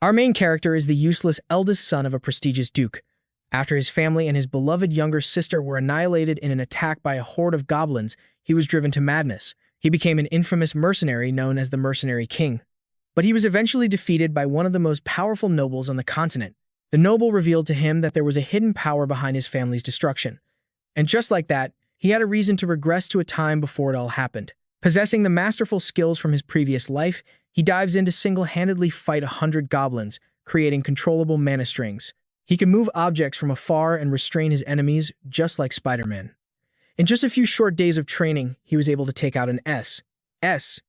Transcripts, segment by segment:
Our main character is the useless eldest son of a prestigious duke. After his family and his beloved younger sister were annihilated in an attack by a horde of goblins, he was driven to madness. He became an infamous mercenary known as the Mercenary King. But he was eventually defeated by one of the most powerful nobles on the continent. The noble revealed to him that there was a hidden power behind his family's destruction. And just like that, he had a reason to regress to a time before it all happened. Possessing the masterful skills from his previous life, he dives in to single-handedly fight 100 goblins, creating controllable mana strings. He can move objects from afar and restrain his enemies, just like Spider-Man. In just a few short days of training, he was able to take out an SSS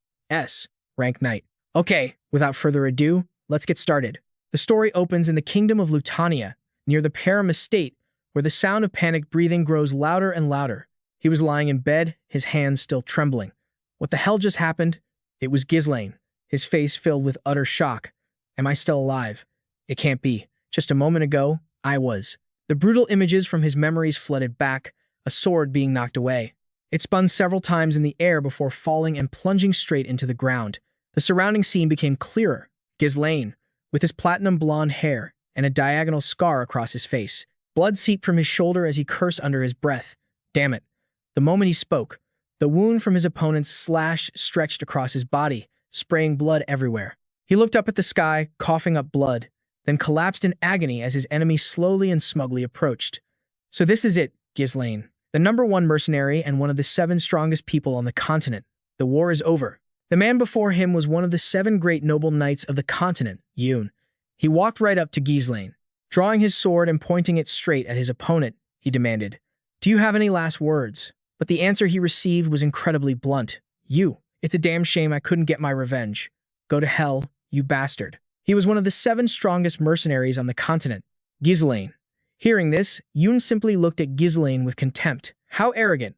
rank knight. Okay, without further ado, let's get started. The story opens in the kingdom of Lutania, near the Perum estate, where the sound of panicked breathing grows louder and louder. He was lying in bed, his hands still trembling. What the hell just happened? It was Ghislain, his face filled with utter shock. Am I still alive? It can't be. Just a moment ago, I was. The brutal images from his memories flooded back, a sword being knocked away. It spun several times in the air before falling and plunging straight into the ground. The surrounding scene became clearer. Ghislain, with his platinum blonde hair and a diagonal scar across his face. Blood seeped from his shoulder as he cursed under his breath. Damn it. The moment he spoke, the wound from his opponent's slash stretched across his body, spraying blood everywhere. He looked up at the sky, coughing up blood, then collapsed in agony as his enemy slowly and smugly approached. So this is it, Ghislain, the #1 mercenary and one of the 7 strongest people on the continent. The war is over. The man before him was one of the 7 great noble knights of the continent, Yun. He walked right up to Ghislain. Drawing his sword and pointing it straight at his opponent, he demanded, "Do you have any last words?" But the answer he received was incredibly blunt. It's a damn shame I couldn't get my revenge. Go to hell, you bastard." He was one of the 7 strongest mercenaries on the continent. Ghislain. Hearing this, Yun simply looked at Ghislain with contempt. How arrogant.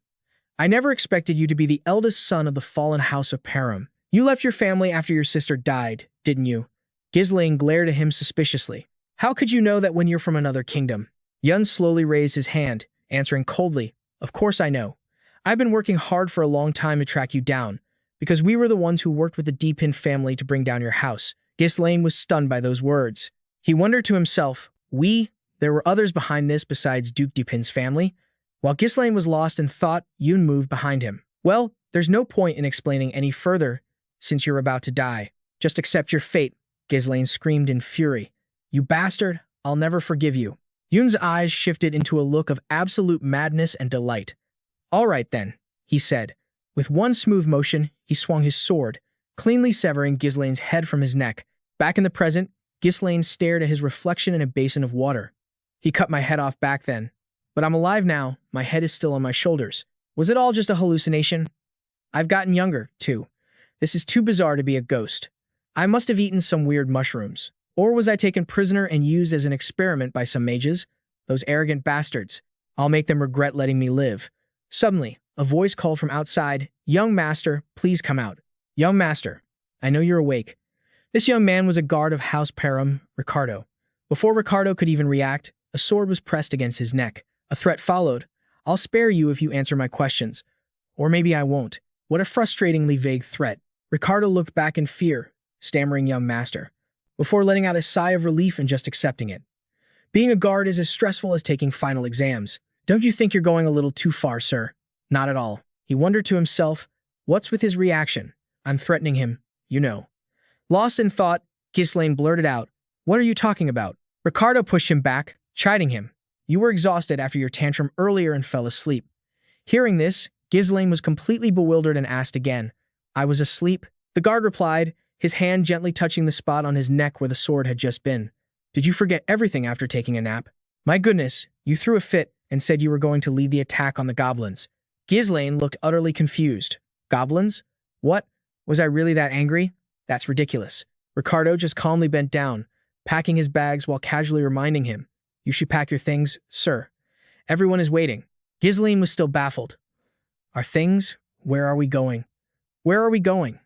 I never expected you to be the eldest son of the fallen House of Perum. You left your family after your sister died, didn't you? Ghislain glared at him suspiciously. How could you know that when you're from another kingdom? Yun slowly raised his hand, answering coldly, "Of course I know. I've been working hard for a long time to track you down, because we were the ones who worked with the Dpin family to bring down your house." Ghislain was stunned by those words. He wondered to himself, there were others behind this besides Duke Dpin's family? While Ghislain was lost in thought, Yun moved behind him. Well, there's no point in explaining any further, since you're about to die. Just accept your fate, Ghislain screamed in fury. You bastard, I'll never forgive you. Yun's eyes shifted into a look of absolute madness and delight. All right then, he said. With one smooth motion, he swung his sword, cleanly severing Ghislain's head from his neck. Back in the present, Ghislain stared at his reflection in a basin of water. He cut my head off back then. But I'm alive now, my head is still on my shoulders. Was it all just a hallucination? I've gotten younger, too. This is too bizarre to be a ghost. I must have eaten some weird mushrooms. Or was I taken prisoner and used as an experiment by some mages? Those arrogant bastards. I'll make them regret letting me live. Suddenly, a voice called from outside, "Young master, please come out." "Young master, I know you're awake." This young man was a guard of House Perum, Ricardo. Before Ricardo could even react, a sword was pressed against his neck. A threat followed. "I'll spare you if you answer my questions. Or maybe I won't." What a frustratingly vague threat. Ricardo looked back in fear, stammering "young master," before letting out a sigh of relief and just accepting it. Being a guard is as stressful as taking final exams. Don't you think you're going a little too far, sir? Not at all. He wondered to himself, what's with his reaction? I'm threatening him, you know. Lost in thought, Ghislain blurted out, "What are you talking about?" Ricardo pushed him back, chiding him. "You were exhausted after your tantrum earlier and fell asleep." Hearing this, Ghislain was completely bewildered and asked again, "I was asleep?" The guard replied, his hand gently touching the spot on his neck where the sword had just been. "Did you forget everything after taking a nap? My goodness, you threw a fit and said you were going to lead the attack on the goblins." Ghislain looked utterly confused. Goblins? What? Was I really that angry? That's ridiculous. Ricardo just calmly bent down, packing his bags while casually reminding him, "You should pack your things, sir. Everyone is waiting." Ghislain was still baffled. Our things? Where are we going? Where are we going?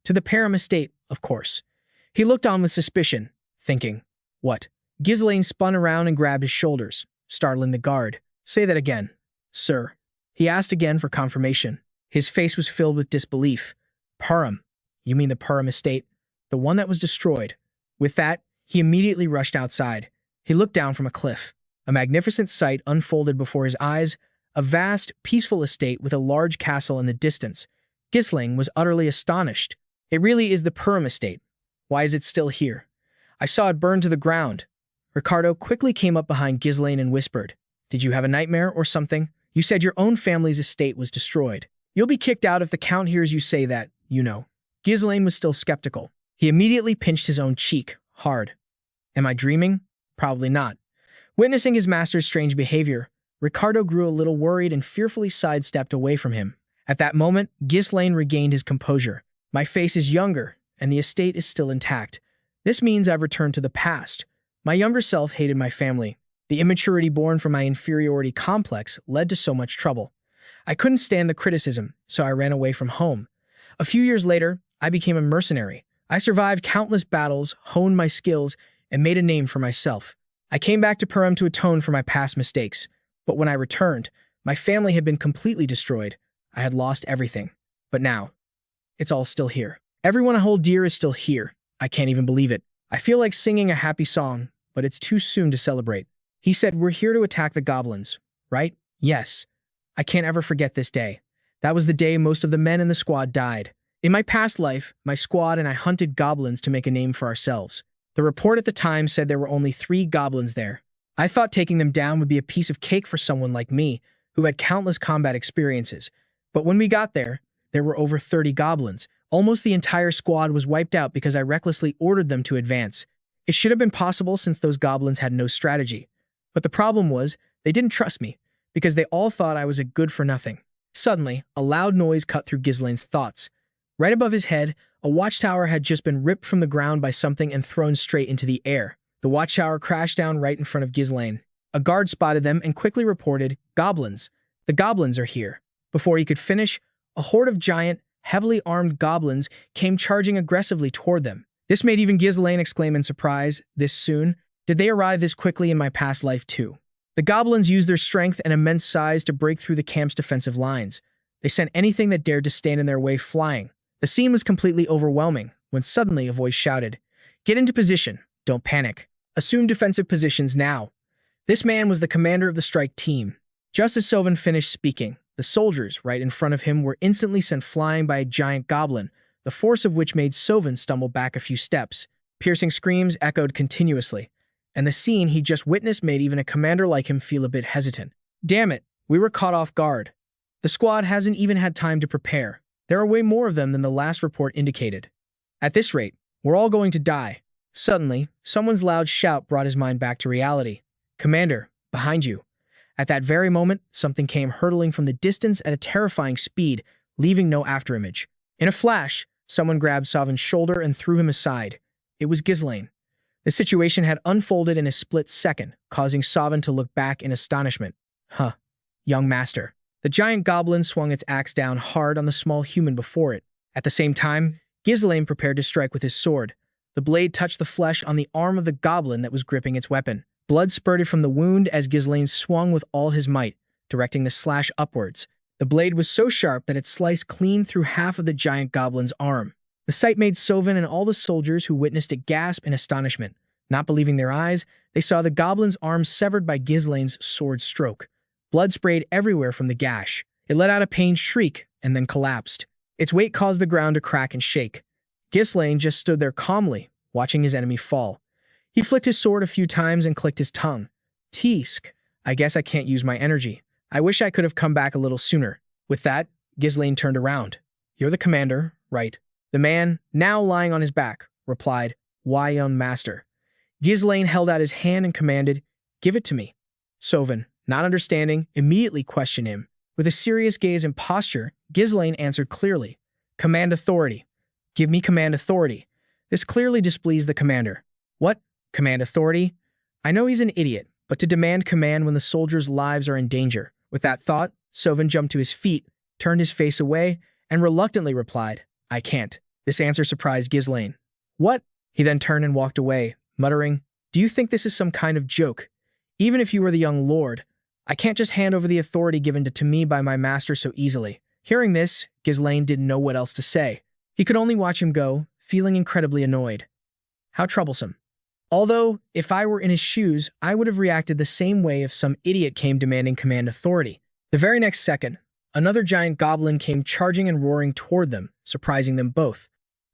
To the Perum estate, of course. He looked on with suspicion, thinking, what? Ghislain spun around and grabbed his shoulders, startling the guard. "Say that again, sir." He asked again for confirmation. His face was filled with disbelief. "Perum? You mean the Perum estate? The one that was destroyed?" With that, He immediately rushed outside. He looked down from a cliff. A magnificent sight unfolded before his eyes, a vast, peaceful estate with a large castle in the distance. Ghislain was utterly astonished. It really is the Perum estate. Why is it still here? I saw it burn to the ground. Ricardo quickly came up behind Ghislain and whispered, "Did you have a nightmare or something? You said your own family's estate was destroyed. You'll be kicked out if the Count hears you say that, you know." Ghislain was still skeptical. He immediately pinched his own cheek, hard. Am I dreaming? Probably not. Witnessing his master's strange behavior, Ricardo grew a little worried and fearfully sidestepped away from him. At that moment, Ghislain regained his composure. My face is younger, and the estate is still intact. This means I've returned to the past. My younger self hated my family. The immaturity born from my inferiority complex led to so much trouble. I couldn't stand the criticism, so I ran away from home. A few years later, I became a mercenary. I survived countless battles, honed my skills, and made a name for myself. I came back to Perum to atone for my past mistakes. But when I returned, my family had been completely destroyed. I had lost everything. But now, it's all still here. Everyone I hold dear is still here. I can't even believe it. I feel like singing a happy song, but it's too soon to celebrate. He said, "We're here to attack the goblins, right?" Yes. I can't ever forget this day. That was the day most of the men in the squad died. In my past life, my squad and I hunted goblins to make a name for ourselves. The report at the time said there were only 3 goblins there. I thought taking them down would be a piece of cake for someone like me, who had countless combat experiences. But when we got there were over 30 goblins. Almost the entire squad was wiped out because I recklessly ordered them to advance. It should have been possible since those goblins had no strategy. But the problem was, they didn't trust me, because they all thought I was a good-for-nothing. Suddenly, a loud noise cut through Ghislain's thoughts. Right above his head, a watchtower had just been ripped from the ground by something and thrown straight into the air. The watchtower crashed down right in front of Ghislain. A guard spotted them and quickly reported, "Goblins. The goblins are here." Before he could finish, a horde of giant, heavily armed goblins came charging aggressively toward them. This made even Ghislain exclaim in surprise, "This soon? Did they arrive this quickly in my past life too?" The goblins used their strength and immense size to break through the camp's defensive lines. They sent anything that dared to stand in their way flying. The scene was completely overwhelming when suddenly a voice shouted, "Get into position. Don't panic. Assume defensive positions now." This man was the commander of the strike team. Just as Sylvan finished speaking, the soldiers right in front of him were instantly sent flying by a giant goblin, the force of which made Sylvan stumble back a few steps. Piercing screams echoed continuously, and the scene he just witnessed made even a commander like him feel a bit hesitant. Damn it, we were caught off guard. The squad hasn't even had time to prepare. There are way more of them than the last report indicated. At this rate, we're all going to die. Suddenly, someone's loud shout brought his mind back to reality. "Commander, behind you." At that very moment, something came hurtling from the distance at a terrifying speed, leaving no afterimage. In a flash, someone grabbed Sylvan's shoulder and threw him aside. It was Ghislain. The situation had unfolded in a split second, causing Sylvan to look back in astonishment. Huh. Young master. The giant goblin swung its axe down hard on the small human before it. At the same time, Ghislain prepared to strike with his sword. The blade touched the flesh on the arm of the goblin that was gripping its weapon. Blood spurted from the wound as Ghislain swung with all his might, directing the slash upwards. The blade was so sharp that it sliced clean through half of the giant goblin's arm. The sight made Sylvan and all the soldiers who witnessed it gasp in astonishment. Not believing their eyes, they saw the goblin's arm severed by Ghislain's sword stroke. Blood sprayed everywhere from the gash. It let out a pained shriek and then collapsed. Its weight caused the ground to crack and shake. Ghislain just stood there calmly, watching his enemy fall. He flicked his sword a few times and clicked his tongue. Teesk, I guess I can't use my energy. I wish I could have come back a little sooner. With that, Ghislain turned around. You're the commander, right? The man, now lying on his back, replied, Why, young master? Ghislain held out his hand and commanded, Give it to me. Sylvan, not understanding, immediately questioned him. With a serious gaze and posture, Ghislain answered clearly, Command authority. Give me command authority. This clearly displeased the commander. What? Command authority? I know he's an idiot, but to demand command when the soldiers' lives are in danger. With that thought, Sylvan jumped to his feet, turned his face away, and reluctantly replied, I can't. This answer surprised Ghislain. What? He then turned and walked away, muttering, Do you think this is some kind of joke? Even if you were the young lord, I can't just hand over the authority given to me by my master so easily. Hearing this, Ghislain didn't know what else to say. He could only watch him go, feeling incredibly annoyed. How troublesome. Although, if I were in his shoes, I would have reacted the same way if some idiot came demanding command authority. The very next second, another giant goblin came charging and roaring toward them, surprising them both.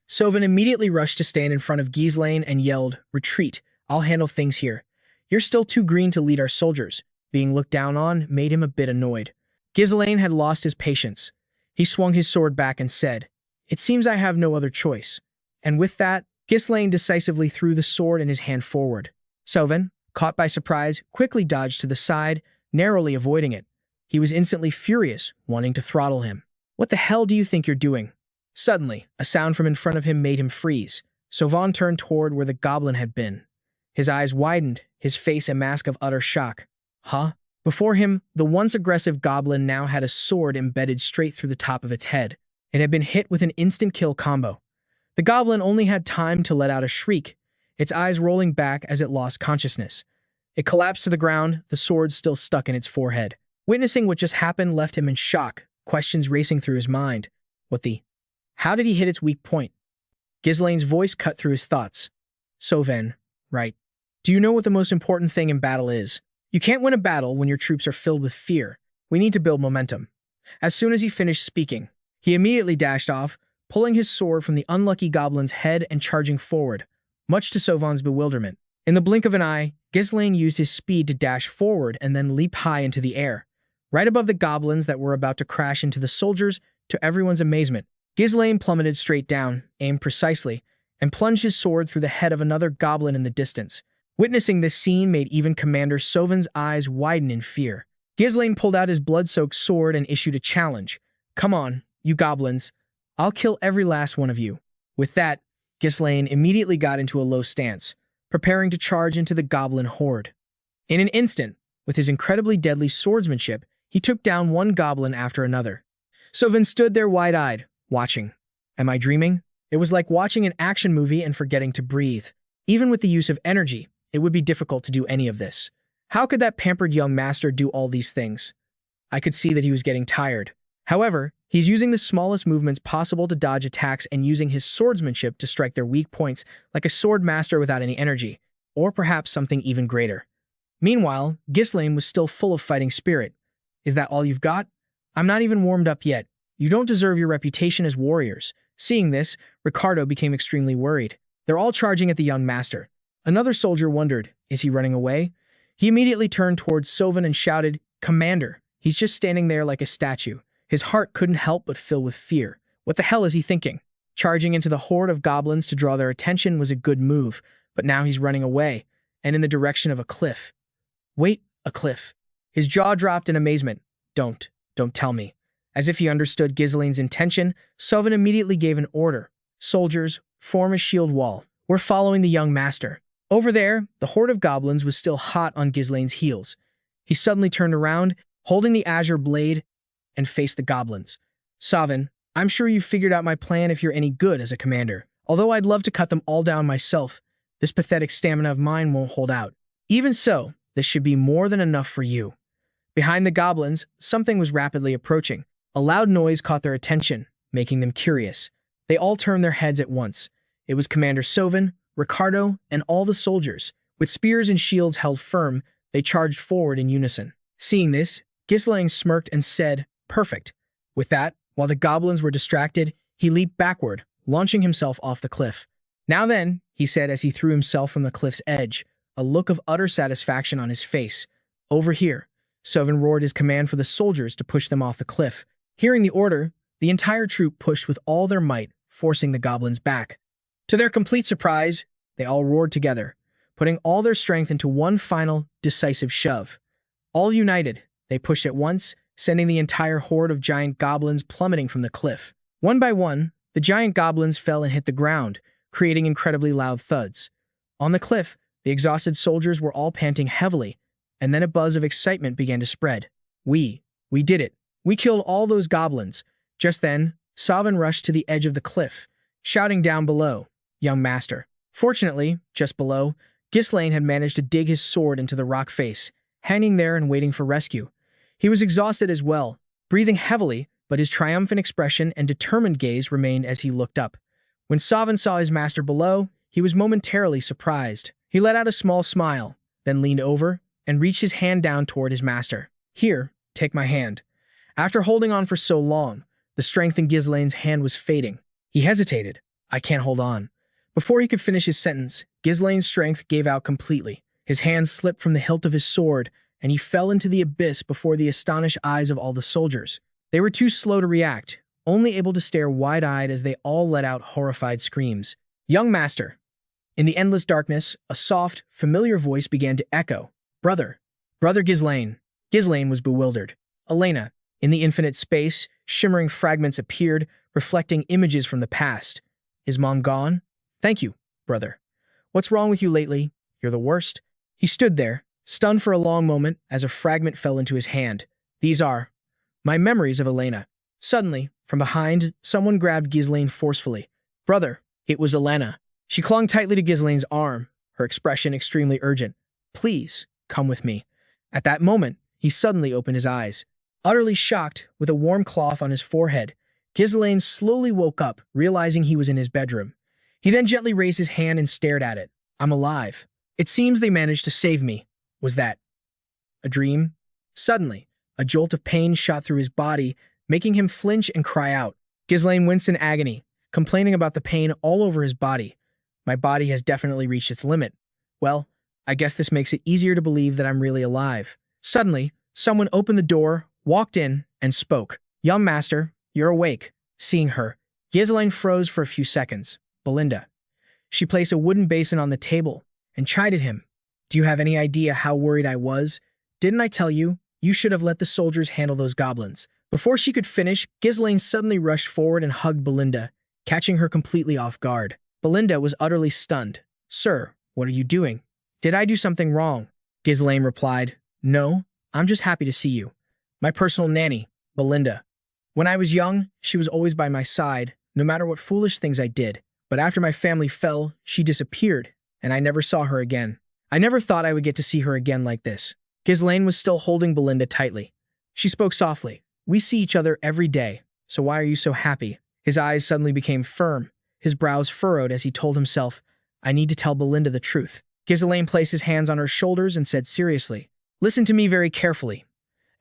Sovin immediately rushed to stand in front of Ghislain and yelled, "Retreat, I'll handle things here. You're still too green to lead our soldiers." Being looked down on made him a bit annoyed. Ghislain had lost his patience. He swung his sword back and said, "It seems I have no other choice." And with that, Ghislain decisively threw the sword in his hand forward. Sovin, caught by surprise, quickly dodged to the side, narrowly avoiding it. He was instantly furious, wanting to throttle him. "What the hell do you think you're doing?" Suddenly, a sound from in front of him made him freeze. Sovin turned toward where the goblin had been. His eyes widened, his face a mask of utter shock. Huh? Before him, the once aggressive goblin now had a sword embedded straight through the top of its head. It had been hit with an instant kill combo. The goblin only had time to let out a shriek, its eyes rolling back as it lost consciousness. It collapsed to the ground, the sword still stuck in its forehead. Witnessing what just happened left him in shock, questions racing through his mind. What the? How did he hit its weak point? Ghislain's voice cut through his thoughts. "Sovin, right. Do you know what the most important thing in battle is? You can't win a battle when your troops are filled with fear. We need to build momentum." As soon as he finished speaking, he immediately dashed off, pulling his sword from the unlucky goblin's head and charging forward, much to Sovin's bewilderment. In the blink of an eye, Ghislain used his speed to dash forward and then leap high into the air, right above the goblins that were about to crash into the soldiers. To everyone's amazement, Ghislain plummeted straight down, aimed precisely, and plunged his sword through the head of another goblin in the distance. Witnessing this scene made even Commander Sovin's eyes widen in fear. Ghislain pulled out his blood-soaked sword and issued a challenge. "Come on, you goblins. I'll kill every last one of you." With that, Ghislain immediately got into a low stance, preparing to charge into the goblin horde. In an instant, with his incredibly deadly swordsmanship, he took down one goblin after another. Sovin stood there wide-eyed, watching. Am I dreaming? It was like watching an action movie and forgetting to breathe. Even with the use of energy, it would be difficult to do any of this. How could that pampered young master do all these things? I could see that he was getting tired. However, he's using the smallest movements possible to dodge attacks and using his swordsmanship to strike their weak points like a sword master without any energy, or perhaps something even greater. Meanwhile, Ghislain was still full of fighting spirit. "Is that all you've got? I'm not even warmed up yet. You don't deserve your reputation as warriors." Seeing this, Ricardo became extremely worried. They're all charging at the young master. Another soldier wondered, is he running away? He immediately turned towards Sovin and shouted, "Commander!" He's just standing there like a statue. His heart couldn't help but fill with fear. What the hell is he thinking? Charging into the horde of goblins to draw their attention was a good move, but now he's running away, and in the direction of a cliff. Wait, a cliff. His jaw dropped in amazement. Don't tell me." As if he understood Ghislain's intention, Sovin immediately gave an order. "Soldiers, form a shield wall. We're following the young master." Over there, the horde of goblins was still hot on Ghislain's heels. He suddenly turned around, holding the azure blade, and faced the goblins. "Sovin, I'm sure you've figured out my plan if you're any good as a commander. Although I'd love to cut them all down myself, this pathetic stamina of mine won't hold out. Even so, this should be more than enough for you." Behind the goblins, something was rapidly approaching. A loud noise caught their attention, making them curious. They all turned their heads at once. It was Commander Sovin, Ricardo, and all the soldiers. With spears and shields held firm, they charged forward in unison. Seeing this, Ghislain smirked and said, "Perfect." With that, while the goblins were distracted, he leaped backward, launching himself off the cliff. "Now then," he said as he threw himself from the cliff's edge, a look of utter satisfaction on his face. "Over here." Sovin roared his command for the soldiers to push them off the cliff. Hearing the order, the entire troop pushed with all their might, forcing the goblins back. To their complete surprise, they all roared together, putting all their strength into one final, decisive shove. All united, they pushed at once, sending the entire horde of giant goblins plummeting from the cliff. One by one, the giant goblins fell and hit the ground, creating incredibly loud thuds. On the cliff, the exhausted soldiers were all panting heavily, and then a buzz of excitement began to spread. We did it. We killed all those goblins." Just then, Sovin rushed to the edge of the cliff, shouting down below, "Young master." Fortunately, just below, Ghislain had managed to dig his sword into the rock face, hanging there and waiting for rescue. He was exhausted as well, breathing heavily, but his triumphant expression and determined gaze remained as he looked up. When Sovin saw his master below, he was momentarily surprised. He let out a small smile, then leaned over and reached his hand down toward his master. Here, take my hand. After holding on for so long, the strength in Ghislain's hand was fading. He hesitated. I can't hold on. Before he could finish his sentence, Ghislain's strength gave out completely. His hand slipped from the hilt of his sword, and he fell into the abyss before the astonished eyes of all the soldiers. They were too slow to react, only able to stare wide-eyed as they all let out horrified screams. Young master. In the endless darkness, a soft, familiar voice began to echo. Brother. Brother Ghislain. Ghislain was bewildered. Elena. In the infinite space, shimmering fragments appeared, reflecting images from the past. Is Mom gone? Thank you, brother. What's wrong with you lately? You're the worst. He stood there, stunned for a long moment as a fragment fell into his hand. These are my memories of Elena. Suddenly, from behind, someone grabbed Ghislain forcefully. Brother, it was Elena. She clung tightly to Ghislain's arm, her expression extremely urgent. Please, come with me. At that moment, he suddenly opened his eyes. Utterly shocked, with a warm cloth on his forehead, Ghislain slowly woke up, realizing he was in his bedroom. He then gently raised his hand and stared at it. I'm alive. It seems they managed to save me. Was that a dream? Suddenly, a jolt of pain shot through his body, making him flinch and cry out. Ghislain winced in agony, complaining about the pain all over his body. My body has definitely reached its limit. Well, I guess this makes it easier to believe that I'm really alive. Suddenly, someone opened the door, walked in, and spoke. Young master, you're awake. Seeing her, Ghislain froze for a few seconds. Belinda. She placed a wooden basin on the table and chided him. Do you have any idea how worried I was? Didn't I tell you? You should have let the soldiers handle those goblins. Before she could finish, Ghislain suddenly rushed forward and hugged Belinda, catching her completely off guard. Belinda was utterly stunned. Sir, what are you doing? Did I do something wrong? Ghislain replied. No, I'm just happy to see you. My personal nanny, Belinda. When I was young, she was always by my side, no matter what foolish things I did. But after my family fell, she disappeared, and I never saw her again. I never thought I would get to see her again like this. Ghislain was still holding Belinda tightly. She spoke softly. We see each other every day, so why are you so happy? His eyes suddenly became firm, his brows furrowed as he told himself, I need to tell Belinda the truth. Ghislain placed his hands on her shoulders and said seriously, Listen to me very carefully.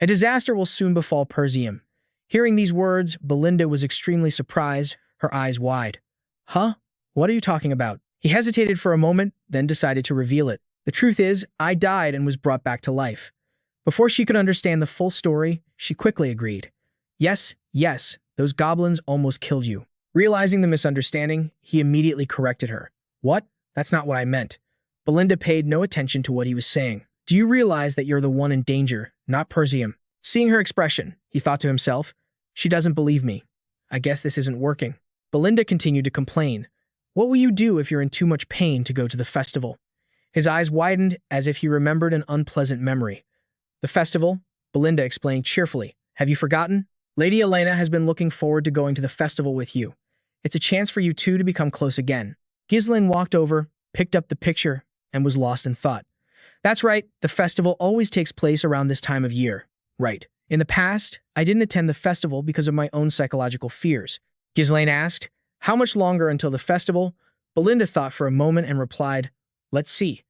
A disaster will soon befall Persium. Hearing these words, Belinda was extremely surprised, her eyes wide. Huh? What are you talking about? He hesitated for a moment, then decided to reveal it. The truth is, I died and was brought back to life. Before she could understand the full story, she quickly agreed. Yes, those goblins almost killed you. Realizing the misunderstanding, he immediately corrected her. What? That's not what I meant. Belinda paid no attention to what he was saying. Do you realize that you're the one in danger, not Persium? Seeing her expression, he thought to himself, she doesn't believe me. I guess this isn't working. Belinda continued to complain. What will you do if you're in too much pain to go to the festival? His eyes widened as if he remembered an unpleasant memory. The festival? Belinda explained cheerfully. Have you forgotten? Lady Elena has been looking forward to going to the festival with you. It's a chance for you two to become close again. Ghislain walked over, picked up the picture, and was lost in thought. That's right, the festival always takes place around this time of year. Right. In the past, I didn't attend the festival because of my own psychological fears. Ghislain asked, How much longer until the festival? Belinda thought for a moment and replied, Let's see.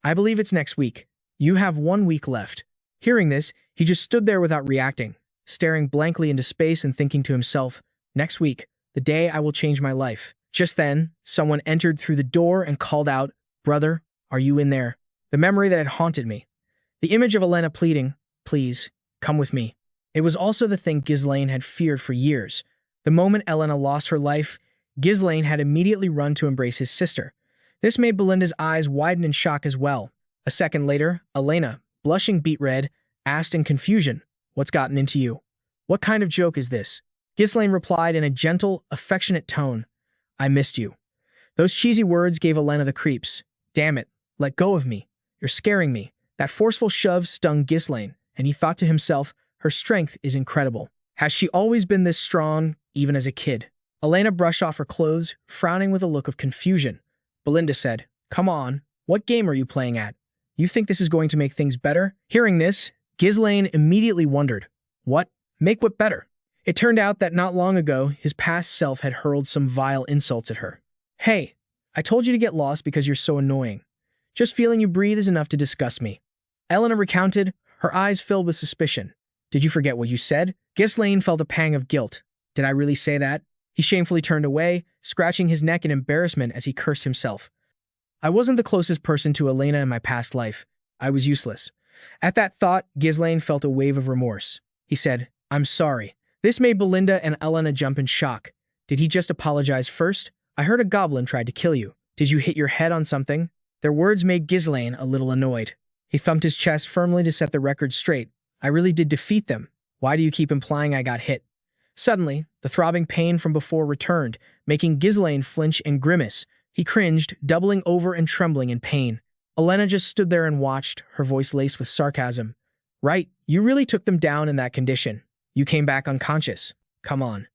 I believe it's next week. You have 1 week left. Hearing this, he just stood there without reacting, staring blankly into space and thinking to himself, Next week, the day I will change my life. Just then, someone entered through the door and called out, Brother, are you in there? The memory that had haunted me. The image of Elena pleading, Please, come with me. It was also the thing Ghislain had feared for years. The moment Elena lost her life, Ghislain had immediately run to embrace his sister. This made Belinda's eyes widen in shock as well. A second later, Elena, blushing beet red, asked in confusion, What's gotten into you? What kind of joke is this? Ghislain replied in a gentle, affectionate tone, I missed you. Those cheesy words gave Elena the creeps. Damn it, let go of me. You're scaring me. That forceful shove stung Ghislain, and he thought to himself, her strength is incredible. Has she always been this strong, even as a kid? Elena brushed off her clothes, frowning with a look of confusion. Belinda said, Come on, what game are you playing at? You think this is going to make things better? Hearing this, Ghislain immediately wondered, What? Make what better? It turned out that not long ago, his past self had hurled some vile insults at her. Hey, I told you to get lost because you're so annoying. Just feeling you breathe is enough to disgust me." Elena recounted, her eyes filled with suspicion. "Did you forget what you said?" Ghislain felt a pang of guilt. "Did I really say that?" He shamefully turned away, scratching his neck in embarrassment as he cursed himself. "I wasn't the closest person to Elena in my past life. I was useless." At that thought, Ghislain felt a wave of remorse. He said, "I'm sorry." This made Belinda and Elena jump in shock. Did he just apologize first? "I heard a goblin tried to kill you. Did you hit your head on something?" Their words made Ghislain a little annoyed. He thumped his chest firmly to set the record straight. "I really did defeat them. Why do you keep implying I got hit?" Suddenly, the throbbing pain from before returned, making Ghislain flinch and grimace. He cringed, doubling over and trembling in pain. Elena just stood there and watched, her voice laced with sarcasm. "Right, you really took them down in that condition. You came back unconscious. Come on."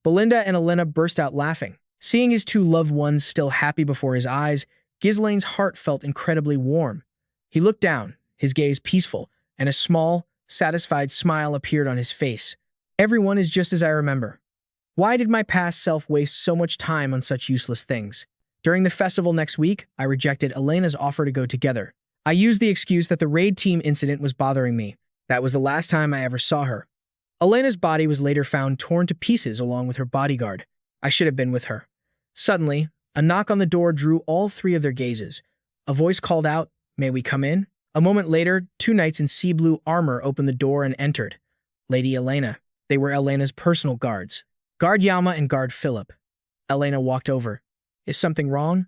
Belinda and Elena burst out laughing. Seeing his two loved ones still happy before his eyes, Ghislain's heart felt incredibly warm. He looked down, his gaze peaceful, and a small, satisfied smile appeared on his face. "Everyone is just as I remember. Why did my past self waste so much time on such useless things? During the festival next week, I rejected Elena's offer to go together. I used the excuse that the raid team incident was bothering me. That was the last time I ever saw her. Elena's body was later found torn to pieces along with her bodyguard. I should have been with her." Suddenly, a knock on the door drew all three of their gazes. A voice called out, "May we come in?" A moment later, two knights in sea blue armor opened the door and entered. Lady Elena. They were Elena's personal guards. Guard Yama and Guard Philip. Elena walked over. "Is something wrong?"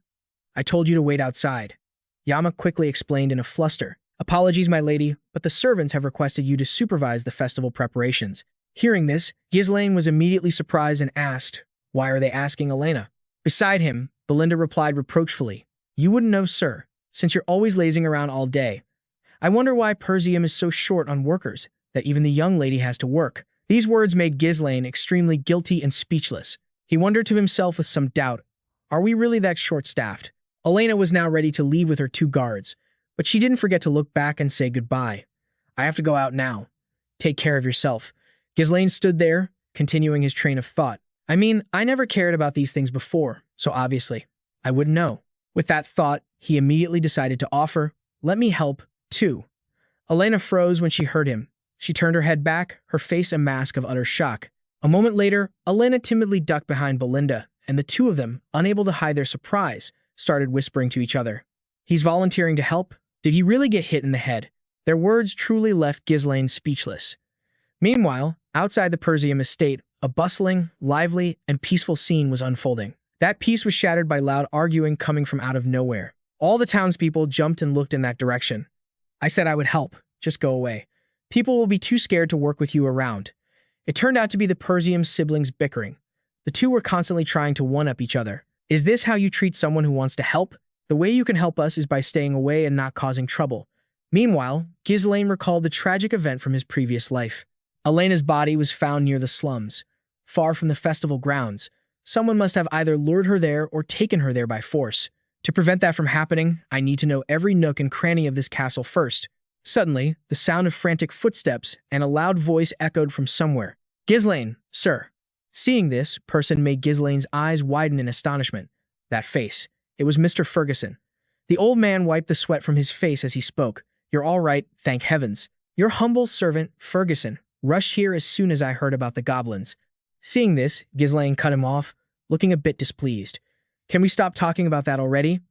"I told you to wait outside." Yama quickly explained in a fluster. "Apologies, my lady, but the servants have requested you to supervise the festival preparations." Hearing this, Ghislain was immediately surprised and asked, "Why are they asking Elena?" Beside him, Belinda replied reproachfully, "You wouldn't know, sir, since you're always lazing around all day. I wonder why Persium is so short on workers, that even the young lady has to work." These words made Ghislain extremely guilty and speechless. He wondered to himself with some doubt, are we really that short-staffed? Elena was now ready to leave with her two guards, but she didn't forget to look back and say goodbye. "I have to go out now. Take care of yourself." Ghislain stood there, continuing his train of thought. "I mean, I never cared about these things before, so obviously, I wouldn't know." With that thought, he immediately decided to offer, "Let me help, too." Elena froze when she heard him. She turned her head back, her face a mask of utter shock. A moment later, Elena timidly ducked behind Belinda, and the two of them, unable to hide their surprise, started whispering to each other. "He's volunteering to help? Did he really get hit in the head?" Their words truly left Ghislain speechless. Meanwhile, outside the Persium estate, a bustling, lively, and peaceful scene was unfolding. That peace was shattered by loud arguing coming from out of nowhere. All the townspeople jumped and looked in that direction. "I said I would help. Just go away. People will be too scared to work with you around." It turned out to be the Persium siblings bickering. The two were constantly trying to one-up each other. "Is this how you treat someone who wants to help? The way you can help us is by staying away and not causing trouble." Meanwhile, Ghislain recalled the tragic event from his previous life. Elena's body was found near the slums, far from the festival grounds. Someone must have either lured her there or taken her there by force. To prevent that from happening, I need to know every nook and cranny of this castle first. Suddenly, the sound of frantic footsteps and a loud voice echoed from somewhere. "Ghislain, sir." Seeing this person made Ghislain's eyes widen in astonishment. That face. It was Mr. Ferguson. The old man wiped the sweat from his face as he spoke. "You're all right, thank heavens. Your humble servant, Ferguson, rushed here as soon as I heard about the goblins." Seeing this, Ghislain cut him off, looking a bit displeased. "Can we stop talking about that already?"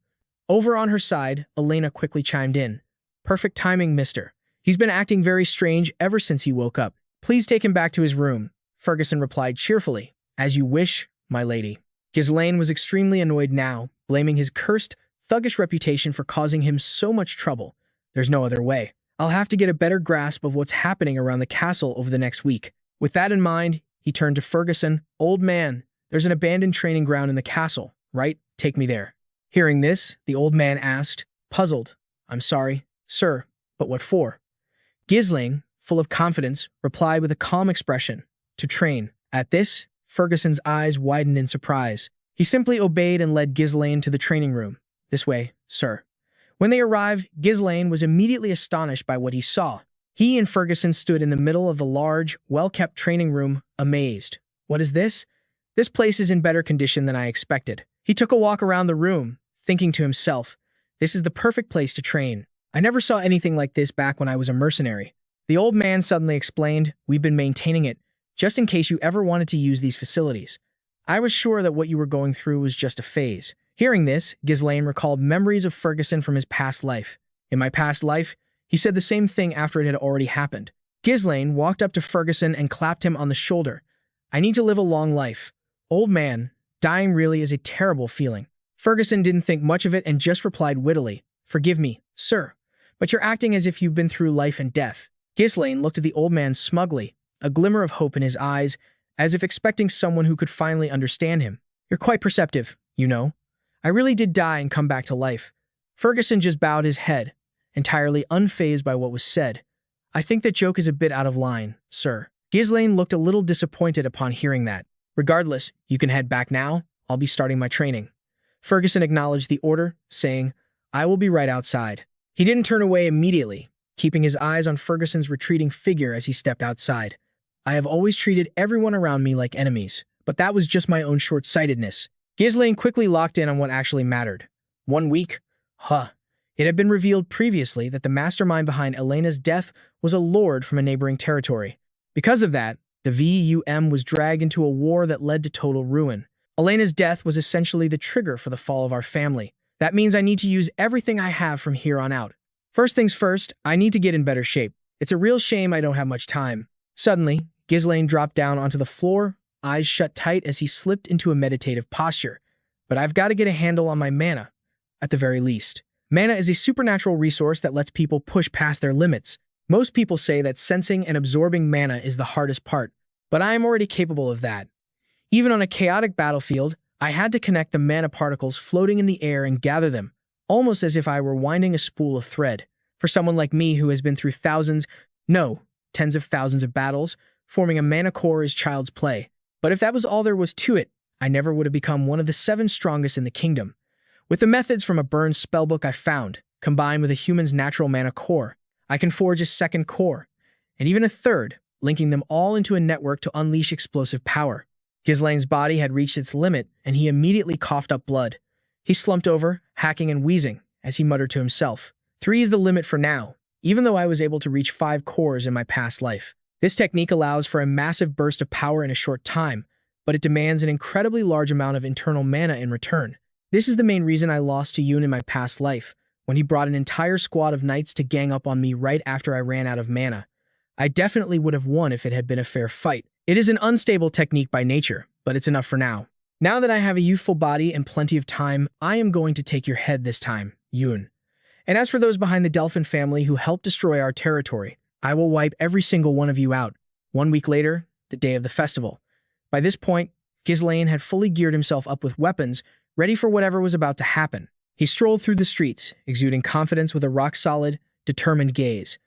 Over on her side, Elena quickly chimed in. "Perfect timing, mister. He's been acting very strange ever since he woke up. Please take him back to his room," Ferguson replied cheerfully. "As you wish, my lady." Ghislain was extremely annoyed now, blaming his cursed, thuggish reputation for causing him so much trouble. There's no other way. I'll have to get a better grasp of what's happening around the castle over the next week. With that in mind, he turned to Ferguson. "Old man, there's an abandoned training ground in the castle, right? Take me there." Hearing this, the old man asked, puzzled, "I'm sorry, sir, but what for?" Ghislain, full of confidence, replied with a calm expression, "To train." At this, Ferguson's eyes widened in surprise. He simply obeyed and led Ghislain to the training room. "This way, sir." When they arrived, Ghislain was immediately astonished by what he saw. He and Ferguson stood in the middle of the large, well-kept training room, amazed. "What is this? This place is in better condition than I expected." He took a walk around the room, thinking to himself, This is the perfect place to train. I never saw anything like this back when I was a mercenary. The old man suddenly explained, we've been maintaining it, just in case you ever wanted to use these facilities. I was sure that what you were going through was just a phase. Hearing this, Ghislain recalled memories of Ferguson from his past life. In my past life, he said the same thing after it had already happened. Ghislain walked up to Ferguson and clapped him on the shoulder. I need to live a long life. Old man, dying really is a terrible feeling. Ferguson didn't think much of it and just replied wittily, forgive me, sir, but you're acting as if you've been through life and death. Ghislain looked at the old man smugly, a glimmer of hope in his eyes, as if expecting someone who could finally understand him. You're quite perceptive, you know. I really did die and come back to life. Ferguson just bowed his head, entirely unfazed by what was said. I think that joke is a bit out of line, sir. Ghislain looked a little disappointed upon hearing that. Regardless, you can head back now. I'll be starting my training. Ferguson acknowledged the order, saying, I will be right outside. He didn't turn away immediately, keeping his eyes on Ferguson's retreating figure as he stepped outside. I have always treated everyone around me like enemies, but that was just my own short-sightedness. Ghislain quickly locked in on what actually mattered. 1 week? It had been revealed previously that the mastermind behind Elena's death was a lord from a neighboring territory. Because of that, the VUM was dragged into a war that led to total ruin. Elena's death was essentially the trigger for the fall of our family. That means I need to use everything I have from here on out. First things first, I need to get in better shape. It's a real shame I don't have much time. Suddenly, Ghislain dropped down onto the floor, eyes shut tight as he slipped into a meditative posture. But I've got to get a handle on my mana, at the very least. Mana is a supernatural resource that lets people push past their limits. Most people say that sensing and absorbing mana is the hardest part, but I am already capable of that. Even on a chaotic battlefield, I had to connect the mana particles floating in the air and gather them, almost as if I were winding a spool of thread. For someone like me who has been through tens of thousands of battles, forming a mana core is child's play. But if that was all there was to it, I never would have become one of the 7 strongest in the kingdom. With the methods from a burned spellbook I found, combined with a human's natural mana core, I can forge a second core, and even a third, linking them all into a network to unleash explosive power. Ghislain's body had reached its limit, and he immediately coughed up blood. He slumped over, hacking and wheezing, as he muttered to himself. 3 is the limit for now, even though I was able to reach 5 cores in my past life. This technique allows for a massive burst of power in a short time, but it demands an incredibly large amount of internal mana in return. This is the main reason I lost to Yoon in my past life, when he brought an entire squad of knights to gang up on me right after I ran out of mana. I definitely would have won if it had been a fair fight. It is an unstable technique by nature, but it's enough for now. Now that I have a youthful body and plenty of time, I am going to take your head this time, Yoon. And as for those behind the Delphin family who helped destroy our territory, I will wipe every single one of you out. 1 week later, the day of the festival. By this point, Ghislain had fully geared himself up with weapons, ready for whatever was about to happen. He strolled through the streets, exuding confidence with a rock-solid, determined gaze.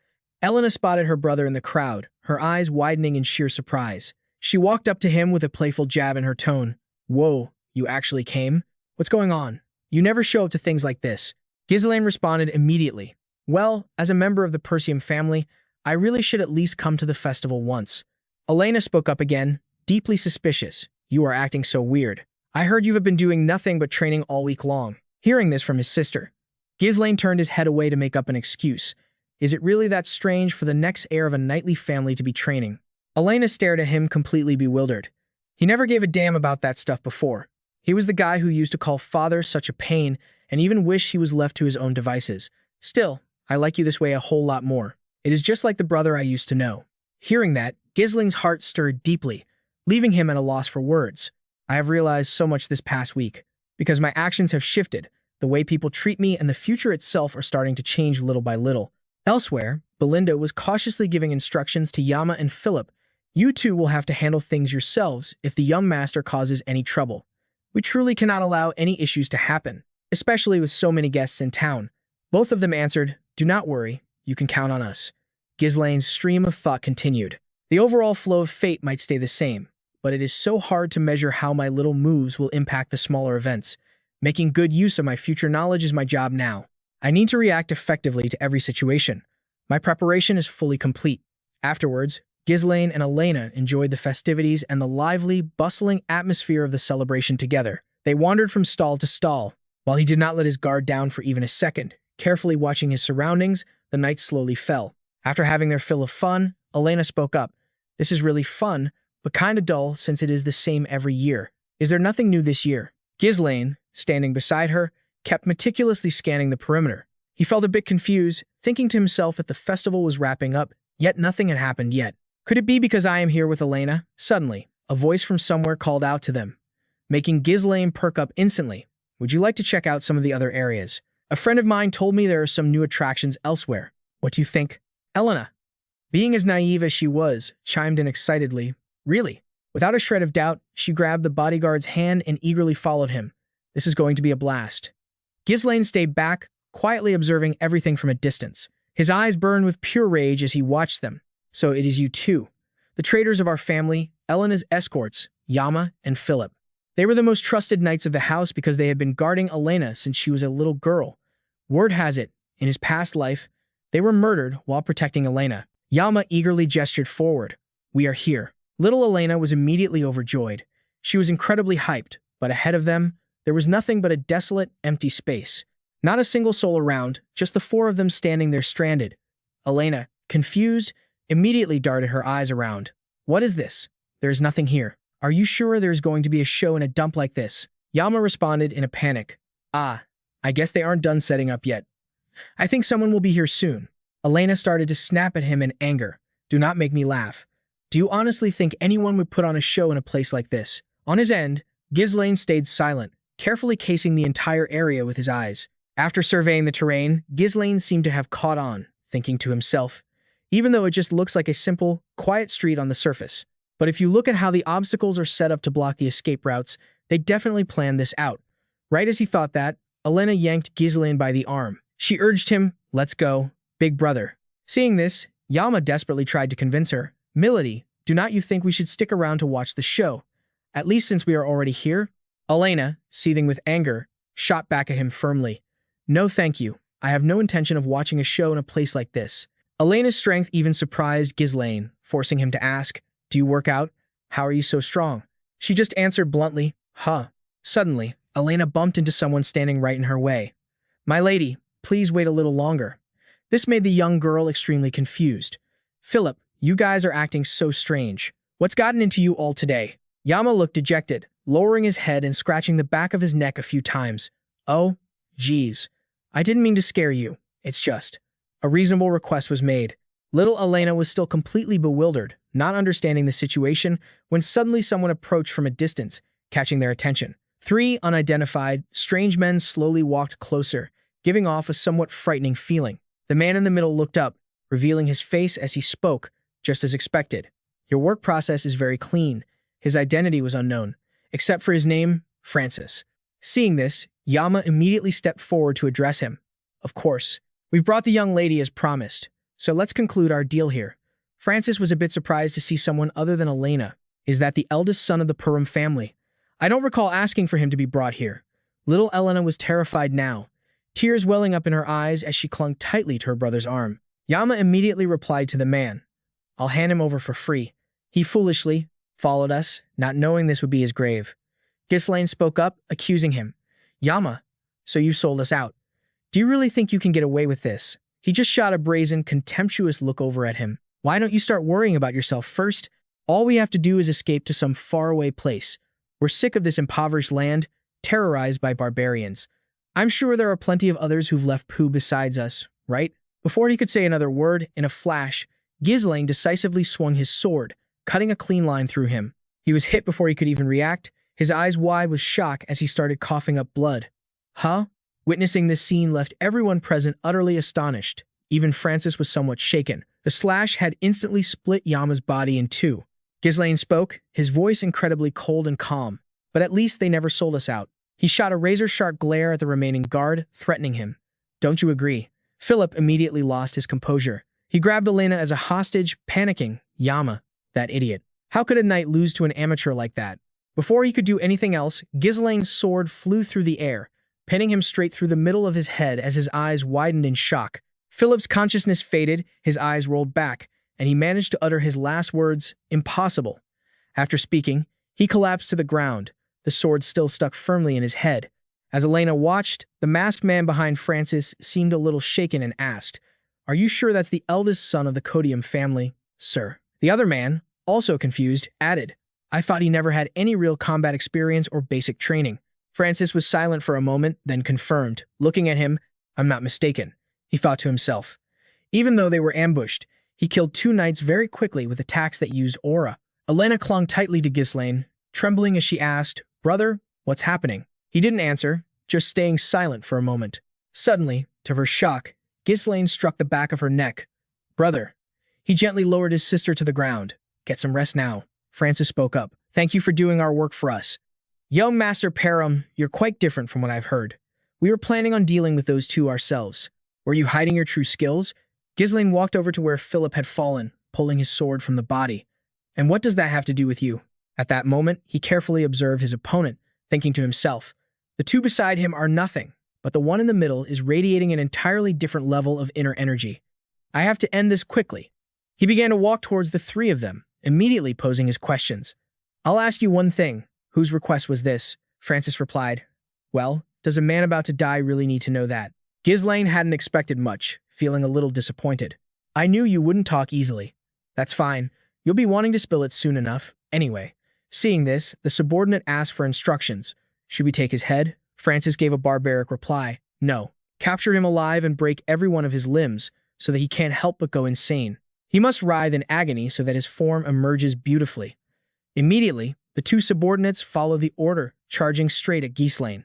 Elena spotted her brother in the crowd, her eyes widening in sheer surprise. She walked up to him with a playful jab in her tone. Whoa, you actually came? What's going on? You never show up to things like this. Ghislain responded immediately. Well, as a member of the Perum family, I really should at least come to the festival once. Elena spoke up again, deeply suspicious. You are acting so weird. I heard you have been doing nothing but training all week long. Hearing this from his sister, Ghislain turned his head away to make up an excuse. Is it really that strange for the next heir of a knightly family to be training? Elena stared at him completely bewildered. He never gave a damn about that stuff before. He was the guy who used to call father such a pain and even wish he was left to his own devices. Still, I like you this way a whole lot more. It is just like the brother I used to know. Hearing that, Ghislain's heart stirred deeply, leaving him at a loss for words. I have realized so much this past week, because my actions have shifted. The way people treat me and the future itself are starting to change little by little. Elsewhere, Belinda was cautiously giving instructions to Yama and Philip. You two will have to handle things yourselves if the young master causes any trouble. We truly cannot allow any issues to happen, especially with so many guests in town. Both of them answered, do not worry, you can count on us. Ghislain's stream of thought continued. The overall flow of fate might stay the same, but it is so hard to measure how my little moves will impact the smaller events. Making good use of my future knowledge is my job now. I need to react effectively to every situation. My preparation is fully complete. Afterwards, Ghislain and Elena enjoyed the festivities and the lively, bustling atmosphere of the celebration together. They wandered from stall to stall, While he did not let his guard down for even a second, carefully watching his surroundings, the knights slowly fell. After having their fill of fun, Elena spoke up. This is really fun, but kinda dull since it is the same every year. Is there nothing new this year? Ghislain, standing beside her, kept meticulously scanning the perimeter. He felt a bit confused, thinking to himself that the festival was wrapping up, yet nothing had happened yet. Could it be because I am here with Elena? Suddenly, a voice from somewhere called out to them, making Ghislain perk up instantly. Would you like to check out some of the other areas? A friend of mine told me there are some new attractions elsewhere. What do you think? Elena, being as naive as she was, chimed in excitedly. Really? Without a shred of doubt, she grabbed the bodyguard's hand and eagerly followed him. This is going to be a blast. Ghislain stayed back, quietly observing everything from a distance. His eyes burned with pure rage as he watched them. So it is you two, the traitors of our family, Elena's escorts, Yama and Philip. They were the most trusted knights of the house because they had been guarding Elena since she was a little girl. Word has it, in his past life, they were murdered while protecting Elena. Yama eagerly gestured forward. We are here. Little Elena was immediately overjoyed. She was incredibly hyped, but ahead of them, there was nothing but a desolate, empty space. Not a single soul around, just the four of them standing there stranded. Elena, confused, immediately darted her eyes around. What is this? There is nothing here. Are you sure there is going to be a show in a dump like this? Yama responded in a panic. I guess they aren't done setting up yet. I think someone will be here soon. Elena started to snap at him in anger. Do not make me laugh. Do you honestly think anyone would put on a show in a place like this? On his end, Ghislain stayed silent, carefully casing the entire area with his eyes. After surveying the terrain, Ghislain seemed to have caught on, thinking to himself, even though it just looks like a simple, quiet street on the surface. But if you look at how the obstacles are set up to block the escape routes, they definitely planned this out. Right as he thought that, Elena yanked Ghislain by the arm. She urged him, let's go, big brother. Seeing this, Yama desperately tried to convince her, Milady, do not you think we should stick around to watch the show? At least since we are already here? Elena, seething with anger, shot back at him firmly. No thank you, I have no intention of watching a show in a place like this. Elena's strength even surprised Ghislain, forcing him to ask, do you work out? How are you so strong? She just answered bluntly, huh. Suddenly, Elena bumped into someone standing right in her way. My lady, please wait a little longer. This made the young girl extremely confused. Philip, you guys are acting so strange. What's gotten into you all today? Yama looked dejected, lowering his head and scratching the back of his neck a few times. Oh, geez. I didn't mean to scare you. It's just. A reasonable request was made. Little Elena was still completely bewildered, not understanding the situation, when suddenly someone approached from a distance, catching their attention. 3 unidentified, strange men slowly walked closer, giving off a somewhat frightening feeling. The man in the middle looked up, revealing his face as he spoke, just as expected. Your work process is very clean. His identity was unknown, except for his name, Francis. Seeing this, Yama immediately stepped forward to address him. Of course, we've brought the young lady as promised, so let's conclude our deal here. Francis was a bit surprised to see someone other than Elena. Is that the eldest son of the Perum family? I don't recall asking for him to be brought here. Little Elena was terrified now, tears welling up in her eyes as she clung tightly to her brother's arm. Yama immediately replied to the man, I'll hand him over for free. He foolishly followed us, not knowing this would be his grave. Ghislain spoke up, accusing him. Yama, so you sold us out. Do you really think you can get away with this? He just shot a brazen, contemptuous look over at him. Why don't you start worrying about yourself first? All we have to do is escape to some faraway place. We're sick of this impoverished land, terrorized by barbarians. I'm sure there are plenty of others who've left poo besides us, right? Before he could say another word, in a flash, Ghislain decisively swung his sword, cutting a clean line through him. He was hit before he could even react, his eyes wide with shock as he started coughing up blood. Huh? Witnessing this scene left everyone present utterly astonished. Even Francis was somewhat shaken. The slash had instantly split Yama's body in two. Ghislain spoke, his voice incredibly cold and calm. But at least they never sold us out. He shot a razor-sharp glare at the remaining guard, threatening him. Don't you agree? Philip immediately lost his composure. He grabbed Elena as a hostage, panicking. Yama, that idiot. How could a knight lose to an amateur like that? Before he could do anything else, Ghislain's sword flew through the air, pinning him straight through the middle of his head as his eyes widened in shock. Philip's consciousness faded, his eyes rolled back, and he managed to utter his last words, impossible. After speaking, he collapsed to the ground, the sword still stuck firmly in his head. As Elena watched, the masked man behind Francis seemed a little shaken and asked, "Are you sure that's the eldest son of the Codium family, sir?" The other man, also confused, added, "I thought he never had any real combat experience or basic training." Francis was silent for a moment, then confirmed, looking at him, "I'm not mistaken," he thought to himself. Even though they were ambushed, he killed 2 knights very quickly with attacks that used aura. Elena clung tightly to Ghislain, trembling as she asked, "Brother, what's happening?" He didn't answer, just staying silent for a moment. Suddenly, to her shock, Ghislain struck the back of her neck. "Brother." He gently lowered his sister to the ground. "Get some rest now." Francis spoke up. "Thank you for doing our work for us." "Young Master Perum, you're quite different from what I've heard. We were planning on dealing with those 2 ourselves. Were you hiding your true skills?" Ghislain walked over to where Philip had fallen, pulling his sword from the body. "And what does that have to do with you?" At that moment, he carefully observed his opponent, thinking to himself, "The 2 beside him are nothing, but the one in the middle is radiating an entirely different level of inner energy. I have to end this quickly." He began to walk towards the 3 of them, immediately posing his questions. "I'll ask you one thing. Whose request was this?" Francis replied. "Well, does a man about to die really need to know that?" Ghislain hadn't expected much, feeling a little disappointed. "I knew you wouldn't talk easily." "That's fine. You'll be wanting to spill it soon enough. Anyway." Seeing this, the subordinate asked for instructions. "Should we take his head?" Francis gave a barbaric reply. "No. Capture him alive and break every one of his limbs so that he can't help but go insane. He must writhe in agony so that his form emerges beautifully." Immediately, the 2 subordinates followed the order, charging straight at Ghislain.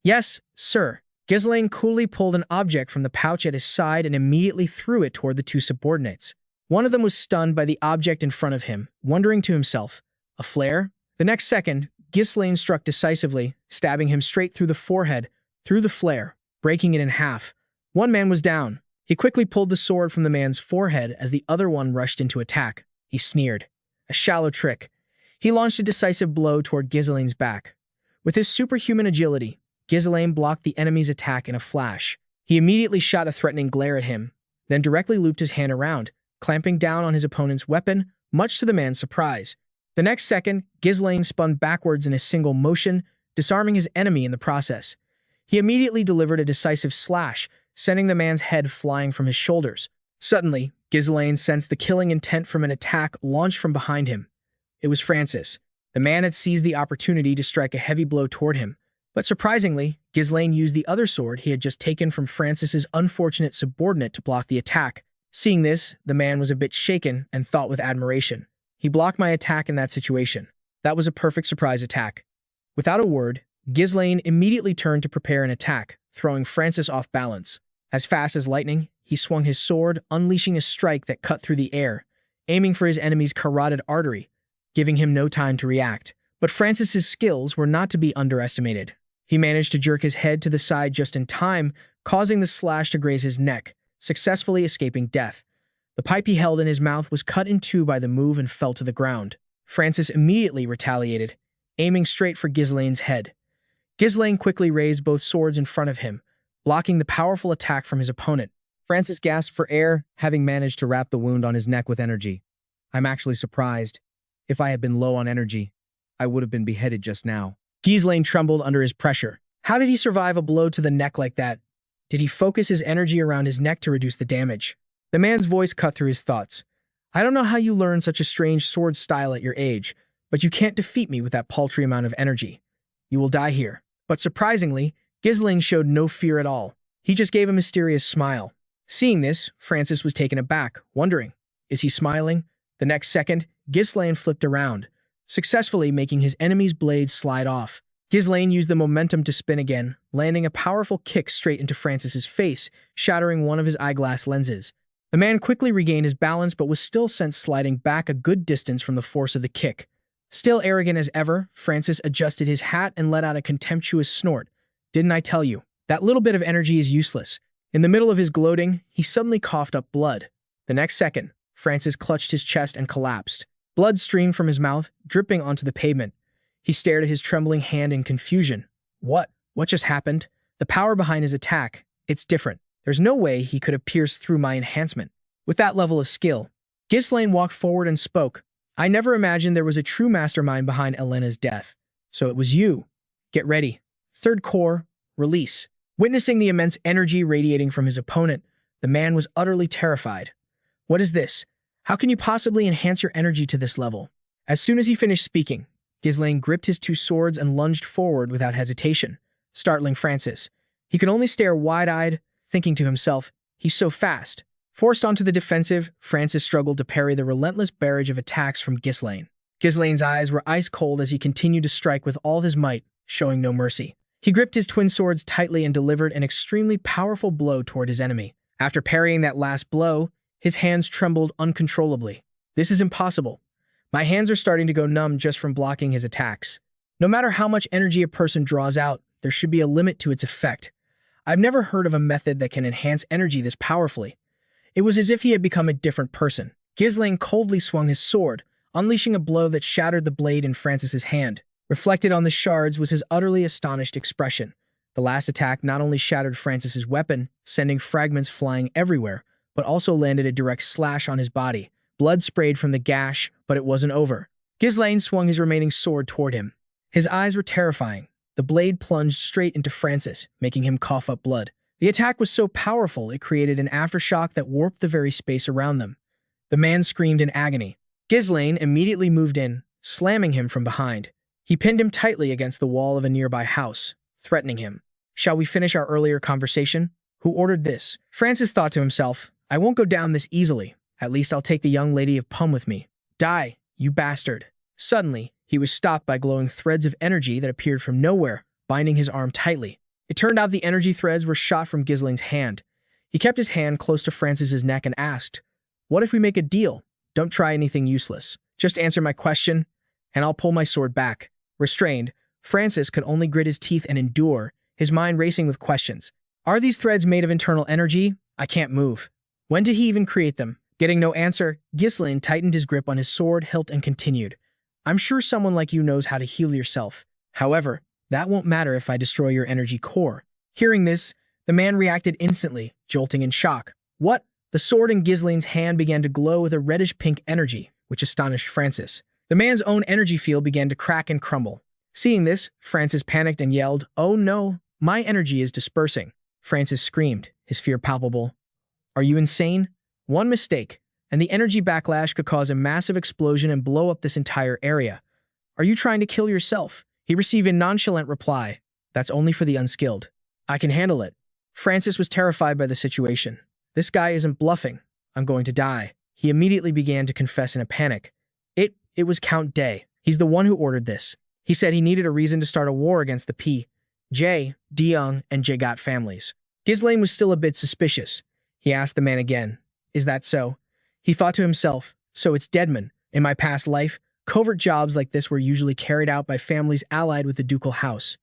"Yes, sir." Ghislain coolly pulled an object from the pouch at his side and immediately threw it toward the 2 subordinates. One of them was stunned by the object in front of him, wondering to himself, "A flare?" The next second, Ghislain struck decisively, stabbing him straight through the forehead, through the flare, breaking it in half. One man was down. He quickly pulled the sword from the man's forehead as the other one rushed into attack. He sneered. "A shallow trick." He launched a decisive blow toward Ghislain's back. With his superhuman agility, Ghislain blocked the enemy's attack in a flash. He immediately shot a threatening glare at him, then directly looped his hand around, clamping down on his opponent's weapon, much to the man's surprise. The next second, Ghislain spun backwards in a single motion, disarming his enemy in the process. He immediately delivered a decisive slash, sending the man's head flying from his shoulders. Suddenly, Ghislain sensed the killing intent from an attack launched from behind him. It was Francis. The man had seized the opportunity to strike a heavy blow toward him. But surprisingly, Ghislain used the other sword he had just taken from Francis's unfortunate subordinate to block the attack. Seeing this, the man was a bit shaken and thought with admiration. "He blocked my attack in that situation. That was a perfect surprise attack." Without a word, Ghislain immediately turned to prepare an attack, throwing Francis off balance. As fast as lightning, he swung his sword, unleashing a strike that cut through the air, aiming for his enemy's carotid artery, giving him no time to react. But Francis's skills were not to be underestimated. He managed to jerk his head to the side just in time, causing the slash to graze his neck, successfully escaping death. The pipe he held in his mouth was cut in 2 by the move and fell to the ground. Francis immediately retaliated, aiming straight for Ghislain's head. Ghislain quickly raised both swords in front of him, blocking the powerful attack from his opponent. Francis gasped for air, having managed to wrap the wound on his neck with energy. "I'm actually surprised. If I had been low on energy, I would have been beheaded just now." Ghislain trembled under his pressure. How did he survive a blow to the neck like that? Did he focus his energy around his neck to reduce the damage? The man's voice cut through his thoughts. "I don't know how you learned such a strange sword style at your age, but you can't defeat me with that paltry amount of energy. You will die here." But surprisingly, Ghislain showed no fear at all. He just gave a mysterious smile. Seeing this, Francis was taken aback, wondering, is he smiling? The next second, Ghislain flipped around, successfully making his enemy's blades slide off. Ghislain used the momentum to spin again, landing a powerful kick straight into Francis's face, shattering one of his eyeglass lenses. The man quickly regained his balance but was still sent sliding back a good distance from the force of the kick. Still arrogant as ever, Francis adjusted his hat and let out a contemptuous snort. "Didn't I tell you? That little bit of energy is useless." In the middle of his gloating, he suddenly coughed up blood. The next second, Francis clutched his chest and collapsed. Blood streamed from his mouth, dripping onto the pavement. He stared at his trembling hand in confusion. What just happened? The power behind his attack, it's different. There's no way he could have pierced through my enhancement. With that level of skill, Ghislain walked forward and spoke. "I never imagined there was a true mastermind behind Elena's death. So it was you. Get ready. Third core, release. Witnessing the immense energy radiating from his opponent, the man was utterly terrified. What is this? How can you possibly enhance your energy to this level? As soon as he finished speaking, Ghislain gripped his two swords and lunged forward without hesitation, startling Francis. He could only stare wide-eyed, thinking to himself, he's so fast. Forced onto the defensive, Francis struggled to parry the relentless barrage of attacks from Ghislain. Ghislain's eyes were ice-cold as he continued to strike with all his might, showing no mercy. He gripped his twin swords tightly and delivered an extremely powerful blow toward his enemy. After parrying that last blow, his hands trembled uncontrollably. This is impossible. My hands are starting to go numb just from blocking his attacks. No matter how much energy a person draws out, there should be a limit to its effect. I've never heard of a method that can enhance energy this powerfully. It was as if he had become a different person. Ghislain coldly swung his sword, unleashing a blow that shattered the blade in Francis's hand. Reflected on the shards was his utterly astonished expression. The last attack not only shattered Francis's weapon, sending fragments flying everywhere, but also landed a direct slash on his body. Blood sprayed from the gash, but it wasn't over. Ghislain swung his remaining sword toward him. His eyes were terrifying. The blade plunged straight into Francis, making him cough up blood. The attack was so powerful it created an aftershock that warped the very space around them. The man screamed in agony. Ghislain immediately moved in, slamming him from behind. He pinned him tightly against the wall of a nearby house, threatening him. Shall we finish our earlier conversation? Who ordered this? Francis thought to himself, I won't go down this easily. At least I'll take the young lady of Pum with me. Die, you bastard. Suddenly, he was stopped by glowing threads of energy that appeared from nowhere, binding his arm tightly. It turned out the energy threads were shot from Ghislain's hand. He kept his hand close to Francis's neck and asked, What if we make a deal? Don't try anything useless. Just answer my question, and I'll pull my sword back. Restrained, Francis could only grit his teeth and endure, his mind racing with questions. Are these threads made of internal energy? I can't move. When did he even create them? Getting no answer, Ghislain tightened his grip on his sword hilt and continued. I'm sure someone like you knows how to heal yourself. However, that won't matter if I destroy your energy core. Hearing this, the man reacted instantly, jolting in shock. What? The sword in Ghislain's hand began to glow with a reddish-pink energy, which astonished Francis. The man's own energy field began to crack and crumble. Seeing this, Francis panicked and yelled, Oh no, my energy is dispersing. Francis screamed, his fear palpable. Are you insane? One mistake, and the energy backlash could cause a massive explosion and blow up this entire area. Are you trying to kill yourself? He received a nonchalant reply. That's only for the unskilled. I can handle it. Francis was terrified by the situation. This guy isn't bluffing. I'm going to die. He immediately began to confess in a panic. It was Count Day. He's the one who ordered this. He said he needed a reason to start a war against the P, J, Deyoung, and Jagat families. Ghislain was still a bit suspicious. He asked the man again, Is that so? He thought to himself, So it's Deadmon. In my past life, covert jobs like this were usually carried out by families allied with the ducal house.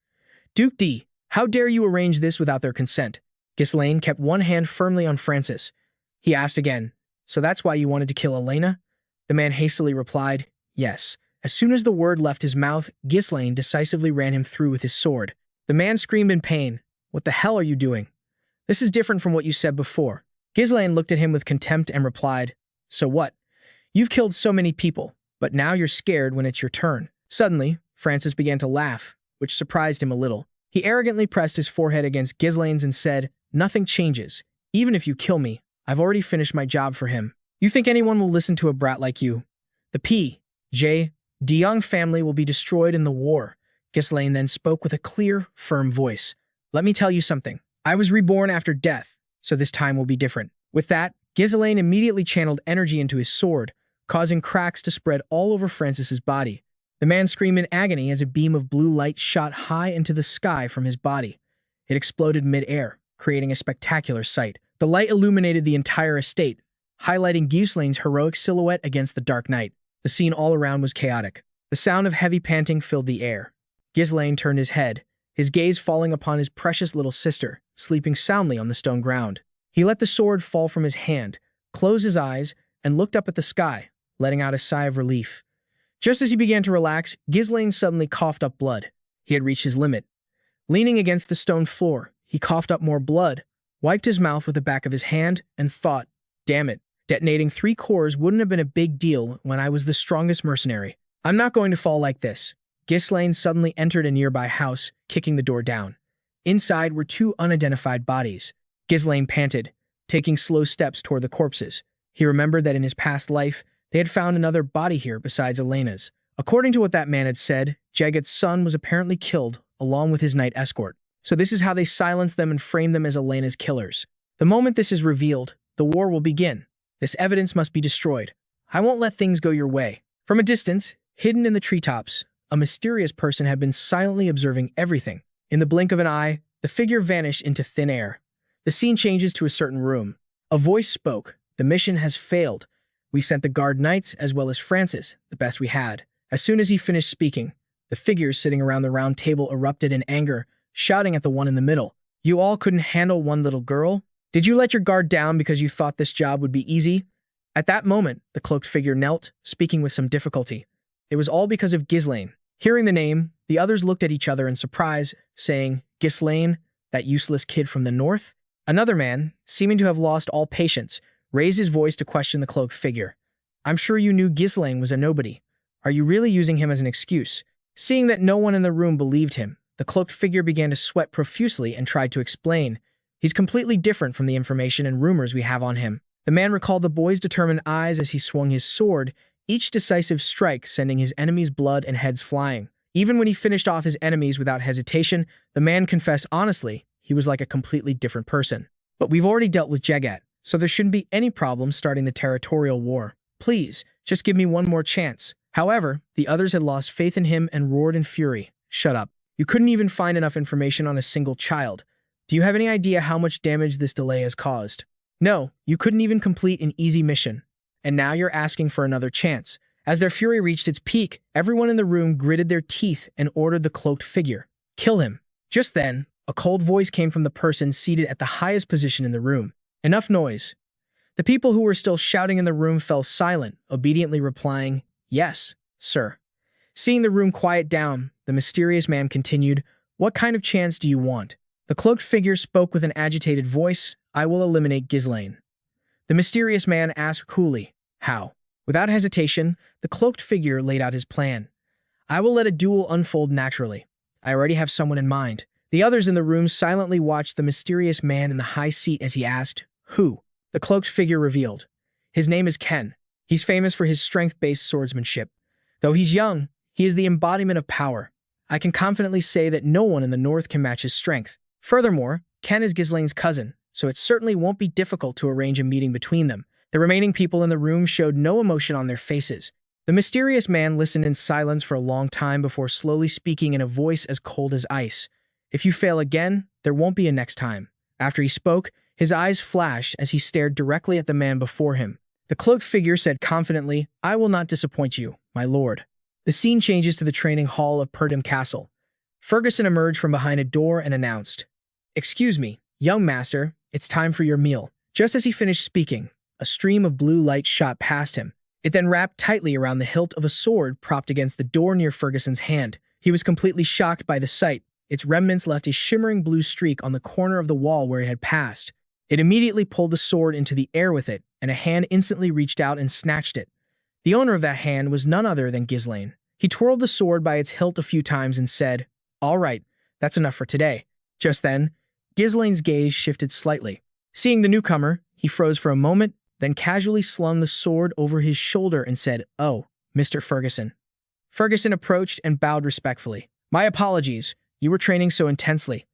Duke D, how dare you arrange this without their consent? Ghislain kept one hand firmly on Francis. He asked again, So that's why you wanted to kill Elena? The man hastily replied, Yes. As soon as the word left his mouth, Ghislain decisively ran him through with his sword. The man screamed in pain. What the hell are you doing? This is different from what you said before. Ghislain looked at him with contempt and replied, So what? You've killed so many people, but now you're scared when it's your turn. Suddenly, Francis began to laugh, which surprised him a little. He arrogantly pressed his forehead against Ghislain's and said, Nothing changes. Even if you kill me, I've already finished my job for him. You think anyone will listen to a brat like you? The P, J, Deyoung family will be destroyed in the war. Ghislain then spoke with a clear, firm voice. Let me tell you something. I was reborn after death, so this time will be different. With that, Ghislain immediately channeled energy into his sword, causing cracks to spread all over Francis's body. The man screamed in agony as a beam of blue light shot high into the sky from his body. It exploded mid-air, creating a spectacular sight. The light illuminated the entire estate, highlighting Ghislain's heroic silhouette against the dark night. The scene all around was chaotic. The sound of heavy panting filled the air. Ghislain turned his head, his gaze falling upon his precious little sister, sleeping soundly on the stone ground. He let the sword fall from his hand, closed his eyes, and looked up at the sky, letting out a sigh of relief. Just as he began to relax, Ghislain suddenly coughed up blood. He had reached his limit. Leaning against the stone floor, he coughed up more blood, wiped his mouth with the back of his hand, and thought, Damn it, detonating 3 cores wouldn't have been a big deal when I was the strongest mercenary. I'm not going to fall like this. Ghislain suddenly entered a nearby house, kicking the door down. Inside were two unidentified bodies. Ghislain panted, taking slow steps toward the corpses. He remembered that in his past life, they had found another body here besides Elena's. According to what that man had said, Jagat's son was apparently killed, along with his knight escort. So this is how they silenced them and framed them as Elena's killers. The moment this is revealed, the war will begin. This evidence must be destroyed. I won't let things go your way. From a distance, hidden in the treetops, a mysterious person had been silently observing everything. In the blink of an eye, the figure vanished into thin air. The scene changes to a certain room. A voice spoke. The mission has failed. We sent the guard knights as well as Francis, the best we had. As soon as he finished speaking, the figures sitting around the round table erupted in anger, shouting at the one in the middle. You all couldn't handle one little girl? Did you let your guard down because you thought this job would be easy? At that moment, the cloaked figure knelt, speaking with some difficulty. It was all because of Ghislain. Hearing the name, the others looked at each other in surprise, saying, Ghislain, that useless kid from the north? Another man, seeming to have lost all patience, raised his voice to question the cloaked figure. I'm sure you knew Ghislain was a nobody. Are you really using him as an excuse? Seeing that no one in the room believed him, the cloaked figure began to sweat profusely and tried to explain. He's completely different from the information and rumors we have on him. The man recalled the boy's determined eyes as he swung his sword, each decisive strike sending his enemies' blood and heads flying. Even when he finished off his enemies without hesitation, the man confessed honestly he was like a completely different person. But we've already dealt with Jagat, so there shouldn't be any problem starting the territorial war. Please, just give me one more chance. However, the others had lost faith in him and roared in fury. Shut up. You couldn't even find enough information on a single child. Do you have any idea how much damage this delay has caused? No, you couldn't even complete an easy mission. And now you're asking for another chance. As their fury reached its peak, everyone in the room gritted their teeth and ordered the cloaked figure. Kill him. Just then, a cold voice came from the person seated at the highest position in the room. Enough noise. The people who were still shouting in the room fell silent, obediently replying, Yes, sir. Seeing the room quiet down, the mysterious man continued, What kind of chance do you want? The cloaked figure spoke with an agitated voice, I will eliminate Ghislain. The mysterious man asked coolly, How? Without hesitation, the cloaked figure laid out his plan. I will let a duel unfold naturally. I already have someone in mind. The others in the room silently watched the mysterious man in the high seat as he asked, Who? The cloaked figure revealed. His name is Ken. He's famous for his strength-based swordsmanship. Though he's young, he is the embodiment of power. I can confidently say that no one in the north can match his strength. Furthermore, Ken is Ghislain's cousin, so it certainly won't be difficult to arrange a meeting between them. The remaining people in the room showed no emotion on their faces. The mysterious man listened in silence for a long time before slowly speaking in a voice as cold as ice. If you fail again, there won't be a next time. After he spoke, his eyes flashed as he stared directly at the man before him. The cloaked figure said confidently, I will not disappoint you, my lord. The scene changes to the training hall of Perum Castle. Ferguson emerged from behind a door and announced, Excuse me, young master, it's time for your meal. Just as he finished speaking, a stream of blue light shot past him. It then wrapped tightly around the hilt of a sword propped against the door near Ferguson's hand. He was completely shocked by the sight. Its remnants left a shimmering blue streak on the corner of the wall where it had passed. It immediately pulled the sword into the air with it, and a hand instantly reached out and snatched it. The owner of that hand was none other than Ghislain. He twirled the sword by its hilt a few times and said, All right, that's enough for today. Just then, Ghislain's gaze shifted slightly. Seeing the newcomer, he froze for a moment, then casually slung the sword over his shoulder and said, Oh, Mr. Ferguson. Ferguson approached and bowed respectfully. My apologies, you were training so intensely.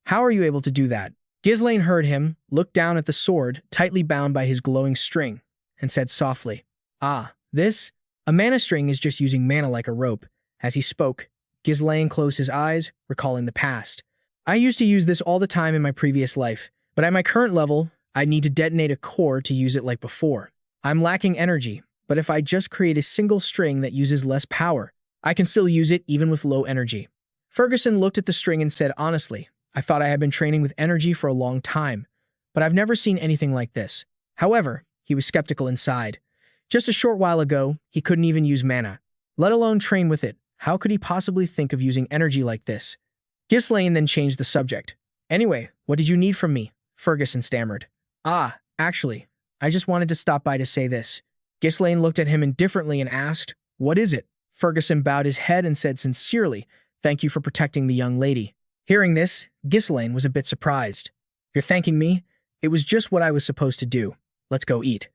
How are you able to do that? Ghislain heard him, looked down at the sword, tightly bound by his glowing string, and said softly, Ah, this? A mana string is just using mana like a rope. As he spoke, Ghislain closed his eyes, recalling the past. I used to use this all the time in my previous life, but at my current level, I need to detonate a core to use it like before. I'm lacking energy, but if I just create a single string that uses less power, I can still use it even with low energy. Ferguson looked at the string and said honestly, I thought I had been training with energy for a long time, but I've never seen anything like this. However, he was skeptical inside. Just a short while ago, he couldn't even use mana, let alone train with it. How could he possibly think of using energy like this? Ghislain then changed the subject. Anyway, what did you need from me? Ferguson stammered. Ah, actually, I just wanted to stop by to say this. Ghislain looked at him indifferently and asked, What is it? Ferguson bowed his head and said sincerely, Thank you for protecting the young lady. Hearing this, Ghislain was a bit surprised. You're thanking me? It was just what I was supposed to do. Let's go eat.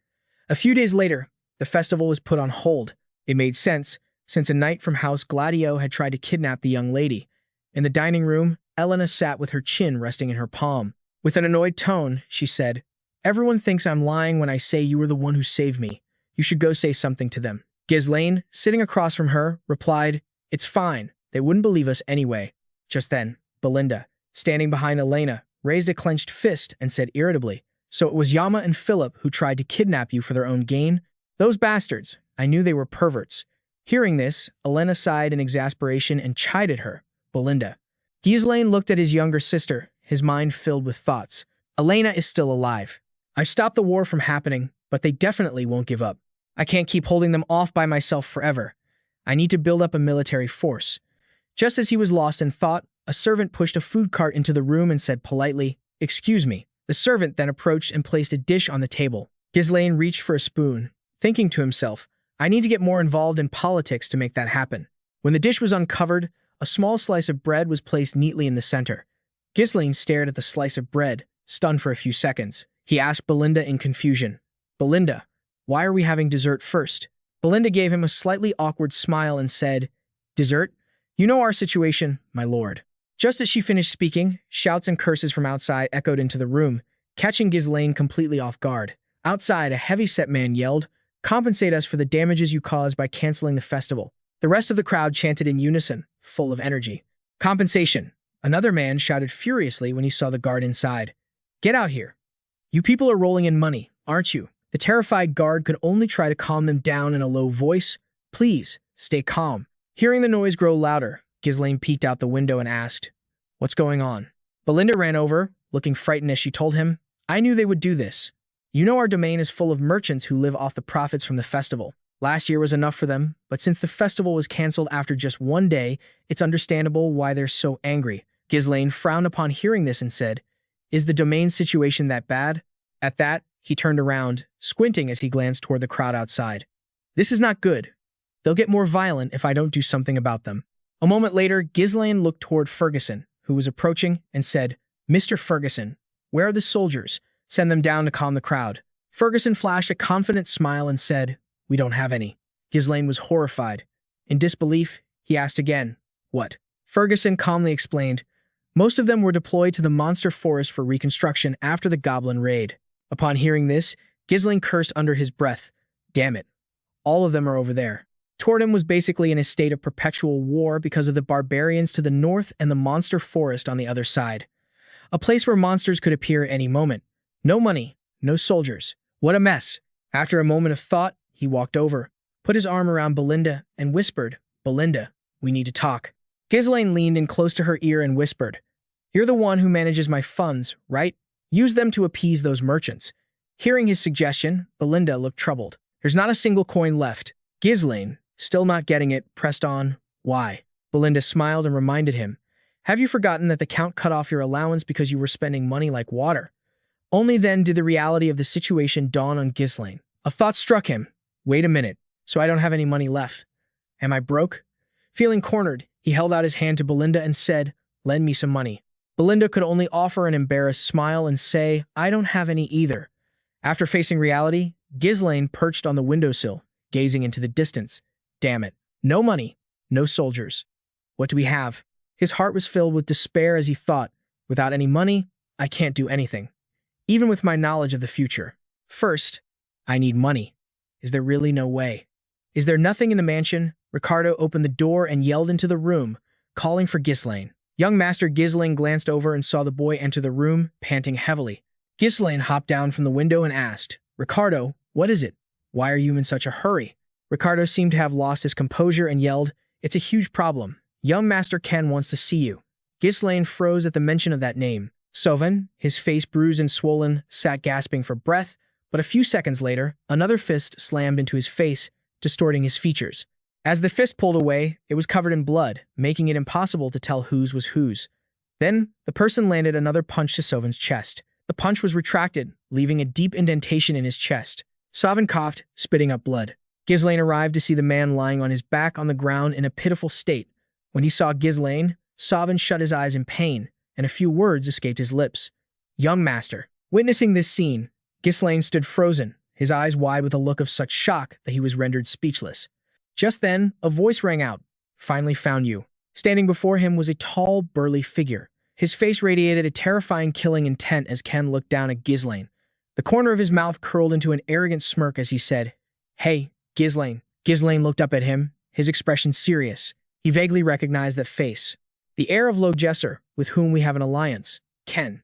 A few days later, the festival was put on hold. It made sense, since a knight from House Gladio had tried to kidnap the young lady. In the dining room, Elena sat with her chin resting in her palm. With an annoyed tone, she said, "Everyone thinks I'm lying when I say you were the one who saved me. You should go say something to them." Ghislain, sitting across from her, replied, "It's fine. They wouldn't believe us anyway." Just then, Belinda, standing behind Elena, raised a clenched fist and said irritably, "So it was Yama and Philip who tried to kidnap you for their own gain? Those bastards! I knew they were perverts." Hearing this, Elena sighed in exasperation and chided her. Belinda. Ghislain looked at his younger sister, his mind filled with thoughts. Elena is still alive. I stopped the war from happening, but they definitely won't give up. I can't keep holding them off by myself forever. I need to build up a military force. Just as he was lost in thought, a servant pushed a food cart into the room and said politely, "Excuse me." The servant then approached and placed a dish on the table. Ghislain reached for a spoon, thinking to himself, "I need to get more involved in politics to make that happen." When the dish was uncovered, a small slice of bread was placed neatly in the center. Ghislain stared at the slice of bread, stunned for a few seconds. He asked Belinda in confusion, "Belinda, why are we having dessert first?" Belinda gave him a slightly awkward smile and said, "Dessert? You know our situation, my lord." Just as she finished speaking, shouts and curses from outside echoed into the room, catching Ghislain completely off guard. Outside, a heavy-set man yelled, "Compensate us for the damages you caused by canceling the festival." The rest of the crowd chanted in unison, full of energy. "Compensation!" Another man shouted furiously when he saw the guard inside. "Get out here. You people are rolling in money, aren't you?" The terrified guard could only try to calm them down in a low voice. "Please, stay calm." Hearing the noise grow louder, Ghislain peeked out the window and asked, "What's going on?" Belinda ran over, looking frightened as she told him, "I knew they would do this. You know our domain is full of merchants who live off the profits from the festival. Last year was enough for them, but since the festival was cancelled after just one day, it's understandable why they're so angry." Ghislain frowned upon hearing this and said, "Is the domain situation that bad?" At that, he turned around, squinting as he glanced toward the crowd outside. "This is not good. They'll get more violent if I don't do something about them." A moment later, Ghislain looked toward Ferguson, who was approaching, and said, "Mr. Ferguson, where are the soldiers? Send them down to calm the crowd." Ferguson flashed a confident smile and said, "We don't have any." Ghislain was horrified. In disbelief, he asked again, "What?" Ferguson calmly explained, "Most of them were deployed to the monster forest for reconstruction after the goblin raid." Upon hearing this, Ghislain cursed under his breath. "Damn it. All of them are over there." Tordam was basically in a state of perpetual war because of the barbarians to the north and the monster forest on the other side. A place where monsters could appear at any moment. No money, no soldiers. What a mess. After a moment of thought, he walked over, put his arm around Belinda, and whispered, "Belinda, we need to talk." Ghislain leaned in close to her ear and whispered, "You're the one who manages my funds, right? Use them to appease those merchants." Hearing his suggestion, Belinda looked troubled. "There's not a single coin left." Ghislain, still not getting it, pressed on, "Why?" Belinda smiled and reminded him, "Have you forgotten that the Count cut off your allowance because you were spending money like water?" Only then did the reality of the situation dawn on Ghislain. A thought struck him. Wait a minute, so I don't have any money left. Am I broke? Feeling cornered, he held out his hand to Belinda and said, "Lend me some money." Belinda could only offer an embarrassed smile and say, "I don't have any either." After facing reality, Ghislain perched on the windowsill, gazing into the distance. Damn it. No money, no soldiers. What do we have? His heart was filled with despair as he thought, without any money, I can't do anything, even with my knowledge of the future. First, I need money. Is there really no way? Is there nothing in the mansion? Ricardo opened the door and yelled into the room, calling for Ghislain. Young Master Ghislain glanced over and saw the boy enter the room, panting heavily. Ghislain hopped down from the window and asked, "Ricardo, what is it? Why are you in such a hurry?" Ricardo seemed to have lost his composure and yelled, "It's a huge problem. Young Master Ken wants to see you." Ghislain froze at the mention of that name. Sovan, his face bruised and swollen, sat gasping for breath, but a few seconds later, another fist slammed into his face, distorting his features. As the fist pulled away, it was covered in blood, making it impossible to tell whose was whose. Then, the person landed another punch to Sovan's chest. The punch was retracted, leaving a deep indentation in his chest. Sovan coughed, spitting up blood. Ghislain arrived to see the man lying on his back on the ground in a pitiful state. When he saw Ghislain, Sovereign shut his eyes in pain, and a few words escaped his lips. Young master. Witnessing this scene, Ghislain stood frozen, his eyes wide with a look of such shock that he was rendered speechless. Just then, a voice rang out. Finally found you. Standing before him was a tall, burly figure. His face radiated a terrifying killing intent as Ken looked down at Ghislain. The corner of his mouth curled into an arrogant smirk as he said, "Hey, Ghislain." Ghislain looked up at him, his expression serious. He vaguely recognized that face. The heir of Logesser, with whom we have an alliance, Ken.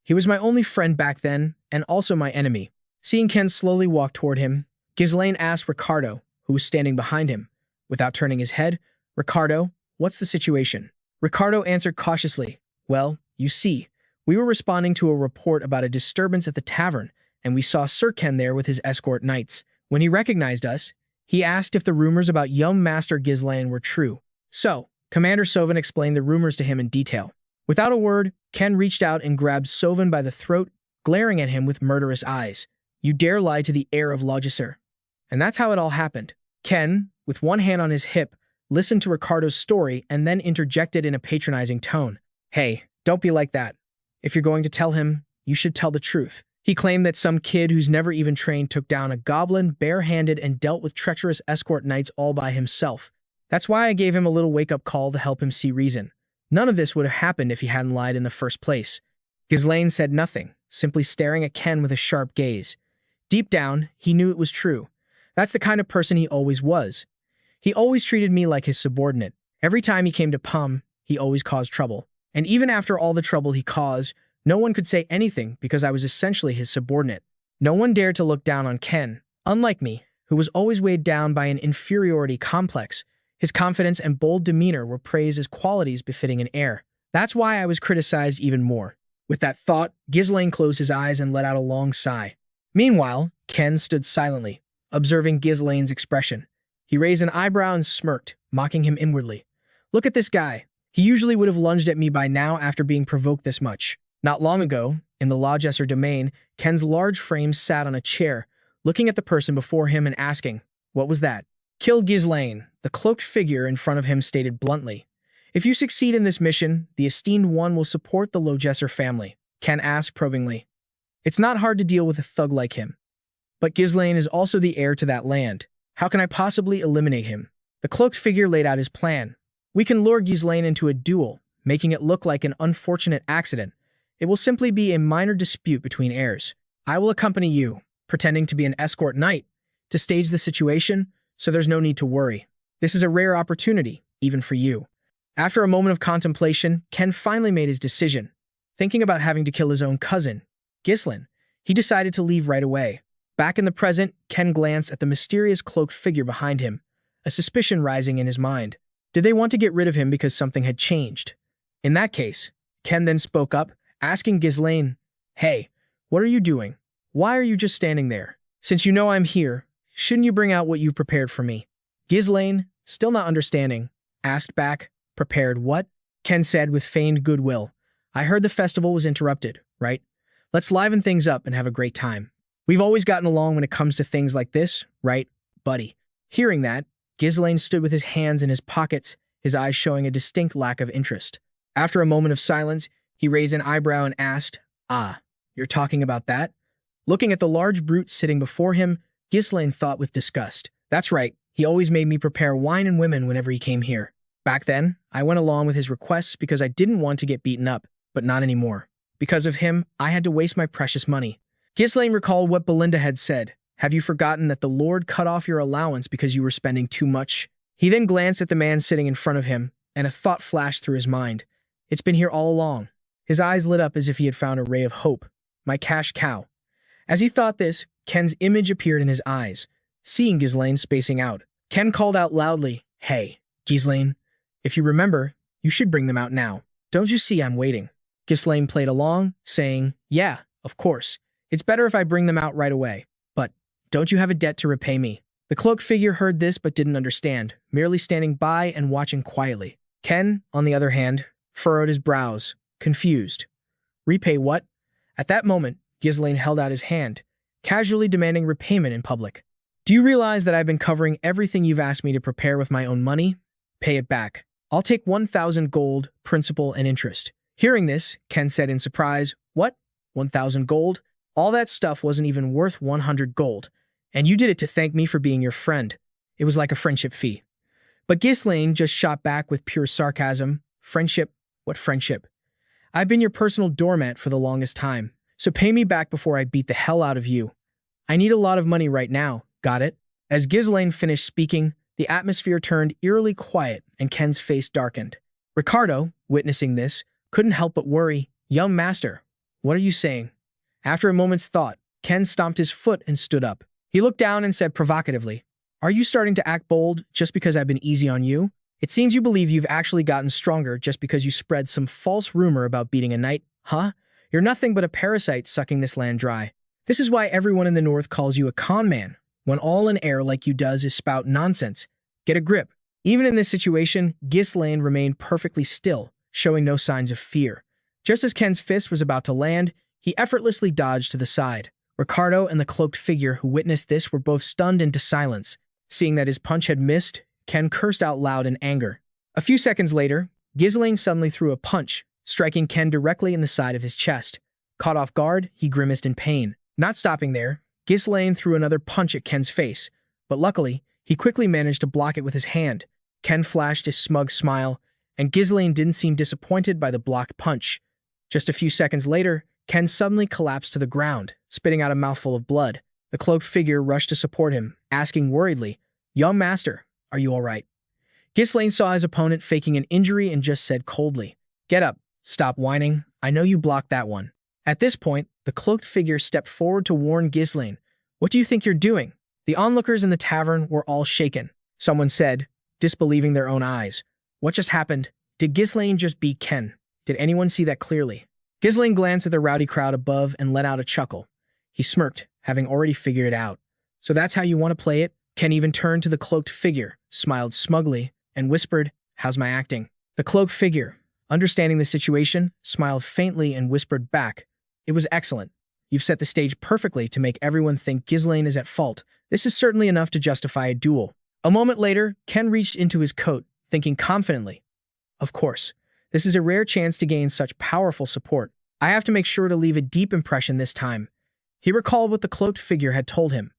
He was my only friend back then, and also my enemy. Seeing Ken slowly walk toward him, Ghislain asked Ricardo, who was standing behind him. Without turning his head, "Ricardo, what's the situation?" Ricardo answered cautiously, "Well, you see, we were responding to a report about a disturbance at the tavern, and we saw Sir Ken there with his escort knights. When he recognized us, he asked if the rumors about young Master Ghislain were true. So, Commander Sovan explained the rumors to him in detail. Without a word, Ken reached out and grabbed Sovan by the throat, glaring at him with murderous eyes. You dare lie to the heir of Logesser." And that's how it all happened. Ken, with one hand on his hip, listened to Ricardo's story and then interjected in a patronizing tone. "Hey, don't be like that. If you're going to tell him, you should tell the truth." He claimed that some kid who's never even trained took down a goblin barehanded and dealt with treacherous escort knights all by himself. That's why I gave him a little wake-up call to help him see reason. None of this would have happened if he hadn't lied in the first place. Ghislain said nothing, simply staring at Ken with a sharp gaze. Deep down, he knew it was true. That's the kind of person he always was. He always treated me like his subordinate. Every time he came to Pum, he always caused trouble. And even after all the trouble he caused, no one could say anything because I was essentially his subordinate. No one dared to look down on Ken. Unlike me, who was always weighed down by an inferiority complex, his confidence and bold demeanor were praised as qualities befitting an heir. That's why I was criticized even more. With that thought, Ghislain closed his eyes and let out a long sigh. Meanwhile, Ken stood silently, observing Ghislain's expression. He raised an eyebrow and smirked, mocking him inwardly. Look at this guy. He usually would have lunged at me by now after being provoked this much. Not long ago, in the Logesser domain, Ken's large frame sat on a chair, looking at the person before him and asking, "What was that?" "Kill Ghislain," the cloaked figure in front of him stated bluntly. "If you succeed in this mission, the esteemed one will support the Logesser family," Ken asked probingly. "It's not hard to deal with a thug like him. But Ghislain is also the heir to that land. How can I possibly eliminate him?" The cloaked figure laid out his plan. "We can lure Ghislain into a duel, making it look like an unfortunate accident. It will simply be a minor dispute between heirs. I will accompany you, pretending to be an escort knight, to stage the situation, so there's no need to worry. This is a rare opportunity, even for you." After a moment of contemplation, Ken finally made his decision. Thinking about having to kill his own cousin, Ghislain, he decided to leave right away. Back in the present, Ken glanced at the mysterious cloaked figure behind him, a suspicion rising in his mind. Did they want to get rid of him because something had changed? In that case, Ken then spoke up, asking Ghislain, "Hey, what are you doing? Why are you just standing there? Since you know I'm here, shouldn't you bring out what you've prepared for me?" Ghislain, still not understanding, asked back, "Prepared what?" Ken said with feigned goodwill. "I heard the festival was interrupted, right? Let's liven things up and have a great time. We've always gotten along when it comes to things like this, right, buddy?" Hearing that, Ghislain stood with his hands in his pockets, his eyes showing a distinct lack of interest. After a moment of silence, he raised an eyebrow and asked, "Ah, you're talking about that?" Looking at the large brute sitting before him, Ghislain thought with disgust. "That's right, he always made me prepare wine and women whenever he came here. Back then, I went along with his requests because I didn't want to get beaten up, but not anymore. Because of him, I had to waste my precious money." Ghislain recalled what Belinda had said. "Have you forgotten that the Lord cut off your allowance because you were spending too much?" He then glanced at the man sitting in front of him, and a thought flashed through his mind. It's been here all along. His eyes lit up as if he had found a ray of hope. My cash cow. As he thought this, Ken's image appeared in his eyes. Seeing Ghislain spacing out, Ken called out loudly, "Hey, Ghislain, if you remember, you should bring them out now. Don't you see I'm waiting?" Ghislain played along, saying, "Yeah, of course. It's better if I bring them out right away. But don't you have a debt to repay me?" The cloaked figure heard this but didn't understand, merely standing by and watching quietly. Ken, on the other hand, furrowed his brows, confused. Repay what? At that moment, Ghislain held out his hand, casually demanding repayment in public. "Do you realize that I've been covering everything you've asked me to prepare with my own money? Pay it back." I'll take 1,000 gold, principal, and interest. Hearing this, Ken said in surprise, What? 1,000 gold? All that stuff wasn't even worth 100 gold. And you did it to thank me for being your friend. It was like a friendship fee. But Ghislain just shot back with pure sarcasm. Friendship? What friendship? I've been your personal doormat for the longest time, so pay me back before I beat the hell out of you. I need a lot of money right now, got it? As Ghislain finished speaking, the atmosphere turned eerily quiet and Ken's face darkened. Ricardo, witnessing this, couldn't help but worry. Young master, what are you saying? After a moment's thought, Ken stomped his foot and stood up. He looked down and said provocatively, Are you starting to act bold just because I've been easy on you? It seems you believe you've actually gotten stronger just because you spread some false rumor about beating a knight, huh? You're nothing but a parasite sucking this land dry. This is why everyone in the north calls you a con man, when all an heir like you does is spout nonsense. Get a grip. Even in this situation, Ghislain remained perfectly still, showing no signs of fear. Just as Ken's fist was about to land, he effortlessly dodged to the side. Ricardo and the cloaked figure who witnessed this were both stunned into silence. Seeing that his punch had missed, Ken cursed out loud in anger. A few seconds later, Ghislain suddenly threw a punch, striking Ken directly in the side of his chest. Caught off guard, he grimaced in pain. Not stopping there, Ghislain threw another punch at Ken's face, but luckily, he quickly managed to block it with his hand. Ken flashed a smug smile, and Ghislain didn't seem disappointed by the blocked punch. Just a few seconds later, Ken suddenly collapsed to the ground, spitting out a mouthful of blood. The cloaked figure rushed to support him, asking worriedly, Young master, are you all right? Ghislain saw his opponent faking an injury and just said coldly, Get up, stop whining, I know you blocked that one. At this point, the cloaked figure stepped forward to warn Ghislain, What do you think you're doing? The onlookers in the tavern were all shaken. Someone said, disbelieving their own eyes, What just happened? Did Ghislain just beat Ken? Did anyone see that clearly? Ghislain glanced at the rowdy crowd above and let out a chuckle. He smirked, having already figured it out. So that's how you want to play it? Ken even turned to the cloaked figure, smiled smugly, and whispered, How's my acting? The cloaked figure, understanding the situation, smiled faintly and whispered back, It was excellent. You've set the stage perfectly to make everyone think Ghislain is at fault. This is certainly enough to justify a duel. A moment later, Ken reached into his coat, thinking confidently, Of course, this is a rare chance to gain such powerful support. I have to make sure to leave a deep impression this time. He recalled what the cloaked figure had told him.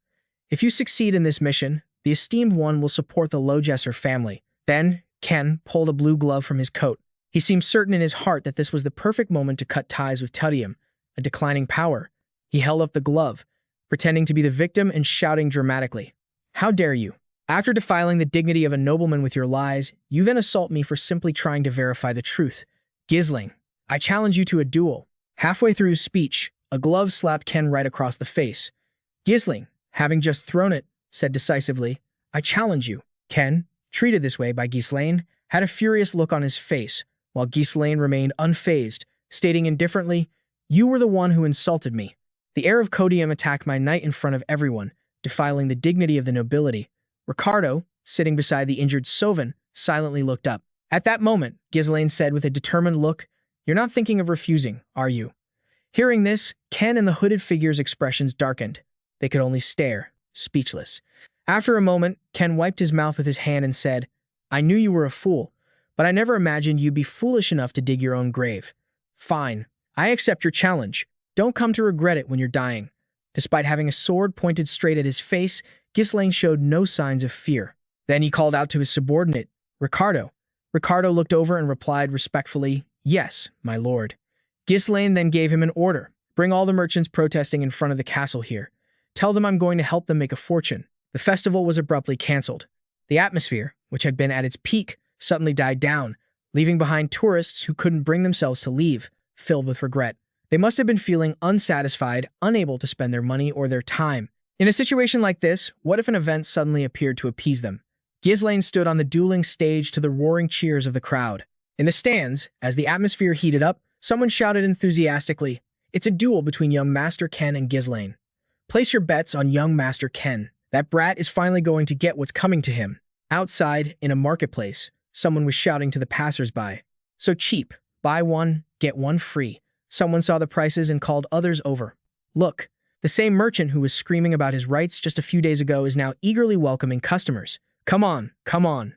If you succeed in this mission, the esteemed one will support the Lojesser family. Then, Ken pulled a blue glove from his coat. He seemed certain in his heart that this was the perfect moment to cut ties with Tudium, a declining power. He held up the glove, pretending to be the victim and shouting dramatically, How dare you? After defiling the dignity of a nobleman with your lies, you then assault me for simply trying to verify the truth. Ghislain, I challenge you to a duel. Halfway through his speech, a glove slapped Ken right across the face. Ghislain, having just thrown it, said decisively, I challenge you. Ken, treated this way by Ghislain, had a furious look on his face, while Ghislain remained unfazed, stating indifferently, You were the one who insulted me. The heir of Codium attacked my knight in front of everyone, defiling the dignity of the nobility. Ricardo, sitting beside the injured Sovan, silently looked up. At that moment, Ghislain said with a determined look, You're not thinking of refusing, are you? Hearing this, Ken and the hooded figure's expressions darkened. They could only stare, speechless. After a moment, Ken wiped his mouth with his hand and said, I knew you were a fool, but I never imagined you'd be foolish enough to dig your own grave. Fine, I accept your challenge. Don't come to regret it when you're dying. Despite having a sword pointed straight at his face, Ghislain showed no signs of fear. Then he called out to his subordinate, Ricardo. Ricardo looked over and replied respectfully, Yes, my lord. Ghislain then gave him an order. Bring all the merchants protesting in front of the castle here. Tell them I'm going to help them make a fortune. The festival was abruptly cancelled. The atmosphere, which had been at its peak, suddenly died down, leaving behind tourists who couldn't bring themselves to leave, filled with regret. They must have been feeling unsatisfied, unable to spend their money or their time. In a situation like this, what if an event suddenly appeared to appease them? Ghislain stood on the dueling stage to the roaring cheers of the crowd. In the stands, as the atmosphere heated up, someone shouted enthusiastically, It's a duel between young Master Ken and Ghislain. Place your bets on young Master Ken. That brat is finally going to get what's coming to him. Outside, in a marketplace, someone was shouting to the passers-by. So cheap. Buy one, get one free. Someone saw the prices and called others over. Look, the same merchant who was screaming about his rights just a few days ago is now eagerly welcoming customers. Come on, come on.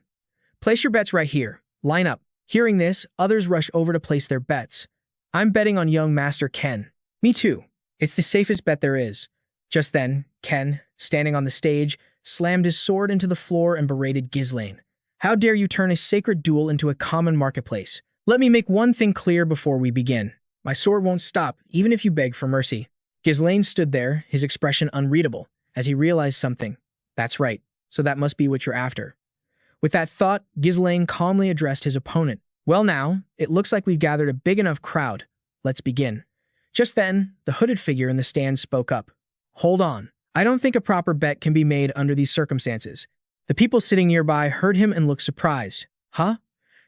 Place your bets right here. Line up. Hearing this, others rush over to place their bets. I'm betting on young Master Ken. Me too. It's the safest bet there is. Just then, Ken, standing on the stage, slammed his sword into the floor and berated Ghislain. How dare you turn a sacred duel into a common marketplace? Let me make one thing clear before we begin. My sword won't stop, even if you beg for mercy. Ghislain stood there, his expression unreadable, as he realized something. That's right, so that must be what you're after. With that thought, Ghislain calmly addressed his opponent. Well now, it looks like we've gathered a big enough crowd. Let's begin. Just then, the hooded figure in the stand spoke up. Hold on. I don't think a proper bet can be made under these circumstances. The people sitting nearby heard him and looked surprised. Huh?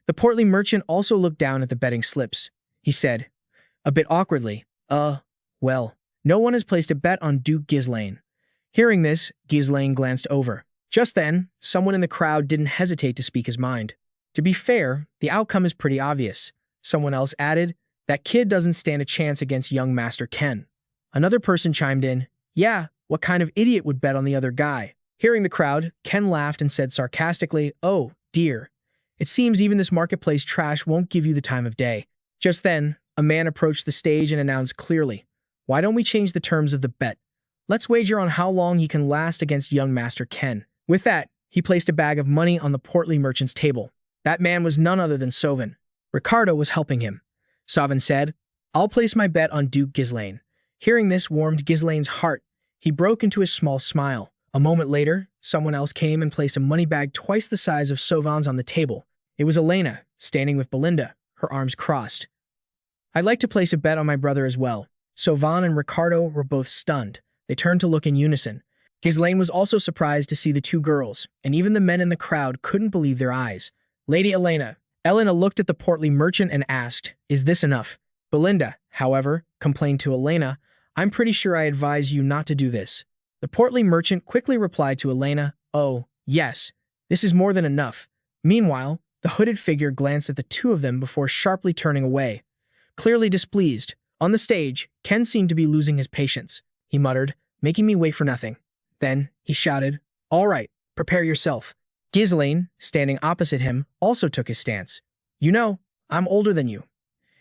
The portly merchant also looked down at the betting slips. He said, a bit awkwardly, well, no one has placed a bet on Duke Ghislain. Hearing this, Ghislain glanced over. Just then, someone in the crowd didn't hesitate to speak his mind. To be fair, the outcome is pretty obvious. Someone else added, that kid doesn't stand a chance against young Master Ken. Another person chimed in, yeah, what kind of idiot would bet on the other guy? Hearing the crowd, Ken laughed and said sarcastically, oh, dear. It seems even this marketplace trash won't give you the time of day. Just then, a man approached the stage and announced clearly, why don't we change the terms of the bet? Let's wager on how long he can last against young Master Ken. With that, he placed a bag of money on the portly merchant's table. That man was none other than Sovan. Ricardo was helping him. Sovan said, I'll place my bet on Duke Ghislain. Hearing this warmed Ghislain's heart. He broke into a small smile. A moment later, someone else came and placed a money bag twice the size of Sovan's on the table. It was Elena, standing with Belinda, her arms crossed. I'd like to place a bet on my brother as well. Sovan and Ricardo were both stunned. They turned to look in unison. Ghislain was also surprised to see the two girls, and even the men in the crowd couldn't believe their eyes. Lady Elena. Elena looked at the portly merchant and asked, is this enough? Belinda, however, complained to Elena, I'm pretty sure I advise you not to do this. The portly merchant quickly replied to Elena, oh, yes, this is more than enough. Meanwhile, the hooded figure glanced at the two of them before sharply turning away. Clearly displeased, on the stage, Ken seemed to be losing his patience. He muttered, making me wait for nothing. Then, he shouted, all right, prepare yourself. Ghislain, standing opposite him, also took his stance. You know, I'm older than you.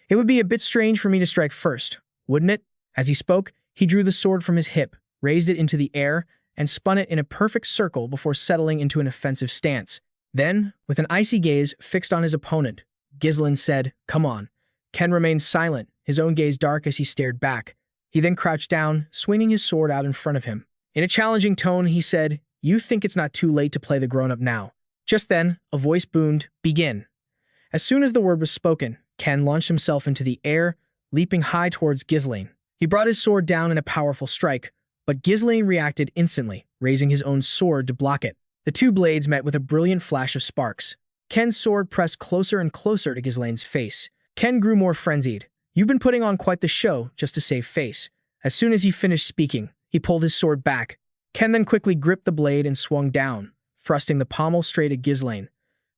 It would be a bit strange for me to strike first, wouldn't it? As he spoke, he drew the sword from his hip, raised it into the air, and spun it in a perfect circle before settling into an offensive stance. Then, with an icy gaze fixed on his opponent, Ghislain said, come on. Ken remained silent, his own gaze dark as he stared back. He then crouched down, swinging his sword out in front of him. In a challenging tone, he said, you think it's not too late to play the grown-up now. Just then, a voice boomed, begin. As soon as the word was spoken, Ken launched himself into the air, leaping high towards Ghislain. He brought his sword down in a powerful strike, but Ghislain reacted instantly, raising his own sword to block it. The two blades met with a brilliant flash of sparks. Ken's sword pressed closer and closer to Ghislain's face. Ken grew more frenzied. You've been putting on quite the show just to save face. As soon as he finished speaking, he pulled his sword back. Ken then quickly gripped the blade and swung down, thrusting the pommel straight at Ghislain.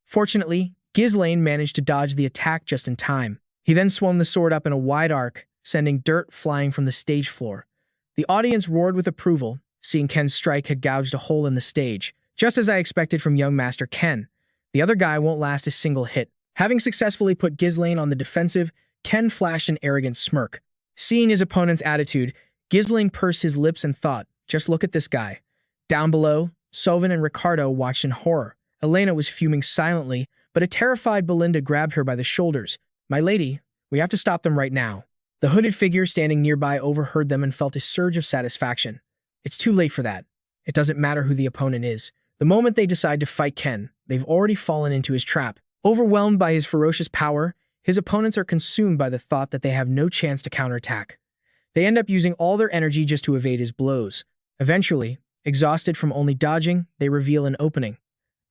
Fortunately, Ghislain managed to dodge the attack just in time. He then swung the sword up in a wide arc, sending dirt flying from the stage floor. The audience roared with approval, seeing Ken's strike had gouged a hole in the stage. Just as I expected from young Master Ken, the other guy won't last a single hit. Having successfully put Ghislain on the defensive, Ken flashed an arrogant smirk. Seeing his opponent's attitude, Ghislain pursed his lips and thought, just look at this guy. Down below, Sovan and Ricardo watched in horror. Elena was fuming silently, but a terrified Belinda grabbed her by the shoulders. My lady, we have to stop them right now. The hooded figure standing nearby overheard them and felt a surge of satisfaction. It's too late for that. It doesn't matter who the opponent is. The moment they decide to fight Ken, they've already fallen into his trap. Overwhelmed by his ferocious power, his opponents are consumed by the thought that they have no chance to counterattack. They end up using all their energy just to evade his blows. Eventually, exhausted from only dodging, they reveal an opening.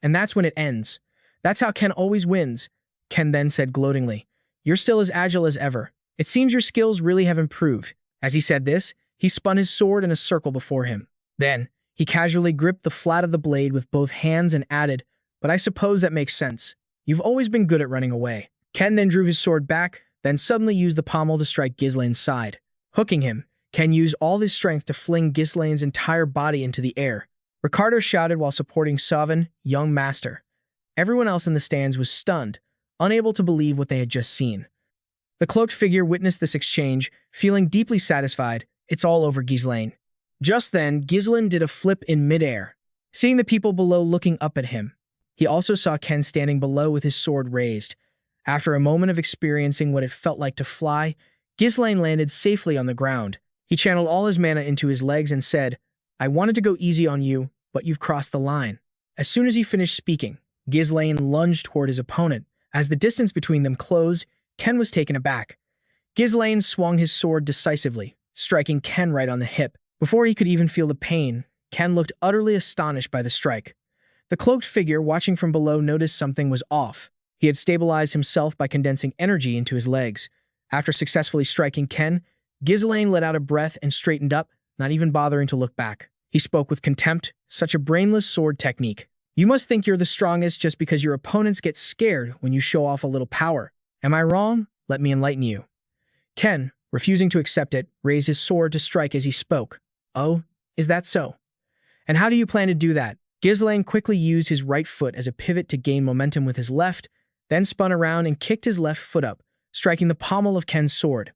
And that's when it ends. That's how Ken always wins, Ken then said gloatingly. You're still as agile as ever. It seems your skills really have improved. As he said this, he spun his sword in a circle before him. Then, he casually gripped the flat of the blade with both hands and added, but I suppose that makes sense. You've always been good at running away. Ken then drew his sword back, then suddenly used the pommel to strike Ghislain's side. Hooking him, Ken used all his strength to fling Ghislain's entire body into the air. Ricardo shouted while supporting Sovan, young master. Everyone else in the stands was stunned. unable to believe what they had just seen. The cloaked figure witnessed this exchange, feeling deeply satisfied. It's all over, Ghislain. Just then, Ghislain did a flip in midair, seeing the people below looking up at him. He also saw Ken standing below with his sword raised. After a moment of experiencing what it felt like to fly, Ghislain landed safely on the ground. He channeled all his mana into his legs and said, "I wanted to go easy on you, but you've crossed the line." As soon as he finished speaking, Ghislain lunged toward his opponent. As the distance between them closed, Ken was taken aback. Ghislain swung his sword decisively, striking Ken right on the hip. Before he could even feel the pain, Ken looked utterly astonished by the strike. The cloaked figure, watching from below, noticed something was off. He had stabilized himself by condensing energy into his legs. After successfully striking Ken, Ghislain let out a breath and straightened up, not even bothering to look back. He spoke with contempt. "Such a brainless sword technique. You must think you're the strongest just because your opponents get scared when you show off a little power. Am I wrong? Let me enlighten you." Ken, refusing to accept it, raised his sword to strike as he spoke. "Oh, is that so? And how do you plan to do that?" Ghislain quickly used his right foot as a pivot to gain momentum with his left, then spun around and kicked his left foot up, striking the pommel of Ken's sword.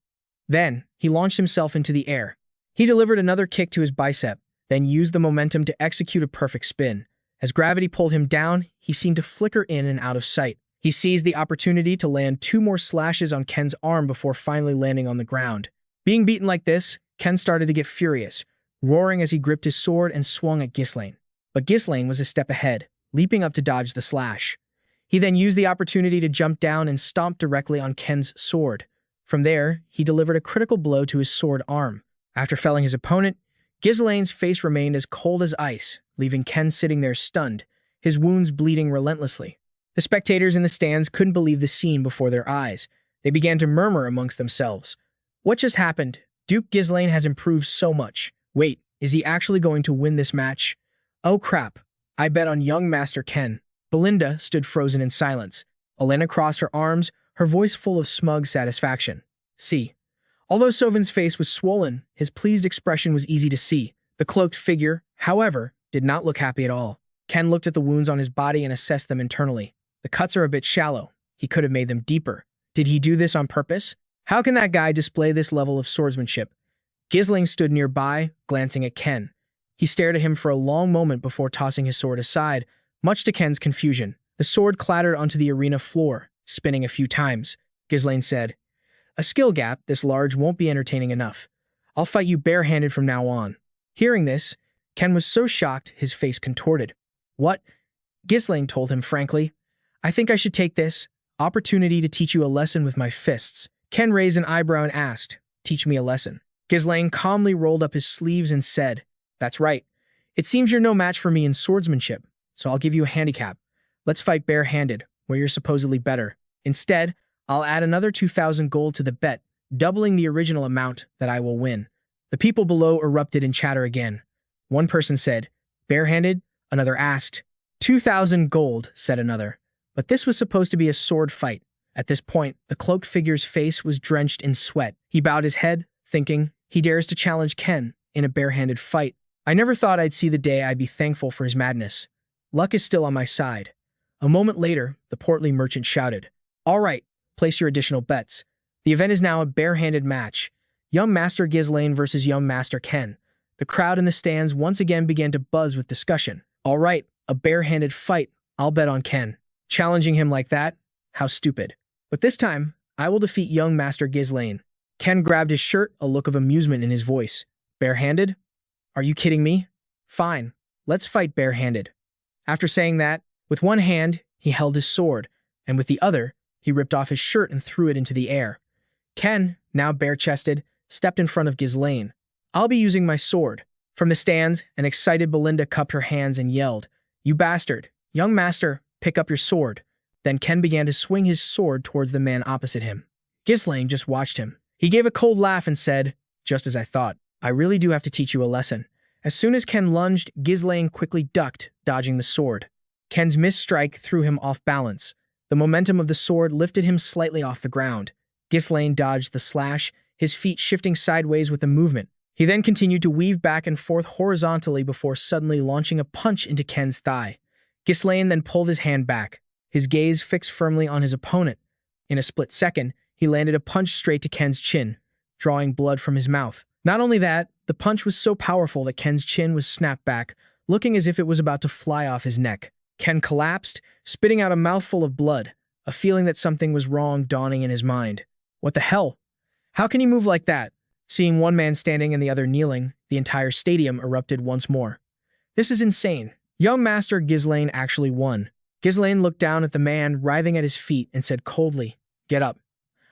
Then, he launched himself into the air. He delivered another kick to his bicep, then used the momentum to execute a perfect spin. As gravity pulled him down, he seemed to flicker in and out of sight. He seized the opportunity to land 2 more slashes on Ken's arm before finally landing on the ground. Being beaten like this, Ken started to get furious, roaring as he gripped his sword and swung at Ghislain. But Ghislain was a step ahead, leaping up to dodge the slash. He then used the opportunity to jump down and stomp directly on Ken's sword. From there, he delivered a critical blow to his sword arm. After felling his opponent, Ghislain's face remained as cold as ice, leaving Ken sitting there stunned, his wounds bleeding relentlessly. The spectators in the stands couldn't believe the scene before their eyes. They began to murmur amongst themselves. "What just happened? Duke Ghislain has improved so much. Wait, is he actually going to win this match? Oh crap, I bet on young Master Ken." Belinda stood frozen in silence. Elena crossed her arms, her voice full of smug satisfaction. "See." Although Sovin's face was swollen, his pleased expression was easy to see. The cloaked figure, however, did not look happy at all. Ken looked at the wounds on his body and assessed them internally. The cuts are a bit shallow. He could have made them deeper. Did he do this on purpose? How can that guy display this level of swordsmanship? Ghislain stood nearby, glancing at Ken. He stared at him for a long moment before tossing his sword aside, much to Ken's confusion. The sword clattered onto the arena floor, spinning a few times. Ghislain said, "A skill gap this large won't be entertaining enough. I'll fight you barehanded from now on." Hearing this, Ken was so shocked his face contorted. "What?" Ghislain told him frankly. "I think I should take this opportunity to teach you a lesson with my fists." Ken raised an eyebrow and asked, "Teach me a lesson?" Ghislain calmly rolled up his sleeves and said, "That's right. It seems you're no match for me in swordsmanship, so I'll give you a handicap. Let's fight barehanded, where you're supposedly better. Instead, I'll add another 2,000 gold to the bet, doubling the original amount that I will win." The people below erupted in chatter again. One person said, "Barehanded?" Another asked. 2,000 gold, said another. But this was supposed to be a sword fight. At this point, the cloaked figure's face was drenched in sweat. He bowed his head, thinking, he dares to challenge Ken in a barehanded fight. I never thought I'd see the day I'd be thankful for his madness. Luck is still on my side. A moment later, the portly merchant shouted, "All right, place your additional bets. The event is now a barehanded match. Young Master Ghislain versus young Master Ken." The crowd in the stands once again began to buzz with discussion. "All right, a barehanded fight. I'll bet on Ken. Challenging him like that? How stupid. But this time, I will defeat young Master Ghislain." Ken grabbed his shirt, a look of amusement in his voice. "Barehanded? Are you kidding me? Fine, let's fight barehanded." After saying that, with one hand, he held his sword, and with the other, he ripped off his shirt and threw it into the air. Ken, now bare-chested, stepped in front of Ghislain. "I'll be using my sword." From the stands, an excited Belinda cupped her hands and yelled, "You bastard! Young master, pick up your sword." Then Ken began to swing his sword towards the man opposite him. Ghislain just watched him. He gave a cold laugh and said, "Just as I thought. I really do have to teach you a lesson." As soon as Ken lunged, Ghislain quickly ducked, dodging the sword. Ken's missed strike threw him off balance. The momentum of the sword lifted him slightly off the ground. Ghislain dodged the slash, his feet shifting sideways with the movement. He then continued to weave back and forth horizontally before suddenly launching a punch into Ken's thigh. Ghislain then pulled his hand back. his gaze fixed firmly on his opponent. In a split second, he landed a punch straight to Ken's chin, drawing blood from his mouth. Not only that, the punch was so powerful that Ken's chin was snapped back, looking as if it was about to fly off his neck. Ken collapsed, spitting out a mouthful of blood, a feeling that something was wrong dawning in his mind. What the hell? How can he move like that? Seeing one man standing and the other kneeling, the entire stadium erupted once more. This is insane. Young Master Ghislain actually won. Ghislain looked down at the man writhing at his feet and said coldly, "Get up.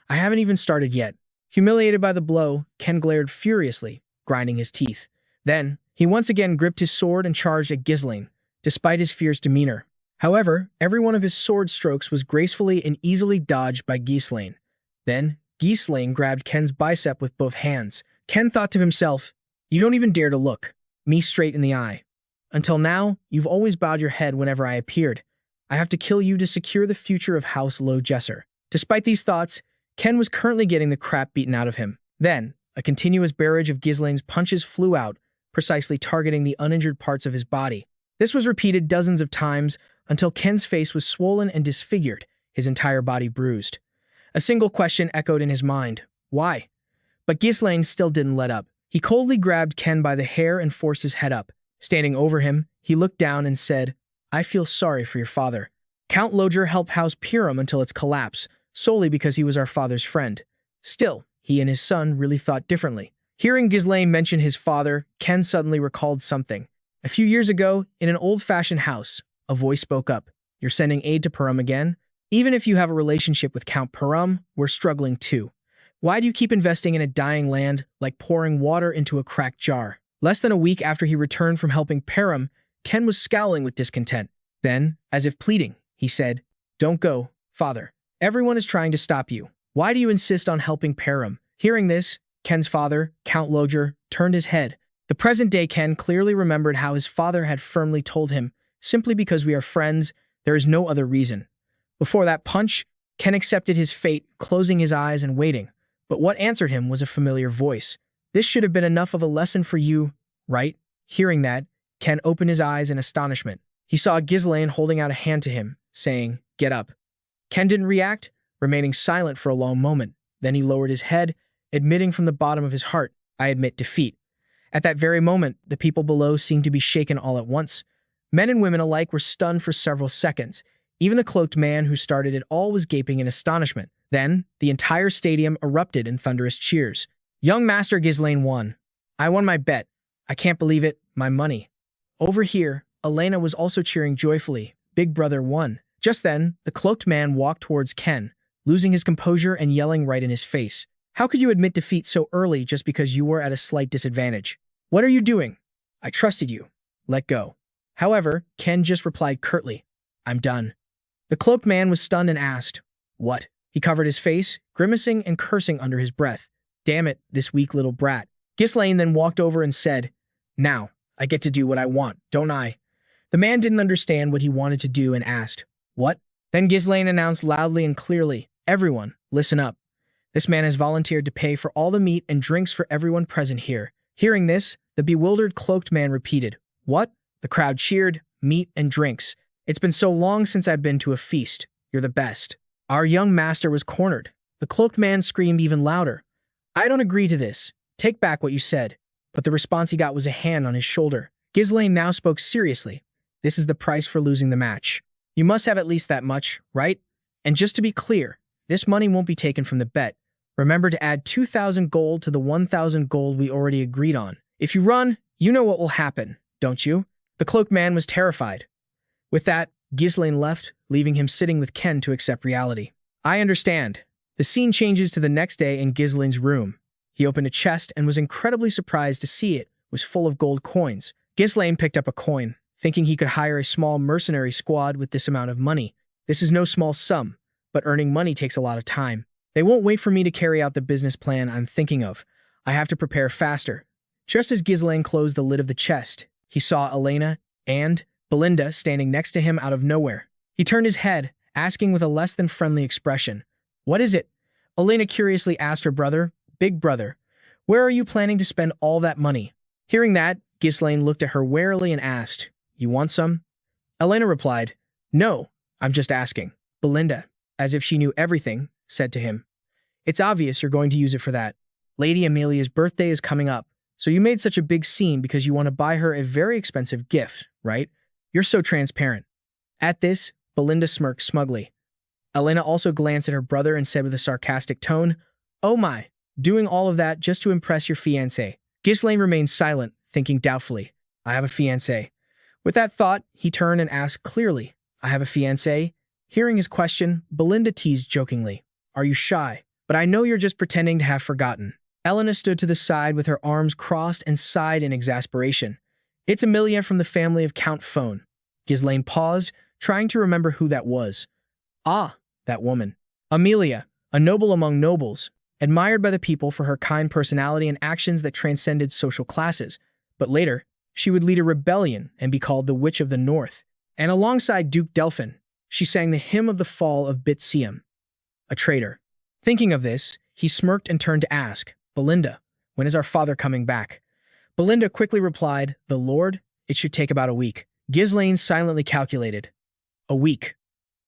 I haven't even started yet." Humiliated by the blow, Ken glared furiously, grinding his teeth. Then, he once again gripped his sword and charged at Ghislain, despite his fierce demeanor. However, every one of his sword strokes was gracefully and easily dodged by Ghislain. Then, Ghislain grabbed Ken's bicep with both hands. Ken thought to himself, "You don't even dare to look me straight in the eye. Until now, you've always bowed your head whenever I appeared. I have to kill you to secure the future of House Jesser." Despite these thoughts, Ken was currently getting the crap beaten out of him. Then, a continuous barrage of Ghislain's punches flew out, precisely targeting the uninjured parts of his body. This was repeated dozens of times until Ken's face was swollen and disfigured, his entire body bruised. A single question echoed in his mind: why? But Ghislain still didn't let up. He coldly grabbed Ken by the hair and forced his head up. Standing over him, he looked down and said, "I feel sorry for your father. Count Deadmon helped House Perum until its collapse, solely because he was our father's friend. Still, he and his son really thought differently." Hearing Ghislain mention his father, Ken suddenly recalled something. A few years ago, in an old-fashioned house, a voice spoke up. "You're sending aid to Perum again? Even if you have a relationship with Count Perum, we're struggling too. Why do you keep investing in a dying land like pouring water into a cracked jar?" Less than a week after he returned from helping Perum, Ken was scowling with discontent. Then, as if pleading, he said, "Don't go, father. Everyone is trying to stop you. Why do you insist on helping Perum?" Hearing this, Ken's father, Count Deadmon, turned his head. The present-day Ken clearly remembered how his father had firmly told him, "Simply because we are friends, there is no other reason." Before that punch, Ken accepted his fate, closing his eyes and waiting. But what answered him was a familiar voice. "This should have been enough of a lesson for you, right?" Hearing that, Ken opened his eyes in astonishment. He saw Ghislain holding out a hand to him, saying, "Get up." Ken didn't react, remaining silent for a long moment. Then he lowered his head, admitting from the bottom of his heart, "I admit defeat." At that very moment, the people below seemed to be shaken all at once. Men and women alike were stunned for several seconds. Even the cloaked man who started it all was gaping in astonishment. Then, the entire stadium erupted in thunderous cheers. Young Master Ghislain won. "I won my bet. I can't believe it. My money." Over here, Elena was also cheering joyfully. Big brother won. Just then, the cloaked man walked towards Ken, losing his composure and yelling right in his face. "How could you admit defeat so early just because you were at a slight disadvantage? What are you doing? I trusted you. Let go." However, Ken just replied curtly, "I'm done." The cloaked man was stunned and asked, "What?" He covered his face, grimacing and cursing under his breath. "Damn it, this weak little brat." Ghislain then walked over and said, "Now, I get to do what I want, don't I?" The man didn't understand what he wanted to do and asked, "What?" Then Ghislain announced loudly and clearly, "Everyone, listen up. This man has volunteered to pay for all the meat and drinks for everyone present here." Hearing this, the bewildered cloaked man repeated, "What?" The crowd cheered, "Meat and drinks. It's been so long since I've been to a feast. You're the best." Our young master was cornered. The cloaked man screamed even louder, "I don't agree to this. Take back what you said." But the response he got was a hand on his shoulder. Ghislain now spoke seriously. "This is the price for losing the match. You must have at least that much, right? And just to be clear, this money won't be taken from the bet. Remember to add 2,000 gold to the 1,000 gold we already agreed on. If you run, you know what will happen, don't you?" The cloaked man was terrified. With that, Ghislain left, leaving him sitting with Ken to accept reality. "I understand." The scene changes to the next day in Ghislain's room. He opened a chest and was incredibly surprised to see it was full of gold coins. Ghislain picked up a coin, thinking he could hire a small mercenary squad with this amount of money. This is no small sum, but earning money takes a lot of time. They won't wait for me to carry out the business plan I'm thinking of. I have to prepare faster. Just as Ghislain closed the lid of the chest, he saw Elena and Belinda standing next to him out of nowhere. He turned his head, asking with a less than friendly expression, "What is it?" Elena curiously asked her brother, "Big brother, where are you planning to spend all that money?" Hearing that, Ghislain looked at her warily and asked, "You want some?" Elena replied, "No, I'm just asking. Belinda, as if she knew everything, said to him. It's obvious you're going to use it for that. Lady Amelia's birthday is coming up, so you made such a big scene because you want to buy her a very expensive gift, right? You're so transparent. At this, Belinda smirked smugly. Elena also glanced at her brother and said with a sarcastic tone, Oh my, doing all of that just to impress your fiancé. Ghislain remained silent, thinking doubtfully. I have a fiancé. With that thought, he turned and asked clearly, I have a fiancé? Hearing his question, Belinda teased jokingly. Are you shy? But I know you're just pretending to have forgotten. Elena stood to the side with her arms crossed and sighed in exasperation. It's Amelia from the family of Count Phone. Ghislain paused, trying to remember who that was. Ah, that woman. Amelia, a noble among nobles, admired by the people for her kind personality and actions that transcended social classes. But later, she would lead a rebellion and be called the Witch of the North. And alongside Duke Dpin, she sang the hymn of the fall of Siam, a traitor. Thinking of this, he smirked and turned to ask, Belinda, when is our father coming back? Belinda quickly replied, The Lord, it should take about a week. Ghislain silently calculated. A week.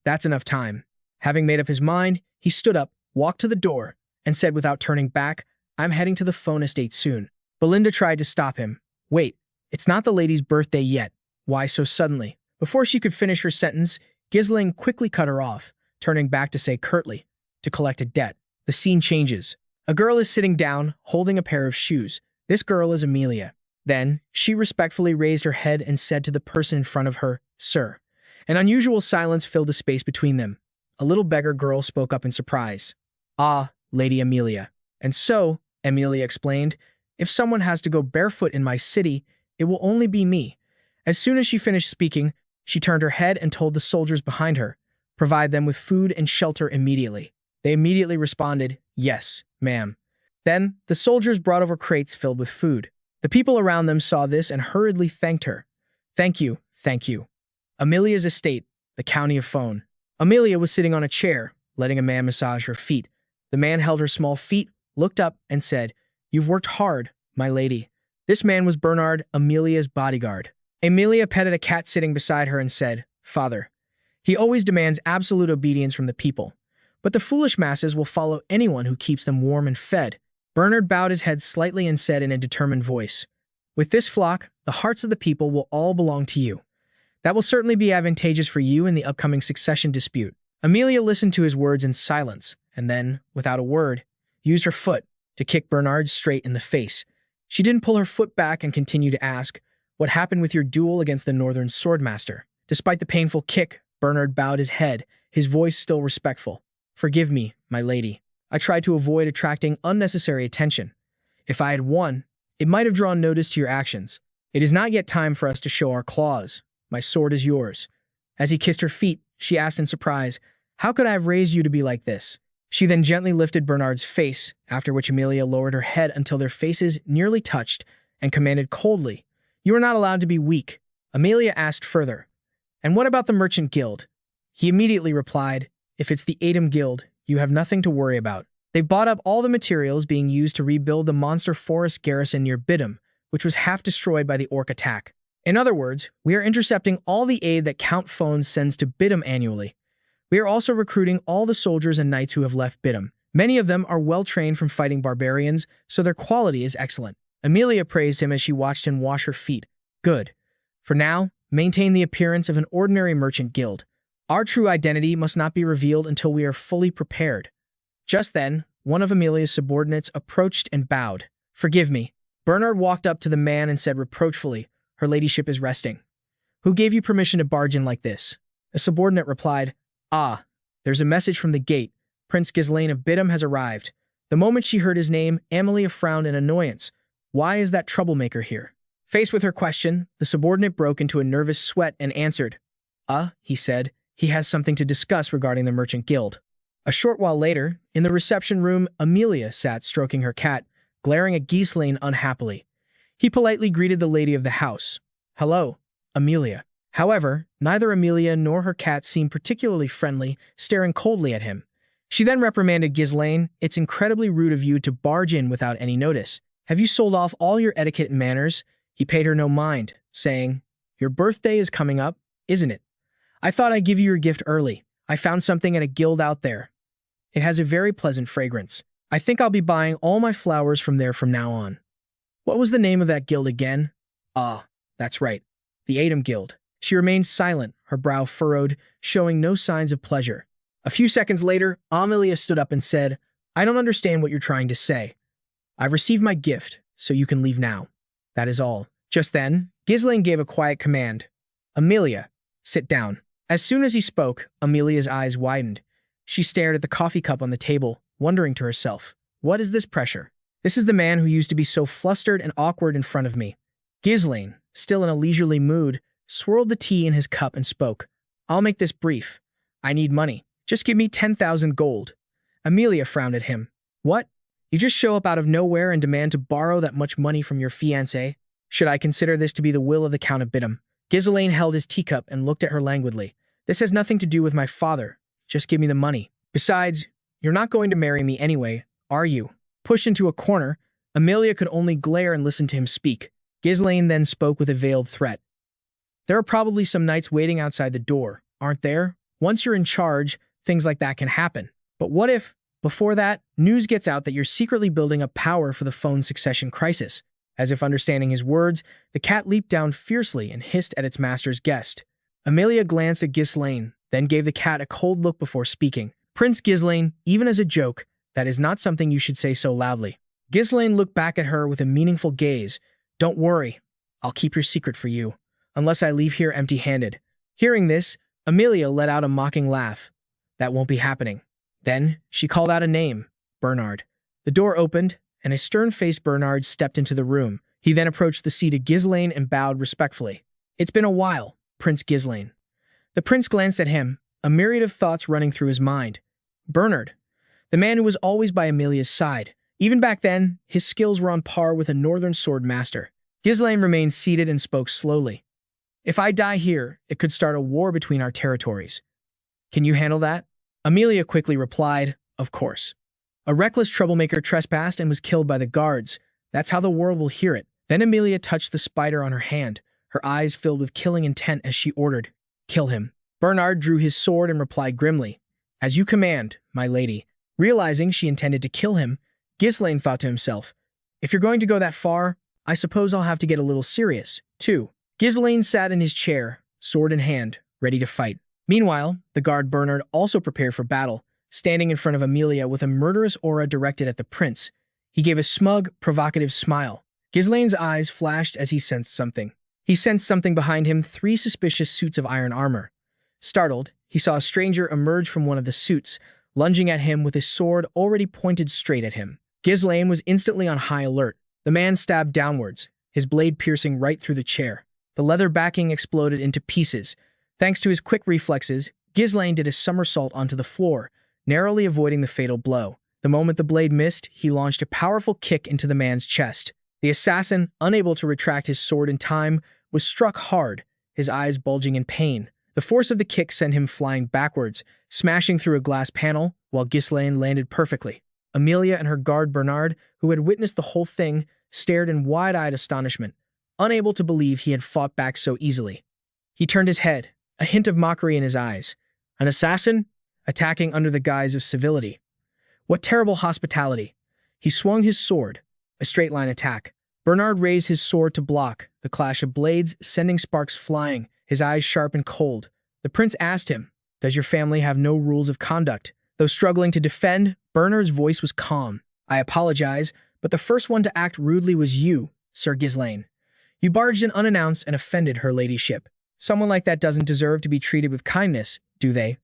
That's enough time. Having made up his mind, he stood up, walked to the door, and said without turning back, I'm heading to the Phone estate soon. Belinda tried to stop him. Wait, it's not the lady's birthday yet. Why so suddenly? Before she could finish her sentence, Ghislain quickly cut her off, turning back to say curtly, to collect a debt. The scene changes. A girl is sitting down, holding a pair of shoes. This girl is Amelia. Then, she respectfully raised her head and said to the person in front of her, Sir. An unusual silence filled the space between them. A little beggar girl spoke up in surprise. Ah, Lady Amelia. And so, Amelia explained, if someone has to go barefoot in my city, it will only be me. As soon as she finished speaking, she turned her head and told the soldiers behind her, provide them with food and shelter immediately. They immediately responded, Yes, ma'am. Then, the soldiers brought over crates filled with food. The people around them saw this and hurriedly thanked her. Thank you, thank you. Amelia's estate, the county of Phone. Amelia was sitting on a chair, letting a man massage her feet. The man held her small feet, looked up, and said, You've worked hard, my lady. This man was Bernard, Amelia's bodyguard. Amelia petted a cat sitting beside her and said, Father. He always demands absolute obedience from the people. But the foolish masses will follow anyone who keeps them warm and fed. Bernard bowed his head slightly and said in a determined voice, With this flock, the hearts of the people will all belong to you. That will certainly be advantageous for you in the upcoming succession dispute. Amelia listened to his words in silence, and then, without a word, used her foot to kick Bernard straight in the face. She didn't pull her foot back and continued to ask, What happened with your duel against the Northern Swordmaster? Despite the painful kick, Bernard bowed his head, his voice still respectful. Forgive me, my lady. I tried to avoid attracting unnecessary attention. If I had won, it might have drawn notice to your actions. It is not yet time for us to show our claws. My sword is yours. As he kissed her feet, she asked in surprise, How could I have raised you to be like this? She then gently lifted Bernard's face, after which Amelia lowered her head until their faces nearly touched, and commanded coldly, You are not allowed to be weak. Amelia asked further, And what about the Merchant Guild? He immediately replied, If it's the Adam Guild, you have nothing to worry about. They bought up all the materials being used to rebuild the monster forest garrison near Bidham, which was half destroyed by the orc attack. In other words, we are intercepting all the aid that Count Phone sends to Bidham annually. We are also recruiting all the soldiers and knights who have left Bidham. Many of them are well-trained from fighting barbarians, so their quality is excellent. Amelia praised him as she watched him wash her feet. Good. For now, maintain the appearance of an ordinary merchant guild. Our true identity must not be revealed until we are fully prepared. Just then, one of Amelia's subordinates approached and bowed. Forgive me. Bernard walked up to the man and said reproachfully, Her ladyship is resting. Who gave you permission to barge in like this? A subordinate replied, Ah, there's a message from the gate. Prince Ghislain of Bidham has arrived. The moment she heard his name, Amelia frowned in annoyance. Why is that troublemaker here? Faced with her question, the subordinate broke into a nervous sweat and answered, he said, he has something to discuss regarding the Merchant Guild. A short while later, in the reception room, Amelia sat stroking her cat, glaring at Ghislain unhappily. He politely greeted the lady of the house. Hello, Amelia. However, neither Amelia nor her cat seemed particularly friendly, staring coldly at him. She then reprimanded Ghislain, It's incredibly rude of you to barge in without any notice. Have you sold off all your etiquette and manners? He paid her no mind, saying, Your birthday is coming up, isn't it? I thought I'd give you your gift early. I found something at a guild out there. It has a very pleasant fragrance. I think I'll be buying all my flowers from there from now on. What was the name of that guild again? Ah, that's right. The Atom Guild. She remained silent, her brow furrowed, showing no signs of pleasure. A few seconds later, Amelia stood up and said, I don't understand what you're trying to say. I've received my gift, so you can leave now. That is all. Just then, Ghislain gave a quiet command. Amelia, sit down. As soon as he spoke, Amelia's eyes widened. She stared at the coffee cup on the table, wondering to herself, what is this pressure? This is the man who used to be so flustered and awkward in front of me. Ghislain, still in a leisurely mood, swirled the tea in his cup and spoke. I'll make this brief. I need money. Just give me 10,000 gold. Amelia frowned at him. What? You just show up out of nowhere and demand to borrow that much money from your fiancé? Should I consider this to be the will of the Count Deadmon? Ghislain held his teacup and looked at her languidly. This has nothing to do with my father. Just give me the money. Besides, you're not going to marry me anyway, are you? Pushed into a corner, Amelia could only glare and listen to him speak. Ghislain then spoke with a veiled threat. There are probably some knights waiting outside the door, aren't there? Once you're in charge, things like that can happen. But what if, before that, news gets out that you're secretly building up power for the phone succession crisis? As if understanding his words, the cat leaped down fiercely and hissed at its master's guest. Amelia glanced at Ghislain, then gave the cat a cold look before speaking. Prince Ghislain, even as a joke, that is not something you should say so loudly. Ghislain looked back at her with a meaningful gaze. Don't worry, I'll keep your secret for you, unless I leave here empty-handed. Hearing this, Amelia let out a mocking laugh. That won't be happening. Then she called out a name, Bernard. The door opened, and a stern-faced Bernard stepped into the room. He then approached the seat of Ghislain and bowed respectfully. It's been a while, Prince Ghislain. The prince glanced at him, a myriad of thoughts running through his mind. Bernard, the man who was always by Amelia's side. Even back then, his skills were on par with a northern sword master. Ghislain remained seated and spoke slowly. If I die here, it could start a war between our territories. Can you handle that? Amelia quickly replied, of course. A reckless troublemaker trespassed and was killed by the guards. That's how the world will hear it. Then Amelia touched the spider on her hand, her eyes filled with killing intent as she ordered, kill him. Bernard drew his sword and replied grimly, as you command, my lady. Realizing she intended to kill him, Ghislain thought to himself, if you're going to go that far, I suppose I'll have to get a little serious, too. Ghislain sat in his chair, sword in hand, ready to fight. Meanwhile, the guard Bernard also prepared for battle, standing in front of Amelia with a murderous aura directed at the prince. He gave a smug, provocative smile. Ghislain's eyes flashed as he sensed something. He sensed something behind him, 3 suspicious suits of iron armor. Startled, he saw a stranger emerge from one of the suits, lunging at him with his sword already pointed straight at him. Ghislain was instantly on high alert. The man stabbed downwards, his blade piercing right through the chair. The leather backing exploded into pieces. Thanks to his quick reflexes, Ghislain did a somersault onto the floor, narrowly avoiding the fatal blow. The moment the blade missed, he launched a powerful kick into the man's chest. The assassin, unable to retract his sword in time, was struck hard, his eyes bulging in pain. The force of the kick sent him flying backwards, smashing through a glass panel, while Ghislain landed perfectly. Amelia and her guard Bernard, who had witnessed the whole thing, stared in wide-eyed astonishment, unable to believe he had fought back so easily. He turned his head, a hint of mockery in his eyes. An assassin? Attacking under the guise of civility. What terrible hospitality. He swung his sword, a straight-line attack. Bernard raised his sword to block, the clash of blades sending sparks flying, his eyes sharp and cold. The prince asked him, does your family have no rules of conduct? Though struggling to defend, Bernard's voice was calm. I apologize, but the first one to act rudely was you, Sir Ghislain. You barged in unannounced and offended her ladyship. Someone like that doesn't deserve to be treated with kindness, do they?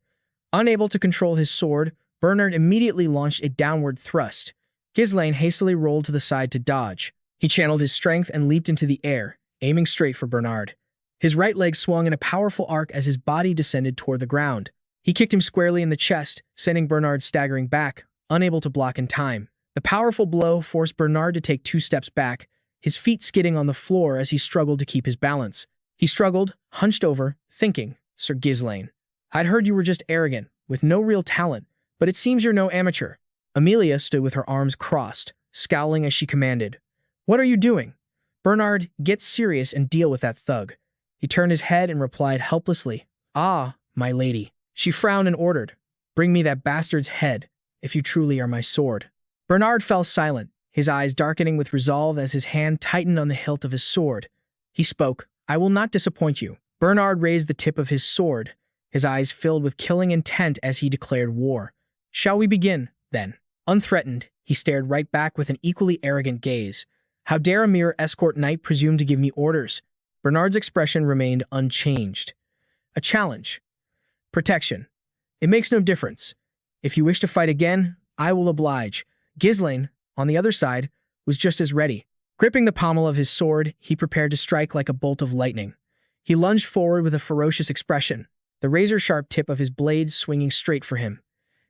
Unable to control his sword, Bernard immediately launched a downward thrust. Ghislain hastily rolled to the side to dodge. He channeled his strength and leaped into the air, aiming straight for Bernard. His right leg swung in a powerful arc as his body descended toward the ground. He kicked him squarely in the chest, sending Bernard staggering back, unable to block in time. The powerful blow forced Bernard to take 2 steps back, his feet skidding on the floor as he struggled to keep his balance. He struggled, hunched over, thinking, Sir Ghislain, I'd heard you were just arrogant, with no real talent, but it seems you're no amateur. Amelia stood with her arms crossed, scowling as she commanded. What are you doing? Bernard, get serious and deal with that thug. He turned his head and replied helplessly, Ah, my lady." She frowned and ordered, "Bring me that bastard's head, if you truly are my sword." Bernard fell silent, his eyes darkening with resolve as his hand tightened on the hilt of his sword. He spoke, "I will not disappoint you." Bernard raised the tip of his sword, his eyes filled with killing intent as he declared war. "Shall we begin, then?" Unthreatened, he stared right back with an equally arrogant gaze. "How dare a mere escort knight presume to give me orders?" Bernard's expression remained unchanged. "A challenge. Protection. It makes no difference. If you wish to fight again, I will oblige." Ghislain, on the other side, was just as ready. Gripping the pommel of his sword, he prepared to strike like a bolt of lightning. He lunged forward with a ferocious expression, the razor-sharp tip of his blade swinging straight for him.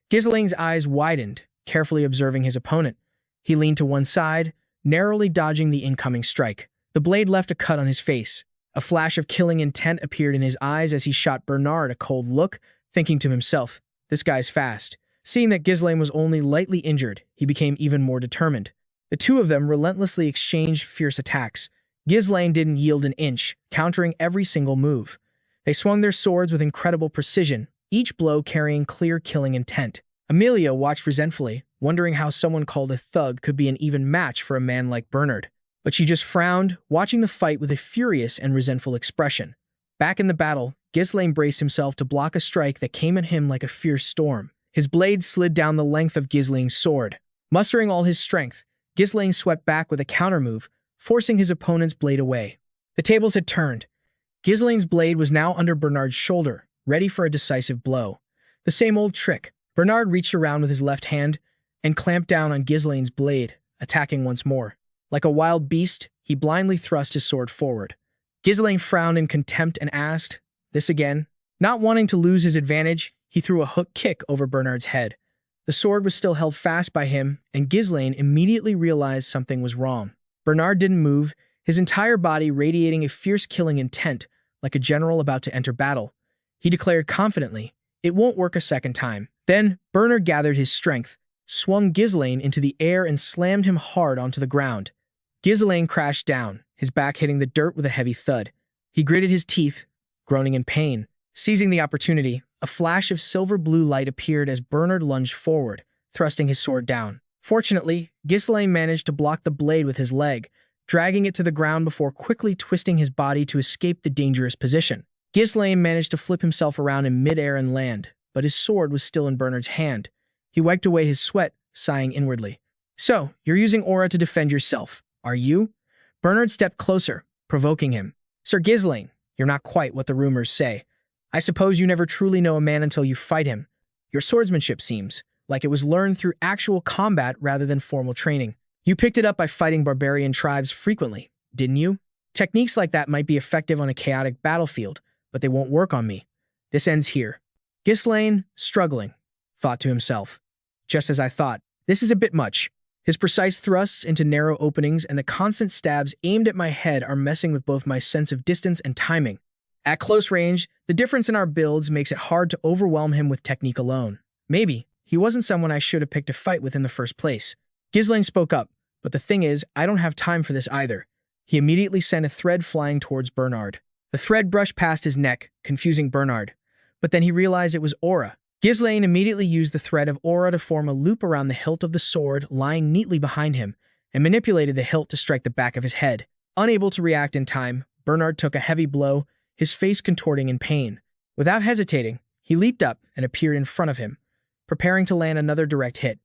Ghislain's eyes widened, carefully observing his opponent. He leaned to one side, narrowly dodging the incoming strike. The blade left a cut on his face. A flash of killing intent appeared in his eyes as he shot Bernard a cold look, thinking to himself, "This guy's fast." Seeing that Ghislain was only lightly injured, he became even more determined. The two of them relentlessly exchanged fierce attacks. Ghislain didn't yield an inch, countering every single move. They swung their swords with incredible precision, each blow carrying clear killing intent. Amelia watched resentfully, wondering how someone called a thug could be an even match for a man like Bernard. But she just frowned, watching the fight with a furious and resentful expression. Back in the battle, Ghislain braced himself to block a strike that came at him like a fierce storm. His blade slid down the length of Ghislain's sword. Mustering all his strength, Ghislain swept back with a countermove, forcing his opponent's blade away. The tables had turned. Ghislain's blade was now under Bernard's shoulder, ready for a decisive blow. The same old trick. Bernard reached around with his left hand and clamped down on Ghislain's blade, attacking once more. Like a wild beast, he blindly thrust his sword forward. Ghislain frowned in contempt and asked, "This again?" Not wanting to lose his advantage, he threw a hook kick over Bernard's head. The sword was still held fast by him, and Ghislain immediately realized something was wrong. Bernard didn't move, his entire body radiating a fierce killing intent, like a general about to enter battle. He declared confidently, "It won't work a second time." Then, Bernard gathered his strength, swung Ghislain into the air and slammed him hard onto the ground. Ghislain crashed down, his back hitting the dirt with a heavy thud. He gritted his teeth, groaning in pain. Seizing the opportunity, a flash of silver-blue light appeared as Bernard lunged forward, thrusting his sword down. Fortunately, Ghislain managed to block the blade with his leg, dragging it to the ground before quickly twisting his body to escape the dangerous position. Ghislain managed to flip himself around in midair and land, but his sword was still in Bernard's hand. He wiped away his sweat, sighing inwardly. "So, you're using aura to defend yourself, are you?" Bernard stepped closer, provoking him. "Sir Ghislain, you're not quite what the rumors say. I suppose you never truly know a man until you fight him. Your swordsmanship seems like it was learned through actual combat rather than formal training. You picked it up by fighting barbarian tribes frequently, didn't you? Techniques like that might be effective on a chaotic battlefield, but they won't work on me. This ends here." Ghislain, struggling, thought to himself, "Just as I thought. This is a bit much. His precise thrusts into narrow openings and the constant stabs aimed at my head are messing with both my sense of distance and timing. At close range, the difference in our builds makes it hard to overwhelm him with technique alone. Maybe he wasn't someone I should have picked a fight with in the first place." Ghislain spoke up, "But the thing is, I don't have time for this either." He immediately sent a thread flying towards Bernard. The thread brushed past his neck, confusing Bernard. But then he realized it was aura. Ghislain immediately used the thread of aura to form a loop around the hilt of the sword lying neatly behind him, and manipulated the hilt to strike the back of his head. Unable to react in time, Bernard took a heavy blow, his face contorting in pain. Without hesitating, he leaped up and appeared in front of him, preparing to land another direct hit.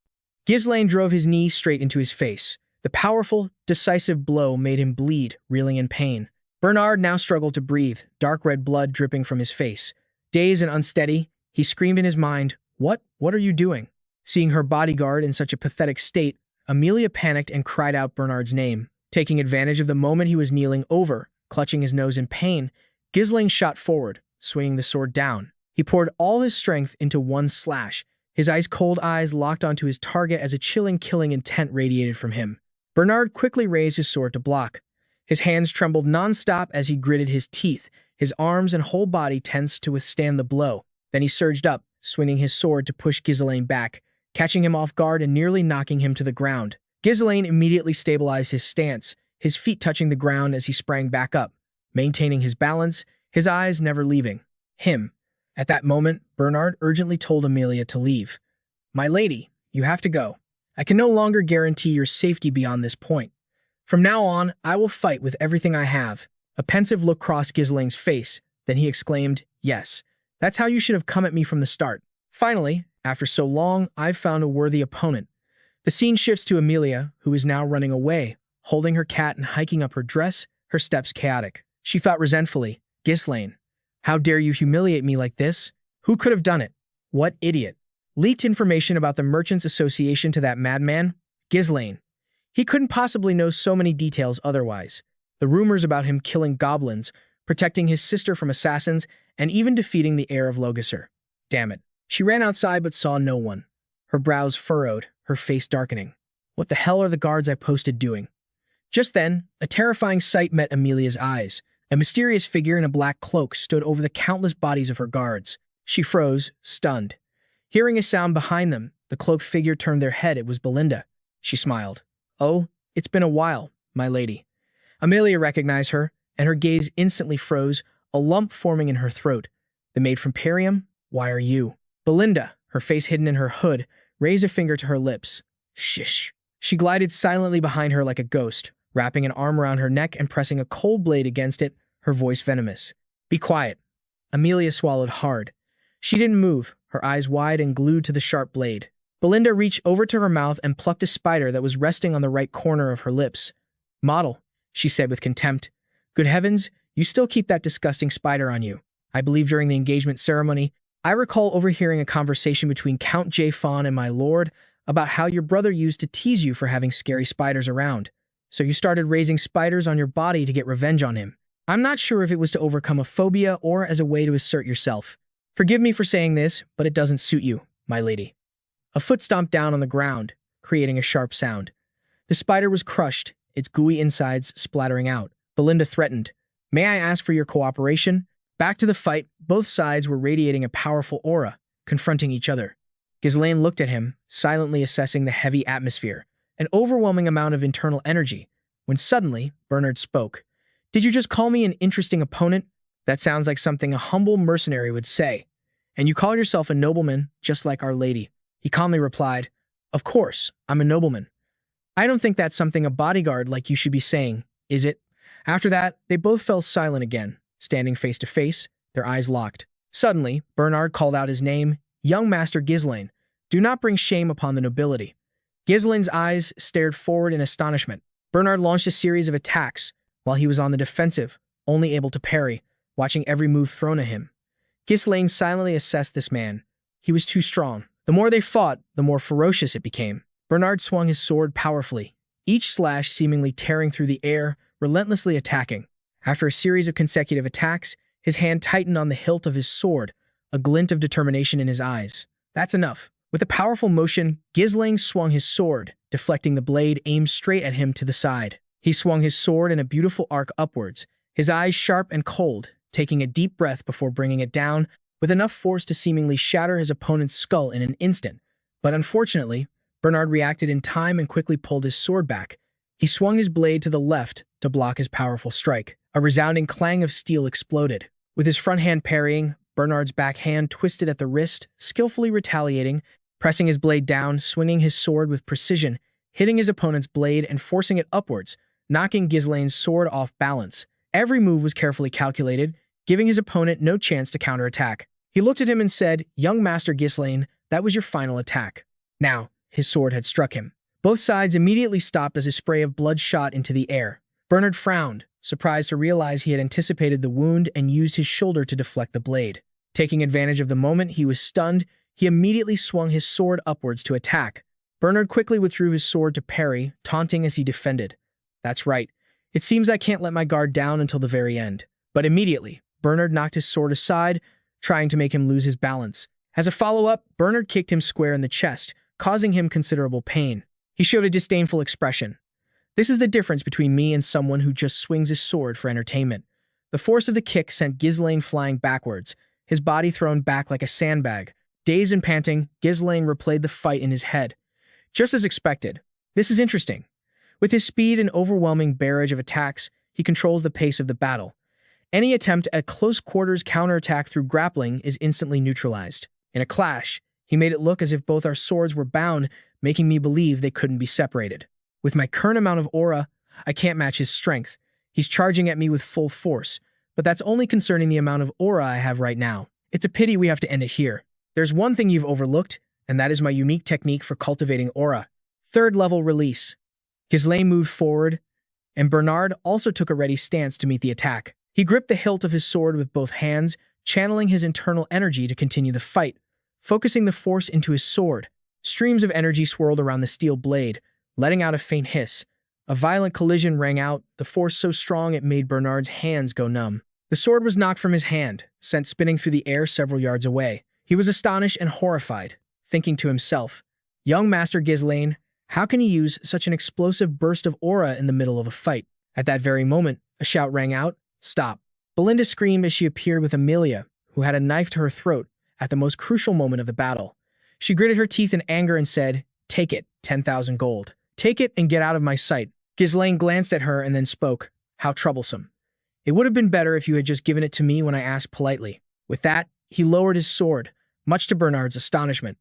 Ghislain drove his knee straight into his face. The powerful, decisive blow made him bleed, reeling in pain. Bernard now struggled to breathe, dark red blood dripping from his face. Dazed and unsteady, he screamed in his mind, What are you doing?" Seeing her bodyguard in such a pathetic state, Amelia panicked and cried out Bernard's name. Taking advantage of the moment he was kneeling over, clutching his nose in pain, Ghislain shot forward, swinging the sword down. He poured all his strength into one slash, his ice-cold eyes locked onto his target as a chilling killing intent radiated from him. Bernard quickly raised his sword to block. His hands trembled non-stop as he gritted his teeth, his arms and whole body tensed to withstand the blow. Then he surged up, swinging his sword to push Ghislain back, catching him off guard and nearly knocking him to the ground. Ghislain immediately stabilized his stance, his feet touching the ground as he sprang back up, maintaining his balance, his eyes never leaving him. At that moment, Bernard urgently told Amelia to leave. My lady, you have to go. I can no longer guarantee your safety beyond this point. From now on, I will fight with everything I have. A pensive look crossed Ghislain's face. Then he exclaimed, yes, that's how you should have come at me from the start. Finally, after so long, I've found a worthy opponent. The scene shifts to Amelia, who is now running away, holding her cat and hiking up her dress, her steps chaotic. She thought resentfully, Ghislain, how dare you humiliate me like this? Who could have done it? What idiot? Leaked information about the Merchants Association to that madman? Ghislain. He couldn't possibly know so many details otherwise. The rumors about him killing goblins, protecting his sister from assassins, and even defeating the heir of Logisser. Damn it. She ran outside but saw no one. Her brows furrowed, her face darkening. What the hell are the guards I posted doing? Just then, a terrifying sight met Amelia's eyes. A mysterious figure in a black cloak stood over the countless bodies of her guards. She froze, stunned. Hearing a sound behind them, the cloaked figure turned their head. It was Belinda. She smiled. Oh, it's been a while, my lady. Amelia recognized her, and her gaze instantly froze, a lump forming in her throat. The maid from Perum? Why are you? Belinda, her face hidden in her hood, raised a finger to her lips. Shish. She glided silently behind her like a ghost, wrapping an arm around her neck and pressing a cold blade against it, her voice venomous. Be quiet. Amelia swallowed hard. She didn't move, her eyes wide and glued to the sharp blade. Belinda reached over to her mouth and plucked a spider that was resting on the right corner of her lips. Model, she said with contempt. Good heavens, you still keep that disgusting spider on you. I believe during the engagement ceremony, I recall overhearing a conversation between Count Deadmon and my lord about how your brother used to tease you for having scary spiders around. So you started raising spiders on your body to get revenge on him. I'm not sure if it was to overcome a phobia or as a way to assert yourself. Forgive me for saying this, but it doesn't suit you, my lady. A foot stomped down on the ground, creating a sharp sound. The spider was crushed, its gooey insides splattering out. Belinda threatened, May I ask for your cooperation? Back to the fight, both sides were radiating a powerful aura, confronting each other. Ghislain looked at him, silently assessing the heavy atmosphere, an overwhelming amount of internal energy, when suddenly Bernard spoke. Did you just call me an interesting opponent? That sounds like something a humble mercenary would say. And you call yourself a nobleman, just like Our Lady. He calmly replied, Of course, I'm a nobleman. I don't think that's something a bodyguard like you should be saying, is it? After that, they both fell silent again, standing face to face, their eyes locked. Suddenly, Bernard called out his name, Young Master Ghislain. Do not bring shame upon the nobility. Ghislain's eyes stared forward in astonishment. Bernard launched a series of attacks, while he was on the defensive, only able to parry, watching every move thrown at him. Ghislain silently assessed this man. He was too strong. The more they fought, the more ferocious it became. Bernard swung his sword powerfully, each slash seemingly tearing through the air, relentlessly attacking. After a series of consecutive attacks, his hand tightened on the hilt of his sword, a glint of determination in his eyes. That's enough. With a powerful motion, Ghislain swung his sword, deflecting the blade aimed straight at him to the side. He swung his sword in a beautiful arc upwards, his eyes sharp and cold, taking a deep breath before bringing it down, with enough force to seemingly shatter his opponent's skull in an instant. But unfortunately, Bernard reacted in time and quickly pulled his sword back. He swung his blade to the left to block his powerful strike. A resounding clang of steel exploded. With his front hand parrying, Bernard's back hand twisted at the wrist, skillfully retaliating, pressing his blade down, swinging his sword with precision, hitting his opponent's blade and forcing it upwards, knocking Ghislain's sword off balance. Every move was carefully calculated, giving his opponent no chance to counterattack. He looked at him and said, Young Master Ghislain, that was your final attack. Now, his sword had struck him. Both sides immediately stopped as a spray of blood shot into the air. Bernard frowned, surprised to realize he had anticipated the wound and used his shoulder to deflect the blade. Taking advantage of the moment he was stunned, he immediately swung his sword upwards to attack. Bernard quickly withdrew his sword to parry, taunting as he defended. That's right. It seems I can't let my guard down until the very end. But immediately, Bernard knocked his sword aside, trying to make him lose his balance. As a follow-up, Bernard kicked him square in the chest, causing him considerable pain. He showed a disdainful expression. This is the difference between me and someone who just swings his sword for entertainment. The force of the kick sent Ghislain flying backwards, his body thrown back like a sandbag. Dazed and panting, Ghislain replayed the fight in his head. Just as expected. This is interesting. With his speed and overwhelming barrage of attacks, he controls the pace of the battle. Any attempt at close quarters counterattack through grappling is instantly neutralized. In a clash, he made it look as if both our swords were bound, making me believe they couldn't be separated. With my current amount of aura, I can't match his strength. He's charging at me with full force, but that's only concerning the amount of aura I have right now. It's a pity we have to end it here. There's one thing you've overlooked, and that is my unique technique for cultivating aura. Third level release. Ghislain moved forward, and Bernard also took a ready stance to meet the attack. He gripped the hilt of his sword with both hands, channeling his internal energy to continue the fight, focusing the force into his sword. Streams of energy swirled around the steel blade, letting out a faint hiss. A violent collision rang out, the force so strong it made Bernard's hands go numb. The sword was knocked from his hand, sent spinning through the air several yards away. He was astonished and horrified, thinking to himself, "Young Master Ghislain, how can he use such an explosive burst of aura in the middle of a fight?" At that very moment, a shout rang out, "Stop!" Belinda screamed as she appeared with Amelia, who had a knife to her throat at the most crucial moment of the battle. She gritted her teeth in anger and said, "Take it, 10,000 gold. Take it and get out of my sight." Ghislain glanced at her and then spoke, "How troublesome. It would have been better if you had just given it to me when I asked politely." With that, he lowered his sword, much to Bernard's astonishment.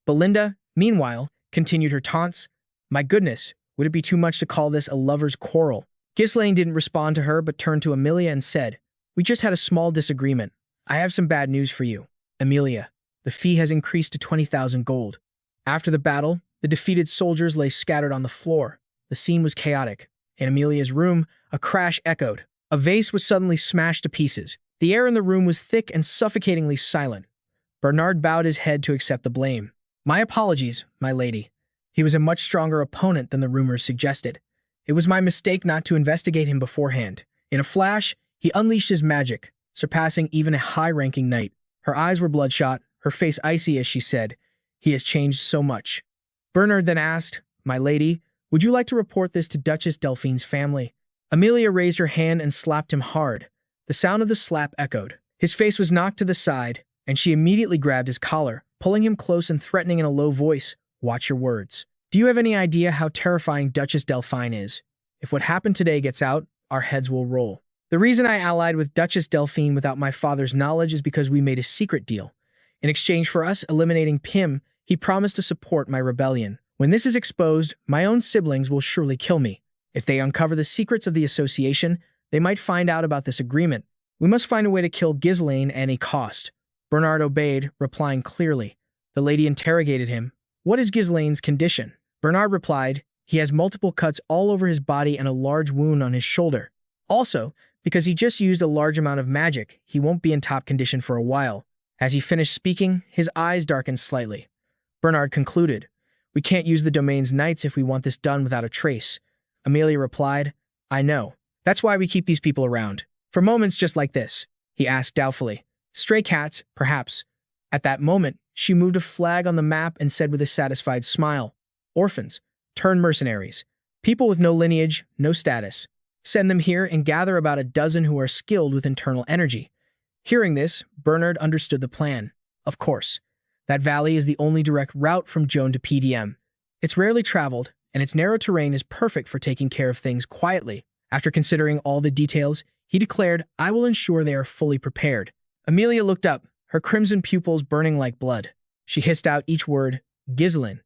Belinda, meanwhile, continued her taunts. "My goodness, would it be too much to call this a lover's quarrel?" Ghislain didn't respond to her but turned to Amelia and said, "We just had a small disagreement. I have some bad news for you. Amelia, the fee has increased to 20,000 gold." After the battle, the defeated soldiers lay scattered on the floor. The scene was chaotic. In Amelia's room, a crash echoed. A vase was suddenly smashed to pieces. The air in the room was thick and suffocatingly silent. Bernard bowed his head to accept the blame. "My apologies, my lady. He was a much stronger opponent than the rumors suggested. It was my mistake not to investigate him beforehand." In a flash, he unleashed his magic, surpassing even a high-ranking knight. Her eyes were bloodshot, her face icy as she said, "He has changed so much." Bernard then asked, "My lady, would you like to report this to Duchess Delphine's family?" Amelia raised her hand and slapped him hard. The sound of the slap echoed. His face was knocked to the side, and she immediately grabbed his collar, pulling him close and threatening in a low voice, "Watch your words. Do you have any idea how terrifying Duchess Delphine is? If what happened today gets out, our heads will roll. The reason I allied with Duchess Delphine without my father's knowledge is because we made a secret deal. In exchange for us eliminating Pym, he promised to support my rebellion. When this is exposed, my own siblings will surely kill me. If they uncover the secrets of the association, they might find out about this agreement. We must find a way to kill Ghislain at any cost." Bernard obeyed, replying clearly. The lady interrogated him. "What is Ghislain's condition?" Bernard replied, "He has multiple cuts all over his body and a large wound on his shoulder. Also, because he just used a large amount of magic, he won't be in top condition for a while." As he finished speaking, his eyes darkened slightly. Bernard concluded, "We can't use the domain's knights if we want this done without a trace." Amelia replied, "I know. That's why we keep these people around. For moments just like this." He asked doubtfully, "Stray cats, perhaps?" At that moment, she moved a flag on the map and said with a satisfied smile, "Orphans, turn mercenaries. People with no lineage, no status. Send them here and gather about a dozen who are skilled with internal energy." Hearing this, Bernard understood the plan. Of course, that valley is the only direct route from Joan to PDM. It's rarely traveled, and its narrow terrain is perfect for taking care of things quietly. After considering all the details, he declared, "I will ensure they are fully prepared." Amelia looked up, her crimson pupils burning like blood. She hissed out each word, "Ghislain,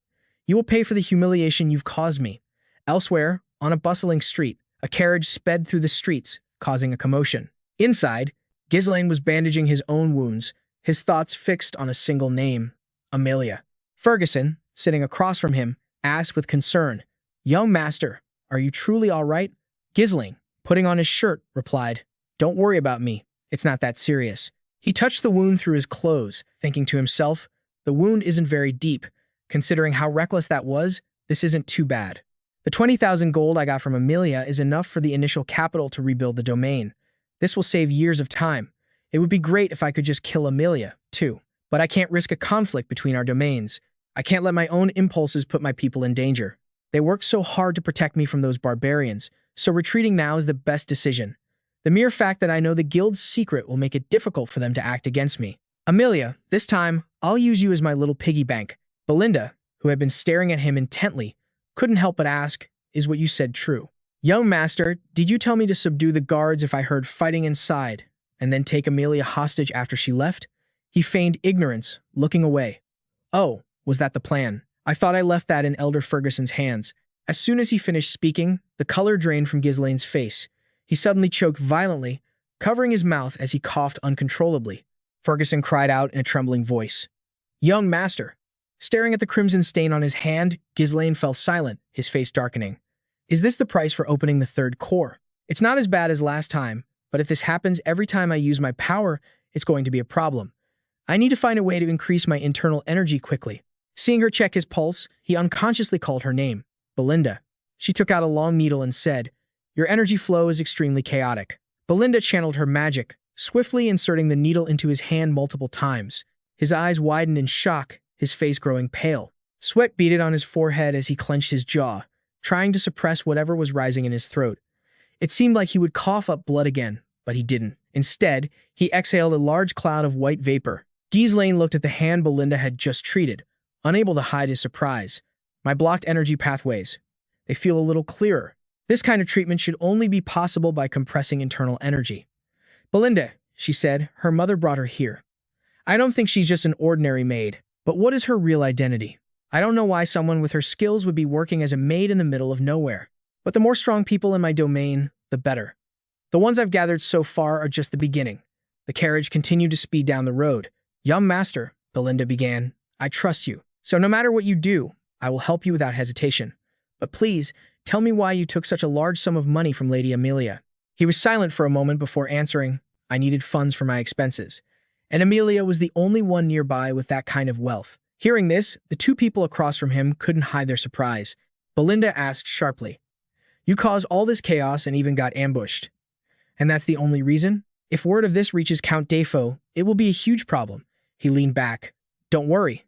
you will pay for the humiliation you've caused me." Elsewhere, on a bustling street, a carriage sped through the streets, causing a commotion. Inside, Ghislain was bandaging his own wounds, his thoughts fixed on a single name, Amelia. Ferguson, sitting across from him, asked with concern, "Young master, are you truly all right?" Ghislain, putting on his shirt, replied, "Don't worry about me. It's not that serious." He touched the wound through his clothes, thinking to himself, the wound isn't very deep. Considering how reckless that was, this isn't too bad. The 20,000 gold I got from Amelia is enough for the initial capital to rebuild the domain. This will save years of time. It would be great if I could just kill Amelia, too. But I can't risk a conflict between our domains. I can't let my own impulses put my people in danger. They worked so hard to protect me from those barbarians, so retreating now is the best decision. The mere fact that I know the guild's secret will make it difficult for them to act against me. Amelia, this time, I'll use you as my little piggy bank." Belinda, who had been staring at him intently, couldn't help but ask, "Is what you said true?" "Young master, did you tell me to subdue the guards if I heard fighting inside?" and then take Amelia hostage after she left? He feigned ignorance, looking away. Oh, was that the plan? I thought I left that in Elder Ferguson's hands. As soon as he finished speaking, the color drained from Ghislain's face. He suddenly choked violently, covering his mouth as he coughed uncontrollably. Ferguson cried out in a trembling voice. Young master. Staring at the crimson stain on his hand, Ghislain fell silent, his face darkening. Is this the price for opening the third core? It's not as bad as last time, but if this happens every time I use my power, it's going to be a problem. I need to find a way to increase my internal energy quickly. Seeing her check his pulse, he unconsciously called her name. Belinda. She took out a long needle and said, Your energy flow is extremely chaotic. Belinda channeled her magic, swiftly inserting the needle into his hand multiple times. His eyes widened in shock, his face growing pale. Sweat beaded on his forehead as he clenched his jaw, trying to suppress whatever was rising in his throat. It seemed like he would cough up blood again, but he didn't. Instead, he exhaled a large cloud of white vapor. Ghislain looked at the hand Belinda had just treated, unable to hide his surprise. My blocked energy pathways. They feel a little clearer. This kind of treatment should only be possible by compressing internal energy. Belinda, she said, her mother brought her here. I don't think she's just an ordinary maid, but what is her real identity? I don't know why someone with her skills would be working as a maid in the middle of nowhere. But the more strong people in my domain, the better. The ones I've gathered so far are just the beginning. The carriage continued to speed down the road. Young master, Belinda began, I trust you. So no matter what you do, I will help you without hesitation. But please, tell me why you took such a large sum of money from Lady Amelia. He was silent for a moment before answering, I needed funds for my expenses. And Amelia was the only one nearby with that kind of wealth. Hearing this, the two people across from him couldn't hide their surprise. Belinda asked sharply, You caused all this chaos and even got ambushed. And that's the only reason? If word of this reaches Count Deadmon, it will be a huge problem. He leaned back. Don't worry.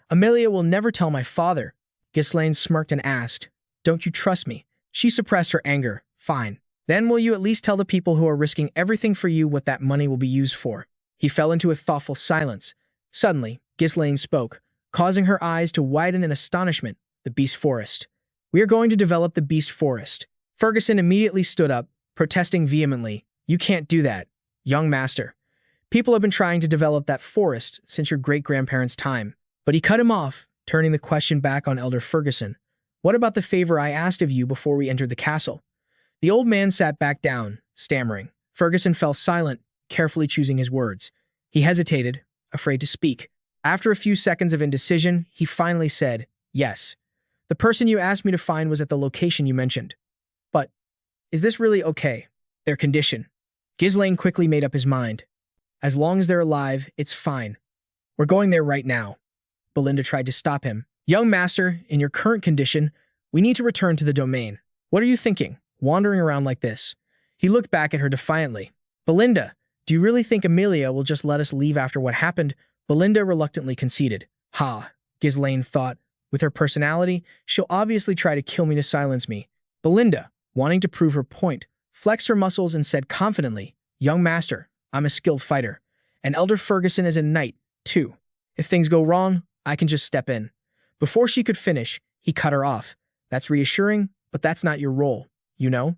Amelia will never tell my father. Ghislain smirked and asked, Don't you trust me? She suppressed her anger. Fine. Then will you at least tell the people who are risking everything for you what that money will be used for? He fell into a thoughtful silence. Suddenly, Ghislain spoke, causing her eyes to widen in astonishment. The Beast Forest. We are going to develop the Beast Forest. Ferguson immediately stood up, protesting vehemently. You can't do that, young master. People have been trying to develop that forest since your great-grandparents' time. But he cut him off, turning the question back on Elder Ferguson. What about the favor I asked of you before we entered the castle? The old man sat back down, stammering. Ferguson fell silent, carefully choosing his words. He hesitated, afraid to speak. After a few seconds of indecision, he finally said, Yes. The person you asked me to find was at the location you mentioned. But, is this really okay? Their condition. Ghislain quickly made up his mind. As long as they're alive, it's fine. We're going there right now. Belinda tried to stop him. Young master, in your current condition, we need to return to the domain. What are you thinking, wandering around like this? He looked back at her defiantly. Belinda, do you really think Amelia will just let us leave after what happened? Belinda reluctantly conceded. Ha, Ghislain thought. With her personality, she'll obviously try to kill me to silence me. Belinda, wanting to prove her point, flexed her muscles and said confidently, Young master, I'm a skilled fighter. And Elder Ferguson is a knight, too. If things go wrong, I can just step in. Before she could finish, he cut her off. That's reassuring, but that's not your role, you know?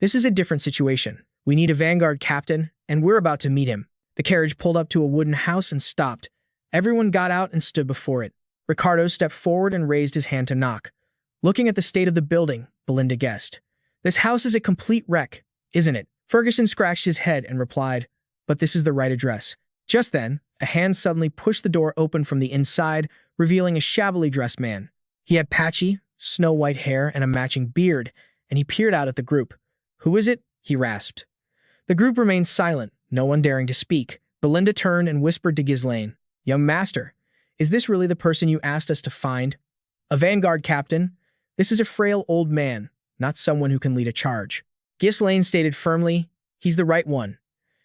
This is a different situation. We need a vanguard captain, and we're about to meet him. The carriage pulled up to a wooden house and stopped. Everyone got out and stood before it. Ricardo stepped forward and raised his hand to knock. Looking at the state of the building, Belinda guessed. This house is a complete wreck, isn't it? Ferguson scratched his head and replied, But this is the right address. Just then, a hand suddenly pushed the door open from the inside, revealing a shabbily dressed man. He had patchy, snow-white hair and a matching beard, and he peered out at the group. Who is it? He rasped. The group remained silent, no one daring to speak. Belinda turned and whispered to Ghislain, Young master, is this really the person you asked us to find? A vanguard captain? This is a frail old man, not someone who can lead a charge. Ghislain stated firmly, He's the right one.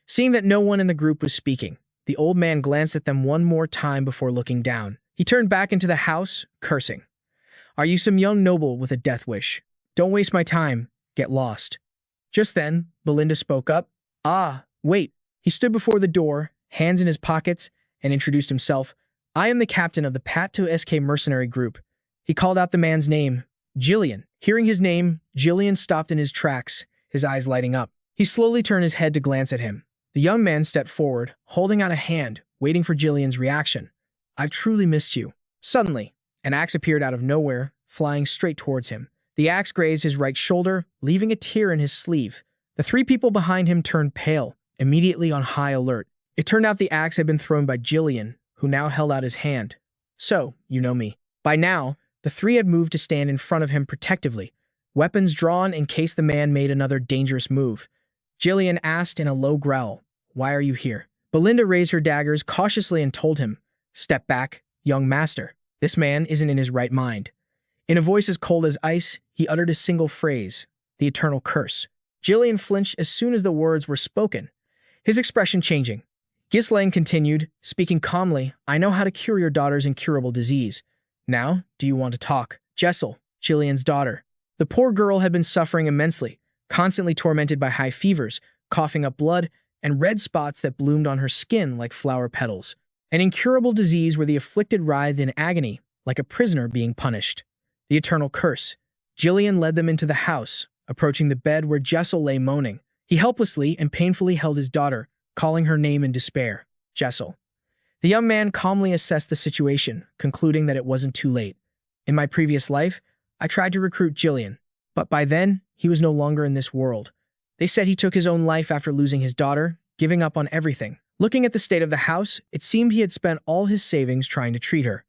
Seeing that no one in the group was speaking, the old man glanced at them one more time before looking down. He turned back into the house, cursing. Are you some young noble with a death wish? Don't waste my time. Get lost. Just then, Belinda spoke up. Ah, wait. He stood before the door, hands in his pockets, and introduced himself. I am the captain of the Pat2SK mercenary group. He called out the man's name, Ghislain. Hearing his name, Ghislain stopped in his tracks, his eyes lighting up. He slowly turned his head to glance at him. The young man stepped forward, holding out a hand, waiting for Ghislain's reaction. "I've truly missed you." Suddenly, an axe appeared out of nowhere, flying straight towards him. The axe grazed his right shoulder, leaving a tear in his sleeve. The three people behind him turned pale, immediately on high alert. It turned out the axe had been thrown by Ghislain, who now held out his hand. "So, you know me." By now, the three had moved to stand in front of him protectively, weapons drawn in case the man made another dangerous move. Ghislain asked in a low growl, "Why are you here?" Belinda raised her daggers cautiously and told him, "Step back, young master. This man isn't in his right mind." In a voice as cold as ice, he uttered a single phrase, "The eternal curse." Ghislain flinched as soon as the words were spoken, his expression changing. Ghislain continued, speaking calmly, "I know how to cure your daughter's incurable disease. Now, do you want to talk?" Jessel, Ghislain's daughter. The poor girl had been suffering immensely, constantly tormented by high fevers, coughing up blood, and red spots that bloomed on her skin like flower petals. An incurable disease where the afflicted writhed in agony, like a prisoner being punished. The eternal curse. Ghislain led them into the house, approaching the bed where Jessel lay moaning. He helplessly and painfully held his daughter, calling her name in despair. "Jessel." The young man calmly assessed the situation, concluding that it wasn't too late. "In my previous life, I tried to recruit Ghislain, but by then, he was no longer in this world. They said he took his own life after losing his daughter, giving up on everything. Looking at the state of the house, it seemed he had spent all his savings trying to treat her.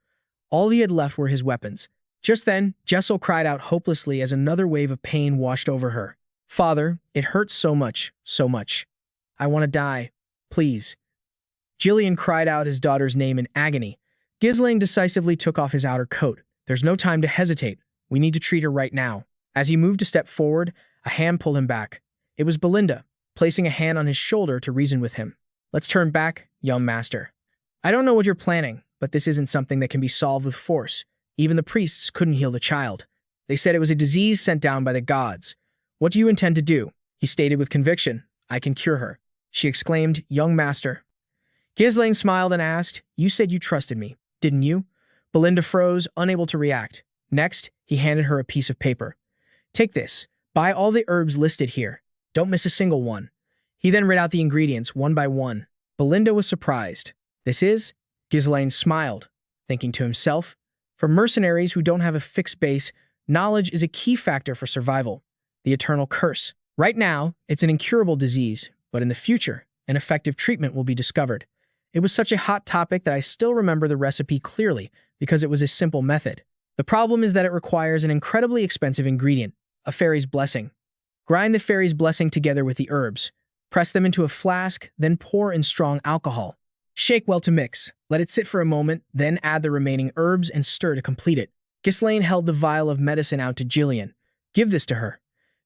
All he had left were his weapons." Just then, Jessel cried out hopelessly as another wave of pain washed over her. "Father, it hurts so much, so much. I want to die. Please." Ghislain cried out his daughter's name in agony. Ghislain decisively took off his outer coat. "There's no time to hesitate. We need to treat her right now." As he moved a step forward, a hand pulled him back. It was Belinda, placing a hand on his shoulder to reason with him. "Let's turn back, young master. I don't know what you're planning, but this isn't something that can be solved with force. Even the priests couldn't heal the child. They said it was a disease sent down by the gods. What do you intend to do?" He stated with conviction, "I can cure her." She exclaimed, "Young master." Ghislain smiled and asked, "You said you trusted me, didn't you?" Belinda froze, unable to react. Next, he handed her a piece of paper. "Take this. Buy all the herbs listed here. Don't miss a single one." He then read out the ingredients one by one. Belinda was surprised. "This is?" Ghislain smiled, thinking to himself, "For mercenaries who don't have a fixed base, knowledge is a key factor for survival. The eternal curse. Right now, it's an incurable disease, but in the future, an effective treatment will be discovered." It was such a hot topic that I still remember the recipe clearly because it was a simple method. The problem is that it requires an incredibly expensive ingredient, a fairy's blessing. Grind the fairy's blessing together with the herbs. Press them into a flask, then pour in strong alcohol. Shake well to mix. Let it sit for a moment, then add the remaining herbs and stir to complete it. Ghislain held the vial of medicine out to Ghislain. "Give this to her."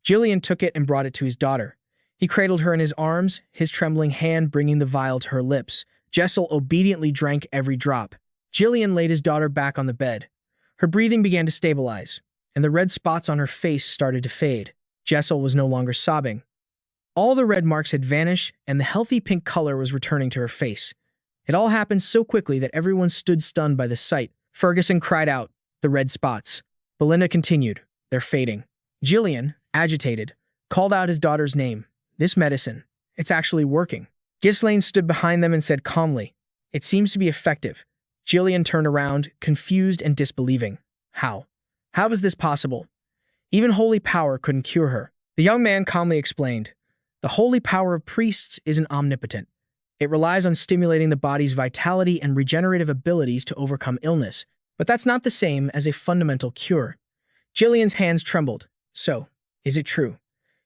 Ghislain took it and brought it to his daughter. He cradled her in his arms, his trembling hand bringing the vial to her lips. Jessel obediently drank every drop. Ghislain laid his daughter back on the bed. Her breathing began to stabilize, and the red spots on her face started to fade. Jessel was no longer sobbing. All the red marks had vanished, and the healthy pink color was returning to her face. It all happened so quickly that everyone stood stunned by the sight. Ferguson cried out, "The red spots." Belinda continued, "They're fading." Ghislain, agitated, called out his daughter's name. "This medicine, it's actually working." Ghislain stood behind them and said calmly, "It seems to be effective." Ghislain turned around, confused and disbelieving. How? How is this possible? Even holy power couldn't cure her. The young man calmly explained, "The holy power of priests isn't omnipotent. It relies on stimulating the body's vitality and regenerative abilities to overcome illness, but that's not the same as a fundamental cure." Ghislain's hands trembled. "So, is it true?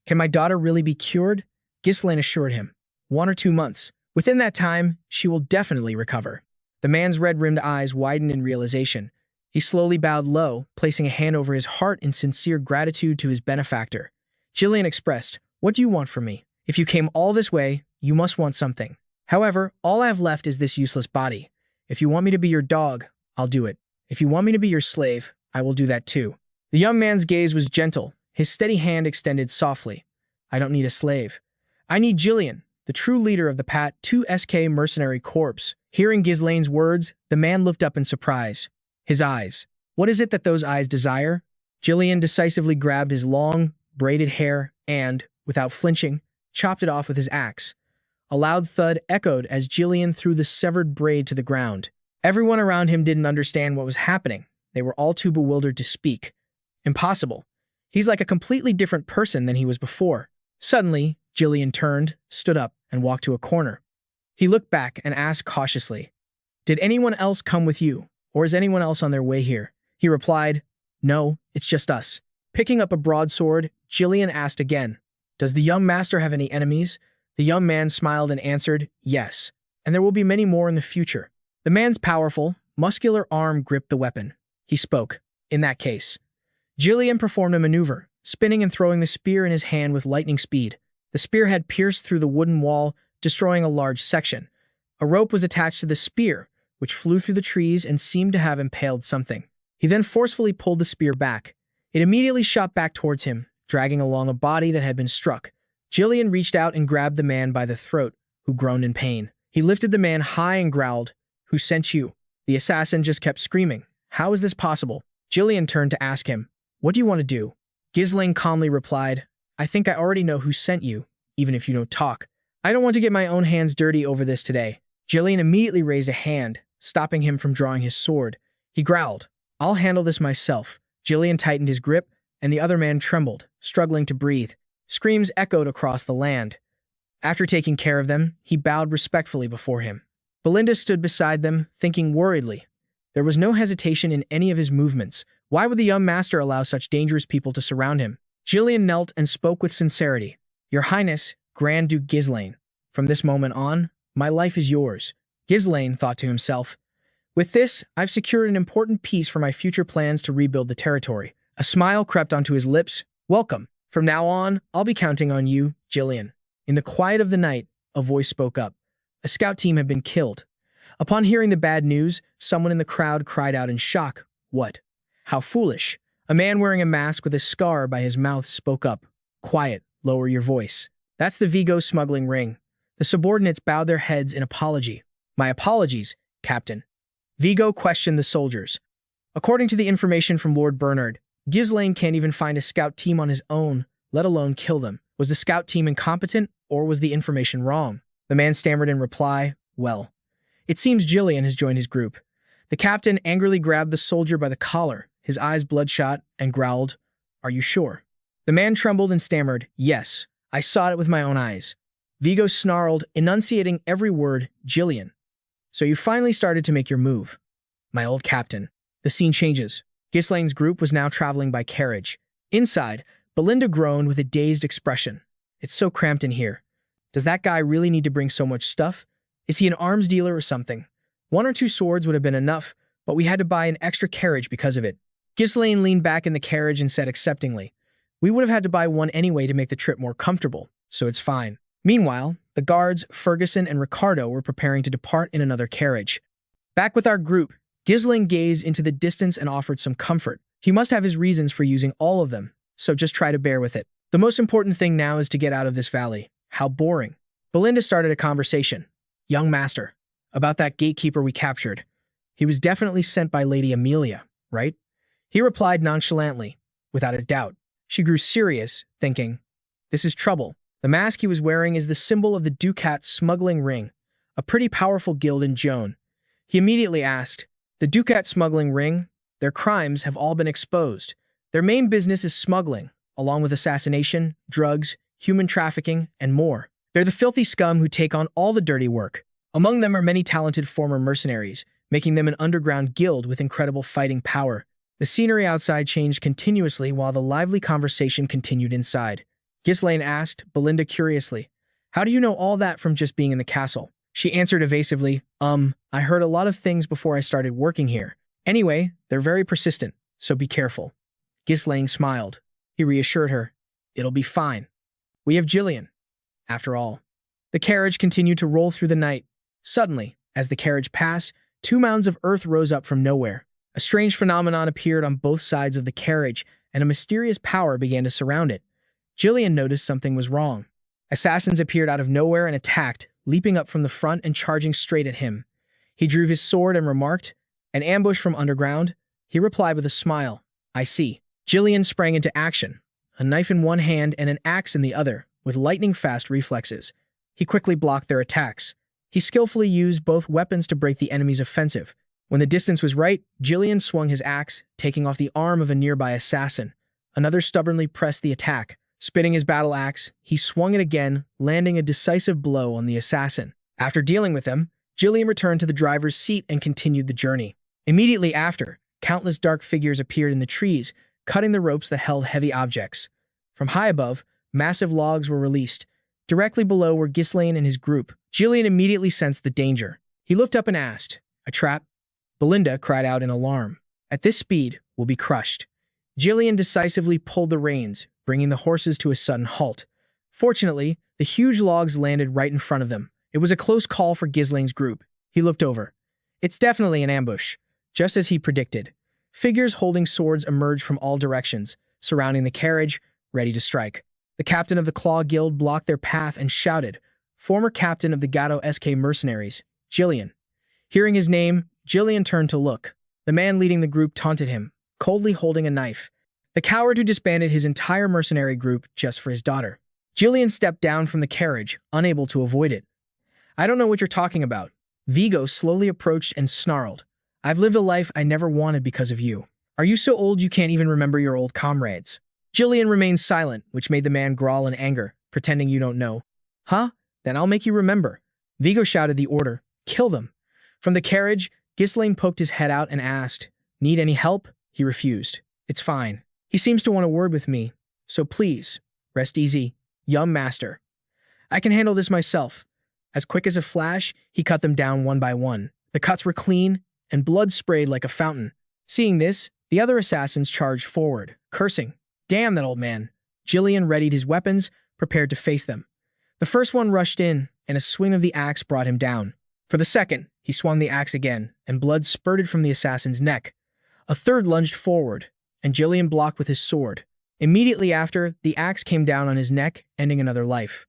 Can my daughter really be cured?" Ghislain assured him. 1 or 2 months. Within that time, she will definitely recover." The man's red-rimmed eyes widened in realization. He slowly bowed low, placing a hand over his heart in sincere gratitude to his benefactor. Ghislain expressed, "What do you want from me? If you came all this way, you must want something. However, all I have left is this useless body. If you want me to be your dog, I'll do it. If you want me to be your slave, I will do that too." The young man's gaze was gentle, his steady hand extended softly. "I don't need a slave. I need Ghislain, the true leader of the Pat 2SK Mercenary Corps." Hearing Ghislain's words, the man looked up in surprise. His eyes. What is it that those eyes desire? Ghislain decisively grabbed his long, braided hair and, without flinching, chopped it off with his axe. A loud thud echoed as Ghislain threw the severed braid to the ground. Everyone around him didn't understand what was happening. They were all too bewildered to speak. Impossible. He's like a completely different person than he was before. Suddenly, Ghislain turned, stood up, and walked to a corner. He looked back and asked cautiously, "Did anyone else come with you, or is anyone else on their way here?" He replied, "No, it's just us." Picking up a broadsword, Ghislain asked again, "Does the young master have any enemies?" The young man smiled and answered, "Yes, and there will be many more in the future." The man's powerful, muscular arm gripped the weapon. He spoke. In that case, Ghislain performed a maneuver, spinning and throwing the spear in his hand with lightning speed. The spear had pierced through the wooden wall, destroying a large section. A rope was attached to the spear, which flew through the trees and seemed to have impaled something. He then forcefully pulled the spear back. It immediately shot back towards him, dragging along a body that had been struck. Ghislain reached out and grabbed the man by the throat, who groaned in pain. He lifted the man high and growled, "Who sent you?" The assassin just kept screaming, "How is this possible?" Ghislain turned to ask him, "What do you want to do?" Ghislain calmly replied, "I think I already know who sent you, even if you don't talk. I don't want to get my own hands dirty over this today." Ghislain immediately raised a hand, stopping him from drawing his sword. He growled, "I'll handle this myself." Ghislain tightened his grip, and the other man trembled, struggling to breathe. Screams echoed across the land. After taking care of them, he bowed respectfully before him. Belinda stood beside them, thinking worriedly. There was no hesitation in any of his movements. Why would the young master allow such dangerous people to surround him? Ghislain knelt and spoke with sincerity. "Your Highness, Grand Duke Ghislain, from this moment on, my life is yours." Ghislain thought to himself, "With this, I've secured an important piece for my future plans to rebuild the territory." A smile crept onto his lips. "Welcome. From now on, I'll be counting on you, Ghislain." In the quiet of the night, a voice spoke up. A scout team had been killed. Upon hearing the bad news, someone in the crowd cried out in shock. "What? How foolish." A man wearing a mask with a scar by his mouth spoke up. "Quiet, lower your voice. That's the Vigo smuggling ring." The subordinates bowed their heads in apology. "My apologies, Captain." Vigo questioned the soldiers. According to the information from Lord Bernard, Ghislain can't even find a scout team on his own, let alone kill them. Was the scout team incompetent, or was the information wrong? The man stammered in reply, "Well, it seems Ghislain has joined his group." The captain angrily grabbed the soldier by the collar, his eyes bloodshot, and growled, "Are you sure?" The man trembled and stammered, "Yes, I saw it with my own eyes." Vigo snarled, enunciating every word, "Ghislain. So you finally started to make your move." "My old captain." The scene changes. Ghislain's group was now traveling by carriage. Inside, Belinda groaned with a dazed expression. "It's so cramped in here. Does that guy really need to bring so much stuff? Is he an arms dealer or something? 1 or 2 swords would have been enough, but we had to buy an extra carriage because of it." Ghislain leaned back in the carriage and said acceptingly, "We would have had to buy one anyway to make the trip more comfortable, so it's fine." Meanwhile, the guards, Ferguson and Ricardo, were preparing to depart in another carriage. Back with our group, Ghislain gazed into the distance and offered some comfort. He must have his reasons for using all of them, so just try to bear with it. The most important thing now is to get out of this valley. How boring. Belinda started a conversation. "Young master, about that gatekeeper we captured. He was definitely sent by Lady Amelia, right?" He replied nonchalantly, "Without a doubt." She grew serious, thinking, "This is trouble." The mask he was wearing is the symbol of the Ducat smuggling ring, a pretty powerful guild in Joan. He immediately asked, "The Ducat smuggling ring? Their crimes have all been exposed. Their main business is smuggling, along with assassination, drugs, human trafficking, and more. They're the filthy scum who take on all the dirty work. Among them are many talented former mercenaries, making them an underground guild with incredible fighting power." The scenery outside changed continuously while the lively conversation continued inside. Ghislain asked Belinda curiously, "How do you know all that from just being in the castle?" She answered evasively, I heard a lot of things before I started working here. Anyway, they're very persistent, so be careful." Ghislain smiled. He reassured her, "It'll be fine. We have Ghislain, after all." The carriage continued to roll through the night. Suddenly, as the carriage passed, 2 mounds of earth rose up from nowhere. A strange phenomenon appeared on both sides of the carriage, and a mysterious power began to surround it. Ghislain noticed something was wrong. Assassins appeared out of nowhere and attacked, leaping up from the front and charging straight at him. He drew his sword and remarked, "An ambush from underground?" He replied with a smile, "I see." Ghislain sprang into action, a knife in one hand and an axe in the other, with lightning-fast reflexes. He quickly blocked their attacks. He skillfully used both weapons to break the enemy's offensive. When the distance was right, Ghislain swung his axe, taking off the arm of a nearby assassin. Another stubbornly pressed the attack. Spinning his battle axe, he swung it again, landing a decisive blow on the assassin. After dealing with him, Ghislain returned to the driver's seat and continued the journey. Immediately after, countless dark figures appeared in the trees, cutting the ropes that held heavy objects. From high above, massive logs were released. Directly below were Ghislain and his group. Ghislain immediately sensed the danger. He looked up and asked, "A trap?" Belinda cried out in alarm. "At this speed, we'll be crushed." Ghislain decisively pulled the reins, bringing the horses to a sudden halt. Fortunately, the huge logs landed right in front of them. It was a close call for Ghislain's group. He looked over. It's definitely an ambush, just as he predicted. Figures holding swords emerged from all directions, surrounding the carriage, ready to strike. The captain of the Claw Guild blocked their path and shouted, "Former captain of the Gato SK mercenaries, Ghislain." Hearing his name, Ghislain turned to look. The man leading the group taunted him, coldly holding a knife. The coward who disbanded his entire mercenary group just for his daughter. Ghislain stepped down from the carriage, unable to avoid it. "I don't know what you're talking about." Vigo slowly approached and snarled. "I've lived a life I never wanted because of you. Are you so old you can't even remember your old comrades?" Ghislain remained silent, which made the man growl in anger, pretending you don't know. "Huh? Then I'll make you remember." Vigo shouted the order, "Kill them." From the carriage, Ghislain poked his head out and asked, "Need any help?" He refused. "It's fine. He seems to want a word with me, so please, rest easy, young master. I can handle this myself." As quick as a flash, he cut them down one by one. The cuts were clean, and blood sprayed like a fountain. Seeing this, the other assassins charged forward, cursing. "Damn that old man." Ghislain readied his weapons, prepared to face them. The first one rushed in, and a swing of the axe brought him down. For the second, he swung the axe again, and blood spurted from the assassin's neck. A third lunged forward, and Ghislain blocked with his sword. Immediately after, the axe came down on his neck, ending another life.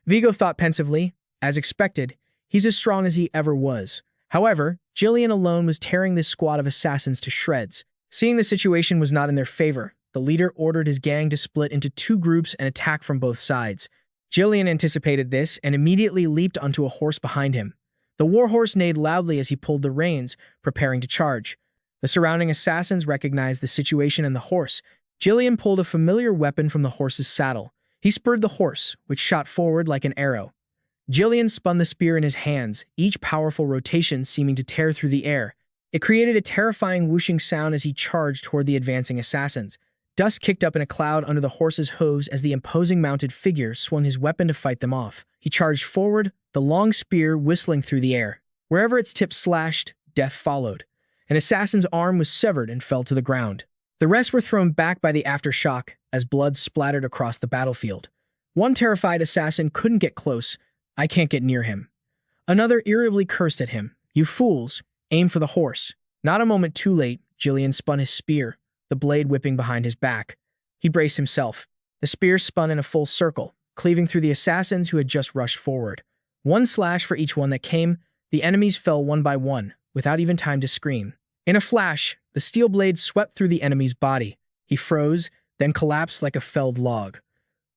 Vigo thought pensively. As expected, he's as strong as he ever was. However, Ghislain alone was tearing this squad of assassins to shreds. Seeing the situation was not in their favor, the leader ordered his gang to split into two groups and attack from both sides. Ghislain anticipated this and immediately leaped onto a horse behind him. The warhorse neighed loudly as he pulled the reins, preparing to charge. The surrounding assassins recognized the situation and the horse. Ghislain pulled a familiar weapon from the horse's saddle. He spurred the horse, which shot forward like an arrow. Ghislain spun the spear in his hands, each powerful rotation seeming to tear through the air. It created a terrifying whooshing sound as he charged toward the advancing assassins. Dust kicked up in a cloud under the horse's hooves as the imposing mounted figure swung his weapon to fight them off. He charged forward, the long spear whistling through the air. Wherever its tip slashed, death followed. An assassin's arm was severed and fell to the ground. The rest were thrown back by the aftershock as blood splattered across the battlefield. One terrified assassin couldn't get close. "I can't get near him." Another irritably cursed at him. "You fools, aim for the horse." Not a moment too late, Ghislain spun his spear, the blade whipping behind his back. He braced himself. The spear spun in a full circle, cleaving through the assassins who had just rushed forward. One slash for each one that came, the enemies fell one by one, without even time to scream. In a flash, the steel blade swept through the enemy's body. He froze, then collapsed like a felled log.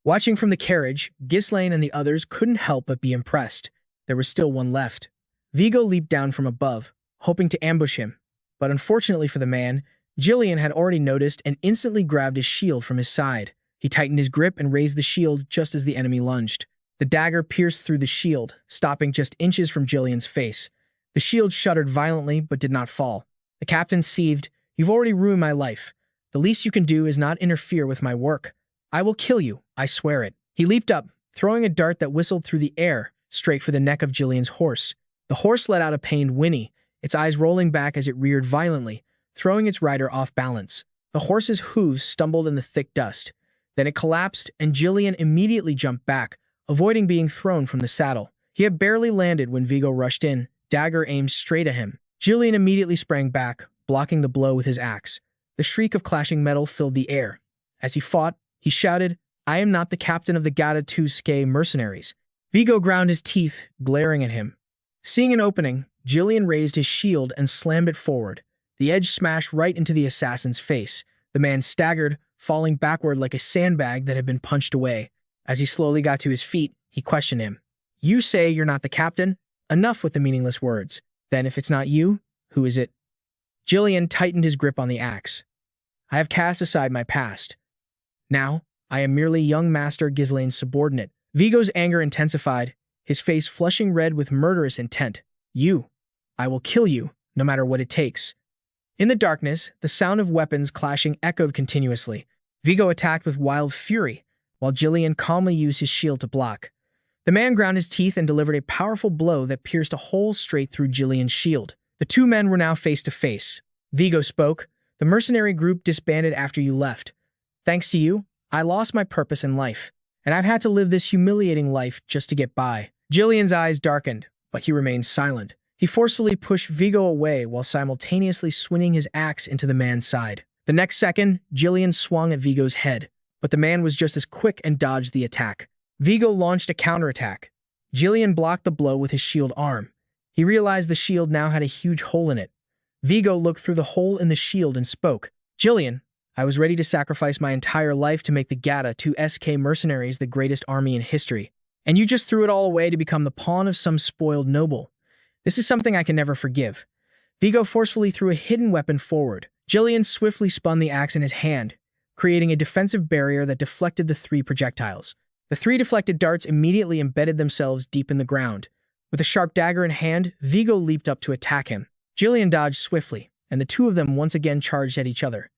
Watching from the carriage, Ghislain and the others couldn't help but be impressed. There was still one left. Vigo leaped down from above, hoping to ambush him. But unfortunately for the man, Ghislain had already noticed and instantly grabbed his shield from his side. He tightened his grip and raised the shield just as the enemy lunged. The dagger pierced through the shield, stopping just inches from Ghislain's face. The shield shuddered violently but did not fall. The captain seethed, "You've already ruined my life. The least you can do is not interfere with my work. I will kill you, I swear it." He leaped up, throwing a dart that whistled through the air, straight for the neck of Ghislain's horse. The horse let out a pained whinny, its eyes rolling back as it reared violently, throwing its rider off balance. The horse's hooves stumbled in the thick dust. Then it collapsed, and Ghislain immediately jumped back, avoiding being thrown from the saddle. He had barely landed when Vigo rushed in, dagger aimed straight at him. Ghislain immediately sprang back, blocking the blow with his axe. The shriek of clashing metal filled the air. As he fought, he shouted, "I am not the captain of the Gata 2 mercenaries." Vigo ground his teeth, glaring at him. Seeing an opening, Ghislain raised his shield and slammed it forward. The edge smashed right into the assassin's face. The man staggered, falling backward like a sandbag that had been punched away. As he slowly got to his feet, he questioned him. You say you're not the captain? Enough with the meaningless words. Then if it's not you, who is it? Ghislain tightened his grip on the axe. I have cast aside my past. Now, I am merely young Master Ghislain's subordinate. Vigo's anger intensified, his face flushing red with murderous intent. You. I will kill you, no matter what it takes. In the darkness, the sound of weapons clashing echoed continuously. Vigo attacked with wild fury, while Ghislain calmly used his shield to block. The man ground his teeth and delivered a powerful blow that pierced a hole straight through Ghislain's shield. The two men were now face to face. Vigo spoke. The mercenary group disbanded after you left. Thanks to you, I lost my purpose in life, and I've had to live this humiliating life just to get by. Ghislain's eyes darkened, but he remained silent. He forcefully pushed Vigo away while simultaneously swinging his axe into the man's side. The next second, Ghislain swung at Vigo's head, but the man was just as quick and dodged the attack. Vigo launched a counterattack. Ghislain blocked the blow with his shield arm. He realized the shield now had a huge hole in it. Vigo looked through the hole in the shield and spoke. Ghislain, I was ready to sacrifice my entire life to make the Gata 2 SK mercenaries the greatest army in history, and you just threw it all away to become the pawn of some spoiled noble. This is something I can never forgive. Vigo forcefully threw a hidden weapon forward. Ghislain swiftly spun the axe in his hand, creating a defensive barrier that deflected the 3 projectiles. The 3 deflected darts immediately embedded themselves deep in the ground. With a sharp dagger in hand, Vigo leaped up to attack him. Ghislain dodged swiftly, and the two of them once again charged at each other.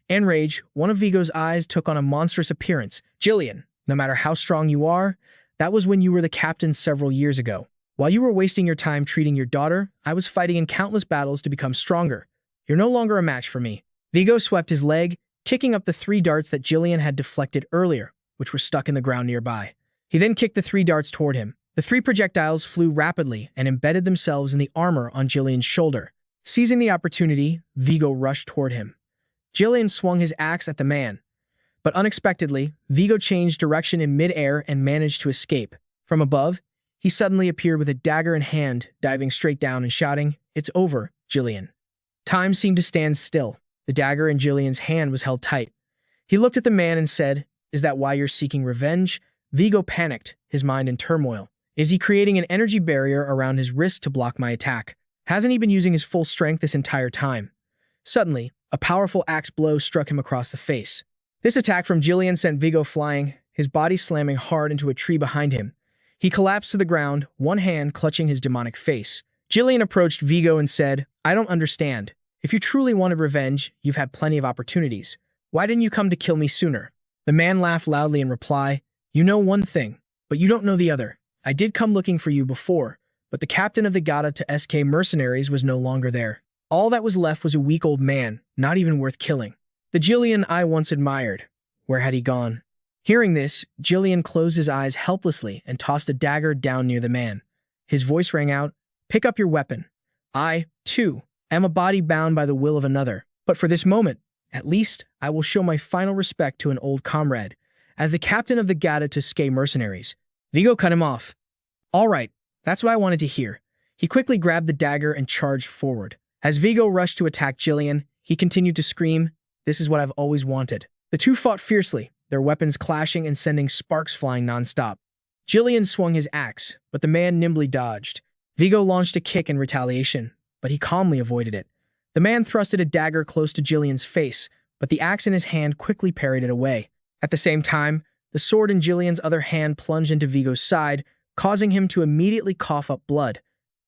In rage, one of Vigo's eyes took on a monstrous appearance. Ghislain, no matter how strong you are, that was when you were the captain several years ago. While you were wasting your time treating your daughter, I was fighting in countless battles to become stronger. You're no longer a match for me. Vigo swept his leg, kicking up the 3 darts that Ghislain had deflected earlier, which were stuck in the ground nearby. He then kicked the 3 darts toward him. The 3 projectiles flew rapidly and embedded themselves in the armor on Ghislain's shoulder. Seizing the opportunity, Vigo rushed toward him. Ghislain swung his axe at the man, but unexpectedly, Vigo changed direction in mid-air and managed to escape. From above, he suddenly appeared with a dagger in hand, diving straight down and shouting, "It's over, Ghislain." Time seemed to stand still. The dagger in Ghislain's hand was held tight. He looked at the man and said, "Is that why you're seeking revenge?" Vigo panicked, his mind in turmoil. Is he creating an energy barrier around his wrist to block my attack? Hasn't he been using his full strength this entire time? Suddenly, a powerful axe blow struck him across the face. This attack from Ghislain sent Vigo flying, his body slamming hard into a tree behind him. He collapsed to the ground, one hand clutching his demonic face. Ghislain approached Vigo and said, "I don't understand. If you truly wanted revenge, you've had plenty of opportunities. Why didn't you come to kill me sooner?" The man laughed loudly in reply, "You know one thing, but you don't know the other. I did come looking for you before, but the captain of the Gata to SK mercenaries was no longer there. All that was left was a weak old man, not even worth killing. The Ghislain I once admired. Where had he gone?" Hearing this, Ghislain closed his eyes helplessly and tossed a dagger down near the man. His voice rang out, "Pick up your weapon. I, too, am a body bound by the will of another. But for this moment, at least, I will show my final respect to an old comrade. As the captain of the Gata to SK mercenaries." Vigo cut him off. "All right, that's what I wanted to hear." He quickly grabbed the dagger and charged forward. As Vigo rushed to attack Ghislain, he continued to scream, "This is what I've always wanted." The two fought fiercely, their weapons clashing and sending sparks flying non-stop. Ghislain swung his axe, but the man nimbly dodged. Vigo launched a kick in retaliation, but he calmly avoided it. The man thrusted a dagger close to Ghislain's face, but the axe in his hand quickly parried it away. At the same time, the sword in Ghislain's other hand plunged into Vigo's side, causing him to immediately cough up blood.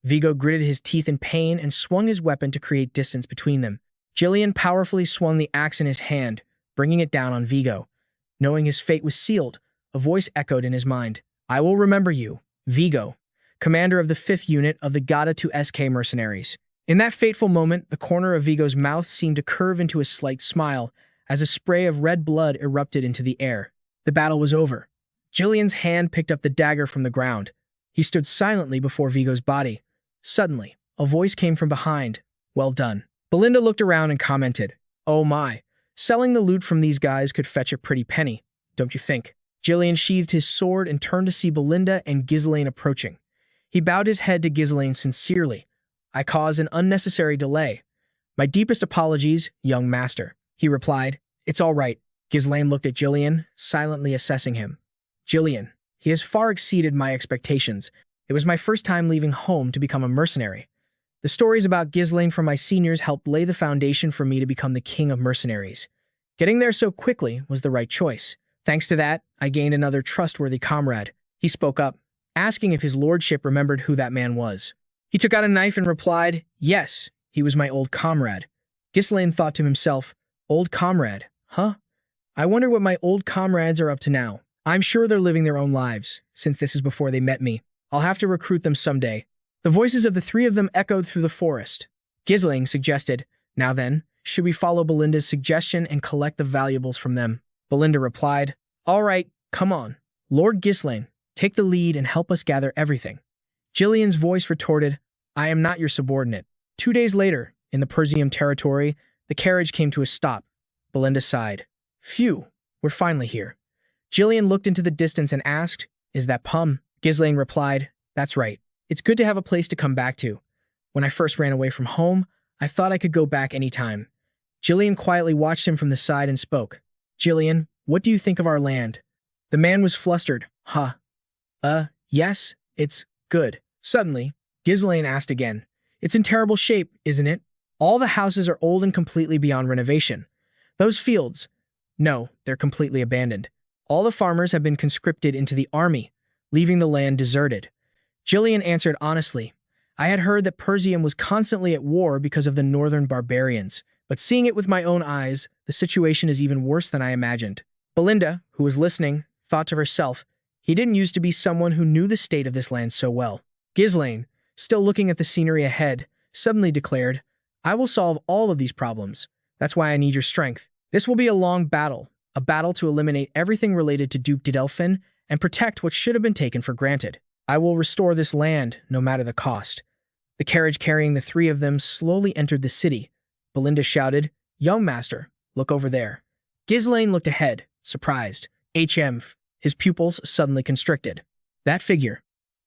Vigo gritted his teeth in pain and swung his weapon to create distance between them. Ghislain powerfully swung the axe in his hand, bringing it down on Vigo. Knowing his fate was sealed, a voice echoed in his mind. "I will remember you, Vigo, commander of the 5th unit of the Gata 2 SK mercenaries." In that fateful moment, the corner of Vigo's mouth seemed to curve into a slight smile as a spray of red blood erupted into the air. The battle was over. Ghislain's hand picked up the dagger from the ground. He stood silently before Vigo's body. Suddenly, a voice came from behind. "Well done." Belinda looked around and commented, "Oh my, selling the loot from these guys could fetch a pretty penny, don't you think?" Ghislain sheathed his sword and turned to see Belinda and Ghislain approaching. He bowed his head to Ghislain sincerely. "I caused an unnecessary delay. My deepest apologies, young master," he replied. "It's all right." Ghislain looked at Ghislain, silently assessing him. "Ghislain," He has far exceeded my expectations. It was my first time leaving home to become a mercenary. The stories about Ghislain from my seniors helped lay the foundation for me to become the king of mercenaries. Getting there so quickly was the right choice. Thanks to that, I gained another trustworthy comrade. He spoke up, asking if his lordship remembered who that man was. He took out a knife and replied, yes, he was my old comrade. Ghislain thought to himself, old comrade, huh? I wonder what my old comrades are up to now. I'm sure they're living their own lives, since this is before they met me. I'll have to recruit them someday. The voices of the three of them echoed through the forest. Ghislain suggested, now then, should we follow Belinda's suggestion and collect the valuables from them? Belinda replied, all right, come on. Lord Ghislain, take the lead and help us gather everything. Gillian's voice retorted, I am not your subordinate. 2 days later, in the Persium territory, the carriage came to a stop. Belinda sighed. Phew, we're finally here. Gillian looked into the distance and asked, is that Pum? Ghislain replied, that's right. It's good to have a place to come back to. When I first ran away from home, I thought I could go back any time. Gillian quietly watched him from the side and spoke. Gillian, what do you think of our land? The man was flustered. Yes, it's good. Suddenly, Ghislain asked again. It's in terrible shape, isn't it? All the houses are old and completely beyond renovation. Those fields, no, they're completely abandoned. All the farmers have been conscripted into the army, leaving the land deserted. Gillian answered honestly, I had heard that Persium was constantly at war because of the northern barbarians, but seeing it with my own eyes, the situation is even worse than I imagined. Belinda, who was listening, thought to herself, he didn't used to be someone who knew the state of this land so well. Ghislain, still looking at the scenery ahead, suddenly declared, I will solve all of these problems. That's why I need your strength. This will be a long battle, a battle to eliminate everything related to Duke Dpin and protect what should have been taken for granted. I will restore this land, no matter the cost. The carriage carrying the three of them slowly entered the city. Belinda shouted, young master, look over there. Ghislain looked ahead, surprised. His pupils suddenly constricted. That figure.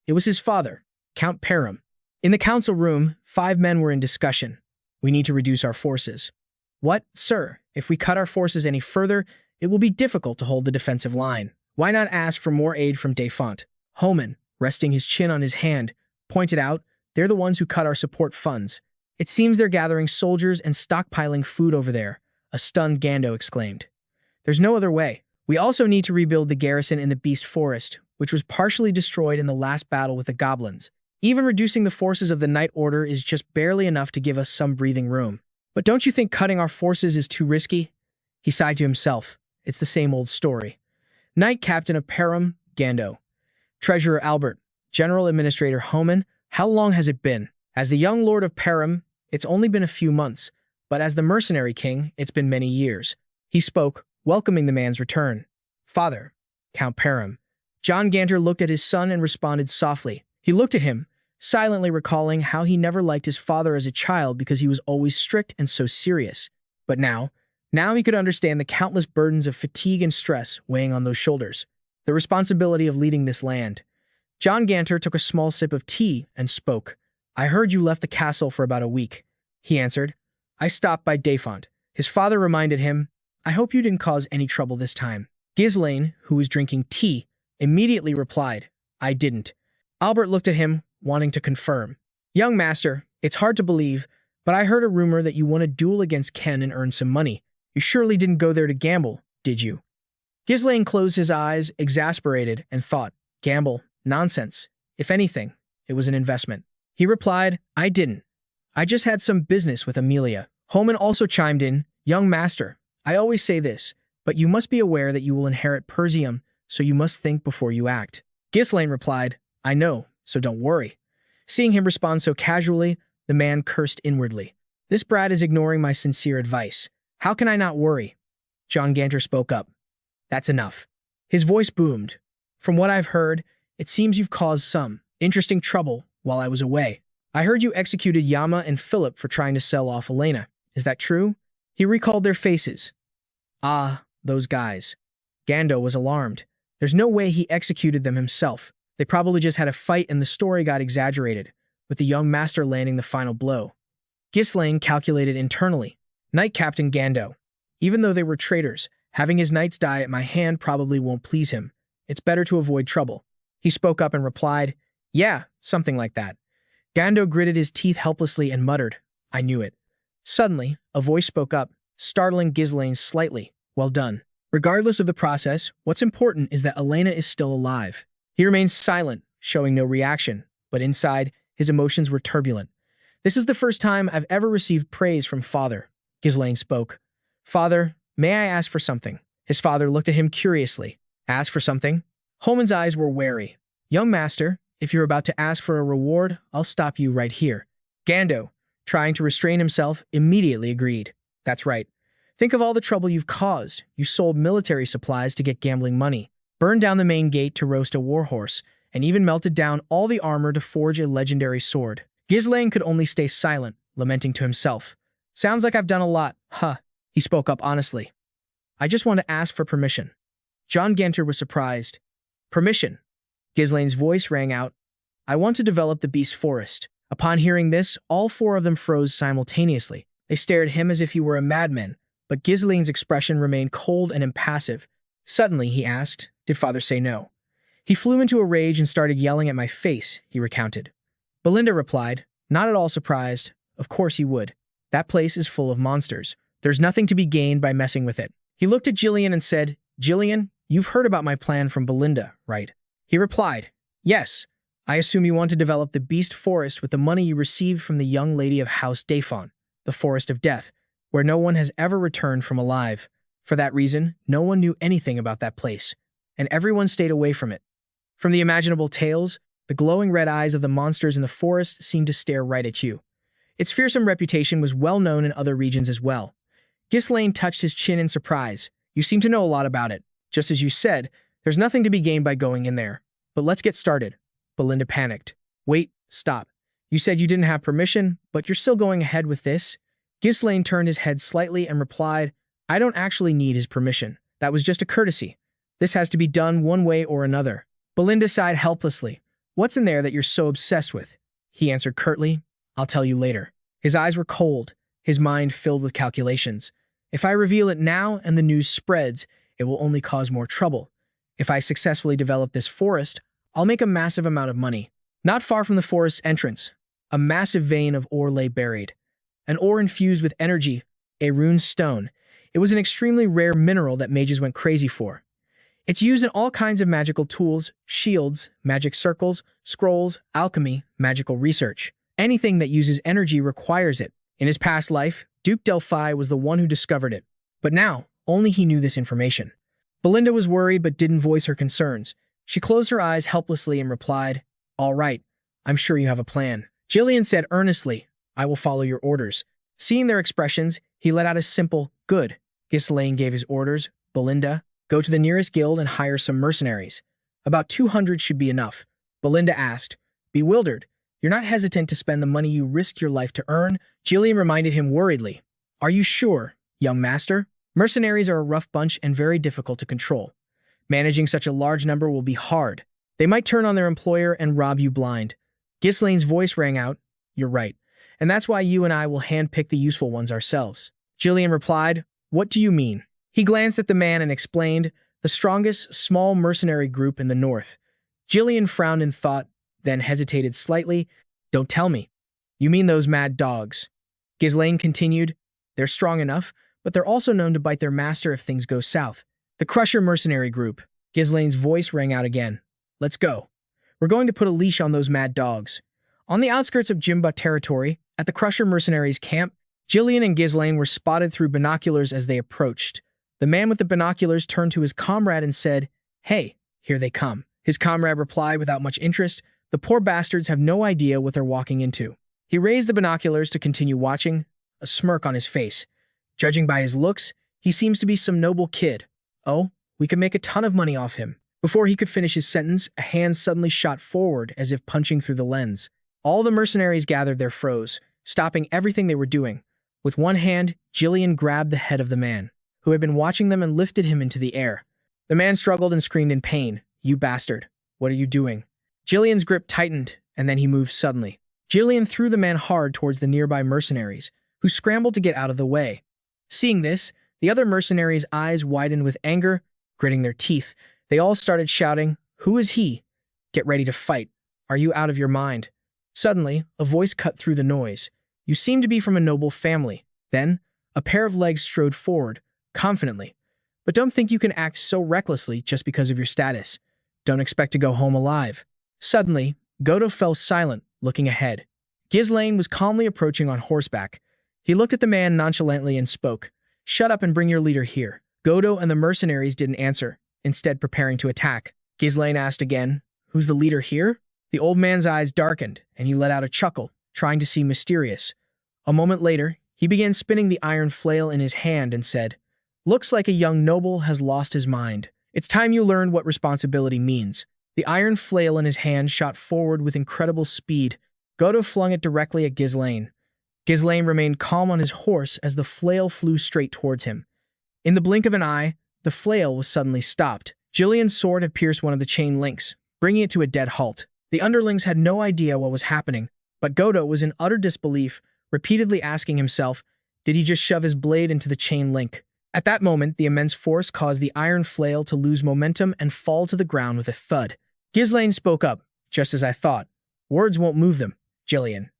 It was his father, Count Perum. In the council room, 5 men were in discussion. We need to reduce our forces. What, sir? If we cut our forces any further, it will be difficult to hold the defensive line. Why not ask for more aid from Dpin? Homan, resting his chin on his hand, pointed out, they're the ones who cut our support funds. It seems they're gathering soldiers and stockpiling food over there, a stunned Gando exclaimed. There's no other way. We also need to rebuild the garrison in the Beast Forest, which was partially destroyed in the last battle with the Goblins. Even reducing the forces of the Night Order is just barely enough to give us some breathing room. But don't you think cutting our forces is too risky? He sighed to himself. It's the same old story. Knight Captain of Perum, Gando. Treasurer Albert. General Administrator Homan. How long has it been? As the young Lord of Perum, it's only been a few months, but as the Mercenary King, it's been many years. He spoke, welcoming the man's return. Father, Count Perum. John Ganter looked at his son and responded softly. He looked at him, silently recalling how he never liked his father as a child because he was always strict and so serious. But now he could understand the countless burdens of fatigue and stress weighing on those shoulders. The responsibility of leading this land. John Ganter took a small sip of tea and spoke. I heard you left the castle for about a week. He answered. I stopped by Dpin. His father reminded him, I hope you didn't cause any trouble this time. Ghislain, who was drinking tea, immediately replied, I didn't. Albert looked at him, wanting to confirm. Young master, it's hard to believe, but I heard a rumor that you won a duel against Ken and earned some money. You surely didn't go there to gamble, did you? Ghislain closed his eyes, exasperated, and thought, gamble, nonsense. If anything, it was an investment. He replied, I didn't. I just had some business with Amelia. Homan also chimed in, young master, I always say this, but you must be aware that you will inherit Persium, so you must think before you act. Ghislain replied, I know, so don't worry. Seeing him respond so casually, the man cursed inwardly. This brat is ignoring my sincere advice. How can I not worry? John Ganter spoke up. That's enough. His voice boomed. From what I've heard, it seems you've caused some interesting trouble while I was away. I heard you executed Yama and Philip for trying to sell off Elena. Is that true? He recalled their faces. Ah, those guys. Gando was alarmed. There's no way he executed them himself. They probably just had a fight and the story got exaggerated, with the young master landing the final blow. Ghislain calculated internally. Knight Captain Gando. Even though they were traitors, having his knights die at my hand probably won't please him. It's better to avoid trouble. He spoke up and replied, "Yeah, something like that." Gando gritted his teeth helplessly and muttered, "I knew it." Suddenly, a voice spoke up, startling Ghislain slightly. "Well done." Regardless of the process, what's important is that Elena is still alive. He remained silent, showing no reaction, but inside, his emotions were turbulent. "This is the first time I've ever received praise from Father," Ghislain spoke. "Father, may I ask for something?" His father looked at him curiously. "Ask for something?" Holman's eyes were wary. "Young master, if you're about to ask for a reward, I'll stop you right here." Gando, trying to restrain himself, immediately agreed. "That's right. Think of all the trouble you've caused. You sold military supplies to get gambling money, burned down the main gate to roast a warhorse, and even melted down all the armor to forge a legendary sword." Ghislain could only stay silent, lamenting to himself. "Sounds like I've done a lot, huh?" He spoke up honestly. "I just want to ask for permission." John Genter was surprised. "Permission?" Ghislain's voice rang out. "I want to develop the beast forest." Upon hearing this, all four of them froze simultaneously. They stared at him as if he were a madman, but Ghislain's expression remained cold and impassive. Suddenly, he asked, "Did Father say no?" "He flew into a rage and started yelling at my face," he recounted. Belinda replied, not at all surprised. "Of course he would. That place is full of monsters. There's nothing to be gained by messing with it." He looked at Ghislain and said, "Ghislain, you've heard about my plan from Belinda, right?" He replied, "Yes. I assume you want to develop the beast forest with the money you received from the young lady of House Dpin, the Forest of Death, where no one has ever returned from alive. For that reason, no one knew anything about that place, and everyone stayed away from it. From the imaginable tales, the glowing red eyes of the monsters in the forest seemed to stare right at you. Its fearsome reputation was well known in other regions as well." Ghislain touched his chin in surprise. "You seem to know a lot about it. Just as you said, there's nothing to be gained by going in there. But let's get started." Belinda panicked. "Wait, stop. You said you didn't have permission, but you're still going ahead with this?" Ghislain turned his head slightly and replied, "I don't actually need his permission. That was just a courtesy. This has to be done one way or another." Belinda sighed helplessly. "What's in there that you're so obsessed with?" He answered curtly, "I'll tell you later." His eyes were cold, his mind filled with calculations. "If I reveal it now and the news spreads, it will only cause more trouble. If I successfully develop this forest, I'll make a massive amount of money." Not far from the forest's entrance, a massive vein of ore lay buried. An ore infused with energy, a rune stone. It was an extremely rare mineral that mages went crazy for. It's used in all kinds of magical tools, shields, magic circles, scrolls, alchemy, magical research. Anything that uses energy requires it. In his past life, Duke Dpin was the one who discovered it. But now, only he knew this information. Belinda was worried but didn't voice her concerns. She closed her eyes helplessly and replied, "All right, I'm sure you have a plan." Ghislain said earnestly, "I will follow your orders." Seeing their expressions, he let out a simple, "Good." Ghislain gave his orders. "Belinda, go to the nearest guild and hire some mercenaries. About 200 should be enough." Belinda asked, bewildered, "You're not hesitant to spend the money you risked your life to earn?" Ghislain reminded him worriedly, "Are you sure, young master? Mercenaries are a rough bunch and very difficult to control. Managing such a large number will be hard. They might turn on their employer and rob you blind." Ghislain's voice rang out, "You're right. And that's why you and I will handpick the useful ones ourselves." Ghislain replied, "What do you mean?" He glanced at the man and explained, "The strongest, small mercenary group in the north." Ghislain frowned in thought, then hesitated slightly. "Don't tell me. You mean those mad dogs?" Ghislain continued, "They're strong enough, but they're also known to bite their master if things go south." "The Crusher mercenary group." Ghislain's voice rang out again. "Let's go. We're going to put a leash on those mad dogs." On the outskirts of Jimba territory, at the Crusher mercenaries' camp, Ghislain and Ghislain were spotted through binoculars as they approached. The man with the binoculars turned to his comrade and said, "Hey, here they come." His comrade replied without much interest, "The poor bastards have no idea what they're walking into." He raised the binoculars to continue watching, a smirk on his face. "Judging by his looks, he seems to be some noble kid. Oh, we could make a ton of money off him." Before he could finish his sentence, a hand suddenly shot forward as if punching through the lens. All the mercenaries gathered their froze, stopping everything they were doing. With one hand, Ghislain grabbed the head of the man, who had been watching them, and lifted him into the air. The man struggled and screamed in pain. "You bastard. What are you doing?" Ghislain's grip tightened, and then he moved suddenly. Ghislain threw the man hard towards the nearby mercenaries, who scrambled to get out of the way. Seeing this, the other mercenaries' eyes widened with anger, gritting their teeth. They all started shouting, "Who is he?" Get ready to fight. Are you out of your mind? Suddenly, a voice cut through the noise. You seem to be from a noble family. Then, a pair of legs strode forward, confidently. But don't think you can act so recklessly just because of your status. Don't expect to go home alive. Suddenly, Godo fell silent, looking ahead. Ghislain was calmly approaching on horseback. He looked at the man nonchalantly and spoke. Shut up and bring your leader here. Godo and the mercenaries didn't answer, instead preparing to attack. Ghislain asked again, Who's the leader here? The old man's eyes darkened, and he let out a chuckle, trying to seem mysterious. A moment later, he began spinning the iron flail in his hand and said, Looks like a young noble has lost his mind. It's time you learned what responsibility means. The iron flail in his hand shot forward with incredible speed. Godo flung it directly at Ghislain. Ghislain remained calm on his horse as the flail flew straight towards him. In the blink of an eye, the flail was suddenly stopped. Jillian's sword had pierced one of the chain links, bringing it to a dead halt. The underlings had no idea what was happening, but Godo was in utter disbelief, repeatedly asking himself, did he just shove his blade into the chain link? At that moment, the immense force caused the iron flail to lose momentum and fall to the ground with a thud. Ghislain spoke up, just as I thought. Words won't move them, Gillian.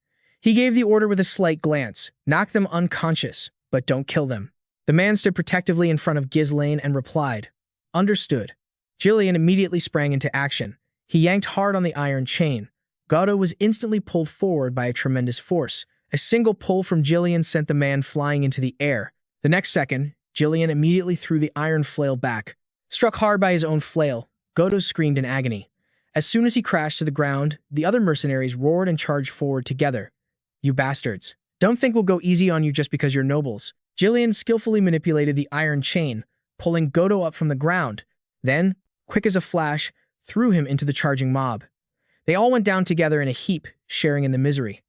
He gave the order with a slight glance, knock them unconscious, but don't kill them. The man stood protectively in front of Ghislain and replied, Understood. Gillian immediately sprang into action. He yanked hard on the iron chain. Godo was instantly pulled forward by a tremendous force. A single pull from Gillian sent the man flying into the air. The next second, Gillian immediately threw the iron flail back. Struck hard by his own flail, Godo screamed in agony. As soon as he crashed to the ground, the other mercenaries roared and charged forward together. You bastards. Don't think we'll go easy on you just because you're nobles. Gillian skillfully manipulated the iron chain, pulling Godo up from the ground. Then, quick as a flash, threw him into the charging mob. They all went down together in a heap, sharing in the misery.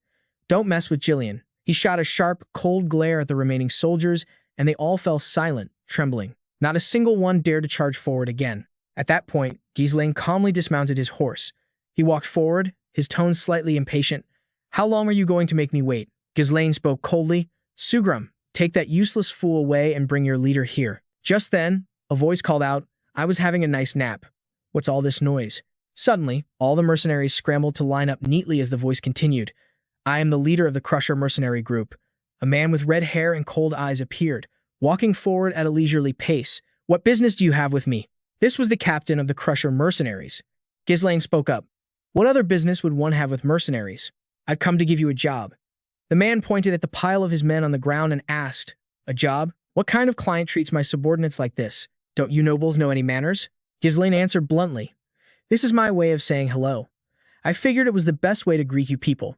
Don't mess with Gillian. He shot a sharp, cold glare at the remaining soldiers, and they all fell silent, trembling. Not a single one dared to charge forward again. At that point, Ghislain calmly dismounted his horse. He walked forward, his tone slightly impatient. How long are you going to make me wait? Ghislain spoke coldly. Sugrum, take that useless fool away and bring your leader here. Just then, a voice called out, I was having a nice nap. What's all this noise? Suddenly, all the mercenaries scrambled to line up neatly as the voice continued. I am the leader of the Crusher mercenary group. A man with red hair and cold eyes appeared, walking forward at a leisurely pace. What business do you have with me? This was the captain of the Crusher mercenaries. Ghislain spoke up. What other business would one have with mercenaries? I've come to give you a job. The man pointed at the pile of his men on the ground and asked, A job? What kind of client treats my subordinates like this? Don't you nobles know any manners? Ghislain answered bluntly. This is my way of saying hello. I figured it was the best way to greet you people.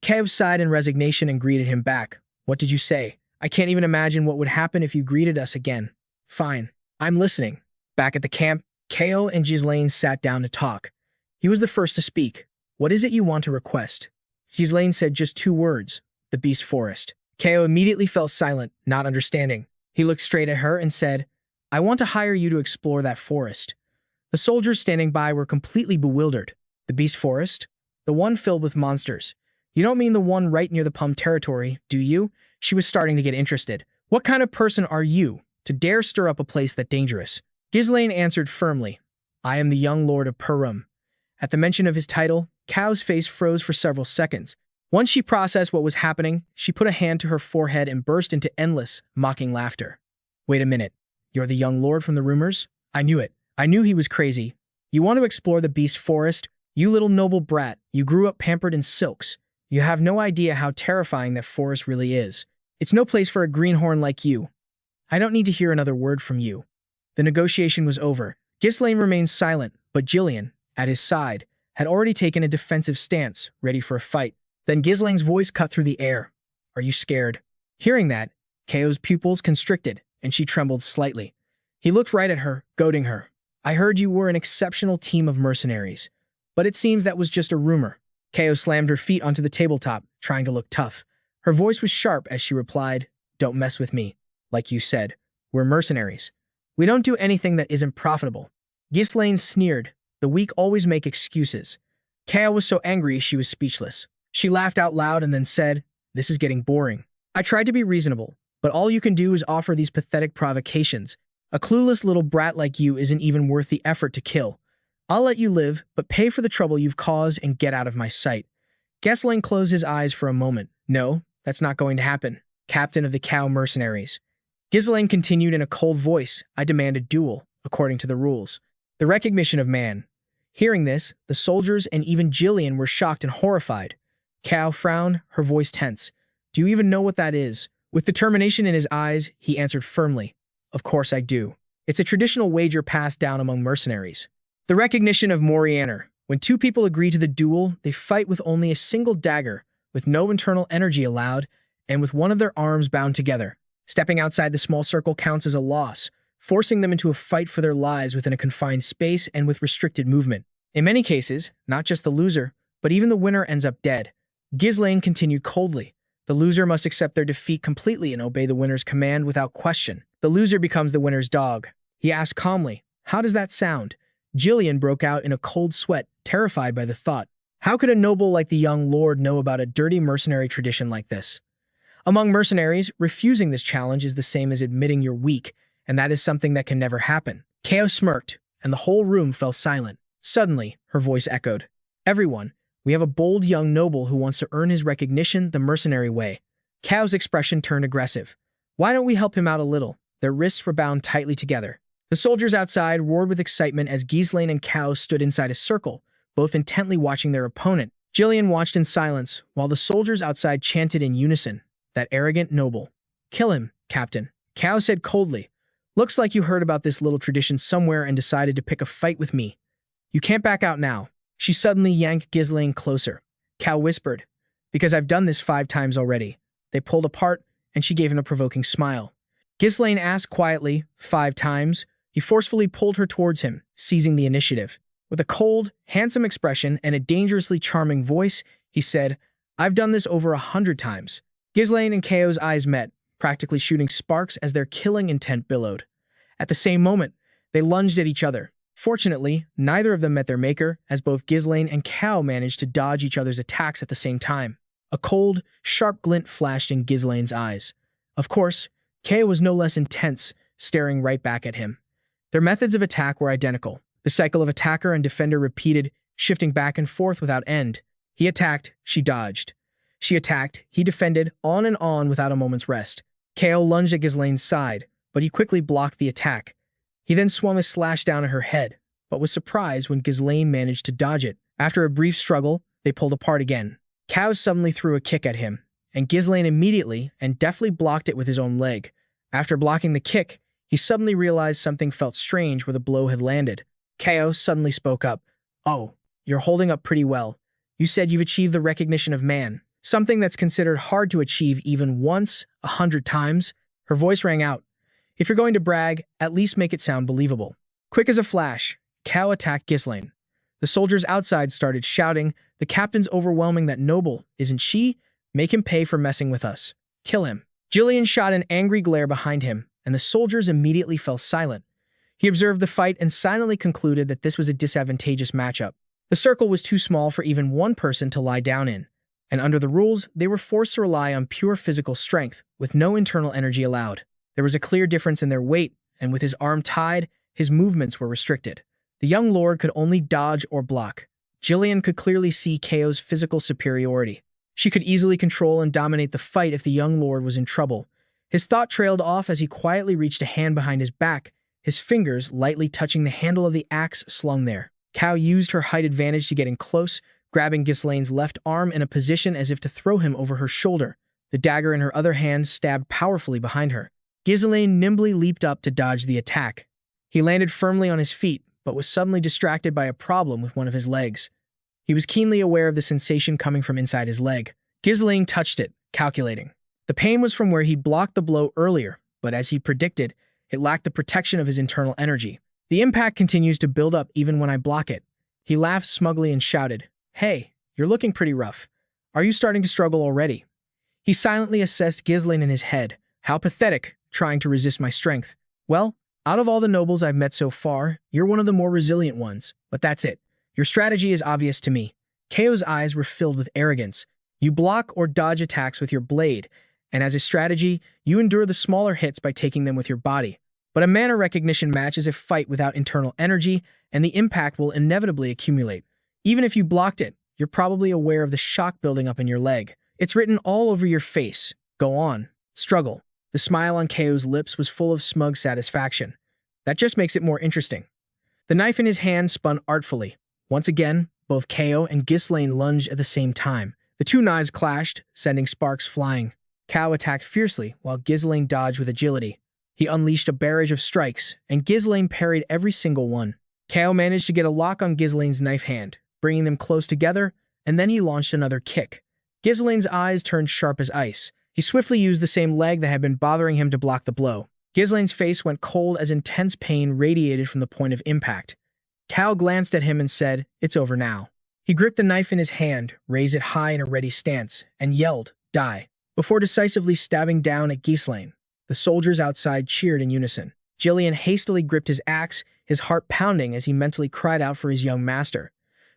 Kev sighed in resignation and greeted him back. What did you say? I can't even imagine what would happen if you greeted us again. Fine. I'm listening. Back at the camp, Ko and Ghislain sat down to talk. He was the first to speak. What is it you want to request? Ghislain said just 2 words. The Beast Forest. Ko immediately fell silent, not understanding. He looked straight at her and said, I want to hire you to explore that forest. The soldiers standing by were completely bewildered. The Beast Forest? The one filled with monsters. You don't mean the one right near the Pum territory, do you? She was starting to get interested. What kind of person are you to dare stir up a place that dangerous? Ghislain answered firmly. I am the young lord of Perum. At the mention of his title, Kao's face froze for several seconds. Once she processed what was happening, she put a hand to her forehead and burst into endless, mocking laughter. Wait a minute. You're the young lord from the rumors? I knew it. I knew he was crazy. You want to explore the Beast Forest? You little noble brat, you grew up pampered in silks. You have no idea how terrifying that forest really is. It's no place for a greenhorn like you. I don't need to hear another word from you. The negotiation was over. Ghislain remained silent, but Gillian, at his side, had already taken a defensive stance, ready for a fight. Then Ghislain's voice cut through the air. Are you scared? Hearing that, Ko's pupils constricted, and she trembled slightly. He looked right at her, goading her. I heard you were an exceptional team of mercenaries, but it seems that was just a rumor. Ko slammed her feet onto the tabletop, trying to look tough. Her voice was sharp as she replied, Don't mess with me. Like you said, we're mercenaries. We don't do anything that isn't profitable. Ghislain sneered. The weak always make excuses. Ko was so angry she was speechless. She laughed out loud and then said, This is getting boring. I tried to be reasonable, but all you can do is offer these pathetic provocations. A clueless little brat like you isn't even worth the effort to kill. I'll let you live, but pay for the trouble you've caused and get out of my sight. Ghislain closed his eyes for a moment. No, that's not going to happen. Captain of the Cow Mercenaries. Ghislain continued in a cold voice. I demand a duel, according to the rules. The recognition of man. Hearing this, the soldiers and even Ghislain were shocked and horrified. Cow frowned, her voice tense. Do you even know what that is? With determination in his eyes, he answered firmly. Of course I do. It's a traditional wager passed down among mercenaries. The recognition of Morianer. When two people agree to the duel, they fight with only a single dagger, with no internal energy allowed, and with one of their arms bound together. Stepping outside the small circle counts as a loss, forcing them into a fight for their lives within a confined space and with restricted movement. In many cases, not just the loser, but even the winner ends up dead. Ghislain continued coldly. The loser must accept their defeat completely and obey the winner's command without question. The loser becomes the winner's dog. He asked calmly, how does that sound? Ghislain broke out in a cold sweat, terrified by the thought. How could a noble like the young lord know about a dirty mercenary tradition like this? Among mercenaries, refusing this challenge is the same as admitting you're weak, and that is something that can never happen. Kao smirked, and the whole room fell silent. Suddenly, her voice echoed. Everyone, we have a bold young noble who wants to earn his recognition the mercenary way. Kao's expression turned aggressive. Why don't we help him out a little? Their wrists were bound tightly together. The soldiers outside roared with excitement as Ghislain and Kao stood inside a circle, both intently watching their opponent. Ghislain watched in silence, while the soldiers outside chanted in unison, that arrogant noble. Kill him, Captain. Kao said coldly. Looks like you heard about this little tradition somewhere and decided to pick a fight with me. You can't back out now. She suddenly yanked Ghislain closer. Kao whispered, because I've done this 5 times already. They pulled apart, and she gave him a provoking smile. Ghislain asked quietly, 5 times. He forcefully pulled her towards him, seizing the initiative. With a cold, handsome expression and a dangerously charming voice, he said, I've done this over 100 times. Ghislain and Kao's eyes met, practically shooting sparks as their killing intent billowed. At the same moment, they lunged at each other. Fortunately, neither of them met their maker, as both Ghislain and Kao managed to dodge each other's attacks at the same time. A cold, sharp glint flashed in Ghislain's eyes. Of course, Kao was no less intense, staring right back at him. Their methods of attack were identical. The cycle of attacker and defender repeated, shifting back and forth without end. He attacked, she dodged. She attacked, he defended, on and on without a moment's rest. Kao lunged at Ghislain's side, but he quickly blocked the attack. He then swung his slash down at her head, but was surprised when Ghislain managed to dodge it. After a brief struggle, they pulled apart again. Kao suddenly threw a kick at him, and Ghislain immediately and deftly blocked it with his own leg. After blocking the kick, he suddenly realized something felt strange where the blow had landed. Kao suddenly spoke up. Oh, you're holding up pretty well. You said you've achieved the recognition of man, something that's considered hard to achieve even once, 100 times. Her voice rang out. If you're going to brag, at least make it sound believable. Quick as a flash, Kao attacked Ghislain. The soldiers outside started shouting, the captain's overwhelming that noble, isn't she? Make him pay for messing with us. Kill him. Ghislain shot an angry glare behind him, and the soldiers immediately fell silent. He observed the fight and silently concluded that this was a disadvantageous matchup. The circle was too small for even one person to lie down in, and under the rules, they were forced to rely on pure physical strength, with no internal energy allowed. There was a clear difference in their weight, and with his arm tied, his movements were restricted. The young lord could only dodge or block. Ghislain could clearly see Kao's physical superiority. She could easily control and dominate the fight if the young lord was in trouble. His thought trailed off as he quietly reached a hand behind his back, his fingers lightly touching the handle of the axe slung there. Kao used her height advantage to get in close, grabbing Ghislain's left arm in a position as if to throw him over her shoulder. The dagger in her other hand stabbed powerfully behind her. Ghislain nimbly leaped up to dodge the attack. He landed firmly on his feet, but was suddenly distracted by a problem with one of his legs. He was keenly aware of the sensation coming from inside his leg. Ghislain touched it, calculating. The pain was from where he'd blocked the blow earlier, but as he predicted, it lacked the protection of his internal energy. The impact continues to build up even when I block it. He laughed smugly and shouted, Hey, you're looking pretty rough. Are you starting to struggle already? He silently assessed Ghislain in his head. How pathetic, trying to resist my strength. Well, out of all the nobles I've met so far, you're one of the more resilient ones, but that's it. Your strategy is obvious to me. Kao's eyes were filled with arrogance. You block or dodge attacks with your blade, and as a strategy, you endure the smaller hits by taking them with your body. But a mana recognition match is a fight without internal energy, and the impact will inevitably accumulate. Even if you blocked it, you're probably aware of the shock building up in your leg. It's written all over your face. Go on. Struggle. The smile on KO's lips was full of smug satisfaction. That just makes it more interesting. The knife in his hand spun artfully. Once again, both KO and Ghislain lunged at the same time. The two knives clashed, sending sparks flying. KO attacked fiercely, while Ghislain dodged with agility. He unleashed a barrage of strikes, and Ghislain parried every single one. KO managed to get a lock on Ghislain's knife hand, bringing them close together, and then he launched another kick. Ghislain's eyes turned sharp as ice. He swiftly used the same leg that had been bothering him to block the blow. Ghislain's face went cold as intense pain radiated from the point of impact. KO glanced at him and said, "It's over now." He gripped the knife in his hand, raised it high in a ready stance, and yelled, "Die," before decisively stabbing down at Ghislain. The soldiers outside cheered in unison. Ghislain hastily gripped his axe, his heart pounding as he mentally cried out for his young master.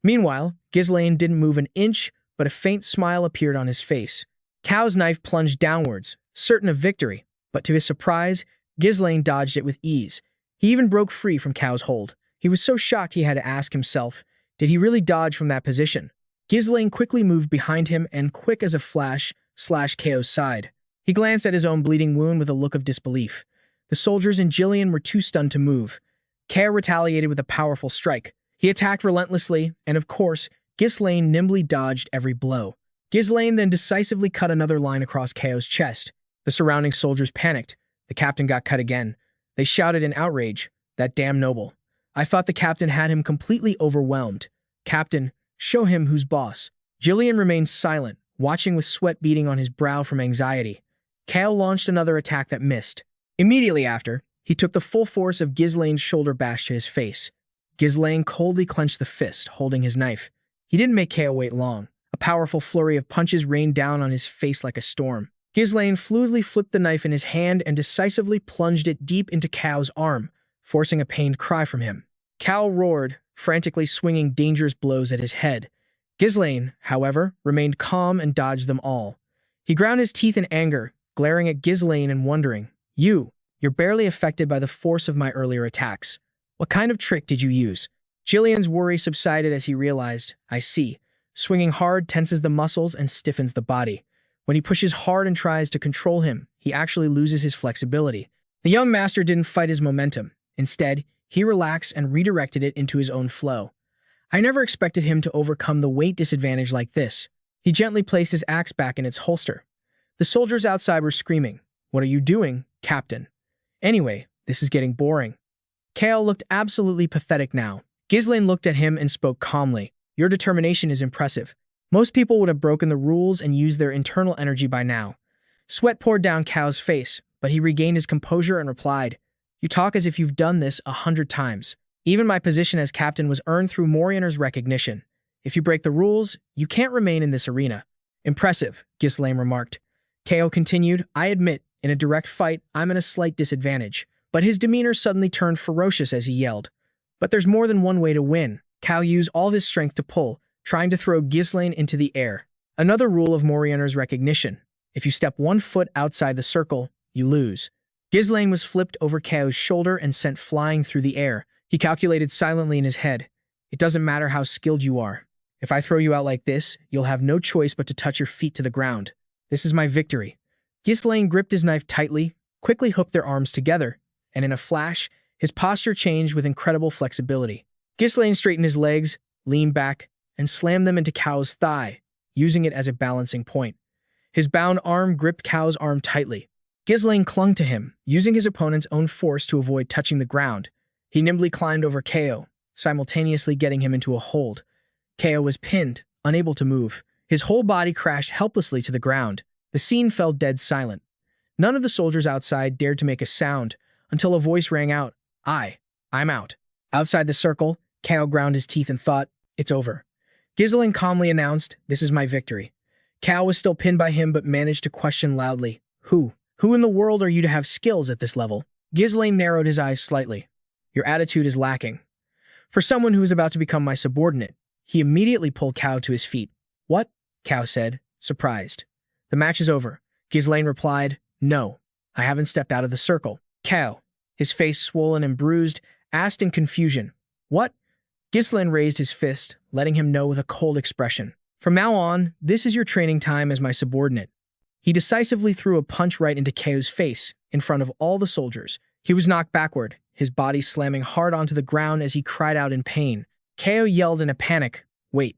Meanwhile, Ghislain didn't move an inch, but a faint smile appeared on his face. KO's knife plunged downwards, certain of victory, but to his surprise, Ghislain dodged it with ease. He even broke free from KO's hold. He was so shocked he had to ask himself, did he really dodge from that position? Ghislain quickly moved behind him and, quick as a flash, slashed KO's side. He glanced at his own bleeding wound with a look of disbelief. The soldiers and Ghislain were too stunned to move. KO retaliated with a powerful strike. He attacked relentlessly, and of course, Ghislain nimbly dodged every blow. Ghislain then decisively cut another line across KO's chest. The surrounding soldiers panicked. The captain got cut again. They shouted in outrage, "That damn noble. I thought the captain had him completely overwhelmed. Captain, show him who's boss." Ghislain remained silent, watching with sweat beading on his brow from anxiety. KO launched another attack that missed. Immediately after, he took the full force of Ghislain's shoulder bash to his face. Ghislain coldly clenched the fist, holding his knife. He didn't make KO wait long. A powerful flurry of punches rained down on his face like a storm. Ghislain fluidly flipped the knife in his hand and decisively plunged it deep into KO's arm, forcing a pained cry from him. KO roared, frantically swinging dangerous blows at his head. Ghislain, however, remained calm and dodged them all. He ground his teeth in anger, glaring at Ghislain and wondering, You're barely affected by the force of my earlier attacks. What kind of trick did you use?" Ghislain's worry subsided as he realized, "I see. Swinging hard tenses the muscles and stiffens the body. When he pushes hard and tries to control him, he actually loses his flexibility." The young master didn't fight his momentum. Instead, he relaxed and redirected it into his own flow. "I never expected him to overcome the weight disadvantage like this." He gently placed his axe back in its holster. The soldiers outside were screaming, "What are you doing, Captain? Anyway, this is getting boring." KO looked absolutely pathetic now. Ghislain looked at him and spoke calmly. "Your determination is impressive. Most people would have broken the rules and used their internal energy by now." Sweat poured down KO's face, but he regained his composure and replied, "You talk as if you've done this 100 times. Even my position as captain was earned through Morianer's recognition. If you break the rules, you can't remain in this arena." "Impressive," Ghislain remarked. KO continued, "I admit, in a direct fight, I'm at a slight disadvantage." But his demeanor suddenly turned ferocious as he yelled, "But there's more than one way to win." KO used all of his strength to pull, trying to throw Ghislain into the air. Another rule of Morianer's recognition: if you step 1 foot outside the circle, you lose. Ghislain was flipped over KO's shoulder and sent flying through the air. He calculated silently in his head, "It doesn't matter how skilled you are. If I throw you out like this, you'll have no choice but to touch your feet to the ground. This is my victory." Ghislain gripped his knife tightly, quickly hooked their arms together, and in a flash, his posture changed with incredible flexibility. Ghislain straightened his legs, leaned back, and slammed them into KO's thigh, using it as a balancing point. His bound arm gripped KO's arm tightly. Ghislain clung to him, using his opponent's own force to avoid touching the ground. He nimbly climbed over KO, simultaneously getting him into a hold. KO was pinned, unable to move. His whole body crashed helplessly to the ground. The scene fell dead silent. None of the soldiers outside dared to make a sound until a voice rang out, I'm out." Outside the circle, KO ground his teeth and thought, "It's over." Ghislain calmly announced, "This is my victory." KO was still pinned by him but managed to question loudly, Who in the world are you to have skills at this level?" Ghislain narrowed his eyes slightly. "Your attitude is lacking. For someone who is about to become my subordinate." He immediately pulled KO to his feet. "What?" KO said, surprised. "The match is over." Ghislain replied, "No, I haven't stepped out of the circle." KO, his face swollen and bruised, asked in confusion, "What? Ghislain raised his fist, letting him know with a cold expression. From now on, this is your training time as my subordinate. He decisively threw a punch right into Keo's face, in front of all the soldiers. He was knocked backward, his body slamming hard onto the ground as he cried out in pain. Keo yelled in a panic, "Wait."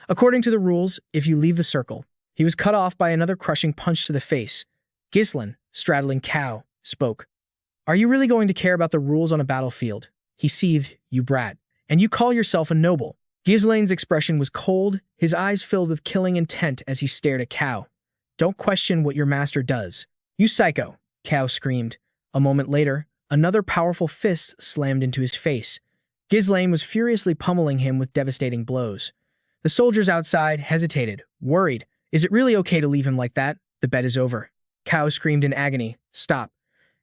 According to the rules, if you leave the circle, he was cut off by another crushing punch to the face. Ghislain, straddling Kao, spoke. "Are you really going to care about the rules on a battlefield?" He seethed, "You brat. And you call yourself a noble." Ghislain's expression was cold, his eyes filled with killing intent as he stared at Kao. "Don't question what your master does." "You psycho," Kao screamed. A moment later, another powerful fist slammed into his face. Ghislain was furiously pummeling him with devastating blows. The soldiers outside hesitated, worried. "Is it really okay to leave him like that? The bet is over." Kao screamed in agony. "Stop."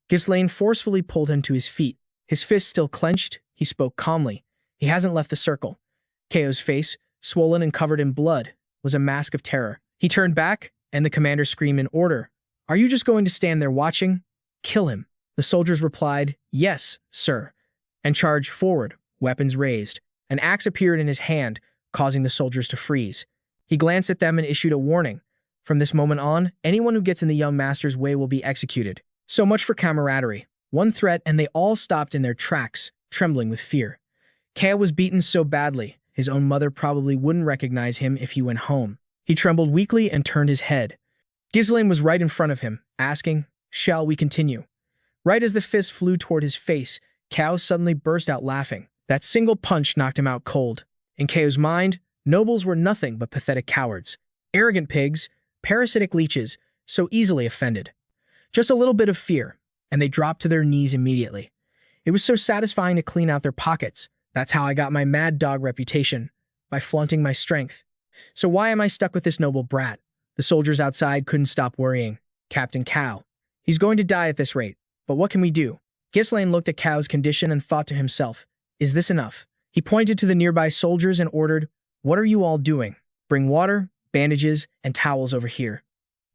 Ghislain forcefully pulled him to his feet. His fist still clenched, he spoke calmly. "He hasn't left the circle." Keo's face, swollen and covered in blood, was a mask of terror. He turned back, and the commander screamed in order. "Are you just going to stand there watching? Kill him." The soldiers replied, "Yes, sir," and charged forward, weapons raised. An axe appeared in his hand, causing the soldiers to freeze. He glanced at them and issued a warning. From this moment on, anyone who gets in the young master's way will be executed. So much for camaraderie. One threat and they all stopped in their tracks, trembling with fear. Keo was beaten so badly, his own mother probably wouldn't recognize him if he went home. He trembled weakly and turned his head. Ghislain was right in front of him, asking, "Shall we continue?" Right as the fist flew toward his face, Kao suddenly burst out laughing. That single punch knocked him out cold. In Keo's mind, nobles were nothing but pathetic cowards. Arrogant pigs, parasitic leeches, so easily offended. Just a little bit of fear, and they dropped to their knees immediately. It was so satisfying to clean out their pockets. That's how I got my mad dog reputation, by flaunting my strength. So why am I stuck with this noble brat? The soldiers outside couldn't stop worrying. Captain Kao. He's going to die at this rate, but what can we do? Ghislain looked at Kao's condition and thought to himself, is this enough? He pointed to the nearby soldiers and ordered, "What are you all doing? Bring water, bandages, and towels over here."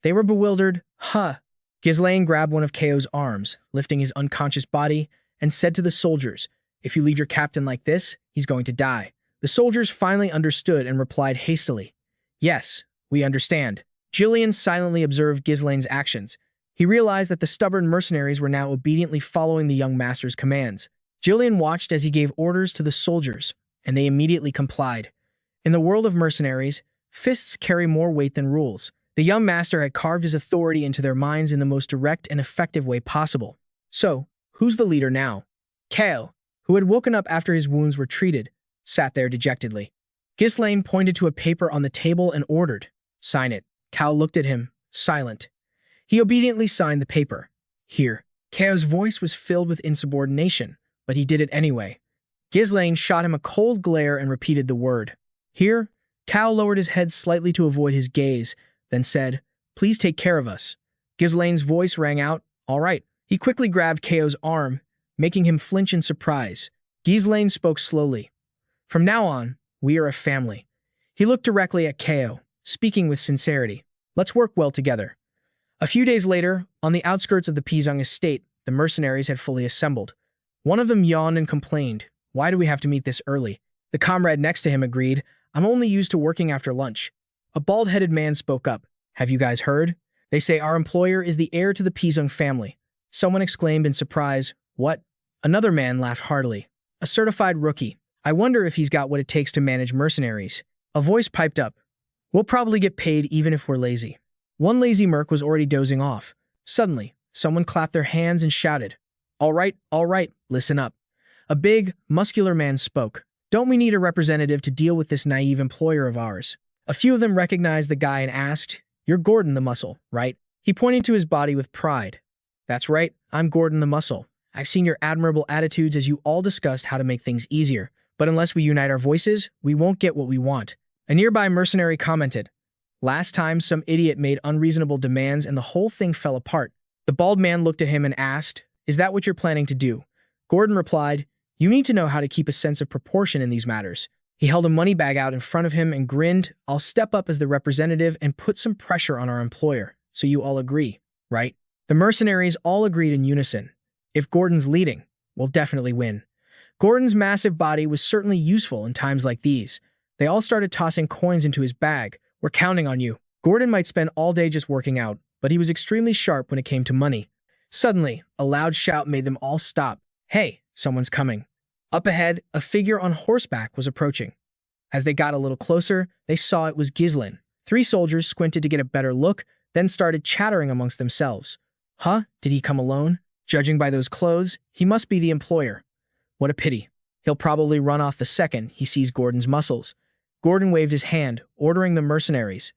They were bewildered. "Huh." Ghislain grabbed one of Keo's arms, lifting his unconscious body, and said to the soldiers, "If you leave your captain like this, he's going to die." The soldiers finally understood and replied hastily, "Yes, we understand." Ghislain silently observed Ghislain's actions. He realized that the stubborn mercenaries were now obediently following the young master's commands. Ghislain watched as he gave orders to the soldiers, and they immediately complied. In the world of mercenaries, fists carry more weight than rules. The young master had carved his authority into their minds in the most direct and effective way possible. So, who's the leader now? Keo, who had woken up after his wounds were treated, sat there dejectedly. Ghislain pointed to a paper on the table and ordered, "Sign it." Keo looked at him, silent. He obediently signed the paper. "Here." Keo's voice was filled with insubordination, but he did it anyway. Ghislain shot him a cold glare and repeated the word. "Here." Keo lowered his head slightly to avoid his gaze, then said, "Please take care of us." Ghislain's voice rang out, "All right." He quickly grabbed Keo's arm, making him flinch in surprise. Ghislain spoke slowly. "From now on, we are a family." He looked directly at Keo, speaking with sincerity. "Let's work well together." A few days later, on the outskirts of the Pizung estate, the mercenaries had fully assembled. One of them yawned and complained, "Why do we have to meet this early?" The comrade next to him agreed, "I'm only used to working after lunch." A bald-headed man spoke up, "Have you guys heard? They say our employer is the heir to the Pizung family." Someone exclaimed in surprise, "What?" Another man laughed heartily. "A certified rookie. I wonder if he's got what it takes to manage mercenaries." A voice piped up, "We'll probably get paid even if we're lazy." One lazy merc was already dozing off. Suddenly, someone clapped their hands and shouted, all right, listen up." A big, muscular man spoke. "Don't we need a representative to deal with this naive employer of ours?" A few of them recognized the guy and asked, "You're Gordon the Muscle, right?" He pointed to his body with pride. "That's right, I'm Gordon the Muscle. I've seen your admirable attitudes as you all discussed how to make things easier, but unless we unite our voices, we won't get what we want." A nearby mercenary commented, "Last time some idiot made unreasonable demands and the whole thing fell apart." The bald man looked at him and asked, "Is that what you're planning to do?" Gordon replied, "You need to know how to keep a sense of proportion in these matters." He held a money bag out in front of him and grinned, "I'll step up as the representative and put some pressure on our employer, so you all agree, right?" The mercenaries all agreed in unison. "If Gordon's leading, we'll definitely win." Gordon's massive body was certainly useful in times like these. They all started tossing coins into his bag. We're counting on you. Gordon might spend all day just working out, but he was extremely sharp when it came to money. Suddenly, a loud shout made them all stop. Hey, someone's coming. Up ahead, a figure on horseback was approaching. As they got a little closer, they saw it was Ghislain. 3 soldiers squinted to get a better look, then started chattering amongst themselves. Huh? Did he come alone? Judging by those clothes, he must be the employer. What a pity. He'll probably run off the second he sees Gordon's muscles. Gordon waved his hand, ordering the mercenaries.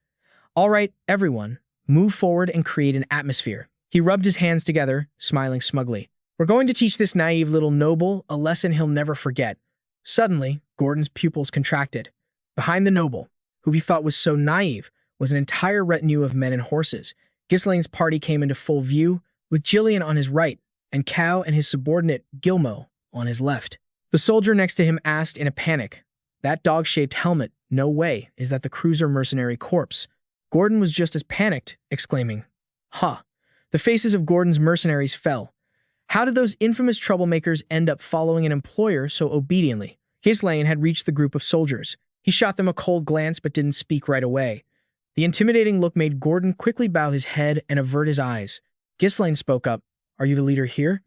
All right, everyone, move forward and create an atmosphere. He rubbed his hands together, smiling smugly. We're going to teach this naive little noble a lesson he'll never forget. Suddenly, Gordon's pupils contracted. Behind the noble, who he thought was so naive, was an entire retinue of men and horses. Ghislain's party came into full view, with Ghislain on his right, and Cao and his subordinate, Gilmo, on his left. The soldier next to him asked in a panic, "That dog-shaped helmet, no way, is that the cruiser mercenary corpse?" Gordon was just as panicked, exclaiming, "Huh." The faces of Gordon's mercenaries fell. How did those infamous troublemakers end up following an employer so obediently? Ghislain had reached the group of soldiers. He shot them a cold glance but didn't speak right away. The intimidating look made Gordon quickly bow his head and avert his eyes. Ghislain spoke up. "Are you the leader here?"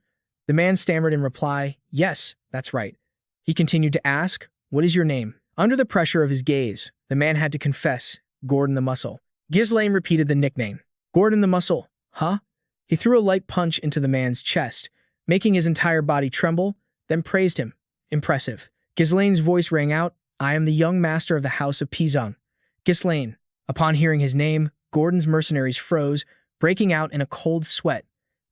The man stammered in reply, "Yes, that's right." He continued to ask, "What is your name?" Under the pressure of his gaze, the man had to confess, "Gordon the Muscle." Ghislain repeated the nickname. "Gordon the Muscle, huh?" He threw a light punch into the man's chest, making his entire body tremble, then praised him. "Impressive." Ghislain's voice rang out, "I am the young master of the House of Perum." Ghislain. Upon hearing his name, Gordon's mercenaries froze, breaking out in a cold sweat.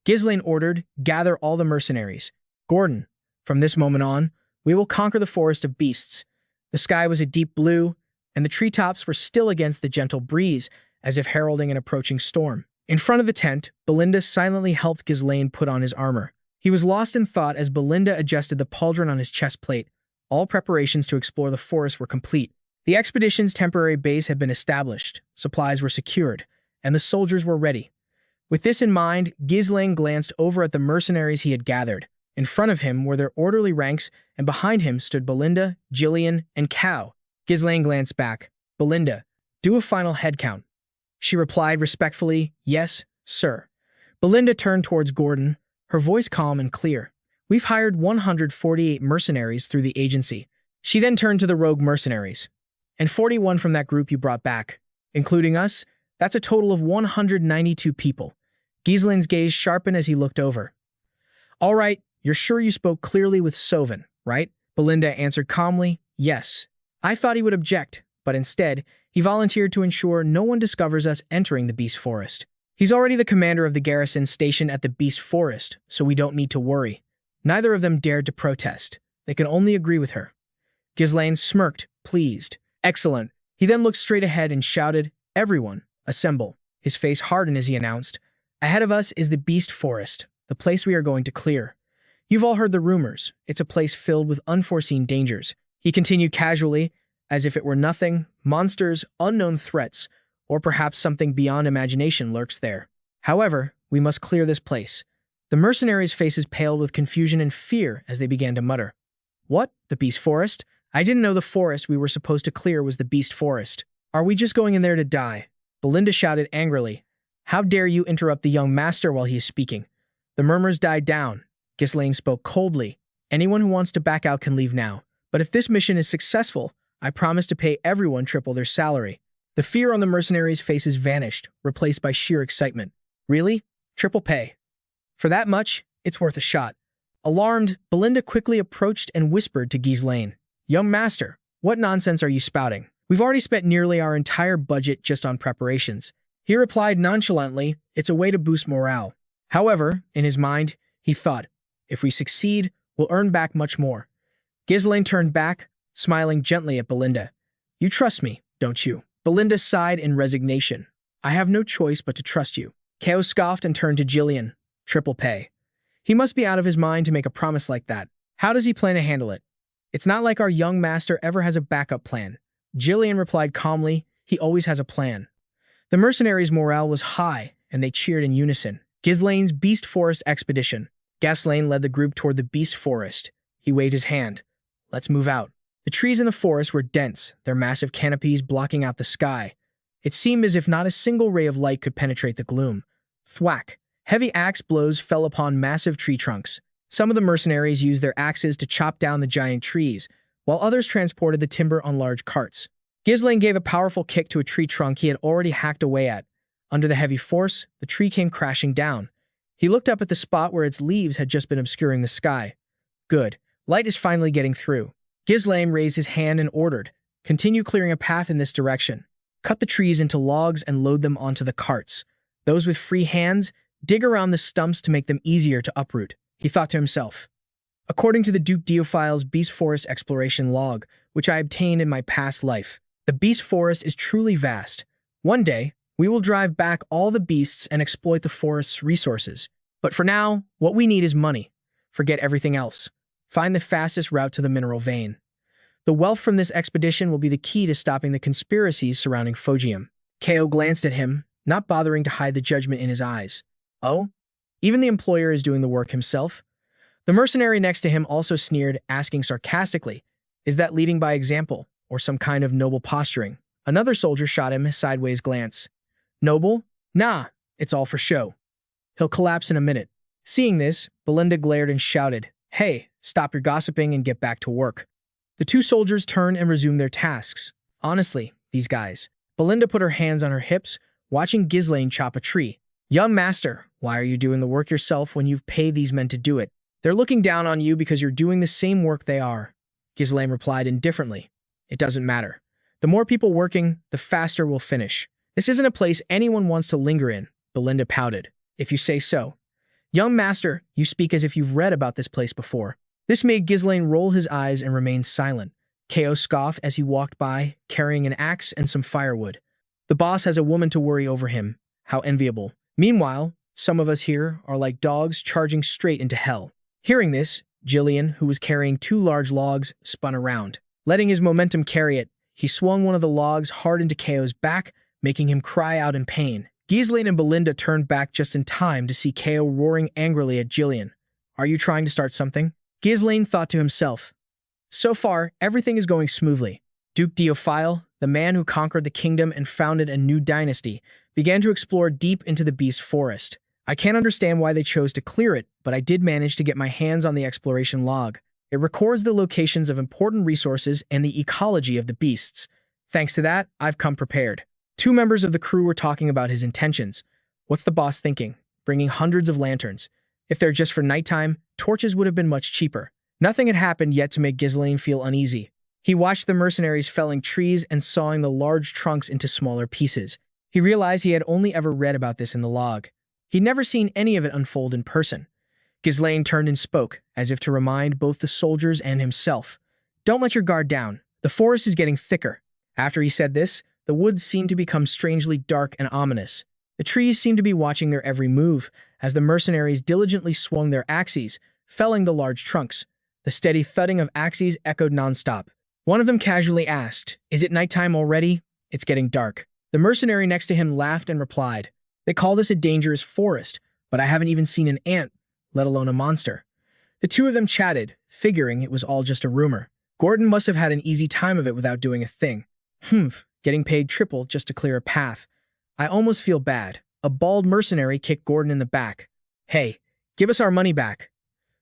Ghislain ordered, "Gather all the mercenaries." "Gordon, from this moment on, we will conquer the forest of beasts." The sky was a deep blue, and the treetops were still against the gentle breeze, as if heralding an approaching storm. In front of the tent, Belinda silently helped Ghislain put on his armor. He was lost in thought as Belinda adjusted the pauldron on his chest plate. All preparations to explore the forest were complete. The expedition's temporary base had been established, supplies were secured, and the soldiers were ready. With this in mind, Ghislain glanced over at the mercenaries he had gathered. In front of him were their orderly ranks, and behind him stood Belinda, Ghislain, and Cao. Ghislain glanced back. "Belinda, do a final head count." She replied respectfully, "Yes, sir." Belinda turned towards Gordon, her voice calm and clear. "We've hired 148 mercenaries through the agency." She then turned to the rogue mercenaries. "And 41 from that group you brought back. Including us, that's a total of 192 people." Ghislain's gaze sharpened as he looked over. "All right, you're sure you spoke clearly with Soven, right?" Belinda answered calmly, "Yes." I thought he would object, but instead, he volunteered to ensure no one discovers us entering the Beast Forest. He's already the commander of the garrison stationed at the Beast Forest, so we don't need to worry. Neither of them dared to protest. They could only agree with her. Ghislain smirked, pleased. "Excellent." He then looked straight ahead and shouted, "Everyone, assemble." His face hardened as he announced, "Ahead of us is the Beast Forest, the place we are going to clear. You've all heard the rumors. It's a place filled with unforeseen dangers." He continued casually, as if it were nothing, "Monsters, unknown threats, or perhaps something beyond imagination lurks there. However, we must clear this place." The mercenaries' faces paled with confusion and fear as they began to mutter. "What? The Beast Forest? I didn't know the forest we were supposed to clear was the Beast Forest. Are we just going in there to die?" Belinda shouted angrily. "How dare you interrupt the young master while he is speaking?" The murmurs died down. Ghislain spoke coldly. "Anyone who wants to back out can leave now. But if this mission is successful, I promise to pay everyone triple their salary." The fear on the mercenaries' faces vanished, replaced by sheer excitement. "Really? Triple pay? For that much, it's worth a shot." Alarmed, Belinda quickly approached and whispered to Ghislain, "Young master, what nonsense are you spouting? We've already spent nearly our entire budget just on preparations." He replied nonchalantly, "It's a way to boost morale." However, in his mind, he thought, "If we succeed, we'll earn back much more." Ghislain turned back, smiling gently at Belinda. "You trust me, don't you?" Belinda sighed in resignation. "I have no choice but to trust you." Cao scoffed and turned to Ghislain. "Triple pay. He must be out of his mind to make a promise like that. How does he plan to handle it?" "It's not like our young master ever has a backup plan." Ghislain replied calmly, "He always has a plan." The mercenaries' morale was high, and they cheered in unison. Ghislain's Beast Forest expedition. Ghislain led the group toward the Beast Forest. He waved his hand. Let's move out. The trees in the forest were dense, their massive canopies blocking out the sky. It seemed as if not a single ray of light could penetrate the gloom. Thwack! Heavy axe blows fell upon massive tree trunks. Some of the mercenaries used their axes to chop down the giant trees, while others transported the timber on large carts. Ghislain gave a powerful kick to a tree trunk he had already hacked away at. Under the heavy force, the tree came crashing down. He looked up at the spot where its leaves had just been obscuring the sky. Good. Light is finally getting through. Ghislain raised his hand and ordered, "Continue clearing a path in this direction. Cut the trees into logs and load them onto the carts. Those with free hands, dig around the stumps to make them easier to uproot," he thought to himself. According to the Duke Dpin's Beast Forest exploration log, which I obtained in my past life, the Beast Forest is truly vast. One day, we will drive back all the beasts and exploit the forest's resources. But for now, what we need is money. Forget everything else. Find the fastest route to the mineral vein. The wealth from this expedition will be the key to stopping the conspiracies surrounding Fogium. Ko glanced at him, not bothering to hide the judgment in his eyes. Oh? Even the employer is doing the work himself? The mercenary next to him also sneered, asking sarcastically, "Is that leading by example, or some kind of noble posturing?" Another soldier shot him a sideways glance. "Noble? Nah, it's all for show. He'll collapse in a minute." Seeing this, Belinda glared and shouted, "Hey, stop your gossiping and get back to work." The two soldiers turned and resumed their tasks. Honestly, these guys. Belinda put her hands on her hips, watching Ghislain chop a tree. "Young master, why are you doing the work yourself when you've paid these men to do it? They're looking down on you because you're doing the same work they are." Ghislain replied indifferently. "It doesn't matter. The more people working, the faster we'll finish. This isn't a place anyone wants to linger in," Belinda pouted. "If you say so." "Young master, you speak as if you've read about this place before." This made Ghislain roll his eyes and remain silent. Ko scoffed as he walked by, carrying an axe and some firewood. "The boss has a woman to worry over him. How enviable. Meanwhile, some of us here are like dogs charging straight into hell." Hearing this, Ghislain, who was carrying two large logs, spun around. Letting his momentum carry it, he swung one of the logs hard into Ko's back, making him cry out in pain. Ghislain and Belinda turned back just in time to see Ko roaring angrily at Ghislain. "Are you trying to start something?" Ghislain thought to himself. So far, everything is going smoothly. Duke Dpin, the man who conquered the kingdom and founded a new dynasty, began to explore deep into the Beast Forest. I can't understand why they chose to clear it, but I did manage to get my hands on the exploration log. It records the locations of important resources and the ecology of the beasts. Thanks to that, I've come prepared. Two members of the crew were talking about his intentions. What's the boss thinking? Bringing hundreds of lanterns. If they're just for nighttime, torches would have been much cheaper. Nothing had happened yet to make Ghislain feel uneasy. He watched the mercenaries felling trees and sawing the large trunks into smaller pieces. He realized he had only ever read about this in the log. He'd never seen any of it unfold in person. Ghislain turned and spoke, as if to remind both the soldiers and himself. "Don't let your guard down. The forest is getting thicker." After he said this, the woods seemed to become strangely dark and ominous. The trees seemed to be watching their every move, as the mercenaries diligently swung their axes, felling the large trunks. The steady thudding of axes echoed nonstop. One of them casually asked, "Is it nighttime already?" "It's getting dark." The mercenary next to him laughed and replied, "They call this a dangerous forest, but I haven't even seen an ant, let alone a monster." The two of them chatted, figuring it was all just a rumor. Gordon must have had an easy time of it without doing a thing. Getting paid triple just to clear a path. I almost feel bad. A bald mercenary kicked Gordon in the back. "Hey, give us our money back."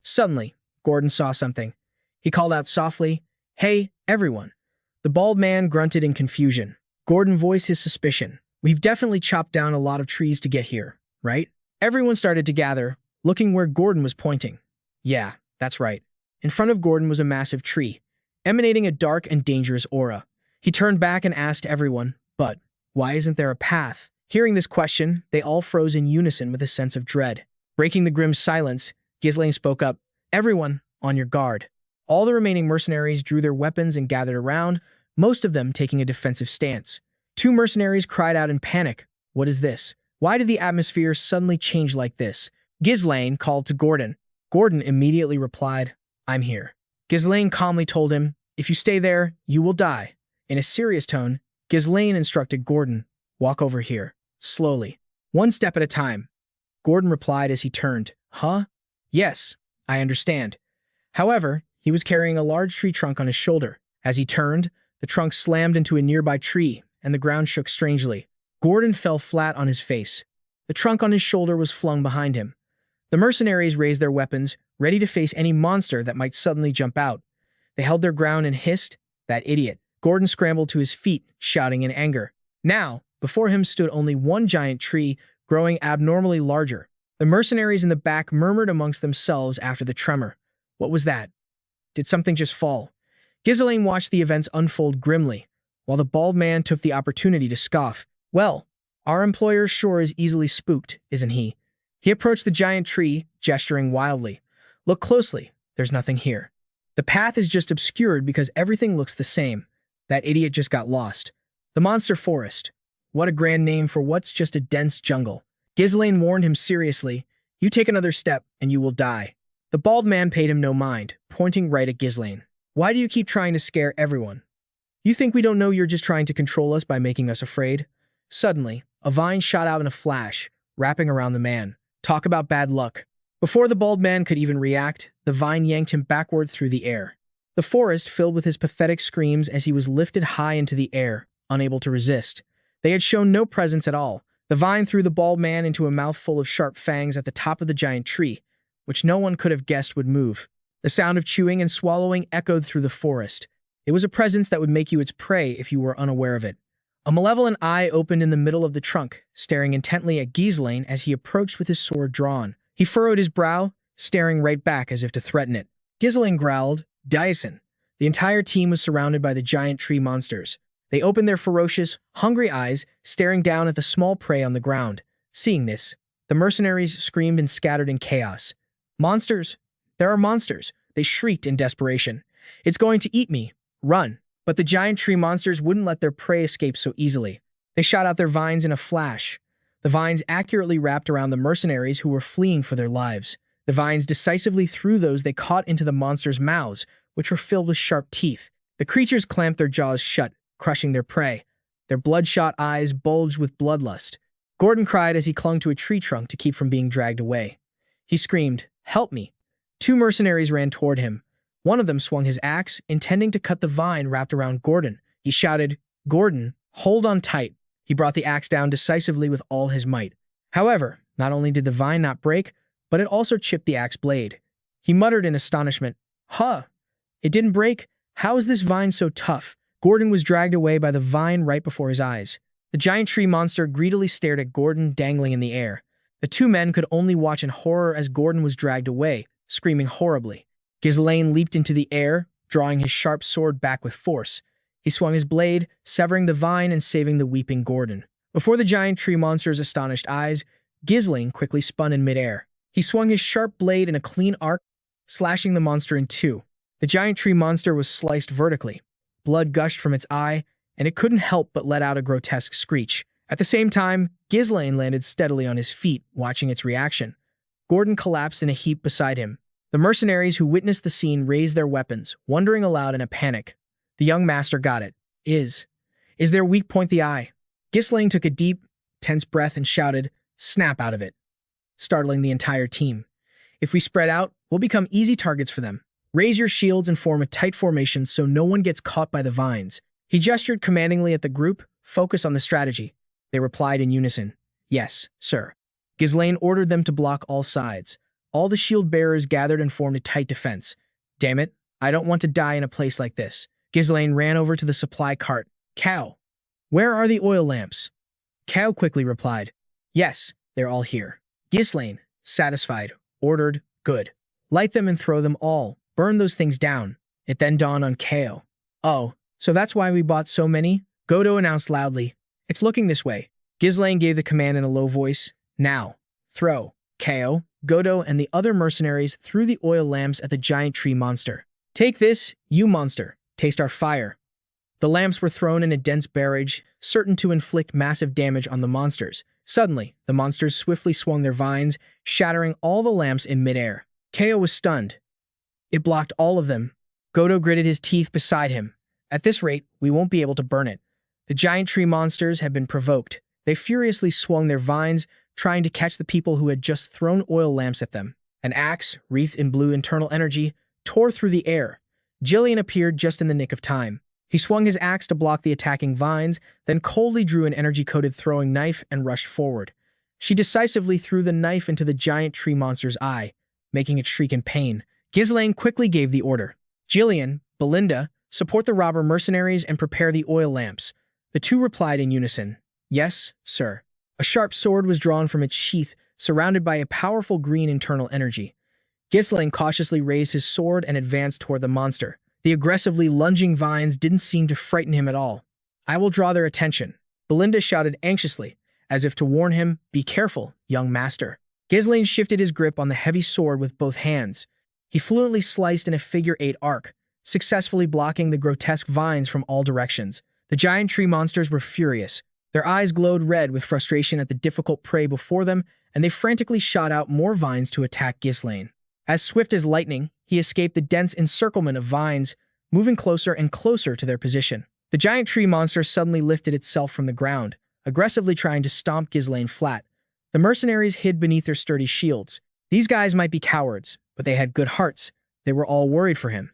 Suddenly, Gordon saw something. He called out softly, "Hey, everyone." The bald man grunted in confusion. Gordon voiced his suspicion. "We've definitely chopped down a lot of trees to get here, right?" Everyone started to gather, looking where Gordon was pointing. Yeah, that's right. In front of Gordon was a massive tree, emanating a dark and dangerous aura. He turned back and asked everyone, "But why isn't there a path?" Hearing this question, they all froze in unison with a sense of dread. Breaking the grim silence, Ghislain spoke up, "Everyone, on your guard." All the remaining mercenaries drew their weapons and gathered around, most of them taking a defensive stance. Two mercenaries cried out in panic. "What is this? Why did the atmosphere suddenly change like this?" Ghislain called to Gordon. Gordon immediately replied, "I'm here." Ghislain calmly told him, "If you stay there, you will die." In a serious tone, Ghislain instructed Gordon, "Walk over here, slowly, one step at a time." Gordon replied as he turned, "Huh? Yes, I understand. However, He was carrying a large tree trunk on his shoulder. As he turned, the trunk slammed into a nearby tree, and the ground shook strangely. Gordon fell flat on his face. The trunk on his shoulder was flung behind him. The mercenaries raised their weapons, ready to face any monster that might suddenly jump out. They held their ground and hissed, "That idiot." Gordon scrambled to his feet, shouting in anger. Now, before him stood only one giant tree, growing abnormally larger. The mercenaries in the back murmured amongst themselves after the tremor. What was that? Did something just fall? Ghislain watched the events unfold grimly, while the bald man took the opportunity to scoff. Well, our employer sure is easily spooked, isn't he? He approached the giant tree, gesturing wildly. Look closely, there's nothing here. The path is just obscured because everything looks the same. That idiot just got lost. The monster forest. What a grand name for what's just a dense jungle. Ghislain warned him seriously, you take another step and you will die. The bald man paid him no mind, pointing right at Ghislain. Why do you keep trying to scare everyone? You think we don't know you're just trying to control us by making us afraid? Suddenly, a vine shot out in a flash, wrapping around the man. Talk about bad luck. Before the bald man could even react, the vine yanked him backward through the air. The forest filled with his pathetic screams as he was lifted high into the air, unable to resist. They had shown no presence at all. The vine threw the bald man into a mouthful of sharp fangs at the top of the giant tree, which no one could have guessed would move. The sound of chewing and swallowing echoed through the forest. It was a presence that would make you its prey if you were unaware of it. A malevolent eye opened in the middle of the trunk, staring intently at Ghislain as he approached with his sword drawn. He furrowed his brow, staring right back as if to threaten it. Ghislain growled, Dyson. The entire team was surrounded by the giant tree monsters. They opened their ferocious, hungry eyes, staring down at the small prey on the ground. Seeing this, the mercenaries screamed and scattered in chaos. Monsters! There are monsters! They shrieked in desperation. It's going to eat me! Run! But the giant tree monsters wouldn't let their prey escape so easily. They shot out their vines in a flash. The vines accurately wrapped around the mercenaries who were fleeing for their lives. The vines decisively threw those they caught into the monsters' mouths, which were filled with sharp teeth. The creatures clamped their jaws shut, crushing their prey. Their bloodshot eyes bulged with bloodlust. Gordon cried as he clung to a tree trunk to keep from being dragged away. He screamed, Help me! 2 mercenaries ran toward him. One of them swung his axe, intending to cut the vine wrapped around Gordon. He shouted, Gordon, hold on tight. He brought the axe down decisively with all his might. However, not only did the vine not break, but it also chipped the axe blade. He muttered in astonishment, Huh! It didn't break? How is this vine so tough? Gordon was dragged away by the vine right before his eyes. The giant tree monster greedily stared at Gordon dangling in the air. The 2 men could only watch in horror as Gordon was dragged away, screaming horribly. Ghislain leaped into the air, drawing his sharp sword back with force. He swung his blade, severing the vine and saving the weeping Gordon. Before the giant tree monster's astonished eyes, Ghislain quickly spun in midair. He swung his sharp blade in a clean arc, slashing the monster in 2. The giant tree monster was sliced vertically. Blood gushed from its eye, and it couldn't help but let out a grotesque screech. At the same time, Ghislain landed steadily on his feet, watching its reaction. Gordon collapsed in a heap beside him. The mercenaries who witnessed the scene raised their weapons, wondering aloud in a panic. The young master got it. Is their weak point the eye? Ghislain took a deep, tense breath and shouted, Snap out of it, startling the entire team. If we spread out, we'll become easy targets for them. Raise your shields and form a tight formation so no one gets caught by the vines. He gestured commandingly at the group, focus on the strategy. They replied in unison, Yes, sir. Ghislain ordered them to block all sides. All the shield bearers gathered and formed a tight defense. Damn it, I don't want to die in a place like this. Ghislain ran over to the supply cart. Cow, where are the oil lamps? Cow quickly replied, Yes, they're all here. Ghislain, satisfied, ordered, Good. Light them and throw them all. Burn those things down. It then dawned on Kao. Oh, so that's why we bought so many? Godo announced loudly. It's looking this way. Ghislain gave the command in a low voice. Now, throw. Kao, Godo, and the other mercenaries threw the oil lamps at the giant tree monster. Take this, you monster. Taste our fire. The lamps were thrown in a dense barrage, certain to inflict massive damage on the monsters. Suddenly, the monsters swiftly swung their vines, shattering all the lamps in midair. Kao was stunned. It blocked all of them. Godo gritted his teeth beside him. At this rate, we won't be able to burn it. The giant tree monsters had been provoked. They furiously swung their vines, trying to catch the people who had just thrown oil lamps at them. An axe, wreathed in blue internal energy, tore through the air. Ghislain appeared just in the nick of time. He swung his axe to block the attacking vines, then coldly drew an energy-coated throwing knife and rushed forward. She decisively threw the knife into the giant tree monster's eye, making it shriek in pain. Ghislain quickly gave the order. Ghislain, Belinda, support the robber mercenaries and prepare the oil lamps. The two replied in unison. Yes, sir. A sharp sword was drawn from its sheath, surrounded by a powerful green internal energy. Ghislain cautiously raised his sword and advanced toward the monster. The aggressively lunging vines didn't seem to frighten him at all. I will draw their attention. Belinda shouted anxiously, as if to warn him, be careful, young master. Ghislain shifted his grip on the heavy sword with both hands. He fluently sliced in a figure-8 arc, successfully blocking the grotesque vines from all directions. The giant tree monsters were furious. Their eyes glowed red with frustration at the difficult prey before them, and they frantically shot out more vines to attack Ghislain. As swift as lightning, he escaped the dense encirclement of vines, moving closer and closer to their position. The giant tree monster suddenly lifted itself from the ground, aggressively trying to stomp Ghislain flat. The mercenaries hid beneath their sturdy shields. These guys might be cowards, but they had good hearts. They were all worried for him.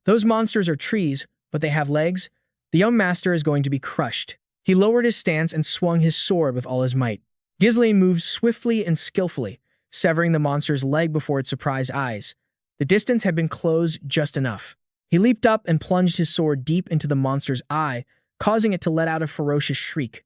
Those monsters are trees, but they have legs. The young master is going to be crushed. He lowered his stance and swung his sword with all his might. Ghislain moved swiftly and skillfully, severing the monster's leg before its surprised eyes. The distance had been closed just enough. He leaped up and plunged his sword deep into the monster's eye, causing it to let out a ferocious shriek.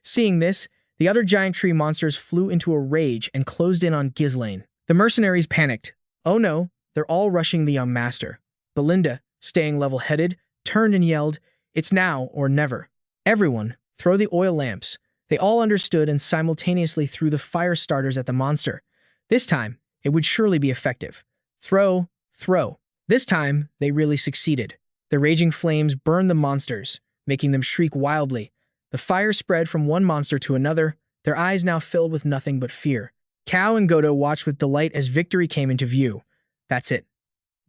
Seeing this, the other giant tree monsters flew into a rage and closed in on Ghislain. The mercenaries panicked. Oh no, they're all rushing the young master. Belinda, staying level-headed, turned and yelled, it's now or never. Everyone, throw the oil lamps. They all understood and simultaneously threw the fire starters at the monster. This time, it would surely be effective. Throw, throw. This time, they really succeeded. The raging flames burned the monsters, making them shriek wildly. The fire spread from one monster to another, their eyes now filled with nothing but fear. Cow and Godo watched with delight as victory came into view. That's it.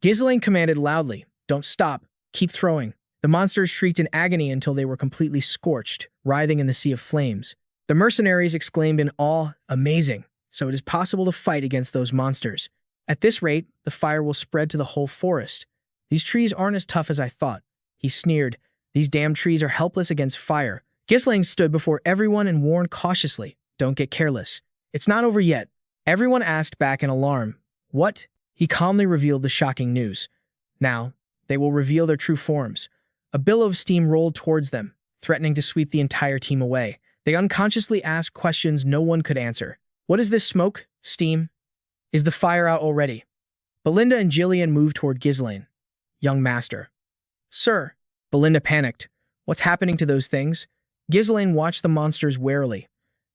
Ghislain commanded loudly, don't stop, keep throwing. The monsters shrieked in agony until they were completely scorched, writhing in the sea of flames. The mercenaries exclaimed in awe, amazing, so it is possible to fight against those monsters. At this rate, the fire will spread to the whole forest. These trees aren't as tough as I thought. He sneered, these damn trees are helpless against fire. Ghislain stood before everyone and warned cautiously, don't get careless. It's not over yet. Everyone asked back in alarm. What? He calmly revealed the shocking news. Now, they will reveal their true forms. A billow of steam rolled towards them, threatening to sweep the entire team away. They unconsciously asked questions no one could answer. What is this smoke? Steam? Is the fire out already? Belinda and Ghislain moved toward Ghislain. Young master. Sir. Belinda panicked. What's happening to those things? Ghislain watched the monsters warily.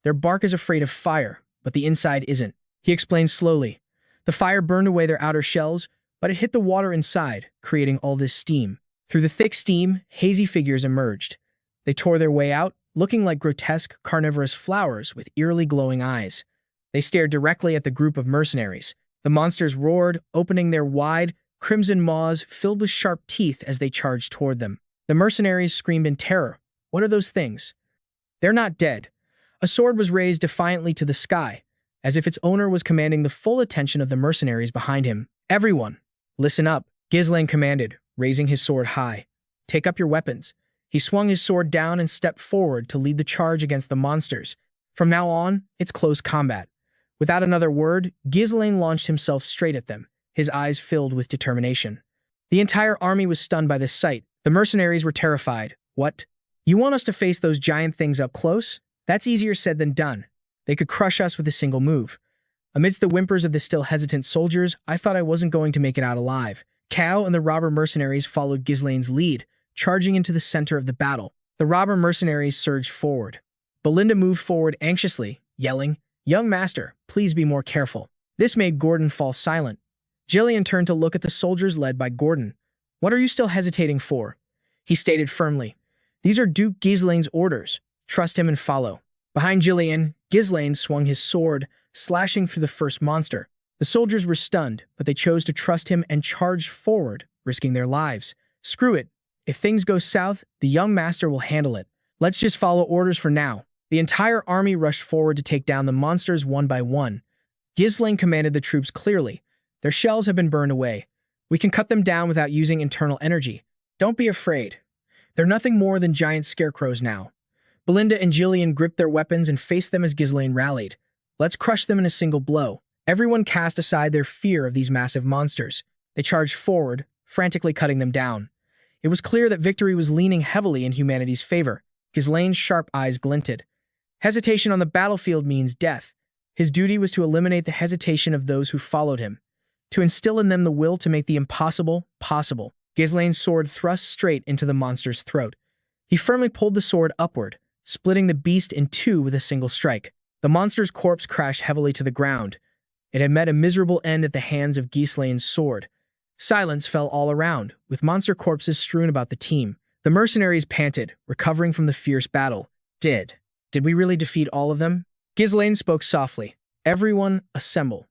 Their bark is afraid of fire, but the inside isn't. He explained slowly. The fire burned away their outer shells, but it hit the water inside, creating all this steam. Through the thick steam, hazy figures emerged. They tore their way out, looking like grotesque, carnivorous flowers with eerily glowing eyes. They stared directly at the group of mercenaries. The monsters roared, opening their wide, crimson maws filled with sharp teeth as they charged toward them. The mercenaries screamed in terror. What are those things? They're not dead. A sword was raised defiantly to the sky, as if its owner was commanding the full attention of the mercenaries behind him. Everyone, listen up, Ghislain commanded, raising his sword high. Take up your weapons. He swung his sword down and stepped forward to lead the charge against the monsters. From now on, it's close combat. Without another word, Ghislain launched himself straight at them, his eyes filled with determination. The entire army was stunned by this sight. The mercenaries were terrified. What? You want us to face those giant things up close? That's easier said than done. They could crush us with a single move. Amidst the whimpers of the still hesitant soldiers, I thought I wasn't going to make it out alive. Cow and the robber mercenaries followed Ghislain's lead, charging into the center of the battle. The robber mercenaries surged forward. Belinda moved forward anxiously, yelling, Young master, please be more careful. This made Gordon fall silent. Ghislain turned to look at the soldiers led by Gordon. What are you still hesitating for? He stated firmly. These are Duke Ghislain's orders. Trust him and follow. Behind Ghislain swung his sword, slashing through the first monster. The soldiers were stunned, but they chose to trust him and charged forward, risking their lives. Screw it. If things go south, the young master will handle it. Let's just follow orders for now. The entire army rushed forward to take down the monsters one by one. Ghislain commanded the troops clearly. Their shells have been burned away, We can cut them down without using internal energy. Don't be afraid. They're nothing more than giant scarecrows now. Belinda and Ghislain gripped their weapons and faced them as Ghislain rallied. Let's crush them in a single blow. Everyone cast aside their fear of these massive monsters. They charged forward, frantically cutting them down. It was clear that victory was leaning heavily in humanity's favor. Ghislain's sharp eyes glinted. Hesitation on the battlefield means death. His duty was to eliminate the hesitation of those who followed him, to instill in them the will to make the impossible possible. Ghislain's sword thrust straight into the monster's throat. He firmly pulled the sword upward, splitting the beast in two with a single strike. The monster's corpse crashed heavily to the ground. It had met a miserable end at the hands of Ghislain's sword. Silence fell all around, with monster corpses strewn about the team. The mercenaries panted, recovering from the fierce battle. Did we really defeat all of them? Ghislain spoke softly. Everyone, assemble.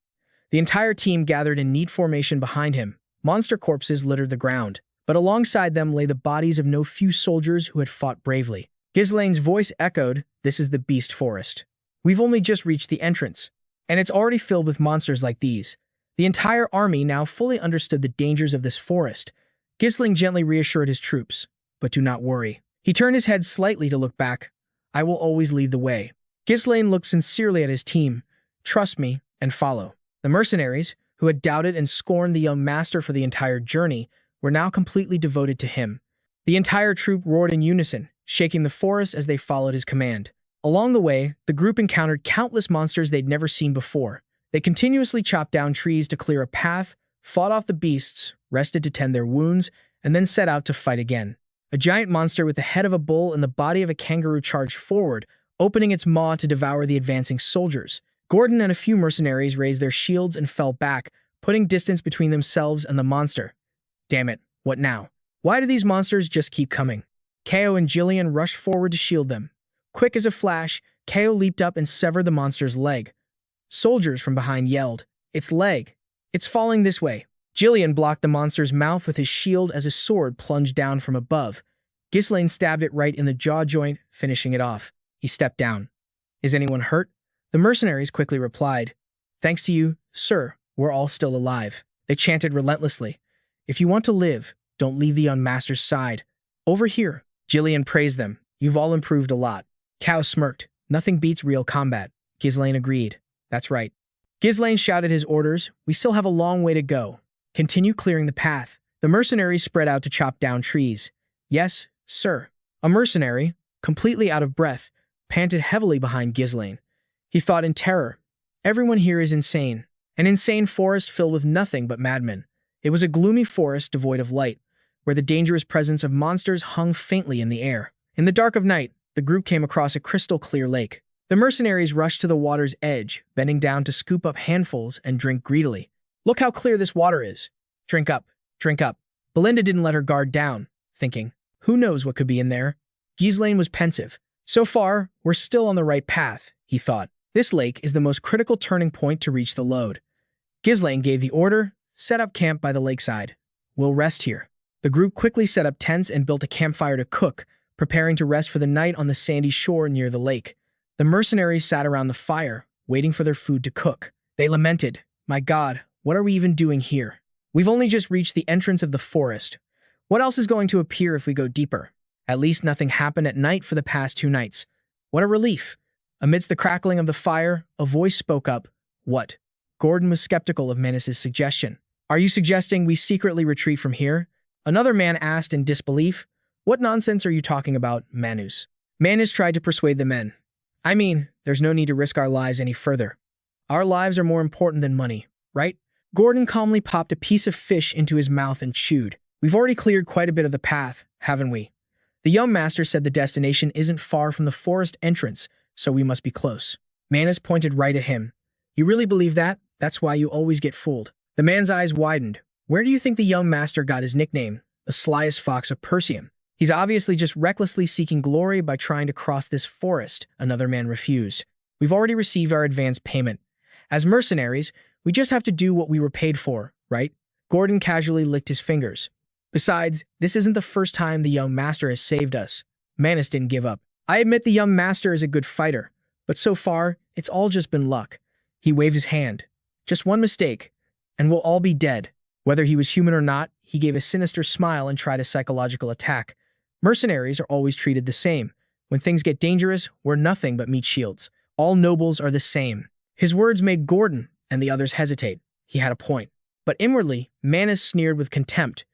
The entire team gathered in neat formation behind him. Monster corpses littered the ground, but alongside them lay the bodies of no few soldiers who had fought bravely. Ghislain's voice echoed, "This is the beast forest. We've only just reached the entrance, and it's already filled with monsters like these." The entire army now fully understood the dangers of this forest. Ghislain gently reassured his troops, "But do not worry." He turned his head slightly to look back. "I will always lead the way." Ghislain looked sincerely at his team. "Trust me and follow." The mercenaries, who had doubted and scorned the young master for the entire journey, were now completely devoted to him. The entire troop roared in unison, shaking the forest as they followed his command. Along the way, the group encountered countless monsters they'd never seen before. They continuously chopped down trees to clear a path, fought off the beasts, rested to tend their wounds, and then set out to fight again. A giant monster with the head of a bull and the body of a kangaroo charged forward, opening its maw to devour the advancing soldiers. Gordon and a few mercenaries raised their shields and fell back, putting distance between themselves and the monster. Damn it, what now? Why do these monsters just keep coming? Kao and Ghislain rushed forward to shield them. Quick as a flash, Kao leaped up and severed the monster's leg. Soldiers from behind yelled, "Its leg! It's falling this way!" Ghislain blocked the monster's mouth with his shield as his sword plunged down from above. Ghislain stabbed it right in the jaw joint, finishing it off. He stepped down. "Is anyone hurt?" The mercenaries quickly replied, "Thanks to you, sir, we're all still alive." They chanted relentlessly, "If you want to live, don't leave the young master's side. Over here." Ghislain praised them. "You've all improved a lot." Kao smirked. "Nothing beats real combat." Ghislain agreed. "That's right." Ghislain shouted his orders. "We still have a long way to go. Continue clearing the path." The mercenaries spread out to chop down trees. "Yes, sir." A mercenary, completely out of breath, panted heavily behind Ghislain. He thought in terror, "Everyone here is insane." An insane forest filled with nothing but madmen. It was a gloomy forest devoid of light, where the dangerous presence of monsters hung faintly in the air. In the dark of night, the group came across a crystal-clear lake. The mercenaries rushed to the water's edge, bending down to scoop up handfuls and drink greedily. "Look how clear this water is. Drink up, drink up." Belinda didn't let her guard down, thinking, "Who knows what could be in there?" Ghislain was pensive. "So far, we're still on the right path," he thought. "This lake is the most critical turning point to reach the lode." Ghislain gave the order, "Set up camp by the lakeside. We'll rest here." The group quickly set up tents and built a campfire to cook, preparing to rest for the night on the sandy shore near the lake. The mercenaries sat around the fire, waiting for their food to cook. They lamented, "My God, what are we even doing here? We've only just reached the entrance of the forest. What else is going to appear if we go deeper? At least nothing happened at night for the past 2 nights. What a relief." Amidst the crackling of the fire, a voice spoke up. "What?" Gordon was skeptical of Manus' suggestion. "Are you suggesting we secretly retreat from here?" Another man asked in disbelief. "What nonsense are you talking about, Manus?" Manus tried to persuade the men. "I mean, there's no need to risk our lives any further. Our lives are more important than money, right?" Gordon calmly popped a piece of fish into his mouth and chewed. "We've already cleared quite a bit of the path, haven't we? The young master said the destination isn't far from the forest entrance, so we must be close." Manus pointed right at him. "You really believe that? That's why you always get fooled." The man's eyes widened. "Where do you think the young master got his nickname, the slyest fox of Persium? He's obviously just recklessly seeking glory by trying to cross this forest," another man refused. "We've already received our advance payment. As mercenaries, we just have to do what we were paid for, right?" Gordon casually licked his fingers. "Besides, this isn't the first time the young master has saved us." Manus didn't give up. "I admit the young master is a good fighter, but so far, it's all just been luck." He waved his hand. "Just one mistake, and we'll all be dead." Whether he was human or not, he gave a sinister smile and tried a psychological attack. Mercenaries are always treated the same. When things get dangerous, we're nothing but meat shields. All nobles are the same. His words made Gordon and the others hesitate. He had a point. But inwardly, Manus sneered with contempt.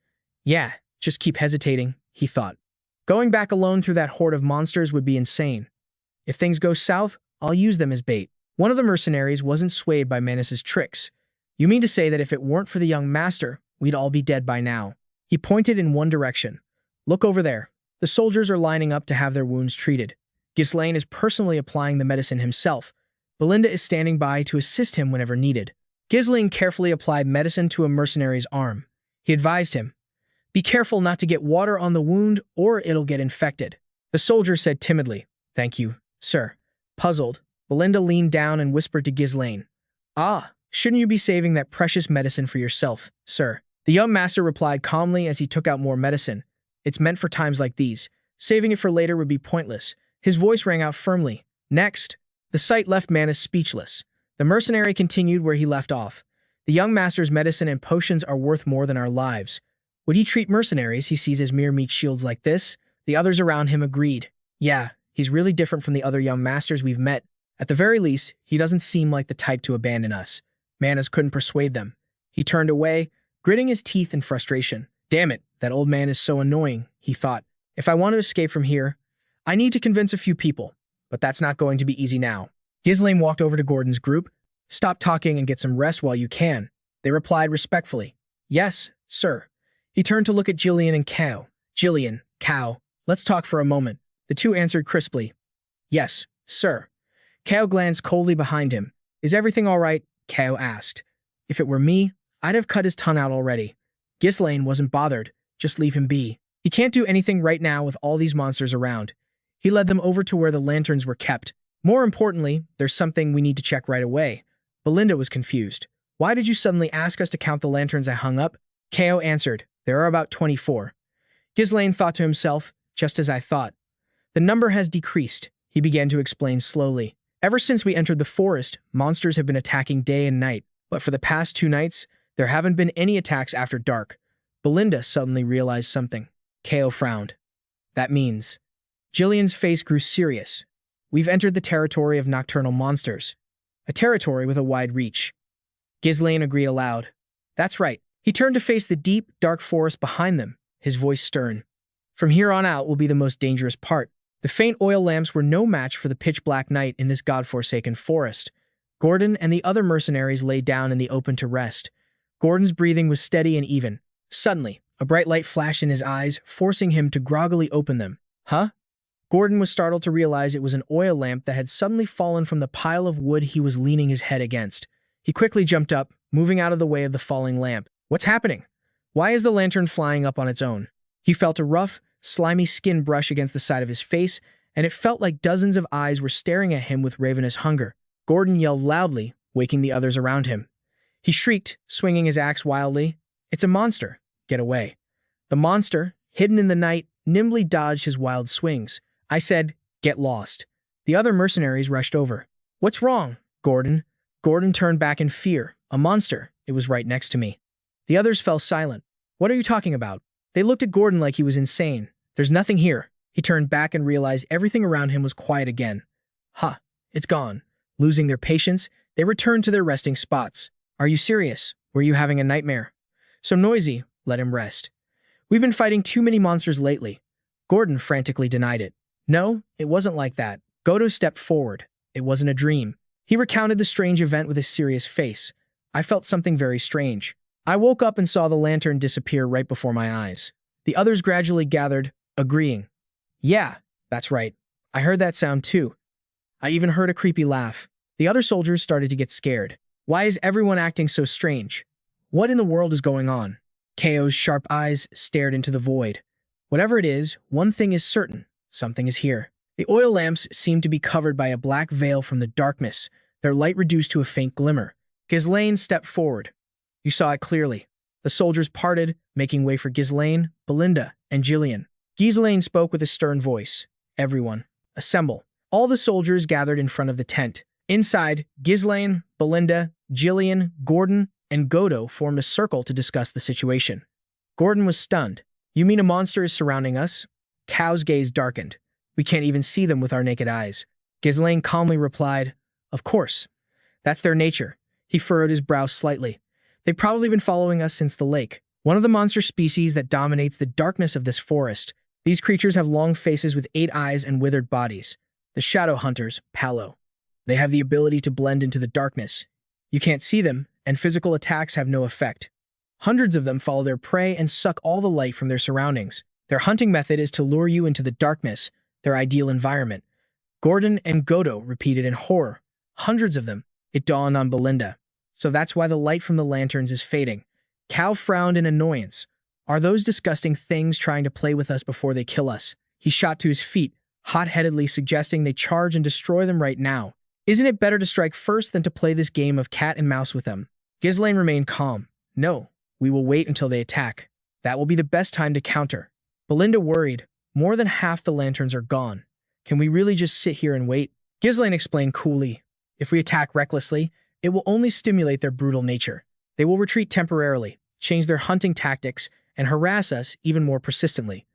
Yeah, just keep hesitating, he thought. Going back alone through that horde of monsters would be insane. If things go south, I'll use them as bait. One of the mercenaries wasn't swayed by Manus's tricks. You mean to say that if it weren't for the young master, we'd all be dead by now? He pointed in one direction. Look over there. The soldiers are lining up to have their wounds treated. Ghislain is personally applying the medicine himself. Belinda is standing by to assist him whenever needed. Ghislain carefully applied medicine to a mercenary's arm. He advised him, "Be careful not to get water on the wound or it'll get infected." The soldier said timidly, "Thank you, sir." Puzzled, Belinda leaned down and whispered to Ghislain, "Ah, shouldn't you be saving that precious medicine for yourself, sir?" The young master replied calmly as he took out more medicine. "It's meant for times like these. Saving it for later would be pointless." His voice rang out firmly. "Next." The sight left Manus speechless. The mercenary continued where he left off. "The young master's medicine and potions are worth more than our lives. Would he treat mercenaries he sees as mere meat shields like this?" The others around him agreed. "Yeah, he's really different from the other young masters we've met. At the very least, he doesn't seem like the type to abandon us." Manus couldn't persuade them. He turned away, gritting his teeth in frustration. "Damn it, that old man is so annoying," he thought. "If I want to escape from here, I need to convince a few people, but that's not going to be easy now." Ghislain walked over to Gordon's group. "Stop talking and get some rest while you can." They replied respectfully. "Yes, sir." He turned to look at Gillian and Cow. "Gillian, Cow, let's talk for a moment." The two answered crisply. "Yes, sir." Cow glanced coldly behind him. "Is everything all right?" Cow asked. "If it were me, I'd have cut his tongue out already." Ghislain wasn't bothered. Just leave him be. He can't do anything right now with all these monsters around. He led them over to where the lanterns were kept. "More importantly, there's something we need to check right away." Belinda was confused. "Why did you suddenly ask us to count the lanterns I hung up?" Ko answered, "There are about 24. Ghislain thought to himself, "Just as I thought. The number has decreased," he began to explain slowly. "Ever since we entered the forest, monsters have been attacking day and night, but for the past 2 nights, there haven't been any attacks after dark." Belinda suddenly realized something. Ko frowned. "That means..." Gillian's face grew serious. "We've entered the territory of nocturnal monsters. A territory with a wide reach." Ghislain agreed aloud. "That's right." He turned to face the deep, dark forest behind them, his voice stern. "From here on out will be the most dangerous part." The faint oil lamps were no match for the pitch-black night in this god-forsaken forest. Gordon and the other mercenaries lay down in the open to rest. Gordon's breathing was steady and even. Suddenly, a bright light flashed in his eyes, forcing him to groggily open them. "Huh?" Gordon was startled to realize it was an oil lamp that had suddenly fallen from the pile of wood he was leaning his head against. He quickly jumped up, moving out of the way of the falling lamp. "What's happening? Why is the lantern flying up on its own?" He felt a rough, slimy skin brush against the side of his face, and it felt like dozens of eyes were staring at him with ravenous hunger. Gordon yelled loudly, waking the others around him. He shrieked, swinging his axe wildly. "It's a monster. Get away." The monster, hidden in the night, nimbly dodged his wild swings. "I said, get lost." The other mercenaries rushed over. "What's wrong, Gordon?" Gordon turned back in fear. "A monster. It was right next to me." The others fell silent. "What are you talking about?" They looked at Gordon like he was insane. "There's nothing here." He turned back and realized everything around him was quiet again. "Ha, it's gone." Losing their patience, they returned to their resting spots. "Are you serious? Were you having a nightmare?" "So noisy. Let him rest." "We've been fighting too many monsters lately." Gordon frantically denied it. "No, it wasn't like that." Godo stepped forward. "It wasn't a dream." He recounted the strange event with a serious face. "I felt something very strange. I woke up and saw the lantern disappear right before my eyes." The others gradually gathered, agreeing. "Yeah, that's right. I heard that sound too. I even heard a creepy laugh." The other soldiers started to get scared. "Why is everyone acting so strange? What in the world is going on?" Ko's sharp eyes stared into the void. "Whatever it is, one thing is certain. Something is here." The oil lamps seemed to be covered by a black veil from the darkness, their light reduced to a faint glimmer. Ghislain stepped forward. You saw it clearly. The soldiers parted, making way for Ghislain, Belinda, and Gillian. Ghislain spoke with a stern voice. "Everyone, assemble." All the soldiers gathered in front of the tent. Inside, Ghislain, Belinda, Gillian, Gordon, and Godo formed a circle to discuss the situation. Gordon was stunned. "You mean a monster is surrounding us?" Cow's gaze darkened. "We can't even see them with our naked eyes." Ghislain calmly replied, "Of course. That's their nature." He furrowed his brow slightly. "They've probably been following us since the lake. One of the monster species that dominates the darkness of this forest. These creatures have long faces with 8 eyes and withered bodies. The shadow hunters, Palo. They have the ability to blend into the darkness. You can't see them, and physical attacks have no effect. Hundreds of them follow their prey and suck all the light from their surroundings. Their hunting method is to lure you into the darkness, their ideal environment." Gordon and Godo repeated in horror. "Hundreds of them." It dawned on Belinda. "So that's why the light from the lanterns is fading." Cal frowned in annoyance. "Are those disgusting things trying to play with us before they kill us?" He shot to his feet, hot-headedly suggesting they charge and destroy them right now. "Isn't it better to strike first than to play this game of cat and mouse with them?" Ghislain remained calm. "No, we will wait until they attack. That will be the best time to counter." Belinda worried. "More than half the lanterns are gone. Can we really just sit here and wait?" Ghislain explained coolly. "If we attack recklessly, it will only stimulate their brutal nature. They will retreat temporarily, change their hunting tactics, and harass us even more persistently.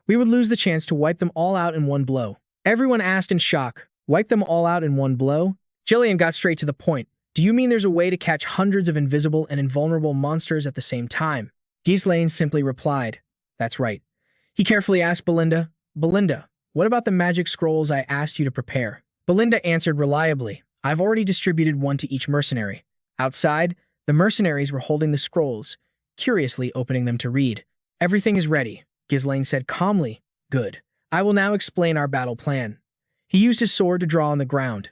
We would lose the chance to wipe them all out in one blow." Everyone asked in shock, "Wipe them all out in one blow?" Ghislain got straight to the point. "Do you mean there's a way to catch hundreds of invisible and invulnerable monsters at the same time?" Ghislain simply replied, "That's right." He carefully asked Belinda, "Belinda, what about the magic scrolls I asked you to prepare?" Belinda answered reliably, "I've already distributed one to each mercenary." Outside, the mercenaries were holding the scrolls, curiously opening them to read. "Everything is ready," Ghislain said calmly. "Good. I will now explain our battle plan." He used his sword to draw on the ground.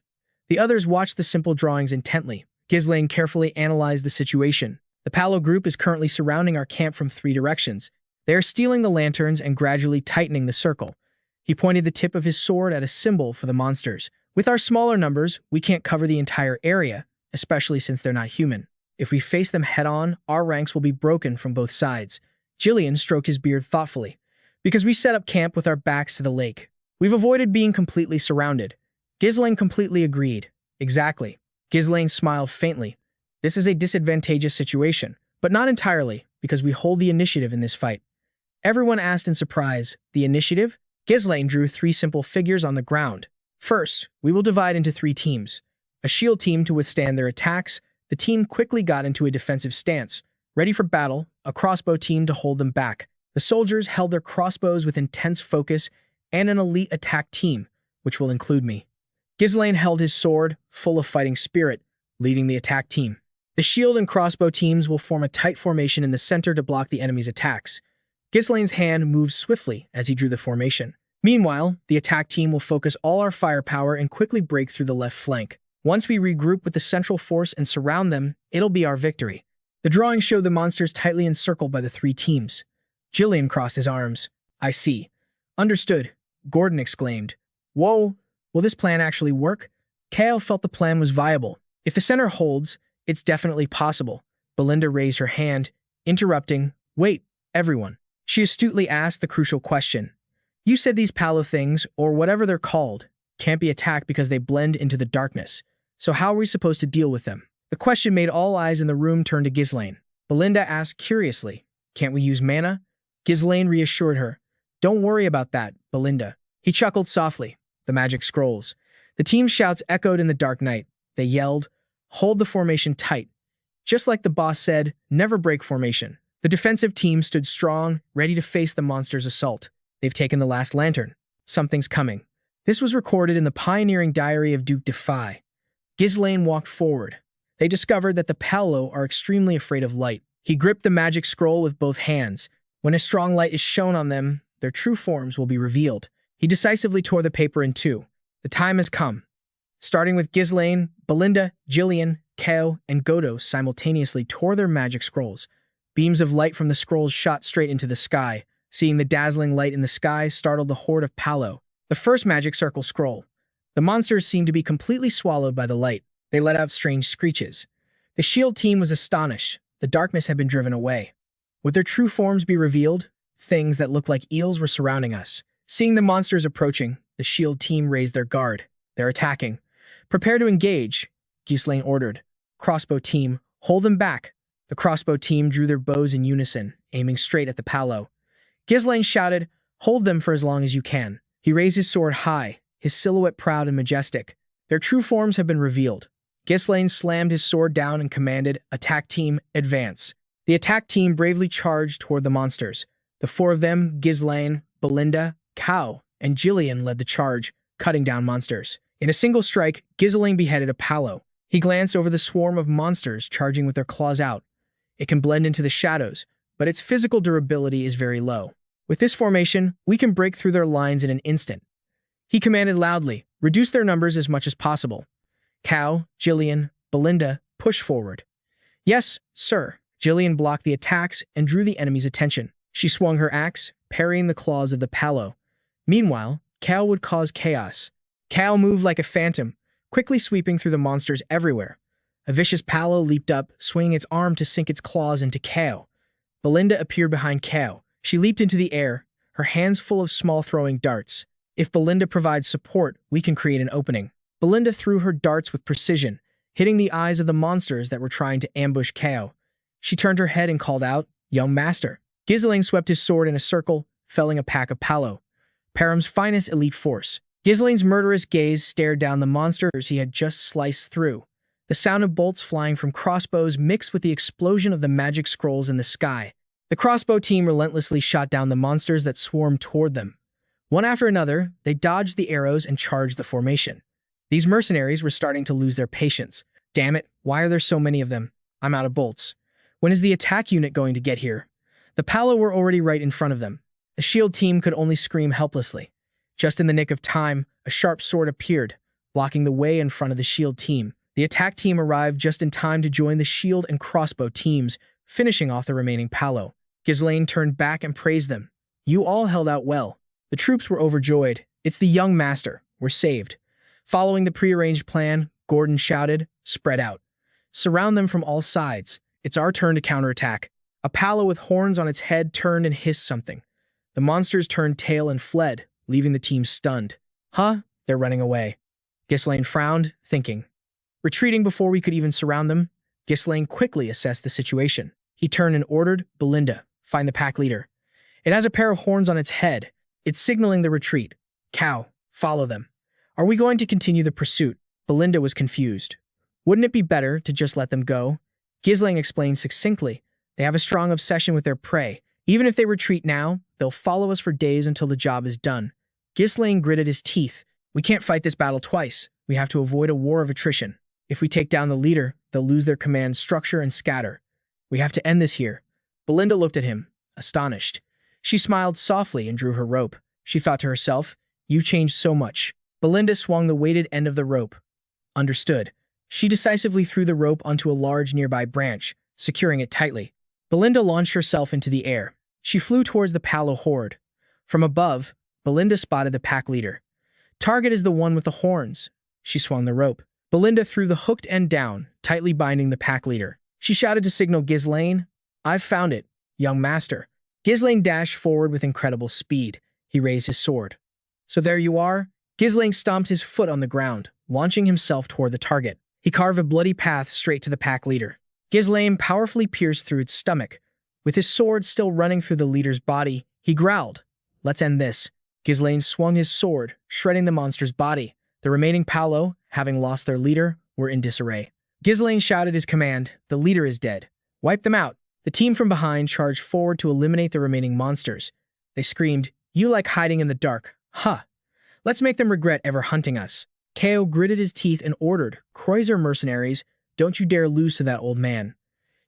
The others watched the simple drawings intently. Ghislain carefully analyzed the situation. "The Palo group is currently surrounding our camp from 3 directions. They are stealing the lanterns and gradually tightening the circle." He pointed the tip of his sword at a symbol for the monsters. "With our smaller numbers, we can't cover the entire area, especially since they're not human. If we face them head-on, our ranks will be broken from both sides." Ghislain stroked his beard thoughtfully. "Because we set up camp with our backs to the lake. We've avoided being completely surrounded." Ghislain completely agreed. "Exactly." Ghislain smiled faintly. "This is a disadvantageous situation, but not entirely, because we hold the initiative in this fight." Everyone asked in surprise, "The initiative?" Ghislain drew 3 simple figures on the ground. "First, we will divide into 3 teams. A shield team to withstand their attacks. The team quickly got into a defensive stance, ready for battle, a crossbow team to hold them back. The soldiers held their crossbows with intense focus, and an elite attack team, which will include me." Ghislain held his sword, full of fighting spirit, leading the attack team. The shield and crossbow teams will form a tight formation in the center to block the enemy's attacks. Ghislain's hand moved swiftly as he drew the formation. Meanwhile, the attack team will focus all our firepower and quickly break through the left flank. Once we regroup with the central force and surround them, it'll be our victory. The drawing showed the monsters tightly encircled by the 3 teams. Ghislain crossed his arms. "I see." "Understood," Gordon exclaimed. "Whoa, will this plan actually work?" Kale felt the plan was viable. "If the center holds, it's definitely possible." Belinda raised her hand, interrupting, "Wait, everyone." She astutely asked the crucial question. "You said these Palo things, or whatever they're called, can't be attacked because they blend into the darkness. So how are we supposed to deal with them?" The question made all eyes in the room turn to Ghislain. Belinda asked curiously, "Can't we use mana?" Ghislain reassured her. "Don't worry about that, Belinda." He chuckled softly. The magic scrolls. The team's shouts echoed in the dark night. They yelled, "Hold the formation tight." Just like the boss said, never break formation. The defensive team stood strong, ready to face the monster's assault. "They've taken the last lantern. Something's coming." This was recorded in the pioneering diary of Duke Dpin. Ghislain walked forward. They discovered that the Palo are extremely afraid of light. He gripped the magic scroll with both hands. When a strong light is shown on them, their true forms will be revealed. He decisively tore the paper in 2. The time has come. Starting with Ghislain, Belinda, Ghislain, Kao, and Godo simultaneously tore their magic scrolls. Beams of light from the scrolls shot straight into the sky. Seeing the dazzling light in the sky startled the horde of Palo. The first magic circle scroll. The monsters seemed to be completely swallowed by the light. They let out strange screeches. The shield team was astonished. The darkness had been driven away. Would their true forms be revealed? Things that looked like eels were surrounding us. Seeing the monsters approaching, the shield team raised their guard. They're attacking. "Prepare to engage," Ghislain ordered. "Crossbow team, hold them back. The crossbow team drew their bows in unison, aiming straight at the palo. Ghislain shouted, "Hold them for as long as you can." He raised his sword high, his silhouette proud and majestic. Their true forms have been revealed. Ghislain slammed his sword down and commanded, "Attack team, advance." The attack team bravely charged toward the monsters. The four of them, Ghislain, Belinda, Cow, and Ghislain, led the charge, cutting down monsters. In a single strike, Ghislain beheaded a palo. He glanced over the swarm of monsters charging with their claws out. It can blend into the shadows, but its physical durability is very low. With this formation, we can break through their lines in an instant. He commanded loudly, "Reduce their numbers as much as possible." Cow, Ghislain, Belinda, push forward. "Yes, sir." Ghislain blocked the attacks and drew the enemy's attention. She swung her axe, parrying the claws of the palo. Meanwhile, Cow would cause chaos. Cow moved like a phantom, quickly sweeping through the monsters everywhere. A vicious palo leaped up, swinging its arm to sink its claws into Cow. Belinda appeared behind Cow. She leaped into the air, her hands full of small throwing darts. If Belinda provides support, we can create an opening. Belinda threw her darts with precision, hitting the eyes of the monsters that were trying to ambush Cow. She turned her head and called out, "Young master." Ghislain swept his sword in a circle, felling a pack of palo. Perum's finest elite force. Ghislain's murderous gaze stared down the monsters he had just sliced through. The sound of bolts flying from crossbows mixed with the explosion of the magic scrolls in the sky. The crossbow team relentlessly shot down the monsters that swarmed toward them. One after another, they dodged the arrows and charged the formation. These mercenaries were starting to lose their patience. "Damn it, why are there so many of them? I'm out of bolts. When is the attack unit going to get here?" The palo were already right in front of them. The shield team could only scream helplessly. Just in the nick of time, a sharp sword appeared, blocking the way in front of the shield team. The attack team arrived just in time to join the shield and crossbow teams, finishing off the remaining palo. Ghislain turned back and praised them. "You all held out well." The troops were overjoyed. "It's the young master. We're saved." Following the prearranged plan, Gordon shouted, "Spread out. Surround them from all sides. It's our turn to counterattack." A palo with horns on its head turned and hissed something. The monsters turned tail and fled, leaving the team stunned. "Huh? They're running away." Ghislain frowned, thinking. Retreating before we could even surround them, Ghislain quickly assessed the situation. He turned and ordered, "Belinda, find the pack leader. It has a pair of horns on its head. It's signaling the retreat. Cow, follow them." "Are we going to continue the pursuit?" Belinda was confused. "Wouldn't it be better to just let them go?" Ghislain explained succinctly. "They have a strong obsession with their prey. Even if they retreat now, they'll follow us for days until the job is done." Ghislain gritted his teeth. "We can't fight this battle twice. We have to avoid a war of attrition. If we take down the leader, they'll lose their command structure and scatter. We have to end this here." Belinda looked at him, astonished. She smiled softly and drew her rope. She thought to herself, "You changed so much." Belinda swung the weighted end of the rope. "Understood." She decisively threw the rope onto a large nearby branch, securing it tightly. Belinda launched herself into the air. She flew towards the palo horde. From above, Belinda spotted the pack leader. "Target is the one with the horns." She swung the rope. Belinda threw the hooked end down, tightly binding the pack leader. She shouted to signal Ghislain, "I've found it, young master." Ghislain dashed forward with incredible speed. He raised his sword. "So there you are?" Ghislain stomped his foot on the ground, launching himself toward the target. He carved a bloody path straight to the pack leader. Ghislain powerfully pierced through its stomach. With his sword still running through the leader's body, he growled, "Let's end this." Ghislain swung his sword, shredding the monster's body. The remaining palo, having lost their leader, were in disarray. Ghislain shouted his command, "The leader is dead. Wipe them out." The team from behind charged forward to eliminate the remaining monsters. They screamed, "You like hiding in the dark, huh? Let's make them regret ever hunting us." Ko gritted his teeth and ordered, "Kreuzer mercenaries, don't you dare lose to that old man."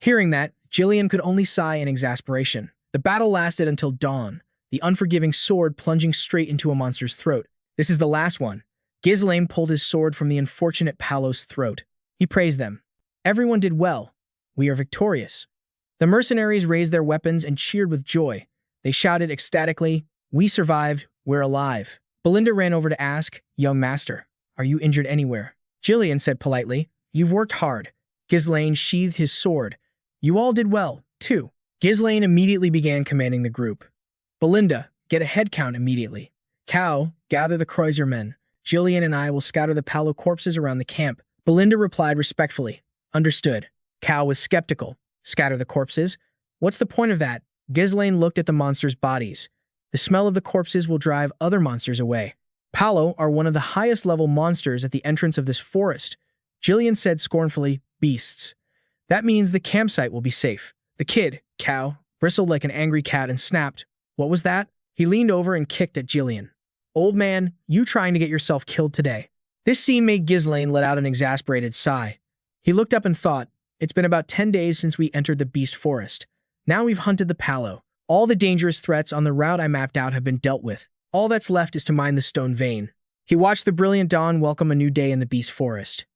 Hearing that, Ghislain could only sigh in exasperation. The battle lasted until dawn, the unforgiving sword plunging straight into a monster's throat. "This is the last one." Ghislain pulled his sword from the unfortunate palo's throat. He praised them. "Everyone did well. We are victorious." The mercenaries raised their weapons and cheered with joy. They shouted ecstatically, "We survived. We're alive." Belinda ran over to ask, "Young master, are you injured anywhere?" Ghislain said politely, "You've worked hard." Ghislain sheathed his sword. "You all did well, too." Ghislain immediately began commanding the group. "Belinda, get a head count immediately. Cow, gather the Kreuzer men. Ghislain and I will scatter the palo corpses around the camp." Belinda replied respectfully, "Understood." Cow was skeptical. Scatter the corpses? What's the point of that? Ghislain looked at the monsters' bodies. The smell of the corpses will drive other monsters away. Palo are one of the highest level monsters at the entrance of this forest. Jillian said scornfully, beasts. That means the campsite will be safe. The kid, Cow, bristled like an angry cat and snapped. What was that? He leaned over and kicked at Jillian. Old man, you trying to get yourself killed today. This scene made Ghislain let out an exasperated sigh. He looked up and thought, it's been about 10 days since we entered the beast forest. Now we've hunted the Palo. All the dangerous threats on the route I mapped out have been dealt with. All that's left is to mine the stone vein. He watched the brilliant dawn welcome a new day in the beast forest.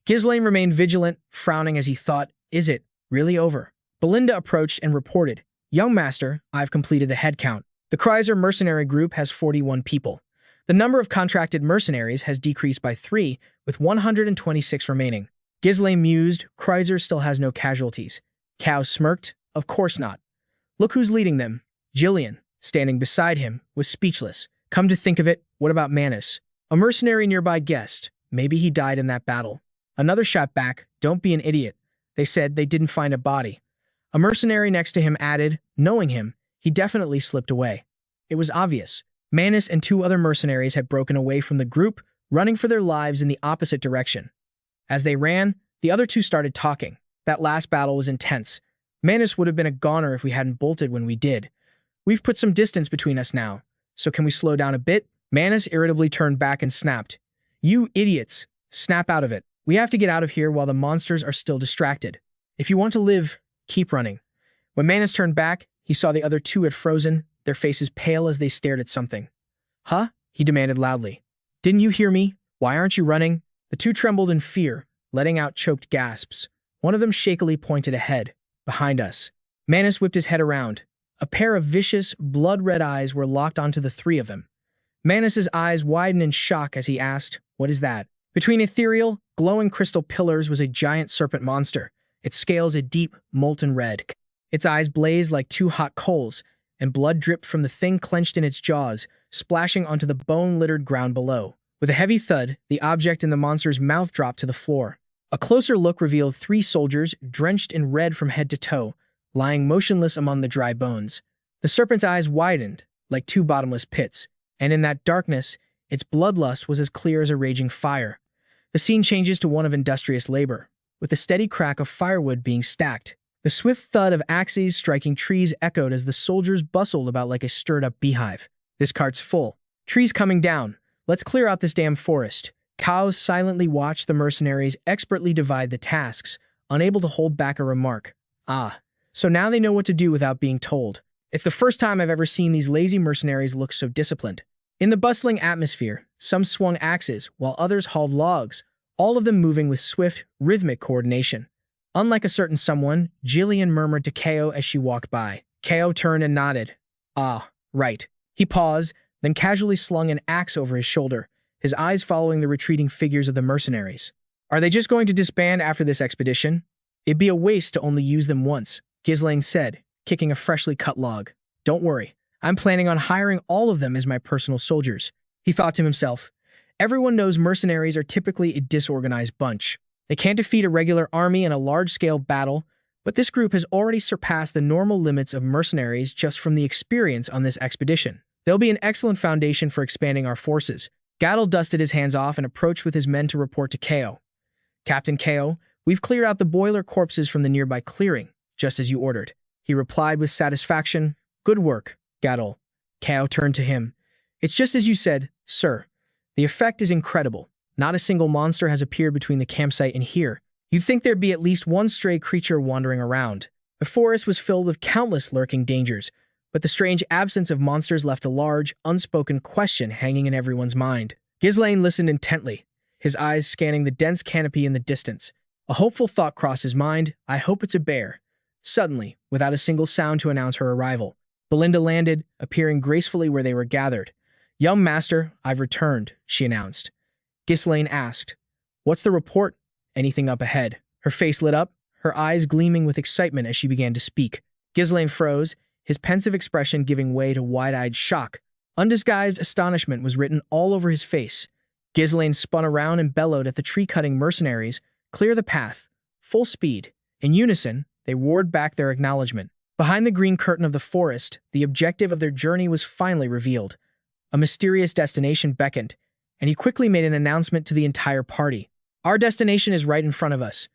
Ghislain remained vigilant, frowning as he thought, is it really over? Belinda approached and reported, Young Master, I've completed the head count. The Kreiser mercenary group has 41 people. The number of contracted mercenaries has decreased by 3, with 126 remaining. Ghislain mused, Kreiser still has no casualties. Cow smirked, of course not. Look who's leading them. Jillian, standing beside him, was speechless. Come to think of it, what about Manus? A mercenary nearby guessed. Maybe he died in that battle. Another shot back, don't be an idiot. They said they didn't find a body. A mercenary next to him added, knowing him, he definitely slipped away. It was obvious. Manus and 2 other mercenaries had broken away from the group, running for their lives in the opposite direction. As they ran, the other 2 started talking. That last battle was intense. Manus would have been a goner if we hadn't bolted when we did. We've put some distance between us now, so can we slow down a bit? Manus irritably turned back and snapped. You idiots! Snap out of it. We have to get out of here while the monsters are still distracted. If you want to live, keep running. When Manus turned back, he saw the other 2 had frozen, their faces pale as they stared at something. Huh? He demanded loudly. Didn't you hear me? Why aren't you running? The 2 trembled in fear, letting out choked gasps. One of them shakily pointed ahead. Behind us. Manus whipped his head around. A pair of vicious, blood-red eyes were locked onto the 3 of them. Manus's eyes widened in shock as he asked, what is that? Between ethereal, glowing crystal pillars was a giant serpent monster, its scales a deep, molten red. Its eyes blazed like 2 hot coals, and blood dripped from the thing clenched in its jaws, splashing onto the bone-littered ground below. With a heavy thud, the object in the monster's mouth dropped to the floor. A closer look revealed 3 soldiers, drenched in red from head to toe, lying motionless among the dry bones. The serpent's eyes widened, like 2 bottomless pits, and in that darkness, its bloodlust was as clear as a raging fire. The scene changes to one of industrious labor, with the steady crack of firewood being stacked. The swift thud of axes striking trees echoed as the soldiers bustled about like a stirred-up beehive. This cart's full. Trees coming down. Let's clear out this damn forest. Cows silently watched the mercenaries expertly divide the tasks, unable to hold back a remark. Ah, so now they know what to do without being told. It's the first time I've ever seen these lazy mercenaries look so disciplined. In the bustling atmosphere, some swung axes, while others hauled logs, all of them moving with swift, rhythmic coordination. Unlike a certain someone, Jillian murmured to Ko as she walked by. Ko turned and nodded. Ah, right. He paused, then casually slung an axe over his shoulder, his eyes following the retreating figures of the mercenaries. Are they just going to disband after this expedition? It'd be a waste to only use them once, Ghislain said, kicking a freshly cut log. Don't worry, I'm planning on hiring all of them as my personal soldiers. He thought to himself. Everyone knows mercenaries are typically a disorganized bunch. They can't defeat a regular army in a large-scale battle, but this group has already surpassed the normal limits of mercenaries just from the experience on this expedition. They'll be an excellent foundation for expanding our forces. Gattel dusted his hands off and approached with his men to report to Ko. Captain Ko, we've cleared out the boiler corpses from the nearby clearing, just as you ordered. He replied with satisfaction. Good work, Gattel. Ko turned to him. It's just as you said, sir. The effect is incredible. Not a single monster has appeared between the campsite and here. You'd think there'd be at least one stray creature wandering around. The forest was filled with countless lurking dangers, but the strange absence of monsters left a large, unspoken question hanging in everyone's mind. Ghislain listened intently, his eyes scanning the dense canopy in the distance. A hopeful thought crossed his mind. I hope it's a bear. Suddenly, without a single sound to announce her arrival, Belinda landed, appearing gracefully where they were gathered. Young master, I've returned, she announced. Ghislain asked, What's the report? Anything up ahead? Her face lit up, her eyes gleaming with excitement as she began to speak. Ghislain froze, his pensive expression giving way to wide-eyed shock. Undisguised astonishment was written all over his face. Ghislain spun around and bellowed at the tree-cutting mercenaries, Clear the path. Full speed. In unison, they roared back their acknowledgement. Behind the green curtain of the forest, the objective of their journey was finally revealed. A mysterious destination beckoned, and he quickly made an announcement to the entire party. "Our destination is right in front of us."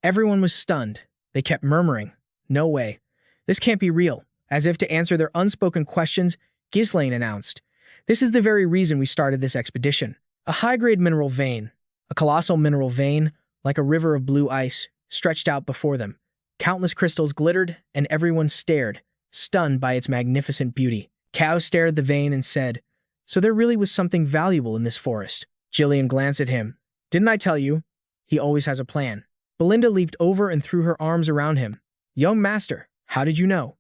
Everyone was stunned. They kept murmuring, "No way. This can't be real." As if to answer their unspoken questions, Ghislain announced, "This is the very reason we started this expedition. A high-grade mineral vein, a colossal mineral vein, like a river of blue ice, stretched out before them. Countless crystals glittered, and everyone stared, stunned by its magnificent beauty. Cow stared at the vein and said, "So there really was something valuable in this forest." Ghislain glanced at him. "Didn't I tell you? He always has a plan." Belinda leaped over and threw her arms around him. "Young master, how did you know?"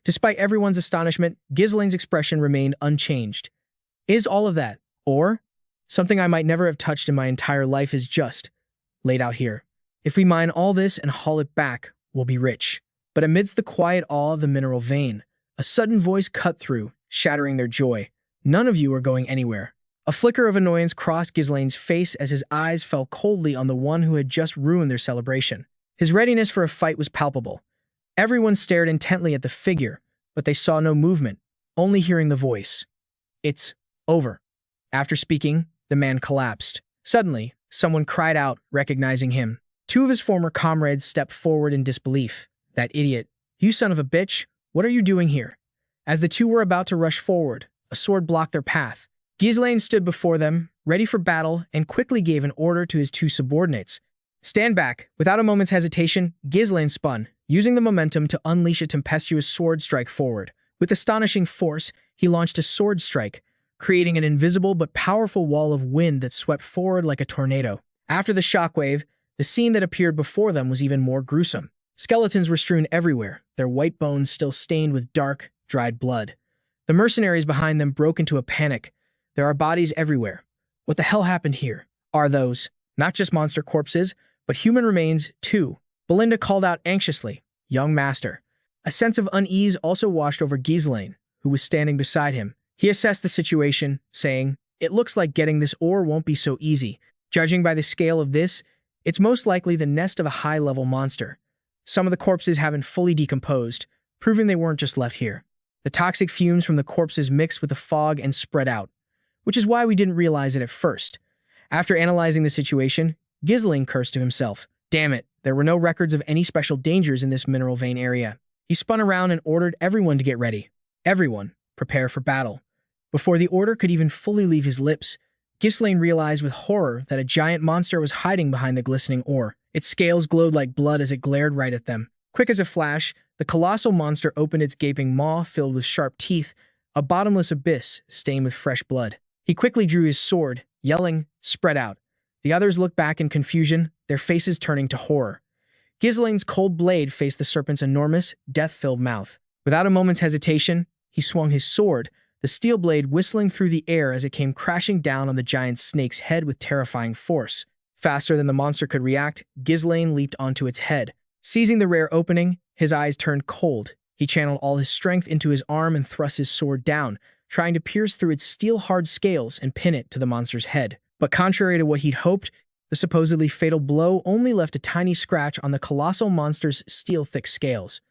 Despite everyone's astonishment, Ghislain's expression remained unchanged. "Is all of that, or something I might never have touched in my entire life, is just laid out here. If we mine all this and haul it back, we'll be rich." But amidst the quiet awe of the mineral vein, a sudden voice cut through, shattering their joy. "None of you are going anywhere." A flicker of annoyance crossed Ghislain's face as his eyes fell coldly on the one who had just ruined their celebration. His readiness for a fight was palpable. Everyone stared intently at the figure, but they saw no movement, only hearing the voice. "It's over." After speaking, the man collapsed. Suddenly, someone cried out, recognizing him. Two of his former comrades stepped forward in disbelief. "That idiot. You son of a bitch, what are you doing here?" As the two were about to rush forward, a sword blocked their path. Ghislain stood before them, ready for battle, and quickly gave an order to his two subordinates. "Stand back." Without a moment's hesitation, Ghislain spun, using the momentum to unleash a tempestuous sword strike forward. With astonishing force, he launched a sword strike, creating an invisible but powerful wall of wind that swept forward like a tornado. After the shockwave, the scene that appeared before them was even more gruesome. Skeletons were strewn everywhere, their white bones still stained with dark, dried blood. The mercenaries behind them broke into a panic. "There are bodies everywhere. What the hell happened here? Are those not just monster corpses, but human remains too?" Belinda called out anxiously, "Young master." A sense of unease also washed over Ghislain, who was standing beside him. He assessed the situation, saying, "It looks like getting this ore won't be so easy. Judging by the scale of this, it's most likely the nest of a high-level monster. Some of the corpses haven't fully decomposed, proving they weren't just left here. The toxic fumes from the corpses mixed with the fog and spread out, which is why we didn't realize it at first." After analyzing the situation, Ghislain cursed to himself. Damn it, there were no records of any special dangers in this mineral vein area. He spun around and ordered everyone to get ready. Everyone, prepare for battle. Before the order could even fully leave his lips, Ghislain realized with horror that a giant monster was hiding behind the glistening ore. Its scales glowed like blood as it glared right at them. Quick as a flash, the colossal monster opened its gaping maw filled with sharp teeth, a bottomless abyss stained with fresh blood. He quickly drew his sword, yelling, "Spread out." The others looked back in confusion, their faces turning to horror. Ghislain's cold blade faced the serpent's enormous, death-filled mouth. Without a moment's hesitation, he swung his sword, the steel blade whistling through the air as it came crashing down on the giant snake's head with terrifying force. Faster than the monster could react, Ghislain leaped onto its head. Seizing the rare opening, his eyes turned cold. He channeled all his strength into his arm and thrust his sword down, trying to pierce through its steel-hard scales and pin it to the monster's head. But contrary to what he'd hoped, the supposedly fatal blow only left a tiny scratch on the colossal monster's steel-thick scales.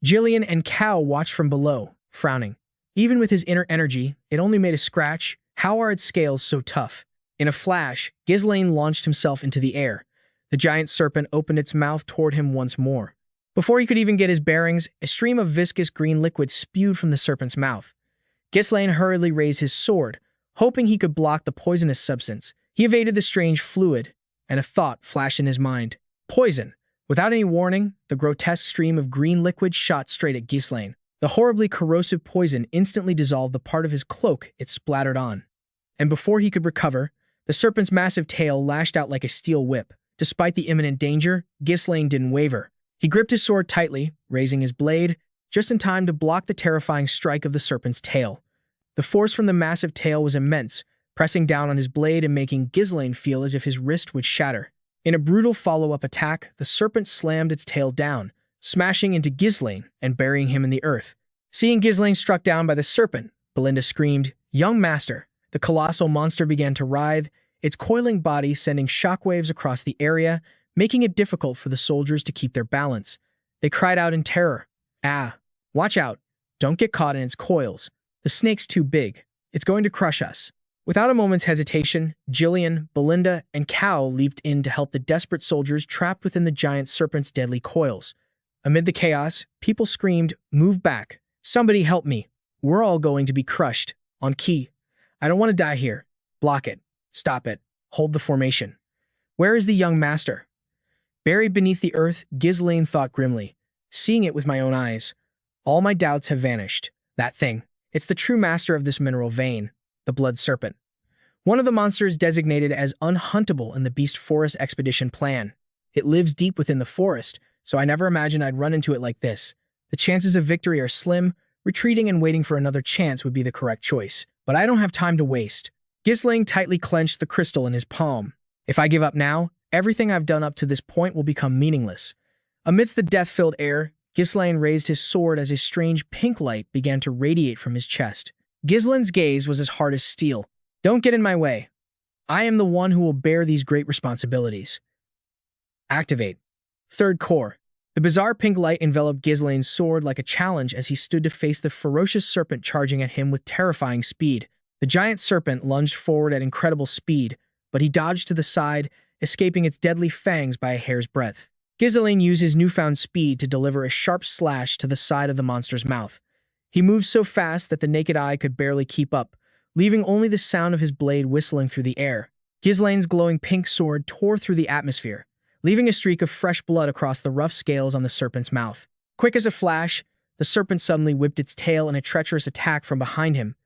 Ghislain and Cow watched from below, frowning. Even with his inner energy, it only made a scratch. How are its scales so tough? In a flash, Ghislain launched himself into the air. The giant serpent opened its mouth toward him once more. Before he could even get his bearings, a stream of viscous green liquid spewed from the serpent's mouth. Ghislain hurriedly raised his sword, hoping he could block the poisonous substance. He evaded the strange fluid, and a thought flashed in his mind. Poison! Without any warning, the grotesque stream of green liquid shot straight at Ghislain. The horribly corrosive poison instantly dissolved the part of his cloak it splattered on. And before he could recover, the serpent's massive tail lashed out like a steel whip. Despite the imminent danger, Ghislain didn't waver. He gripped his sword tightly, raising his blade, just in time to block the terrifying strike of the serpent's tail. The force from the massive tail was immense, pressing down on his blade and making Ghislain feel as if his wrist would shatter. In a brutal follow-up attack, the serpent slammed its tail down, smashing into Ghislain and burying him in the earth. Seeing Ghislain struck down by the serpent, Belinda screamed, "Young master!" The colossal monster began to writhe, its coiling body sending shockwaves across the area, making it difficult for the soldiers to keep their balance. They cried out in terror. Ah, watch out. Don't get caught in its coils. The snake's too big. It's going to crush us. Without a moment's hesitation, Ghislain, Belinda, and Cal leaped in to help the desperate soldiers trapped within the giant serpent's deadly coils. Amid the chaos, people screamed, "Move back. Somebody help me. We're all going to be crushed." On key. I don't want to die here. Block it. Stop it. Hold the formation. Where is the young master? Buried beneath the earth, Ghislain thought grimly. Seeing it with my own eyes. All my doubts have vanished. That thing. It's the true master of this mineral vein, the blood serpent. One of the monsters designated as unhuntable in the Beast Forest expedition plan. It lives deep within the forest, so I never imagined I'd run into it like this. The chances of victory are slim. Retreating and waiting for another chance would be the correct choice. But I don't have time to waste. Ghislain tightly clenched the crystal in his palm. If I give up now, everything I've done up to this point will become meaningless. Amidst the death-filled air, Ghislain raised his sword as a strange pink light began to radiate from his chest. Ghislain's gaze was as hard as steel. Don't get in my way. I am the one who will bear these great responsibilities. Activate. Third core. The bizarre pink light enveloped Ghislain's sword like a challenge as he stood to face the ferocious serpent charging at him with terrifying speed. The giant serpent lunged forward at incredible speed, but he dodged to the side, escaping its deadly fangs by a hair's breadth. Ghislain used his newfound speed to deliver a sharp slash to the side of the monster's mouth. He moved so fast that the naked eye could barely keep up, leaving only the sound of his blade whistling through the air. Ghislain's glowing pink sword tore through the atmosphere, leaving a streak of fresh blood across the rough scales on the serpent's mouth. Quick as a flash, the serpent suddenly whipped its tail in a treacherous attack from behind him.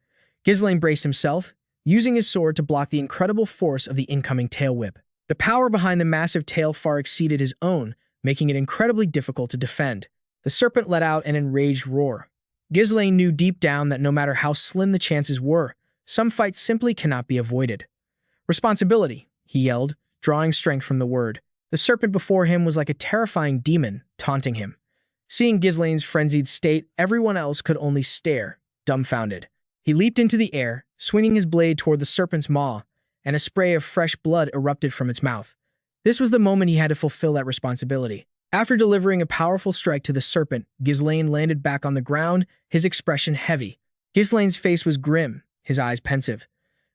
Ghislain braced himself, using his sword to block the incredible force of the incoming tail whip. The power behind the massive tail far exceeded his own, making it incredibly difficult to defend. The serpent let out an enraged roar. Ghislain knew deep down that no matter how slim the chances were, some fights simply cannot be avoided. Responsibility, he yelled, drawing strength from the word. The serpent before him was like a terrifying demon, taunting him. Seeing Ghislain's frenzied state, everyone else could only stare, dumbfounded. He leaped into the air, swinging his blade toward the serpent's maw, and a spray of fresh blood erupted from its mouth. This was the moment he had to fulfill that responsibility. After delivering a powerful strike to the serpent, Ghislain landed back on the ground, his expression heavy. Ghislain's face was grim, his eyes pensive.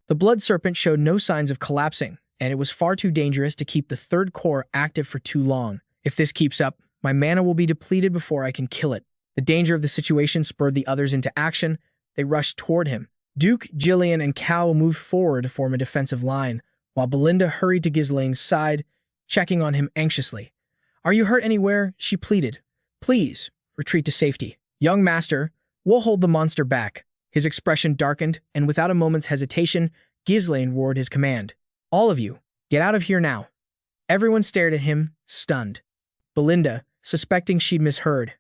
The blood serpent showed no signs of collapsing, and it was far too dangerous to keep the third core active for too long. If this keeps up, my mana will be depleted before I can kill it. The danger of the situation spurred the others into action. They rushed toward him. Duke, Ghislain, and Cal moved forward to form a defensive line, while Belinda hurried to Ghislain's side, checking on him anxiously. Are you hurt anywhere? She pleaded. Please, retreat to safety. Young master, we'll hold the monster back. His expression darkened, and without a moment's hesitation, Ghislain roared his command. All of you, get out of here now. Everyone stared at him, stunned. Belinda, suspecting she'd misheard,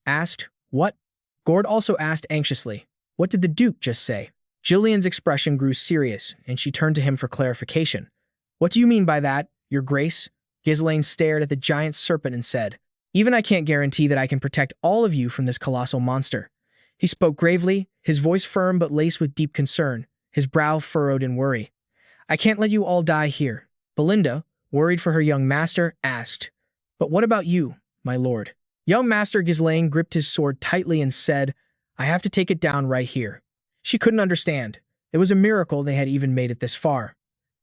asked, What? Gord also asked anxiously, What did the Duke just say? Ghislain's expression grew serious, and she turned to him for clarification. What do you mean by that, Your Grace? Ghislain stared at the giant serpent and said, Even I can't guarantee that I can protect all of you from this colossal monster. He spoke gravely, his voice firm but laced with deep concern, his brow furrowed in worry. I can't let you all die here. Belinda, worried for her young master, asked, But what about you, my lord? Young Master Ghislain gripped his sword tightly and said, I have to take it down right here. She couldn't understand. It was a miracle they had even made it this far.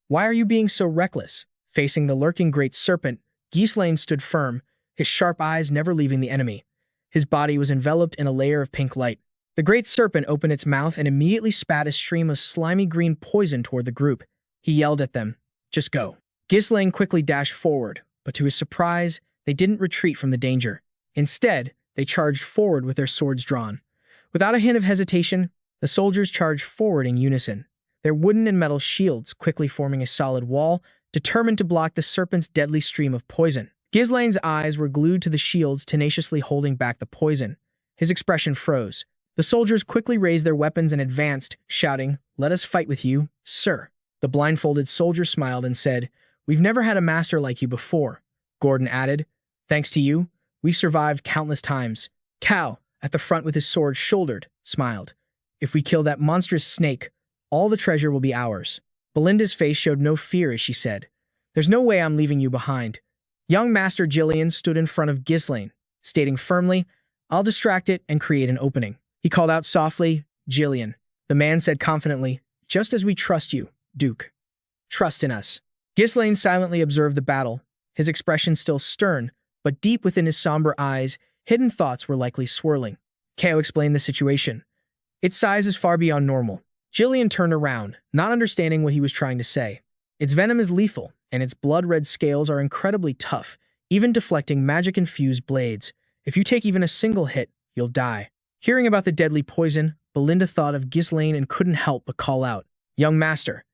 Why are you being so reckless? Facing the lurking great serpent, Ghislain stood firm, his sharp eyes never leaving the enemy. His body was enveloped in a layer of pink light. The great serpent opened its mouth and immediately spat a stream of slimy green poison toward the group. He yelled at them, Just go. Ghislain quickly dashed forward, but to his surprise, they didn't retreat from the danger. Instead, they charged forward with their swords drawn. Without a hint of hesitation, the soldiers charged forward in unison, their wooden and metal shields quickly forming a solid wall, determined to block the serpent's deadly stream of poison. Ghislain's eyes were glued to the shields, tenaciously holding back the poison. His expression froze. The soldiers quickly raised their weapons and advanced, shouting, Let us fight with you, sir. The blindfolded soldier smiled and said, We've never had a master like you before. Gordon added, Thanks to you, we've survived countless times. Cal, at the front with his sword shouldered, smiled. If we kill that monstrous snake, all the treasure will be ours. Belinda's face showed no fear as she said, There's no way I'm leaving you behind. Young Master Ghislain stood in front of Ghislain, stating firmly, "I'll distract it and create an opening." He called out softly, "Ghislain." The man said confidently, "Just as we trust you, Duke. Trust in us." Ghislain silently observed the battle, his expression still stern, but deep within his somber eyes, hidden thoughts were likely swirling. Kao explained the situation. "Its size is far beyond normal." Ghislain turned around, not understanding what he was trying to say. "Its venom is lethal, and its blood-red scales are incredibly tough, even deflecting magic-infused blades. If you take even a single hit, you'll die." Hearing about the deadly poison, Belinda thought of Ghislain and couldn't help but call out, "Young master."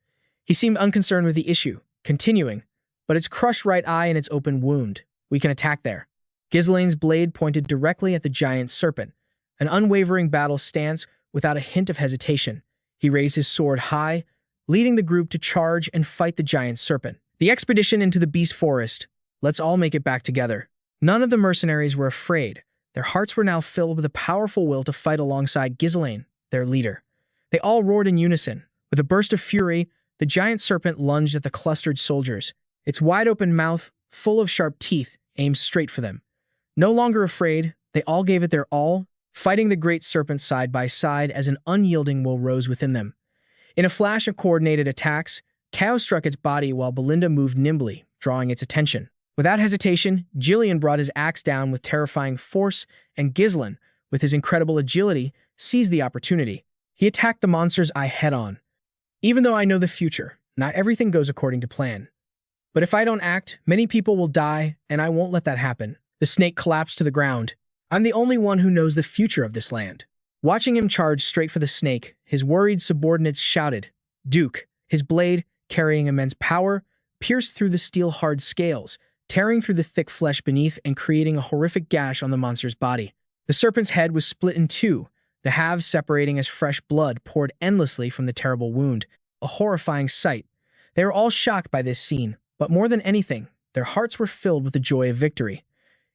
He seemed unconcerned with the issue, continuing, "But its crushed right eye and its open wound. We can attack there." Ghislain's blade pointed directly at the giant serpent, an unwavering battle stance without a hint of hesitation. He raised his sword high, leading the group to charge and fight the giant serpent. The expedition into the beast forest. Let's all make it back together. None of the mercenaries were afraid. Their hearts were now filled with a powerful will to fight alongside Ghislain, their leader. They all roared in unison. With a burst of fury, the giant serpent lunged at the clustered soldiers. Its wide-open mouth, full of sharp teeth, aimed straight for them. No longer afraid, they all gave it their all, fighting the great serpent side by side as an unyielding will rose within them. In a flash of coordinated attacks, Kao struck its body while Belinda moved nimbly, drawing its attention. Without hesitation, Ghislain brought his axe down with terrifying force, and Ghislain, with his incredible agility, seized the opportunity. He attacked the monster's eye head-on. "Even though I know the future, not everything goes according to plan. But if I don't act, many people will die, and I won't let that happen." The snake collapsed to the ground. "I'm the only one who knows the future of this land." Watching him charge straight for the snake, his worried subordinates shouted, "Duke!" His blade, carrying immense power, pierced through the steel-hard scales, tearing through the thick flesh beneath and creating a horrific gash on the monster's body. The serpent's head was split in two, the halves separating as fresh blood poured endlessly from the terrible wound. A horrifying sight. They were all shocked by this scene, but more than anything, their hearts were filled with the joy of victory.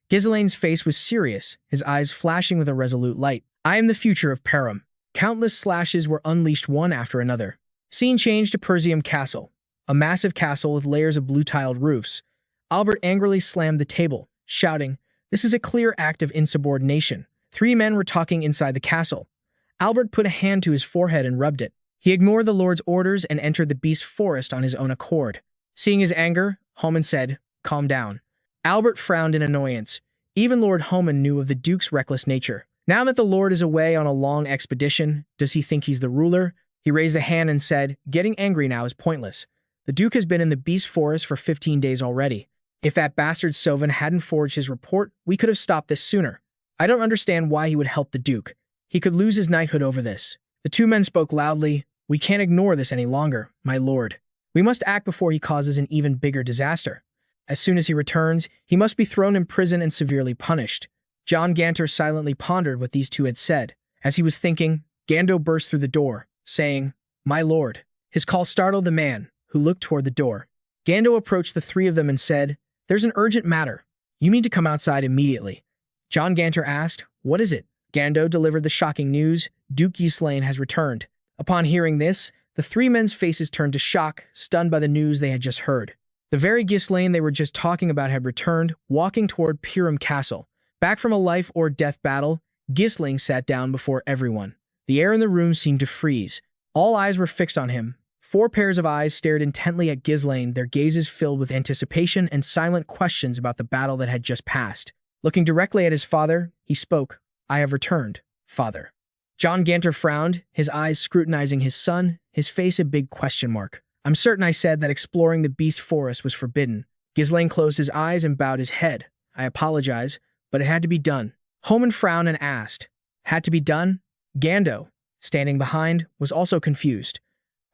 Ghislain's face was serious, his eyes flashing with a resolute light. "I am the future of Perum." Countless slashes were unleashed one after another. Scene changed to Persium Castle, a massive castle with layers of blue-tiled roofs. Albert angrily slammed the table, shouting, "This is a clear act of insubordination." 3 men were talking inside the castle. Albert put a hand to his forehead and rubbed it. He ignored the Lord's orders and entered the beast forest on his own accord. Seeing his anger, Homan said, "Calm down." Albert frowned in annoyance. Even Lord Homan knew of the Duke's reckless nature. Now that the Lord is away on a long expedition, does he think he's the ruler? He raised a hand and said, "Getting angry now is pointless. The Duke has been in the beast forest for 15 days already. If that bastard Sovan hadn't forged his report, we could have stopped this sooner. I don't understand why he would help the Duke. He could lose his knighthood over this." The 2 men spoke loudly. "We can't ignore this any longer, my lord. We must act before he causes an even bigger disaster. As soon as he returns, he must be thrown in prison and severely punished." John Ganter silently pondered what these 2 had said. As he was thinking, Gando burst through the door, saying, "My lord." His call startled the man, who looked toward the door. Gando approached the 3 of them and said, "There's an urgent matter. You need to come outside immediately." John Ganter asked, "What is it?" Gando delivered the shocking news: Duke Ghislain has returned. Upon hearing this, the 3 men's faces turned to shock, stunned by the news they had just heard. The very Ghislain they were just talking about had returned, walking toward Perum Castle. Back from a life-or-death battle, Ghislain sat down before everyone. The air in the room seemed to freeze. All eyes were fixed on him. 4 pairs of eyes stared intently at Ghislain, their gazes filled with anticipation and silent questions about the battle that had just passed. Looking directly at his father, he spoke, "I have returned, father." John Ganter frowned, his eyes scrutinizing his son, his face a big question mark. "I'm certain I said that exploring the beast forest was forbidden." Ghislain closed his eyes and bowed his head. "I apologize, but it had to be done." Homan frowned and asked, "Had to be done?" Gando, standing behind, was also confused.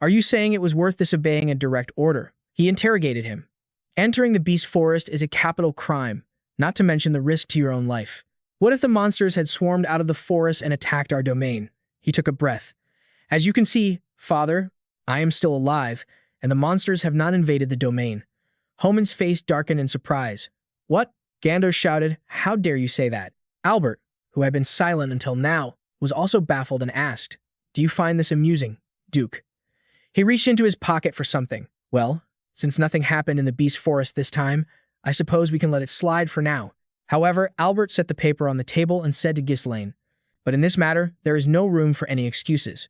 "Are you saying it was worth disobeying a direct order?" He interrogated him. "Entering the beast forest is a capital crime, not to mention the risk to your own life. What if the monsters had swarmed out of the forest and attacked our domain?" He took a breath. "As you can see, father, I am still alive, and the monsters have not invaded the domain." Homan's face darkened in surprise. "What?" Gando shouted, "How dare you say that?" Albert, who had been silent until now, was also baffled and asked, "Do you find this amusing, Duke?" He reached into his pocket for something. "Well, since nothing happened in the beast forest this time, I suppose we can let it slide for now." However, Albert set the paper on the table and said to Ghislain, "But in this matter, there is no room for any excuses."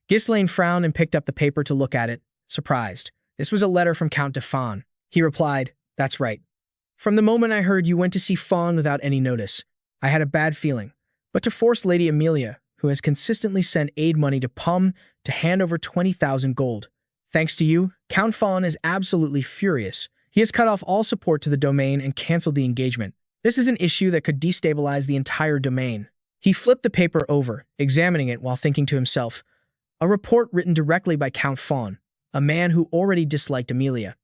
Ghislain frowned and picked up the paper to look at it, surprised. This was a letter from Count Deadmon. He replied, "That's right. From the moment I heard you went to see Fawn without any notice, I had a bad feeling. But to force Lady Amelia, who has consistently sent aid money to Pum, to hand over 20,000 gold. Thanks to you, Count Fawn is absolutely furious. He has cut off all support to the domain and canceled the engagement. This is an issue that could destabilize the entire domain." He flipped the paper over, examining it while thinking to himself, a report written directly by Count Fawn, a man who already disliked Amelia.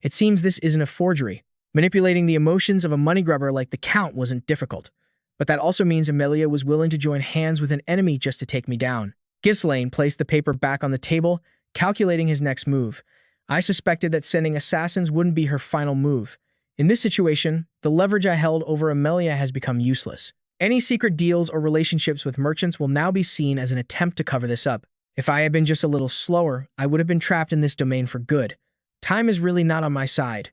It seems this isn't a forgery. Manipulating the emotions of a money grubber like the Count wasn't difficult. But that also means Amelia was willing to join hands with an enemy just to take me down. Ghislain placed the paper back on the table, calculating his next move. I suspected that sending assassins wouldn't be her final move. In this situation, the leverage I held over Amelia has become useless. Any secret deals or relationships with merchants will now be seen as an attempt to cover this up. If I had been just a little slower, I would have been trapped in this domain for good. Time is really not on my side.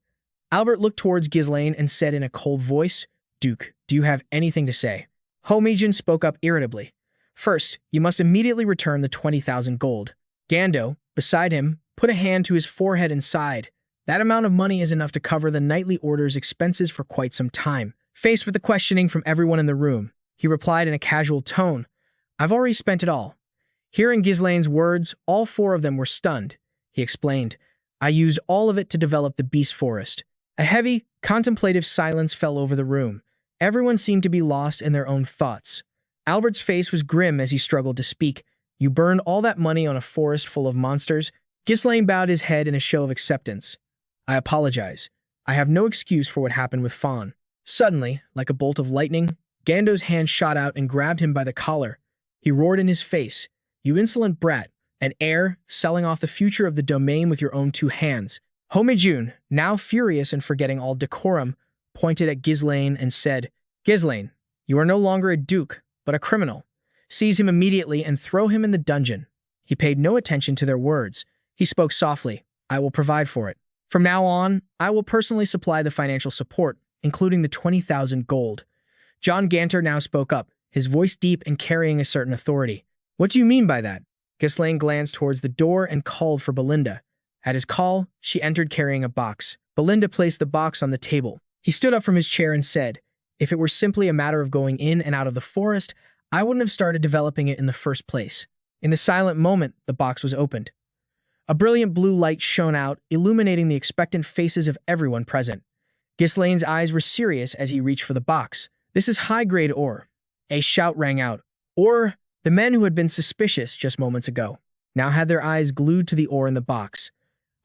Albert looked towards Ghislain and said in a cold voice, "Duke, do you have anything to say?" Homejan spoke up irritably. "First, you must immediately return the 20,000 gold." Gando, beside him, put a hand to his forehead and sighed. That amount of money is enough to cover the nightly order's expenses for quite some time. Faced with the questioning from everyone in the room, he replied in a casual tone, "I've already spent it all." Hearing Ghislain's words, all four of them were stunned. He explained, "I used all of it to develop the beast forest." A heavy, contemplative silence fell over the room. Everyone seemed to be lost in their own thoughts. Albert's face was grim as he struggled to speak. "You burned all that money on a forest full of monsters?" Ghislain bowed his head in a show of acceptance. "I apologize. I have no excuse for what happened with Fawn." Suddenly, like a bolt of lightning, Gando's hand shot out and grabbed him by the collar. He roared in his face, "You insolent brat, an heir, selling off the future of the domain with your own two hands." Homejun, now furious and forgetting all decorum, pointed at Ghislain and said, "Ghislain, you are no longer a duke, but a criminal. Seize him immediately and throw him in the dungeon." He paid no attention to their words. He spoke softly, "I will provide for it. From now on, I will personally supply the financial support, including the 20,000 gold." John Ganter now spoke up, his voice deep and carrying a certain authority. "What do you mean by that?" Ghislain glanced towards the door and called for Belinda. At his call, she entered carrying a box. Belinda placed the box on the table. He stood up from his chair and said, "If it were simply a matter of going in and out of the forest, I wouldn't have started developing it in the first place." In the silent moment, the box was opened. A brilliant blue light shone out, illuminating the expectant faces of everyone present. Ghislain's eyes were serious as he reached for the box. "This is high-grade ore." A shout rang out. "Ore!" The men who had been suspicious just moments ago now had their eyes glued to the ore in the box.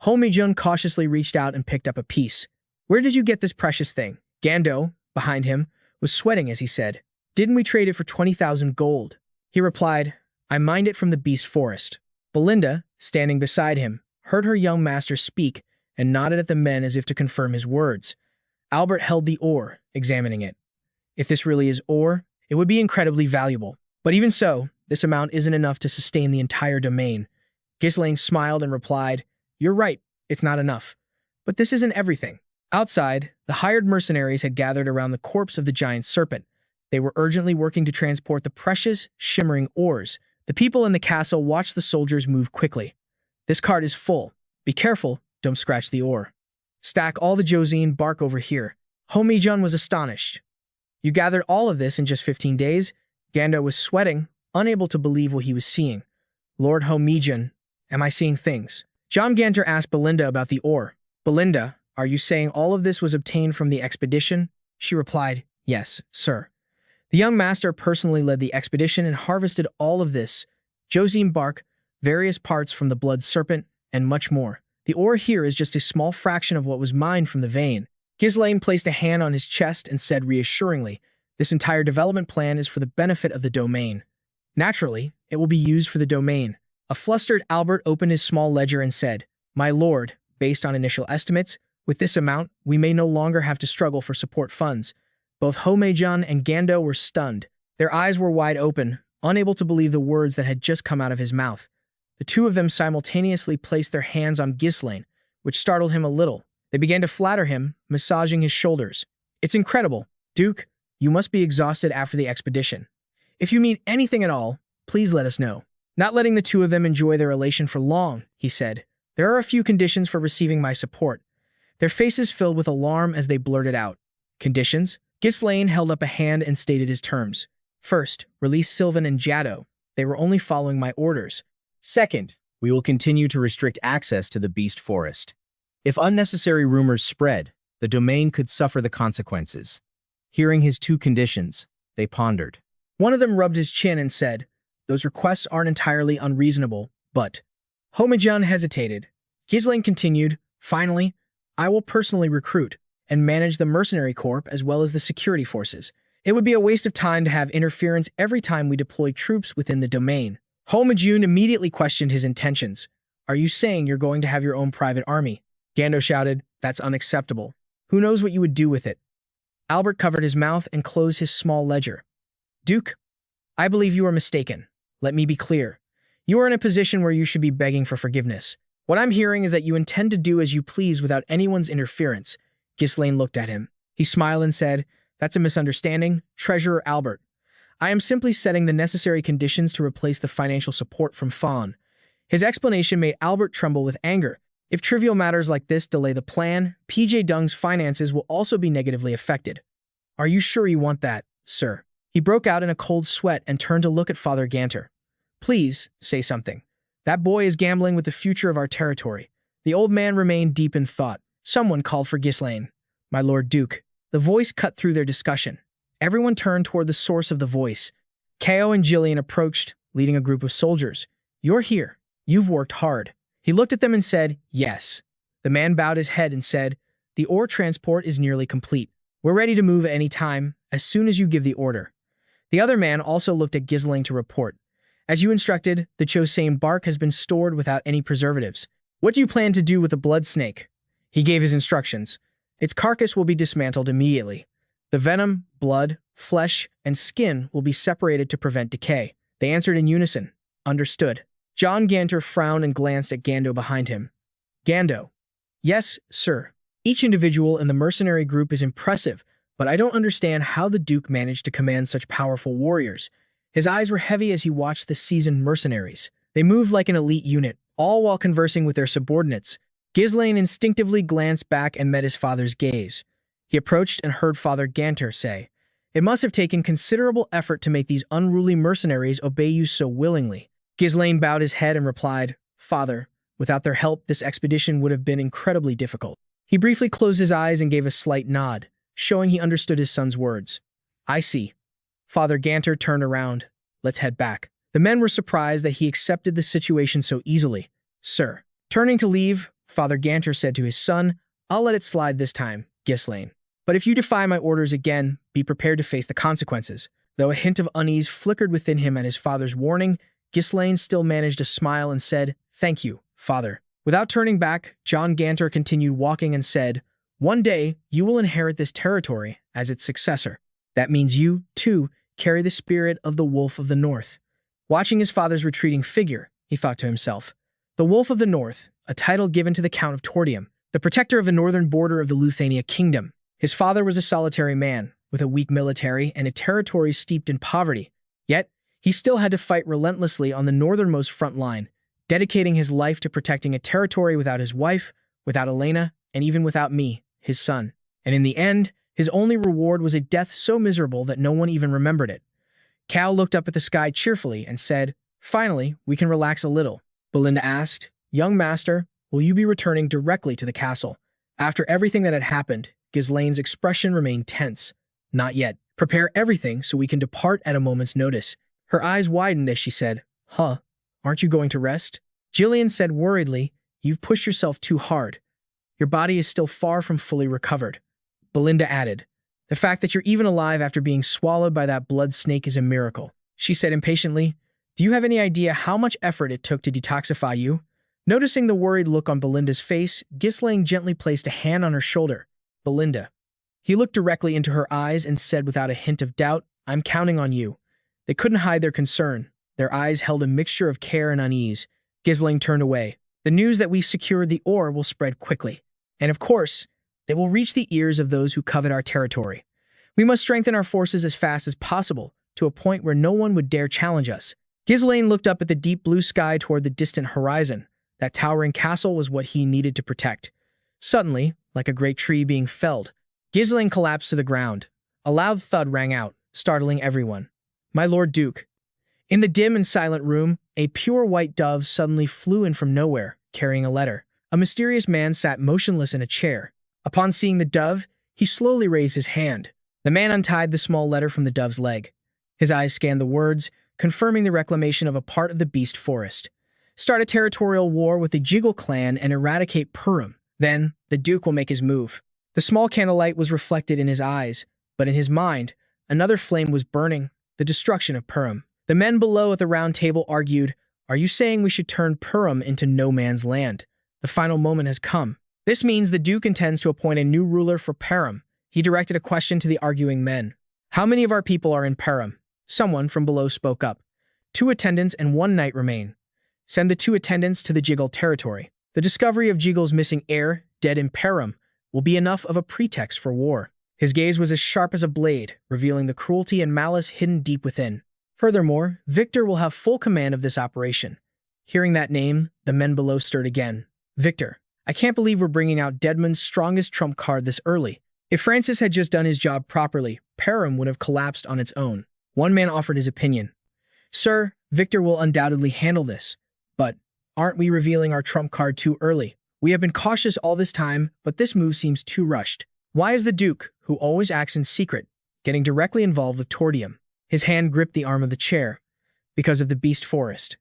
Homejun cautiously reached out and picked up a piece. "Where did you get this precious thing?" Gando, behind him, was sweating as he said, "Didn't we trade it for 20,000 gold?" He replied, "I mined it from the beast forest." Belinda, standing beside him, heard her young master speak and nodded at the men as if to confirm his words. Albert held the ore, examining it. If this really is ore, it would be incredibly valuable. But even so, this amount isn't enough to sustain the entire domain. Ghislain smiled and replied, "You're right, it's not enough. But this isn't everything." Outside, the hired mercenaries had gathered around the corpse of the giant serpent. They were urgently working to transport the precious, shimmering ores. The people in the castle watched the soldiers move quickly. "This cart is full. Be careful, don't scratch the ore. Stack all the Josine bark over here." Homejun was astonished. "You gathered all of this in just 15 days? Gando was sweating, unable to believe what he was seeing. "Lord Homejun, am I seeing things?" John Ganter asked Belinda about the ore. "Belinda, are you saying all of this was obtained from the expedition?" She replied, "Yes, sir. The young master personally led the expedition and harvested all of this, Josine bark, various parts from the blood serpent, and much more. The ore here is just a small fraction of what was mined from the vein." Ghislain placed a hand on his chest and said reassuringly, "This entire development plan is for the benefit of the domain. Naturally, it will be used for the domain." A flustered Albert opened his small ledger and said, "My lord, based on initial estimates, with this amount, we may no longer have to struggle for support funds." Both Homejun and Gando were stunned. Their eyes were wide open, unable to believe the words that had just come out of his mouth. The two of them simultaneously placed their hands on Ghislain, which startled him a little. They began to flatter him, massaging his shoulders. "It's incredible. Duke, you must be exhausted after the expedition. If you need anything at all, please let us know. Not letting the two of them enjoy their relation for long, he said. There are a few conditions for receiving my support. Their faces filled with alarm as they blurted out. Conditions? Ghislain held up a hand and stated his terms. First, release Sylvan and Jaddo. They were only following my orders. Second, we will continue to restrict access to the Beast Forest. If unnecessary rumors spread, the domain could suffer the consequences. Hearing his two conditions, they pondered. One of them rubbed his chin and said, those requests aren't entirely unreasonable, but... Homajan hesitated. Ghislain continued, finally, I will personally recruit and manage the Mercenary Corps as well as the security forces. It would be a waste of time to have interference every time we deploy troops within the domain. Homajun immediately questioned his intentions. Are you saying you're going to have your own private army? Gando shouted, that's unacceptable. Who knows what you would do with it? Albert covered his mouth and closed his small ledger. Duke, I believe you are mistaken. Let me be clear. You are in a position where you should be begging for forgiveness. What I'm hearing is that you intend to do as you please without anyone's interference. Ghislain looked at him. He smiled and said, that's a misunderstanding, Treasurer Albert. I am simply setting the necessary conditions to replace the financial support from Fawn. His explanation made Albert tremble with anger. If trivial matters like this delay the plan, PJ Dung's finances will also be negatively affected. Are you sure you want that, sir? He broke out in a cold sweat and turned to look at Father Ganter. Please, say something. That boy is gambling with the future of our territory. The old man remained deep in thought. Someone called for Ghislain. My Lord Duke. The voice cut through their discussion. Everyone turned toward the source of the voice. Kao and Jillian approached, leading a group of soldiers. You're here. You've worked hard. He looked at them and said, yes. The man bowed his head and said, the ore transport is nearly complete. We're ready to move at any time, as soon as you give the order. The other man also looked at Ghislain to report. As you instructed, the Chosane bark has been stored without any preservatives. What do you plan to do with the blood snake? He gave his instructions. Its carcass will be dismantled immediately. The venom, blood, flesh, and skin will be separated to prevent decay. They answered in unison. Understood. John Ganter frowned and glanced at Gando behind him. Gando. Yes, sir. Each individual in the mercenary group is impressive, but I don't understand how the Duke managed to command such powerful warriors. His eyes were heavy as he watched the seasoned mercenaries. They moved like an elite unit, all while conversing with their subordinates. Ghislain instinctively glanced back and met his father's gaze. He approached and heard Father Ganter say, it must have taken considerable effort to make these unruly mercenaries obey you so willingly. Ghislain bowed his head and replied, Father, without their help, this expedition would have been incredibly difficult. He briefly closed his eyes and gave a slight nod, showing he understood his son's words. I see. Father Ganter turned around. Let's head back. The men were surprised that he accepted the situation so easily. Sir. Turning to leave, Father Ganter said to his son, I'll let it slide this time, Ghislain. But if you defy my orders again, be prepared to face the consequences. Though a hint of unease flickered within him at his father's warning, Ghislain still managed to smile and said, Thank you, Father. Without turning back, John Ganter continued walking and said, One day, you will inherit this territory as its successor. That means you, too, carry the spirit of the Wolf of the North. Watching his father's retreating figure, he thought to himself, the Wolf of the North, a title given to the Count of Tordium, the protector of the northern border of the Luthania kingdom. His father was a solitary man, with a weak military and a territory steeped in poverty. Yet, he still had to fight relentlessly on the northernmost front line, dedicating his life to protecting a territory without his wife, without Elena, and even without me, his son. And in the end, his only reward was a death so miserable that no one even remembered it. Cal looked up at the sky cheerfully and said, Finally, we can relax a little. Belinda asked, Young master, will you be returning directly to the castle? After everything that had happened, Ghislain's expression remained tense. Not yet. Prepare everything so we can depart at a moment's notice. Her eyes widened as she said, Huh, aren't you going to rest? Jillian said worriedly, You've pushed yourself too hard. Your body is still far from fully recovered. Belinda added, The fact that you're even alive after being swallowed by that blood snake is a miracle. She said impatiently, Do you have any idea how much effort it took to detoxify you? Noticing the worried look on Belinda's face, Ghislain gently placed a hand on her shoulder. Belinda. He looked directly into her eyes and said without a hint of doubt, I'm counting on you. They couldn't hide their concern. Their eyes held a mixture of care and unease. Ghislain turned away. The news that we secured the ore will spread quickly. And of course, they will reach the ears of those who covet our territory. We must strengthen our forces as fast as possible, to a point where no one would dare challenge us. Ghislain looked up at the deep blue sky toward the distant horizon. That towering castle was what he needed to protect. Suddenly, like a great tree being felled, Ghislain collapsed to the ground. A loud thud rang out, startling everyone. My Lord Duke. In the dim and silent room, a pure white dove suddenly flew in from nowhere, carrying a letter. A mysterious man sat motionless in a chair. Upon seeing the dove, he slowly raised his hand. The man untied the small letter from the dove's leg. His eyes scanned the words, confirming the reclamation of a part of the beast forest. Start a territorial war with the Jiggle clan and eradicate Perum. Then, the Duke will make his move. The small candlelight was reflected in his eyes, but in his mind, another flame was burning, the destruction of Perum. The men below at the round table argued, Are you saying we should turn Perum into no man's land? The final moment has come. This means the Duke intends to appoint a new ruler for Perum. He directed a question to the arguing men. How many of our people are in Perum? Someone from below spoke up. 2 attendants and 1 knight remain. Send the 2 attendants to the Jiggle territory. The discovery of Jiggle's missing heir, dead in Perum, will be enough of a pretext for war. His gaze was as sharp as a blade, revealing the cruelty and malice hidden deep within. Furthermore, Victor will have full command of this operation. Hearing that name, the men below stirred again. Victor, I can't believe we're bringing out Deadman's strongest trump card this early. If Francis had just done his job properly, Perum would have collapsed on its own. One man offered his opinion. Sir, Victor will undoubtedly handle this. But aren't we revealing our trump card too early? We have been cautious all this time, but this move seems too rushed. Why is the Duke, who always acts in secret, getting directly involved with Tordium? His hand gripped the arm of the chair. Because of the beast forest.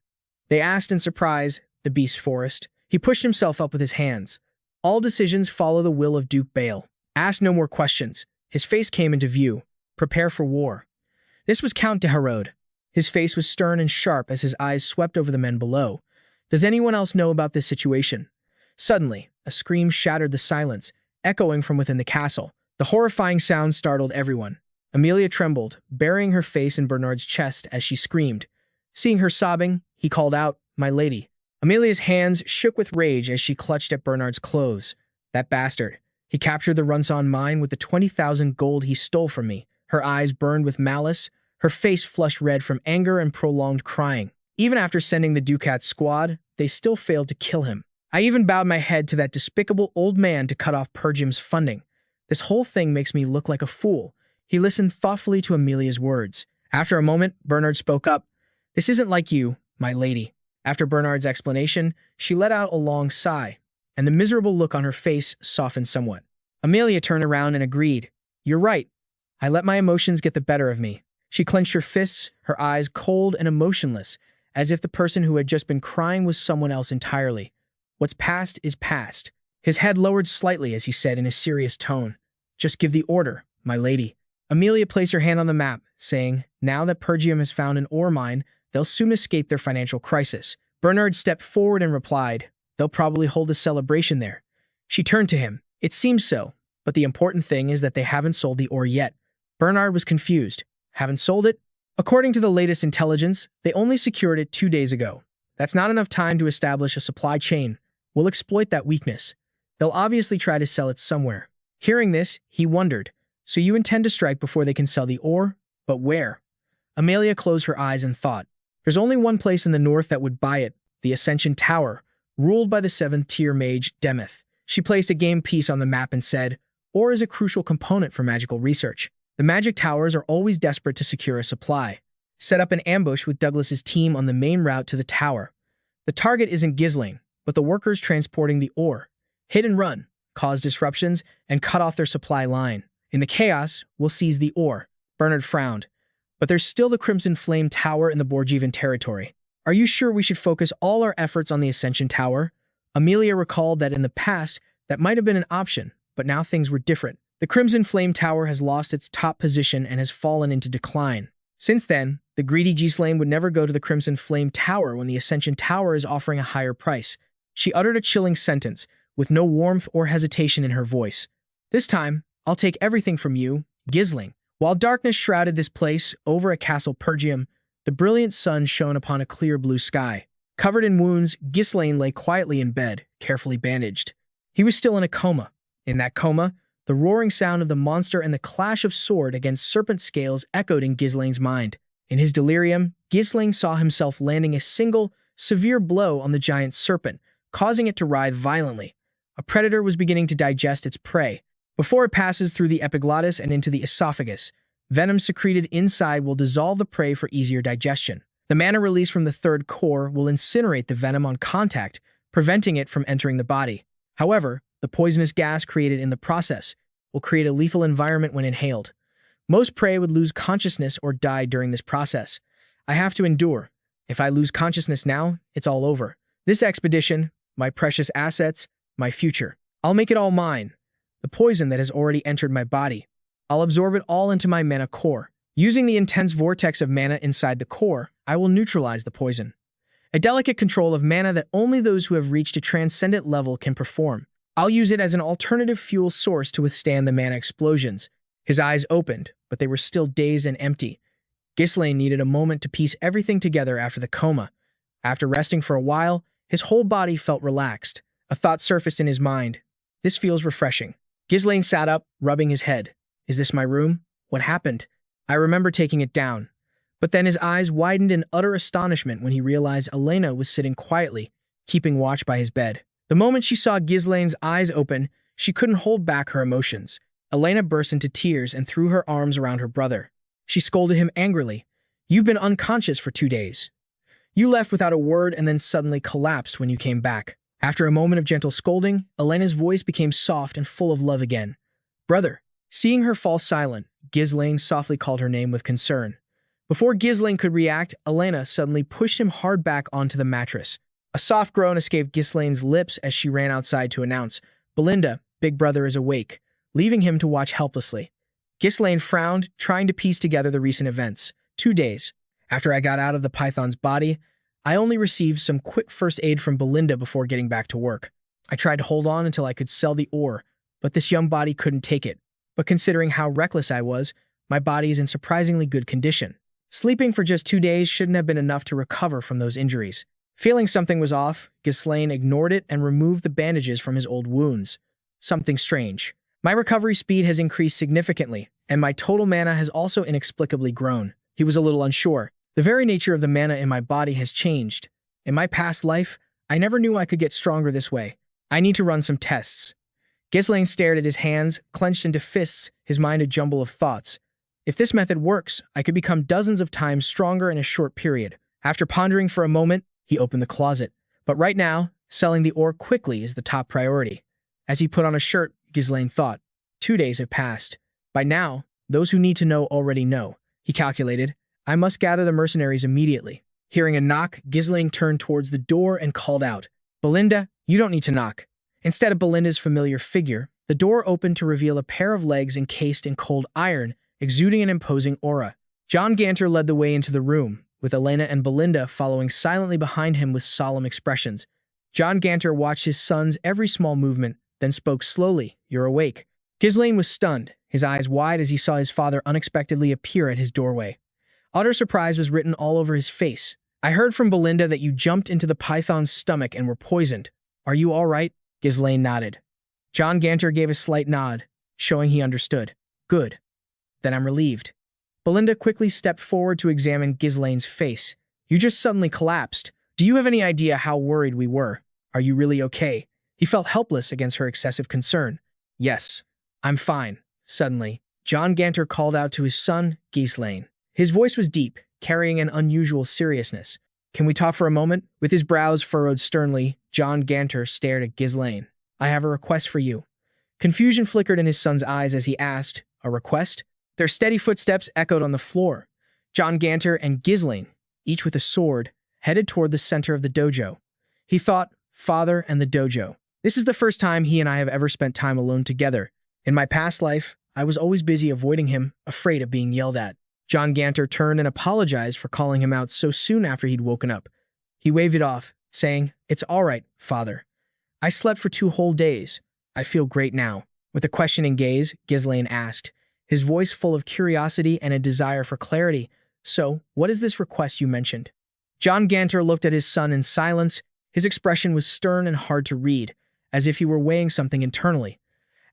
They asked in surprise, the beast forest. He pushed himself up with his hands. All decisions follow the will of Duke Bale. Ask no more questions. His face came into view. Prepare for war. This was Count Deadmon. His face was stern and sharp as his eyes swept over the men below. Does anyone else know about this situation? Suddenly, a scream shattered the silence, echoing from within the castle. The horrifying sound startled everyone. Amelia trembled, burying her face in Bernard's chest as she screamed. Seeing her sobbing, he called out, My lady. Amelia's hands shook with rage as she clutched at Bernard's clothes. That bastard. He captured the Runson mine with the 20,000 gold he stole from me. Her eyes burned with malice, her face flushed red from anger and prolonged crying. Even after sending the Ducat's squad, they still failed to kill him. I even bowed my head to that despicable old man to cut off Pergium's funding. This whole thing makes me look like a fool. He listened thoughtfully to Amelia's words. After a moment, Bernard spoke up. This isn't like you, my lady. After Bernard's explanation, she let out a long sigh, and the miserable look on her face softened somewhat. Amelia turned around and agreed. You're right. I let my emotions get the better of me. She clenched her fists, her eyes cold and emotionless, as if the person who had just been crying was someone else entirely. What's past is past. His head lowered slightly as he said in a serious tone, Just give the order, my lady. Amelia placed her hand on the map, saying, Now that Pergium has found an ore mine, they'll soon escape their financial crisis. Bernard stepped forward and replied, They'll probably hold a celebration there. She turned to him. It seems so, but the important thing is that they haven't sold the ore yet. Bernard was confused. Haven't sold it? According to the latest intelligence, they only secured it 2 days ago. That's not enough time to establish a supply chain. We'll exploit that weakness. They'll obviously try to sell it somewhere. Hearing this, he wondered, So you intend to strike before they can sell the ore? But where? Amelia closed her eyes and thought. There's only one place in the north that would buy it, the Ascension Tower, ruled by the 7th-tier mage Demeth. She placed a game piece on the map and said, Ore is a crucial component for magical research. The magic towers are always desperate to secure a supply. Set up an ambush with Douglas's team on the main route to the tower. The target isn't Ghislain, but the workers transporting the ore. Hit and run, cause disruptions, and cut off their supply line. In the chaos, we'll seize the ore. Bernard frowned. But there's still the Crimson Flame Tower in the Borgivan territory. Are you sure we should focus all our efforts on the Ascension Tower? Amelia recalled that in the past, that might have been an option, but now things were different. The Crimson Flame Tower has lost its top position and has fallen into decline. Since then, the greedy Ghislain would never go to the Crimson Flame Tower when the Ascension Tower is offering a higher price. She uttered a chilling sentence, with no warmth or hesitation in her voice. This time, I'll take everything from you, Ghislain. While darkness shrouded this place over at Castle Pergium, the brilliant sun shone upon a clear blue sky. Covered in wounds, Ghislain lay quietly in bed, carefully bandaged. He was still in a coma. In that coma, The roaring sound of the monster and the clash of sword against serpent scales echoed in Ghislain's mind. In his delirium, Ghislain saw himself landing a single, severe blow on the giant serpent, causing it to writhe violently. A predator was beginning to digest its prey. Before it passes through the epiglottis and into the esophagus, venom secreted inside will dissolve the prey for easier digestion. The mana released from the third core will incinerate the venom on contact, preventing it from entering the body. However, the poisonous gas created in the process will create a lethal environment when inhaled. Most prey would lose consciousness or die during this process. I have to endure. If I lose consciousness now, it's all over. This expedition, my precious assets, my future. I'll make it all mine. The poison that has already entered my body. I'll absorb it all into my mana core. Using the intense vortex of mana inside the core, I will neutralize the poison. A delicate control of mana that only those who have reached a transcendent level can perform. I'll use it as an alternative fuel source to withstand the mana explosions. His eyes opened, but they were still dazed and empty. Ghislain needed a moment to piece everything together after the coma. After resting for a while, his whole body felt relaxed. A thought surfaced in his mind. This feels refreshing. Ghislain sat up, rubbing his head. Is this my room? What happened? I remember taking it down. But then his eyes widened in utter astonishment when he realized Elena was sitting quietly, keeping watch by his bed. The moment she saw Ghislain's eyes open, she couldn't hold back her emotions. Elena burst into tears and threw her arms around her brother. She scolded him angrily. You've been unconscious for 2 days. You left without a word and then suddenly collapsed when you came back. After a moment of gentle scolding, Elena's voice became soft and full of love again. Brother. Seeing her fall silent, Ghislain softly called her name with concern. Before Ghislain could react, Elena suddenly pushed him hard back onto the mattress. A soft groan escaped Ghislain's lips as she ran outside to announce, Belinda, big brother is awake, leaving him to watch helplessly. Ghislain frowned, trying to piece together the recent events. 2 days. After I got out of the python's body, I only received some quick first aid from Belinda before getting back to work. I tried to hold on until I could sell the ore, but this young body couldn't take it. But considering how reckless I was, my body is in surprisingly good condition. Sleeping for just 2 days shouldn't have been enough to recover from those injuries. Feeling something was off, Ghislain ignored it and removed the bandages from his old wounds. Something strange. My recovery speed has increased significantly, and my total mana has also inexplicably grown. He was a little unsure. The very nature of the mana in my body has changed. In my past life, I never knew I could get stronger this way. I need to run some tests. Ghislain stared at his hands, clenched into fists, his mind a jumble of thoughts. If this method works, I could become dozens of times stronger in a short period. After pondering for a moment, he opened the closet. But right now, selling the ore quickly is the top priority. As he put on a shirt, Ghislain thought, 2 days have passed. By now, those who need to know already know. He calculated, I must gather the mercenaries immediately. Hearing a knock, Ghislain turned towards the door and called out, Belinda, you don't need to knock. Instead of Belinda's familiar figure, the door opened to reveal a pair of legs encased in cold iron, exuding an imposing aura. John Ganter led the way into the room, with Elena and Belinda following silently behind him with solemn expressions. John Ganter watched his son's every small movement, then spoke slowly, You're awake. Ghislain was stunned, his eyes wide as he saw his father unexpectedly appear at his doorway. Utter surprise was written all over his face. I heard from Belinda that you jumped into the python's stomach and were poisoned. Are you all right? Ghislain nodded. John Ganter gave a slight nod, showing he understood. Good. Then I'm relieved. Belinda quickly stepped forward to examine Ghislain's face. You just suddenly collapsed. Do you have any idea how worried we were? Are you really okay? He felt helpless against her excessive concern. Yes, I'm fine. Suddenly, John Ganter called out to his son, Ghislain. His voice was deep, carrying an unusual seriousness. Can we talk for a moment? With his brows furrowed sternly, John Ganter stared at Ghislain. I have a request for you. Confusion flickered in his son's eyes as he asked, A request? Their steady footsteps echoed on the floor. John Ganter and Ghislain, each with a sword, headed toward the center of the dojo. He thought, Father and the dojo. This is the first time he and I have ever spent time alone together. In my past life, I was always busy avoiding him, afraid of being yelled at. John Ganter turned and apologized for calling him out so soon after he'd woken up. He waved it off, saying, It's all right, Father. I slept for 2 whole days. I feel great now. With a questioning gaze, Ghislain asked, his voice full of curiosity and a desire for clarity. So, what is this request you mentioned? John Ganter looked at his son in silence. His expression was stern and hard to read, as if he were weighing something internally.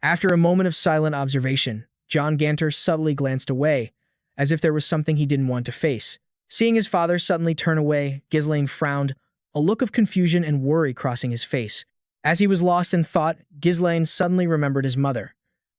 After a moment of silent observation, John Ganter subtly glanced away, as if there was something he didn't want to face. Seeing his father suddenly turn away, Ghislain frowned, a look of confusion and worry crossing his face. As he was lost in thought, Ghislain suddenly remembered his mother.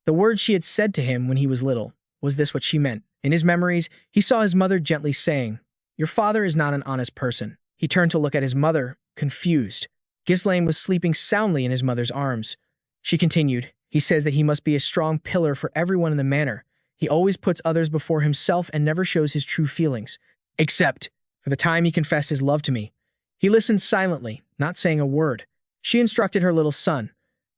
The words she had said to him when he was little. Was this what she meant? In his memories, he saw his mother gently saying, "Your father is not an honest person." He turned to look at his mother, confused. Ghislain was sleeping soundly in his mother's arms. She continued, "He says that he must be a strong pillar for everyone in the manor. He always puts others before himself and never shows his true feelings. Except for the time he confessed his love to me." He listened silently, not saying a word. She instructed her little son,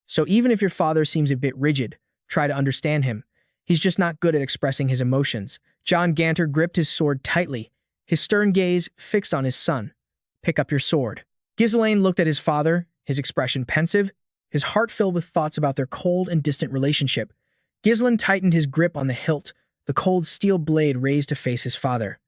"So even if your father seems a bit rigid, try to understand him. He's just not good at expressing his emotions." John Ganter gripped his sword tightly, his stern gaze fixed on his son. "Pick up your sword." Ghislain looked at his father, his expression pensive, his heart filled with thoughts about their cold and distant relationship. Ghislain tightened his grip on the hilt, the cold steel blade raised to face his father.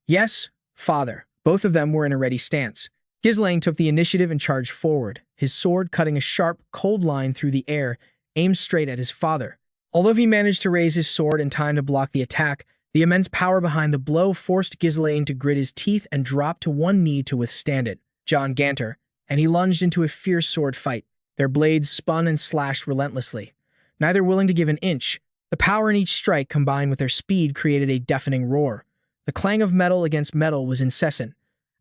"Yes, father." Both of them were in a ready stance. Ghislain took the initiative and charged forward, his sword cutting a sharp, cold line through the air, aimed straight at his father. Although he managed to raise his sword in time to block the attack, the immense power behind the blow forced Ghislain to grit his teeth and drop to one knee to withstand it. John Ganter, and he lunged into a fierce sword fight. Their blades spun and slashed relentlessly, neither willing to give an inch. The power in each strike combined with their speed created a deafening roar. The clang of metal against metal was incessant.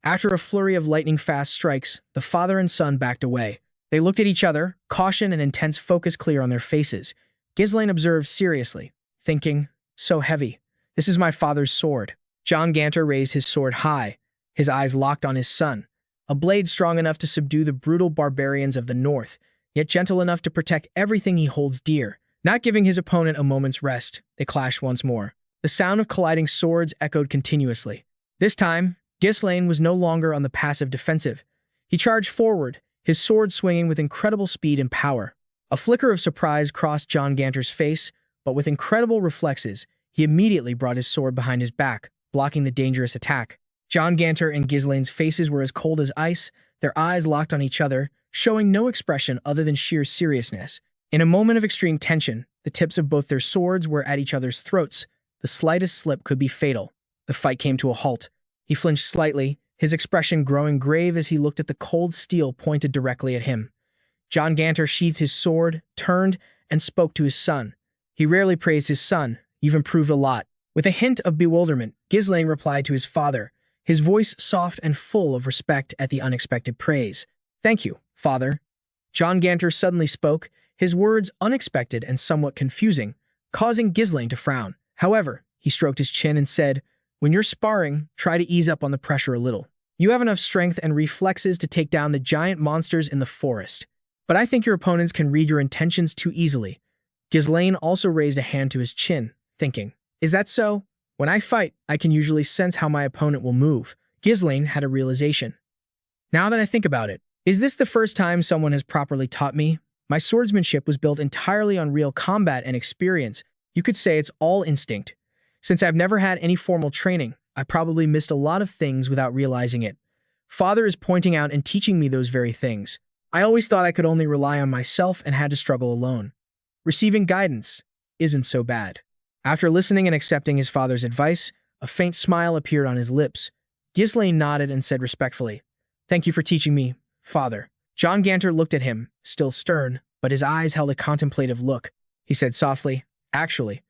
After a flurry of lightning-fast strikes, the father and son backed away. They looked at each other, caution and intense focus clear on their faces. Ghislain observed seriously, thinking, "So heavy. This is my father's sword." John Ganter raised his sword high, his eyes locked on his son. A blade strong enough to subdue the brutal barbarians of the north, yet gentle enough to protect everything he holds dear. Not giving his opponent a moment's rest, they clashed once more. The sound of colliding swords echoed continuously. This time, Ghislain was no longer on the passive defensive. He charged forward, his sword swinging with incredible speed and power. A flicker of surprise crossed John Ganter's face, but with incredible reflexes, he immediately brought his sword behind his back, blocking the dangerous attack. John Ganter and Ghislain's faces were as cold as ice, their eyes locked on each other, showing no expression other than sheer seriousness. In a moment of extreme tension, the tips of both their swords were at each other's throats. The slightest slip could be fatal. The fight came to a halt. He flinched slightly, his expression growing grave as he looked at the cold steel pointed directly at him. John Ganter sheathed his sword, turned, and spoke to his son. He rarely praised his son. "You've improved a lot." With a hint of bewilderment, Ghislain replied to his father, his voice soft and full of respect at the unexpected praise. "Thank you, father." John Ganter suddenly spoke, his words unexpected and somewhat confusing, causing Ghislain to frown. However, he stroked his chin and said, "When you're sparring, try to ease up on the pressure a little. You have enough strength and reflexes to take down the giant monsters in the forest. But I think your opponents can read your intentions too easily." Ghislain also raised a hand to his chin, thinking, "Is that so? When I fight, I can usually sense how my opponent will move." Ghislain had a realization. "Now that I think about it, is this the first time someone has properly taught me? My swordsmanship was built entirely on real combat and experience. You could say it's all instinct. Since I've never had any formal training, I probably missed a lot of things without realizing it. Father is pointing out and teaching me those very things. I always thought I could only rely on myself and had to struggle alone. Receiving guidance isn't so bad." After listening and accepting his father's advice, a faint smile appeared on his lips. Ghislain nodded and said respectfully, "Thank you for teaching me, father." John Ganter looked at him, still stern, but his eyes held a contemplative look. He said softly, "Actually,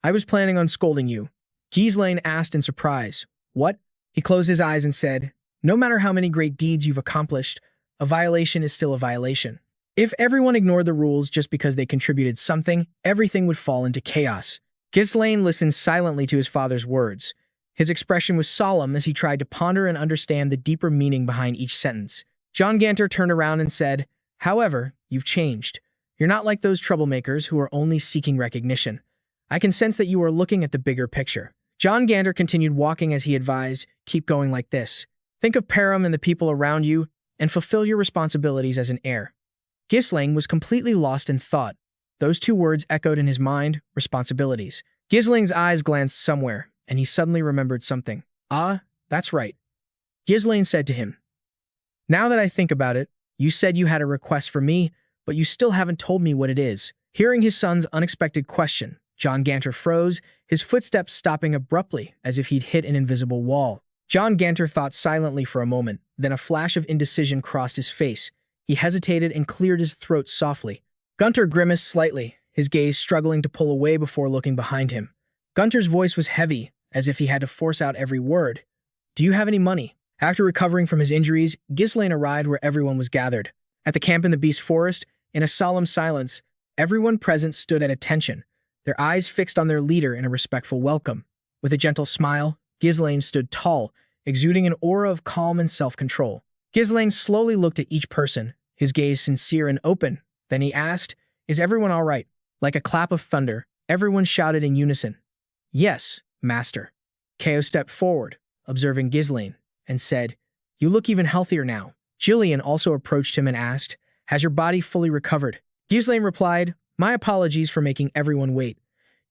I was planning on scolding you." Ghislain asked in surprise, "What?" He closed his eyes and said, "No matter how many great deeds you've accomplished, a violation is still a violation. If everyone ignored the rules just because they contributed something, everything would fall into chaos." Ghislain listened silently to his father's words. His expression was solemn as he tried to ponder and understand the deeper meaning behind each sentence. John Ganter turned around and said, "However, you've changed. You're not like those troublemakers who are only seeking recognition. I can sense that you are looking at the bigger picture." John Ganter continued walking as he advised, "Keep going like this. Think of Perum and the people around you, and fulfill your responsibilities as an heir." Ghislain was completely lost in thought. Those two words echoed in his mind, responsibilities. Ghislain's eyes glanced somewhere, and he suddenly remembered something. "Ah, that's right." Ghislain said to him, "Now that I think about it, you said you had a request for me, but you still haven't told me what it is." Hearing his son's unexpected question, John Ganter froze, his footsteps stopping abruptly as if he'd hit an invisible wall. John Ganter thought silently for a moment, then a flash of indecision crossed his face. He hesitated and cleared his throat softly. Gunter grimaced slightly, his gaze struggling to pull away before looking behind him. Gunter's voice was heavy, as if he had to force out every word. "Do you have any money?" After recovering from his injuries, Ghislain arrived where everyone was gathered. At the camp in the Beast Forest, in a solemn silence, everyone present stood at attention, their eyes fixed on their leader in a respectful welcome. With a gentle smile, Ghislain stood tall, exuding an aura of calm and self-control. Ghislain slowly looked at each person, his gaze sincere and open. Then he asked, "Is everyone all right?" Like a clap of thunder, everyone shouted in unison, "Yes, master." Ko stepped forward, observing Ghislain, and said, "You look even healthier now." Ghislain also approached him and asked, "Has your body fully recovered?" Ghislain replied, "My apologies for making everyone wait."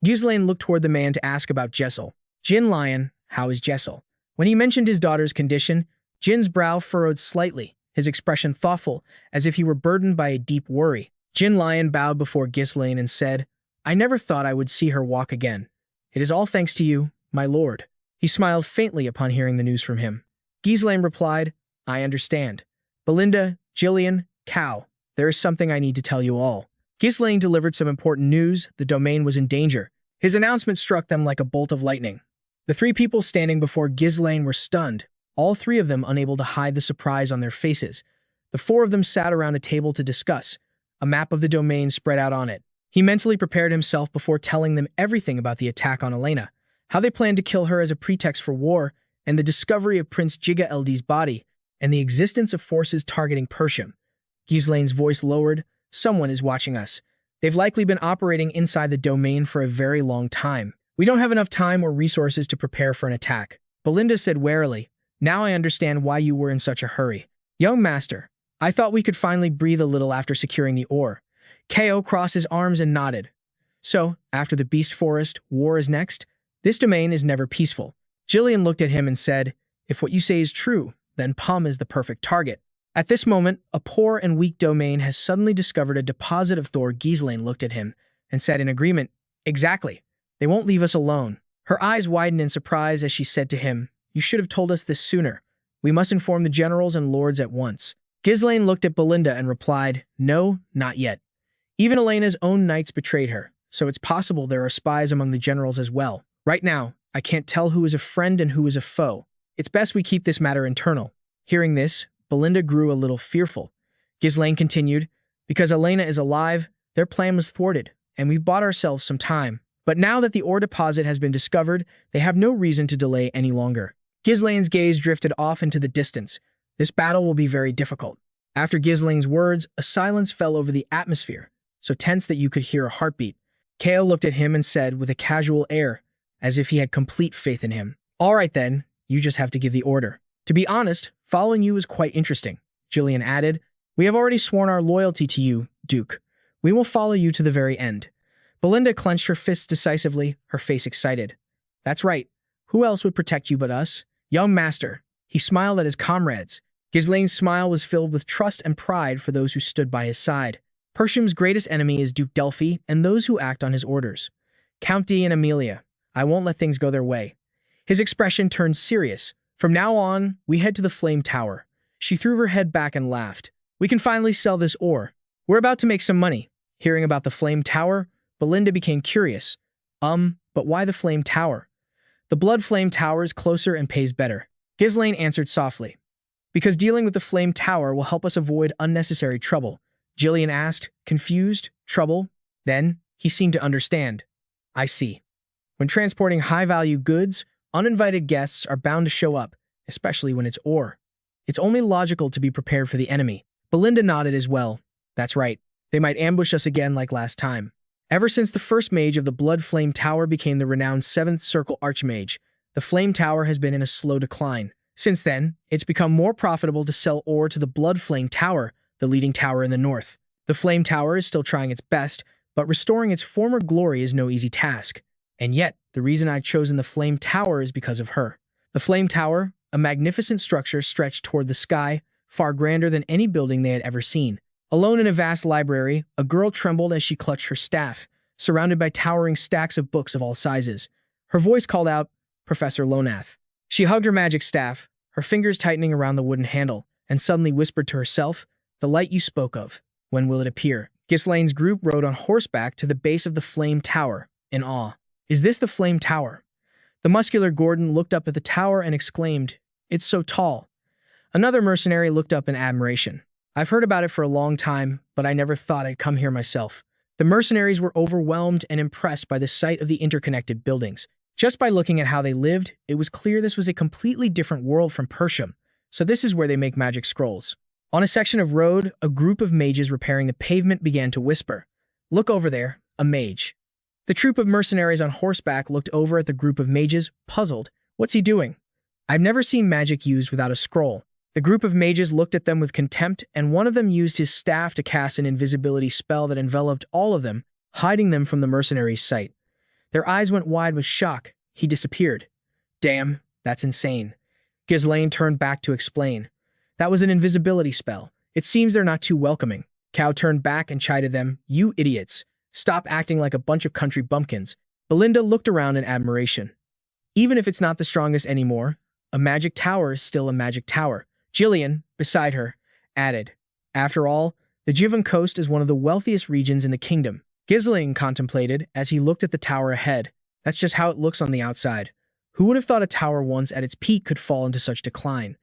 Ghislain looked toward the man to ask about Jessel. "Jin Lion, how is Jessel?" When he mentioned his daughter's condition, Jin's brow furrowed slightly, his expression thoughtful, as if he were burdened by a deep worry. Jin Lion bowed before Ghislain and said, "I never thought I would see her walk again. It is all thanks to you, my lord." He smiled faintly upon hearing the news from him. Ghislain replied, "I understand. Belinda, Gillian, Cow, there is something I need to tell you all." Ghislain delivered some important news. The domain was in danger. His announcement struck them like a bolt of lightning. The three people standing before Ghislain were stunned, all three of them unable to hide the surprise on their faces. The four of them sat around a table to discuss, a map of the domain spread out on it. He mentally prepared himself before telling them everything about the attack on Elena, how they planned to kill her as a pretext for war, and the discovery of Prince Giga Eld's body, and the existence of forces targeting Persium. Ghislain's voice lowered. "Someone is watching us. They've likely been operating inside the domain for a very long time. We don't have enough time or resources to prepare for an attack." Belinda said warily, "Now I understand why you were in such a hurry. Young master, I thought we could finally breathe a little after securing the ore." Ko crossed his arms and nodded. "So, after the Beast Forest, war is next? This domain is never peaceful." Gillian looked at him and said, "If what you say is true, then Pum is the perfect target." At this moment, a poor and weak domain has suddenly discovered a deposit of Thor. Ghislain looked at him and said in agreement, "Exactly. They won't leave us alone." Her eyes widened in surprise as she said to him, "You should have told us this sooner. We must inform the generals and lords at once." Ghislain looked at Belinda and replied, "No, not yet. Even Elena's own knights betrayed her, so it's possible there are spies among the generals as well. Right now, I can't tell who is a friend and who is a foe. It's best we keep this matter internal." Hearing this, Belinda grew a little fearful. Ghislain continued, "Because Elena is alive, their plan was thwarted, and we've bought ourselves some time. But now that the ore deposit has been discovered, they have no reason to delay any longer." Ghislain's gaze drifted off into the distance. This battle will be very difficult. After Ghislain's words, a silence fell over the atmosphere, so tense that you could hear a heartbeat. Ko looked at him and said with a casual air, as if he had complete faith in him, "All right then, you just have to give the order." "To be honest, following you is quite interesting," Gillian added. "We have already sworn our loyalty to you, Duke. We will follow you to the very end." Belinda clenched her fists decisively, her face excited. "That's right. Who else would protect you but us? Young master." He smiled at his comrades. Ghislain's smile was filled with trust and pride for those who stood by his side. Persium's greatest enemy is Duke Dpin and those who act on his orders. Count D and Amelia. I won't let things go their way. His expression turned serious. "From now on, we head to the Flame Tower." She threw her head back and laughed. "We can finally sell this ore. We're about to make some money." Hearing about the Flame Tower, Belinda became curious. But why the Flame Tower?" "The Blood Flame Tower is closer and pays better." Ghislain answered softly. "Because dealing with the Flame Tower will help us avoid unnecessary trouble." Gillian asked, confused. "Trouble?" Then, he seemed to understand. "I see. When transporting high-value goods, uninvited guests are bound to show up, especially when it's ore. It's only logical to be prepared for the enemy." Belinda nodded as well. "That's right. They might ambush us again like last time." Ever since the first mage of the Blood Flame Tower became the renowned 7th Circle Archmage, the Flame Tower has been in a slow decline. Since then, it's become more profitable to sell ore to the Blood Flame Tower, the leading tower in the north. The Flame Tower is still trying its best, but restoring its former glory is no easy task. And yet, the reason I've chosen the Flame Tower is because of her. The Flame Tower, a magnificent structure stretched toward the sky, far grander than any building they had ever seen. Alone in a vast library, a girl trembled as she clutched her staff, surrounded by towering stacks of books of all sizes. Her voice called out, "Professor Lonath." She hugged her magic staff, her fingers tightening around the wooden handle, and suddenly whispered to herself, "The light you spoke of, when will it appear?" Ghislain's group rode on horseback to the base of the Flame Tower, in awe. "Is this the Flame Tower?" The muscular Gordon looked up at the tower and exclaimed, "It's so tall." Another mercenary looked up in admiration. "I've heard about it for a long time, but I never thought I'd come here myself." The mercenaries were overwhelmed and impressed by the sight of the interconnected buildings. Just by looking at how they lived, it was clear this was a completely different world from Persham, so this is where they make magic scrolls. On a section of road, a group of mages repairing the pavement began to whisper, "Look over there, a mage." The troop of mercenaries on horseback looked over at the group of mages, puzzled. "What's he doing?" "I've never seen magic used without a scroll." The group of mages looked at them with contempt, and one of them used his staff to cast an invisibility spell that enveloped all of them, hiding them from the mercenaries' sight. Their eyes went wide with shock. He disappeared. "Damn, that's insane." Ghislain turned back to explain. "That was an invisibility spell. It seems they're not too welcoming." Cow turned back and chided them, "You idiots. Stop acting like a bunch of country bumpkins." Belinda looked around in admiration. "Even if it's not the strongest anymore, a magic tower is still a magic tower." Ghislain, beside her, added, "After all, the Jivan Coast is one of the wealthiest regions in the kingdom." Ghislain contemplated as he looked at the tower ahead. That's just how it looks on the outside. Who would have thought a tower once at its peak could fall into such decline?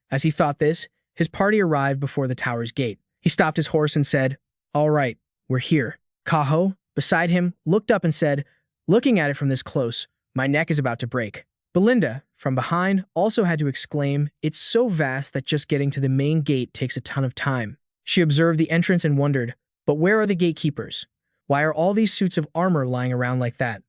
As he thought this, his party arrived before the tower's gate. He stopped his horse and said, "All right, we're here." Kaho, beside him, looked up and said, "Looking at it from this close, my neck is about to break." Belinda, from behind, also had to exclaim, "It's so vast that just getting to the main gate takes a ton of time." She observed the entrance and wondered, "But where are the gatekeepers? Why are all these suits of armor lying around like that?"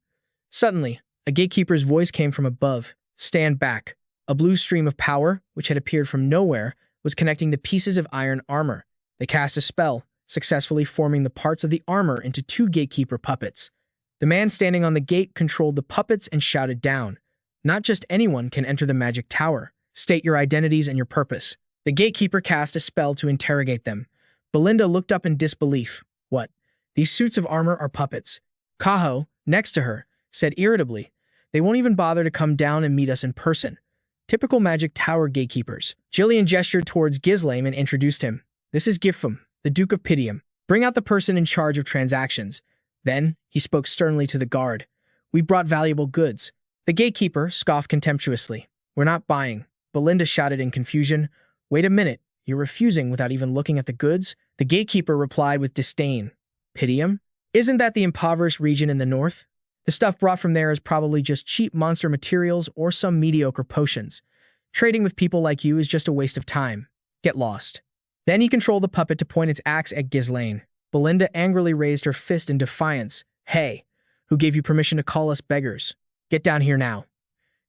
Suddenly, a gatekeeper's voice came from above, "Stand back." A blue stream of power, which had appeared from nowhere, was connecting the pieces of iron armor. They cast a spell, successfully forming the parts of the armor into two gatekeeper puppets. The man standing on the gate controlled the puppets and shouted down, "Not just anyone can enter the magic tower. State your identities and your purpose." The gatekeeper cast a spell to interrogate them. Belinda looked up in disbelief. "What? These suits of armor are puppets." Kaho, next to her, said irritably, "They won't even bother to come down and meet us in person. Typical magic tower gatekeepers." Ghislain gestured towards Ghislain and introduced him. "This is Gifum, the Duke of Pitium. Bring out the person in charge of transactions." Then, he spoke sternly to the guard. "We brought valuable goods." The gatekeeper scoffed contemptuously. "We're not buying." Belinda shouted in confusion, "Wait a minute, you're refusing without even looking at the goods?" The gatekeeper replied with disdain, "Pitium? Isn't that the impoverished region in the north? The stuff brought from there is probably just cheap monster materials or some mediocre potions. Trading with people like you is just a waste of time. Get lost." Then he controlled the puppet to point its axe at Ghislain. Belinda angrily raised her fist in defiance. "Hey, who gave you permission to call us beggars? Get down here now."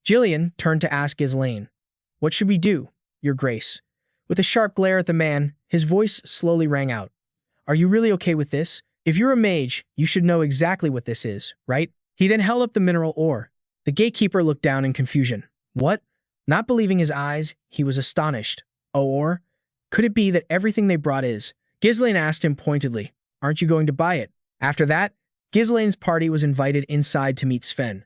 Ghislain turned to ask Ghislain, "What should we do, Your Grace?" With a sharp glare at the man, his voice slowly rang out. "Are you really okay with this? If you're a mage, you should know exactly what this is, right?" He then held up the mineral ore. The gatekeeper looked down in confusion. "What?" Not believing his eyes, he was astonished. "Oh, ore? Could it be that everything they brought is?" Ghislain asked him pointedly, "Aren't you going to buy it?" After that, Ghislain's party was invited inside to meet Sven.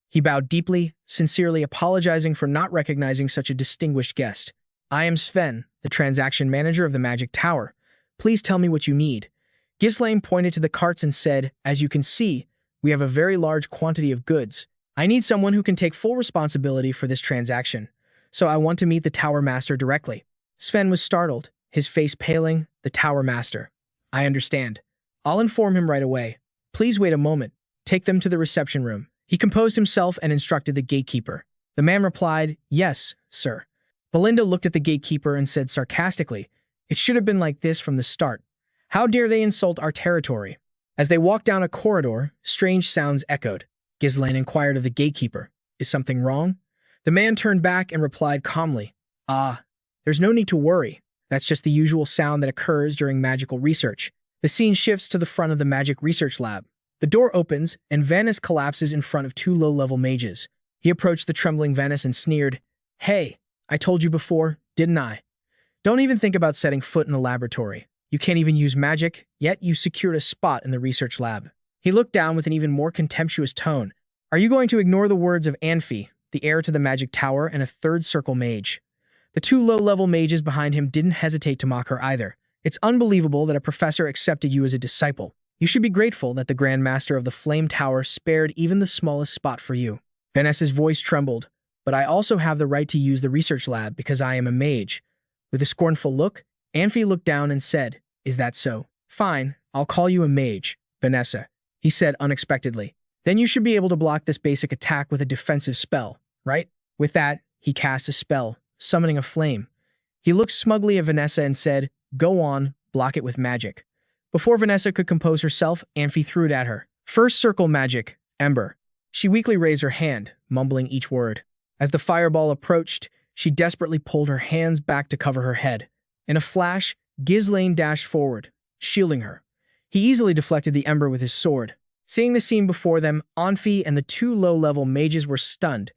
He bowed deeply, sincerely apologizing for not recognizing such a distinguished guest. "I am Sven, the transaction manager of the Magic Tower. Please tell me what you need." Ghislain pointed to the carts and said, "As you can see, we have a very large quantity of goods. I need someone who can take full responsibility for this transaction, so I want to meet the Tower Master directly." Sven was startled, his face paling. "The Tower Master. I understand. I'll inform him right away. Please wait a moment. Take them to the reception room." He composed himself and instructed the gatekeeper. The man replied, "Yes, sir." Belinda looked at the gatekeeper and said sarcastically, "It should have been like this from the start. How dare they insult our territory?" As they walked down a corridor, strange sounds echoed. Ghislain inquired of the gatekeeper, "Is something wrong?" The man turned back and replied calmly, "Ah, there's no need to worry. That's just the usual sound that occurs during magical research." The scene shifts to the front of the magic research lab. The door opens, and Vanus collapses in front of two low-level mages. He approached the trembling Vanus and sneered, "Hey, I told you before, didn't I? Don't even think about setting foot in the laboratory. You can't even use magic, yet you secured a spot in the research lab. He looked down with an even more contemptuous tone. Are you going to ignore the words of Anfi, the heir to the magic tower and a third circle mage? The two low-level mages behind him didn't hesitate to mock her either. It's unbelievable that a professor accepted you as a disciple. You should be grateful that the Grand Master of the Flame Tower spared even the smallest spot for you. Vanessa's voice trembled. But I also have the right to use the research lab because I am a mage. With a scornful look, Anfi looked down and said, Is that so? Fine, I'll call you a mage, Vanessa, he said unexpectedly. Then you should be able to block this basic attack with a defensive spell, right? With that, he cast a spell, summoning a flame. He looked smugly at Vanessa and said, Go on, block it with magic. Before Vanessa could compose herself, Anfi threw it at her. First circle magic, Ember. She weakly raised her hand, mumbling each word. As the fireball approached, she desperately pulled her hands back to cover her head. In a flash, Ghislain dashed forward, shielding her. He easily deflected the ember with his sword. Seeing the scene before them, Anfi and the two low-level mages were stunned.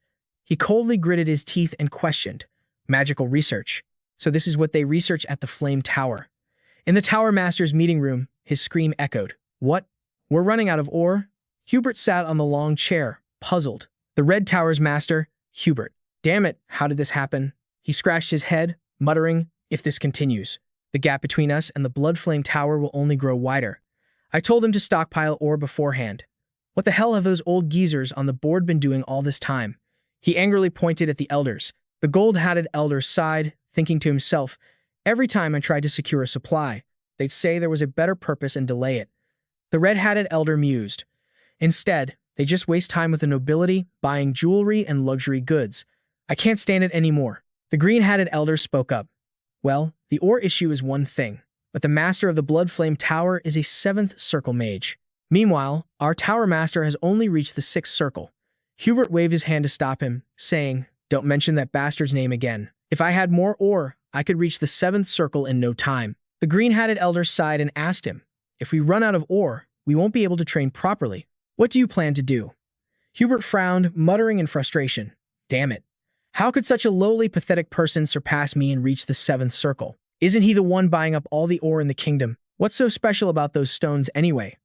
He coldly gritted his teeth and questioned. Magical research. So this is what they research at the Flame Tower. In the Tower Master's meeting room, his scream echoed. What? We're running out of ore? Hubert sat on the long chair, puzzled. The Red Tower's master, Hubert. Damn it, how did this happen? He scratched his head, muttering, If this continues, the gap between us and the Blood Flame Tower will only grow wider. I told them to stockpile ore beforehand. What the hell have those old geezers on the board been doing all this time? He angrily pointed at the elders. The gold-hatted elder sighed, thinking to himself, Every time I tried to secure a supply, they'd say there was a better purpose and delay it. The red-hatted elder mused. Instead, they just waste time with the nobility, buying jewelry and luxury goods. I can't stand it anymore. The green-hatted elder spoke up. Well, the ore issue is one thing, but the master of the Blood Flame Tower is a 7th circle mage. Meanwhile, our tower master has only reached the 6th circle. Hubert waved his hand to stop him, saying, Don't mention that bastard's name again. If I had more ore, I could reach the 7th circle in no time. The green-hatted elder sighed and asked him, If we run out of ore, we won't be able to train properly. What do you plan to do? Hubert frowned, muttering in frustration. Damn it. How could such a lowly, pathetic person surpass me and reach the 7th circle? Isn't he the one buying up all the ore in the kingdom? What's so special about those stones anyway?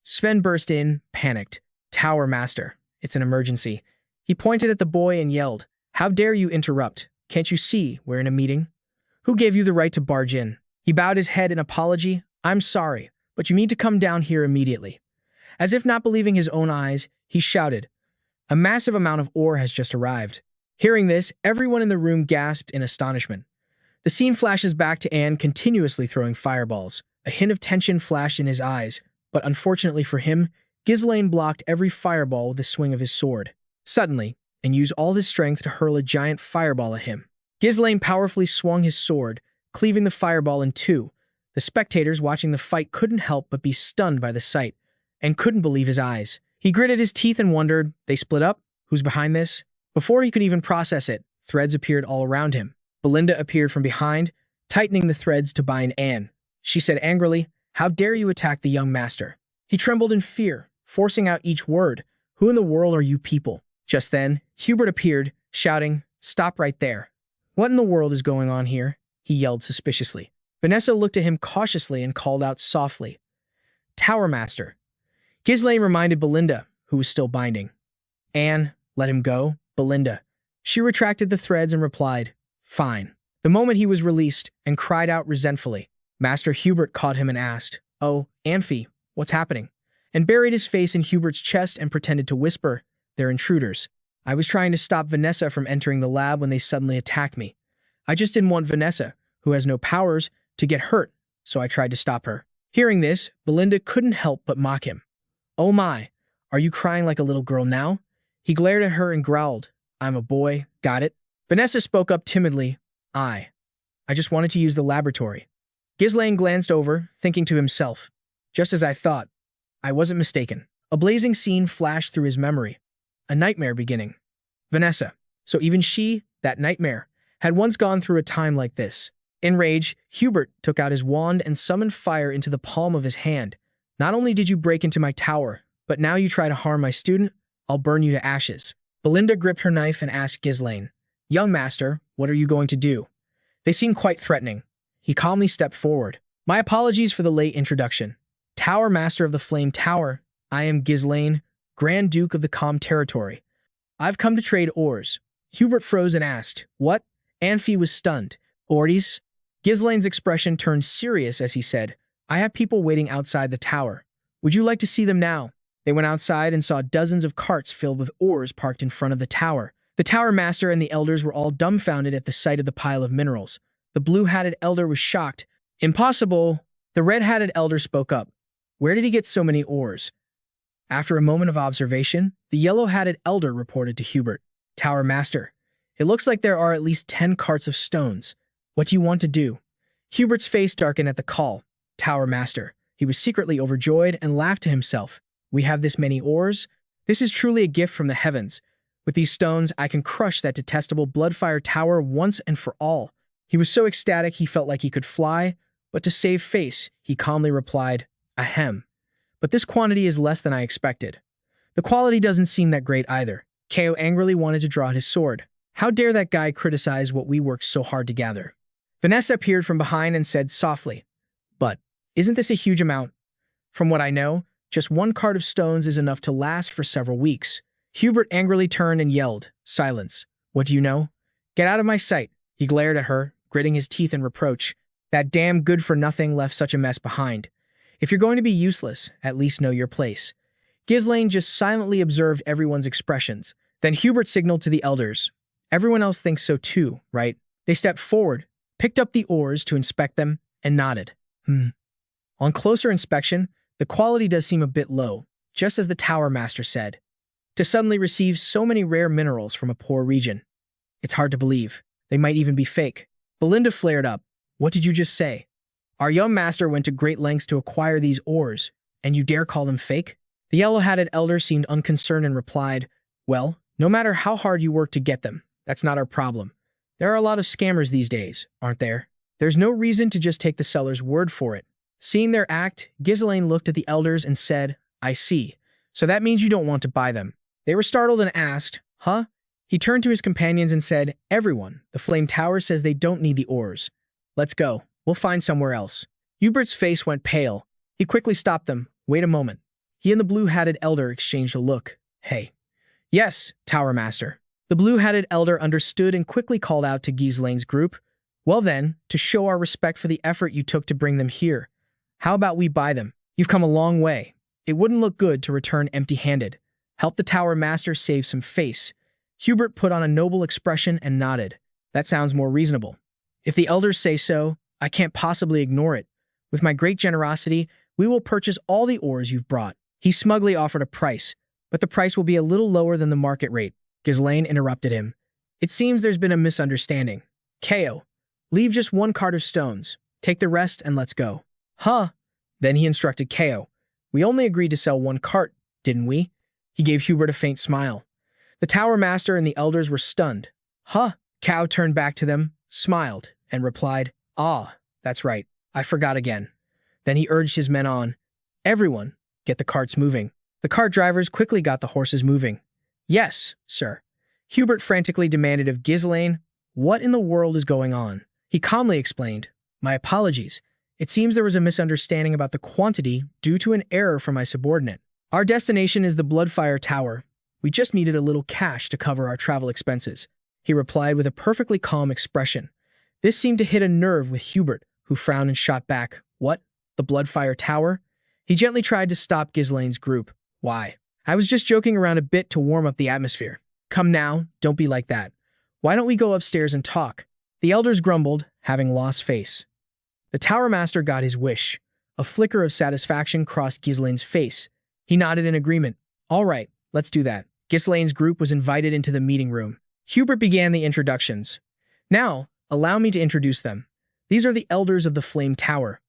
Sven burst in, panicked. Tower Master, it's an emergency. He pointed at the boy and yelled, How dare you interrupt? Can't you see we're in a meeting? Who gave you the right to barge in? He bowed his head in apology. I'm sorry, but you need to come down here immediately. As if not believing his own eyes, he shouted, A massive amount of ore has just arrived. Hearing this, everyone in the room gasped in astonishment. The scene flashes back to Anne continuously throwing fireballs. A hint of tension flashed in his eyes, but unfortunately for him, Ghislain blocked every fireball with the swing of his sword. Suddenly, and used all his strength to hurl a giant fireball at him. Ghislain powerfully swung his sword, cleaving the fireball in two. The spectators watching the fight couldn't help but be stunned by the sight, and couldn't believe his eyes. He gritted his teeth and wondered, They split up? Who's behind this? Before he could even process it, threads appeared all around him. Belinda appeared from behind, tightening the threads to bind Anne. She said angrily, How dare you attack the young master? He trembled in fear, forcing out each word. Who in the world are you people? Just then, Hubert appeared, shouting, Stop right there. What in the world is going on here? He yelled suspiciously. Vanessa looked at him cautiously and called out softly, Tower Master. Ghislain reminded Belinda, who was still binding. Anne, let him go, Belinda. She retracted the threads and replied, Fine. The moment he was released, and cried out resentfully. Master Hubert caught him and asked, Oh, Anfi, what's happening? And buried his face in Hubert's chest and pretended to whisper, They're intruders. I was trying to stop Vanessa from entering the lab when they suddenly attacked me. I just didn't want Vanessa, who has no powers, to get hurt, so I tried to stop her. Hearing this, Belinda couldn't help but mock him. Oh my, are you crying like a little girl now? He glared at her and growled, I'm a boy, got it? Vanessa spoke up timidly, I just wanted to use the laboratory. Ghislain glanced over, thinking to himself, just as I thought. I wasn't mistaken. A blazing scene flashed through his memory. A nightmare beginning. Vanessa, so even she, that nightmare, had once gone through a time like this. In rage, Hubert took out his wand and summoned fire into the palm of his hand. Not only did you break into my tower, but now you try to harm my student, I'll burn you to ashes. Belinda gripped her knife and asked Ghislain, Young master, what are you going to do? They seemed quite threatening. He calmly stepped forward. My apologies for the late introduction. Tower Master of the Flame Tower, I am Ghislain, Grand Duke of the Calm Territory. I've come to trade ores. Hubert froze and asked, What? Anfi was stunned. Ores? Ghislain's expression turned serious as he said, I have people waiting outside the tower. Would you like to see them now? They went outside and saw dozens of carts filled with ores parked in front of the tower. The Tower Master and the elders were all dumbfounded at the sight of the pile of minerals. The blue-hatted elder was shocked. Impossible! The red-hatted elder spoke up. Where did he get so many ores? After a moment of observation, the yellow-hatted elder reported to Hubert. Tower Master, it looks like there are at least 10 carts of stones. What do you want to do? Hubert's face darkened at the call. Tower Master. He was secretly overjoyed and laughed to himself. We have this many ores? This is truly a gift from the heavens. With these stones, I can crush that detestable Bloodfire Tower once and for all. He was so ecstatic he felt like he could fly, but to save face, he calmly replied, Ahem. But this quantity is less than I expected. The quality doesn't seem that great either. Ko angrily wanted to draw his sword. How dare that guy criticize what we worked so hard to gather? Vanessa appeared from behind and said softly, But, isn't this a huge amount? From what I know, just 1 cart of stones is enough to last for several weeks. Hubert angrily turned and yelled, Silence. What do you know? Get out of my sight. He glared at her, gritting his teeth in reproach. That damn good-for-nothing left such a mess behind. If you're going to be useless, at least know your place. Ghislain just silently observed everyone's expressions. Then Hubert signaled to the elders. Everyone else thinks so too, right? They stepped forward, picked up the ores to inspect them, and nodded. On closer inspection, the quality does seem a bit low, just as the Tower Master said. To suddenly receive so many rare minerals from a poor region. It's hard to believe. They might even be fake. Belinda flared up. What did you just say? Our young master went to great lengths to acquire these ores, and you dare call them fake? The yellow-hatted elder seemed unconcerned and replied, Well, no matter how hard you work to get them, that's not our problem. There are a lot of scammers these days, aren't there? There's no reason to just take the seller's word for it. Seeing their act, Ghislain looked at the elders and said, I see. So that means you don't want to buy them. They were startled and asked, Huh? He turned to his companions and said, Everyone, the Flame Tower says they don't need the ores. Let's go. We'll find somewhere else. Hubert's face went pale. He quickly stopped them. Wait a moment. He and the blue-hatted elder exchanged a look. Hey. Yes, Tower Master. The blue-hatted elder understood and quickly called out to Ghislain's group. Well then, to show our respect for the effort you took to bring them here, how about we buy them? You've come a long way. It wouldn't look good to return empty-handed. Help the Tower Master save some face. Hubert put on a noble expression and nodded. That sounds more reasonable. If the elders say so, I can't possibly ignore it. With my great generosity, we will purchase all the ores you've brought. He smugly offered a price, but the price will be a little lower than the market rate. Ghislain interrupted him. It seems there's been a misunderstanding. Ko, leave just 1 cart of stones. Take the rest and let's go. Huh? Then he instructed Ko. We only agreed to sell 1 cart, didn't we? He gave Hubert a faint smile. The Tower Master and the elders were stunned. Huh? Ko turned back to them, smiled, and replied, Ah, that's right. I forgot again. Then he urged his men on. Everyone, get the carts moving. The cart drivers quickly got the horses moving. Yes, sir. Hubert frantically demanded of Ghislain, What in the world is going on? He calmly explained, My apologies. It seems there was a misunderstanding about the quantity due to an error from my subordinate. Our destination is the Bloodfire Tower. We just needed a little cash to cover our travel expenses. He replied with a perfectly calm expression. This seemed to hit a nerve with Hubert, who frowned and shot back. What? The Bloodfire Tower? He gently tried to stop Ghislain's group. Why? I was just joking around a bit to warm up the atmosphere. Come now, don't be like that. Why don't we go upstairs and talk? The elders grumbled, having lost face. The Tower Master got his wish. A flicker of satisfaction crossed Ghislain's face. He nodded in agreement. All right, let's do that. Ghislain's group was invited into the meeting room. Hubert began the introductions. Now, allow me to introduce them. These are the elders of the Flame Tower.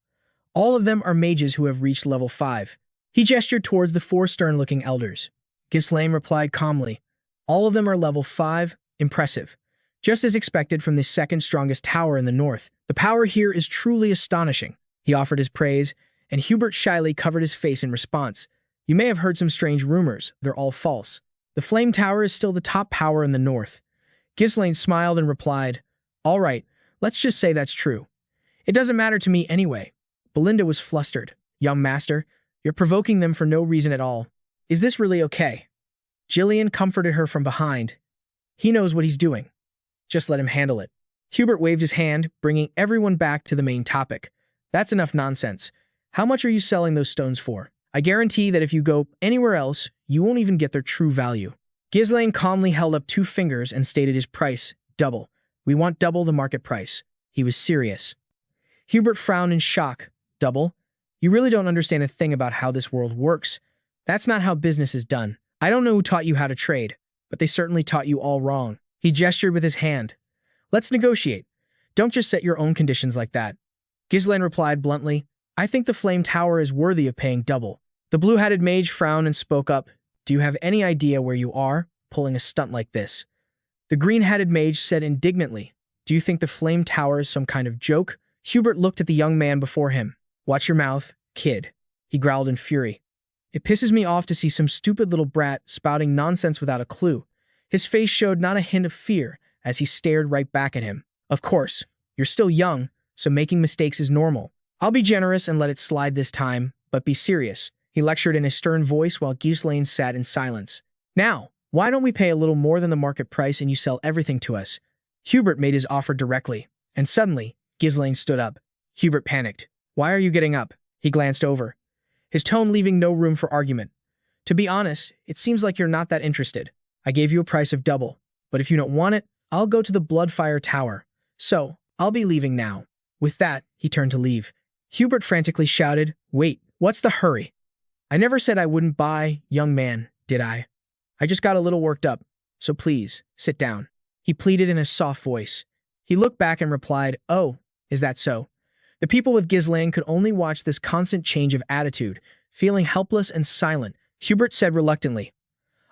All of them are mages who have reached level 5. He gestured towards the 4 stern-looking elders. Ghislain replied calmly. All of them are level 5. Impressive. Just as expected from the 2nd strongest tower in the north, the power here is truly astonishing. He offered his praise, and Hubert shyly covered his face in response. You may have heard some strange rumors. They're all false. The Flame Tower is still the top power in the north. Ghislain smiled and replied, All right, let's just say that's true. It doesn't matter to me anyway. Belinda was flustered. Young master, you're provoking them for no reason at all. Is this really okay? Ghislain comforted her from behind. He knows what he's doing. Just let him handle it. Hubert waved his hand, bringing everyone back to the main topic. That's enough nonsense. How much are you selling those stones for? I guarantee that if you go anywhere else, you won't even get their true value. Ghislain calmly held up 2 fingers and stated his price, double. We want double the market price. He was serious. Hubert frowned in shock. Double? You really don't understand a thing about how this world works. That's not how business is done. I don't know who taught you how to trade, but they certainly taught you all wrong. He gestured with his hand. Let's negotiate. Don't just set your own conditions like that. Ghislain replied bluntly, I think the Flame Tower is worthy of paying double. The blue-hatted mage frowned and spoke up. Do you have any idea where you are, pulling a stunt like this? The green-hatted mage said indignantly, Do you think the Flame Tower is some kind of joke? Hubert looked at the young man before him. Watch your mouth, kid. He growled in fury. It pisses me off to see some stupid little brat spouting nonsense without a clue. His face showed not a hint of fear as he stared right back at him. Of course, you're still young, so making mistakes is normal. I'll be generous and let it slide this time, but be serious. He lectured in a stern voice while Ghislain sat in silence. Now, why don't we pay a little more than the market price and you sell everything to us? Hubert made his offer directly, and suddenly, Ghislain stood up. Hubert panicked. Why are you getting up? He glanced over, his tone leaving no room for argument. To be honest, it seems like you're not that interested. I gave you a price of double, but if you don't want it, I'll go to the Bloodfire Tower. So, I'll be leaving now. With that, he turned to leave. Hubert frantically shouted, Wait, what's the hurry? I never said I wouldn't buy, young man, did I? I just got a little worked up, so please, sit down. He pleaded in a soft voice. He looked back and replied, Oh, is that so? The people with Ghislain could only watch this constant change of attitude, feeling helpless and silent. Hubert said reluctantly,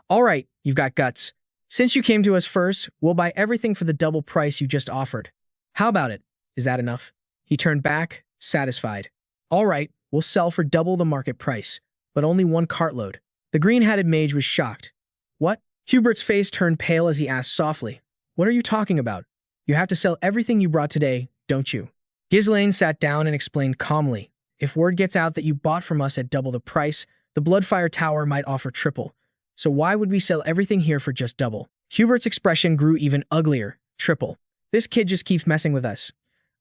All right, you've got guts. Since you came to us first, we'll buy everything for the double price you just offered. How about it? Is that enough? He turned back, satisfied. All right, we'll sell for double the market price, but only 1 cartload. The green-hatted mage was shocked. What? Hubert's face turned pale as he asked softly, What are you talking about? You have to sell everything you brought today, don't you? Ghislain sat down and explained calmly, If word gets out that you bought from us at double the price, the Bloodfire Tower might offer triple. So why would we sell everything here for just double? Hubert's expression grew even uglier. Triple. This kid just keeps messing with us.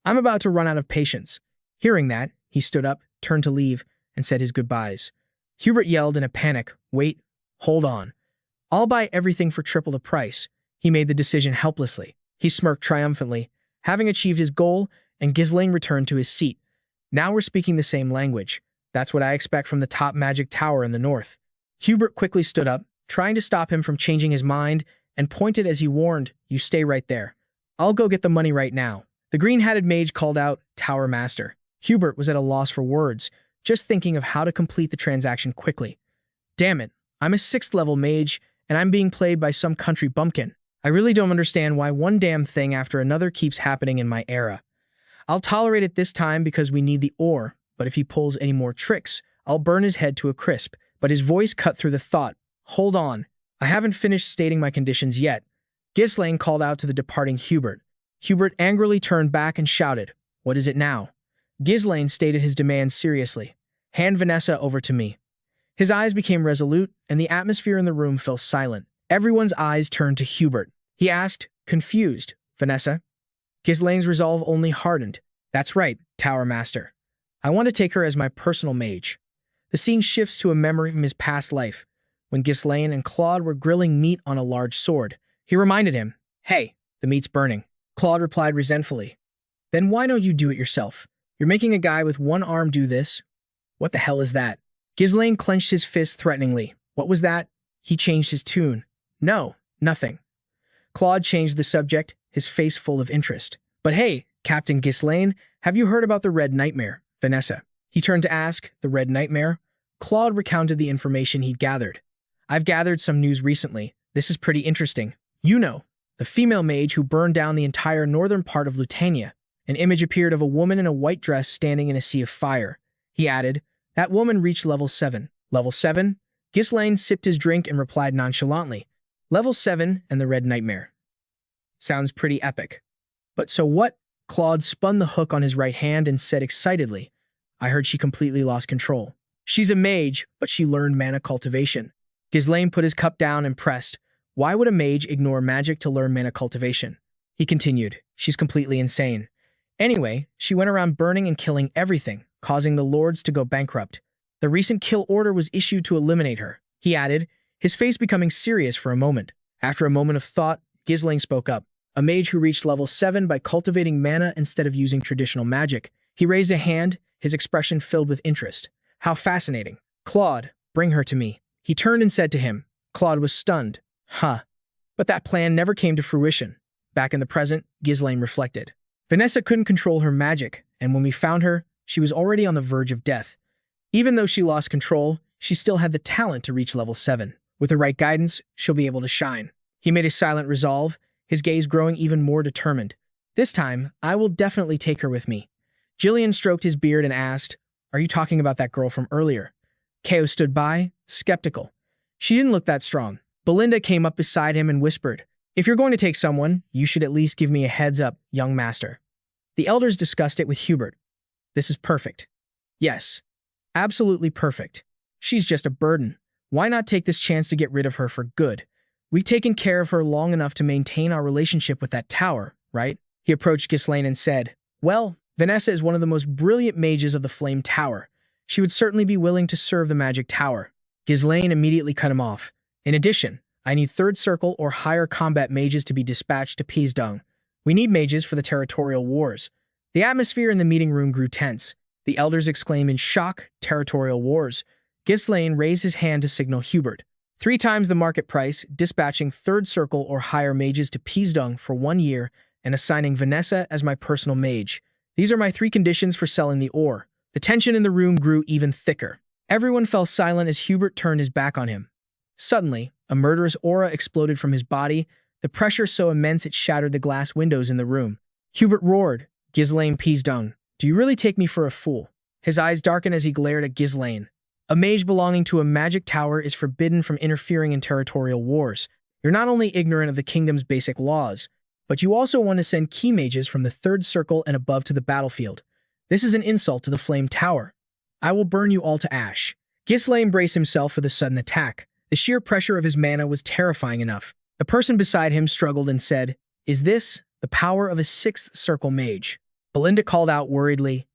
I'm about to run out of patience. Hearing that, he stood up, turned to leave, and said his goodbyes. Hubert yelled in a panic, Wait, hold on. I'll buy everything for triple the price. He made the decision helplessly. He smirked triumphantly, having achieved his goal, and Ghislain returned to his seat. Now we're speaking the same language. That's what I expect from the top magic tower in the north. Hubert quickly stood up, trying to stop him from changing his mind, and pointed as he warned, You stay right there. I'll go get the money right now. The green-hatted mage called out, Tower Master. Hubert was at a loss for words, just thinking of how to complete the transaction quickly. Damn it, I'm a 6th-level mage, and I'm being played by some country bumpkin. I really don't understand why one damn thing after another keeps happening in my era. I'll tolerate it this time because we need the ore, but if he pulls any more tricks, I'll burn his head to a crisp. But his voice cut through the thought. Hold on, I haven't finished stating my conditions yet. Ghislain called out to the departing Hubert. Hubert angrily turned back and shouted, What is it now? Ghislain stated his demand seriously. Hand Vanessa over to me. His eyes became resolute, and the atmosphere in the room fell silent. Everyone's eyes turned to Hubert. He asked, confused, Vanessa? Ghislain's resolve only hardened. That's right, Tower Master. I want to take her as my personal mage. The scene shifts to a memory from his past life, when Ghislain and Claude were grilling meat on a large sword. He reminded him, Hey, the meat's burning. Claude replied resentfully, Then why don't you do it yourself? You're making a guy with one arm do this? What the hell is that? Ghislain clenched his fist threateningly. What was that? He changed his tune. No, nothing. Claude changed the subject, his face full of interest. But hey, Captain Ghislain, have you heard about the Red Nightmare, Vanessa? He turned to ask, the Red Nightmare? Claude recounted the information he'd gathered. I've gathered some news recently. This is pretty interesting. You know, the female mage who burned down the entire northern part of Lutania. An image appeared of a woman in a white dress standing in a sea of fire. He added, That woman reached level 7. Level 7? Ghislain sipped his drink and replied nonchalantly, Level 7 and the Red Nightmare. Sounds pretty epic. But so what? Claude spun the hook on his right hand and said excitedly, I heard she completely lost control. She's a mage, but she learned mana cultivation. Ghislain put his cup down and pressed. Why would a mage ignore magic to learn mana cultivation? He continued, she's completely insane. Anyway, she went around burning and killing everything, causing the lords to go bankrupt. The recent kill order was issued to eliminate her, he added, his face becoming serious for a moment. After a moment of thought, Ghislain spoke up. A mage who reached level 7 by cultivating mana instead of using traditional magic. He raised a hand, his expression filled with interest. How fascinating. Claude, bring her to me. He turned and said to him. Claude was stunned. Huh. But that plan never came to fruition. Back in the present, Ghislain reflected. Vanessa couldn't control her magic, and when we found her, she was already on the verge of death. Even though she lost control, she still had the talent to reach level 7. With the right guidance, she'll be able to shine. He made a silent resolve, his gaze growing even more determined. This time, I will definitely take her with me. Ghislain stroked his beard and asked, Are you talking about that girl from earlier? Kao stood by, skeptical. She didn't look that strong. Belinda came up beside him and whispered, If you're going to take someone, you should at least give me a heads up, young master. The elders discussed it with Hubert. This is perfect. Yes, absolutely perfect. She's just a burden. Why not take this chance to get rid of her for good? We've taken care of her long enough to maintain our relationship with that tower, right? He approached Ghislain and said, Well, Vanessa is one of the most brilliant mages of the Flame Tower. She would certainly be willing to serve the Magic Tower. Ghislain immediately cut him off. In addition, I need third circle or higher combat mages to be dispatched to Peasdung. We need mages for the territorial wars. The atmosphere in the meeting room grew tense. The elders exclaimed in shock, territorial wars. Ghislain raised his hand to signal Hubert. 3 times the market price, dispatching third circle or higher mages to Peasdung for 1 year, and assigning Vanessa as my personal mage. These are my 3 conditions for selling the ore. The tension in the room grew even thicker. Everyone fell silent as Hubert turned his back on him. Suddenly, a murderous aura exploded from his body, the pressure so immense it shattered the glass windows in the room. Hubert roared, Ghislain Peasdung, do you really take me for a fool? His eyes darkened as he glared at Ghislain. A mage belonging to a magic tower is forbidden from interfering in territorial wars. You're not only ignorant of the kingdom's basic laws, but you also want to send key mages from the third circle and above to the battlefield. This is an insult to the Flame Tower. I will burn you all to ash. Ghislain braced himself for the sudden attack. The sheer pressure of his mana was terrifying enough. The person beside him struggled and said, Is this the power of a 6th circle mage? Belinda called out worriedly,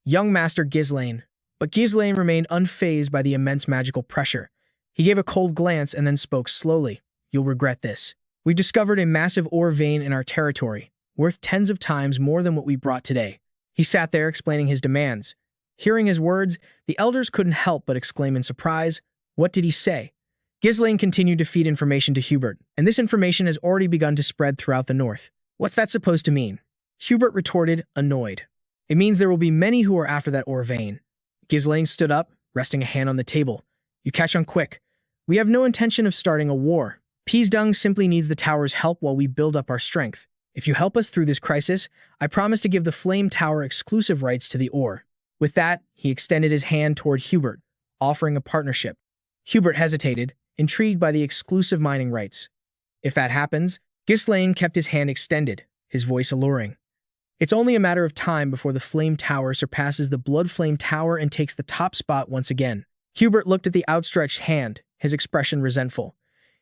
Young Master Ghislain. But Ghislain remained unfazed by the immense magical pressure. He gave a cold glance and then spoke slowly. You'll regret this. We discovered a massive ore vein in our territory, worth tens of times more than what we brought today. He sat there explaining his demands. Hearing his words, the elders couldn't help but exclaim in surprise, What did he say? Ghislain continued to feed information to Hubert, and this information has already begun to spread throughout the north. What's that supposed to mean? Hubert retorted, annoyed. It means there will be many who are after that ore vein. Ghislain stood up, resting a hand on the table. You catch on quick. We have no intention of starting a war. Peasdung simply needs the tower's help while we build up our strength. If you help us through this crisis, I promise to give the Flame Tower exclusive rights to the ore. With that, he extended his hand toward Hubert, offering a partnership. Hubert hesitated, intrigued by the exclusive mining rights. If that happens, Ghislain kept his hand extended, his voice alluring. It's only a matter of time before the Flame Tower surpasses the Blood Flame Tower and takes the top spot once again. Hubert looked at the outstretched hand, his expression resentful.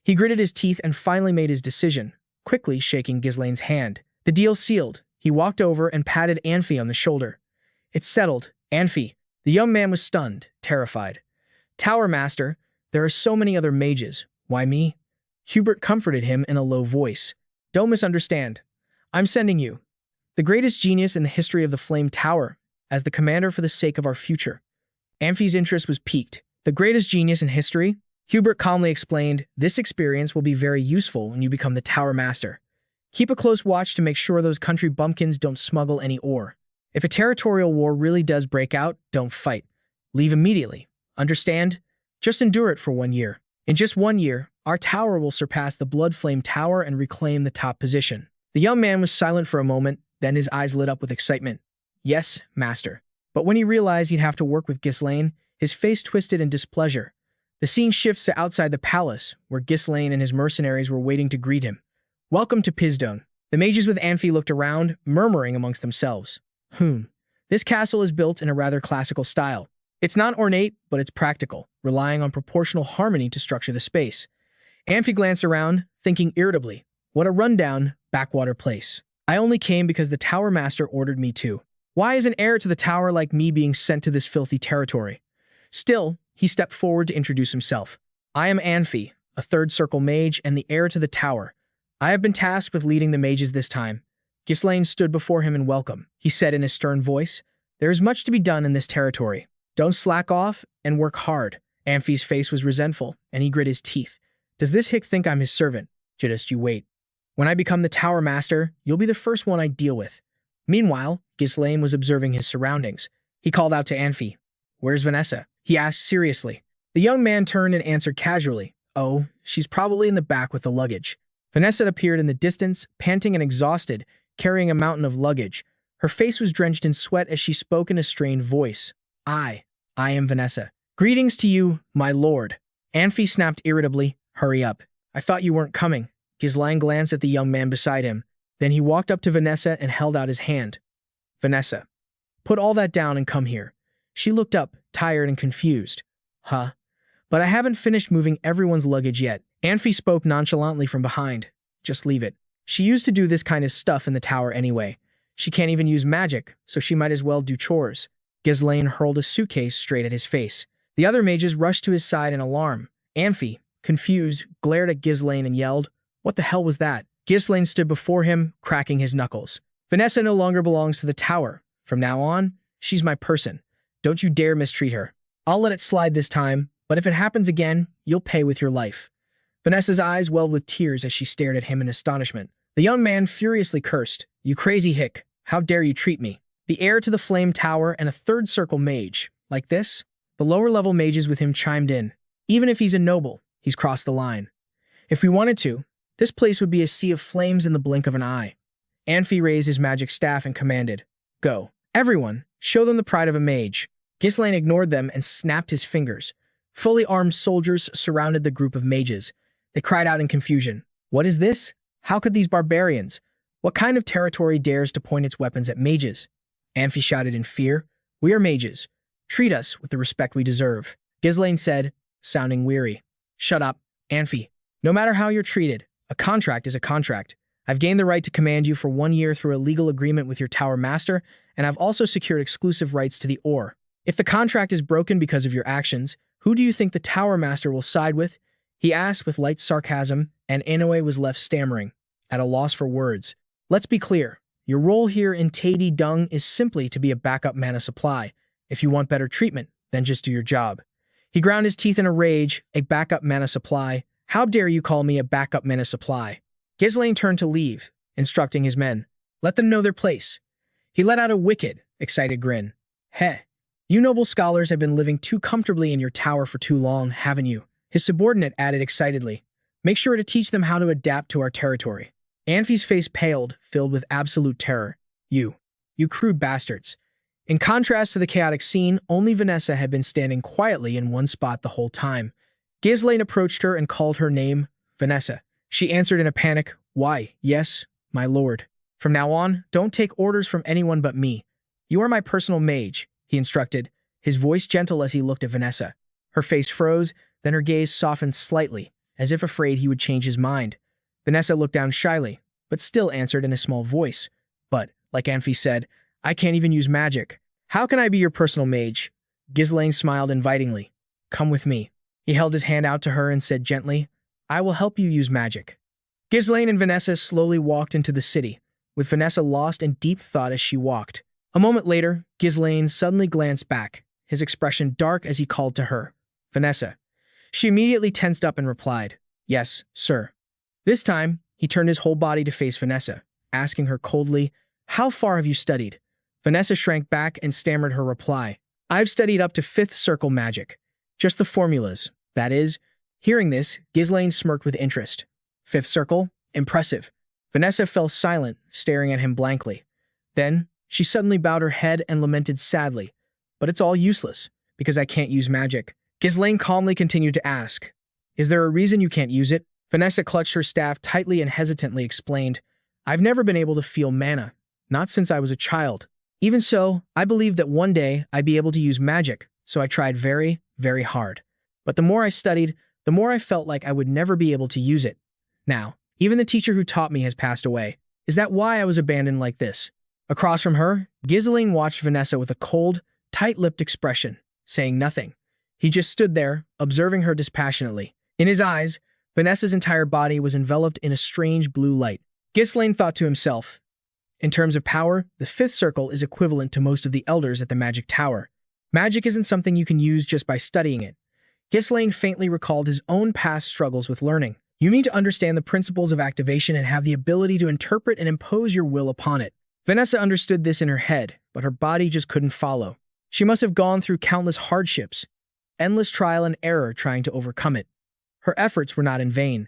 He gritted his teeth and finally made his decision, quickly shaking Ghislain's hand. The deal sealed, he walked over and patted Anfi on the shoulder. It's settled, Anfi. The young man was stunned, terrified. Tower Master, there are so many other mages. Why me? Hubert comforted him in a low voice. Don't misunderstand. I'm sending you, the greatest genius in the history of the Flame Tower, as the commander for the sake of our future. Amphi's interest was piqued. The greatest genius in history? Hubert calmly explained, this experience will be very useful when you become the Tower Master. Keep a close watch to make sure those country bumpkins don't smuggle any ore. If a territorial war really does break out, don't fight. Leave immediately. Understand? Just endure it for 1 year. In just 1 year, our tower will surpass the Blood Flame Tower and reclaim the top position. The young man was silent for a moment, then his eyes lit up with excitement. Yes, master. But when he realized he'd have to work with Ghislain, his face twisted in displeasure. The scene shifts to outside the palace, where Ghislain and his mercenaries were waiting to greet him. Welcome to Peasdung. The mages with Anfi looked around, murmuring amongst themselves. This castle is built in a rather classical style. It's not ornate, but it's practical, relying on proportional harmony to structure the space. Amphi glanced around, thinking irritably, what a rundown, backwater place. I only came because the tower master ordered me to. Why is an heir to the tower like me being sent to this filthy territory? Still, he stepped forward to introduce himself. I am Amphi, a third circle mage and the heir to the tower. I have been tasked with leading the mages this time. Ghislain stood before him in welcome. He said in a stern voice, there is much to be done in this territory. Don't slack off and work hard. Amphi's face was resentful, and he grit his teeth. Does this hick think I'm his servant? Just you wait. When I become the tower master, you'll be the first one I deal with. Meanwhile, Ghislain was observing his surroundings. He called out to Amphi. Where's Vanessa? He asked seriously. The young man turned and answered casually. Oh, she's probably in the back with the luggage. Vanessa appeared in the distance, panting and exhausted, carrying a mountain of luggage. Her face was drenched in sweat as she spoke in a strained voice. I am Vanessa. Greetings to you, my lord. Amphi snapped irritably. Hurry up. I thought you weren't coming. Ghislain glanced at the young man beside him. Then he walked up to Vanessa and held out his hand. Vanessa, put all that down and come here. She looked up, tired and confused. Huh? But I haven't finished moving everyone's luggage yet. Amphi spoke nonchalantly from behind. Just leave it. She used to do this kind of stuff in the tower anyway. She can't even use magic, so she might as well do chores. Ghislain hurled a suitcase straight at his face. The other mages rushed to his side in alarm. Amphi, confused, glared at Ghislain and yelled, what the hell was that? Ghislain stood before him, cracking his knuckles. Vanessa no longer belongs to the tower. From now on, she's my person. Don't you dare mistreat her. I'll let it slide this time, but if it happens again, you'll pay with your life. Vanessa's eyes welled with tears as she stared at him in astonishment. The young man furiously cursed. You crazy hick. How dare you treat me? The heir to the flame tower and a third circle mage. Like this? The lower level mages with him chimed in. Even if he's a noble, he's crossed the line. If we wanted to, this place would be a sea of flames in the blink of an eye. Amphi raised his magic staff and commanded, go. Everyone, show them the pride of a mage. Ghislain ignored them and snapped his fingers. Fully armed soldiers surrounded the group of mages. They cried out in confusion. What is this? How could these barbarians? What kind of territory dares to point its weapons at mages? Amphi shouted in fear. We are mages. Treat us with the respect we deserve. Ghislain said, sounding weary. Shut up, Amphi. No matter how you're treated, a contract is a contract. I've gained the right to command you for 1 year through a legal agreement with your tower master, and I've also secured exclusive rights to the ore. If the contract is broken because of your actions, who do you think the tower master will side with? He asked with light sarcasm, and Inoue was left stammering, at a loss for words. Let's be clear. Your role here in Taidi Dung is simply to be a backup mana supply. If you want better treatment, then just do your job. He ground his teeth in a rage. A backup mana supply? How dare you call me a backup mana supply? Ghislain turned to leave, instructing his men. Let them know their place. He let out a wicked, excited grin. Heh. You noble scholars have been living too comfortably in your tower for too long, haven't you? His subordinate added excitedly. Make sure to teach them how to adapt to our territory. Amphi's face paled, filled with absolute terror. You crude bastards. In contrast to the chaotic scene, only Vanessa had been standing quietly in one spot the whole time. Ghislain approached her and called her name, Vanessa. She answered in a panic, Why, yes, my lord. From now on, don't take orders from anyone but me. You are my personal mage, he instructed, his voice gentle as he looked at Vanessa. Her face froze, then her gaze softened slightly, as if afraid he would change his mind. Vanessa looked down shyly, but still answered in a small voice. But, like Amphi said, I can't even use magic. How can I be your personal mage? Ghislain smiled invitingly. Come with me. He held his hand out to her and said gently, I will help you use magic. Ghislain and Vanessa slowly walked into the city, with Vanessa lost in deep thought as she walked. A moment later, Ghislain suddenly glanced back, his expression dark as he called to her. Vanessa. She immediately tensed up and replied, Yes, sir. This time, he turned his whole body to face Vanessa, asking her coldly, How far have you studied? Vanessa shrank back and stammered her reply. I've studied up to 5th circle magic. Just the formulas, that is. Hearing this, Ghislain smirked with interest. 5th circle? Impressive. Vanessa fell silent, staring at him blankly. Then, she suddenly bowed her head and lamented sadly. But it's all useless, because I can't use magic. Ghislain calmly continued to ask, Is there a reason you can't use it? Vanessa clutched her staff tightly and hesitantly explained, I've never been able to feel mana, not since I was a child. Even so, I believed that one day I'd be able to use magic, so I tried very, very hard. But the more I studied, the more I felt like I would never be able to use it. Now, even the teacher who taught me has passed away. Is that why I was abandoned like this? Across from her, Ghislain watched Vanessa with a cold, tight-lipped expression, saying nothing. He just stood there, observing her dispassionately. In his eyes, Vanessa's entire body was enveloped in a strange blue light. Ghislain thought to himself, in terms of power, the fifth circle is equivalent to most of the elders at the magic tower. Magic isn't something you can use just by studying it. Ghislain faintly recalled his own past struggles with learning. You need to understand the principles of activation and have the ability to interpret and impose your will upon it. Vanessa understood this in her head, but her body just couldn't follow. She must have gone through countless hardships, endless trial and error trying to overcome it. Her efforts were not in vain.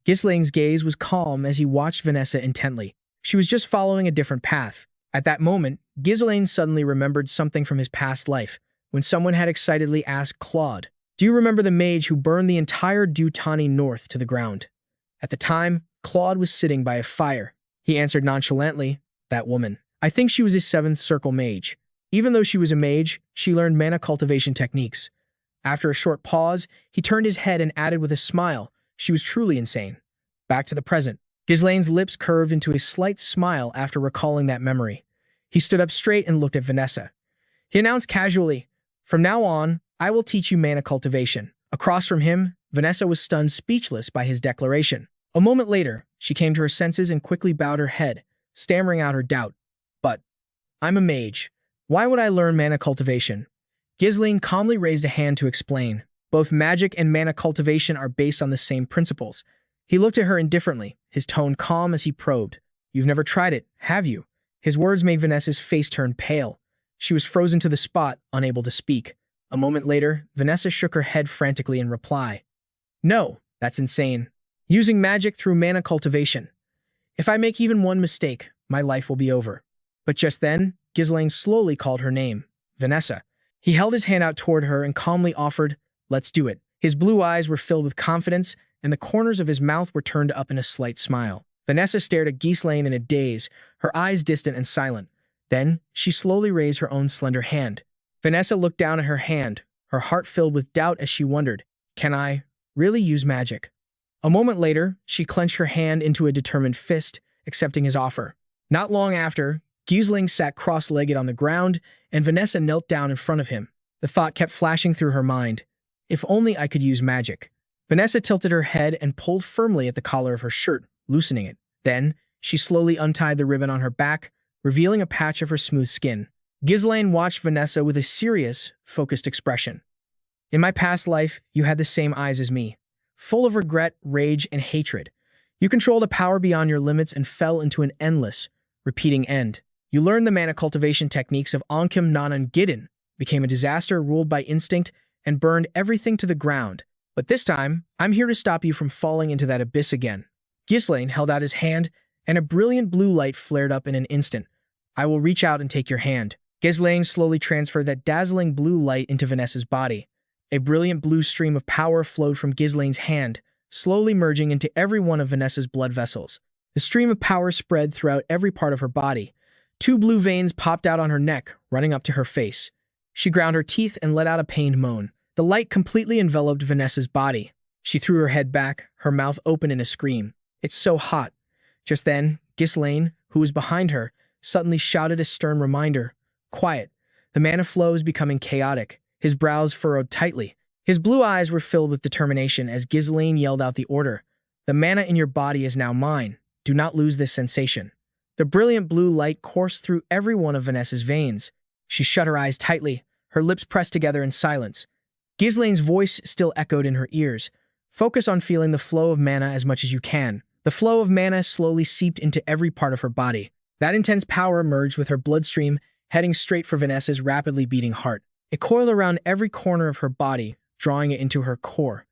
Ghislain's gaze was calm as he watched Vanessa intently. She was just following a different path. At that moment, Ghislain suddenly remembered something from his past life, when someone had excitedly asked Claude, "Do you remember the mage who burned the entire Duke North to the ground?" At the time, Claude was sitting by a fire. He answered nonchalantly, "That woman. I think she was a seventh circle mage. Even though she was a mage, she learned mana cultivation techniques." After a short pause, he turned his head and added with a smile, "She was truly insane." Back to the present. Ghislain's lips curved into a slight smile after recalling that memory. He stood up straight and looked at Vanessa. He announced casually, "From now on, I will teach you mana cultivation." Across from him, Vanessa was stunned speechless by his declaration. A moment later, she came to her senses and quickly bowed her head, stammering out her doubt. "But I'm a mage. Why would I learn mana cultivation?" Ghislain calmly raised a hand to explain. Both magic and mana cultivation are based on the same principles. He looked at her indifferently, his tone calm as he probed. "You've never tried it, have you?" His words made Vanessa's face turn pale. She was frozen to the spot, unable to speak. A moment later, Vanessa shook her head frantically in reply. "No, that's insane. Using magic through mana cultivation. If I make even one mistake, my life will be over." But just then, Ghislain slowly called her name, Vanessa. He held his hand out toward her and calmly offered, "Let's do it." His blue eyes were filled with confidence, and the corners of his mouth were turned up in a slight smile. Vanessa stared at Ghislain in a daze, her eyes distant and silent. Then, she slowly raised her own slender hand. Vanessa looked down at her hand, her heart filled with doubt as she wondered, "Can I really use magic?" A moment later, she clenched her hand into a determined fist, accepting his offer. Not long after, Ghislain sat cross-legged on the ground, and Vanessa knelt down in front of him. The thought kept flashing through her mind, "If only I could use magic." Vanessa tilted her head and pulled firmly at the collar of her shirt, loosening it. Then, she slowly untied the ribbon on her back, revealing a patch of her smooth skin. Ghislain watched Vanessa with a serious, focused expression. "In my past life, you had the same eyes as me, full of regret, rage, and hatred. You controlled a power beyond your limits and fell into an endless, repeating end. You learned the mana cultivation techniques of Onkim Nanan Gidin, became a disaster ruled by instinct, and burned everything to the ground. But this time, I'm here to stop you from falling into that abyss again." Ghislain held out his hand, and a brilliant blue light flared up in an instant. "I will reach out and take your hand." Ghislain slowly transferred that dazzling blue light into Vanessa's body. A brilliant blue stream of power flowed from Ghislain's hand, slowly merging into every one of Vanessa's blood vessels. The stream of power spread throughout every part of her body. 2 blue veins popped out on her neck, running up to her face. She ground her teeth and let out a pained moan. The light completely enveloped Vanessa's body. She threw her head back, her mouth open in a scream. "It's so hot." Just then, Ghislain, who was behind her, suddenly shouted a stern reminder, "Quiet." The mana flow is becoming chaotic. His brows furrowed tightly. His blue eyes were filled with determination as Ghislain yelled out the order. "The mana in your body is now mine. Do not lose this sensation." The brilliant blue light coursed through every one of Vanessa's veins. She shut her eyes tightly, her lips pressed together in silence. Ghislain's voice still echoed in her ears. "Focus on feeling the flow of mana as much as you can." The flow of mana slowly seeped into every part of her body. That intense power merged with her bloodstream, heading straight for Vanessa's rapidly beating heart. It coiled around every corner of her body, drawing it into her core.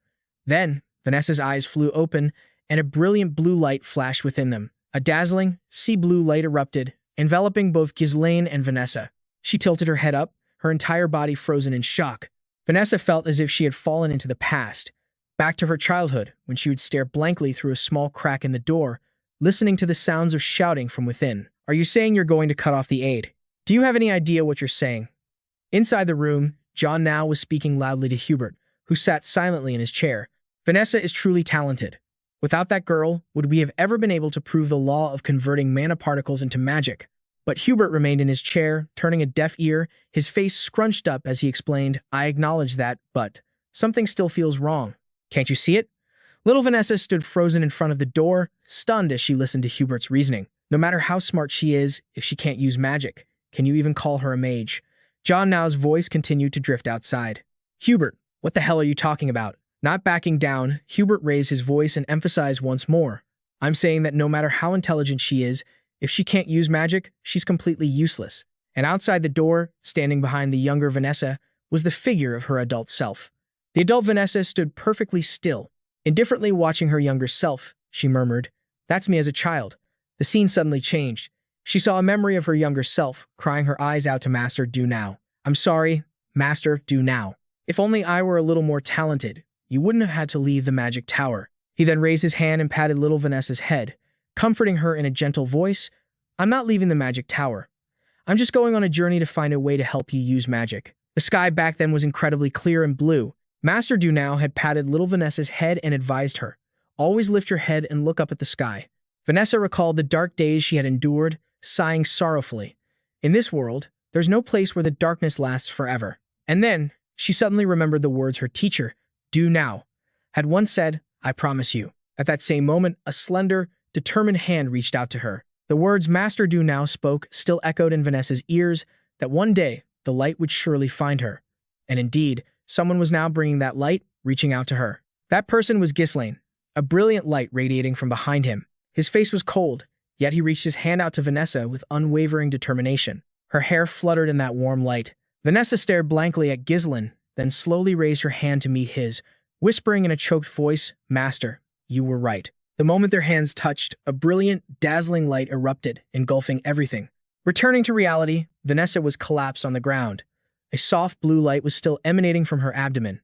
Then, Vanessa's eyes flew open, and a brilliant blue light flashed within them. A dazzling, sea-blue light erupted, enveloping both Ghislain and Vanessa. She tilted her head up, her entire body frozen in shock. Vanessa felt as if she had fallen into the past, back to her childhood, when she would stare blankly through a small crack in the door, listening to the sounds of shouting from within. "Are you saying you're going to cut off the aid?" Do you have any idea what you're saying? Inside the room, John now was speaking loudly to Hubert, who sat silently in his chair. Vanessa is truly talented. Without that girl, would we have ever been able to prove the law of converting mana particles into magic? But Hubert remained in his chair, turning a deaf ear, his face scrunched up as he explained, I acknowledge that, but something still feels wrong. Can't you see it? Little Vanessa stood frozen in front of the door, stunned as she listened to Hubert's reasoning. No matter how smart she is, if she can't use magic, can you even call her a mage? John Now's voice continued to drift outside. Hubert, what the hell are you talking about? Not backing down, Hubert raised his voice and emphasized once more. I'm saying that no matter how intelligent she is, if she can't use magic, she's completely useless. And outside the door, standing behind the younger Vanessa, was the figure of her adult self. The adult Vanessa stood perfectly still, indifferently watching her younger self. She murmured, That's me as a child. The scene suddenly changed. She saw a memory of her younger self, crying her eyes out to Master Do Now. I'm sorry, Master Do Now. If only I were a little more talented, you wouldn't have had to leave the magic tower. He then raised his hand and patted little Vanessa's head, comforting her in a gentle voice. I'm not leaving the magic tower. I'm just going on a journey to find a way to help you use magic. The sky back then was incredibly clear and blue. Master Do Now had patted little Vanessa's head and advised her, always lift your head and look up at the sky. Vanessa recalled the dark days she had endured, sighing sorrowfully. In this world, there's no place where the darkness lasts forever. And then, she suddenly remembered the words her teacher, Do Now, had once said, I promise you. At that same moment, a slender, determined hand reached out to her. The words Master Do Now spoke still echoed in Vanessa's ears, that one day, the light would surely find her. And indeed, someone was now bringing that light, reaching out to her. That person was Ghislain, a brilliant light radiating from behind him. His face was cold, yet he reached his hand out to Vanessa with unwavering determination. Her hair fluttered in that warm light. Vanessa stared blankly at Ghislain, then slowly raised her hand to meet his, whispering in a choked voice, Master, you were right. The moment their hands touched, a brilliant, dazzling light erupted, engulfing everything. Returning to reality, Vanessa was collapsed on the ground. A soft blue light was still emanating from her abdomen.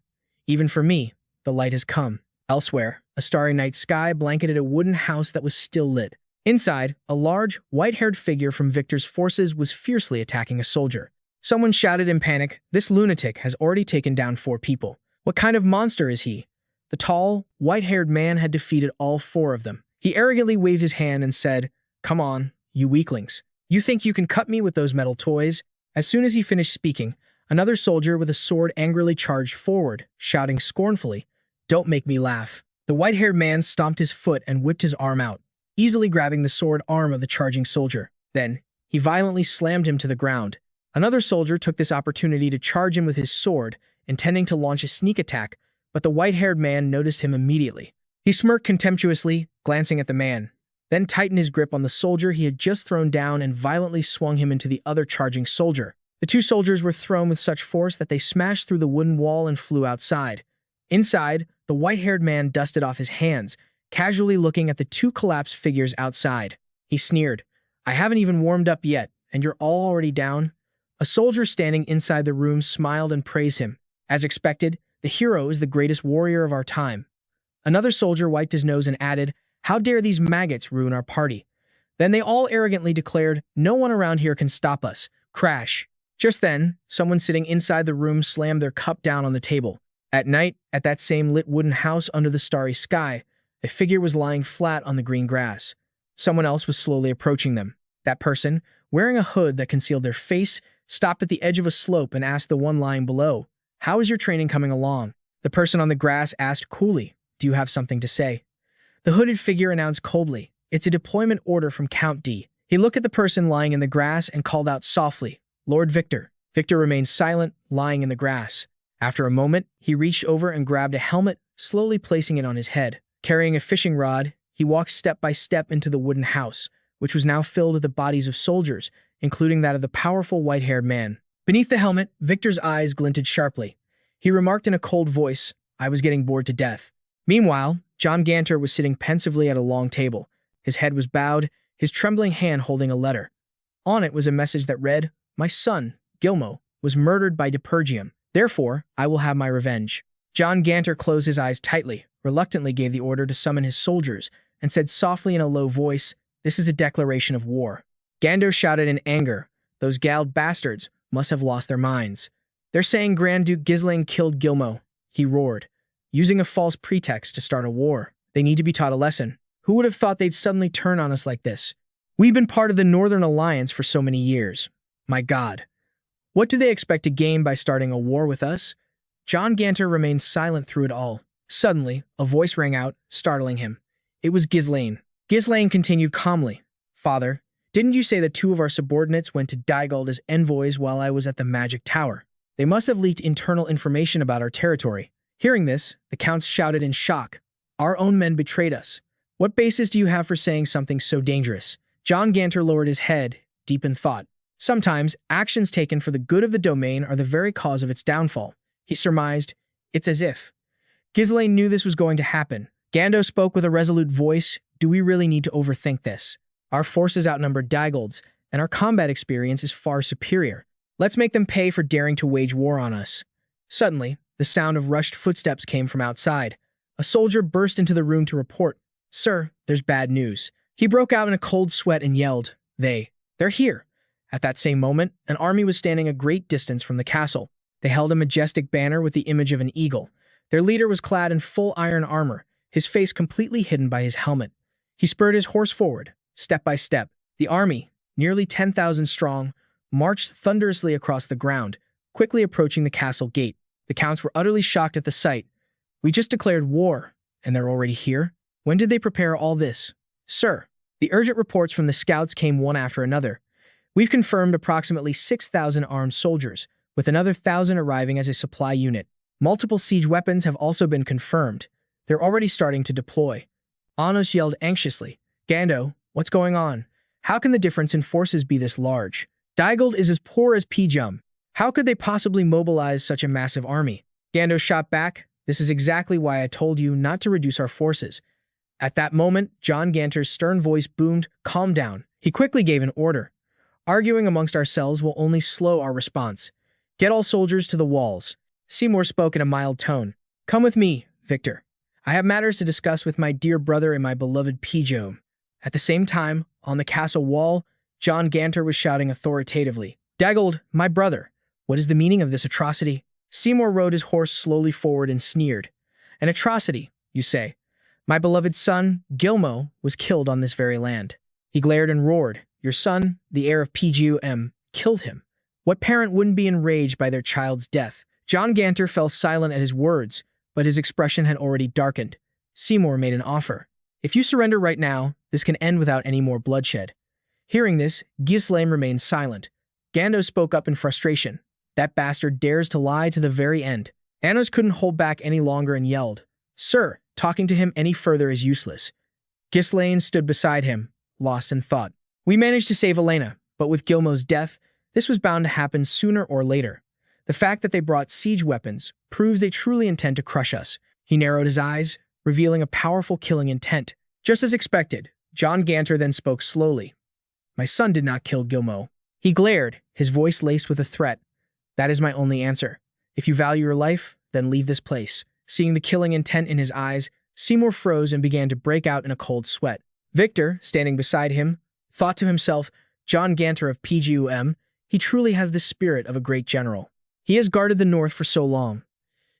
Even for me, the light has come. Elsewhere, a starry night sky blanketed a wooden house that was still lit. Inside, a large, white-haired figure from Victor's forces was fiercely attacking a soldier. Someone shouted in panic, This lunatic has already taken down 4 people. What kind of monster is he? The tall, white-haired man had defeated all 4 of them. He arrogantly waved his hand and said, Come on, you weaklings. You think you can cut me with those metal toys? As soon as he finished speaking, another soldier with a sword angrily charged forward, shouting scornfully, Don't make me laugh. The white-haired man stomped his foot and whipped his arm out, easily grabbing the sword arm of the charging soldier. Then, he violently slammed him to the ground. Another soldier took this opportunity to charge him with his sword, intending to launch a sneak attack, but the white-haired man noticed him immediately. He smirked contemptuously, glancing at the man, then tightened his grip on the soldier he had just thrown down and violently swung him into the other charging soldier. The 2 soldiers were thrown with such force that they smashed through the wooden wall and flew outside. Inside, the white-haired man dusted off his hands, casually looking at the 2 collapsed figures outside. He sneered, I haven't even warmed up yet, and you're all already down? A soldier standing inside the room smiled and praised him. As expected, the hero is the greatest warrior of our time. Another soldier wiped his nose and added, How dare these maggots ruin our party? Then they all arrogantly declared, No one around here can stop us. Crash. Just then, someone sitting inside the room slammed their cup down on the table. At night, at that same lit wooden house under the starry sky, a figure was lying flat on the green grass. Someone else was slowly approaching them. That person, wearing a hood that concealed their face, stopped at the edge of a slope and asked the one lying below, How is your training coming along? The person on the grass asked coolly, Do you have something to say? The hooded figure announced coldly, It's a deployment order from Count D. He looked at the person lying in the grass and called out softly, Lord Victor. Victor remained silent, lying in the grass. After a moment, he reached over and grabbed a helmet, slowly placing it on his head. Carrying a fishing rod, he walked step by step into the wooden house, which was now filled with the bodies of soldiers, including that of the powerful white-haired man. Beneath the helmet, Victor's eyes glinted sharply. He remarked in a cold voice, I was getting bored to death. Meanwhile, John Ganter was sitting pensively at a long table. His head was bowed, his trembling hand holding a letter. On it was a message that read, My son, Gilmo, was murdered by Depergium. Therefore, I will have my revenge. John Ganter closed his eyes tightly, reluctantly gave the order to summon his soldiers, and said softly in a low voice, This is a declaration of war. Ganter shouted in anger, Those galled bastards must have lost their minds. They're saying Grand Duke Ghislain killed Gilmo, he roared, using a false pretext to start a war. They need to be taught a lesson. Who would have thought they'd suddenly turn on us like this? We've been part of the Northern Alliance for so many years. My God. What do they expect to gain by starting a war with us? John Ganter remained silent through it all. Suddenly, a voice rang out, startling him. It was Ghislain. Ghislain continued calmly. Father, didn't you say that 2 of our subordinates went to Daigold as envoys while I was at the Magic Tower? They must have leaked internal information about our territory. Hearing this, the counts shouted in shock. Our own men betrayed us. What basis do you have for saying something so dangerous? John Ganter lowered his head, deep in thought. Sometimes, actions taken for the good of the domain are the very cause of its downfall. He surmised, it's as if. Ghislain knew this was going to happen. Gando spoke with a resolute voice. Do we really need to overthink this? Our forces outnumber Daigold's, and our combat experience is far superior. Let's make them pay for daring to wage war on us. Suddenly, the sound of rushed footsteps came from outside. A soldier burst into the room to report, Sir, there's bad news. He broke out in a cold sweat and yelled, They're here. At that same moment, an army was standing a great distance from the castle. They held a majestic banner with the image of an eagle. Their leader was clad in full iron armor, his face completely hidden by his helmet. He spurred his horse forward, step by step. The army, nearly 10,000 strong, marched thunderously across the ground, quickly approaching the castle gate. The counts were utterly shocked at the sight. We just declared war, and they're already here? When did they prepare all this? Sir, the urgent reports from the scouts came one after another. We've confirmed approximately 6,000 armed soldiers, with another 1,000 arriving as a supply unit. Multiple siege weapons have also been confirmed. They're already starting to deploy. Anos yelled anxiously. Gando, what's going on? How can the difference in forces be this large? Daigold is as poor as Pijum. How could they possibly mobilize such a massive army? Gando shot back. This is exactly why I told you not to reduce our forces. At that moment, John Ganter's stern voice boomed, calm down. He quickly gave an order. Arguing amongst ourselves will only slow our response. Get all soldiers to the walls. Seymour spoke in a mild tone. Come with me, Victor. I have matters to discuss with my dear brother and my beloved Pijom. At the same time, on the castle wall, John Ganter was shouting authoritatively. Daigold, my brother, what is the meaning of this atrocity? Seymour rode his horse slowly forward and sneered. An atrocity, you say? My beloved son, Gilmo, was killed on this very land. He glared and roared. Your son, the heir of PGUM, killed him. What parent wouldn't be enraged by their child's death? John Ganter fell silent at his words, but his expression had already darkened. Seymour made an offer. If you surrender right now, this can end without any more bloodshed. Hearing this, Ghislain remained silent. Gando spoke up in frustration. That bastard dares to lie to the very end. Anos couldn't hold back any longer and yelled, Sir, talking to him any further is useless. Ghislain stood beside him, lost in thought. We managed to save Elena, but with Gilmo's death, this was bound to happen sooner or later. The fact that they brought siege weapons proves they truly intend to crush us. He narrowed his eyes, revealing a powerful killing intent. Just as expected, John Ganter then spoke slowly. My son did not kill Gilmo. He glared, his voice laced with a threat. That is my only answer. If you value your life, then leave this place. Seeing the killing intent in his eyes, Seymour froze and began to break out in a cold sweat. Victor, standing beside him, thought to himself, John Ganter of PGUM, he truly has the spirit of a great general. He has guarded the north for so long.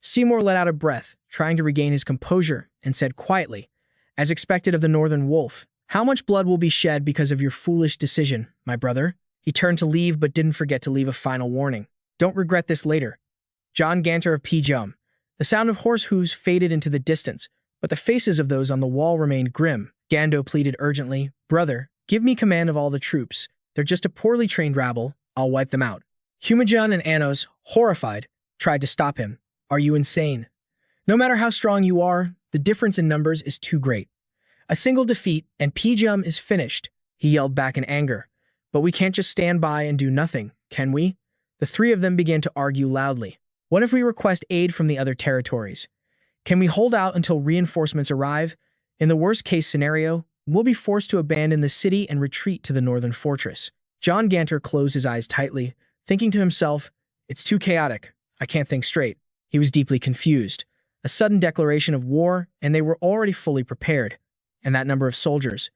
Seymour let out a breath, trying to regain his composure, and said quietly, as expected of the northern wolf, how much blood will be shed because of your foolish decision, my brother? He turned to leave but didn't forget to leave a final warning. Don't regret this later. John Ganter of Pijum. The sound of horse hooves faded into the distance, but the faces of those on the wall remained grim. Gando pleaded urgently, Brother, give me command of all the troops. They're just a poorly trained rabble. I'll wipe them out. Humajan and Anos, horrified, tried to stop him. Are you insane? No matter how strong you are, the difference in numbers is too great. A single defeat, and Pijum is finished, he yelled back in anger. But we can't just stand by and do nothing, can we? The three of them began to argue loudly. What if we request aid from the other territories? Can we hold out until reinforcements arrive? In the worst-case scenario, we'll be forced to abandon the city and retreat to the northern fortress. John Ganter closed his eyes tightly, thinking to himself, it's too chaotic. I can't think straight. He was deeply confused. A sudden declaration of war, and they were already fully prepared. And that number of soldiers.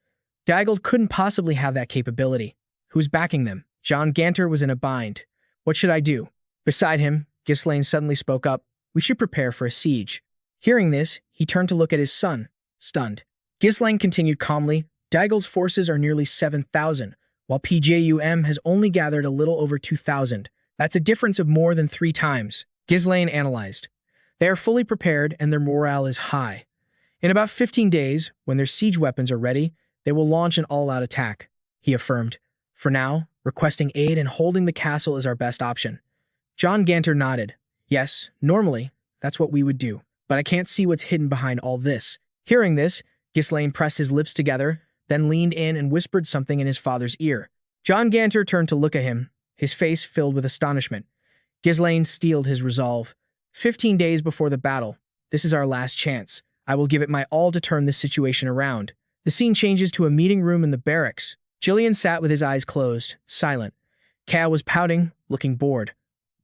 Daigold couldn't possibly have that capability. Who's backing them? John Ganter was in a bind. What should I do? Beside him, Ghislain suddenly spoke up. We should prepare for a siege. Hearing this, he turned to look at his son, stunned. Ghislain continued calmly. Daigle's forces are nearly 7,000, while PJUM has only gathered a little over 2,000. That's a difference of more than 3 times. Ghislain analyzed. They are fully prepared and their morale is high. In about 15 days, when their siege weapons are ready, they will launch an all-out attack, he affirmed. For now, requesting aid and holding the castle is our best option. John Ganter nodded. Yes, normally, that's what we would do, but I can't see what's hidden behind all this. Hearing this, Ghislain pressed his lips together, then leaned in and whispered something in his father's ear. John Ganter turned to look at him, his face filled with astonishment. Ghislain steeled his resolve. 15 days before the battle. This is our last chance. I will give it my all to turn this situation around. The scene changes to a meeting room in the barracks. Ghislain sat with his eyes closed, silent. Cal was pouting, looking bored.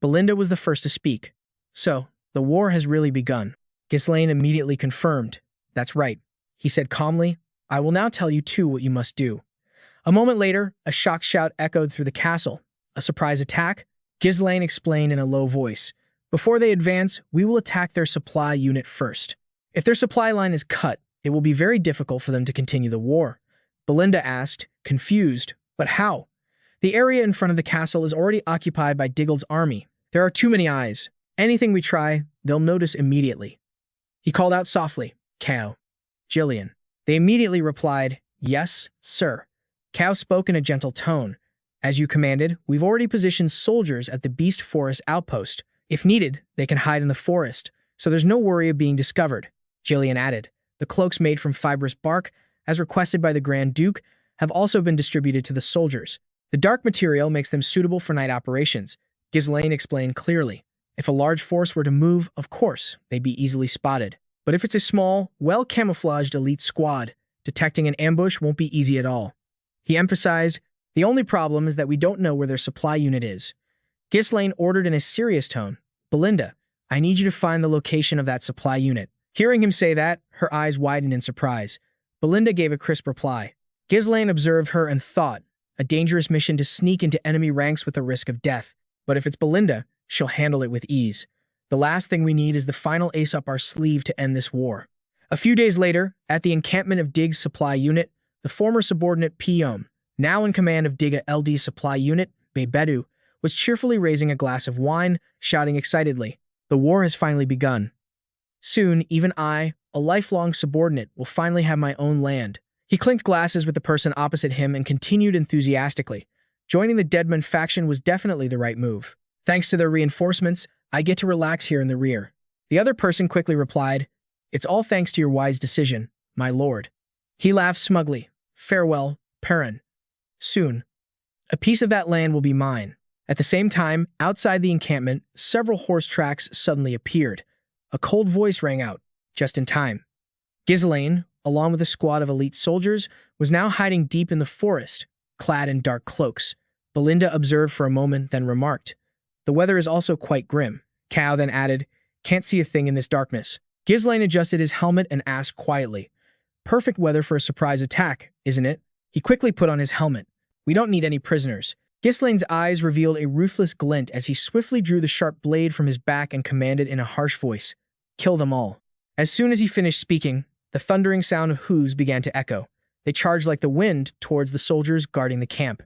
Belinda was the first to speak. So, the war has really begun. Ghislain immediately confirmed. That's right. He said calmly, I will now tell you too what you must do. A moment later, a shocked shout echoed through the castle. A surprise attack? Ghislain explained in a low voice. Before they advance, we will attack their supply unit first. If their supply line is cut, it will be very difficult for them to continue the war. Belinda asked, confused, but how? The area in front of the castle is already occupied by Diggle's army. There are too many eyes. Anything we try, they'll notice immediately. He called out softly, Cow. Ghislain. They immediately replied, Yes, sir. Cow spoke in a gentle tone. As you commanded, we've already positioned soldiers at the Beast Forest outpost. If needed, they can hide in the forest, so there's no worry of being discovered. Ghislain added, the cloaks made from fibrous bark, as requested by the Grand Duke, have also been distributed to the soldiers. The dark material makes them suitable for night operations. Ghislain explained clearly. If a large force were to move, of course, they'd be easily spotted. But if it's a small, well-camouflaged elite squad, detecting an ambush won't be easy at all. He emphasized, the only problem is that we don't know where their supply unit is. Ghislain ordered in a serious tone, Belinda, I need you to find the location of that supply unit. Hearing him say that, her eyes widened in surprise. Belinda gave a crisp reply. Ghislain observed her and thought, a dangerous mission to sneak into enemy ranks with the risk of death. But if it's Belinda, she'll handle it with ease. The last thing we need is the final ace up our sleeve to end this war. A few days later, at the encampment of Dig's supply unit, the former subordinate Piom, now in command of Diga LD's supply unit, Bebedu, was cheerfully raising a glass of wine, shouting excitedly, the war has finally begun. Soon, even I, a lifelong subordinate, will finally have my own land. He clinked glasses with the person opposite him and continued enthusiastically. Joining the Deadmon faction was definitely the right move. Thanks to their reinforcements, I get to relax here in the rear. The other person quickly replied, It's all thanks to your wise decision, my lord. He laughed smugly. Farewell, Perrin. Soon. A piece of that land will be mine. At the same time, outside the encampment, several horse tracks suddenly appeared. A cold voice rang out, just in time. Ghislain, along with a squad of elite soldiers, was now hiding deep in the forest, clad in dark cloaks. Belinda observed for a moment, then remarked, The weather is also quite grim. Cow then added, Can't see a thing in this darkness. Ghislain adjusted his helmet and asked quietly, Perfect weather for a surprise attack, isn't it? He quickly put on his helmet. We don't need any prisoners. Ghislain's eyes revealed a ruthless glint as he swiftly drew the sharp blade from his back and commanded in a harsh voice, Kill them all. As soon as he finished speaking, the thundering sound of hooves began to echo. They charged like the wind towards the soldiers guarding the camp.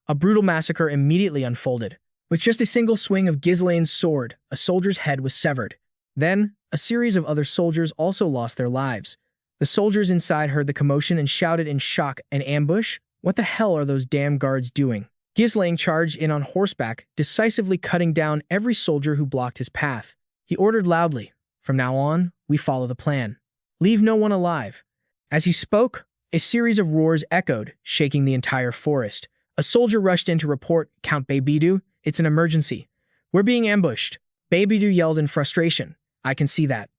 A brutal massacre immediately unfolded. With just a single swing of Ghislain's sword, a soldier's head was severed. Then, a series of other soldiers also lost their lives. The soldiers inside heard the commotion and shouted in shock, An ambush? What the hell are those damn guards doing? Ghislain charged in on horseback, decisively cutting down every soldier who blocked his path. He ordered loudly, From now on, we follow the plan. Leave no one alive. As he spoke, a series of roars echoed, shaking the entire forest. A soldier rushed in to report, Count Bebedu, it's an emergency. We're being ambushed. Bebedu yelled in frustration. I can see that.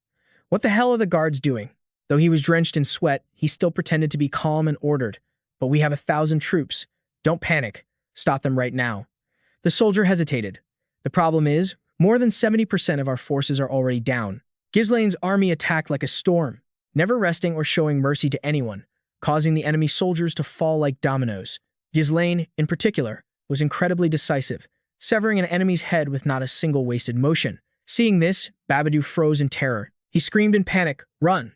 What the hell are the guards doing? Though he was drenched in sweat, he still pretended to be calm and ordered. But we have 1,000 troops. Don't panic. Stop them right now. The soldier hesitated. The problem is, more than 70% of our forces are already down. Ghislain's army attacked like a storm, never resting or showing mercy to anyone, causing the enemy soldiers to fall like dominoes. Ghislain, in particular, was incredibly decisive, severing an enemy's head with not a single wasted motion. Seeing this, Babadoo froze in terror. He screamed in panic, "Run!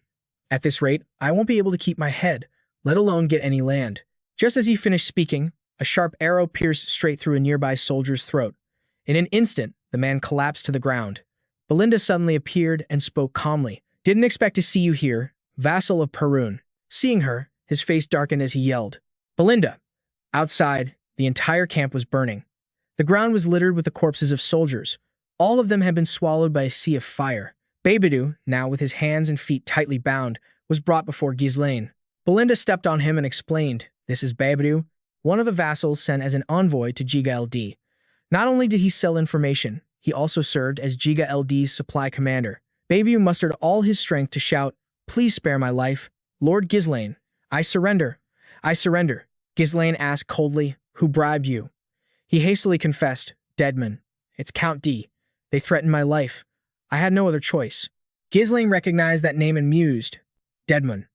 At this rate, I won't be able to keep my head, let alone get any land." Just as he finished speaking, a sharp arrow pierced straight through a nearby soldier's throat. In an instant, the man collapsed to the ground. Belinda suddenly appeared and spoke calmly. "Didn't expect to see you here, vassal of Perun." Seeing her, his face darkened as he yelled, "Belinda!" Outside, the entire camp was burning. The ground was littered with the corpses of soldiers. All of them had been swallowed by a sea of fire. Babadoo, now with his hands and feet tightly bound, was brought before Ghislain. Belinda stepped on him and explained, "This is Babadoo, one of the vassals sent as an envoy to Giga LD. Not only did he sell information, he also served as Giga LD's supply commander." Babadoo mustered all his strength to shout, "Please spare my life, Lord Ghislain. I surrender. I surrender." Ghislain asked coldly, "Who bribed you?" He hastily confessed, "Deadmon. It's Count D. They threatened my life. I had no other choice." Ghislain recognized that name and mused, "Deadmon.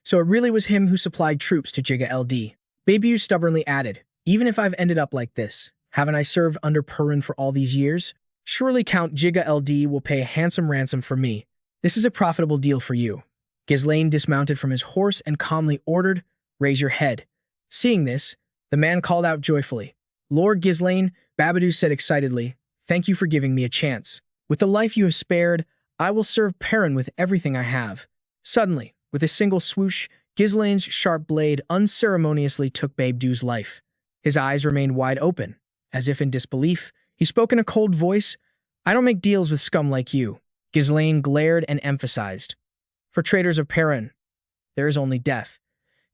So it really was him who supplied troops to Giga LD." Babadoo stubbornly added, "Even if I've ended up like this, haven't I served under Perun for all these years? Surely Count Giga LD will pay a handsome ransom for me. This is a profitable deal for you." Ghislain dismounted from his horse and calmly ordered, "Raise your head." Seeing this, the man called out joyfully, "Lord Ghislain," Babadoo said excitedly, "thank you for giving me a chance. With the life you have spared, I will serve Perun with everything I have." Suddenly, with a single swoosh, Ghislain's sharp blade unceremoniously took Babadoo's life. His eyes remained wide open, as if in disbelief. He spoke in a cold voice, "I don't make deals with scum like you." Ghislain glared and emphasized, "For traitors of Perun, there is only death."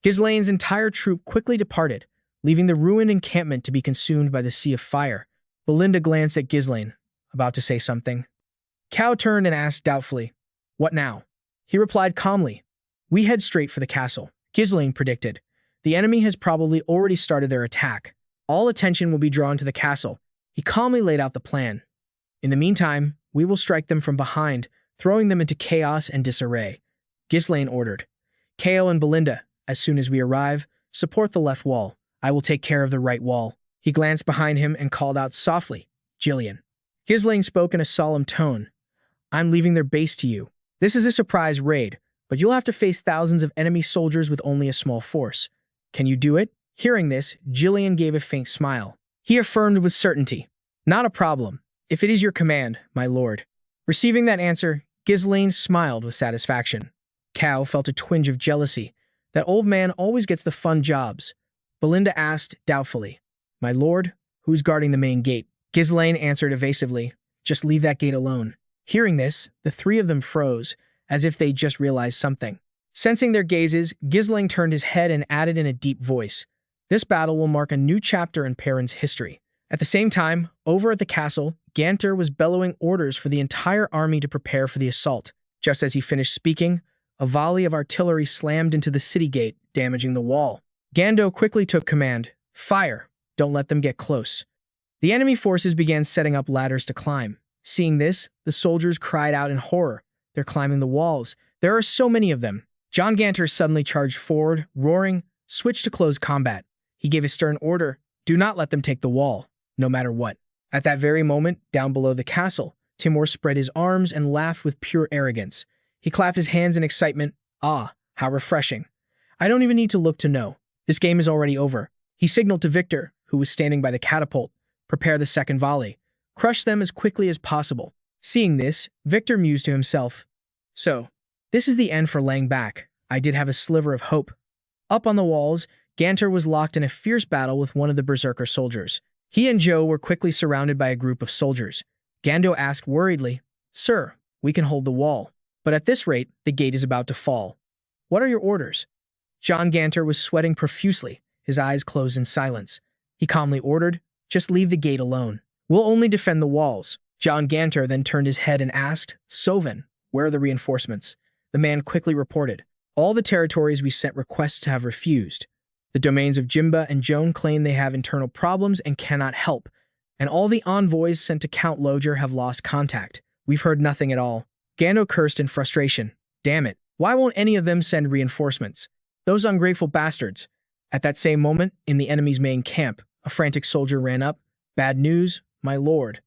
Ghislain's entire troop quickly departed, leaving the ruined encampment to be consumed by the sea of fire. Belinda glanced at Ghislain, about to say something. Cao turned and asked doubtfully, "What now?" He replied calmly, "We head straight for the castle." Ghislain predicted, "The enemy has probably already started their attack. All attention will be drawn to the castle." He calmly laid out the plan. "In the meantime, we will strike them from behind, throwing them into chaos and disarray." Ghislain ordered, "Kao and Belinda, as soon as we arrive, support the left wall. I will take care of the right wall." He glanced behind him and called out softly, "Gillian." Ghislain spoke in a solemn tone, "I'm leaving their base to you. This is a surprise raid, but you'll have to face thousands of enemy soldiers with only a small force. Can you do it?" Hearing this, Gillian gave a faint smile. He affirmed with certainty, "Not a problem, if it is your command, my lord." Receiving that answer, Ghislain smiled with satisfaction. Cao felt a twinge of jealousy. That old man always gets the fun jobs. Belinda asked doubtfully, "My lord, who's guarding the main gate?" Ghislain answered evasively, "Just leave that gate alone." Hearing this, the three of them froze, as if they'd just realized something. Sensing their gazes, Ghislain turned his head and added in a deep voice, "This battle will mark a new chapter in Perun's history." At the same time, over at the castle, Ganter was bellowing orders for the entire army to prepare for the assault. Just as he finished speaking, a volley of artillery slammed into the city gate, damaging the wall. Gando quickly took command, "Fire! Don't let them get close." The enemy forces began setting up ladders to climb. Seeing this, the soldiers cried out in horror. "They're climbing the walls. There are so many of them." John Ganter suddenly charged forward, roaring, "Switch to close combat." He gave a stern order, "Do not let them take the wall, no matter what." At that very moment, down below the castle, Timur spread his arms and laughed with pure arrogance. He clapped his hands in excitement. "Ah, how refreshing. I don't even need to look to know. This game is already over." He signaled to Victor, who was standing by the catapult, "Prepare the second volley. Crush them as quickly as possible." Seeing this, Victor mused to himself, "So, this is the end for Lang back. I did have a sliver of hope." Up on the walls, Ganter was locked in a fierce battle with one of the berserker soldiers. He and Joe were quickly surrounded by a group of soldiers. Gando asked worriedly, "Sir, we can hold the wall, but at this rate, the gate is about to fall. What are your orders?" John Ganter was sweating profusely, his eyes closed in silence. He calmly ordered, "Just leave the gate alone. We'll only defend the walls." John Ganter then turned his head and asked, "Soven, where are the reinforcements?" The man quickly reported, "All the territories we sent requests to have refused. The domains of Jimba and Joan claim they have internal problems and cannot help, and all the envoys sent to Count Loger have lost contact. We've heard nothing at all." Gando cursed in frustration. "Damn it, why won't any of them send reinforcements? Those ungrateful bastards." At that same moment, in the enemy's main camp, A frantic soldier ran up. Bad news, my lord.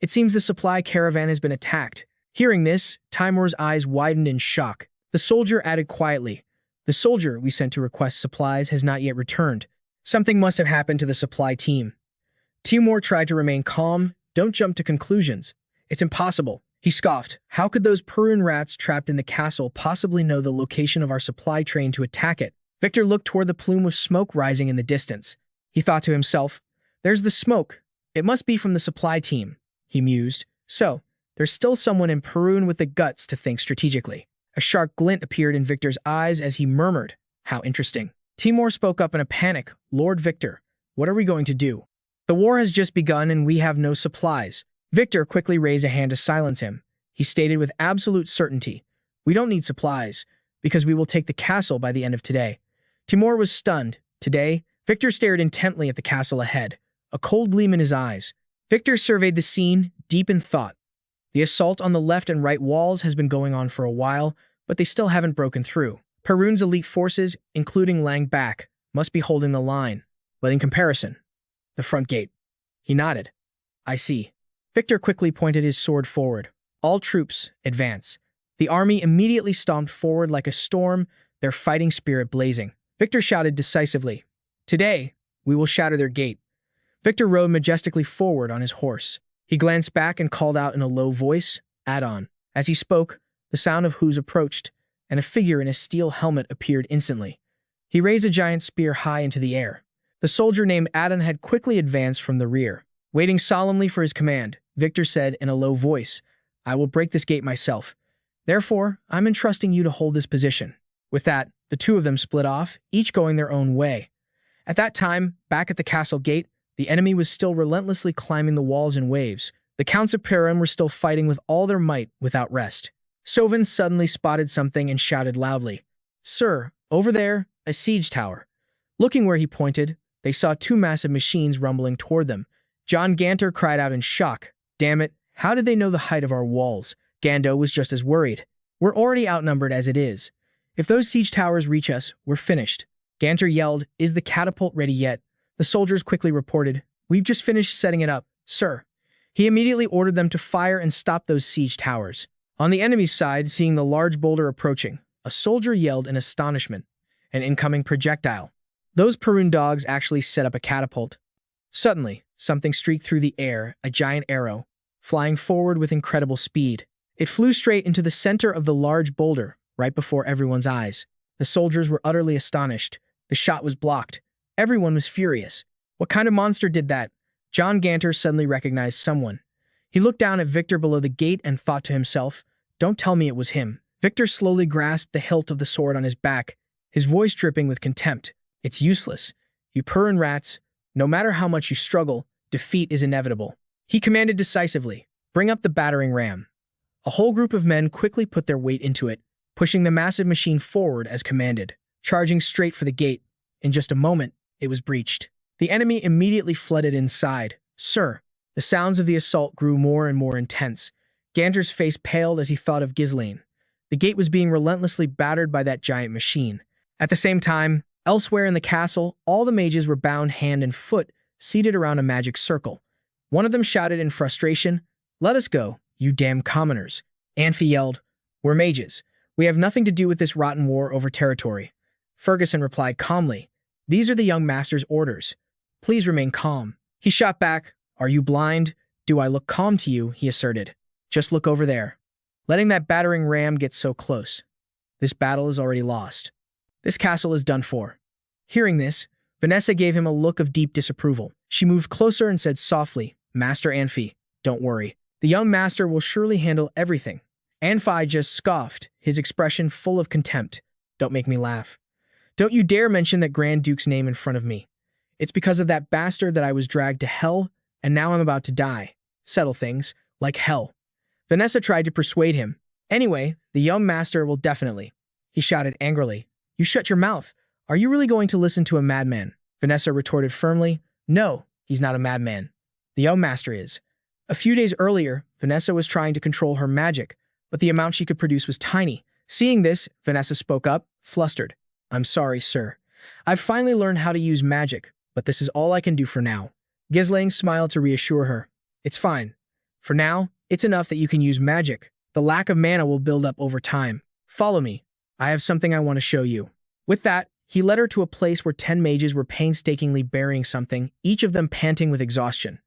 It seems the supply caravan has been attacked. Hearing this, Timur's eyes widened in shock. The soldier added quietly, "The soldier we sent to request supplies has not yet returned. Something must have happened to the supply team." Timur tried to remain calm. "Don't jump to conclusions. It's impossible." He scoffed. "How could those Perun rats trapped in the castle possibly know the location of our supply train to attack it?" Victor looked toward the plume of smoke rising in the distance. He thought to himself, "There's the smoke. It must be from the supply team," he mused. "So, there's still someone in Perun with the guts to think strategically." A sharp glint appeared in Victor's eyes as he murmured, "How interesting." Timur spoke up in a panic. "Lord Victor, what are we going to do? The war has just begun and we have no supplies." Victor quickly raised a hand to silence him. He stated with absolute certainty, "We don't need supplies, because we will take the castle by the end of today." Timur was stunned. Today, Victor stared intently at the castle ahead, a cold gleam in his eyes. Victor surveyed the scene, deep in thought. The assault on the left and right walls has been going on for a while, but they still haven't broken through. Perun's elite forces, including Lang Bak, must be holding the line. But in comparison, the front gate. He nodded. "I see." Victor quickly pointed his sword forward. "All troops, advance." The army immediately stomped forward like a storm, their fighting spirit blazing. Victor shouted decisively, "Today, we will shatter their gate." Victor rode majestically forward on his horse. He glanced back and called out in a low voice, "Add-on." As he spoke, the sound of hooves approached, and a figure in a steel helmet appeared instantly. He raised a giant spear high into the air. The soldier named Addon had quickly advanced from the rear. Waiting solemnly for his command, Victor said in a low voice, "I will break this gate myself. Therefore, I'm entrusting you to hold this position." With that, the two of them split off, each going their own way. At that time, back at the castle gate, the enemy was still relentlessly climbing the walls in waves. The Counts of Perum were still fighting with all their might without rest. Sovin suddenly spotted something and shouted loudly, "Sir, over there, a siege tower." Looking where he pointed, they saw two massive machines rumbling toward them. John Ganter cried out in shock, "Damn it, how did they know the height of our walls?" Gando was just as worried. "We're already outnumbered as it is. If those siege towers reach us, we're finished." Ganter yelled, "Is the catapult ready yet?" The soldiers quickly reported, "We've just finished setting it up, sir." He immediately ordered them to fire and stop those siege towers. On the enemy's side, seeing the large boulder approaching, a soldier yelled in astonishment, "An incoming projectile." Those Perun dogs actually set up a catapult. Suddenly, something streaked through the air, a giant arrow, flying forward with incredible speed. It flew straight into the center of the large boulder, right before everyone's eyes. The soldiers were utterly astonished. The shot was blocked. Everyone was furious. What kind of monster did that? John Ganter suddenly recognized someone. He looked down at Victor below the gate and thought to himself, "Don't tell me it was him." Victor slowly grasped the hilt of the sword on his back, his voice dripping with contempt. "It's useless. You Perun rats, no matter how much you struggle, defeat is inevitable." He commanded decisively, "Bring up the battering ram." A whole group of men quickly put their weight into it, pushing the massive machine forward as commanded, charging straight for the gate. In just a moment, it was breached. The enemy immediately flooded inside. "Sir." The sounds of the assault grew more and more intense. Ganter's face paled as he thought of Ghislain. The gate was being relentlessly battered by that giant machine. At the same time, elsewhere in the castle, all the mages were bound hand and foot, seated around a magic circle. One of them shouted in frustration, "Let us go, you damn commoners." Anfi yelled, "We're mages. We have nothing to do with this rotten war over territory." Ferguson replied calmly, "These are the young master's orders. Please remain calm." He shot back, "Are you blind? Do I look calm to you?" he asserted. "Just look over there. Letting that battering ram get so close. This battle is already lost. This castle is done for." Hearing this, Vanessa gave him a look of deep disapproval. She moved closer and said softly, "Master Anfi, don't worry. The young master will surely handle everything." Anfi just scoffed, his expression full of contempt. "Don't make me laugh. Don't you dare mention that Grand Duke's name in front of me. It's because of that bastard that I was dragged to hell, and now I'm about to die. Settle things, like hell." Vanessa tried to persuade him. "Anyway, the young master will definitely." He shouted angrily, "You shut your mouth. Are you really going to listen to a madman?" Vanessa retorted firmly, "No, he's not a madman. The young master is." A few days earlier, Vanessa was trying to control her magic, but the amount she could produce was tiny. Seeing this, Vanessa spoke up, flustered. "I'm sorry, sir. I've finally learned how to use magic, but this is all I can do for now. Ghislain smiled to reassure her. It's fine. For now, it's enough that you can use magic. The lack of mana will build up over time. Follow me. I have something I want to show you. With that, he led her to a place where 10 mages were painstakingly burying something, each of them panting with exhaustion.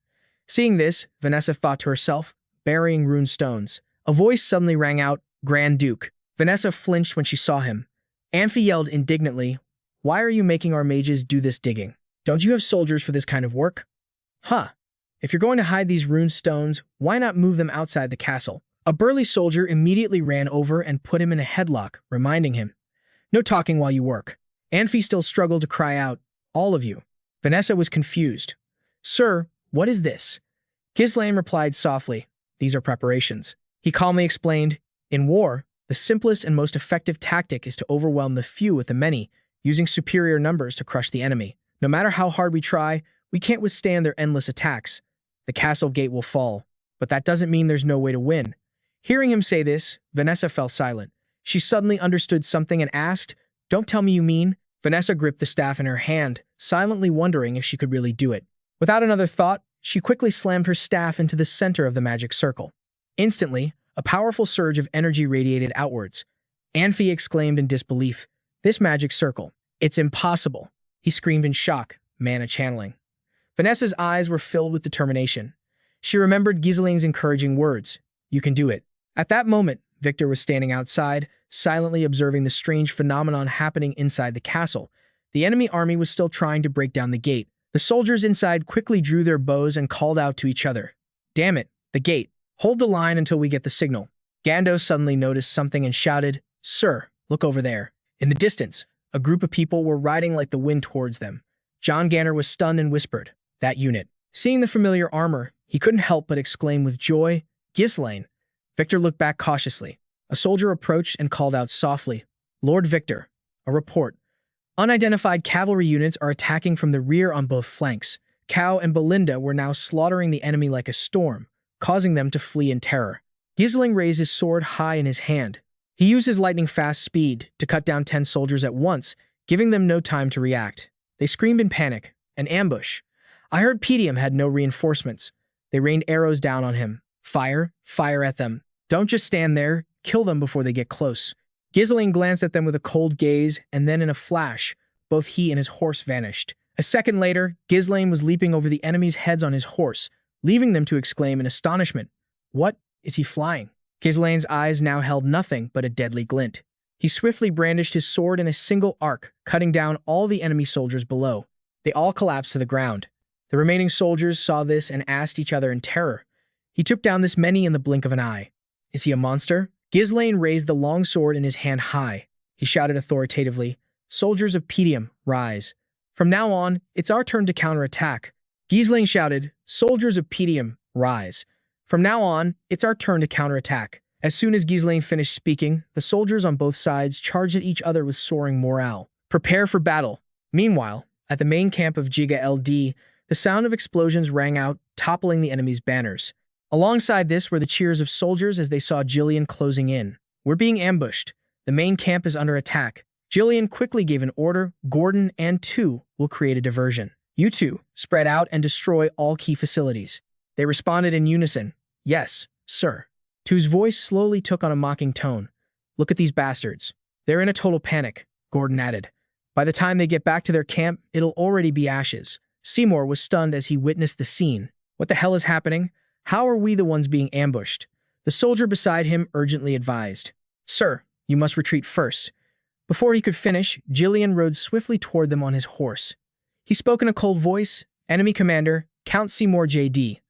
Seeing this, Vanessa thought to herself, burying rune stones. A voice suddenly rang out, Grand Duke. Vanessa flinched when she saw him. Amphi yelled indignantly, Why are you making our mages do this digging? Don't you have soldiers for this kind of work? Huh. If you're going to hide these rune stones, why not move them outside the castle? A burly soldier immediately ran over and put him in a headlock, reminding him, No talking while you work. Amphi still struggled to cry out, All of you. Vanessa was confused. Sir, what is this? Ghislain replied softly, These are preparations. He calmly explained, In war, the simplest and most effective tactic is to overwhelm the few with the many, using superior numbers to crush the enemy. No matter how hard we try, we can't withstand their endless attacks. The castle gate will fall, but that doesn't mean there's no way to win. Hearing him say this, Vanessa fell silent. She suddenly understood something and asked, Don't tell me you mean? Vanessa gripped the staff in her hand, silently wondering if she could really do it. Without another thought, she quickly slammed her staff into the center of the magic circle. Instantly, a powerful surge of energy radiated outwards. Amphi exclaimed in disbelief, This magic circle, it's impossible. He screamed in shock, mana channeling. Vanessa's eyes were filled with determination. She remembered Ghislain's encouraging words, You can do it. At that moment, Victor was standing outside, silently observing the strange phenomenon happening inside the castle. The enemy army was still trying to break down the gate. The soldiers inside quickly drew their bows and called out to each other. Damn it, the gate. Hold the line until we get the signal. Gando suddenly noticed something and shouted, Sir, look over there. In the distance, a group of people were riding like the wind towards them. John Ganner was stunned and whispered, That unit. Seeing the familiar armor, he couldn't help but exclaim with joy, Ghislain. Victor looked back cautiously. A soldier approached and called out softly, Lord Victor, a report. Unidentified cavalry units are attacking from the rear on both flanks. Cal and Belinda were now slaughtering the enemy like a storm, causing them to flee in terror. Ghislain raised his sword high in his hand. He used his lightning-fast speed to cut down 10 soldiers at once, giving them no time to react. They screamed in panic. An ambush. I heard Pedium had no reinforcements. They rained arrows down on him. Fire, fire at them. Don't just stand there. Kill them before they get close. Ghislain glanced at them with a cold gaze, and then in a flash, both he and his horse vanished. A second later, Ghislain was leaping over the enemy's heads on his horse, leaving them to exclaim in astonishment, What? Is he flying? Ghislain's eyes now held nothing but a deadly glint. He swiftly brandished his sword in a single arc, cutting down all the enemy soldiers below. They all collapsed to the ground. The remaining soldiers saw this and asked each other in terror. He took down this many in the blink of an eye. Is he a monster? Ghislain raised the long sword in his hand high. He shouted authoritatively, Soldiers of Pedium, rise. From now on, it's our turn to counterattack. Ghislain shouted, Soldiers of Pedium, rise. From now on, it's our turn to counterattack. As soon as Ghislain finished speaking, the soldiers on both sides charged at each other with soaring morale. Prepare for battle. Meanwhile, at the main camp of Giga LD, the sound of explosions rang out, toppling the enemy's banners. Alongside this were the cheers of soldiers as they saw Ghislain closing in. We're being ambushed. The main camp is under attack. Ghislain quickly gave an order. Gordon and Tu will create a diversion. You two, spread out and destroy all key facilities. They responded in unison. Yes, sir. Tu's voice slowly took on a mocking tone. Look at these bastards. They're in a total panic, Gordon added. By the time they get back to their camp, it'll already be ashes. Seymour was stunned as he witnessed the scene. What the hell is happening? How are we the ones being ambushed? The soldier beside him urgently advised. Sir, you must retreat first. Before he could finish, Ghislain rode swiftly toward them on his horse. He spoke in a cold voice, Enemy commander, Count Seymour J.D.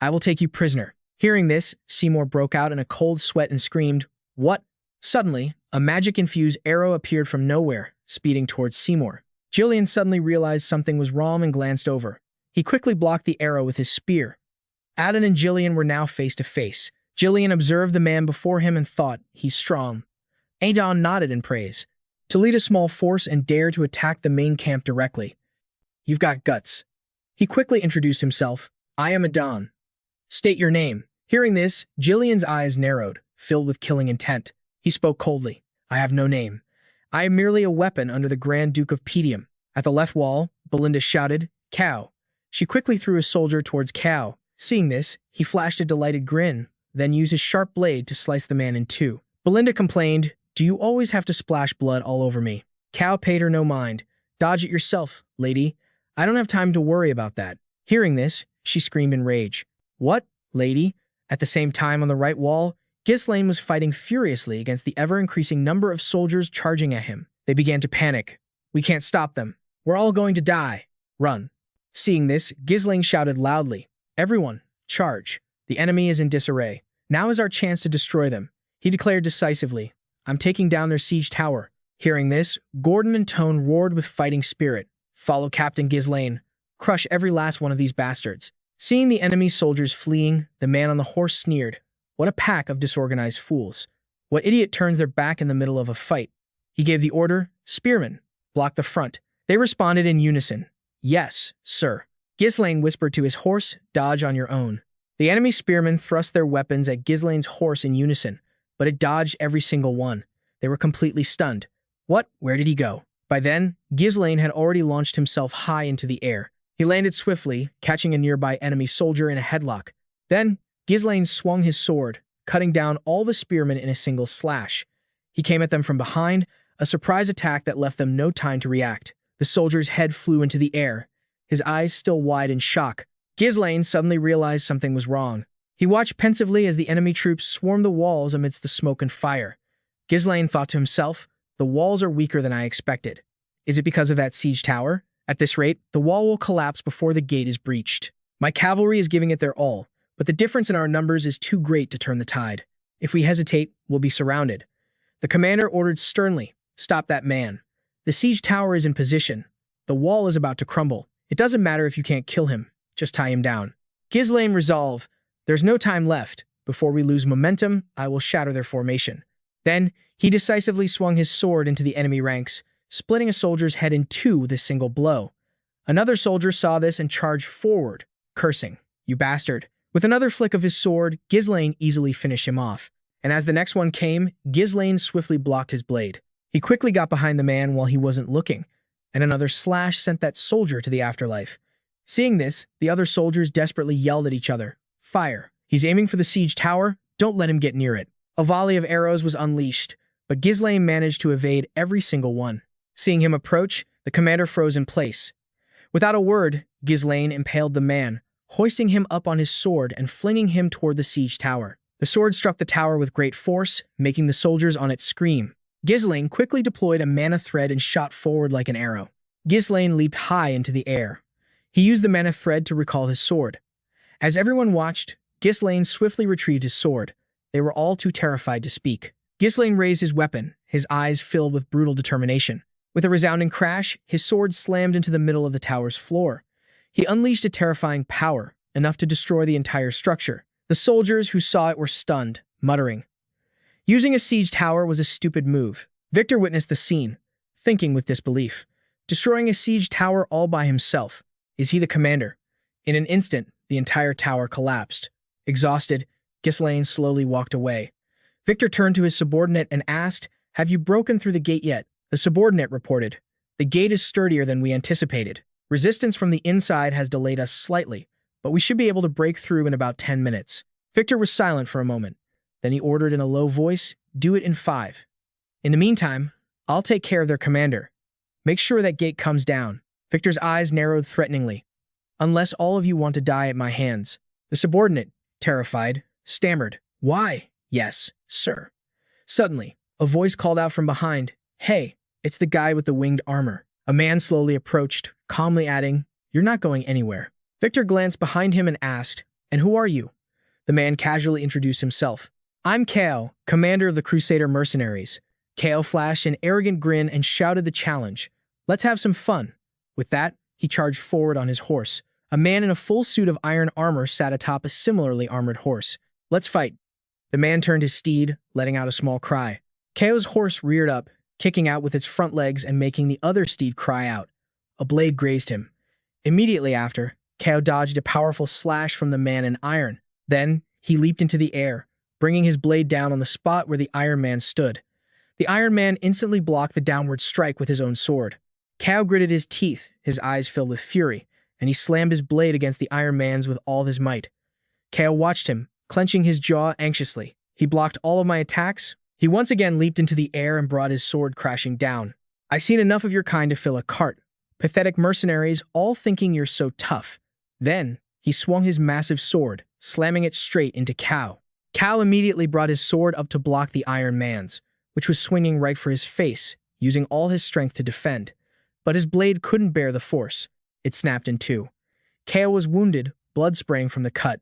I will take you prisoner. Hearing this, Seymour broke out in a cold sweat and screamed, What? Suddenly, a magic-infused arrow appeared from nowhere, speeding towards Seymour. Ghislain suddenly realized something was wrong and glanced over. He quickly blocked the arrow with his spear. Adon and Ghislain were now face to face. Ghislain observed the man before him and thought, He's strong. Adon nodded in praise. To lead a small force and dare to attack the main camp directly. You've got guts. He quickly introduced himself. I am Adon. State your name. Hearing this, Ghislain's eyes narrowed, filled with killing intent. He spoke coldly. I have no name. I am merely a weapon under the Grand Duke of Pedium. At the left wall, Belinda shouted, Cow. She quickly threw a soldier towards Cow. Seeing this, he flashed a delighted grin, then used his sharp blade to slice the man in two. Belinda complained, "Do you always have to splash blood all over me?" Cow paid her no mind. "Dodge it yourself, lady. I don't have time to worry about that." Hearing this, she screamed in rage. "What, lady?" At the same time on the right wall, Ghislain was fighting furiously against the ever-increasing number of soldiers charging at him. They began to panic. "We can't stop them. We're all going to die. Run." Seeing this, Ghislain shouted loudly, "Everyone, charge. The enemy is in disarray. Now is our chance to destroy them." He declared decisively, "I'm taking down their siege tower." Hearing this, Gordon and Tone roared with fighting spirit. "Follow Captain Ghislain. Crush every last one of these bastards." Seeing the enemy soldiers fleeing, the man on the horse sneered, "What a pack of disorganized fools. What idiot turns their back in the middle of a fight?" He gave the order, "Spearmen, block the front." They responded in unison, "Yes, sir." Ghislain whispered to his horse, "Dodge on your own." The enemy spearmen thrust their weapons at Ghislain's horse in unison, but it dodged every single one. They were completely stunned. What? Where did he go? By then, Ghislain had already launched himself high into the air. He landed swiftly, catching a nearby enemy soldier in a headlock. Then, Ghislain swung his sword, cutting down all the spearmen in a single slash. He came at them from behind, a surprise attack that left them no time to react. The soldier's head flew into the air, his eyes still wide in shock. Ghislain suddenly realized something was wrong. He watched pensively as the enemy troops swarmed the walls amidst the smoke and fire. Ghislain thought to himself, "The walls are weaker than I expected. Is it because of that siege tower? At this rate, the wall will collapse before the gate is breached. My cavalry is giving it their all, but the difference in our numbers is too great to turn the tide. If we hesitate, we'll be surrounded." The commander ordered sternly, "Stop that man. The siege tower is in position. The wall is about to crumble. It doesn't matter if you can't kill him. Just tie him down." Ghislain resolved, "There's no time left. Before we lose momentum, I will shatter their formation." Then, he decisively swung his sword into the enemy ranks, splitting a soldier's head in two with a single blow. Another soldier saw this and charged forward, cursing, "You bastard." With another flick of his sword, Ghislain easily finished him off. And as the next one came, Ghislain swiftly blocked his blade. He quickly got behind the man while he wasn't looking, and another slash sent that soldier to the afterlife. Seeing this, the other soldiers desperately yelled at each other, "Fire! He's aiming for the siege tower. Don't let him get near it." A volley of arrows was unleashed, but Ghislain managed to evade every single one. Seeing him approach, the commander froze in place. Without a word, Ghislain impaled the man, hoisting him up on his sword and flinging him toward the siege tower. The sword struck the tower with great force, making the soldiers on it scream. Ghislain quickly deployed a mana thread and shot forward like an arrow. Ghislain leaped high into the air. He used the mana thread to recall his sword. As everyone watched, Ghislain swiftly retrieved his sword. They were all too terrified to speak. Ghislain raised his weapon, his eyes filled with brutal determination. With a resounding crash, his sword slammed into the middle of the tower's floor. He unleashed a terrifying power, enough to destroy the entire structure. The soldiers who saw it were stunned, muttering. Using a siege tower was a stupid move. Victor witnessed the scene, thinking with disbelief. Destroying a siege tower all by himself. Is he the commander? In an instant, the entire tower collapsed. Exhausted, Ghislain slowly walked away. Victor turned to his subordinate and asked, "Have you broken through the gate yet?" The subordinate reported, "The gate is sturdier than we anticipated. Resistance from the inside has delayed us slightly, but we should be able to break through in about 10 minutes. Victor was silent for a moment. Then he ordered in a low voice, "Do it in 5. In the meantime, I'll take care of their commander. Make sure that gate comes down." Victor's eyes narrowed threateningly. "Unless all of you want to die at my hands." The subordinate, terrified, stammered, "Why?" "Yes, sir." Suddenly, a voice called out from behind, "Hey, it's the guy with the winged armor." A man slowly approached, calmly adding, "You're not going anywhere." Victor glanced behind him and asked, "And who are you?" The man casually introduced himself. "I'm Kao, commander of the Crusader mercenaries." Kao flashed an arrogant grin and shouted the challenge, "Let's have some fun." With that, he charged forward on his horse. A man in a full suit of iron armor sat atop a similarly armored horse. "Let's fight." The man turned his steed, letting out a small cry. Kao's horse reared up, kicking out with its front legs and making the other steed cry out. A blade grazed him. Immediately after, Kao dodged a powerful slash from the man in iron. Then, he leaped into the air, bringing his blade down on the spot where the Iron Man stood. The Iron Man instantly blocked the downward strike with his own sword. Kao gritted his teeth, his eyes filled with fury, and he slammed his blade against the Iron Man's with all his might. Kao watched him, clenching his jaw anxiously. He blocked all of my attacks. He once again leaped into the air and brought his sword crashing down. I've seen enough of your kind to fill a cart. Pathetic mercenaries, all thinking you're so tough. Then, he swung his massive sword, slamming it straight into Kao. Kao immediately brought his sword up to block the Iron Man's, which was swinging right for his face, using all his strength to defend. But his blade couldn't bear the force. It snapped in two. Kao was wounded, blood spraying from the cut.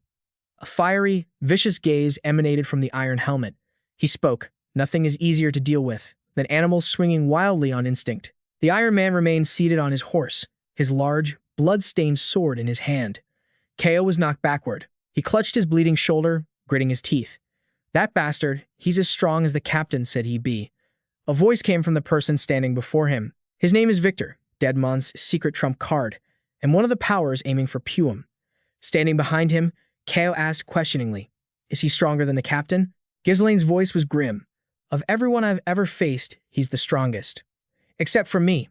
A fiery, vicious gaze emanated from the iron helmet. He spoke, "Nothing is easier to deal with than animals swinging wildly on instinct." The Iron Man remained seated on his horse, his large, blood-stained sword in his hand. Kao was knocked backward. He clutched his bleeding shoulder, gritting his teeth. "That bastard, he's as strong as the captain said he'd be." A voice came from the person standing before him. His name is Victor, Deadmon's secret trump card, and one of the powers aiming for Perum. Standing behind him, Kao asked questioningly, "Is he stronger than the captain?" Ghislain's voice was grim. "Of everyone I've ever faced, he's the strongest. Except for me."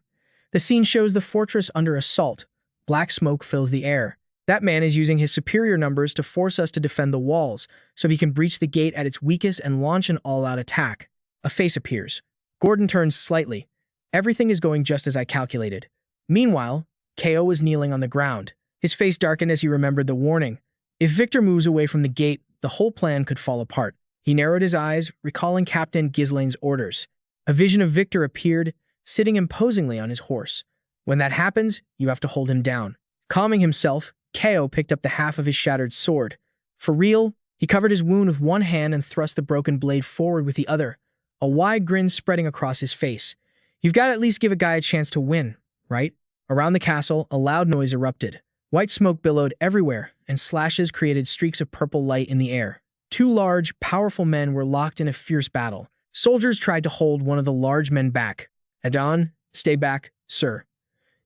The scene shows the fortress under assault. Black smoke fills the air. That man is using his superior numbers to force us to defend the walls, so he can breach the gate at its weakest and launch an all-out attack. A face appears. Gordon turns slightly. "Everything is going just as I calculated." Meanwhile, Kao was kneeling on the ground. His face darkened as he remembered the warning. If Victor moves away from the gate, the whole plan could fall apart. He narrowed his eyes, recalling Captain Ghislain's orders. A vision of Victor appeared, sitting imposingly on his horse. "When that happens, you have to hold him down." Calming himself, Kao picked up the half of his shattered sword. For real, he covered his wound with one hand and thrust the broken blade forward with the other, a wide grin spreading across his face. "You've got to at least give a guy a chance to win, right?" Around the castle, a loud noise erupted. White smoke billowed everywhere, and slashes created streaks of purple light in the air. Two large, powerful men were locked in a fierce battle. Soldiers tried to hold one of the large men back. "Adon, stay back, sir.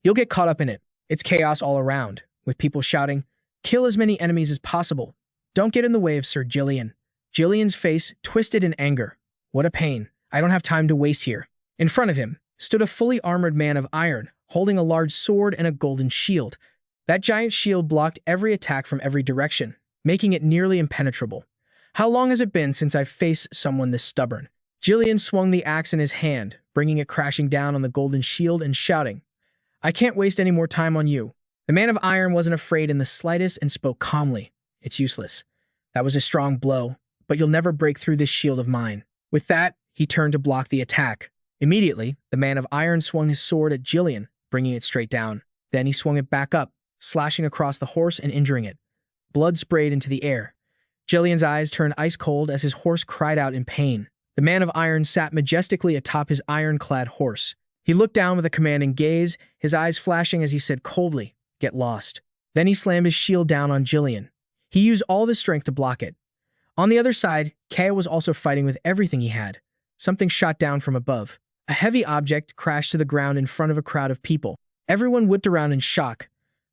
You'll get caught up in it." It's chaos all around, with people shouting, "Kill as many enemies as possible. Don't get in the way of Sir Ghislain." Ghislain's face twisted in anger. "What a pain. I don't have time to waste here." In front of him stood a fully armored man of iron, holding a large sword and a golden shield. That giant shield blocked every attack from every direction, making it nearly impenetrable. "How long has it been since I've faced someone this stubborn?" Ghislain swung the axe in his hand, bringing it crashing down on the golden shield and shouting, "I can't waste any more time on you." The man of iron wasn't afraid in the slightest and spoke calmly. "It's useless. That was a strong blow, but you'll never break through this shield of mine." With that, he turned to block the attack. Immediately, the man of iron swung his sword at Ghislain, bringing it straight down. Then he swung it back up, slashing across the horse and injuring it. Blood sprayed into the air. Ghislain's eyes turned ice cold as his horse cried out in pain. The man of iron sat majestically atop his iron-clad horse. He looked down with a commanding gaze, his eyes flashing as he said coldly, "Get lost." Then he slammed his shield down on Ghislain. He used all his strength to block it. On the other side, Kao was also fighting with everything he had. Something shot down from above. A heavy object crashed to the ground in front of a crowd of people. Everyone whipped around in shock.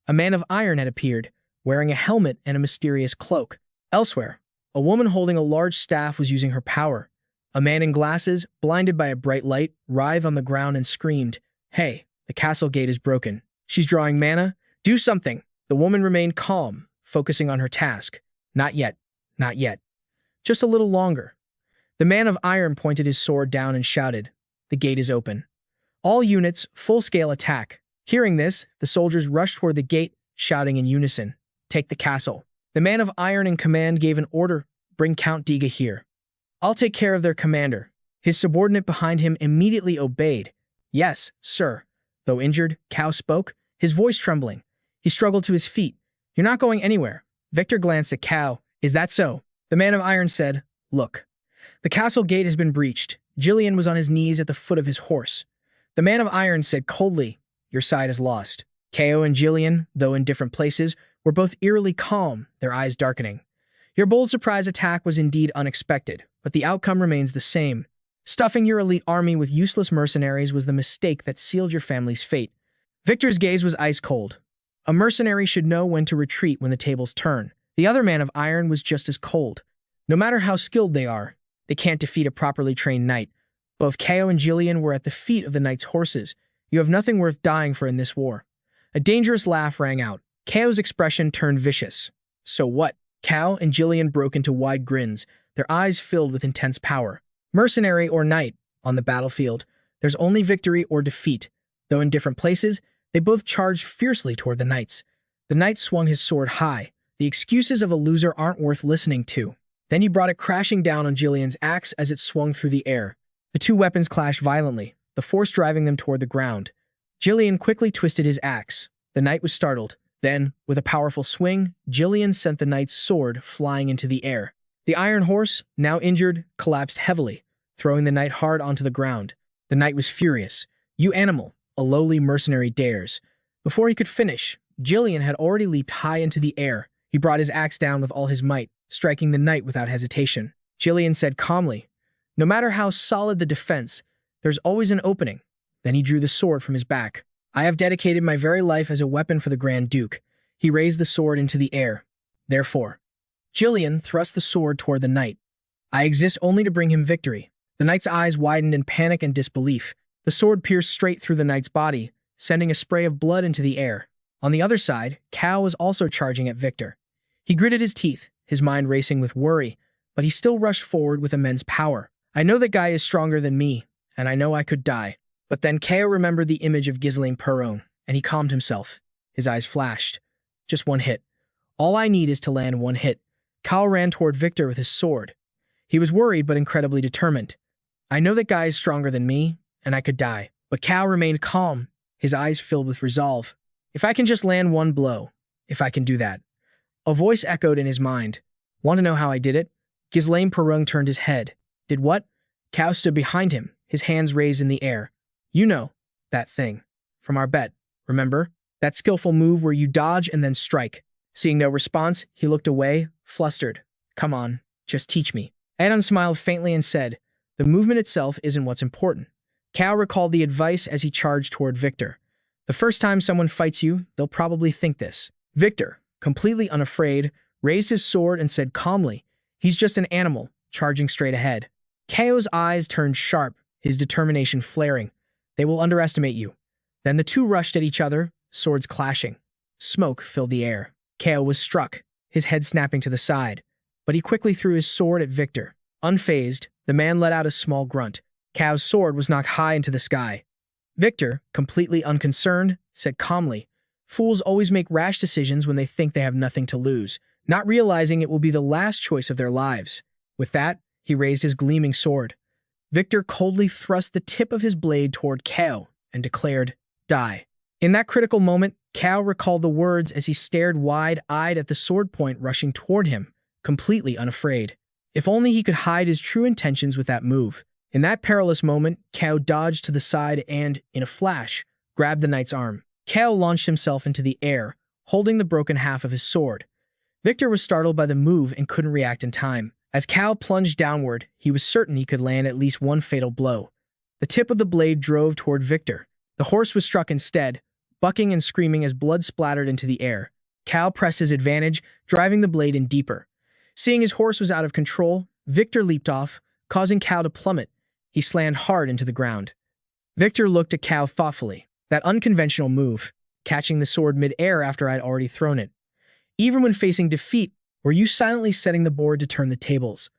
A man of iron had appeared, wearing a helmet and a mysterious cloak. Elsewhere, a woman holding a large staff was using her power. A man in glasses, blinded by a bright light, writhed on the ground and screamed, "Hey, the castle gate is broken." "She's drawing mana. Do something." The woman remained calm, focusing on her task. "Not yet. Not yet. Just a little longer." The man of iron pointed his sword down and shouted, "The gate is open. All units, full-scale attack." Hearing this, the soldiers rushed toward the gate, shouting in unison, "Take the castle." The man of iron in command gave an order, "Bring Count Deadmon here. I'll take care of their commander." His subordinate behind him immediately obeyed. "Yes, sir." Though injured, Kao spoke, his voice trembling. He struggled to his feet. "You're not going anywhere." Victor glanced at Kao. "Is that so?" The man of iron said, "Look. The castle gate has been breached." Ghislain was on his knees at the foot of his horse. The man of iron said coldly, "Your side is lost." Kao and Ghislain, though in different places, were both eerily calm, their eyes darkening. "Your bold surprise attack was indeed unexpected, but the outcome remains the same. Stuffing your elite army with useless mercenaries was the mistake that sealed your family's fate." Victor's gaze was ice cold. A mercenary should know when to retreat when the tables turn. The other man of iron was just as cold. No matter how skilled they are, they can't defeat a properly trained knight. Both Kao and Ghislain were at the feet of the knight's horses. "You have nothing worth dying for in this war." A dangerous laugh rang out. Kao's expression turned vicious. So what? Kao and Ghislain broke into wide grins, their eyes filled with intense power. Mercenary or knight, on the battlefield, there's only victory or defeat. Though in different places, they both charged fiercely toward the knights. The knight swung his sword high. The excuses of a loser aren't worth listening to. Then he brought it crashing down on Ghislain's axe as it swung through the air. The two weapons clashed violently, the force driving them toward the ground. Ghislain quickly twisted his axe. The knight was startled. Then, with a powerful swing, Ghislain sent the knight's sword flying into the air. The iron horse, now injured, collapsed heavily, throwing the knight hard onto the ground. The knight was furious. "You animal," a lowly mercenary dares. Before he could finish, Ghislain had already leaped high into the air. He brought his axe down with all his might, striking the knight without hesitation. Ghislain said calmly, "No matter how solid the defense, there's always an opening." Then he drew the sword from his back. "I have dedicated my very life as a weapon for the Grand Duke." He raised the sword into the air. "Therefore," Ghislain thrust the sword toward the knight. "I exist only to bring him victory." The knight's eyes widened in panic and disbelief. The sword pierced straight through the knight's body, sending a spray of blood into the air. On the other side, Kao was also charging at Victor. He gritted his teeth, his mind racing with worry, but he still rushed forward with immense power. "I know that guy is stronger than me, and I know I could die." But then Kao remembered the image of Ghislain Perum, and he calmed himself. His eyes flashed. "Just one hit. All I need is to land one hit." Kao ran toward Victor with his sword. He was worried but incredibly determined. "I know that guy is stronger than me, and I could die." But Kao remained calm, his eyes filled with resolve. "If I can just land one blow, if I can do that." A voice echoed in his mind. "Want to know how I did it?" Ghislain Perum turned his head. "Did what?" Kao stood behind him, his hands raised in the air. "You know, that thing. From our bet, remember? That skillful move where you dodge and then strike." Seeing no response, he looked away, flustered. "Come on, just teach me." Adon smiled faintly and said, "The movement itself isn't what's important." Kao recalled the advice as he charged toward Victor. "The first time someone fights you, they'll probably think this." Victor, completely unafraid, raised his sword and said calmly, "He's just an animal, charging straight ahead." Kao's eyes turned sharp, his determination flaring. "They will underestimate you." Then the two rushed at each other, swords clashing. Smoke filled the air. Kao was struck, his head snapping to the side, but he quickly threw his sword at Victor. Unfazed, the man let out a small grunt. Kao's sword was knocked high into the sky. Victor, completely unconcerned, said calmly, "Fools always make rash decisions when they think they have nothing to lose, not realizing it will be the last choice of their lives." With that, he raised his gleaming sword. Victor coldly thrust the tip of his blade toward Kao and declared, "Die." In that critical moment, Kao recalled the words as he stared wide-eyed at the sword point rushing toward him, completely unafraid. If only he could hide his true intentions with that move. In that perilous moment, Kao dodged to the side and, in a flash, grabbed the knight's arm. Kao launched himself into the air, holding the broken half of his sword. Victor was startled by the move and couldn't react in time. As Kao plunged downward, he was certain he could land at least one fatal blow. The tip of the blade drove toward Victor. The horse was struck instead, bucking and screaming as blood splattered into the air. Kao pressed his advantage, driving the blade in deeper. Seeing his horse was out of control, Victor leaped off, causing Kao to plummet. He slammed hard into the ground. Victor looked at Kao thoughtfully. That unconventional move, catching the sword mid-air after I'd already thrown it. Even when facing defeat, were you silently setting the board to turn the tables?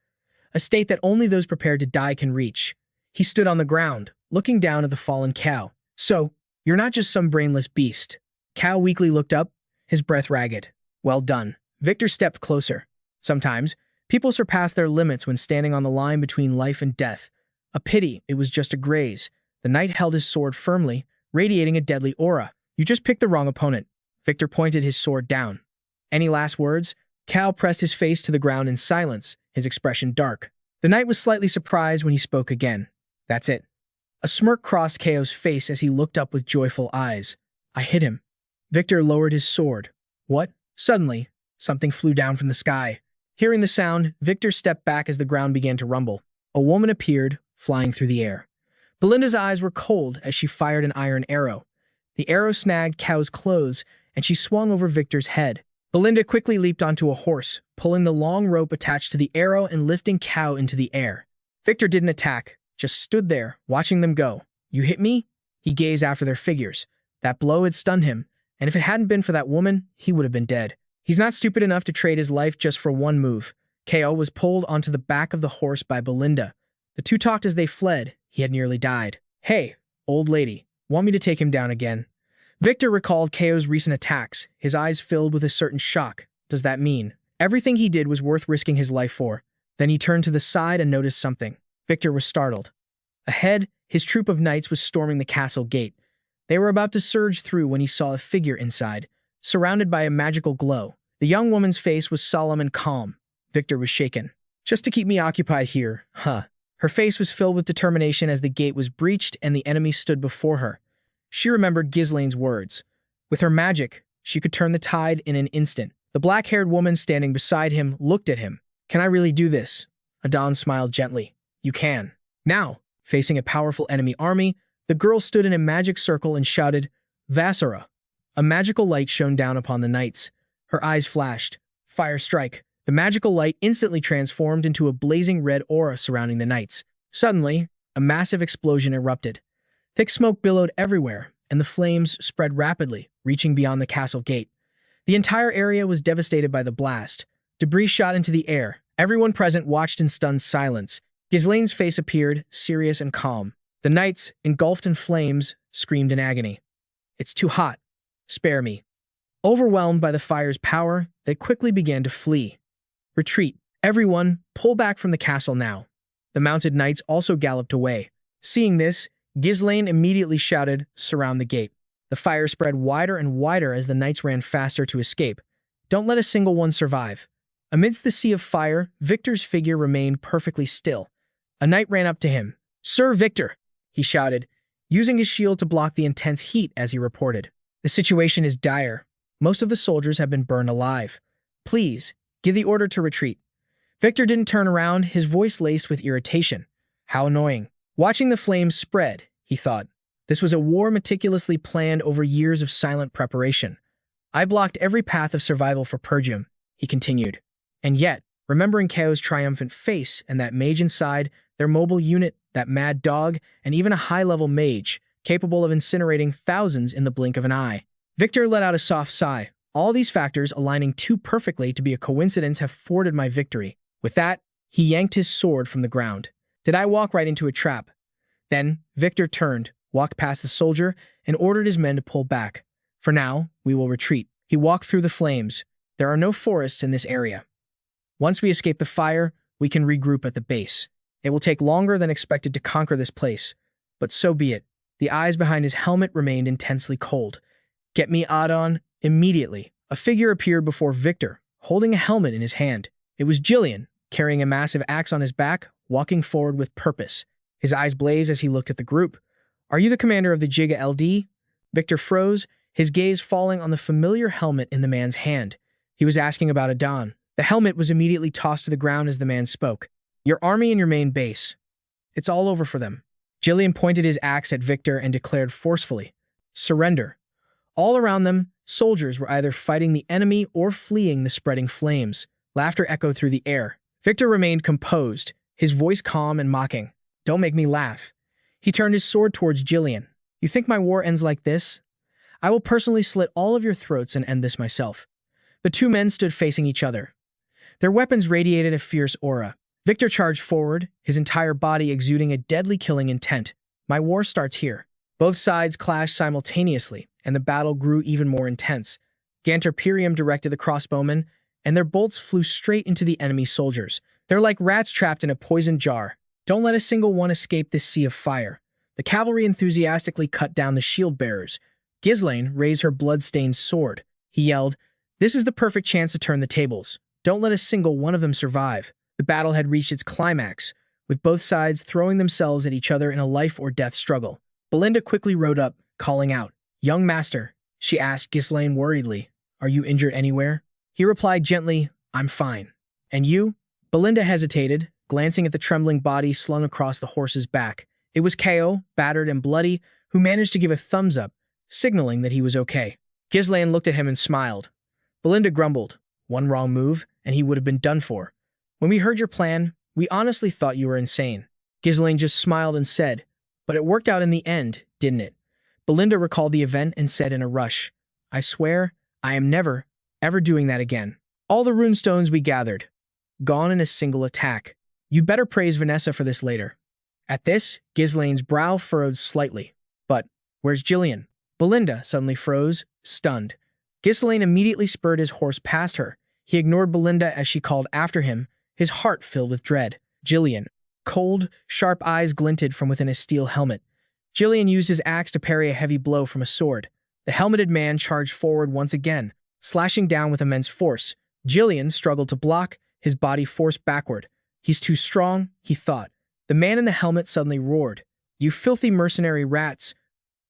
A state that only those prepared to die can reach. He stood on the ground, looking down at the fallen Kao. "So, you're not just some brainless beast." Kao weakly looked up, his breath ragged. "Well done." Victor stepped closer. "Sometimes, people surpass their limits when standing on the line between life and death. A pity it was just a graze." The knight held his sword firmly, radiating a deadly aura. "You just picked the wrong opponent." Victor pointed his sword down. "Any last words?" Kao pressed his face to the ground in silence, his expression dark. The knight was slightly surprised when he spoke again. "That's it." A smirk crossed Kao's face as he looked up with joyful eyes. "I hit him." Victor lowered his sword. "What?" Suddenly, something flew down from the sky. Hearing the sound, Victor stepped back as the ground began to rumble. A woman appeared, flying through the air. Belinda's eyes were cold as she fired an iron arrow. The arrow snagged Kao's clothes, and she swung over Victor's head. Belinda quickly leaped onto a horse, pulling the long rope attached to the arrow and lifting Kao into the air. Victor didn't attack, just stood there, watching them go. "You hit me?" He gazed after their figures. That blow had stunned him, And if it hadn't been for that woman, he would have been dead. He's not stupid enough to trade his life just for one move. KO was pulled onto the back of the horse by Belinda. The two talked as they fled. He had nearly died. "Hey, old lady, want me to take him down again?" Victor recalled KO's recent attacks, his eyes filled with a certain shock. Does that mean everything he did was worth risking his life for? Then he turned to the side and noticed something. Victor was startled. Ahead, his troop of knights was storming the castle gate. They were about to surge through when he saw a figure inside, surrounded by a magical glow. The young woman's face was solemn and calm. Victor was shaken. "Just to keep me occupied here, huh?" Her face was filled with determination as the gate was breached and the enemy stood before her. She remembered Ghislain's words. With her magic, she could turn the tide in an instant. The black-haired woman standing beside him looked at him. "Can I really do this?" Adon smiled gently. "You can." Now, facing a powerful enemy army, the girl stood in a magic circle and shouted, "Vassara!" A magical light shone down upon the knights. Her eyes flashed. "Fire strike!" The magical light instantly transformed into a blazing red aura surrounding the knights. Suddenly, a massive explosion erupted. Thick smoke billowed everywhere, and the flames spread rapidly, reaching beyond the castle gate. The entire area was devastated by the blast. Debris shot into the air. Everyone present watched in stunned silence. Ghislain's face appeared, serious and calm. The knights, engulfed in flames, screamed in agony. "It's too hot. Spare me." Overwhelmed by the fire's power, they quickly began to flee. "Retreat. Everyone, pull back from the castle now." The mounted knights also galloped away. Seeing this, Ghislain immediately shouted, "Surround the gate." The fire spread wider and wider as the knights ran faster to escape. Don't let a single one survive. Amidst the sea of fire, Victor's figure remained perfectly still. A knight ran up to him. "Sir Victor," he shouted, using his shield to block the intense heat as he reported. "The situation is dire. Most of the soldiers have been burned alive. Please, give the order to retreat." Victor didn't turn around, his voice laced with irritation. How annoying. Watching the flames spread, he thought. This was a war meticulously planned over years of silent preparation. "I blocked every path of survival for Pergium," he continued. And yet, remembering KO's triumphant face and that mage inside, their mobile unit, that mad dog, and even a high-level mage, capable of incinerating thousands in the blink of an eye. Victor let out a soft sigh. All these factors aligning too perfectly to be a coincidence have thwarted my victory. With that, he yanked his sword from the ground. Did I walk right into a trap? Then, Victor turned, walked past the soldier, and ordered his men to pull back. "For now, we will retreat." He walked through the flames. There are no forests in this area. Once we escape the fire, we can regroup at the base. It will take longer than expected to conquer this place, but so be it. The eyes behind his helmet remained intensely cold. "Get me Adon immediately." A figure appeared before Victor, holding a helmet in his hand. It was Ghislain, carrying a massive axe on his back, walking forward with purpose. His eyes blazed as he looked at the group. "Are you the commander of the Giga LD?" Victor froze, his gaze falling on the familiar helmet in the man's hand. He was asking about Adon. The helmet was immediately tossed to the ground as the man spoke. "Your army and your main base. It's all over for them." Ghislain pointed his axe at Victor and declared forcefully, "Surrender." All around them, soldiers were either fighting the enemy or fleeing the spreading flames. Laughter echoed through the air. Victor remained composed, his voice calm and mocking. "Don't make me laugh." He turned his sword towards Ghislain. "You think my war ends like this? I will personally slit all of your throats and end this myself." The two men stood facing each other. Their weapons radiated a fierce aura. Victor charged forward, his entire body exuding a deadly killing intent. "My war starts here." Both sides clashed simultaneously, and the battle grew even more intense. Count Perum directed the crossbowmen, and their bolts flew straight into the enemy soldiers. They're like rats trapped in a poison jar. Don't let a single one escape this sea of fire. The cavalry enthusiastically cut down the shield bearers. Ghislain raised her blood-stained sword. He yelled, "This is the perfect chance to turn the tables. Don't let a single one of them survive." The battle had reached its climax, with both sides throwing themselves at each other in a life-or-death struggle. Belinda quickly rode up, calling out, "Young master," she asked Ghislain worriedly, "are you injured anywhere?" He replied gently, "I'm fine." "And you?" Belinda hesitated, glancing at the trembling body slung across the horse's back. It was KO, battered and bloody, who managed to give a thumbs up, signaling that he was okay. Ghislain looked at him and smiled. Belinda grumbled, "One wrong move, and he would have been done for. When we heard your plan, we honestly thought you were insane." Ghislain just smiled and said, "But it worked out in the end, didn't it?" Belinda recalled the event and said in a rush, I swear, I am never, ever doing that again. All the runestones we gathered, gone in a single attack. You'd better praise Vanessa for this later. At this, Ghislain's brow furrowed slightly. But, where's Gillian? Belinda suddenly froze, stunned. Ghislain immediately spurred his horse past her. He ignored Belinda as she called after him, his heart filled with dread. Gillian. Cold, sharp eyes glinted from within his steel helmet. Gillian used his axe to parry a heavy blow from a sword. The helmeted man charged forward once again, slashing down with immense force. Gillian struggled to block, his body forced backward. He's too strong, he thought. The man in the helmet suddenly roared. You filthy mercenary rats.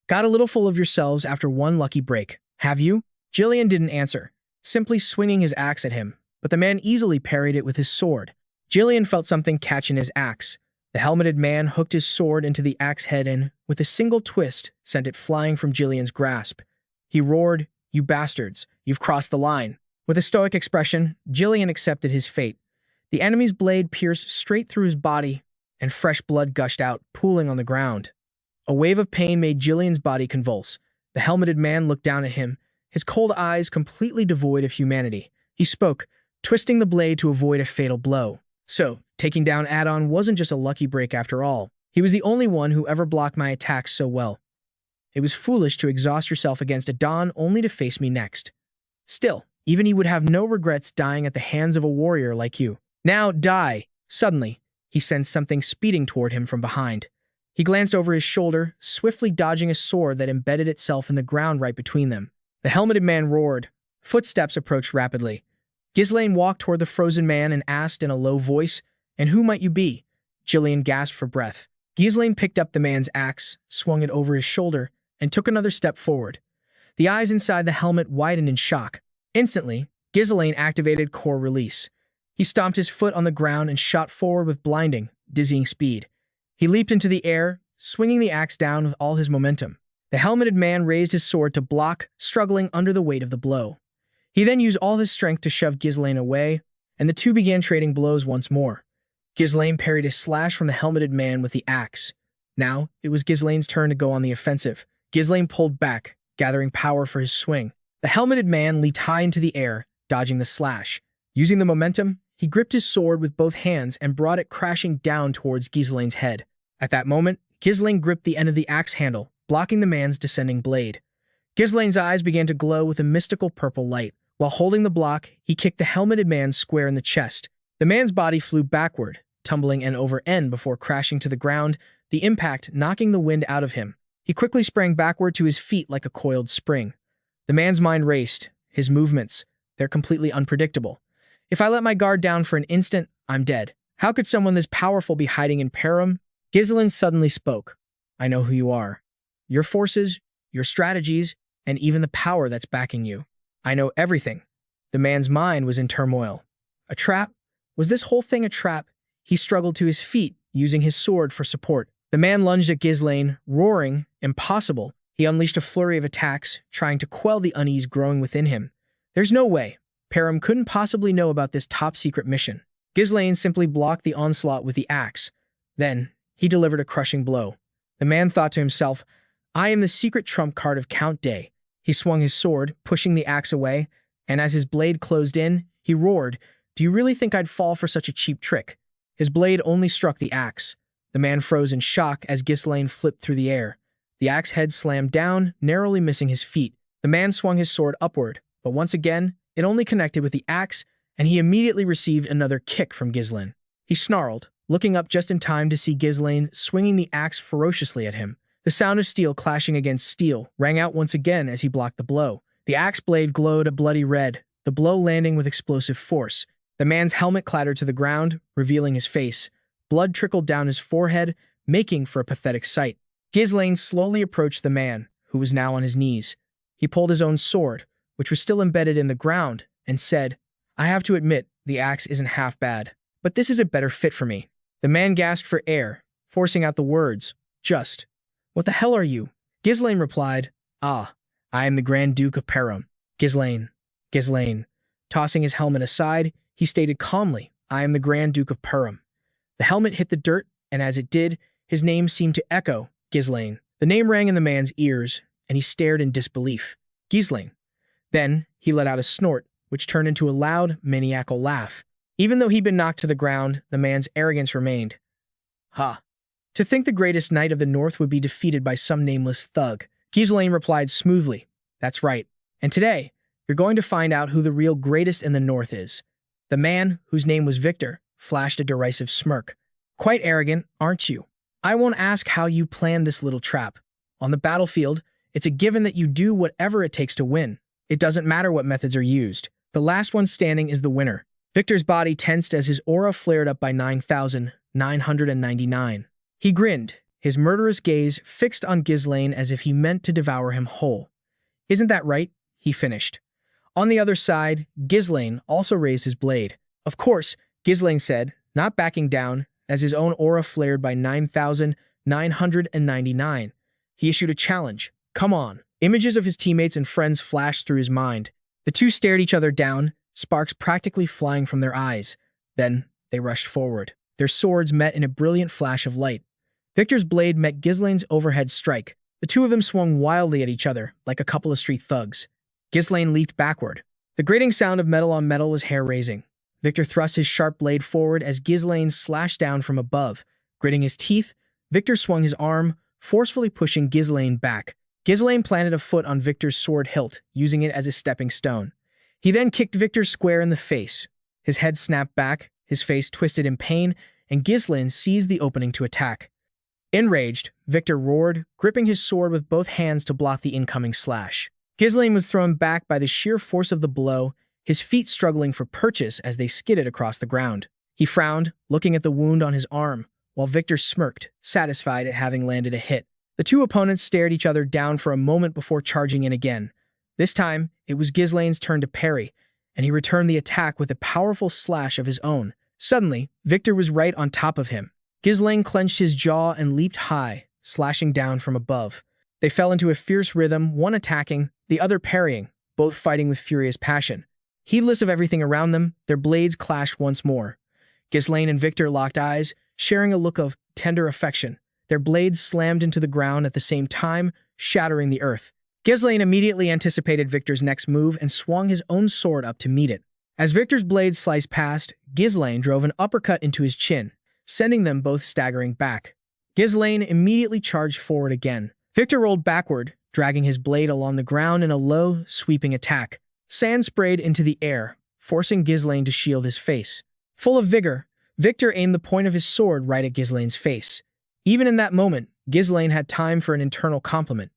Got a little full of yourselves after one lucky break, have you? Gillian didn't answer, simply swinging his axe at him, but the man easily parried it with his sword. Gillian felt something catch in his axe. The helmeted man hooked his sword into the axe head and, with a single twist, sent it flying from Gillian's grasp. He roared, You bastards, you've crossed the line. With a stoic expression, Gillian accepted his fate. The enemy's blade pierced straight through his body, and fresh blood gushed out, pooling on the ground. A wave of pain made Gillian's body convulse. The helmeted man looked down at him, his cold eyes completely devoid of humanity. He spoke, twisting the blade to avoid a fatal blow. So, taking down Adon wasn't just a lucky break after all. He was the only one who ever blocked my attacks so well. It was foolish to exhaust yourself against Adon only to face me next. Still, even he would have no regrets dying at the hands of a warrior like you. Now, die! Suddenly, he sensed something speeding toward him from behind. He glanced over his shoulder, swiftly dodging a sword that embedded itself in the ground right between them. The helmeted man roared. Footsteps approached rapidly. Ghislain walked toward the frozen man and asked in a low voice, And who might you be? Gillian gasped for breath. Ghislain picked up the man's axe, swung it over his shoulder, and took another step forward. The eyes inside the helmet widened in shock. Instantly, Ghislain activated core release. He stomped his foot on the ground and shot forward with blinding, dizzying speed. He leaped into the air, swinging the axe down with all his momentum. The helmeted man raised his sword to block, struggling under the weight of the blow. He then used all his strength to shove Ghislain away, and the two began trading blows once more. Ghislain parried a slash from the helmeted man with the axe. Now, it was Ghislain's turn to go on the offensive. Ghislain pulled back, gathering power for his swing. The helmeted man leaped high into the air, dodging the slash. Using the momentum, he gripped his sword with both hands and brought it crashing down towards Ghislain's head. At that moment, Ghislain gripped the end of the axe handle, blocking the man's descending blade. Ghislain's eyes began to glow with a mystical purple light. While holding the block, he kicked the helmeted man square in the chest. The man's body flew backward, tumbling end over end before crashing to the ground, the impact knocking the wind out of him. He quickly sprang backward to his feet like a coiled spring. The man's mind raced. His movements, they're completely unpredictable. If I let my guard down for an instant, I'm dead. How could someone this powerful be hiding in Perum? Ghislain suddenly spoke. I know who you are. Your forces, your strategies, and even the power that's backing you. I know everything. The man's mind was in turmoil. A trap? Was this whole thing a trap? He struggled to his feet, using his sword for support. The man lunged at Ghislain, roaring, impossible. He unleashed a flurry of attacks, trying to quell the unease growing within him. There's no way. Perum couldn't possibly know about this top-secret mission. Ghislain simply blocked the onslaught with the axe. Then, he delivered a crushing blow. The man thought to himself, I am the secret trump card of Count Day. He swung his sword, pushing the axe away, and as his blade closed in, he roared, Do you really think I'd fall for such a cheap trick? His blade only struck the axe. The man froze in shock as Ghislain flipped through the air. The axe head slammed down, narrowly missing his feet. The man swung his sword upward, but once again, it only connected with the axe, and he immediately received another kick from Ghislain. He snarled, looking up just in time to see Ghislain swinging the axe ferociously at him. The sound of steel clashing against steel rang out once again as he blocked the blow. The axe blade glowed a bloody red, the blow landing with explosive force. The man's helmet clattered to the ground, revealing his face. Blood trickled down his forehead, making for a pathetic sight. Ghislain slowly approached the man, who was now on his knees. He pulled his own sword, which was still embedded in the ground, and said, I have to admit, the axe isn't half bad, but this is a better fit for me. The man gasped for air, forcing out the words, Just. What the hell are you? Ghislain replied, I am the Grand Duke of Perum. Ghislain. Tossing his helmet aside, he stated calmly, I am the Grand Duke of Perum. The helmet hit the dirt, and as it did, his name seemed to echo, Ghislain. The name rang in the man's ears, and he stared in disbelief. Ghislain. Then he let out a snort, which turned into a loud, maniacal laugh. Even though he'd been knocked to the ground, the man's arrogance remained. Ha! To think the greatest knight of the North would be defeated by some nameless thug. Ghislain replied smoothly, "That's right. And today, you're going to find out who the real greatest in the North is." The man, whose name was Victor, flashed a derisive smirk. "Quite arrogant, aren't you? I won't ask how you planned this little trap. On the battlefield, it's a given that you do whatever it takes to win. It doesn't matter what methods are used. The last one standing is the winner." Victor's body tensed as his aura flared up by 9,999. He grinned, his murderous gaze fixed on Ghislain as if he meant to devour him whole. "Isn't that right?" he finished. On the other side, Ghislain also raised his blade. "Of course," Ghislain said, not backing down, as his own aura flared by 9,999. He issued a challenge. "Come on." Images of his teammates and friends flashed through his mind. The two stared each other down, sparks practically flying from their eyes. Then they rushed forward. Their swords met in a brilliant flash of light. Victor's blade met Ghislain's overhead strike. The two of them swung wildly at each other, like a couple of street thugs. Ghislain leaped backward. The grating sound of metal on metal was hair-raising. Victor thrust his sharp blade forward as Ghislain slashed down from above. Gritting his teeth, Victor swung his arm, forcefully pushing Ghislain back. Ghislain planted a foot on Victor's sword hilt, using it as a stepping stone. He then kicked Victor square in the face. His head snapped back, his face twisted in pain, and Ghislain seized the opening to attack. Enraged, Victor roared, gripping his sword with both hands to block the incoming slash. Ghislain was thrown back by the sheer force of the blow, his feet struggling for purchase as they skidded across the ground. He frowned, looking at the wound on his arm, while Victor smirked, satisfied at having landed a hit. The two opponents stared each other down for a moment before charging in again. This time, it was Ghislain's turn to parry, and he returned the attack with a powerful slash of his own. Suddenly, Victor was right on top of him. Ghislain clenched his jaw and leaped high, slashing down from above. They fell into a fierce rhythm, one attacking, the other parrying, both fighting with furious passion. Heedless of everything around them, their blades clashed once more. Ghislain and Victor locked eyes, sharing a look of tender affection. Their blades slammed into the ground at the same time, shattering the earth. Ghislain immediately anticipated Victor's next move and swung his own sword up to meet it. As Victor's blade sliced past, Ghislain drove an uppercut into his chin, sending them both staggering back. Ghislain immediately charged forward again. Victor rolled backward, dragging his blade along the ground in a low, sweeping attack. Sand sprayed into the air, forcing Ghislain to shield his face. Full of vigor, Victor aimed the point of his sword right at Ghislain's face. Even in that moment, Ghislain had time for an internal compliment.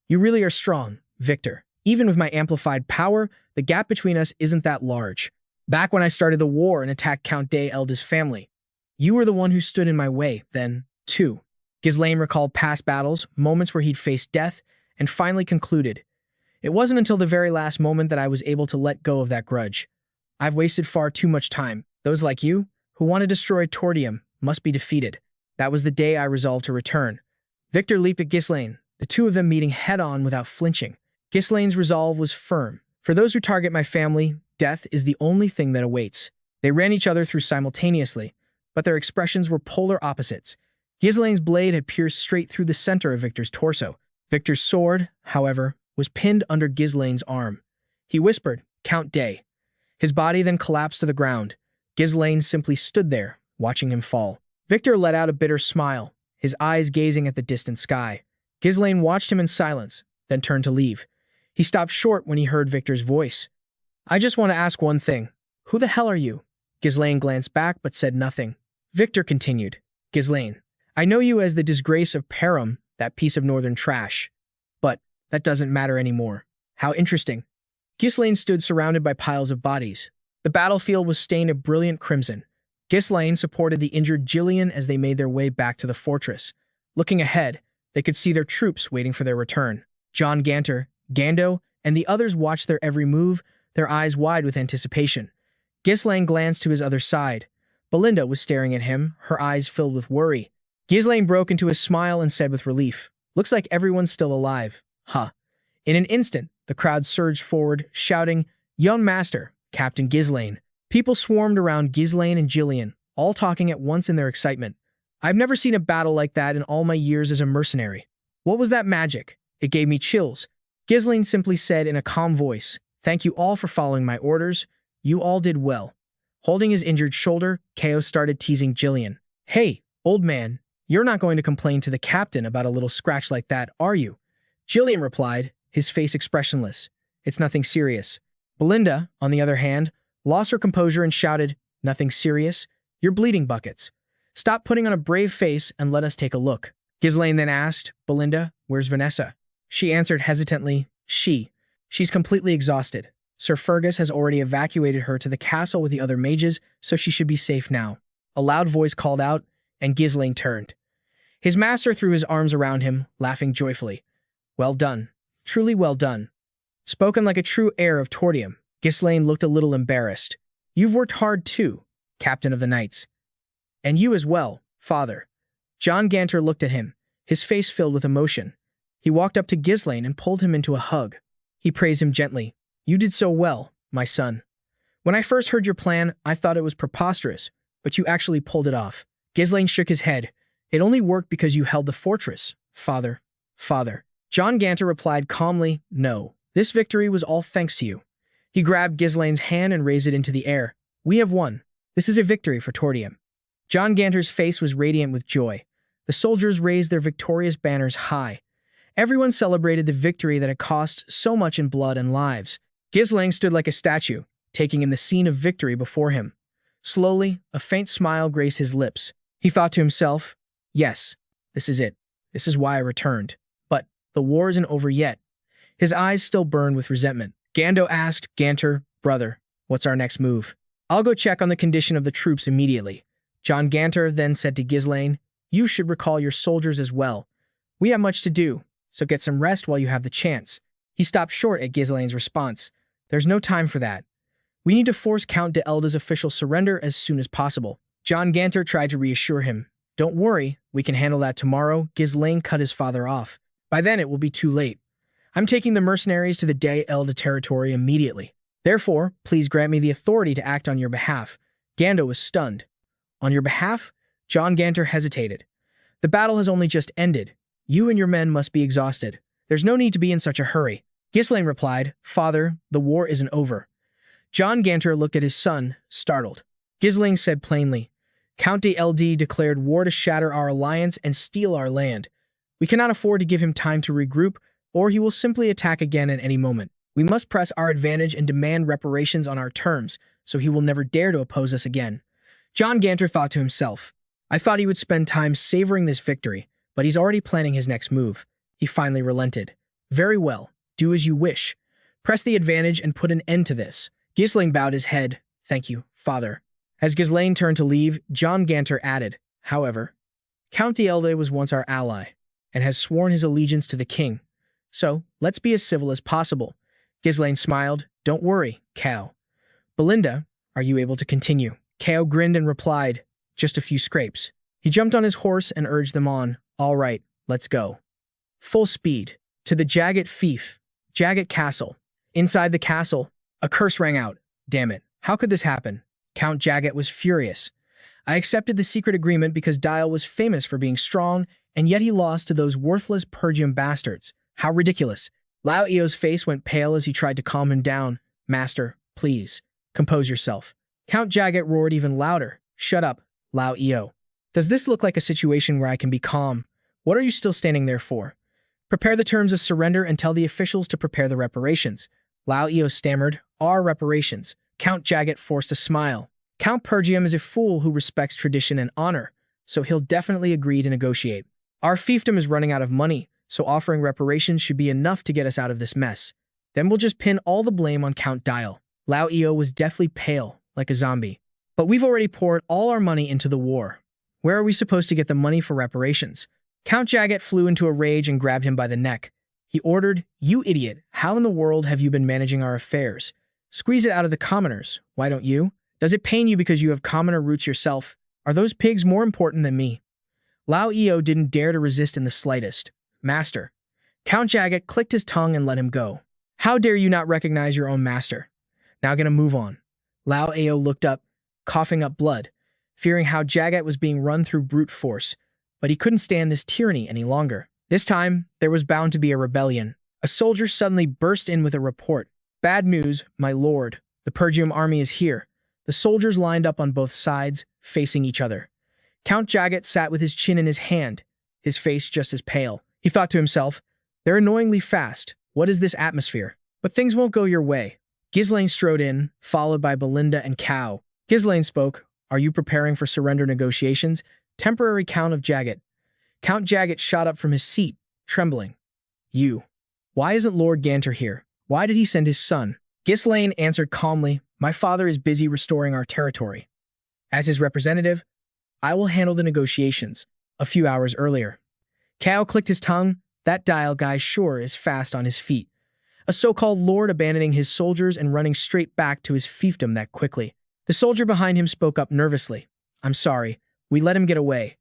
"You really are strong, Victor. Even with my amplified power, the gap between us isn't that large. Back when I started the war and attacked Count Eldest's family, you were the one who stood in my way then, too." Ghislain recalled past battles, moments where he'd faced death, and finally concluded, "It wasn't until the very last moment that I was able to let go of that grudge. I've wasted far too much time. Those like you, who want to destroy Tortium, must be defeated." That was the day I resolved to return. Victor leaped at Ghislain, the two of them meeting head-on without flinching. Ghislain's resolve was firm. "For those who target my family, death is the only thing that awaits." They ran each other through simultaneously, but their expressions were polar opposites. Ghislain's blade had pierced straight through the center of Victor's torso. Victor's sword, however, was pinned under Ghislain's arm. He whispered, "Count Day." His body then collapsed to the ground. Ghislain simply stood there, watching him fall. Victor let out a bitter smile, his eyes gazing at the distant sky. Ghislain watched him in silence, then turned to leave. He stopped short when he heard Victor's voice. "I just want to ask one thing. Who the hell are you?" Ghislain glanced back but said nothing. Victor continued, "Ghislain, I know you as the disgrace of Perum, that piece of northern trash. But that doesn't matter anymore." "How interesting." Ghislain stood surrounded by piles of bodies. The battlefield was stained a brilliant crimson. Ghislain supported the injured Ghislain as they made their way back to the fortress. Looking ahead, they could see their troops waiting for their return. John Ganter, Gando, and the others watched their every move, their eyes wide with anticipation. Ghislain glanced to his other side. Belinda was staring at him, her eyes filled with worry. Ghislain broke into a smile and said with relief, "Looks like everyone's still alive. Huh." In an instant, the crowd surged forward, shouting, "Young Master, Captain Ghislain." People swarmed around Ghislain and Ghislain, all talking at once in their excitement. "I've never seen a battle like that in all my years as a mercenary. What was that magic? It gave me chills." Ghislain simply said in a calm voice, Thank you all for following my orders. You all did well. Holding his injured shoulder, Ko started teasing Ghislain. Hey, old man, you're not going to complain to the captain about a little scratch like that, are you? Ghislain replied, his face expressionless. It's nothing serious. Belinda, on the other hand, lost her composure and shouted, Nothing serious? You're bleeding buckets. Stop putting on a brave face and let us take a look. Ghislain then asked, Belinda, where's Vanessa? She answered hesitantly, She's completely exhausted. Sir Fergus has already evacuated her to the castle with the other mages, so she should be safe now. A loud voice called out, and Ghislain turned. His master threw his arms around him, laughing joyfully. Well done. Truly well done. Spoken like a true heir of Tortium, Ghislain looked a little embarrassed. You've worked hard too, Captain of the Knights. And you as well, Father. John Ganter looked at him, his face filled with emotion. He walked up to Ghislain and pulled him into a hug. He praised him gently. You did so well, my son. When I first heard your plan, I thought it was preposterous, but you actually pulled it off. Ghislain shook his head. It only worked because you held the fortress, Father. John Ganter replied calmly, No, this victory was all thanks to you. He grabbed Ghislain's hand and raised it into the air. We have won. This is a victory for Tortium. John Ganter's face was radiant with joy. The soldiers raised their victorious banners high. Everyone celebrated the victory that had cost so much in blood and lives. Ghislain stood like a statue, taking in the scene of victory before him. Slowly, a faint smile graced his lips. He thought to himself, Yes, this is it. This is why I returned. But the war isn't over yet. His eyes still burned with resentment. Gando asked, Ganter, brother, what's our next move? I'll go check on the condition of the troops immediately. John Ganter then said to Ghislain, You should recall your soldiers as well. We have much to do, so get some rest while you have the chance. He stopped short at Ghislain's response. There's no time for that. We need to force Count Deadmon's official surrender as soon as possible. John Ganter tried to reassure him. Don't worry, we can handle that tomorrow. Ghislain cut his father off. By then it will be too late. I'm taking the mercenaries to the Eldest territory immediately. Therefore, please grant me the authority to act on your behalf. Gando was stunned. On your behalf? John Ganter hesitated. The battle has only just ended. You and your men must be exhausted. There's no need to be in such a hurry. Ghislain replied, Father, the war isn't over. John Ganter looked at his son, startled. Ghislain said plainly, Count Deadmon declared war to shatter our alliance and steal our land. We cannot afford to give him time to regroup, or he will simply attack again at any moment. We must press our advantage and demand reparations on our terms, so he will never dare to oppose us again. John Ganter thought to himself, I thought he would spend time savoring this victory, but he's already planning his next move. He finally relented. Very well, do as you wish. Press the advantage and put an end to this. Ghislain bowed his head. Thank you, Father. As Ghislain turned to leave, John Ganter added, However, Count Deadmon was once our ally, and has sworn his allegiance to the king. So, let's be as civil as possible. Ghislain smiled. Don't worry, Ko. Belinda, are you able to continue? Ko grinned and replied, Just a few scrapes. He jumped on his horse and urged them on. All right, let's go. Full speed. To the Jagged Castle. Inside the castle, a curse rang out. Damn it, how could this happen? Count Jagged was furious. I accepted the secret agreement because Dial was famous for being strong, and yet he lost to those worthless Pergium bastards. How ridiculous. Lao Io's face went pale as he tried to calm him down. Master, please, compose yourself. Count Jagged roared even louder. Shut up, Lao Io. Does this look like a situation where I can be calm? What are you still standing there for? Prepare the terms of surrender and tell the officials to prepare the reparations. Lao Io stammered, Our reparations. Count Jagged forced a smile. Count Pergium is a fool who respects tradition and honor, so he'll definitely agree to negotiate. Our fiefdom is running out of money, so offering reparations should be enough to get us out of this mess. Then we'll just pin all the blame on Count Dial. Lao Io was deathly pale, like a zombie. But we've already poured all our money into the war. Where are we supposed to get the money for reparations? Count Jagged flew into a rage and grabbed him by the neck. He ordered, You idiot, how in the world have you been managing our affairs? Squeeze it out of the commoners, why don't you? Does it pain you because you have commoner roots yourself? Are those pigs more important than me? Lao Io didn't dare to resist in the slightest. Master. Count Jagged clicked his tongue and let him go. How dare you not recognize your own master? Now gonna move on. Lao Io looked up, coughing up blood, fearing how Jagged was being run through brute force, but he couldn't stand this tyranny any longer. This time, there was bound to be a rebellion. A soldier suddenly burst in with a report. Bad news, my lord. The Pergium army is here. The soldiers lined up on both sides, facing each other. Count Jagat sat with his chin in his hand, his face just as pale. He thought to himself, they're annoyingly fast. What is this atmosphere? But things won't go your way. Ghislain strode in, followed by Belinda and Cow. Ghislain spoke, are you preparing for surrender negotiations? Temporary Count of Jagat. Count Jagat shot up from his seat, trembling. You. Why isn't Lord Ganter here? Why did he send his son? Ghislain answered calmly, my father is busy restoring our territory. As his representative, I will handle the negotiations. A few hours earlier. Cow clicked his tongue. That dial guy sure is fast on his feet. A so-called lord abandoning his soldiers and running straight back to his fiefdom that quickly. The soldier behind him spoke up nervously. I'm sorry. We let him get away.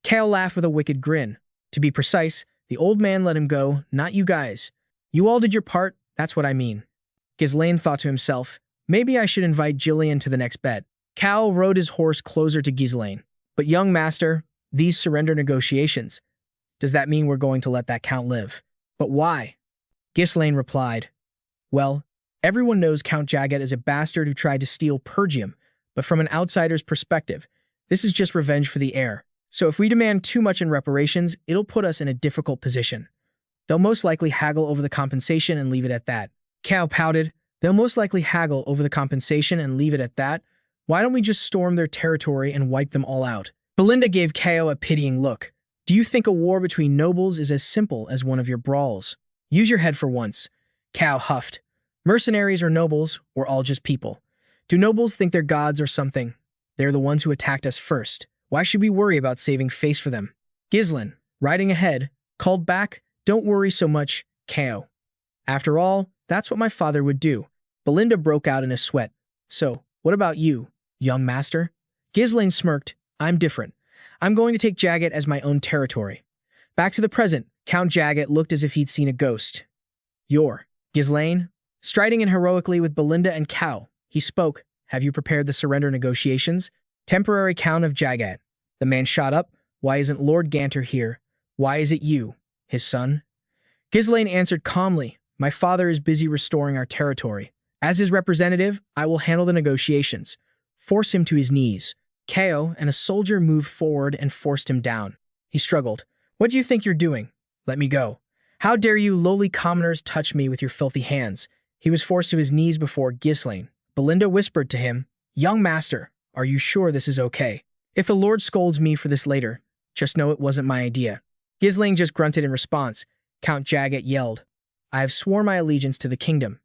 Cow laughed with a wicked grin. To be precise, the old man let him go, not you guys. You all did your part, that's what I mean. Ghislain thought to himself, maybe I should invite Gillian to the next bet. Cow rode his horse closer to Ghislain. But young master, these surrender negotiations. Does that mean we're going to let that count live? But why? Ghislain replied, well, everyone knows Count Jagat is a bastard who tried to steal Pergium, but from an outsider's perspective, this is just revenge for the heir. So if we demand too much in reparations, it'll put us in a difficult position. They'll most likely haggle over the compensation and leave it at that. Cow pouted, they'll most likely haggle over the compensation and leave it at that. Why don't we just storm their territory and wipe them all out? Belinda gave Cow a pitying look. Do you think a war between nobles is as simple as one of your brawls? Use your head for once. Cow huffed. Mercenaries or nobles, we're all just people. Do nobles think they're gods or something? They're the ones who attacked us first. Why should we worry about saving face for them? Ghislain, riding ahead, called back, don't worry so much, Cow. After all, that's what my father would do. Belinda broke out in a sweat. So, what about you, young master? Ghislain smirked. I'm different. I'm going to take Jagat as my own territory. Back to the present, Count Jagat looked as if he'd seen a ghost. You're Ghislain? Striding in heroically with Belinda and Cow, he spoke. Have you prepared the surrender negotiations? Temporary Count of Jagat. The man shot up. Why isn't Lord Ganter here? Why is it you, his son? Ghislain answered calmly. My father is busy restoring our territory. As his representative, I will handle the negotiations. Force him to his knees. Ko and a soldier moved forward and forced him down. He struggled. What do you think you're doing? Let me go. How dare you lowly commoners touch me with your filthy hands? He was forced to his knees before Ghislain. Belinda whispered to him, Young master, are you sure this is okay? If the Lord scolds me for this later, just know it wasn't my idea. Ghislain just grunted in response. Count Jagat yelled, I have sworn my allegiance to the kingdom.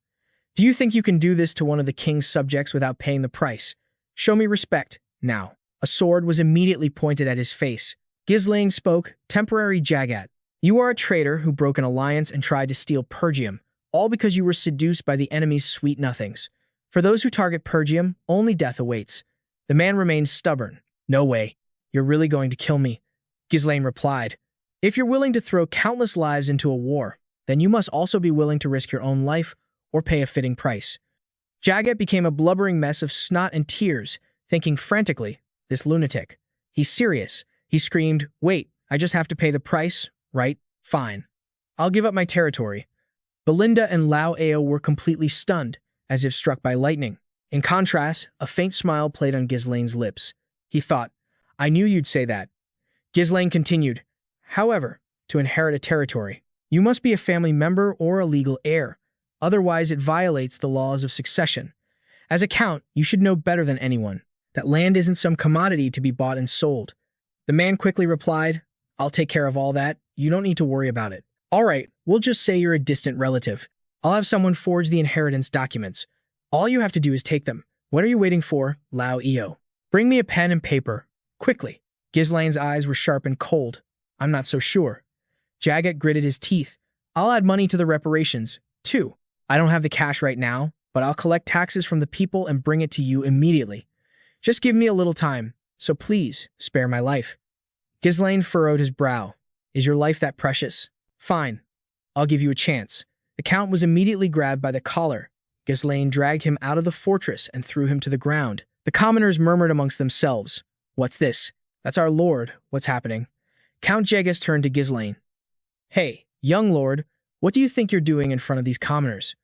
Do you think you can do this to one of the king's subjects without paying the price? Show me respect, now. A sword was immediately pointed at his face. Ghislain spoke, Temporary Jagat. You are a traitor who broke an alliance and tried to steal Pergium, all because you were seduced by the enemy's sweet nothings. For those who target Pergium, only death awaits. The man remained stubborn. No way. You're really going to kill me. Ghislain replied, If you're willing to throw countless lives into a war, then you must also be willing to risk your own life or pay a fitting price. Jagat became a blubbering mess of snot and tears, thinking frantically, this lunatic. He's serious. He screamed, Wait, I just have to pay the price, right? Fine. I'll give up my territory. Belinda and Lao Ao were completely stunned, as if struck by lightning. In contrast, a faint smile played on Ghislain's lips. He thought, I knew you'd say that. Ghislain continued, However, to inherit a territory, you must be a family member or a legal heir. Otherwise, it violates the laws of succession. As a count, you should know better than anyone that land isn't some commodity to be bought and sold. The man quickly replied, I'll take care of all that. You don't need to worry about it. All right, we'll just say you're a distant relative. I'll have someone forge the inheritance documents. All you have to do is take them. What are you waiting for, Lao Eo? Bring me a pen and paper. Quickly. Ghislain's eyes were sharp and cold. I'm not so sure. Jagat gritted his teeth. I'll add money to the reparations, too. I don't have the cash right now, but I'll collect taxes from the people and bring it to you immediately. Just give me a little time, so please, spare my life. Ghislain furrowed his brow. Is your life that precious? Fine. I'll give you a chance. The count was immediately grabbed by the collar. Ghislain dragged him out of the fortress and threw him to the ground. The commoners murmured amongst themselves. What's this? That's our lord. What's happening? Count Jagat turned to Ghislain. Hey, young lord, what do you think you're doing in front of these commoners?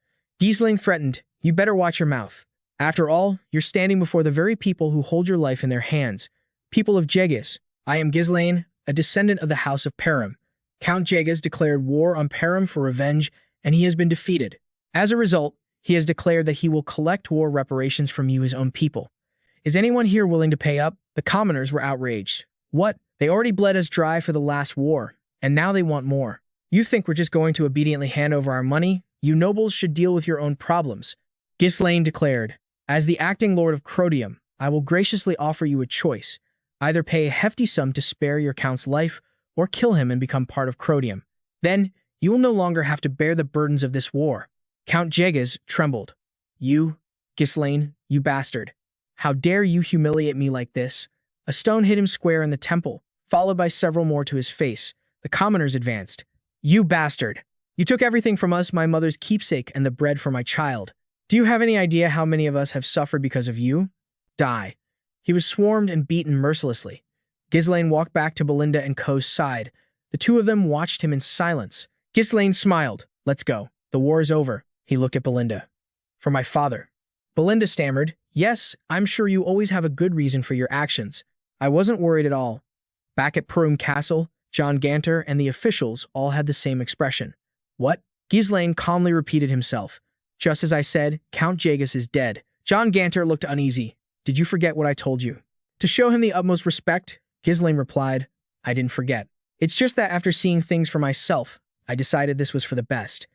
Ghislain threatened, "You better watch your mouth. After all, you're standing before the very people who hold your life in their hands. People of Jegis, I am Ghislain, a descendant of the House of Perum. Count Jegis declared war on Perum for revenge, and he has been defeated. As a result, he has declared that he will collect war reparations from you, his own people. Is anyone here willing to pay up?" The commoners were outraged. "What? They already bled us dry for the last war, and now they want more. You think we're just going to obediently hand over our money? You nobles should deal with your own problems." Ghislain declared, "As the acting lord of Crodium, I will graciously offer you a choice. Either pay a hefty sum to spare your count's life, or kill him and become part of Crodium. Then, you will no longer have to bear the burdens of this war." Count Jegis trembled. "You, Ghislain, you bastard. How dare you humiliate me like this?" A stone hit him square in the temple, followed by several more to his face. The commoners advanced. "You bastard! You took everything from us, my mother's keepsake and the bread for my child. Do you have any idea how many of us have suffered because of you? Die." He was swarmed and beaten mercilessly. Ghislain walked back to Belinda and Co's side. The two of them watched him in silence. Ghislain smiled. "Let's go. The war is over." He looked at Belinda. "For my father." Belinda stammered, "Yes, I'm sure you always have a good reason for your actions. I wasn't worried at all." Back at Perum Castle, John Ganter and the officials all had the same expression. "What?" Ghislain calmly repeated himself. "Just as I said, Count Jegis is dead." John Ganter looked uneasy. "Did you forget what I told you?" To show him the utmost respect, Ghislain replied, "I didn't forget. It's just that after seeing things for myself, I decided this was for the best.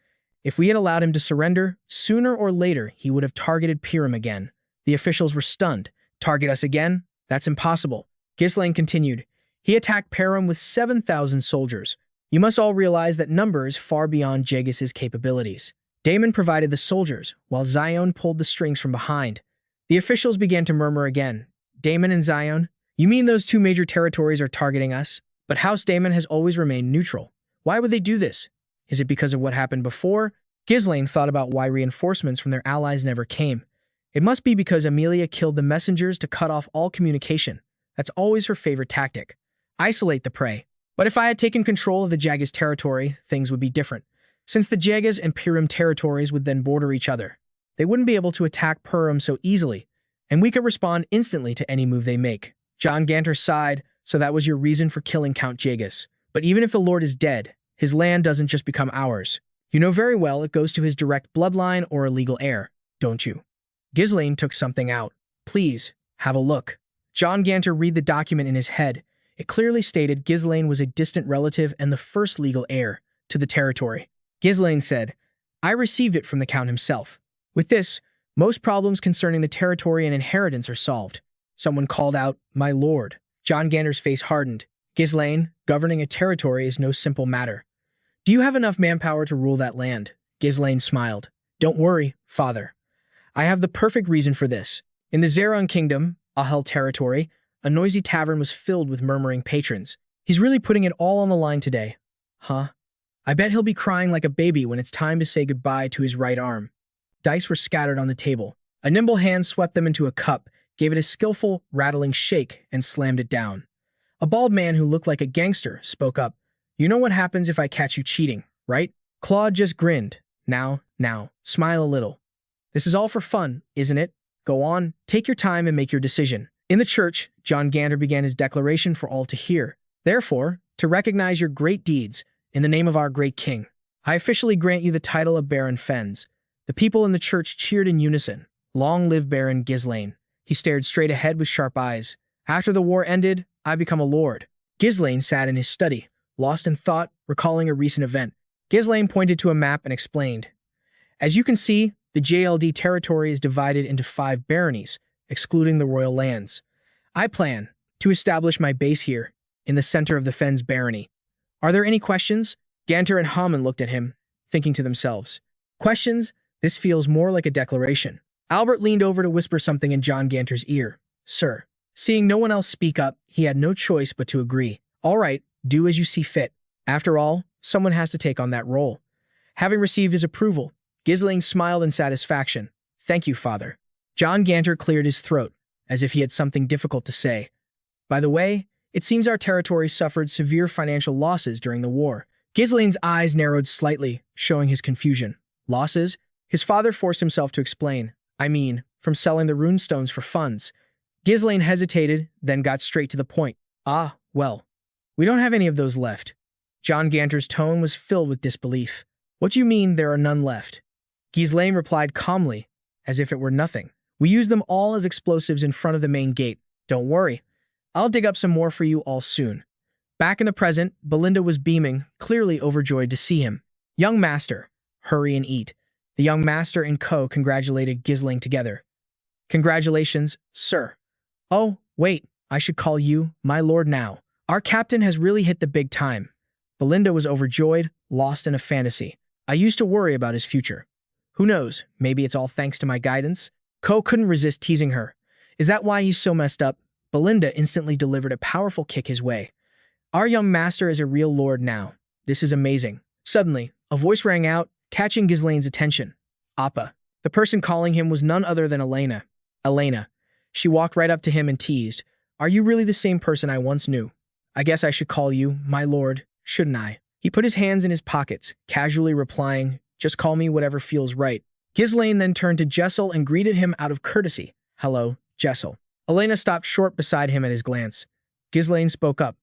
If we had allowed him to surrender, sooner or later he would have targeted Perum again." The officials were stunned. "Target us again? That's impossible." Ghislain continued, "He attacked Perum with 7,000 soldiers. You must all realize that number is far beyond Jegis's capabilities. Damon provided the soldiers, while Zion pulled the strings from behind." The officials began to murmur again. "Damon and Zion? You mean those two major territories are targeting us? But House Damon has always remained neutral. Why would they do this? Is it because of what happened before?" Ghislain thought about why reinforcements from their allies never came. It must be because Amelia killed the messengers to cut off all communication. That's always her favorite tactic. Isolate the prey. But if I had taken control of the Jagis territory, things would be different. Since the Jagis and Perum territories would then border each other, they wouldn't be able to attack Perum so easily, and we could respond instantly to any move they make. John Ganter sighed. "So that was your reason for killing Count Jegis. But even if the Lord is dead, his land doesn't just become ours. You know very well it goes to his direct bloodline or a legal heir, don't you?" Ghislain took something out. "Please, have a look." John Ganter read the document in his head. It clearly stated Ghislain was a distant relative and the first legal heir to the territory. Ghislain said, "I received it from the Count himself. With this, most problems concerning the territory and inheritance are solved." Someone called out, "My lord." John Ganter's face hardened. "Ghislain, governing a territory is no simple matter. Do you have enough manpower to rule that land?" Ghislain smiled. "Don't worry, father. I have the perfect reason for this." In the Zeron Kingdom, Ahel territory, a noisy tavern was filled with murmuring patrons. "He's really putting it all on the line today. Huh? I bet he'll be crying like a baby when it's time to say goodbye to his right arm." Dice were scattered on the table. A nimble hand swept them into a cup, gave it a skillful, rattling shake, and slammed it down. A bald man who looked like a gangster spoke up. "You know what happens if I catch you cheating, right?" Claude just grinned. Now, smile a little. "This is all for fun, isn't it? Go on, take your time and make your decision." In the church, John Ganter began his declaration for all to hear. "Therefore, to recognize your great deeds, in the name of our great king, I officially grant you the title of Baron Fens." The people in the church cheered in unison. "Long live Baron Ghislain." He stared straight ahead with sharp eyes. "After the war ended, I become a lord." Ghislain sat in his study, lost in thought, recalling a recent event. Ghislain pointed to a map and explained, "As you can see, the JLD territory is divided into 5 baronies, excluding the royal lands. I plan to establish my base here, in the center of the Fens barony. Are there any questions?" Ganter and Haman looked at him, thinking to themselves, "Questions? This feels more like a declaration." Albert leaned over to whisper something in John Ganter's ear. "Sir." Seeing no one else speak up, he had no choice but to agree. "All right, do as you see fit. After all, someone has to take on that role." Having received his approval, Ghislain smiled in satisfaction. "Thank you, father." John Ganter cleared his throat, as if he had something difficult to say. "By the way, it seems our territory suffered severe financial losses during the war." Ghislain's eyes narrowed slightly, showing his confusion. "Losses? His father forced himself to explain. I mean, from selling the runestones for funds. Ghislain hesitated, then got straight to the point. Ah, well, we don't have any of those left. John Ganter's tone was filled with disbelief. What do you mean there are none left? Ghislain replied calmly, as if it were nothing. We used them all as explosives in front of the main gate. Don't worry. I'll dig up some more for you all soon. Back in the present, Belinda was beaming, clearly overjoyed to see him. Young master, hurry and eat. The young master and co congratulated Ghislain together. Congratulations, sir. Oh, wait, I should call you my lord now. Our captain has really hit the big time. Belinda was overjoyed, lost in a fantasy. I used to worry about his future. Who knows, maybe it's all thanks to my guidance? Co couldn't resist teasing her. Is that why he's so messed up? Belinda instantly delivered a powerful kick his way. Our young master is a real lord now. This is amazing. Suddenly, a voice rang out, catching Ghislain's attention. Appa. The person calling him was none other than Elena. Elena. She walked right up to him and teased. Are you really the same person I once knew? I guess I should call you my lord, shouldn't I? He put his hands in his pockets, casually replying, just call me whatever feels right. Ghislain then turned to Jessel and greeted him out of courtesy. Hello, Jessel. Elena stopped short beside him at his glance. Ghislain spoke up.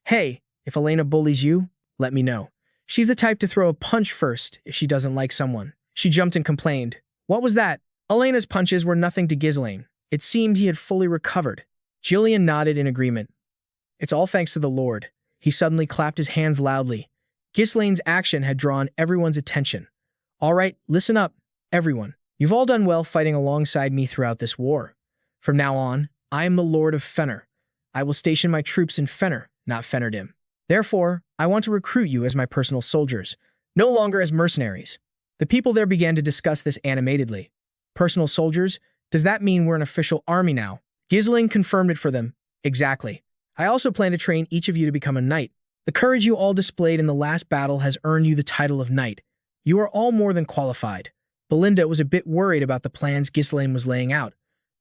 Hey, if Elena bullies you, let me know. She's the type to throw a punch first if she doesn't like someone. She jumped and complained. What was that? Elena's punches were nothing to Ghislain. It seemed he had fully recovered. Gillian nodded in agreement. It's all thanks to the Lord. He suddenly clapped his hands loudly. Ghislain's action had drawn everyone's attention. All right, listen up, everyone. You've all done well fighting alongside me throughout this war. From now on, I am the Lord of Fenner. I will station my troops in Fenner, not Fennerdim. Therefore, I want to recruit you as my personal soldiers, no longer as mercenaries. The people there began to discuss this animatedly. Personal soldiers? Does that mean we're an official army now? Ghislain confirmed it for them. Exactly. I also plan to train each of you to become a knight. The courage you all displayed in the last battle has earned you the title of knight. You are all more than qualified. Belinda was a bit worried about the plans Ghislain was laying out.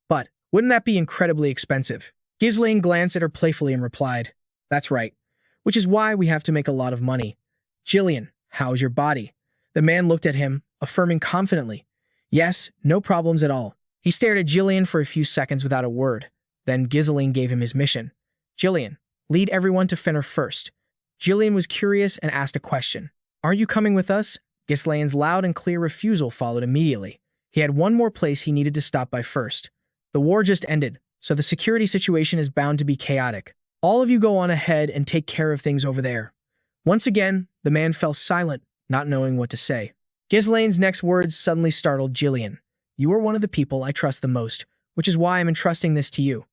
But wouldn't that be incredibly expensive? Ghislain glanced at her playfully and replied, That's right. Which is why we have to make a lot of money. Gillian, how's your body? The man looked at him, affirming confidently. Yes, no problems at all. He stared at Gillian for a few seconds without a word. Then Ghislain gave him his mission. Gillian, lead everyone to Fenner first. Gillian was curious and asked a question. Aren't you coming with us? Ghislain's loud and clear refusal followed immediately. He had one more place he needed to stop by first. The war just ended, so the security situation is bound to be chaotic. All of you go on ahead and take care of things over there. Once again, the man fell silent, not knowing what to say. Ghislain's next words suddenly startled Gillian. You are one of the people I trust the most, which is why I'm entrusting this to you.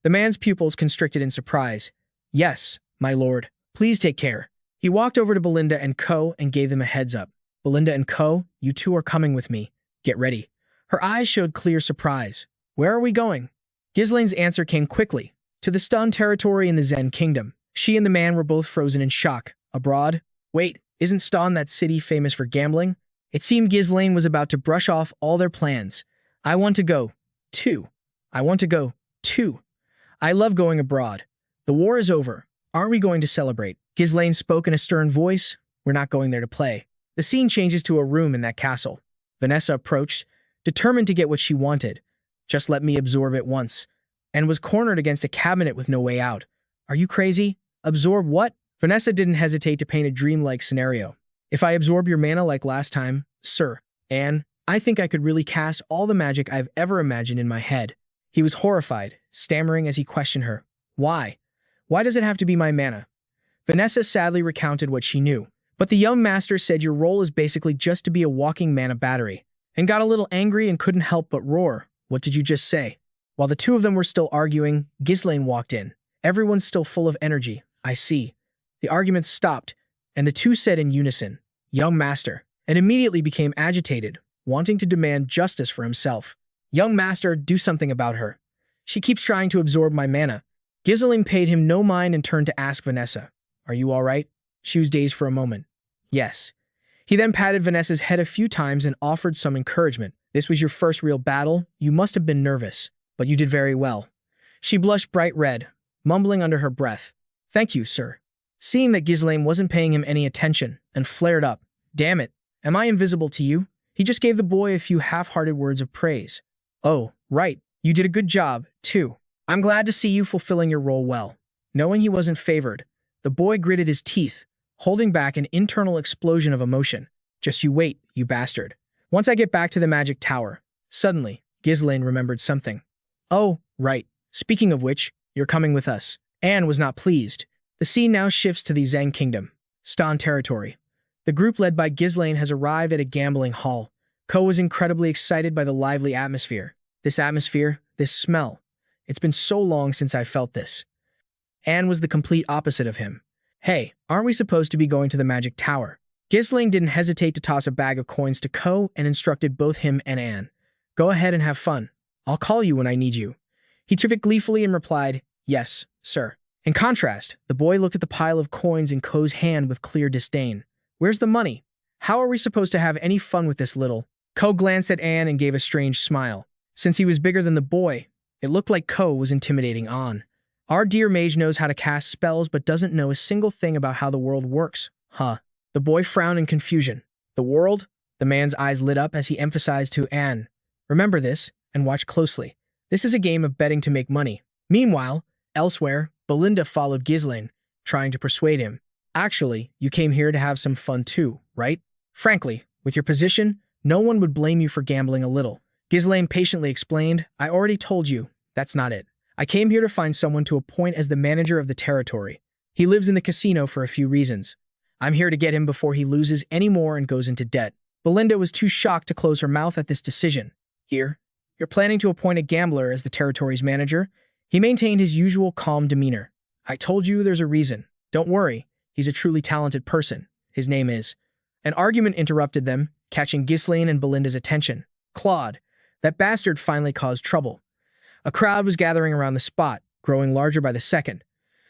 The man's pupils constricted in surprise. Yes, my lord. Please take care. He walked over to Belinda and Co. and gave them a heads up. Belinda and Co., you two are coming with me. Get ready. Her eyes showed clear surprise. Where are we going? Ghislain's answer came quickly. To the Stun territory in the Zen Kingdom. She and the man were both frozen in shock. Abroad? Wait, isn't Stun that city famous for gambling? It seemed Ghislain was about to brush off all their plans. I want to go, too. I want to go, too. I love going abroad. The war is over. Aren't we going to celebrate? Ghislain spoke in a stern voice. We're not going there to play. The scene changes to a room in that castle. Vanessa approached, determined to get what she wanted. Just let me absorb it once. And was cornered against a cabinet with no way out. Are you crazy? Absorb what? Vanessa didn't hesitate to paint a dreamlike scenario. If I absorb your mana like last time, sir, Anne, I think I could really cast all the magic I've ever imagined in my head. He was horrified, stammering as he questioned her. Why? Why does it have to be my mana? Vanessa sadly recounted what she knew. But the young master said your role is basically just to be a walking mana battery, and got a little angry and couldn't help but roar. What did you just say? While the two of them were still arguing, Ghislain walked in. Everyone's still full of energy. I see. The argument stopped, and the two said in unison, Young master, and immediately became agitated, wanting to demand justice for himself. Young master, do something about her. She keeps trying to absorb my mana. Ghislain paid him no mind and turned to ask Vanessa, Are you all right? She was dazed for a moment. Yes. He then patted Vanessa's head a few times and offered some encouragement. This was your first real battle. You must have been nervous, but you did very well. She blushed bright red, mumbling under her breath. Thank you, sir. Seeing that Ghislain wasn't paying him any attention, and flared up. Damn it, am I invisible to you? He just gave the boy a few half-hearted words of praise. "Oh, right. You did a good job, too. I'm glad to see you fulfilling your role well." Knowing he wasn't favored, the boy gritted his teeth, holding back an internal explosion of emotion. "Just you wait, you bastard. Once I get back to the magic tower." Suddenly, Ghislain remembered something. "Oh, right. Speaking of which, you're coming with us." Anne was not pleased. The scene now shifts to the Zhang Kingdom, Stan territory. The group led by Ghislain has arrived at a gambling hall. Ko was incredibly excited by the lively atmosphere. This atmosphere, this smell. It's been so long since I felt this. Anne was the complete opposite of him. "Hey, aren't we supposed to be going to the magic tower?" Ghislain didn't hesitate to toss a bag of coins to Ko and instructed both him and Anne. "Go ahead and have fun. I'll call you when I need you." He took it gleefully and replied, "Yes, sir." In contrast, the boy looked at the pile of coins in Ko's hand with clear disdain. "Where's the money? How are we supposed to have any fun with this little?" Ko glanced at Anne and gave a strange smile. Since he was bigger than the boy, it looked like Ko was intimidating An. "Our dear mage knows how to cast spells but doesn't know a single thing about how the world works, huh?" The boy frowned in confusion. "The world?" The man's eyes lit up as he emphasized to Anne. "Remember this, and watch closely. This is a game of betting to make money." Meanwhile, elsewhere, Belinda followed Ghislain, trying to persuade him. "Actually, you came here to have some fun too, right? Frankly, with your position, no one would blame you for gambling a little." Ghislain patiently explained, "I already told you, that's not it. I came here to find someone to appoint as the manager of the territory. He lives in the casino for a few reasons. I'm here to get him before he loses any more and goes into debt." Belinda was too shocked to close her mouth at this decision. "Here, you're planning to appoint a gambler as the territory's manager?" He maintained his usual calm demeanor. "I told you there's a reason. Don't worry, he's a truly talented person. His name is—" An argument interrupted them, catching Ghislain and Belinda's attention. "Claude, that bastard finally caused trouble." A crowd was gathering around the spot, growing larger by the second.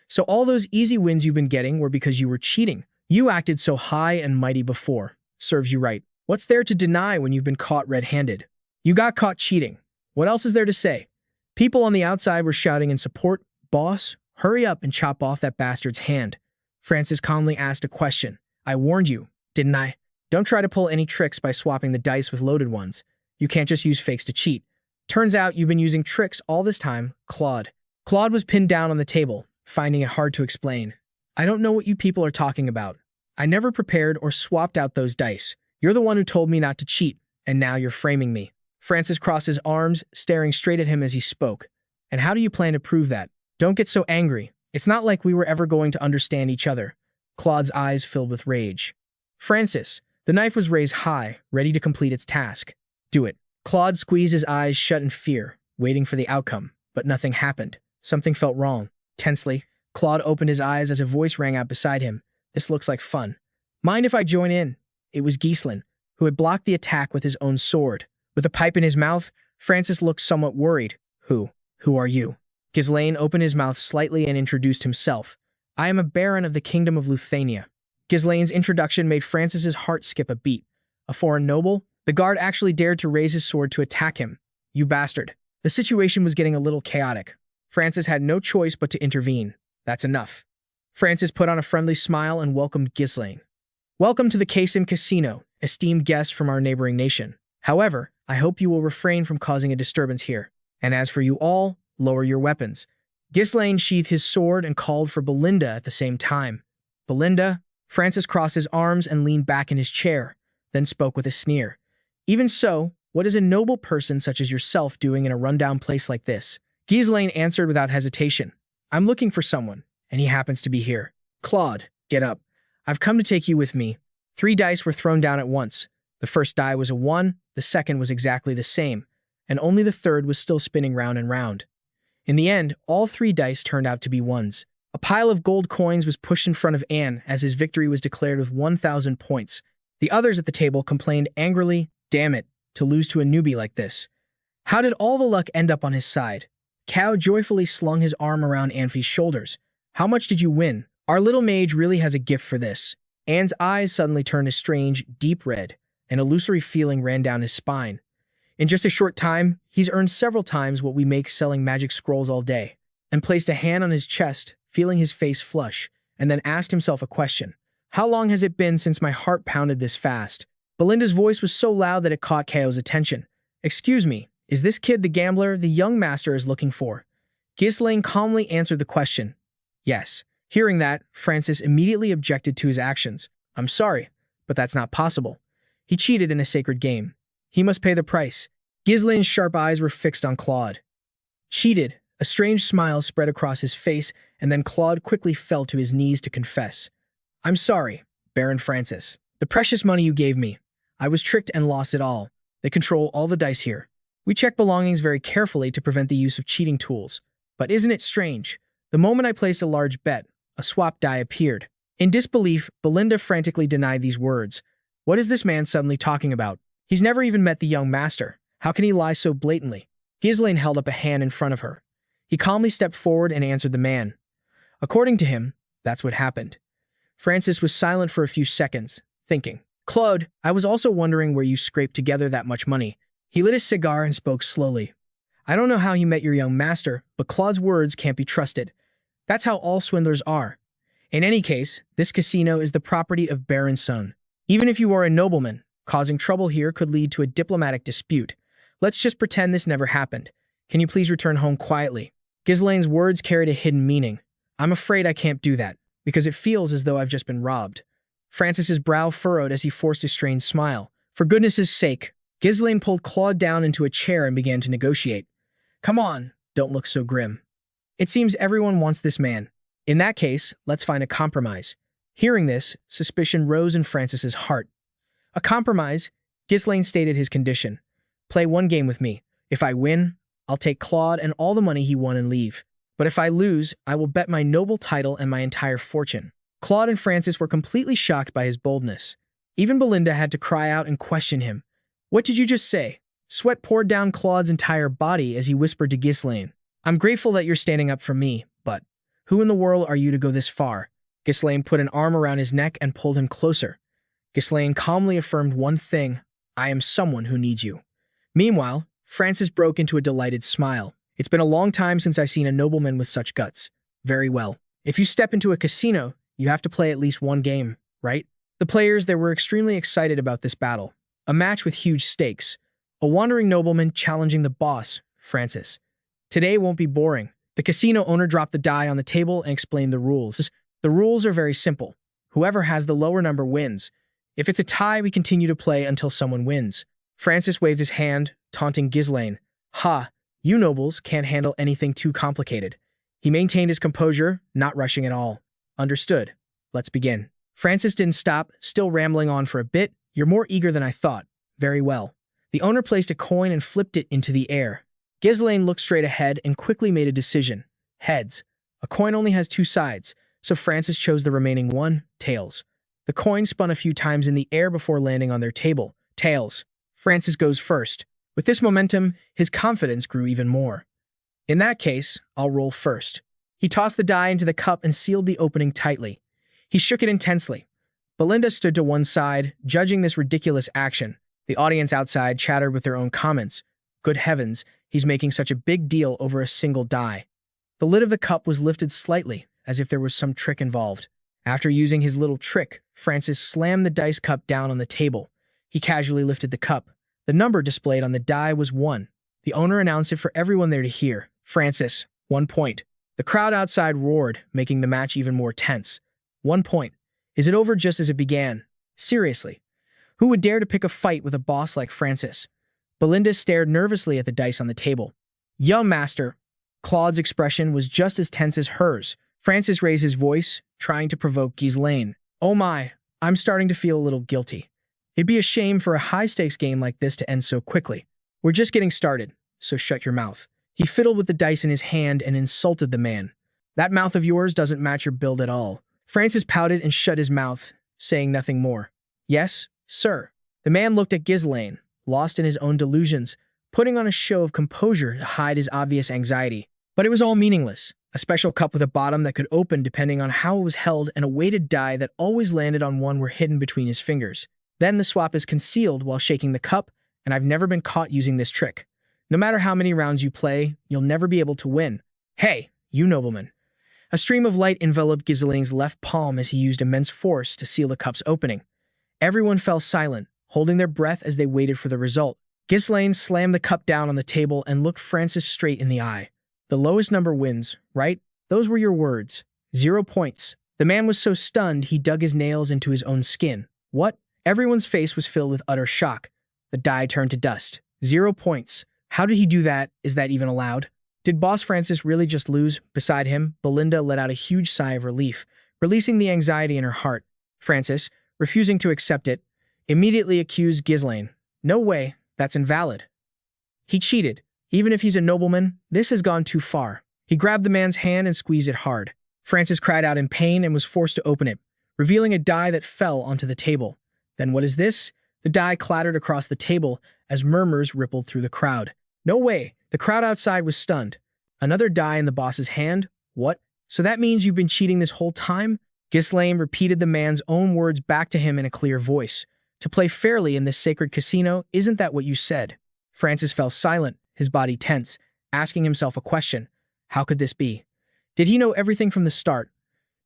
"So all those easy wins you've been getting were because you were cheating. You acted so high and mighty before. Serves you right. What's there to deny when you've been caught red-handed? You got caught cheating. What else is there to say?" People on the outside were shouting in support. "Boss, hurry up and chop off that bastard's hand." Francis calmly asked a question. "I warned you, didn't I? Don't try to pull any tricks by swapping the dice with loaded ones. You can't just use fakes to cheat. Turns out you've been using tricks all this time, Claude." Claude was pinned down on the table, finding it hard to explain. "I don't know what you people are talking about. I never prepared or swapped out those dice. You're the one who told me not to cheat, and now you're framing me." Francis crossed his arms, staring straight at him as he spoke. "And how do you plan to prove that? Don't get so angry. It's not like we were ever going to understand each other." Claude's eyes filled with rage. "Francis," the knife was raised high, ready to complete its task. "Do it." Claude squeezed his eyes shut in fear, waiting for the outcome, but nothing happened. Something felt wrong. Tensely, Claude opened his eyes as a voice rang out beside him. "This looks like fun. Mind if I join in?" It was Ghislain, who had blocked the attack with his own sword. With a pipe in his mouth, Francis looked somewhat worried. Who are you?" Ghislain opened his mouth slightly and introduced himself. "I am a baron of the Kingdom of Luthania." Ghislain's introduction made Francis's heart skip a beat. A foreign noble? The guard actually dared to raise his sword to attack him. "You bastard." The situation was getting a little chaotic. Francis had no choice but to intervene. "That's enough." Francis put on a friendly smile and welcomed Ghislain. "Welcome to the Kasim Casino, esteemed guest from our neighboring nation. However, I hope you will refrain from causing a disturbance here. And as for you all, lower your weapons." Ghislain sheathed his sword and called for Belinda at the same time. "Belinda?" Francis crossed his arms and leaned back in his chair, then spoke with a sneer. "Even so, what is a noble person such as yourself doing in a rundown place like this?" Ghislain answered without hesitation. "I'm looking for someone, and he happens to be here." "Claude, get up. I've come to take you with me." 3 dice were thrown down at once. The first die was a 1, the second was exactly the same, and only the third was still spinning round and round. In the end, all 3 dice turned out to be 1s. A pile of gold coins was pushed in front of Anne as his victory was declared with 1,000 points. The others at the table complained angrily, "Damn it, to lose to a newbie like this." How did all the luck end up on his side? Cao joyfully slung his arm around Anfi's shoulders. "How much did you win? Our little mage really has a gift for this." Anne's eyes suddenly turned a strange, deep red. An illusory feeling ran down his spine. "In just a short time, he's earned several times what we make selling magic scrolls all day," and placed a hand on his chest, feeling his face flush, and then asked himself a question. "How long has it been since my heart pounded this fast?" Belinda's voice was so loud that it caught Kao's attention. "Excuse me, is this kid the gambler the young master is looking for?" Ghislain calmly answered the question. "Yes." Hearing that, Francis immediately objected to his actions. "I'm sorry, but that's not possible. He cheated in a sacred game. He must pay the price." Ghislain's sharp eyes were fixed on Claude. "Cheated?" A strange smile spread across his face, and then Claude quickly fell to his knees to confess. "I'm sorry, Baron Francis. The precious money you gave me. I was tricked and lost it all. They control all the dice here. We check belongings very carefully to prevent the use of cheating tools. But isn't it strange? The moment I placed a large bet, a swap die appeared." In disbelief, Belinda frantically denied these words. What is this man suddenly talking about? He's never even met the young master. How can he lie so blatantly? Ghislain held up a hand in front of her. He calmly stepped forward and answered the man. According to him, that's what happened. Francis was silent for a few seconds, thinking. "Claude, I was also wondering where you scraped together that much money." He lit a cigar and spoke slowly. "I don't know how you met your young master, but Claude's words can't be trusted. That's how all swindlers are. In any case, this casino is the property of Baron's son. Even if you are a nobleman, causing trouble here could lead to a diplomatic dispute. Let's just pretend this never happened. Can you please return home quietly?" Ghislain's words carried a hidden meaning. "I'm afraid I can't do that, because it feels as though I've just been robbed." Francis's brow furrowed as he forced a strained smile. "For goodness' sake." Ghislain pulled Claude down into a chair and began to negotiate. "Come on, don't look so grim. It seems everyone wants this man. In that case, let's find a compromise." Hearing this, suspicion rose in Francis's heart. "A compromise?" Ghislain stated his condition. "Play one game with me. If I win, I'll take Claude and all the money he won and leave. But if I lose, I will bet my noble title and my entire fortune." Claude and Francis were completely shocked by his boldness. Even Belinda had to cry out and question him. "What did you just say?" Sweat poured down Claude's entire body as he whispered to Ghislain. "I'm grateful that you're standing up for me, but who in the world are you to go this far?" Ghislain put an arm around his neck and pulled him closer. Ghislain calmly affirmed one thing: "I am someone who needs you." Meanwhile, Francis broke into a delighted smile. "It's been a long time since I've seen a nobleman with such guts. Very well. If you step into a casino, you have to play at least one game, right?" The players there were extremely excited about this battle. A match with huge stakes. A wandering nobleman challenging the boss, Francis. Today won't be boring. The casino owner dropped the die on the table and explained the rules. The rules are very simple. Whoever has the lower number wins. If it's a tie, we continue to play until someone wins. Francis waved his hand, taunting Ghislain. "Ha, you nobles can't handle anything too complicated." He maintained his composure, not rushing at all. "Understood. Let's begin." Francis didn't stop, still rambling on for a bit. "You're more eager than I thought. Very well." The owner placed a coin and flipped it into the air. Ghislain looked straight ahead and quickly made a decision. Heads. A coin only has two sides, so Francis chose the remaining one, tails. The coin spun a few times in the air before landing on their table. Tails. Francis goes first. With this momentum, his confidence grew even more. "In that case, I'll roll first." He tossed the die into the cup and sealed the opening tightly. He shook it intensely. Belinda stood to one side, judging this ridiculous action. The audience outside chattered with their own comments. Good heavens, he's making such a big deal over a single die. The lid of the cup was lifted slightly, as if there was some trick involved. After using his little trick, Francis slammed the dice cup down on the table. He casually lifted the cup. The number displayed on the die was 1. The owner announced it for everyone there to hear. Francis, 1 point. The crowd outside roared, making the match even more tense. 1 point. Is it over just as it began? Seriously. Who would dare to pick a fight with a boss like Francis? Belinda stared nervously at the dice on the table. Young master. Claude's expression was just as tense as hers. Francis raised his voice, trying to provoke Ghislain. "Oh my, I'm starting to feel a little guilty. It'd be a shame for a high-stakes game like this to end so quickly. We're just getting started, so shut your mouth." He fiddled with the dice in his hand and insulted the man. "That mouth of yours doesn't match your build at all." Francis pouted and shut his mouth, saying nothing more. "Yes, sir." The man looked at Ghislain, lost in his own delusions, putting on a show of composure to hide his obvious anxiety. But it was all meaningless. A special cup with a bottom that could open depending on how it was held and a weighted die that always landed on one were hidden between his fingers. Then the swap is concealed while shaking the cup, and I've never been caught using this trick. No matter how many rounds you play, you'll never be able to win. Hey, you nobleman. A stream of light enveloped Ghislain's left palm as he used immense force to seal the cup's opening. Everyone fell silent, holding their breath as they waited for the result. Ghislain slammed the cup down on the table and looked Francis straight in the eye. The lowest number wins, right? Those were your words. 0 points. The man was so stunned he dug his nails into his own skin. What? Everyone's face was filled with utter shock. The die turned to dust. 0 points. How did he do that? Is that even allowed? Did Boss Francis really just lose? Beside him, Belinda let out a huge sigh of relief, releasing the anxiety in her heart. Francis, refusing to accept it, immediately accused Ghislain. No way, that's invalid. He cheated. Even if he's a nobleman, this has gone too far. He grabbed the man's hand and squeezed it hard. Francis cried out in pain and was forced to open it, revealing a die that fell onto the table. Then what is this? The die clattered across the table as murmurs rippled through the crowd. No way! The crowd outside was stunned. Another die in the boss's hand? What? So that means you've been cheating this whole time? Ghislain repeated the man's own words back to him in a clear voice. To play fairly in this sacred casino, isn't that what you said? Francis fell silent, his body tense, asking himself a question. How could this be? Did he know everything from the start?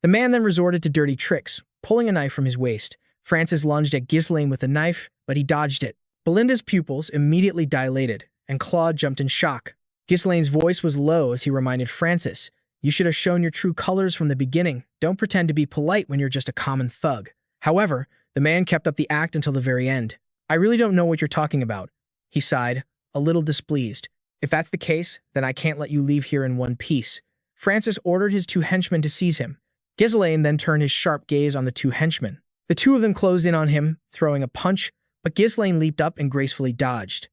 The man then resorted to dirty tricks, pulling a knife from his waist. Francis lunged at Ghislain with the knife, but he dodged it. Belinda's pupils immediately dilated, and Claude jumped in shock. Ghislain's voice was low as he reminded Francis, "You should have shown your true colors from the beginning. Don't pretend to be polite when you're just a common thug." However, the man kept up the act until the very end. "I really don't know what you're talking about," he sighed, a little displeased. "If that's the case, then I can't let you leave here in one piece." Francis ordered his 2 henchmen to seize him. Ghislain then turned his sharp gaze on the 2 henchmen. The 2 of them closed in on him, throwing a punch, but Ghislain leaped up and gracefully dodged.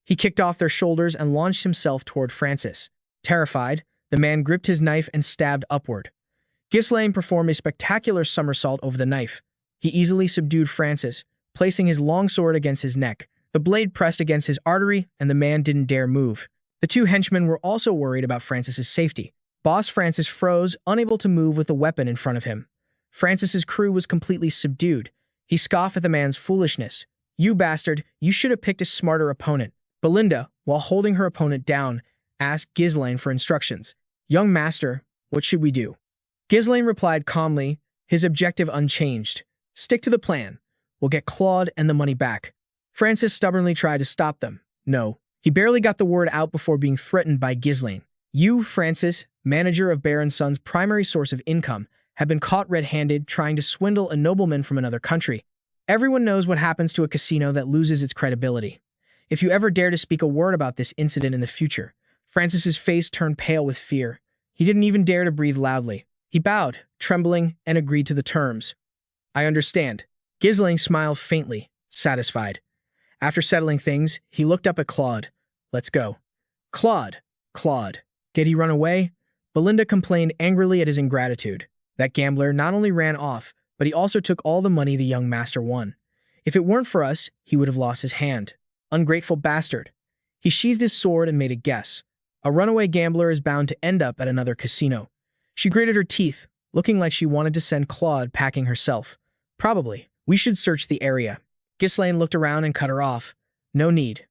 He kicked off their shoulders and launched himself toward Francis. Terrified, the man gripped his knife and stabbed upward. Ghislain performed a spectacular somersault over the knife. He easily subdued Francis, placing his long sword against his neck. The blade pressed against his artery, and the man didn't dare move. The 2 henchmen were also worried about Francis's safety. Boss Francis froze, unable to move with the weapon in front of him. Francis's crew was completely subdued. He scoffed at the man's foolishness. "You bastard, you should have picked a smarter opponent." Belinda, while holding her opponent down, asked Ghislain for instructions. "Young master, what should we do?" Ghislain replied calmly, his objective unchanged. "Stick to the plan. We'll get Claude and the money back." Francis stubbornly tried to stop them. No. He barely got the word out before being threatened by Ghislain. "You, Francis, manager of Baron's son's primary source of income, have been caught red-handed trying to swindle a nobleman from another country. Everyone knows what happens to a casino that loses its credibility. If you ever dare to speak a word about this incident in the future." Francis's face turned pale with fear. He didn't even dare to breathe loudly. He bowed, trembling, and agreed to the terms. "I understand." Ghislain smiled faintly, satisfied. After settling things, he looked up at Claude. "Let's go." Claude. Did he run away? Belinda complained angrily at his ingratitude. That gambler not only ran off, but he also took all the money the young master won. If it weren't for us, he would have lost his hand. Ungrateful bastard. He sheathed his sword and made a guess. A runaway gambler is bound to end up at another casino. She gritted her teeth, looking like she wanted to send Claude packing herself. "Probably. We should search the area." Ghislain looked around and cut her off. "No need.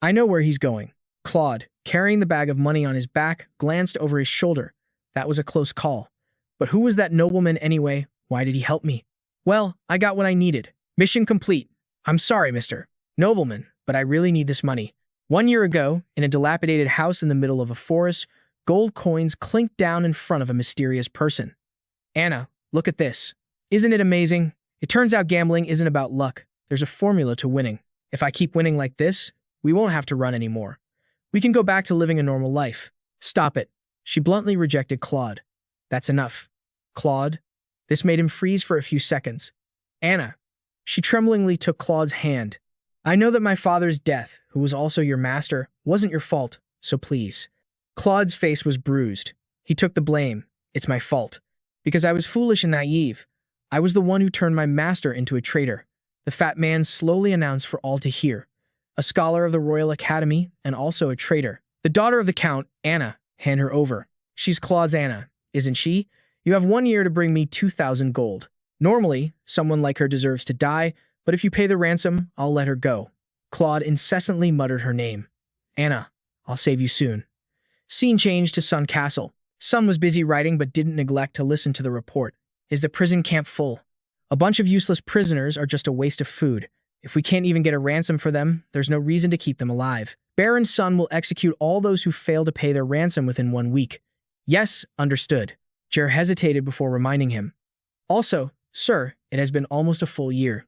I know where he's going." Claude, carrying the bag of money on his back, glanced over his shoulder. That was a close call. But who was that nobleman anyway? Why did he help me? "Well, I got what I needed. Mission complete. I'm sorry, Mr. Nobleman, but I really need this money." 1 year ago, in a dilapidated house in the middle of a forest, gold coins clinked down in front of a mysterious person. "Anna, look at this. Isn't it amazing? It turns out gambling isn't about luck. There's a formula to winning. If I keep winning like this, we won't have to run anymore. We can go back to living a normal life." "Stop it." She bluntly rejected Claude. "That's enough." "Claude?" This made him freeze for a few seconds. "Anna." She tremblingly took Claude's hand. "I know that my father's death, who was also your master, wasn't your fault, so please." Claude's face was bruised. He took the blame. "It's my fault. Because I was foolish and naive. I was the one who turned my master into a traitor," the fat man slowly announced for all to hear. "A scholar of the Royal Academy and also a traitor. The daughter of the Count, Anna. Hand her over." "She's Claude's Anna, isn't she? You have 1 year to bring me 2,000 gold. Normally, someone like her deserves to die, but if you pay the ransom, I'll let her go." Claude incessantly muttered her name. "Anna, I'll save you soon." Scene changed to Sun Castle. Sun was busy writing but didn't neglect to listen to the report. "Is the prison camp full? A bunch of useless prisoners are just a waste of food. If we can't even get a ransom for them, there's no reason to keep them alive. Baron's son will execute all those who fail to pay their ransom within 1 week. Yes, understood. Jer hesitated before reminding him. Also, sir, it has been almost a full year.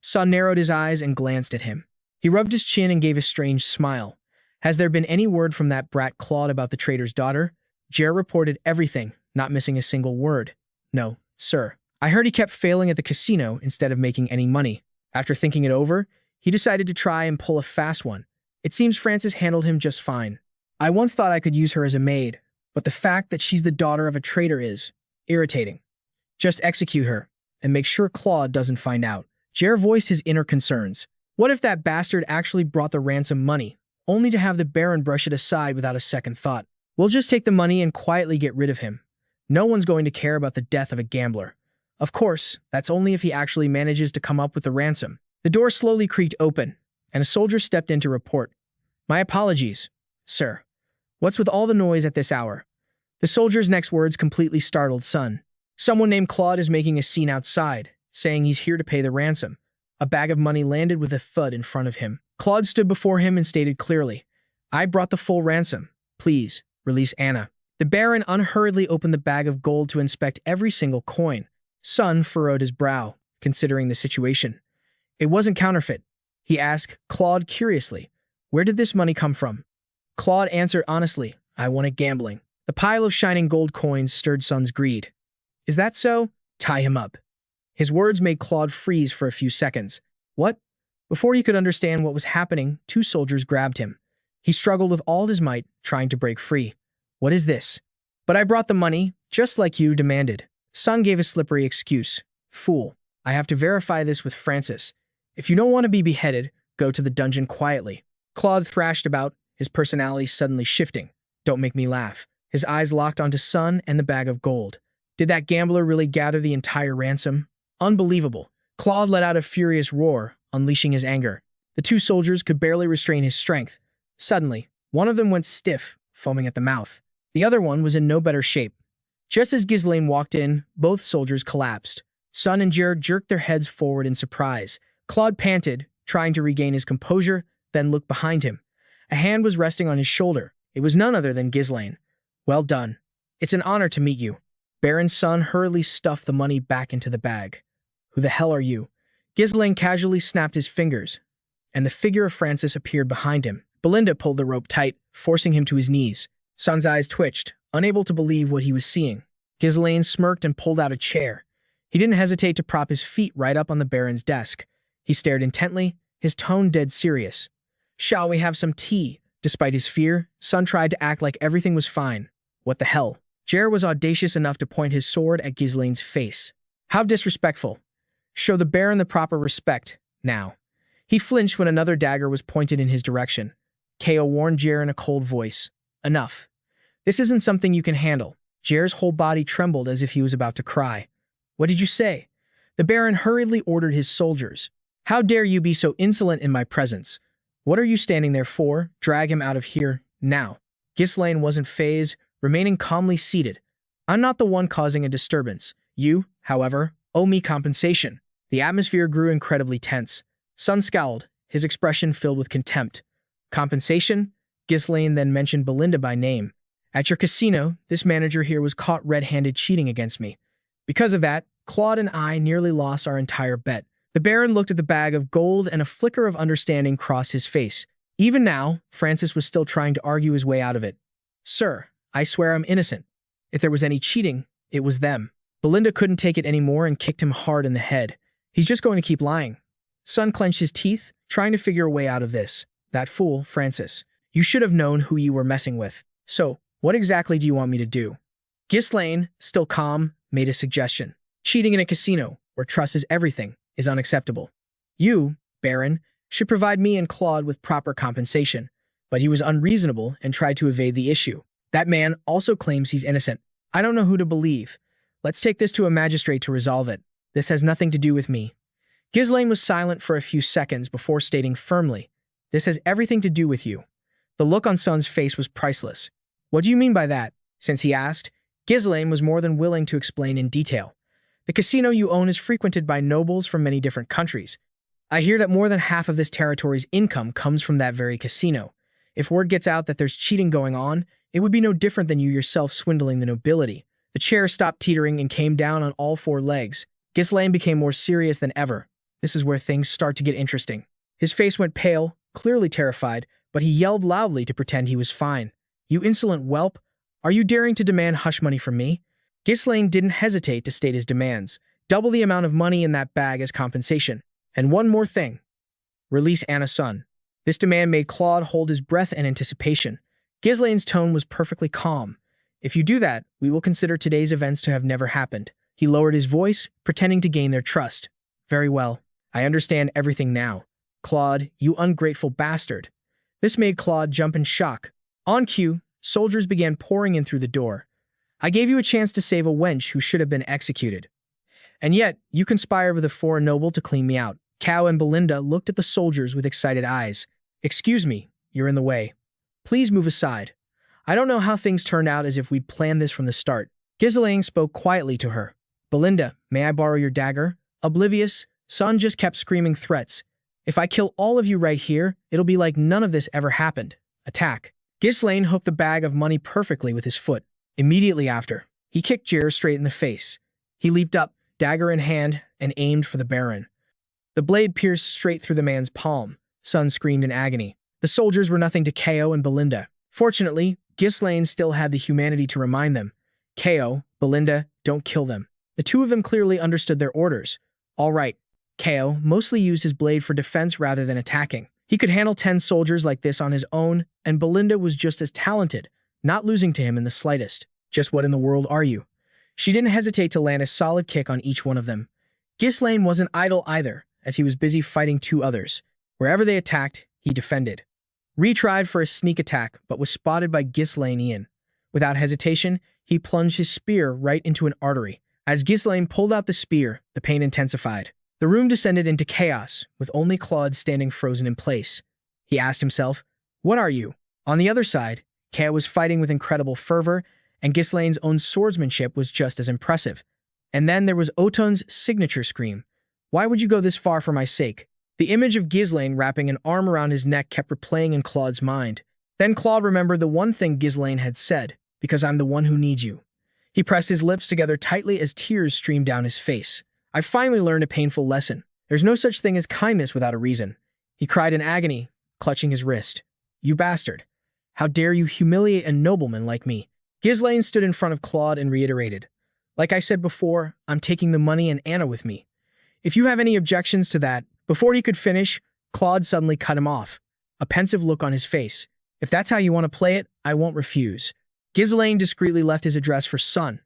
Son narrowed his eyes and glanced at him. He rubbed his chin and gave a strange smile. Has there been any word from that brat Claude about the traitor's daughter? Jer reported everything, not missing a single word. No, sir. I heard he kept failing at the casino instead of making any money. After thinking it over, he decided to try and pull a fast one. It seems Frances handled him just fine. I once thought I could use her as a maid, but the fact that she's the daughter of a traitor is irritating. Just execute her, and make sure Claude doesn't find out. Jer voiced his inner concerns. What if that bastard actually brought the ransom money, only to have the Baron brush it aside without a second thought? We'll just take the money and quietly get rid of him. No one's going to care about the death of a gambler. Of course, that's only if he actually manages to come up with the ransom. The door slowly creaked open, and a soldier stepped in to report. My apologies, sir. What's with all the noise at this hour? The soldier's next words completely startled Son. Someone named Claude is making a scene outside, saying he's here to pay the ransom. A bag of money landed with a thud in front of him. Claude stood before him and stated clearly, I brought the full ransom. Please, release Anna. The Baron unhurriedly opened the bag of gold to inspect every single coin. Son furrowed his brow, considering the situation. It wasn't counterfeit. He asked Claude curiously, where did this money come from? Claude answered honestly, I won at gambling. The pile of shining gold coins stirred Son's greed. Is that so? Tie him up. His words made Claude freeze for a few seconds. What? Before he could understand what was happening, 2 soldiers grabbed him. He struggled with all his might, trying to break free. What is this? But I brought the money, just like you demanded. Son gave a slippery excuse. Fool. I have to verify this with Frances. If you don't want to be beheaded, go to the dungeon quietly. Claude thrashed about, his personality suddenly shifting. Don't make me laugh. His eyes locked onto Son and the bag of gold. Did that gambler really gather the entire ransom? Unbelievable. Claude let out a furious roar, unleashing his anger. The 2 soldiers could barely restrain his strength. Suddenly, one of them went stiff, foaming at the mouth. The other one was in no better shape. Just as Ghislain walked in, both soldiers collapsed. Son and Jer jerked their heads forward in surprise. Claude panted, trying to regain his composure, then looked behind him. A hand was resting on his shoulder. It was none other than Ghislain. Well done. It's an honor to meet you. Baron's son hurriedly stuffed the money back into the bag. Who the hell are you? Ghislain casually snapped his fingers, and the figure of Frances appeared behind him. Belinda pulled the rope tight, forcing him to his knees. Son's eyes twitched, unable to believe what he was seeing. Ghislain smirked and pulled out a chair. He didn't hesitate to prop his feet right up on the Baron's desk. He stared intently, his tone dead serious. Shall we have some tea? Despite his fear, Son tried to act like everything was fine. What the hell? Jer was audacious enough to point his sword at Ghislain's face. How disrespectful. Show the Baron the proper respect, now. He flinched when another dagger was pointed in his direction. Ko warned Jer in a cold voice. Enough. This isn't something you can handle. Jer's whole body trembled as if he was about to cry. What did you say? The Baron hurriedly ordered his soldiers. How dare you be so insolent in my presence? What are you standing there for? Drag him out of here, now. Ghislain wasn't fazed, remaining calmly seated. I'm not the one causing a disturbance. You, however, owe me compensation. The atmosphere grew incredibly tense. Son scowled, his expression filled with contempt. Compensation? Ghislain then mentioned Belinda by name. At your casino, this manager here was caught red-handed cheating against me. Because of that, Claude and I nearly lost our entire bet. The Baron looked at the bag of gold and a flicker of understanding crossed his face. Even now, Francis was still trying to argue his way out of it. Sir, I swear I'm innocent. If there was any cheating, it was them. Belinda couldn't take it anymore and kicked him hard in the head. He's just going to keep lying. Son clenched his teeth, trying to figure a way out of this. That fool, Francis. You should have known who you were messing with. So, what exactly do you want me to do? Ghislain, still calm, made a suggestion. Cheating in a casino, where trust is everything, is unacceptable. You, Baron, should provide me and Claude with proper compensation. But he was unreasonable and tried to evade the issue. That man also claims he's innocent. I don't know who to believe. Let's take this to a magistrate to resolve it. This has nothing to do with me. Ghislain was silent for a few seconds before stating firmly, This has everything to do with you. The look on Son's face was priceless. What do you mean by that? Since he asked, Ghislain was more than willing to explain in detail. The casino you own is frequented by nobles from many different countries. I hear that more than half of this territory's income comes from that very casino. If word gets out that there's cheating going on, it would be no different than you yourself swindling the nobility. The chair stopped teetering and came down on all four legs. Ghislain became more serious than ever. This is where things start to get interesting. His face went pale, clearly terrified, but he yelled loudly to pretend he was fine. "You insolent whelp! Are you daring to demand hush money from me?" Ghislain didn't hesitate to state his demands. Double the amount of money in that bag as compensation. And one more thing. Release Anna's son. This demand made Claude hold his breath in anticipation. Ghislain's tone was perfectly calm. "If you do that, we will consider today's events to have never happened." He lowered his voice, pretending to gain their trust. "Very well. I understand everything now. Claude, you ungrateful bastard." This made Claude jump in shock. On cue, soldiers began pouring in through the door. "I gave you a chance to save a wench who should have been executed. And yet, you conspired with a foreign noble to clean me out." Cow and Belinda looked at the soldiers with excited eyes. "Excuse me, you're in the way. Please move aside. I don't know how things turned out as if we'd planned this from the start." Ghislain spoke quietly to her. "Belinda, may I borrow your dagger?" Oblivious, Sun just kept screaming threats. "If I kill all of you right here, it'll be like none of this ever happened. Attack." Ghislain hooked the bag of money perfectly with his foot. Immediately after, he kicked Jer straight in the face. He leaped up, dagger in hand, and aimed for the Baron. The blade pierced straight through the man's palm. Sun screamed in agony. The soldiers were nothing to Ko and Belinda. Fortunately, Ghislain still had the humanity to remind them. "Ko, Belinda, don't kill them." The two of them clearly understood their orders. All right. Ko mostly used his blade for defense rather than attacking. He could handle 10 soldiers like this on his own, and Belinda was just as talented, not losing to him in the slightest. "Just what in the world are you?" She didn't hesitate to land a solid kick on each one of them. Ghislain wasn't idle either, as he was busy fighting 2 others. Wherever they attacked, he defended. Retried for a sneak attack, but was spotted by Ghislain. Without hesitation, he plunged his spear right into an artery. As Ghislain pulled out the spear, the pain intensified. The room descended into chaos, with only Claude standing frozen in place. He asked himself, "What are you?" On the other side, Ko was fighting with incredible fervor, and Ghislain's own swordsmanship was just as impressive. And then there was Oton's signature scream. "Why would you go this far for my sake?" The image of Ghislain wrapping an arm around his neck kept replaying in Claude's mind. Then Claude remembered the one thing Ghislain had said, "Because I'm the one who needs you." He pressed his lips together tightly as tears streamed down his face. "I finally learned a painful lesson. There's no such thing as kindness without a reason." He cried in agony, clutching his wrist. "You bastard. How dare you humiliate a nobleman like me?" Ghislain stood in front of Claude and reiterated, "Like I said before, I'm taking the money and Anna with me. If you have any objections to that..." Before he could finish, Claude suddenly cut him off, a pensive look on his face. "If that's how you want to play it, I won't refuse." Ghislain discreetly left his address for Sun.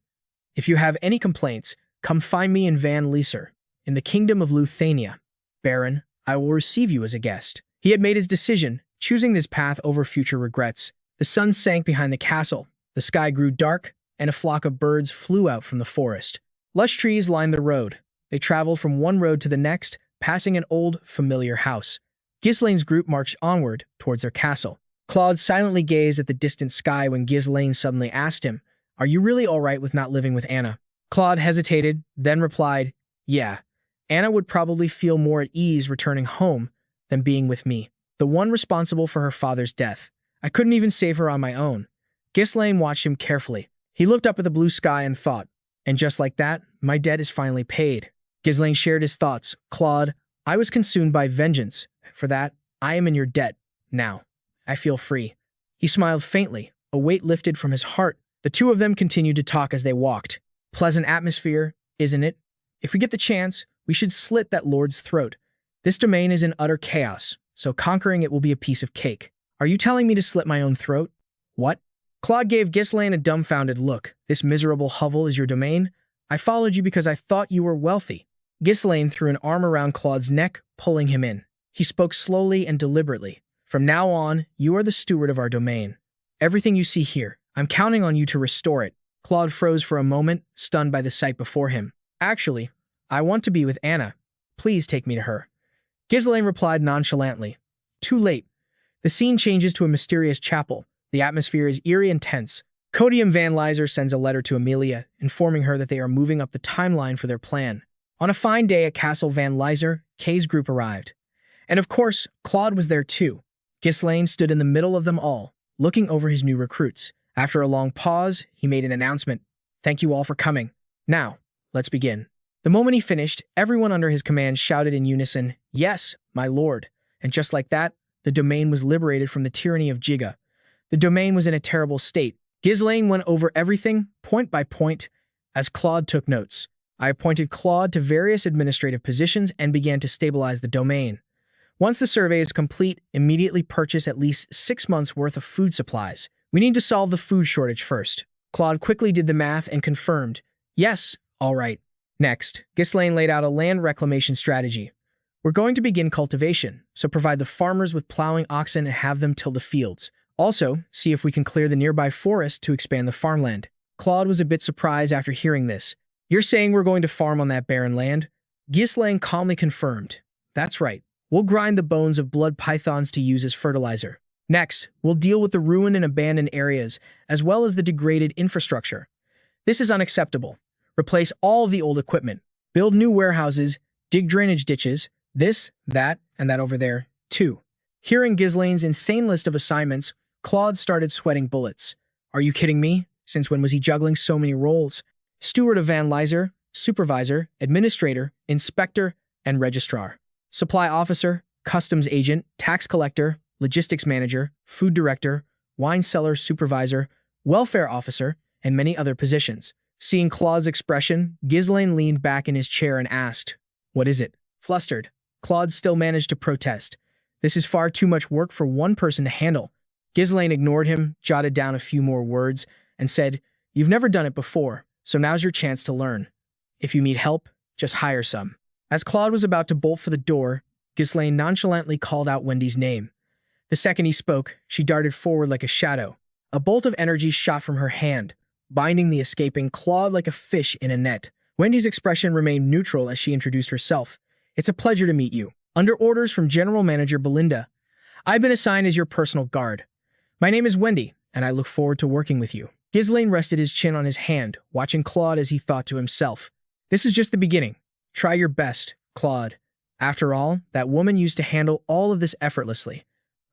"If you have any complaints, come find me in Van Leeser, in the Kingdom of Luthania. Baron, I will receive you as a guest." He had made his decision, choosing this path over future regrets. The sun sank behind the castle, the sky grew dark, and a flock of birds flew out from the forest. Lush trees lined the road. They traveled from one road to the next, passing an old, familiar house. Ghislain's group marched onward towards their castle. Claude silently gazed at the distant sky when Ghislain suddenly asked him, "Are you really all right with not living with Anna?" Claude hesitated, then replied, "Yeah, Anna would probably feel more at ease returning home than being with me, the one responsible for her father's death. I couldn't even save her on my own." Ghislain watched him carefully. He looked up at the blue sky and thought, "And just like that, my debt is finally paid." Ghislain shared his thoughts. "Claude, I was consumed by vengeance. For that, I am in your debt. Now, I feel free." He smiled faintly, a weight lifted from his heart. The two of them continued to talk as they walked. "Pleasant atmosphere, isn't it? If we get the chance, we should slit that lord's throat. This domain is in utter chaos, so conquering it will be a piece of cake." "Are you telling me to slit my own throat?" "What?" Claude gave Ghislain a dumbfounded look. "This miserable hovel is your domain? I followed you because I thought you were wealthy." Ghislain threw an arm around Claude's neck, pulling him in. He spoke slowly and deliberately. "From now on, you are the steward of our domain. Everything you see here, I'm counting on you to restore it." Claude froze for a moment, stunned by the sight before him. "Actually, I want to be with Anna. Please take me to her." Ghislain replied nonchalantly. Too late. The scene changes to a mysterious chapel. The atmosphere is eerie and tense. Codium Van Leiser sends a letter to Amelia, informing her that they are moving up the timeline for their plan. On a fine day at Castle Van Leiser, Kay's group arrived. And of course, Claude was there too. Ghislain stood in the middle of them all, looking over his new recruits. After a long pause, he made an announcement. "Thank you all for coming. Now, let's begin." The moment he finished, everyone under his command shouted in unison, "Yes, my lord." And just like that, the domain was liberated from the tyranny of Giga. The domain was in a terrible state. Ghislain went over everything, point by point, as Claude took notes. I appointed Claude to various administrative positions and began to stabilize the domain. Once the survey is complete, immediately purchase at least 6 months' worth of food supplies. We need to solve the food shortage first. Claude quickly did the math and confirmed, "Yes, all right." Next, Ghislain laid out a land reclamation strategy. "We're going to begin cultivation, so provide the farmers with plowing oxen and have them till the fields. Also, see if we can clear the nearby forest to expand the farmland." Claude was a bit surprised after hearing this. "You're saying we're going to farm on that barren land?" Ghislain calmly confirmed, "That's right. We'll grind the bones of blood pythons to use as fertilizer. Next, we'll deal with the ruined and abandoned areas, as well as the degraded infrastructure. This is unacceptable. Replace all of the old equipment. Build new warehouses, dig drainage ditches, this, that, and that over there, too." Hearing Ghislain's insane list of assignments, Claude started sweating bullets. Are you kidding me? Since when was he juggling so many roles? Steward of Van Lizer, supervisor, administrator, inspector, and registrar. Supply officer, customs agent, tax collector, logistics manager, food director, wine cellar supervisor, welfare officer, and many other positions. Seeing Claude's expression, Ghislain leaned back in his chair and asked, "What is it?" Flustered, Claude still managed to protest. "This is far too much work for one person to handle." Ghislain ignored him, jotted down a few more words, and said, "You've never done it before, so now's your chance to learn. If you need help, just hire some." As Claude was about to bolt for the door, Ghislain nonchalantly called out Wendy's name. The second he spoke, she darted forward like a shadow. A bolt of energy shot from her hand, binding the escaping Claude like a fish in a net. Wendy's expression remained neutral as she introduced herself. "It's a pleasure to meet you. Under orders from General Manager Belinda, I've been assigned as your personal guard. My name is Wendy, and I look forward to working with you." Ghislain rested his chin on his hand, watching Claude as he thought to himself, "This is just the beginning. Try your best, Claude. After all, that woman used to handle all of this effortlessly.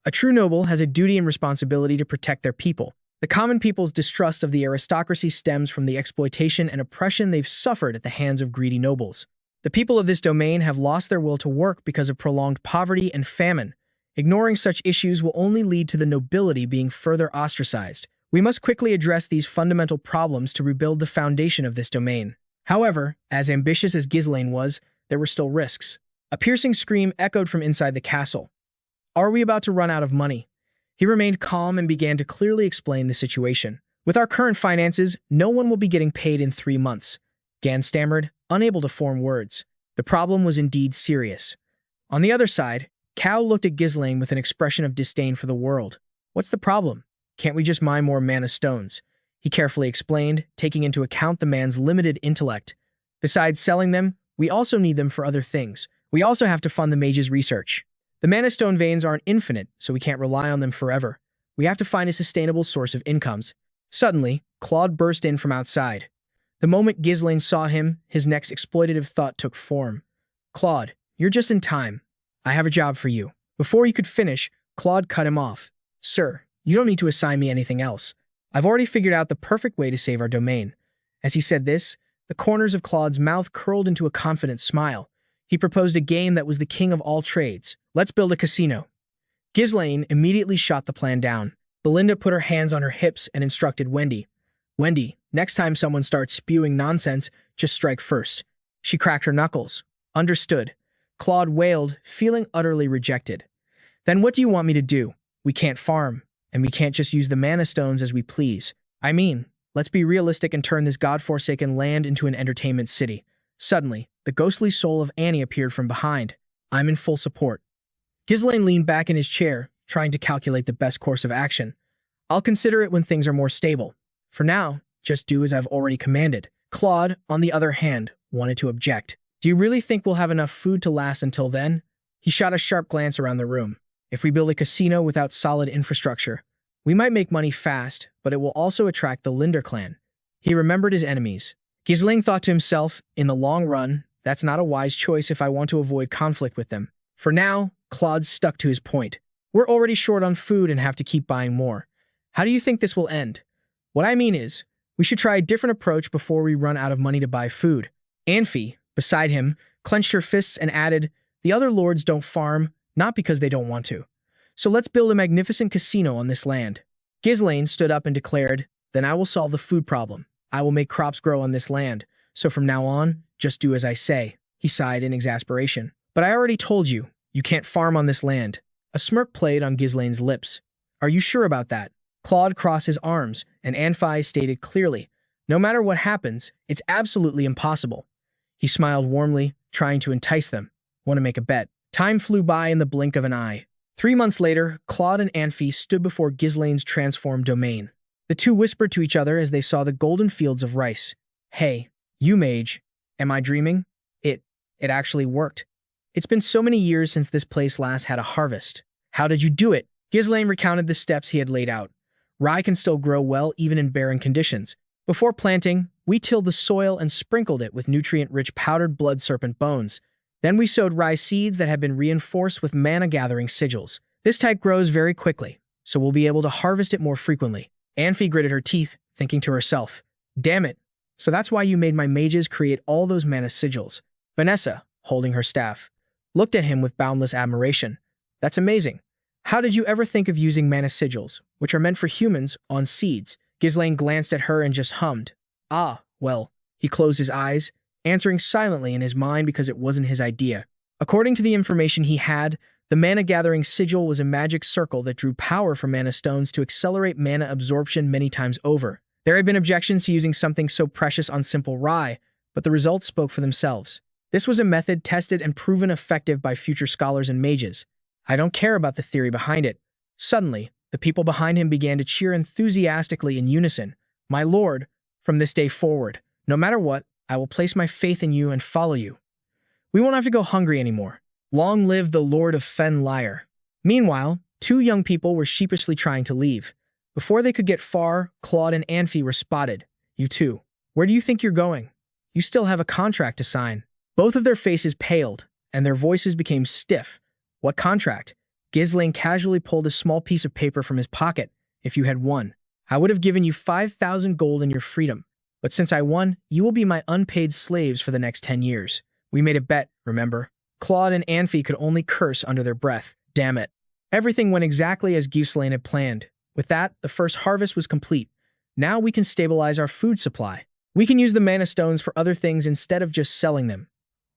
A true noble has a duty and responsibility to protect their people. The common people's distrust of the aristocracy stems from the exploitation and oppression they've suffered at the hands of greedy nobles. The people of this domain have lost their will to work because of prolonged poverty and famine. Ignoring such issues will only lead to the nobility being further ostracized. We must quickly address these fundamental problems to rebuild the foundation of this domain." However, as ambitious as Ghislain was, there were still risks. A piercing scream echoed from inside the castle. "Are we about to run out of money?" He remained calm and began to clearly explain the situation. "With our current finances, no one will be getting paid in 3 months. Gan stammered, unable to form words. The problem was indeed serious. On the other side, Cao looked at Ghislain with an expression of disdain for the world. "What's the problem? Can't we just mine more mana stones?" He carefully explained, taking into account the man's limited intellect. "Besides selling them, we also need them for other things. We also have to fund the mage's research. The mana stone veins aren't infinite, so we can't rely on them forever. We have to find a sustainable source of incomes." Suddenly, Claude burst in from outside. The moment Ghislain saw him, his next exploitative thought took form. "Claude, you're just in time. I have a job for you." Before he could finish, Claude cut him off. "Sir, you don't need to assign me anything else. I've already figured out the perfect way to save our domain." As he said this, the corners of Claude's mouth curled into a confident smile. He proposed a game that was the king of all trades. "Let's build a casino." Ghislain immediately shot the plan down. Belinda put her hands on her hips and instructed Wendy. "Wendy, next time someone starts spewing nonsense, just strike first." She cracked her knuckles. "Understood." Claude wailed, feeling utterly rejected. "Then what do you want me to do? We can't farm, and we can't just use the mana stones as we please. I mean, let's be realistic and turn this godforsaken land into an entertainment city." Suddenly, the ghostly soul of Annie appeared from behind. "I'm in full support." Ghislain leaned back in his chair, trying to calculate the best course of action. "I'll consider it when things are more stable. For now, just do as I've already commanded." Claude, on the other hand, wanted to object. "Do you really think we'll have enough food to last until then?" He shot a sharp glance around the room. "If we build a casino without solid infrastructure, we might make money fast, but it will also attract the Linder clan." He remembered his enemies. Ghislain thought to himself, in the long run, That's not a wise choice if I want to avoid conflict with them. For now, Claude stuck to his point. We're already short on food and have to keep buying more. How do you think this will end? What I mean is, we should try a different approach before we run out of money to buy food. Anfi, beside him, clenched her fists and added, the other lords don't farm, not because they don't want to. So let's build a magnificent casino on this land. Ghislain stood up and declared, then I will solve the food problem. I will make crops grow on this land. So from now on, just do as I say. He sighed in exasperation. But I already told you, you can't farm on this land. A smirk played on Ghislain's lips. Are you sure about that? Claude crossed his arms, and Anfi stated clearly, no matter what happens, it's absolutely impossible. He smiled warmly, trying to entice them. Want to make a bet? Time flew by in the blink of an eye. 3 months later, Claude and Anfi stood before Ghislain's transformed domain. The two whispered to each other as they saw the golden fields of rice. Hey, you mage, am I dreaming? It actually worked. It's been so many years since this place last had a harvest. How did you do it? Ghislain recounted the steps he had laid out. Rye can still grow well even in barren conditions. Before planting, we tilled the soil and sprinkled it with nutrient-rich powdered blood serpent bones. Then we sowed rye seeds that have been reinforced with mana-gathering sigils. This type grows very quickly, so we'll be able to harvest it more frequently. Anfi gritted her teeth, thinking to herself, damn it, so that's why you made my mages create all those mana sigils. Vanessa, holding her staff, looked at him with boundless admiration. That's amazing. How did you ever think of using mana sigils, which are meant for humans, on seeds? Ghislain glanced at her and just hummed. Ah, well. He closed his eyes, answering silently in his mind because it wasn't his idea. According to the information he had, the mana-gathering sigil was a magic circle that drew power from mana stones to accelerate mana absorption many times over. There had been objections to using something so precious on simple rye, but the results spoke for themselves. This was a method tested and proven effective by future scholars and mages. I don't care about the theory behind it. Suddenly, the people behind him began to cheer enthusiastically in unison. My lord, from this day forward, no matter what, I will place my faith in you and follow you. We won't have to go hungry anymore. Long live the Lord of Fen Lyre. Meanwhile, 2 young people were sheepishly trying to leave. Before they could get far, Claude and Anfi were spotted. You two, where do you think you're going? You still have a contract to sign. Both of their faces paled, and their voices became stiff. What contract? Ghislain casually pulled a small piece of paper from his pocket. If you had won, I would have given you 5,000 gold and your freedom. But since I won, you will be my unpaid slaves for the next 10 years. We made a bet, remember? Claude and Anfi could only curse under their breath. Damn it. Everything went exactly as Ghislain had planned. With that, the first harvest was complete. Now we can stabilize our food supply. We can use the mana stones for other things instead of just selling them.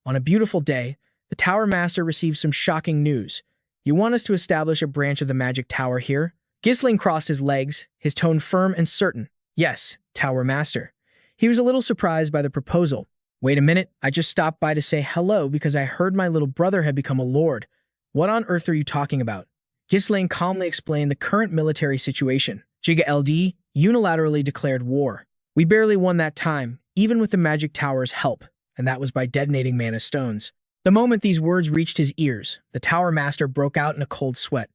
On a beautiful day, the Tower Master received some shocking news. You want us to establish a branch of the Magic Tower here? Ghislain crossed his legs, his tone firm and certain. Yes, Tower Master. He was a little surprised by the proposal. Wait a minute, I just stopped by to say hello because I heard my little brother had become a lord. What on earth are you talking about? Ghislain calmly explained the current military situation. Giga LD unilaterally declared war. We barely won that time, even with the Magic Tower's help, and that was by detonating mana stones. The moment these words reached his ears, the Tower Master broke out in a cold sweat.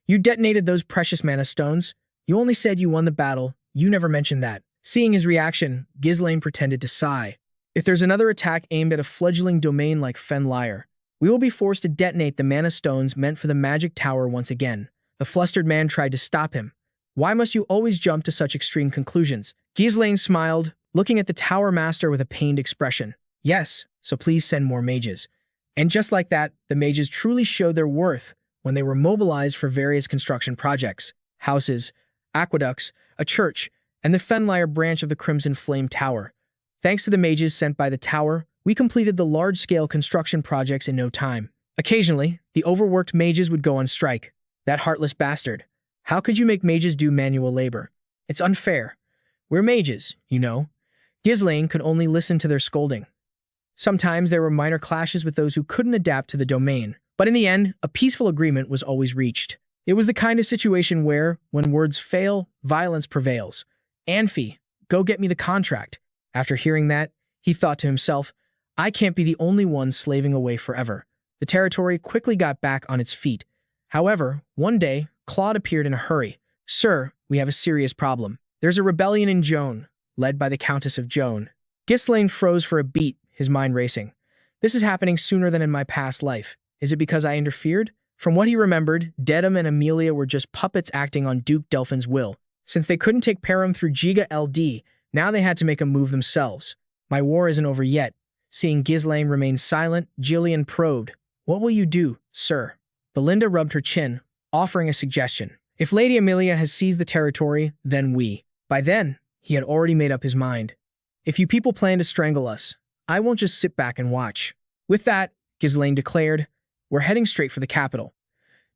You detonated those precious mana stones? You only said you won the battle, you never mentioned that. Seeing his reaction, Ghislain pretended to sigh. If there's another attack aimed at a fledgling domain like Fen Lyre, we will be forced to detonate the mana stones meant for the Magic Tower once again. The flustered man tried to stop him. Why must you always jump to such extreme conclusions? Ghislain smiled, looking at the Tower Master with a pained expression. Yes, so please send more mages. And just like that, the mages truly showed their worth when they were mobilized for various construction projects, houses, aqueducts, a church, and the Fen Lyre branch of the Crimson Flame Tower. Thanks to the mages sent by the tower, we completed the large-scale construction projects in no time. Occasionally, the overworked mages would go on strike. That heartless bastard. How could you make mages do manual labor? It's unfair. We're mages, you know. Ghislain could only listen to their scolding. Sometimes there were minor clashes with those who couldn't adapt to the domain, but in the end, a peaceful agreement was always reached. It was the kind of situation where, when words fail, violence prevails. Anfi, go get me the contract. After hearing that, he thought to himself, I can't be the only one slaving away forever. The territory quickly got back on its feet. However, one day, Claude appeared in a hurry. Sir, we have a serious problem. There's a rebellion in Joan, led by the Countess of Joan. Ghislain froze for a beat, his mind racing. This is happening sooner than in my past life. Is it because I interfered? From what he remembered, Dedham and Amelia were just puppets acting on Duke Dpin's will. Since they couldn't take Perum through Giga LD, now they had to make a move themselves. My war isn't over yet. Seeing Ghislain remain silent, Ghislain probed. What will you do, sir? Belinda rubbed her chin, offering a suggestion. If Lady Amelia has seized the territory, then we. By then, he had already made up his mind. If you people plan to strangle us, I won't just sit back and watch. With that, Ghislain declared, we're heading straight for the capital.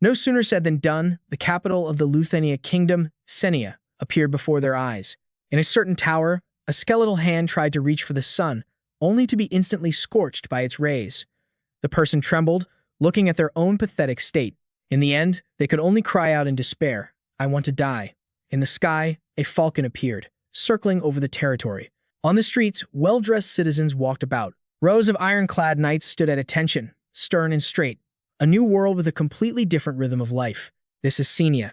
No sooner said than done, the capital of the Luthania kingdom, Senia, appeared before their eyes. In a certain tower, a skeletal hand tried to reach for the sun, only to be instantly scorched by its rays. The person trembled, looking at their own pathetic state. In the end, they could only cry out in despair, I want to die. In the sky, a falcon appeared, circling over the territory. On the streets, well-dressed citizens walked about. Rows of ironclad knights stood at attention, stern and straight. A new world with a completely different rhythm of life. This is Senia.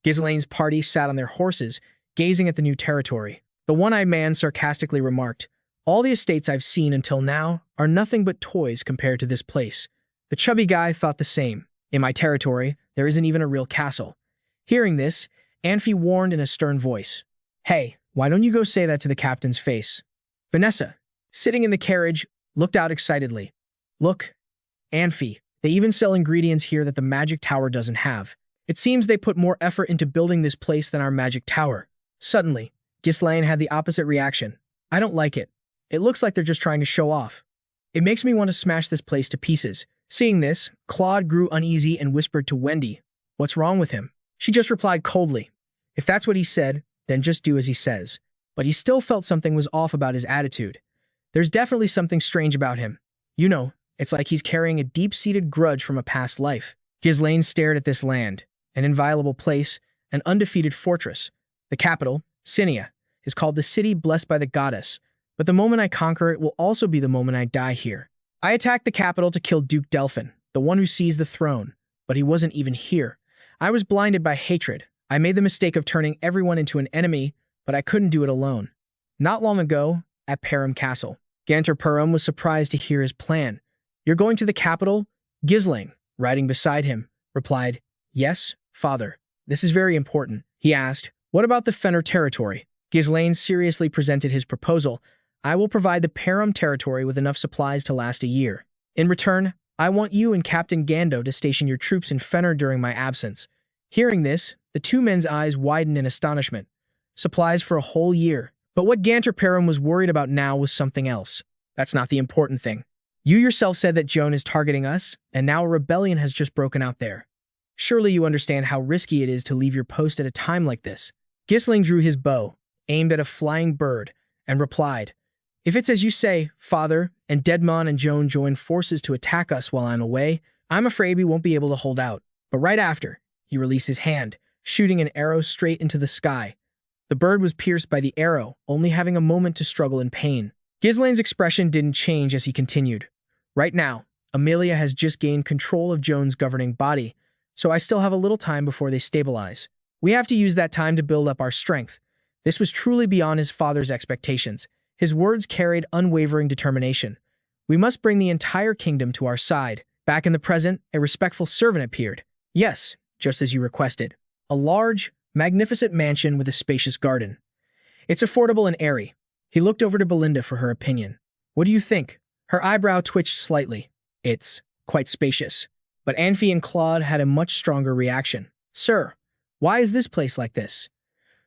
Ghislain's party sat on their horses, gazing at the new territory. The one-eyed man sarcastically remarked, all the estates I've seen until now are nothing but toys compared to this place. The chubby guy thought the same. In my territory, there isn't even a real castle. Hearing this, Anfi warned in a stern voice. Hey, why don't you go say that to the captain's face? Vanessa, sitting in the carriage, looked out excitedly. Look, Anfi, they even sell ingredients here that the magic tower doesn't have. It seems they put more effort into building this place than our magic tower. Suddenly, Ghislain had the opposite reaction. I don't like it. It looks like they're just trying to show off. It makes me want to smash this place to pieces. Seeing this, Claude grew uneasy and whispered to Wendy, what's wrong with him? She just replied coldly, if that's what he said, then just do as he says. But he still felt something was off about his attitude. There's definitely something strange about him. You know, it's like he's carrying a deep-seated grudge from a past life. Ghislain stared at this land, an inviolable place, an undefeated fortress. The capital, Senia, is called the city blessed by the goddess, but the moment I conquer it will also be the moment I die here. I attacked the capital to kill Duke Dpin, the one who seized the throne, but he wasn't even here. I was blinded by hatred. I made the mistake of turning everyone into an enemy, but I couldn't do it alone. Not long ago, at Perum Castle, Ganter Perum was surprised to hear his plan. You're going to the capital? Ghislain, riding beside him, replied, yes, father. This is very important. He asked, what about the Fenner territory? Ghislain seriously presented his proposal. I will provide the Perum territory with enough supplies to last a year. In return, I want you and Captain Gando to station your troops in Fenner during my absence. Hearing this, the two men's eyes widened in astonishment. Supplies for a whole year. But what Ganter Perum was worried about now was something else. That's not the important thing. You yourself said that Joan is targeting us, and now a rebellion has just broken out there. Surely you understand how risky it is to leave your post at a time like this. Ghislain drew his bow, aimed at a flying bird, and replied, if it's as you say, father, and Deadmon and Joan join forces to attack us while I'm away, I'm afraid we won't be able to hold out. But right after, he released his hand, shooting an arrow straight into the sky. The bird was pierced by the arrow, only having a moment to struggle in pain. Ghislain's expression didn't change as he continued. Right now, Amelia has just gained control of Joan's governing body, so I still have a little time before they stabilize. We have to use that time to build up our strength. This was truly beyond his father's expectations. His words carried unwavering determination. We must bring the entire kingdom to our side. Back in the present, a respectful servant appeared. Yes, just as you requested. A large, magnificent mansion with a spacious garden. It's affordable and airy. He looked over to Belinda for her opinion. What do you think? Her eyebrow twitched slightly. It's quite spacious. But Anfi and Claude had a much stronger reaction. Sir, why is this place like this?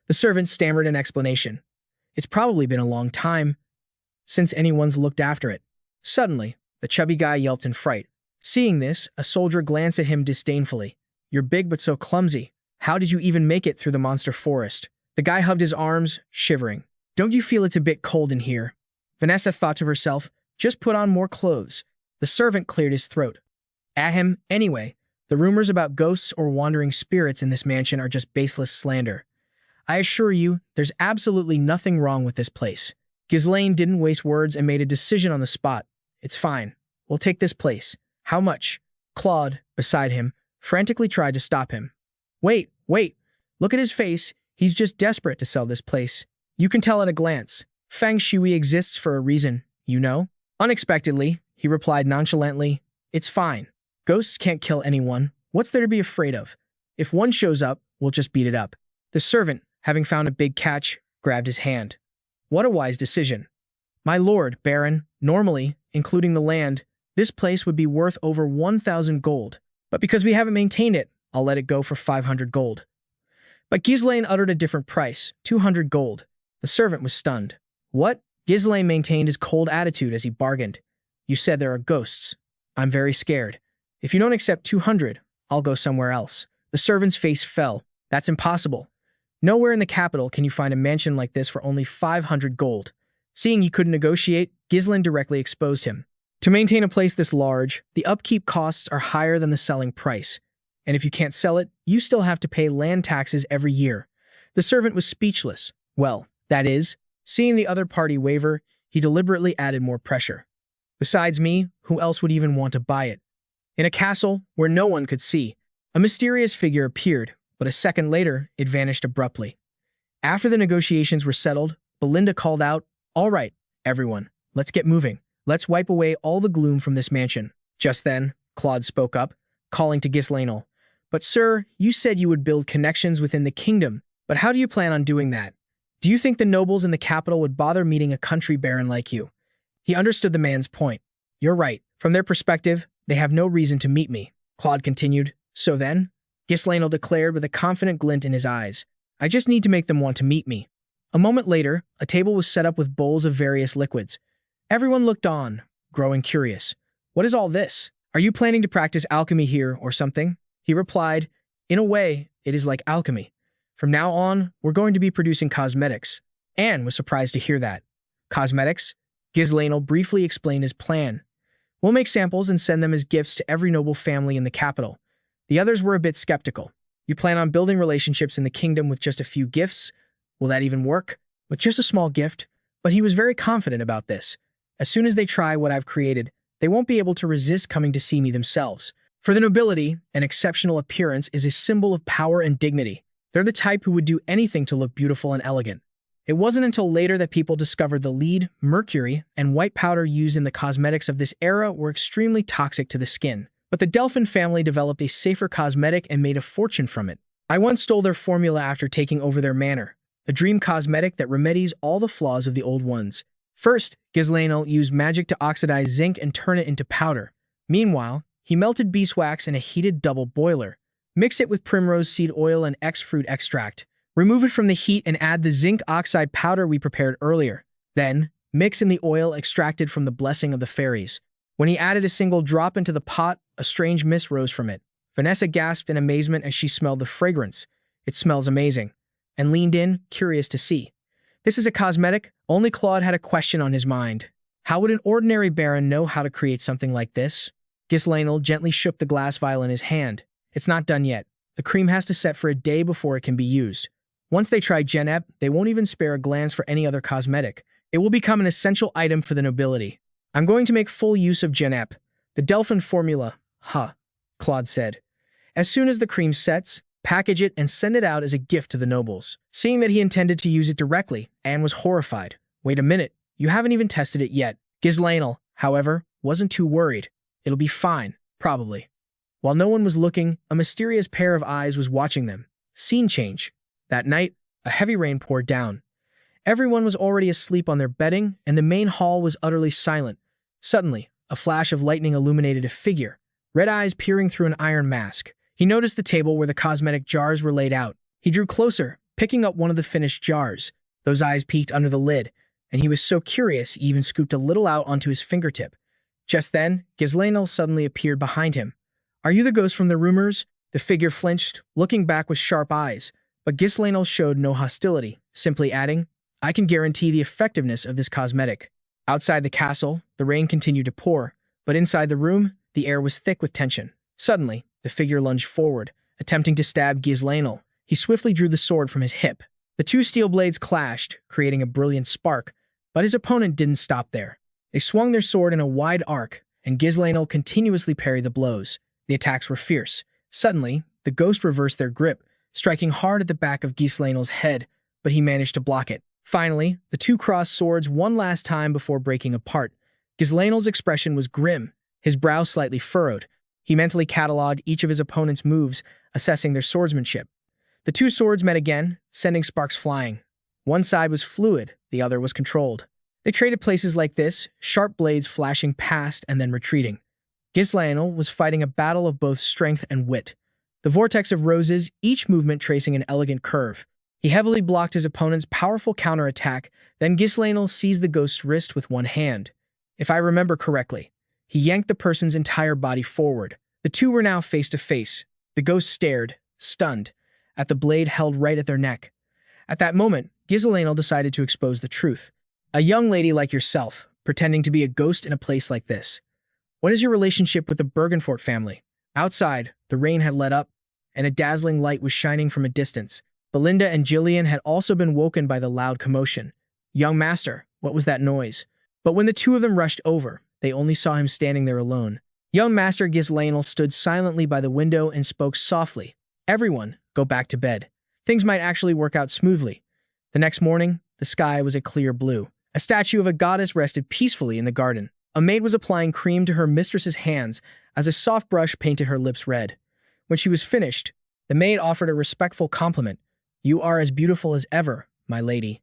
The servant stammered an explanation. It's probably been a long time since anyone's looked after it. Suddenly, the chubby guy yelped in fright. Seeing this, a soldier glanced at him disdainfully. You're big but so clumsy. How did you even make it through the monster forest? The guy hugged his arms, shivering. Don't you feel it's a bit cold in here? Vanessa thought to herself, just put on more clothes. The servant cleared his throat. Ahem, anyway, the rumors about ghosts or wandering spirits in this mansion are just baseless slander. I assure you, there's absolutely nothing wrong with this place. Ghislain didn't waste words and made a decision on the spot. It's fine. We'll take this place. How much? Claude, beside him, frantically tried to stop him. Wait. Look at his face. He's just desperate to sell this place. You can tell at a glance. Feng Shui exists for a reason, you know? Unexpectedly, He replied nonchalantly, "It's fine. Ghosts can't kill anyone. What's there to be afraid of? If one shows up, we'll just beat it up." The servant, having found a big catch, grabbed his hand. "What a wise decision. My lord, Baron, normally, including the land, this place would be worth over 1,000 gold. But because we haven't maintained it, I'll let it go for 500 gold." But Ghislain uttered a different price, 200 gold. The servant was stunned. "What?" Ghislain maintained his cold attitude as he bargained. "You said there are ghosts. I'm very scared. If you don't accept 200, I'll go somewhere else." The servant's face fell. "That's impossible. Nowhere in the capital can you find a mansion like this for only 500 gold. Seeing he couldn't negotiate, Ghislain directly exposed him. To maintain a place this large, the upkeep costs are higher than the selling price. And if you can't sell it, you still have to pay land taxes every year. The servant was speechless. Well, that is, seeing the other party waver, he deliberately added more pressure. Besides me, who else would even want to buy it? In a castle where no one could see, a mysterious figure appeared, but a second later, it vanished abruptly. After the negotiations were settled, Belinda called out, "All right, everyone, let's get moving. Let's wipe away all the gloom from this mansion." Just then, Claude spoke up, calling to Ghislain. "But sir, you said you would build connections within the kingdom, but how do you plan on doing that? Do you think the nobles in the capital would bother meeting a country baron like you?" He understood the man's point. "You're right. From their perspective, they have no reason to meet me." Claude continued, "So then," Ghislain declared with a confident glint in his eyes, "I just need to make them want to meet me." A moment later, a table was set up with bowls of various liquids. Everyone looked on, growing curious. "What is all this? Are you planning to practice alchemy here or something?" He replied, "In a way, it is like alchemy. From now on, we're going to be producing cosmetics." Anne was surprised to hear that. "Cosmetics?" Ghislain briefly explained his plan. "We'll make samples and send them as gifts to every noble family in the capital." The others were a bit skeptical. "You plan on building relationships in the kingdom with just a few gifts? Will that even work?" "With just a small gift?" But he was very confident about this. "As soon as they try what I've created, they won't be able to resist coming to see me themselves. For the nobility, an exceptional appearance is a symbol of power and dignity. They're the type who would do anything to look beautiful and elegant." It wasn't until later that people discovered the lead, mercury, and white powder used in the cosmetics of this era were extremely toxic to the skin. But the Dpin family developed a safer cosmetic and made a fortune from it. "I once stole their formula after taking over their manor. A dream cosmetic that remedies all the flaws of the old ones." First, Ghislain used magic to oxidize zinc and turn it into powder. Meanwhile, he melted beeswax in a heated double boiler. Mix it with primrose seed oil and X-fruit extract. Remove it from the heat and add the zinc oxide powder we prepared earlier. Then, mix in the oil extracted from the blessing of the fairies. When he added a single drop into the pot, a strange mist rose from it. Vanessa gasped in amazement as she smelled the fragrance. "It smells amazing," and leaned in, curious to see. "This is a cosmetic?" Only Claude had a question on his mind. How would an ordinary baron know how to create something like this? Ghislain gently shook the glass vial in his hand. "It's not done yet. The cream has to set for a day before it can be used. Once they try Genep, they won't even spare a glance for any other cosmetic. It will become an essential item for the nobility. I'm going to make full use of Genep. The Dpin formula." "Huh," Claude said. "As soon as the cream sets, package it and send it out as a gift to the nobles." Seeing that he intended to use it directly, Anne was horrified. "Wait a minute, you haven't even tested it yet." Ghislain, however, wasn't too worried. "It'll be fine, probably." While no one was looking, a mysterious pair of eyes was watching them. Scene change. That night, a heavy rain poured down. Everyone was already asleep on their bedding, and the main hall was utterly silent. Suddenly, a flash of lightning illuminated a figure, red eyes peering through an iron mask. He noticed the table where the cosmetic jars were laid out. He drew closer, picking up one of the finished jars. Those eyes peeked under the lid, and he was so curious he even scooped a little out onto his fingertip. Just then, Ghislain suddenly appeared behind him. "Are you the ghost from the rumors?" The figure flinched, looking back with sharp eyes. But Ghislain showed no hostility, simply adding, "I can guarantee the effectiveness of this cosmetic." Outside the castle, the rain continued to pour, but inside the room, the air was thick with tension. Suddenly, the figure lunged forward, attempting to stab Ghislain. He swiftly drew the sword from his hip. The two steel blades clashed, creating a brilliant spark, but his opponent didn't stop there. They swung their sword in a wide arc, and Ghislain continuously parried the blows. The attacks were fierce. Suddenly, the ghost reversed their grip, striking hard at the back of Ghislain's head, but he managed to block it. Finally, the two crossed swords one last time before breaking apart. Ghislain's expression was grim, his brow slightly furrowed. He mentally cataloged each of his opponent's moves, assessing their swordsmanship. The two swords met again, sending sparks flying. One side was fluid, the other was controlled. They traded places like this, sharp blades flashing past and then retreating. Ghislain was fighting a battle of both strength and wit. The vortex of roses, each movement tracing an elegant curve. He heavily blocked his opponent's powerful counterattack, then Ghislain seized the ghost's wrist with one hand. If I remember correctly, he yanked the person's entire body forward. The two were now face to face. The ghost stared, stunned, at the blade held right at their neck. At that moment, Ghislain decided to expose the truth. A young lady like yourself, pretending to be a ghost in a place like this. What is your relationship with the Bergenfort family? Outside, the rain had let up, and a dazzling light was shining from a distance. Belinda and Ghislain had also been woken by the loud commotion. Young master, what was that noise? But when the two of them rushed over, they only saw him standing there alone. Young master Ghislain stood silently by the window and spoke softly. Everyone, go back to bed. Things might actually work out smoothly. The next morning, the sky was a clear blue. A statue of a goddess rested peacefully in the garden. A maid was applying cream to her mistress's hands as a soft brush painted her lips red. When she was finished, the maid offered a respectful compliment. You are as beautiful as ever, my lady.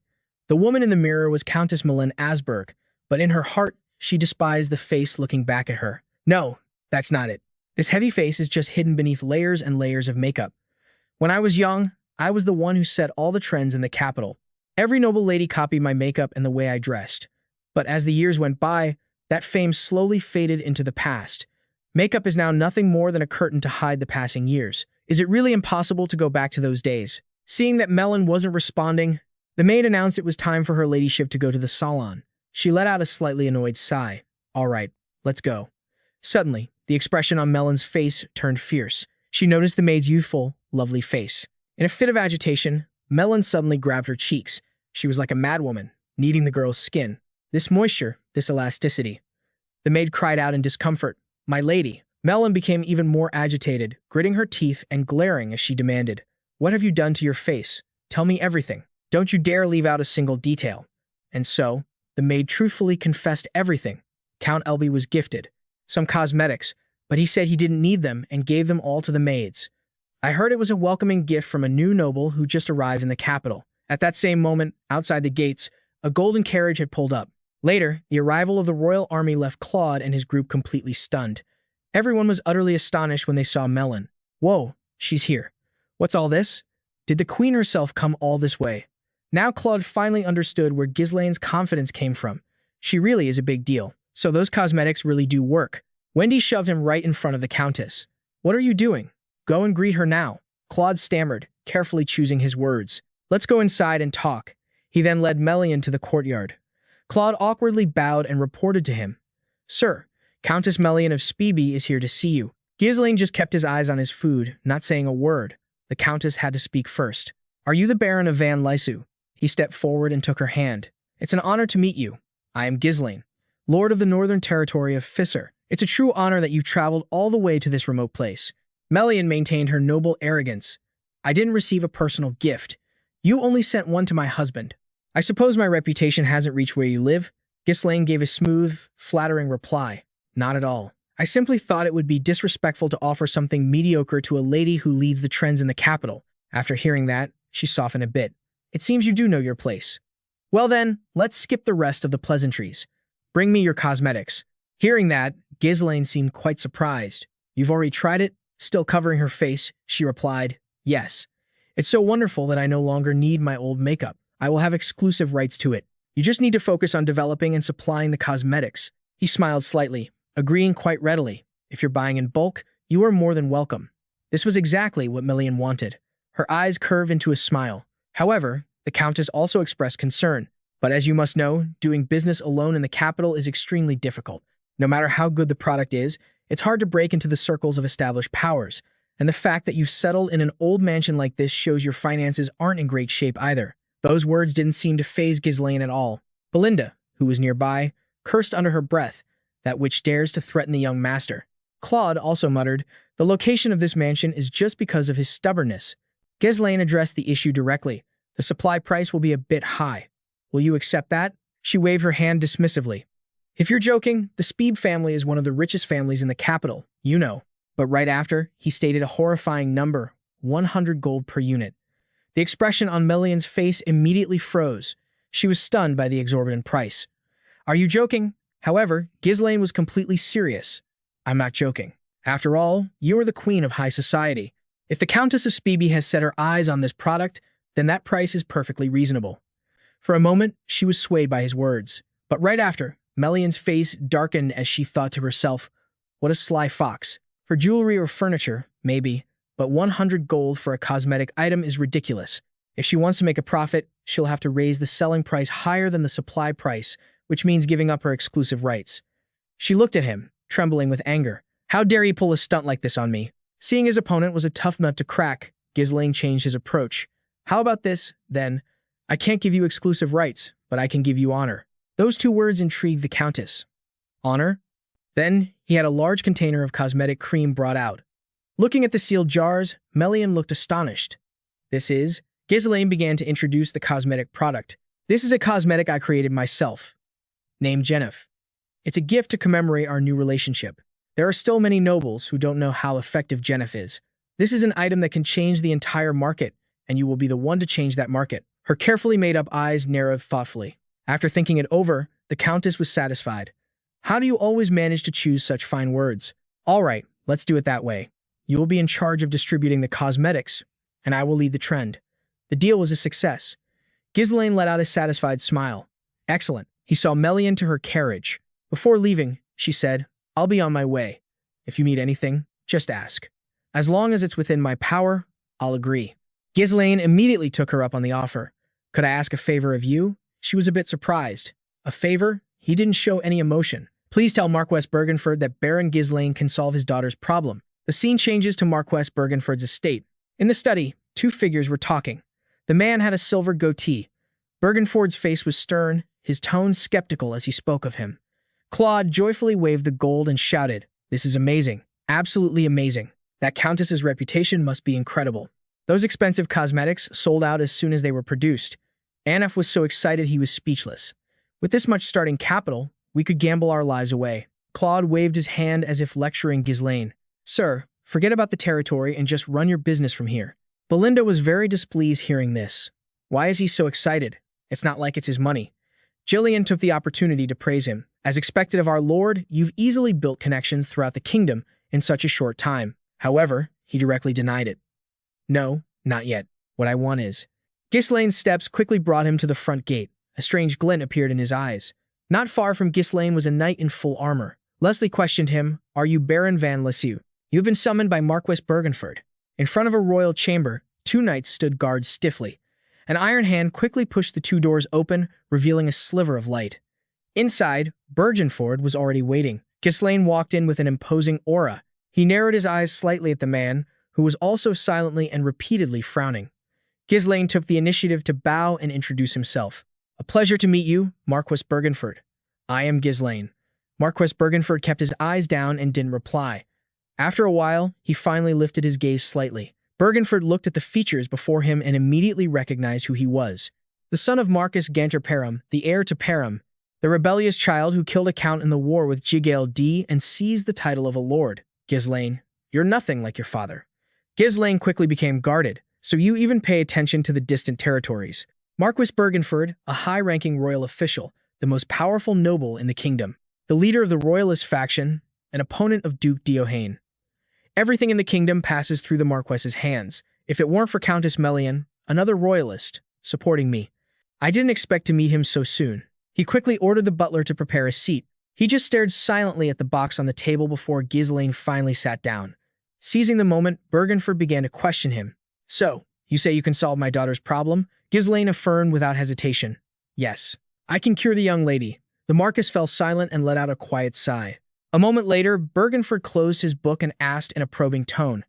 The woman in the mirror was Countess Malin Asberg, but in her heart, she despised the face looking back at her. No, that's not it. This heavy face is just hidden beneath layers and layers of makeup. When I was young, I was the one who set all the trends in the capital. Every noble lady copied my makeup and the way I dressed. But as the years went by, that fame slowly faded into the past. Makeup is now nothing more than a curtain to hide the passing years. Is it really impossible to go back to those days? Seeing that Melon wasn't responding, the maid announced it was time for her ladyship to go to the salon. She let out a slightly annoyed sigh. All right, let's go. Suddenly, the expression on Melon's face turned fierce. She noticed the maid's youthful, lovely face. In a fit of agitation, Melon suddenly grabbed her cheeks. She was like a madwoman, kneading the girl's skin. This moisture, this elasticity. The maid cried out in discomfort. My lady. Melon became even more agitated, gritting her teeth and glaring as she demanded. What have you done to your face? Tell me everything. Don't you dare leave out a single detail. And so, the maid truthfully confessed everything. Count Elby was gifted. Some cosmetics, but he said he didn't need them and gave them all to the maids. I heard it was a welcoming gift from a new noble who just arrived in the capital. At that same moment, outside the gates, a golden carriage had pulled up. Later, the arrival of the royal army left Claude and his group completely stunned. Everyone was utterly astonished when they saw Melon. Whoa, she's here. What's all this? Did the queen herself come all this way? Now Claude finally understood where Ghislain's confidence came from. She really is a big deal. So those cosmetics really do work. Wendy shoved him right in front of the countess. What are you doing? Go and greet her now. Claude stammered, carefully choosing his words. Let's go inside and talk. He then led Melian to the courtyard. Claude awkwardly bowed and reported to him. Sir, Countess Melian of Speeby is here to see you. Ghislain just kept his eyes on his food, not saying a word. The countess had to speak first. Are you the Baron of Van Lysu? He stepped forward and took her hand. It's an honor to meet you. I am Ghislain, Lord of the Northern Territory of Fisser. It's a true honor that you've traveled all the way to this remote place. Melian maintained her noble arrogance. I didn't receive a personal gift. You only sent one to my husband. I suppose my reputation hasn't reached where you live? Ghislain gave a smooth, flattering reply. Not at all. I simply thought it would be disrespectful to offer something mediocre to a lady who leads the trends in the capital. After hearing that, she softened a bit. It seems you do know your place. Well then, let's skip the rest of the pleasantries. Bring me your cosmetics. Hearing that, Ghislain seemed quite surprised. You've already tried it? Still covering her face, she replied, Yes. It's so wonderful that I no longer need my old makeup. I will have exclusive rights to it. You just need to focus on developing and supplying the cosmetics. He smiled slightly, agreeing quite readily. If you're buying in bulk, you are more than welcome. This was exactly what Melian wanted. Her eyes curved into a smile. However, the Countess also expressed concern. But as you must know, doing business alone in the capital is extremely difficult. No matter how good the product is, it's hard to break into the circles of established powers. And the fact that you've settled in an old mansion like this shows your finances aren't in great shape either. Those words didn't seem to faze Ghislain at all. Belinda, who was nearby, cursed under her breath, that witch dares to threaten the young master. Claude also muttered, the location of this mansion is just because of his stubbornness. Ghislain addressed the issue directly. The supply price will be a bit high. Will you accept that? She waved her hand dismissively. If you're joking, the Speeb family is one of the richest families in the capital, you know. But right after, he stated a horrifying number, 100 gold per unit. The expression on Melian's face immediately froze. She was stunned by the exorbitant price. Are you joking? However, Ghislain was completely serious. I'm not joking. After all, you are the queen of high society. If the Countess of Speeby has set her eyes on this product, then that price is perfectly reasonable. For a moment, she was swayed by his words. But right after, Melian's face darkened as she thought to herself, what a sly fox. For jewelry or furniture, maybe, but 100 gold for a cosmetic item is ridiculous. If she wants to make a profit, she'll have to raise the selling price higher than the supply price, which means giving up her exclusive rights. She looked at him, trembling with anger. How dare he pull a stunt like this on me? Seeing his opponent was a tough nut to crack, Ghislain changed his approach. How about this, then? I can't give you exclusive rights, but I can give you honor. Those two words intrigued the Countess. Honor? Then he had a large container of cosmetic cream brought out. Looking at the sealed jars, Melian looked astonished. Ghislain began to introduce the cosmetic product. This is a cosmetic I created myself, named Jennifer. It's a gift to commemorate our new relationship. There are still many nobles who don't know how effective Jennifer is. This is an item that can change the entire market, and you will be the one to change that market. Her carefully made-up eyes narrowed thoughtfully. After thinking it over, the Countess was satisfied. How do you always manage to choose such fine words? All right, let's do it that way. You will be in charge of distributing the cosmetics, and I will lead the trend. The deal was a success. Ghislain let out a satisfied smile. Excellent. He saw Melian to her carriage. Before leaving, she said, I'll be on my way. If you need anything, just ask. As long as it's within my power, I'll agree. Ghislain immediately took her up on the offer. Could I ask a favor of you? She was a bit surprised. A favor? He didn't show any emotion. Please tell Marquess Bergenford that Baron Ghislain can solve his daughter's problem. The scene changes to Marquess Bergenford's estate. In the study, two figures were talking. The man had a silver goatee. Bergenford's face was stern, his tone skeptical as he spoke of him. Claude joyfully waved the gold and shouted, This is amazing. Absolutely amazing. That Countess's reputation must be incredible. Those expensive cosmetics sold out as soon as they were produced. Anaf was so excited he was speechless. With this much starting capital, we could gamble our lives away. Claude waved his hand as if lecturing Ghislain. Sir, forget about the territory and just run your business from here. Belinda was very displeased hearing this. Why is he so excited? It's not like it's his money. Gillian took the opportunity to praise him. As expected of our lord, you've easily built connections throughout the kingdom in such a short time. However, he directly denied it. No, not yet. What I want is... Ghislain's steps quickly brought him to the front gate. A strange glint appeared in his eyes. Not far from Ghislain was a knight in full armor. Leslie questioned him, Are you Baron Van Lisieux? You have been summoned by Marquess Bergenford. In front of a royal chamber, two knights stood guard stiffly. An iron hand quickly pushed the two doors open, revealing a sliver of light. Inside, Bergenford was already waiting. Ghislain walked in with an imposing aura. He narrowed his eyes slightly at the man, who was also silently and repeatedly frowning. Ghislain took the initiative to bow and introduce himself. A pleasure to meet you, Marquess Bergenford. I am Ghislain. Marquess Bergenford kept his eyes down and didn't reply. After a while, he finally lifted his gaze slightly. Bergenford looked at the features before him and immediately recognized who he was. The son of Marcus Ganter Perum, the heir to Perum, the rebellious child who killed a count in the war with Ghislain D and seized the title of a lord. Ghislain, you're nothing like your father. Ghislain quickly became guarded, so you even pay attention to the distant territories. Marquess Bergenford, a high-ranking royal official, the most powerful noble in the kingdom, the leader of the royalist faction, an opponent of Duke Dpin. Everything in the kingdom passes through the Marquess's hands. If it weren't for Countess Melian, another royalist, supporting me, I didn't expect to meet him so soon. He quickly ordered the butler to prepare a seat. He just stared silently at the box on the table before Ghislain finally sat down. Seizing the moment, Bergenford began to question him. So, you say you can solve my daughter's problem? Ghislain affirmed without hesitation. Yes, I can cure the young lady. The Marquess fell silent and let out a quiet sigh. A moment later, Bergenford closed his book and asked in a probing tone,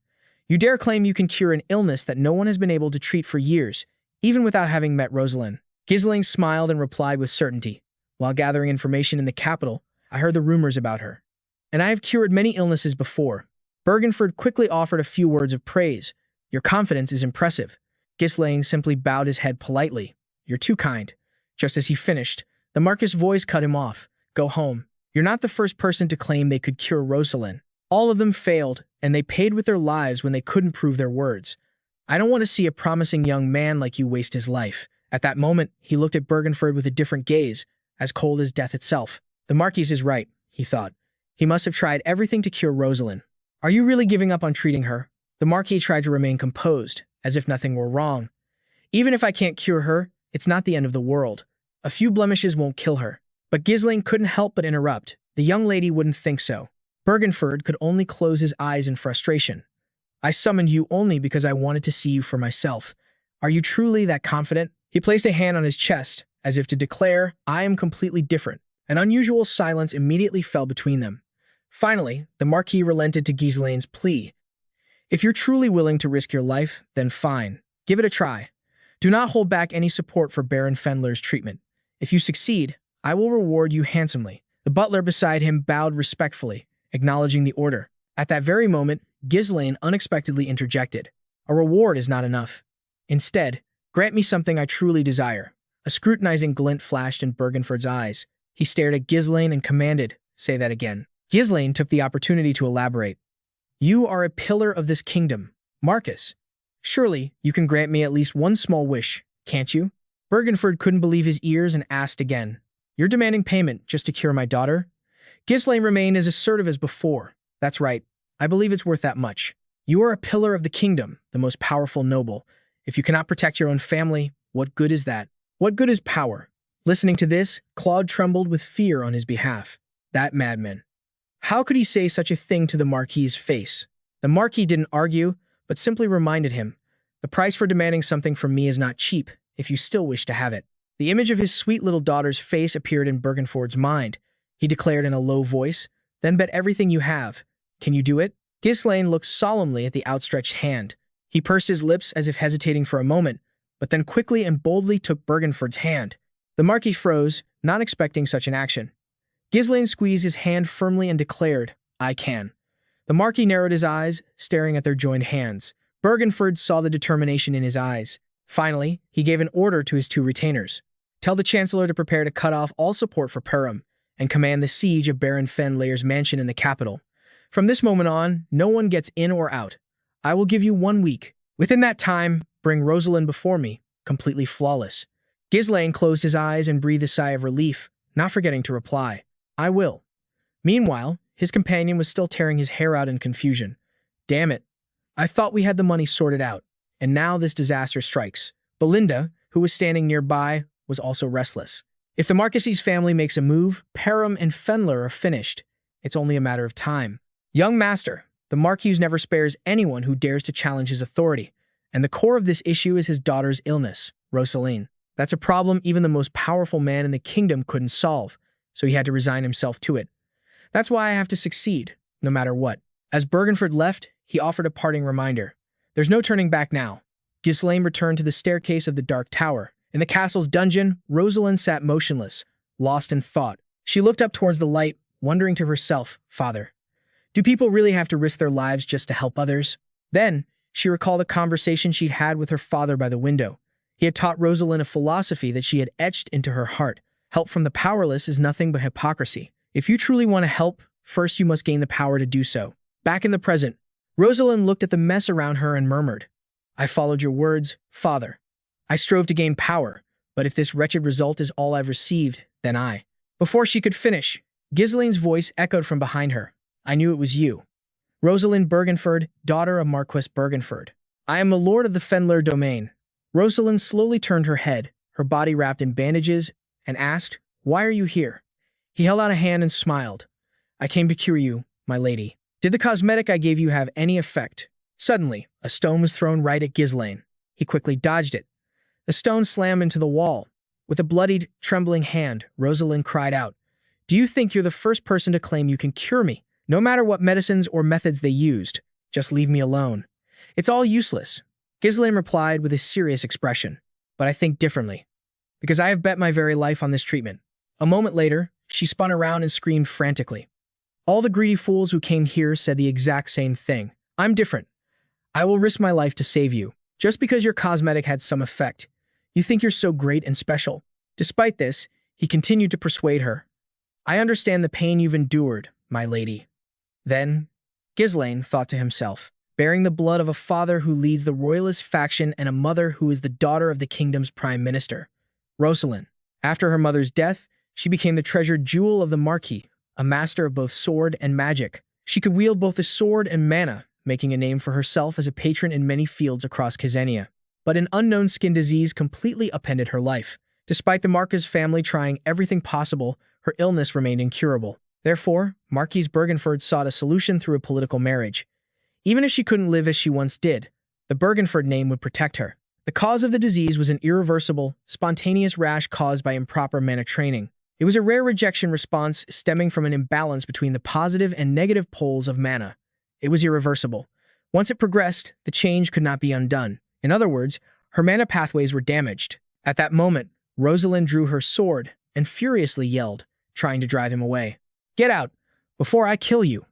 You dare claim you can cure an illness that no one has been able to treat for years, even without having met Rosalind? Ghislain smiled and replied with certainty. While gathering information in the capital, I heard the rumors about her. And I have cured many illnesses before. Bergenford quickly offered a few words of praise. Your confidence is impressive. Ghislain simply bowed his head politely. You're too kind. Just as he finished, the Marquess' voice cut him off. Go home. You're not the first person to claim they could cure Rosalind. All of them failed, and they paid with their lives when they couldn't prove their words. I don't want to see a promising young man like you waste his life." At that moment, he looked at Bergenford with a different gaze, as cold as death itself. The Marquis is right, he thought. He must have tried everything to cure Rosalind. "Are you really giving up on treating her?" The Marquis tried to remain composed, as if nothing were wrong. "Even if I can't cure her, it's not the end of the world. A few blemishes won't kill her." But Ghislain couldn't help but interrupt. The young lady wouldn't think so. Bergenford could only close his eyes in frustration. "I summoned you only because I wanted to see you for myself. Are you truly that confident?" He placed a hand on his chest, as if to declare, "I am completely different." An unusual silence immediately fell between them. Finally, the Marquis relented to Ghislain's plea. "If you're truly willing to risk your life, then fine. Give it a try. Do not hold back any support for Baron Fenler's treatment. If you succeed, I will reward you handsomely." The butler beside him bowed respectfully, acknowledging the order. At that very moment, Ghislain unexpectedly interjected. "A reward is not enough. Instead, grant me something I truly desire." A scrutinizing glint flashed in Bergenford's eyes. He stared at Ghislain and commanded, "Say that again." Ghislain took the opportunity to elaborate. "You are a pillar of this kingdom, Marcus. Surely you can grant me at least one small wish, can't you?" Bergenford couldn't believe his ears and asked again. "You're demanding payment just to cure my daughter?" Ghislain remained as assertive as before. "That's right. I believe it's worth that much. You are a pillar of the kingdom, the most powerful noble. If you cannot protect your own family, what good is that? What good is power?" Listening to this, Claude trembled with fear on his behalf. That madman. How could he say such a thing to the Marquis's face? The Marquis didn't argue, but simply reminded him, "The price for demanding something from me is not cheap, if you still wish to have it." The image of his sweet little daughter's face appeared in Bergenford's mind. He declared in a low voice, "Then bet everything you have. Can you do it?" Ghislain looked solemnly at the outstretched hand. He pursed his lips as if hesitating for a moment, but then quickly and boldly took Bergenford's hand. The Marquis froze, not expecting such an action. Ghislain squeezed his hand firmly and declared, "I can." The Marquis narrowed his eyes, staring at their joined hands. Bergenford saw the determination in his eyes. Finally, he gave an order to his two retainers. "Tell the Chancellor to prepare to cut off all support for Perum, and command the siege of Baron Fenler's mansion in the capital. From this moment on, no one gets in or out. I will give you 1 week. Within that time, bring Rosalind before me, completely flawless." Ghislain closed his eyes and breathed a sigh of relief, not forgetting to reply, "I will." Meanwhile, his companion was still tearing his hair out in confusion. "Damn it. I thought we had the money sorted out, and now this disaster strikes." Belinda, who was standing nearby, was also restless. If the Marquis's family makes a move, Perum and Fenler are finished. It's only a matter of time. "Young master, the Marquis never spares anyone who dares to challenge his authority, and the core of this issue is his daughter's illness, Rosalind. That's a problem even the most powerful man in the kingdom couldn't solve, so he had to resign himself to it. That's why I have to succeed, no matter what." As Bergenford left, he offered a parting reminder. "There's no turning back now." Ghislain returned to the staircase of the Dark Tower. In the castle's dungeon, Rosalind sat motionless, lost in thought. She looked up towards the light, wondering to herself, "Father, do people really have to risk their lives just to help others?" Then, she recalled a conversation she'd had with her father by the window. He had taught Rosalind a philosophy that she had etched into her heart. Help from the powerless is nothing but hypocrisy. If you truly want to help, first you must gain the power to do so. Back in the present, Rosalind looked at the mess around her and murmured, "I followed your words, Father. I strove to gain power, but if this wretched result is all I've received, then I—" Before she could finish, Ghislain's voice echoed from behind her. "I knew it was you. Rosalind Bergenford, daughter of Marquis Bergenford. I am the lord of the Fenler domain." Rosalind slowly turned her head, her body wrapped in bandages, and asked, "Why are you here?" He held out a hand and smiled. "I came to cure you, my lady." "Did the cosmetic I gave you have any effect?" Suddenly, a stone was thrown right at Ghislain. He quickly dodged it. The stone slammed into the wall. With a bloodied, trembling hand, Rosalind cried out, "Do you think you're the first person to claim you can cure me? No matter what medicines or methods they used, just leave me alone. It's all useless." Ghislain replied with a serious expression, "But I think differently, because I have bet my very life on this treatment." A moment later, she spun around and screamed frantically. "All the greedy fools who came here said the exact same thing. I'm different. I will risk my life to save you. Just because your cosmetic had some effect, you think you're so great and special." Despite this, he continued to persuade her. I understand the pain you've endured, my lady. Then, Ghislain thought to himself, bearing the blood of a father who leads the royalist faction and a mother who is the daughter of the kingdom's prime minister. Rosalind. After her mother's death, she became the treasured jewel of the Marquis, a master of both sword and magic. She could wield both the sword and mana, making a name for herself as a patron in many fields across Kizania. But an unknown skin disease completely upended her life. Despite the Marquis family trying everything possible, her illness remained incurable. Therefore, Marquise Bergenford sought a solution through a political marriage. Even if she couldn't live as she once did, the Bergenford name would protect her. The cause of the disease was an irreversible, spontaneous rash caused by improper mana training. It was a rare rejection response stemming from an imbalance between the positive and negative poles of mana. It was irreversible. Once it progressed, the change could not be undone. In other words, her mana pathways were damaged. At that moment, Rosalind drew her sword and furiously yelled, trying to drive him away. "Get out, before I kill you."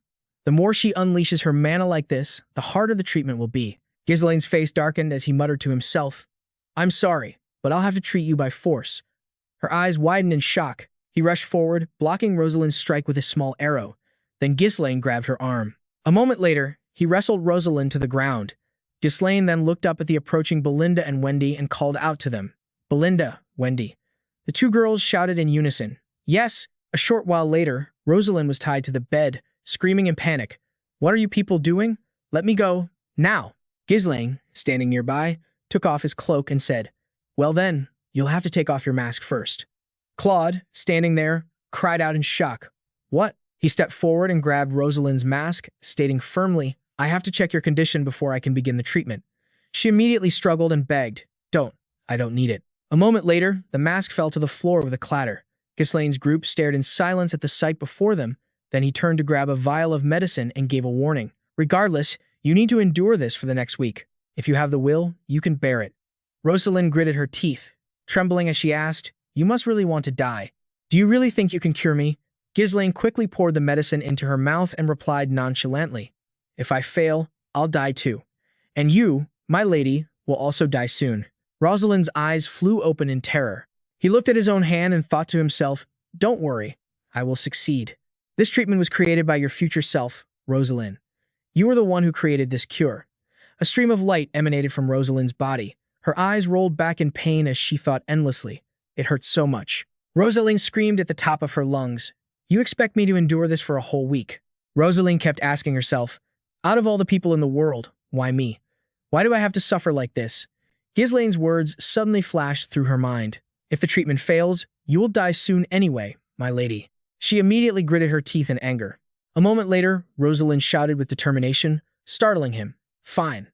The more she unleashes her mana like this, the harder the treatment will be. Ghislain's face darkened as he muttered to himself, "I'm sorry, but I'll have to treat you by force." Her eyes widened in shock. He rushed forward, blocking Rosalind's strike with a small arrow. Then Ghislain grabbed her arm. A moment later, he wrestled Rosalind to the ground. Ghislain then looked up at the approaching Belinda and Wendy and called out to them. "Belinda, Wendy." The two girls shouted in unison, "Yes." A short while later, Rosalind was tied to the bed, screaming in panic. "What are you people doing? Let me go, now." Ghislain, standing nearby, took off his cloak and said, "Well then, you'll have to take off your mask first." Claude, standing there, cried out in shock. "What?" He stepped forward and grabbed Rosalind's mask, stating firmly, "I have to check your condition before I can begin the treatment." She immediately struggled and begged, I don't need it." A moment later, the mask fell to the floor with a clatter. Ghislain's group stared in silence at the sight before them. Then he turned to grab a vial of medicine and gave a warning. "Regardless, you need to endure this for the next week. If you have the will, you can bear it." Rosalind gritted her teeth, trembling as she asked, "You must really want to die. Do you really think you can cure me?" Ghislain quickly poured the medicine into her mouth and replied nonchalantly, "If I fail, I'll die too. And you, my lady, will also die soon." Rosalind's eyes flew open in terror. He looked at his own hand and thought to himself, "Don't worry, I will succeed. This treatment was created by your future self, Rosalind. You are the one who created this cure." A stream of light emanated from Rosalind's body. Her eyes rolled back in pain as she thought endlessly. It hurt so much. Rosalind screamed at the top of her lungs, "You expect me to endure this for a whole week?" Rosalind kept asking herself, "Out of all the people in the world, why me? Why do I have to suffer like this?" Ghislain's words suddenly flashed through her mind. "If the treatment fails, you will die soon anyway, my lady." She immediately gritted her teeth in anger. A moment later, Rosalind shouted with determination, startling him, "Fine.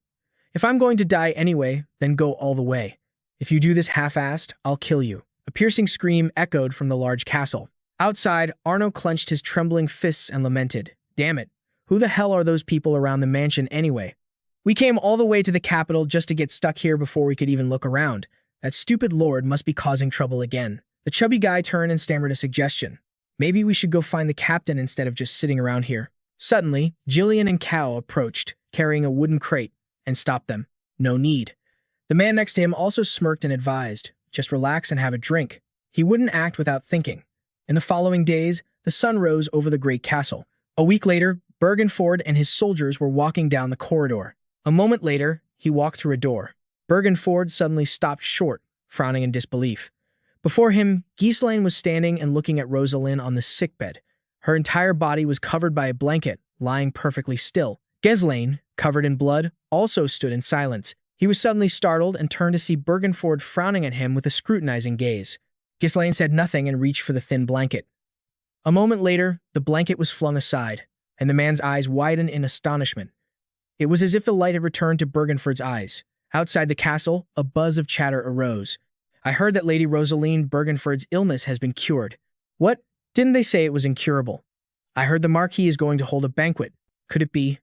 If I'm going to die anyway, then go all the way. If you do this half-assed, I'll kill you." A piercing scream echoed from the large castle. Outside, Arno clenched his trembling fists and lamented, "Damn it, who the hell are those people around the mansion anyway? We came all the way to the capital just to get stuck here before we could even look around. That stupid lord must be causing trouble again." The chubby guy turned and stammered a suggestion. "Maybe we should go find the captain instead of just sitting around here." Suddenly, Jillian and Cal approached, carrying a wooden crate, and stopped them. "No need." The man next to him also smirked and advised, "Just relax and have a drink." He wouldn't act without thinking. In the following days, the sun rose over the great castle. A week later, Bergenford and his soldiers were walking down the corridor. A moment later, he walked through a door. Bergenford suddenly stopped short, frowning in disbelief. Before him, Ghislain was standing and looking at Rosalind on the sickbed. Her entire body was covered by a blanket, lying perfectly still. Ghislain, covered in blood, also stood in silence. He was suddenly startled and turned to see Bergenford frowning at him with a scrutinizing gaze. Ghislain said nothing and reached for the thin blanket. A moment later, the blanket was flung aside, and the man's eyes widened in astonishment. It was as if the light had returned to Bergenford's eyes. Outside the castle, a buzz of chatter arose. "I heard that Lady Rosalind Bergenford's illness has been cured." "What? Didn't they say it was incurable?" "I heard the Marquis is going to hold a banquet. Could it be?"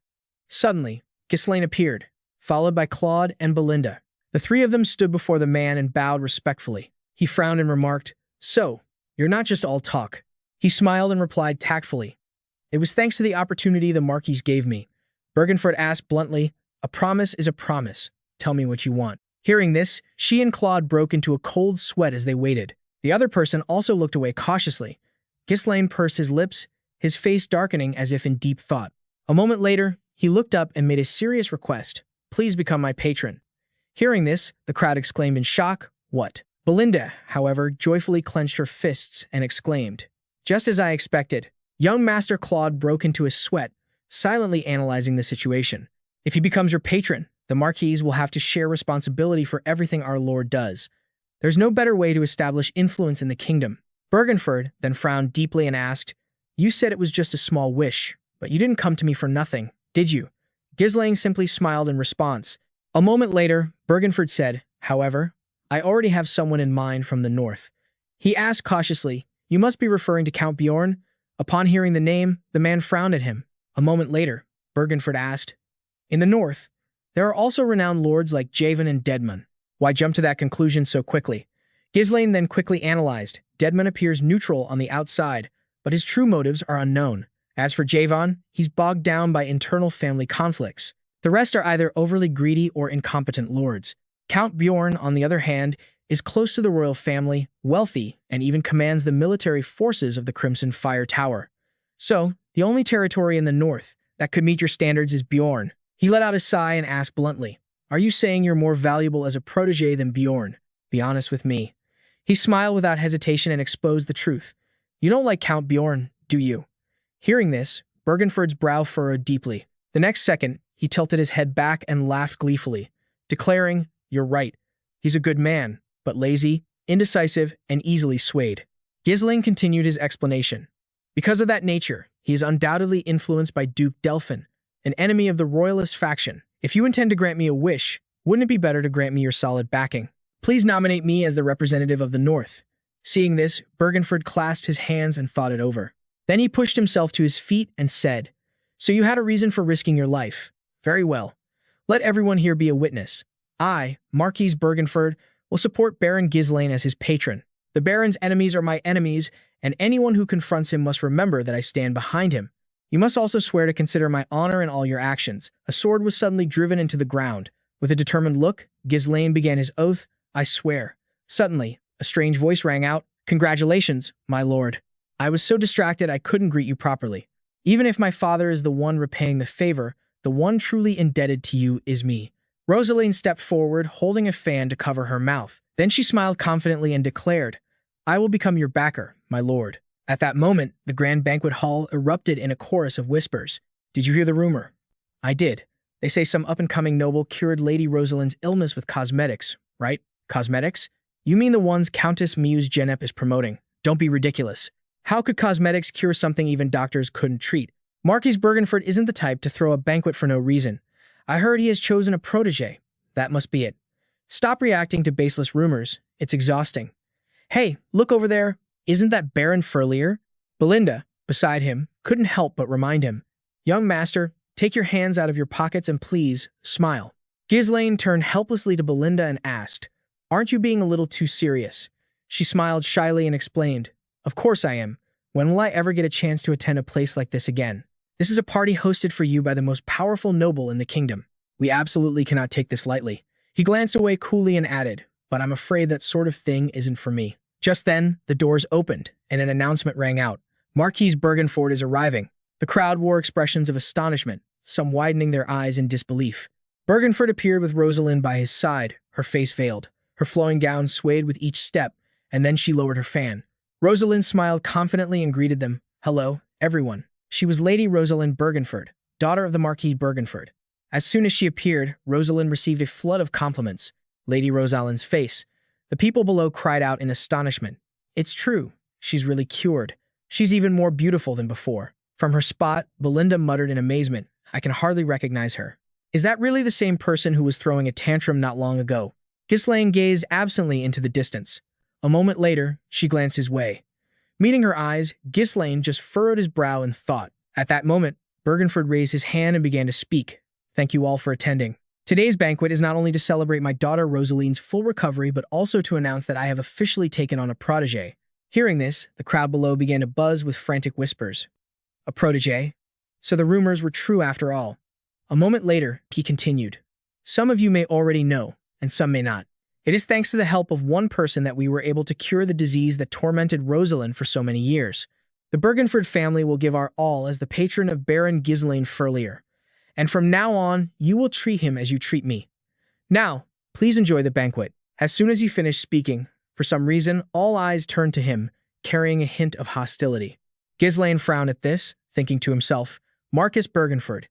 Suddenly, Ghislain appeared, followed by Claude and Belinda. The three of them stood before the man and bowed respectfully. He frowned and remarked, "So, you're not just all talk." He smiled and replied tactfully, "It was thanks to the opportunity the Marquis gave me." Bergenford asked bluntly, "A promise is a promise. Tell me what you want." Hearing this, she and Claude broke into a cold sweat as they waited. The other person also looked away cautiously. Ghislain pursed his lips, his face darkening as if in deep thought. A moment later, he looked up and made a serious request. Please become my patron. Hearing this, the crowd exclaimed in shock, What? Belinda, however, joyfully clenched her fists and exclaimed, Just as I expected. Young Master Claude broke into a sweat, silently analyzing the situation. If he becomes your patron, the Marquise will have to share responsibility for everything our lord does. There's no better way to establish influence in the kingdom. Bergenford then frowned deeply and asked, You said it was just a small wish, but you didn't come to me for nothing, did you? Ghislain simply smiled in response. A moment later, Bergenford said, However, I already have someone in mind from the north. He asked cautiously, You must be referring to Count Bjorn? Upon hearing the name, the man frowned at him. A moment later, Bergenford asked, In the north, there are also renowned lords like Javan and Deadmon. Why jump to that conclusion so quickly? Ghislain then quickly analyzed. Deadmon appears neutral on the outside, but his true motives are unknown. As for Javan, he's bogged down by internal family conflicts. The rest are either overly greedy or incompetent lords. Count Bjorn, on the other hand, is close to the royal family, wealthy, and even commands the military forces of the Crimson Fire Tower. So, the only territory in the north that could meet your standards is Bjorn. He let out a sigh and asked bluntly, Are you saying you're more valuable as a protege than Bjorn? Be honest with me. He smiled without hesitation and exposed the truth. You don't like Count Bjorn, do you? Hearing this, Bergenford's brow furrowed deeply. The next second, he tilted his head back and laughed gleefully, declaring, You're right. He's a good man, but lazy, indecisive, and easily swayed. Ghislain continued his explanation. Because of that nature, he is undoubtedly influenced by Duke Dpin, an enemy of the royalist faction. If you intend to grant me a wish, wouldn't it be better to grant me your solid backing? Please nominate me as the representative of the North. Seeing this, Bergenford clasped his hands and thought it over. Then he pushed himself to his feet and said, So you had a reason for risking your life. Very well. Let everyone here be a witness. I, Marquise Bergenford, will support Baron Ghislain as his patron. The Baron's enemies are my enemies, and anyone who confronts him must remember that I stand behind him. You must also swear to consider my honor in all your actions. A sword was suddenly driven into the ground. With a determined look, Ghislain began his oath, I swear. Suddenly, a strange voice rang out, Congratulations, my lord. I was so distracted I couldn't greet you properly. Even if my father is the one repaying the favor, the one truly indebted to you is me. Rosaline stepped forward, holding a fan to cover her mouth. Then she smiled confidently and declared, I will become your backer, my lord. At that moment, the grand banquet hall erupted in a chorus of whispers. Did you hear the rumor? I did. They say some up-and-coming noble cured Lady Rosaline's illness with cosmetics, right? Cosmetics? You mean the ones Countess Muse Genep is promoting. Don't be ridiculous. How could cosmetics cure something even doctors couldn't treat? Marquis Bergenford isn't the type to throw a banquet for no reason. I heard he has chosen a protege. That must be it. Stop reacting to baseless rumors. It's exhausting. Hey, look over there. Isn't that Baron Furlier? Belinda, beside him, couldn't help but remind him. Young master, take your hands out of your pockets and please, smile. Ghislain turned helplessly to Belinda and asked, Aren't you being a little too serious? She smiled shyly and explained, Of course I am. When will I ever get a chance to attend a place like this again? This is a party hosted for you by the most powerful noble in the kingdom. We absolutely cannot take this lightly. He glanced away coolly and added, But I'm afraid that sort of thing isn't for me. Just then, the doors opened, and an announcement rang out. Marquise Bergenford is arriving. The crowd wore expressions of astonishment, some widening their eyes in disbelief. Bergenford appeared with Rosalind by his side, her face veiled. Her flowing gown swayed with each step, and then she lowered her fan. Rosalind smiled confidently and greeted them. Hello, everyone. She was Lady Rosalind Bergenford, daughter of the Marquis Bergenford. As soon as she appeared, Rosalind received a flood of compliments. Lady Rosalind's face. The people below cried out in astonishment. It's true. She's really cured. She's even more beautiful than before. From her spot, Belinda muttered in amazement. I can hardly recognize her. Is that really the same person who was throwing a tantrum not long ago? Ghislain gazed absently into the distance. A moment later, she glanced his way. Meeting her eyes, Ghislain just furrowed his brow in thought. At that moment, Bergenford raised his hand and began to speak. Thank you all for attending. Today's banquet is not only to celebrate my daughter Rosaline's full recovery, but also to announce that I have officially taken on a protege. Hearing this, the crowd below began to buzz with frantic whispers. A protege? So the rumors were true after all. A moment later, he continued. Some of you may already know, and some may not. It is thanks to the help of one person that we were able to cure the disease that tormented Rosalind for so many years. The Bergenford family will give our all as the patron of Baron Ghislain Furlier, and from now on, you will treat him as you treat me. Now, please enjoy the banquet." As soon as he finished speaking, for some reason, all eyes turned to him, carrying a hint of hostility. Ghislain frowned at this, thinking to himself, Marcus Bergenford.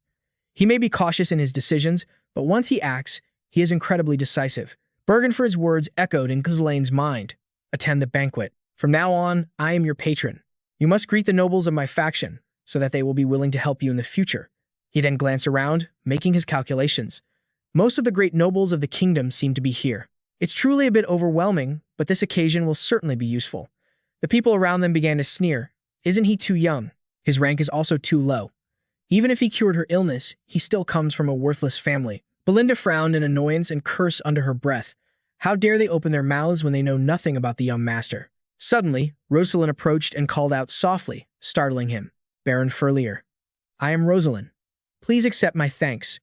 He may be cautious in his decisions, but once he acts, he is incredibly decisive. Bergenford's words echoed in Ghislain's mind. "Attend the banquet. From now on, I am your patron. You must greet the nobles of my faction, so that they will be willing to help you in the future." He then glanced around, making his calculations. Most of the great nobles of the kingdom seem to be here. It's truly a bit overwhelming, but this occasion will certainly be useful. The people around them began to sneer. Isn't he too young? His rank is also too low. Even if he cured her illness, he still comes from a worthless family. Belinda frowned in annoyance and cursed under her breath. How dare they open their mouths when they know nothing about the young master? Suddenly, Rosalind approached and called out softly, startling him. "Baron Furlier. I am Rosalind. Please accept my thanks."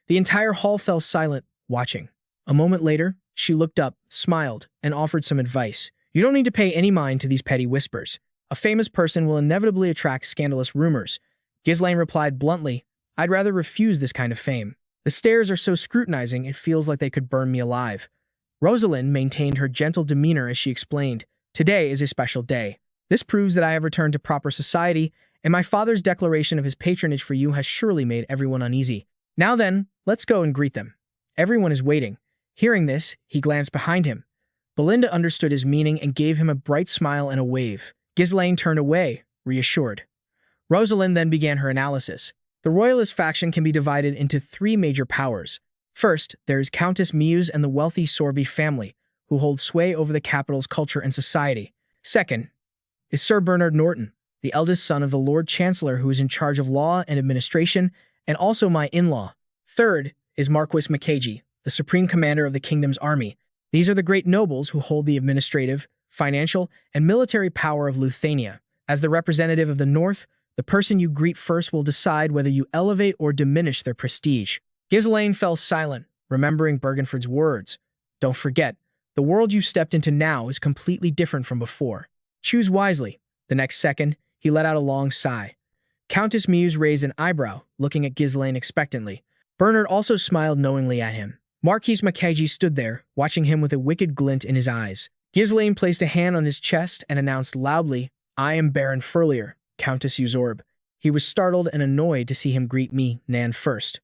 The entire hall fell silent, watching. A moment later, she looked up, smiled, and offered some advice. "You don't need to pay any mind to these petty whispers. A famous person will inevitably attract scandalous rumors." Ghislain replied bluntly, "I'd rather refuse this kind of fame. The stares are so scrutinizing it feels like they could burn me alive." Rosalind maintained her gentle demeanor as she explained, "Today is a special day. This proves that I have returned to proper society, and my father's declaration of his patronage for you has surely made everyone uneasy. Now then, let's go and greet them. Everyone is waiting." Hearing this, he glanced behind him. Belinda understood his meaning and gave him a bright smile and a wave. Ghislain turned away, reassured. Rosalind then began her analysis. The royalist faction can be divided into three major powers. First, there is Countess Mews and the wealthy Sorby family, who hold sway over the capital's culture and society. Second is Sir Bernard Norton, the eldest son of the Lord Chancellor who is in charge of law and administration, and also my in-law. Third is Marquis Mackenzie, the supreme commander of the kingdom's army. These are the great nobles who hold the administrative, financial, and military power of Luthania. As the representative of the North, the person you greet first will decide whether you elevate or diminish their prestige. Ghislain fell silent, remembering Bergenford's words. Don't forget, the world you stepped into now is completely different from before. Choose wisely. The next second, he let out a long sigh. Countess Mews raised an eyebrow, looking at Ghislain expectantly. Bernard also smiled knowingly at him. Marquis Mackenzie stood there, watching him with a wicked glint in his eyes. Ghislain placed a hand on his chest and announced loudly, "I am Baron Furlier, Countess Usorb." He was startled and annoyed to see him greet me, Nan, first.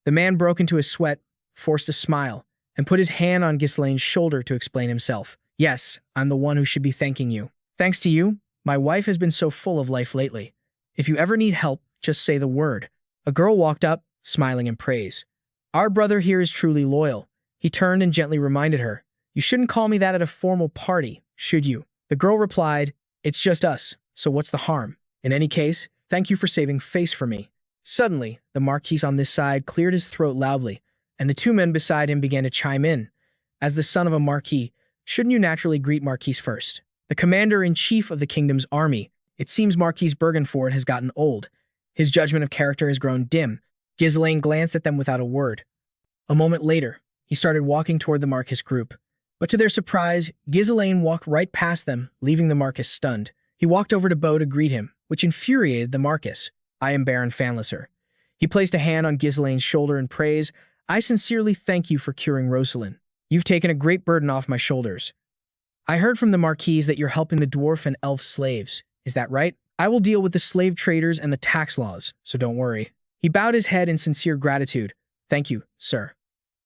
The man broke into a sweat, forced a smile, and put his hand on Ghislain's shoulder to explain himself. "Yes, I'm the one who should be thanking you. Thanks to you, my wife has been so full of life lately. If you ever need help, just say the word." A girl walked up, smiling in praise. "Our brother here is truly loyal." He turned and gently reminded her, "You shouldn't call me that at a formal party, should you?" The girl replied, "It's just us, so what's the harm? In any case, thank you for saving face for me." Suddenly, the Marquis on this side cleared his throat loudly, and the two men beside him began to chime in. As the son of a Marquis, shouldn't you naturally greet Marquis first? The commander-in-chief of the kingdom's army. It seems Marquis Bergenford has gotten old. His judgment of character has grown dim. Ghislain glanced at them without a word. A moment later, he started walking toward the Marquis group. But to their surprise, Ghislain walked right past them, leaving the Marquis stunned. He walked over to Beau to greet him, which infuriated the Marquis. "I am Baron Fanlisser." He placed a hand on Ghislain's shoulder in praise. "I sincerely thank you for curing Rosalind. You've taken a great burden off my shoulders. I heard from the Marquis that you're helping the dwarf and elf slaves. Is that right? I will deal with the slave traders and the tax laws, so don't worry." He bowed his head in sincere gratitude. "Thank you, sir."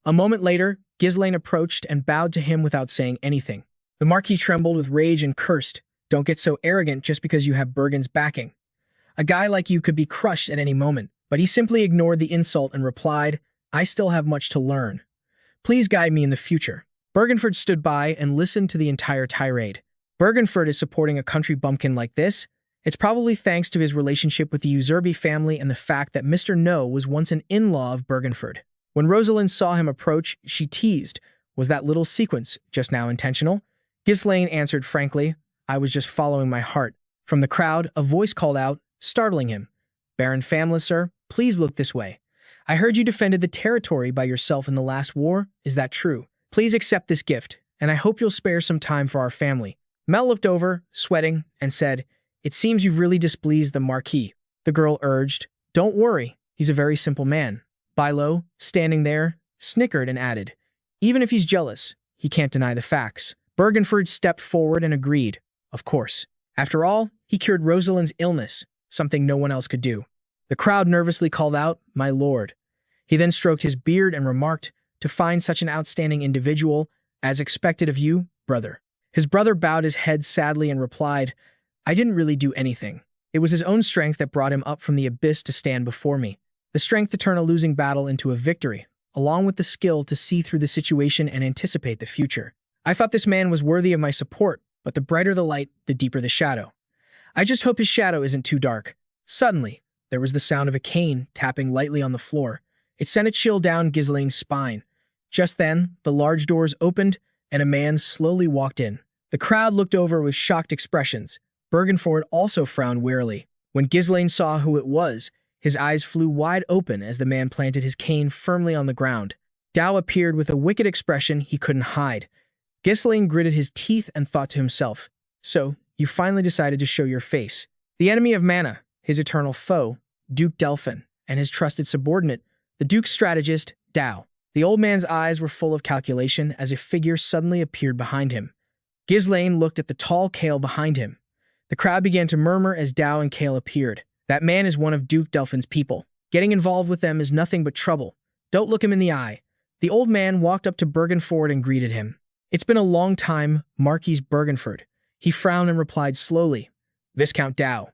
A moment later, Ghislain approached and bowed to him without saying anything. The Marquis trembled with rage and cursed. "Don't get so arrogant just because you have Bergen's backing. A guy like you could be crushed at any moment." But he simply ignored the insult and replied, "I still have much to learn. Please guide me in the future." Bergenford stood by and listened to the entire tirade. Bergenford is supporting a country bumpkin like this. It's probably thanks to his relationship with the Usurby family and the fact that Mr. No was once an in-law of Bergenford. When Rosalind saw him approach, she teased, "Was that little sequence just now intentional?" Ghislain answered frankly, "I was just following my heart." From the crowd, a voice called out, startling him, "Baron Fanlisser, please look this way. I heard you defended the territory by yourself in the last war. Is that true? Please accept this gift, and I hope you'll spare some time for our family." Mel looked over, sweating, and said, It seems you've really displeased the Marquis, the girl urged. Don't worry, he's a very simple man. Bilo, standing there, snickered and added, even if he's jealous, he can't deny the facts. Bergenford stepped forward and agreed. Of course. After all, he cured Rosalind's illness, something no one else could do. The crowd nervously called out, my lord. He then stroked his beard and remarked, to find such an outstanding individual, as expected of you, brother. His brother bowed his head sadly and replied, I didn't really do anything. It was his own strength that brought him up from the abyss to stand before me. The strength to turn a losing battle into a victory, along with the skill to see through the situation and anticipate the future. I thought this man was worthy of my support, but the brighter the light, the deeper the shadow. I just hope his shadow isn't too dark. Suddenly, there was the sound of a cane tapping lightly on the floor. It sent a chill down Ghislain's spine. Just then, the large doors opened, and a man slowly walked in. The crowd looked over with shocked expressions. Bergenford also frowned warily. When Ghislain saw who it was, his eyes flew wide open as the man planted his cane firmly on the ground. Dao appeared with a wicked expression he couldn't hide. Ghislain gritted his teeth and thought to himself, so, you finally decided to show your face. The enemy of Mana, his eternal foe, Duke Dpin, and his trusted subordinate, the Duke's strategist, Dao. The old man's eyes were full of calculation as a figure suddenly appeared behind him. Ghislain looked at the tall Kale behind him. The crowd began to murmur as Dao and Kale appeared. That man is one of Duke Dpin's people. Getting involved with them is nothing but trouble. Don't look him in the eye. The old man walked up to Bergenford and greeted him. It's been a long time, Marquis Bergenford. He frowned and replied slowly, Viscount Dao.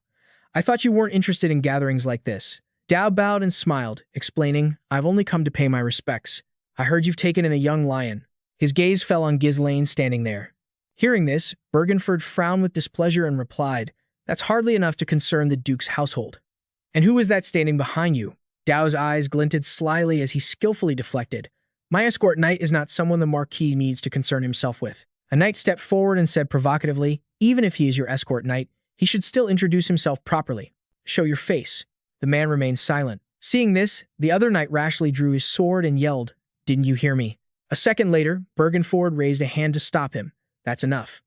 I thought you weren't interested in gatherings like this. Dao bowed and smiled, explaining, I've only come to pay my respects. I heard you've taken in a young lion. His gaze fell on Ghislain standing there. Hearing this, Bergenford frowned with displeasure and replied, That's hardly enough to concern the Duke's household. And who is that standing behind you? Dao's eyes glinted slyly as he skillfully deflected. My escort knight is not someone the Marquis needs to concern himself with. A knight stepped forward and said provocatively, Even if he is your escort knight, he should still introduce himself properly. Show your face. The man remained silent. Seeing this, the other knight rashly drew his sword and yelled, Didn't you hear me? A second later, Bergenford raised a hand to stop him. That's enough.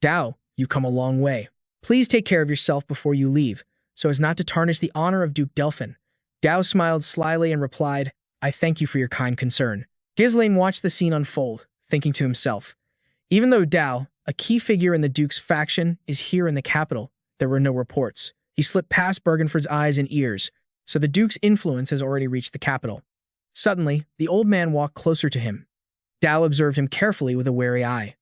Dao, you've come a long way. Please take care of yourself before you leave, so as not to tarnish the honor of Duke Dpin. Dao smiled slyly and replied, I thank you for your kind concern. Ghislain watched the scene unfold, thinking to himself, even though Dao, a key figure in the Duke's faction, is here in the capital, there were no reports. He slipped past Bergenford's eyes and ears, so the Duke's influence has already reached the capital. Suddenly, the old man walked closer to him. Dao observed him carefully with a wary eye.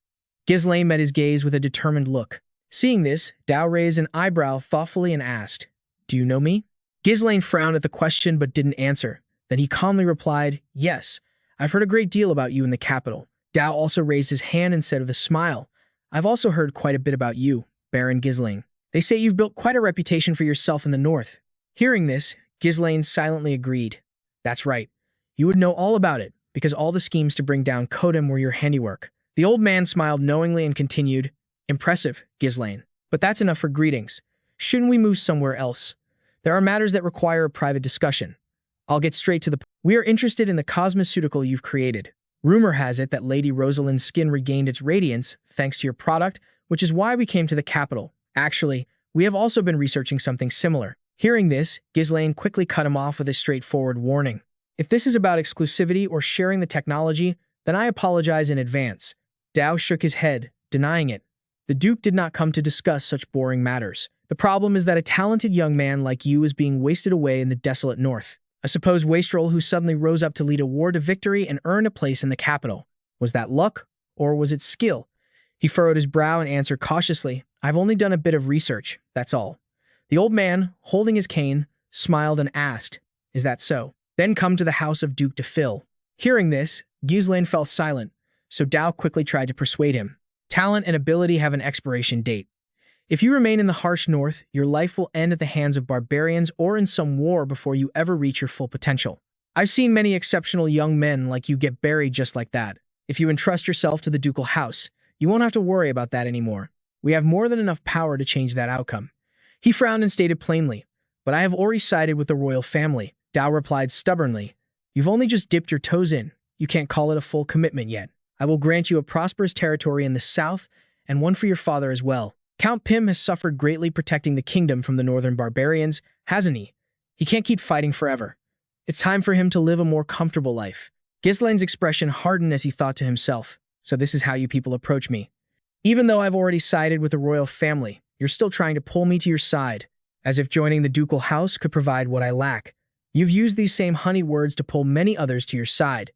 Ghislain met his gaze with a determined look. Seeing this, Dao raised an eyebrow thoughtfully and asked, Do you know me? Ghislain frowned at the question but didn't answer. Then he calmly replied, Yes, I've heard a great deal about you in the capital. Dao also raised his hand and said with a smile, I've also heard quite a bit about you, Baron Ghislain. They say you've built quite a reputation for yourself in the north. Hearing this, Ghislain silently agreed. That's right. You would know all about it, because all the schemes to bring down Kodam were your handiwork. The old man smiled knowingly and continued, Impressive, Ghislain. But that's enough for greetings. Shouldn't we move somewhere else? There are matters that require a private discussion. I'll get straight to the point. We are interested in the cosmeceutical you've created. Rumor has it that Lady Rosalind's skin regained its radiance thanks to your product, which is why we came to the capital. Actually, we have also been researching something similar. Hearing this, Ghislain quickly cut him off with a straightforward warning. If this is about exclusivity or sharing the technology, then I apologize in advance. Dao shook his head, denying it. The Duke did not come to discuss such boring matters. The problem is that a talented young man like you is being wasted away in the desolate north. A supposed wastrel who suddenly rose up to lead a war to victory and earn a place in the capital. Was that luck, or was it skill? He furrowed his brow and answered cautiously, I've only done a bit of research, that's all. The old man, holding his cane, smiled and asked, Is that so? Then come to the house of Duke Dpin. Hearing this, Ghislain fell silent, so Dao quickly tried to persuade him. Talent and ability have an expiration date. If you remain in the harsh north, your life will end at the hands of barbarians or in some war before you ever reach your full potential. I've seen many exceptional young men like you get buried just like that. If you entrust yourself to the ducal house, you won't have to worry about that anymore. We have more than enough power to change that outcome. He frowned and stated plainly, But I have already sided with the royal family. Dao replied stubbornly, You've only just dipped your toes in. You can't call it a full commitment yet. I will grant you a prosperous territory in the south and one for your father as well. Count Pym has suffered greatly protecting the kingdom from the northern barbarians, hasn't he? He can't keep fighting forever. It's time for him to live a more comfortable life. Ghislain's expression hardened as he thought to himself, so this is how you people approach me. Even though I've already sided with the royal family, you're still trying to pull me to your side, as if joining the ducal house could provide what I lack. You've used these same honeyed words to pull many others to your side.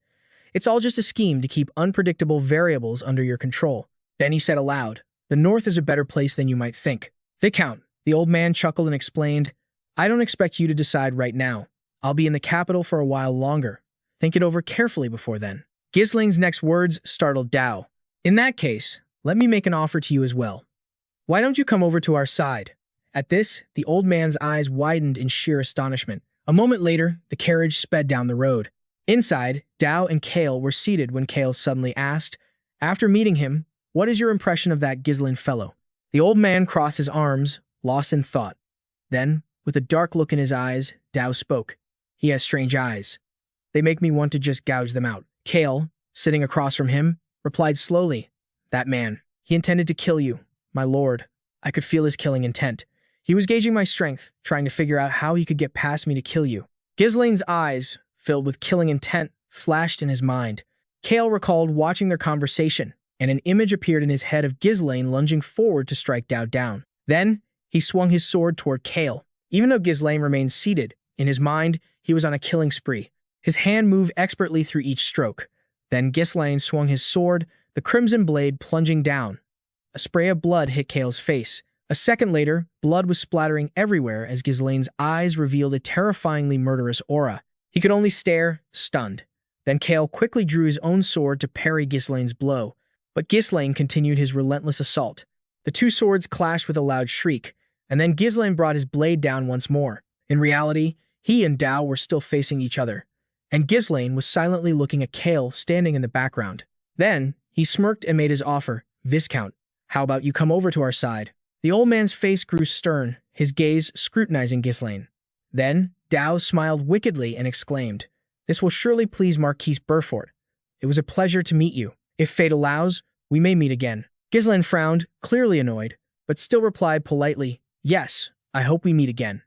It's all just a scheme to keep unpredictable variables under your control. Then he said aloud, "The north is a better place than you might think." "Viscount," the old man chuckled and explained, "I don't expect you to decide right now. I'll be in the capital for a while longer. Think it over carefully before then." Ghislain's next words startled Dao. "In that case, let me make an offer to you as well. Why don't you come over to our side?" At this, the old man's eyes widened in sheer astonishment. A moment later, the carriage sped down the road. Inside, Dao and Kale were seated when Kale suddenly asked, after meeting him, "What is your impression of that Ghislain fellow?" The old man crossed his arms, lost in thought. Then, with a dark look in his eyes, Dao spoke. "He has strange eyes. They make me want to just gouge them out." Kale, sitting across from him, replied slowly, "That man, he intended to kill you, my lord. I could feel his killing intent. He was gauging my strength, trying to figure out how he could get past me to kill you." Ghislain's eyes, filled with killing intent, flashed in his mind. Kale recalled watching their conversation, and an image appeared in his head of Ghislain lunging forward to strike Dao down. Then, he swung his sword toward Kale. Even though Ghislain remained seated, in his mind, he was on a killing spree. His hand moved expertly through each stroke. Then Ghislain swung his sword, the crimson blade plunging down. A spray of blood hit Kale's face. A second later, blood was splattering everywhere as Ghislain's eyes revealed a terrifyingly murderous aura. He could only stare, stunned. Then Kale quickly drew his own sword to parry Ghislain's blow, but Ghislain continued his relentless assault. The two swords clashed with a loud shriek, and then Ghislain brought his blade down once more. In reality, he and Dao were still facing each other, and Ghislain was silently looking at Kale standing in the background. Then, he smirked and made his offer. "Viscount, how about you come over to our side?" The old man's face grew stern, his gaze scrutinizing Ghislain. Then, Dao smiled wickedly and exclaimed, "This will surely please Marquise Burfort. It was a pleasure to meet you. If fate allows, we may meet again." Ghislain frowned, clearly annoyed, but still replied politely, "Yes, I hope we meet again."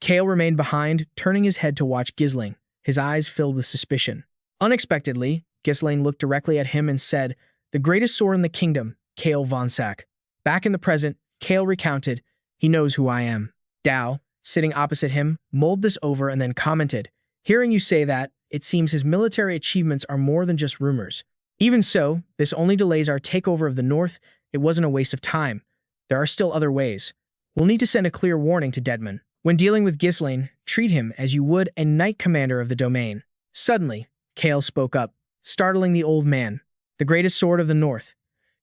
Kale remained behind, turning his head to watch Ghislain, his eyes filled with suspicion. Unexpectedly, Ghislain looked directly at him and said, "The greatest sword in the kingdom, Kale von Sack." Back in the present, Kale recounted, "He knows who I am." Dao, sitting opposite him, mulled this over and then commented, "Hearing you say that, it seems his military achievements are more than just rumors. Even so, this only delays our takeover of the north. It wasn't a waste of time. There are still other ways. We'll need to send a clear warning to Deadmon. When dealing with Ghislain, treat him as you would a knight commander of the domain." Suddenly, Kale spoke up, startling the old man. "The greatest sword of the north.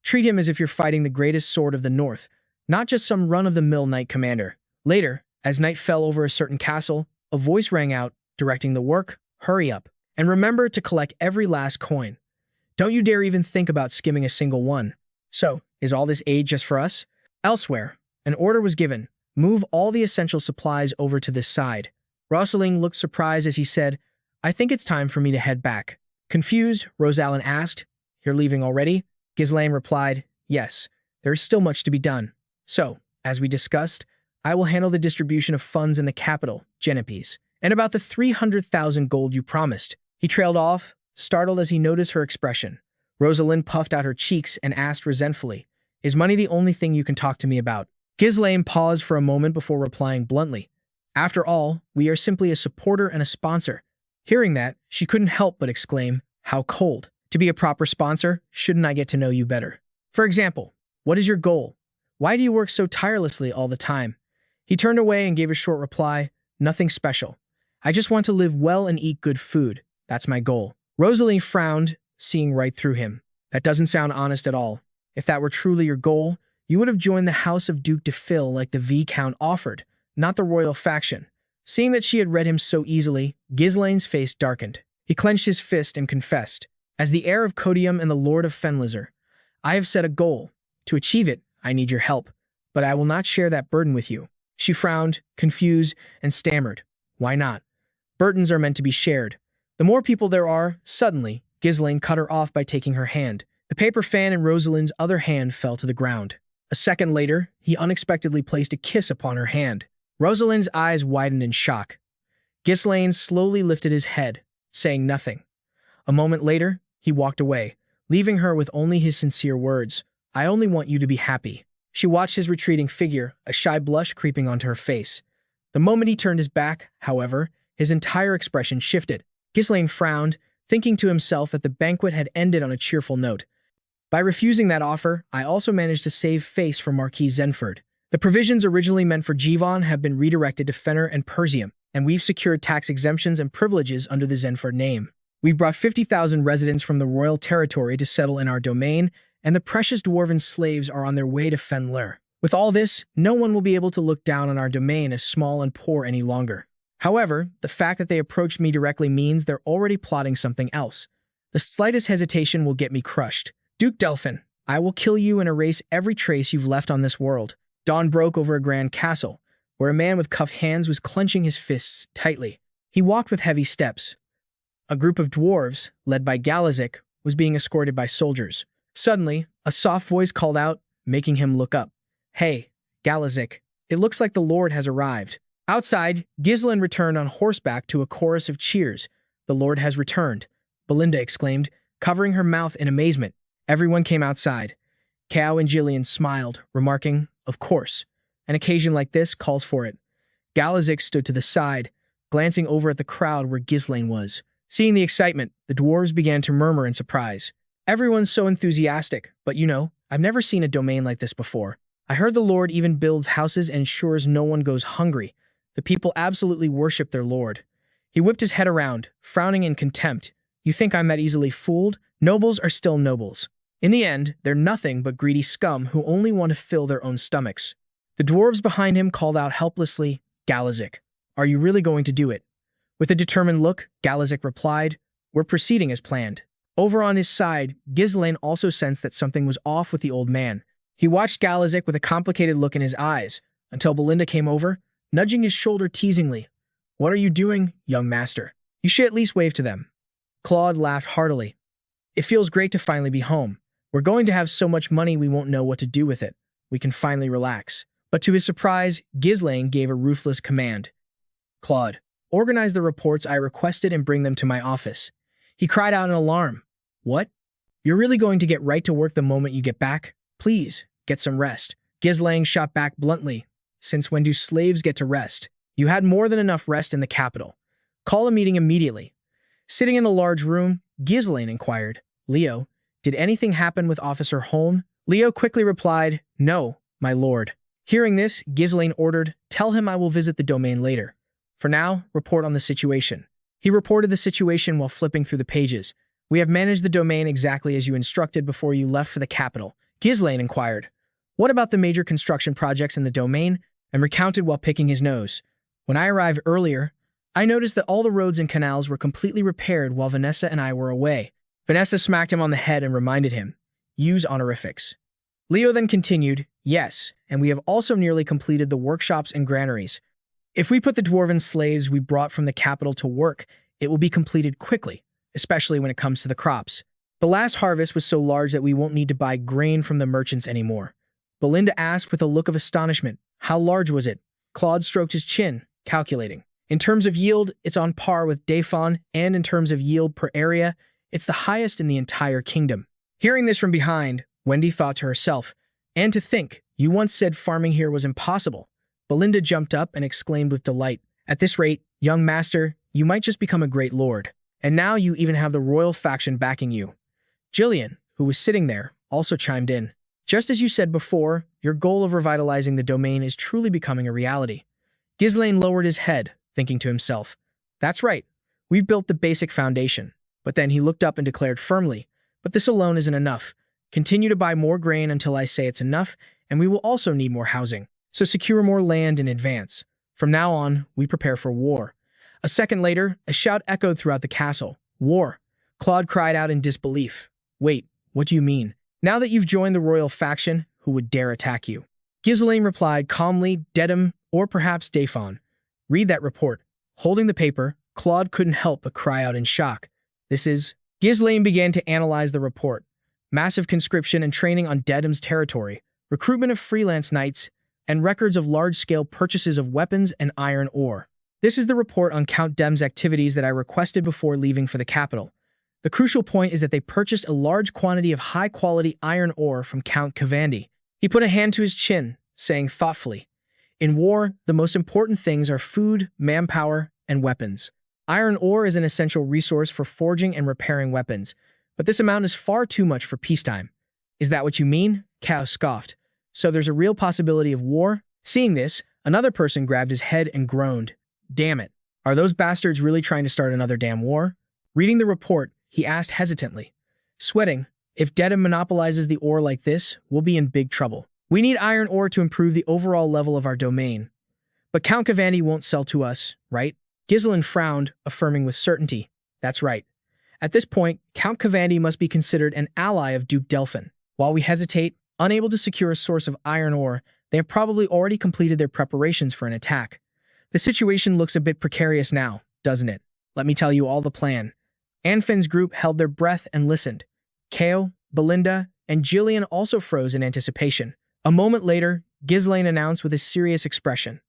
Treat him as if you're fighting the greatest sword of the north, not just some run-of-the-mill knight commander." Later, as night fell over a certain castle, a voice rang out, directing the work, "Hurry up. And remember to collect every last coin. Don't you dare even think about skimming a single one." So, is all this aid just for us? Elsewhere, an order was given. "Move all the essential supplies over to this side." Rosalind looked surprised as he said, "I think it's time for me to head back." Confused, Rosalind asked, "You're leaving already?" Ghislain replied, "Yes, there is still much to be done. So, as we discussed, I will handle the distribution of funds in the capital, Genepies, and about the 300,000 gold you promised." He trailed off, startled as he noticed her expression. Rosalind puffed out her cheeks and asked resentfully, "Is money the only thing you can talk to me about?" Ghislain paused for a moment before replying bluntly, "After all, we are simply a supporter and a sponsor." Hearing that, she couldn't help but exclaim, "How cold. To be a proper sponsor, shouldn't I get to know you better? For example, what is your goal? Why do you work so tirelessly all the time?" He turned away and gave a short reply, "Nothing special. I just want to live well and eat good food. That's my goal." Rosalie frowned, seeing right through him. "That doesn't sound honest at all. If that were truly your goal, you would have joined the House of Duke Dpin like the Viscount offered, not the royal faction." Seeing that she had read him so easily, Ghislain's face darkened. He clenched his fist and confessed, "As the heir of Codium and the Lord of Fenlizer, I have set a goal. To achieve it, I need your help, but I will not share that burden with you." She frowned, confused, and stammered, "Why not? Burdens are meant to be shared. The more people there are." Suddenly, Ghislain cut her off by taking her hand. The paper fan in Rosalind's other hand fell to the ground. A second later, he unexpectedly placed a kiss upon her hand. Rosalind's eyes widened in shock. Ghislain slowly lifted his head, saying nothing. A moment later, he walked away, leaving her with only his sincere words, "I only want you to be happy." She watched his retreating figure, a shy blush creeping onto her face. The moment he turned his back, however, his entire expression shifted. Ghislain frowned, thinking to himself that the banquet had ended on a cheerful note. By refusing that offer, I also managed to save face for Marquis Zenford. The provisions originally meant for Jivon have been redirected to Fenner and Persium, and we've secured tax exemptions and privileges under the Zenford name. We've brought 50,000 residents from the royal territory to settle in our domain, and the precious dwarven slaves are on their way to Fenler. With all this, no one will be able to look down on our domain as small and poor any longer. However, the fact that they approached me directly means they're already plotting something else. The slightest hesitation will get me crushed. Duke Dpin, I will kill you and erase every trace you've left on this world. Dawn broke over a grand castle, where a man with cuffed hands was clenching his fists tightly. He walked with heavy steps. A group of dwarves, led by Galazik, was being escorted by soldiers. Suddenly, a soft voice called out, making him look up. "Hey, Galazik, it looks like the Lord has arrived." Outside, Ghislain returned on horseback to a chorus of cheers. "The Lord has returned," Belinda exclaimed, covering her mouth in amazement. Everyone came outside. Cao and Gillian smiled, remarking, "Of course. An occasion like this calls for it." Galazik stood to the side, glancing over at the crowd where Ghislain was. Seeing the excitement, the dwarves began to murmur in surprise. "Everyone's so enthusiastic, but I've never seen a domain like this before. I heard the Lord even builds houses and ensures no one goes hungry. The people absolutely worship their Lord." He whipped his head around, frowning in contempt. "You think I'm that easily fooled? Nobles are still nobles. In the end, they're nothing but greedy scum who only want to fill their own stomachs." The dwarves behind him called out helplessly, "Galazik, are you really going to do it?" With a determined look, Galazik replied, "We're proceeding as planned." Over on his side, Ghislain also sensed that something was off with the old man. He watched Galazik with a complicated look in his eyes, until Belinda came over, nudging his shoulder teasingly. "What are you doing, young master? You should at least wave to them." Claude laughed heartily. "It feels great to finally be home. We're going to have so much money we won't know what to do with it. We can finally relax." But to his surprise, Ghislain gave a ruthless command. "Claude, organize the reports I requested and bring them to my office." He cried out in alarm. "What? You're really going to get right to work the moment you get back? Please, get some rest." Ghislain shot back bluntly. "Since when do slaves get to rest? You had more than enough rest in the capital. Call a meeting immediately." Sitting in the large room, Ghislain inquired, "Leo, did anything happen with Officer Holm?" Leo quickly replied, "No, my lord." Hearing this, Ghislain ordered, "Tell him I will visit the domain later. For now, report on the situation." He reported the situation while flipping through the pages. "We have managed the domain exactly as you instructed before you left for the capital." Ghislain inquired, "What about the major construction projects in the domain?" and recounted while picking his nose. "When I arrived earlier, I noticed that all the roads and canals were completely repaired while Vanessa and I were away." Vanessa smacked him on the head and reminded him, "Use honorifics." Leo then continued, "Yes, and we have also nearly completed the workshops and granaries. If we put the dwarven slaves we brought from the capital to work, it will be completed quickly, especially when it comes to the crops. The last harvest was so large that we won't need to buy grain from the merchants anymore." Belinda asked with a look of astonishment, "How large was it?" Claude stroked his chin, calculating. "In terms of yield, it's on par with Dpin, and in terms of yield per area, it's the highest in the entire kingdom." Hearing this from behind, Wendy thought to herself, "And to think, you once said farming here was impossible." Belinda jumped up and exclaimed with delight, "At this rate, young master, you might just become a great lord. And now you even have the royal faction backing you." Gillian, who was sitting there, also chimed in. "Just as you said before, your goal of revitalizing the domain is truly becoming a reality." Ghislain lowered his head, thinking to himself, "That's right, we've built the basic foundation." But then he looked up and declared firmly, "But this alone isn't enough. Continue to buy more grain until I say it's enough, and we will also need more housing. So secure more land in advance. From now on, we prepare for war." A second later, a shout echoed throughout the castle. "War!" Claude cried out in disbelief. "Wait, what do you mean? Now that you've joined the royal faction, who would dare attack you?" Ghislain replied calmly, "Dedham, or perhaps Dpin. Read that report." Holding the paper, Claude couldn't help but cry out in shock. "This is..." Ghislain began to analyze the report. "Massive conscription and training on Dedham's territory. recruitment of freelance knights, and records of large-scale purchases of weapons and iron ore. This is the report on Count Dem's activities that I requested before leaving for the capital. The crucial point is that they purchased a large quantity of high-quality iron ore from Count Cavandi. He put a hand to his chin, saying thoughtfully, "In war, the most important things are food, manpower, and weapons. Iron ore is an essential resource for forging and repairing weapons, but this amount is far too much for peacetime." "Is that what you mean?" Cao scoffed. "So there's a real possibility of war?" Seeing this, another person grabbed his head and groaned. "Damn it. Are those bastards really trying to start another damn war?" Reading the report, he asked hesitantly, sweating, "If Dedim monopolizes the ore like this, we'll be in big trouble. We need iron ore to improve the overall level of our domain. But Count Cavandi won't sell to us, right?" Ghislain frowned, affirming with certainty, "That's right. At this point, Count Cavandi must be considered an ally of Duke Dpin. While we hesitate, unable to secure a source of iron ore, they have probably already completed their preparations for an attack. The situation looks a bit precarious now, doesn't it? Let me tell you all the plan." Anfin's group held their breath and listened. Kao, Belinda, and Ghislain also froze in anticipation. A moment later, Ghislain announced with a serious expression,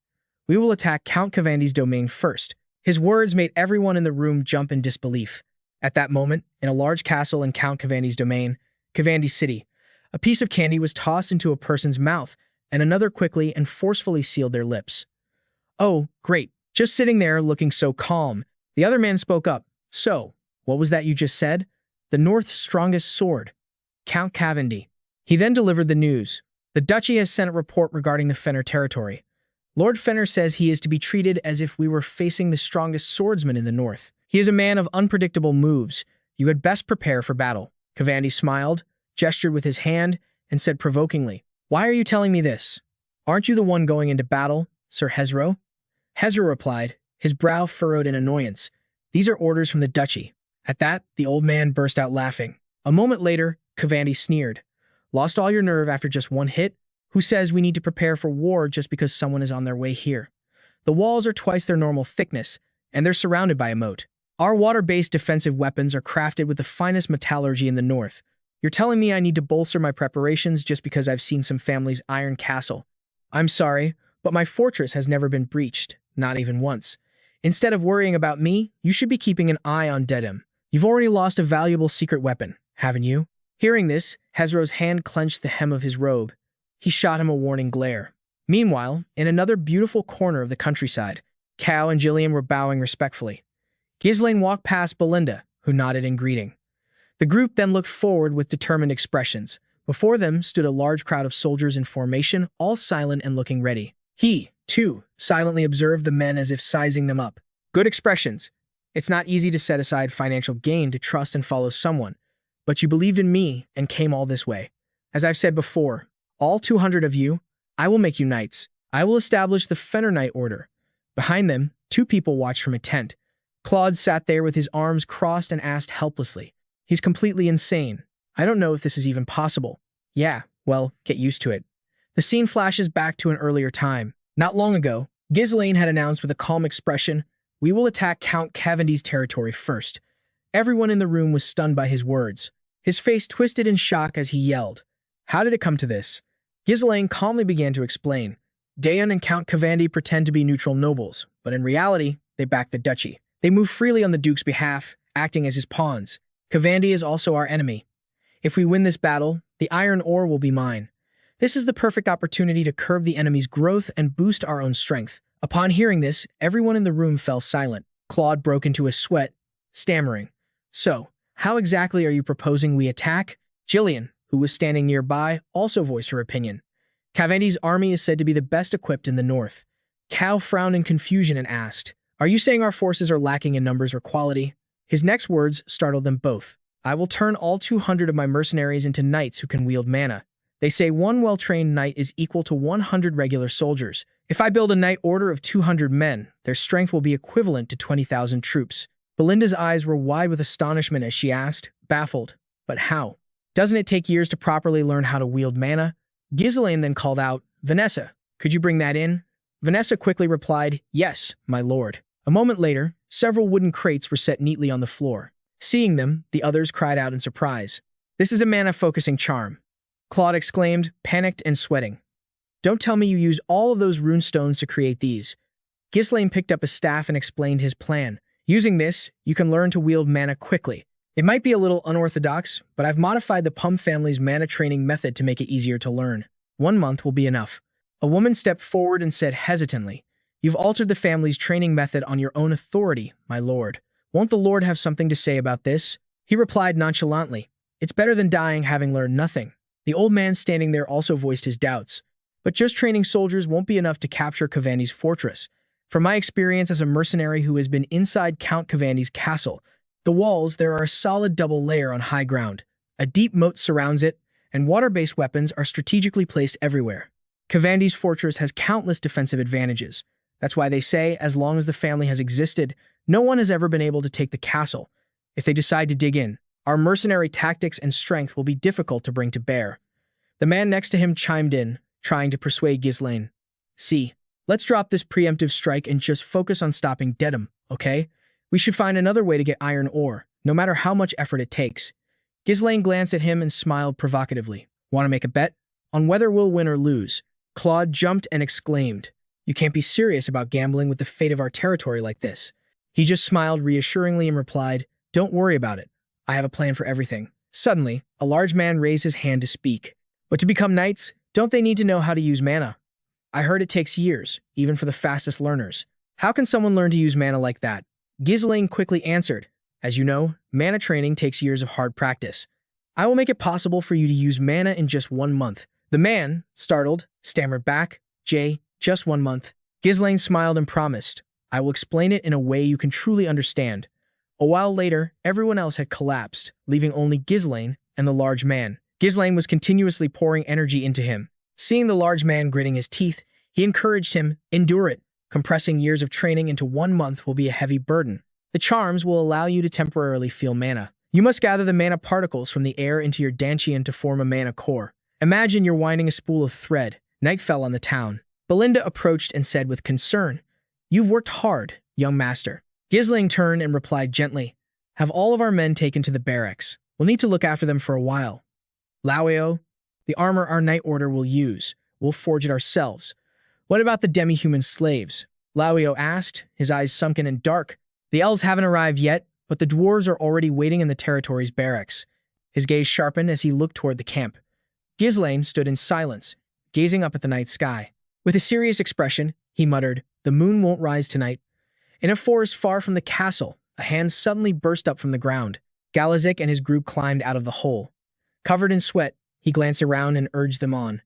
"We will attack Count Cavandi's domain first." His words made everyone in the room jump in disbelief. At that moment, in a large castle in Count Cavandi's domain, Cavandi City, a piece of candy was tossed into a person's mouth, and another quickly and forcefully sealed their lips. "Oh, great. Just sitting there looking so calm." The other man spoke up. "So, what was that you just said?" "The North's strongest sword. Count Cavandi." He then delivered the news. "The Duchy has sent a report regarding the Fenner territory. Lord Fenner says he is to be treated as if we were facing the strongest swordsman in the North. He is a man of unpredictable moves. You had best prepare for battle." Cavandi smiled, gestured with his hand, and said provokingly, "Why are you telling me this? Aren't you the one going into battle, Sir Hezro?" Hezro replied, his brow furrowed in annoyance. "These are orders from the Duchy." At that, the old man burst out laughing. A moment later, Cavandi sneered. "Lost all your nerve after just one hit? Who says we need to prepare for war just because someone is on their way here? The walls are twice their normal thickness, and they're surrounded by a moat. Our water-based defensive weapons are crafted with the finest metallurgy in the North. You're telling me I need to bolster my preparations just because I've seen some family's iron castle? I'm sorry, but my fortress has never been breached, not even once. Instead of worrying about me, you should be keeping an eye on Dedim. You've already lost a valuable secret weapon, haven't you?" Hearing this, Hezro's hand clenched the hem of his robe. He shot him a warning glare. Meanwhile, in another beautiful corner of the countryside, Cao and Ghislain were bowing respectfully. Ghislain walked past Belinda, who nodded in greeting. The group then looked forward with determined expressions. Before them stood a large crowd of soldiers in formation, all silent and looking ready. He, too, silently observed the men as if sizing them up. Good expressions. It's not easy to set aside financial gain to trust and follow someone, but you believed in me and came all this way. As I've said before, all 200 of you, I will make you knights. I will establish the Fenner Knight Order. Behind them, 2 people watched from a tent. Claude sat there with his arms crossed and asked helplessly, "He's completely insane. I don't know if this is even possible." "Yeah, well, get used to it." The scene flashes back to an earlier time. Not long ago, Ghislain had announced with a calm expression, "We will attack Count Cavandi's territory first." Everyone in the room was stunned by his words. His face twisted in shock as he yelled, "How did it come to this?" Ghislain calmly began to explain. Dayan and Count Cavandi pretend to be neutral nobles, but in reality, they back the Duchy. They move freely on the Duke's behalf, acting as his pawns. Cavandi is also our enemy. If we win this battle, the iron ore will be mine. This is the perfect opportunity to curb the enemy's growth and boost our own strength. Upon hearing this, everyone in the room fell silent. Claude broke into a sweat, stammering, "So, how exactly are you proposing we attack?" Ghislain, who was standing nearby, also voiced her opinion. "Cavandi's army is said to be the best equipped in the north." Cao frowned in confusion and asked, "Are you saying our forces are lacking in numbers or quality?" His next words startled them both. "I will turn all 200 of my mercenaries into knights who can wield mana. They say one well-trained knight is equal to 100 regular soldiers. If I build a knight order of 200 men, their strength will be equivalent to 20,000 troops." Belinda's eyes were wide with astonishment as she asked, baffled, "But how? Doesn't it take years to properly learn how to wield mana?" Ghislain then called out, "Vanessa, could you bring that in?" Vanessa quickly replied, "Yes, my lord." A moment later, several wooden crates were set neatly on the floor. Seeing them, the others cried out in surprise. "This is a mana-focusing charm. Claude exclaimed, panicked and sweating. Don't tell me you used all of those rune stones to create these. Ghislain picked up a staff and explained his plan. Using this, you can learn to wield mana quickly. It might be a little unorthodox, but I've modified the Pum family's mana training method to make it easier to learn. 1 month will be enough. A woman stepped forward and said hesitantly, You've altered the family's training method on your own authority, my lord. Won't the lord have something to say about this? He replied nonchalantly, It's better than dying having learned nothing. The old man standing there also voiced his doubts. But just training soldiers won't be enough to capture Cavandi's fortress. From my experience as a mercenary who has been inside Count Cavandi's castle, the walls there are a solid double layer on high ground. A deep moat surrounds it, and water-based weapons are strategically placed everywhere. Cavandi's fortress has countless defensive advantages. That's why they say, as long as the family has existed, no one has ever been able to take the castle. If they decide to dig in, our mercenary tactics and strength will be difficult to bring to bear. The man next to him chimed in, trying to persuade Ghislain. See, let's drop this preemptive strike and just focus on stopping Deadmon, okay? We should find another way to get iron ore, no matter how much effort it takes. Ghislain glanced at him and smiled provocatively. Want to make a bet? On whether we'll win or lose? Claude jumped and exclaimed. You can't be serious about gambling with the fate of our territory like this. He just smiled reassuringly and replied, Don't worry about it. I have a plan for everything. Suddenly, a large man raised his hand to speak. But to become knights, don't they need to know how to use mana? I heard it takes years, even for the fastest learners. How can someone learn to use mana like that? Ghislain quickly answered. As you know, mana training takes years of hard practice. I will make it possible for you to use mana in just 1 month. The man, startled, stammered back, just 1 month. Ghislain smiled and promised, I will explain it in a way you can truly understand. A while later, everyone else had collapsed, leaving only Ghislain and the large man. Ghislain was continuously pouring energy into him. Seeing the large man gritting his teeth, he encouraged him, endure it. Compressing years of training into 1 month will be a heavy burden. The charms will allow you to temporarily feel mana. You must gather the mana particles from the air into your dantian to form a mana core. Imagine you're winding a spool of thread. Night fell on the town. Belinda approached and said with concern, You've worked hard, young master. Ghislain turned and replied gently, Have all of our men taken to the barracks. We'll need to look after them for a while. Laueo, the armor our Night Order will use. We'll forge it ourselves. What about the demi-human slaves? Laueo asked, his eyes sunken and dark. The elves haven't arrived yet, but the dwarves are already waiting in the territory's barracks. His gaze sharpened as he looked toward the camp. Ghislain stood in silence, gazing up at the night sky. With a serious expression, he muttered, The moon won't rise tonight. In a forest far from the castle, a hand suddenly burst up from the ground. Galazik and his group climbed out of the hole. Covered in sweat, he glanced around and urged them on.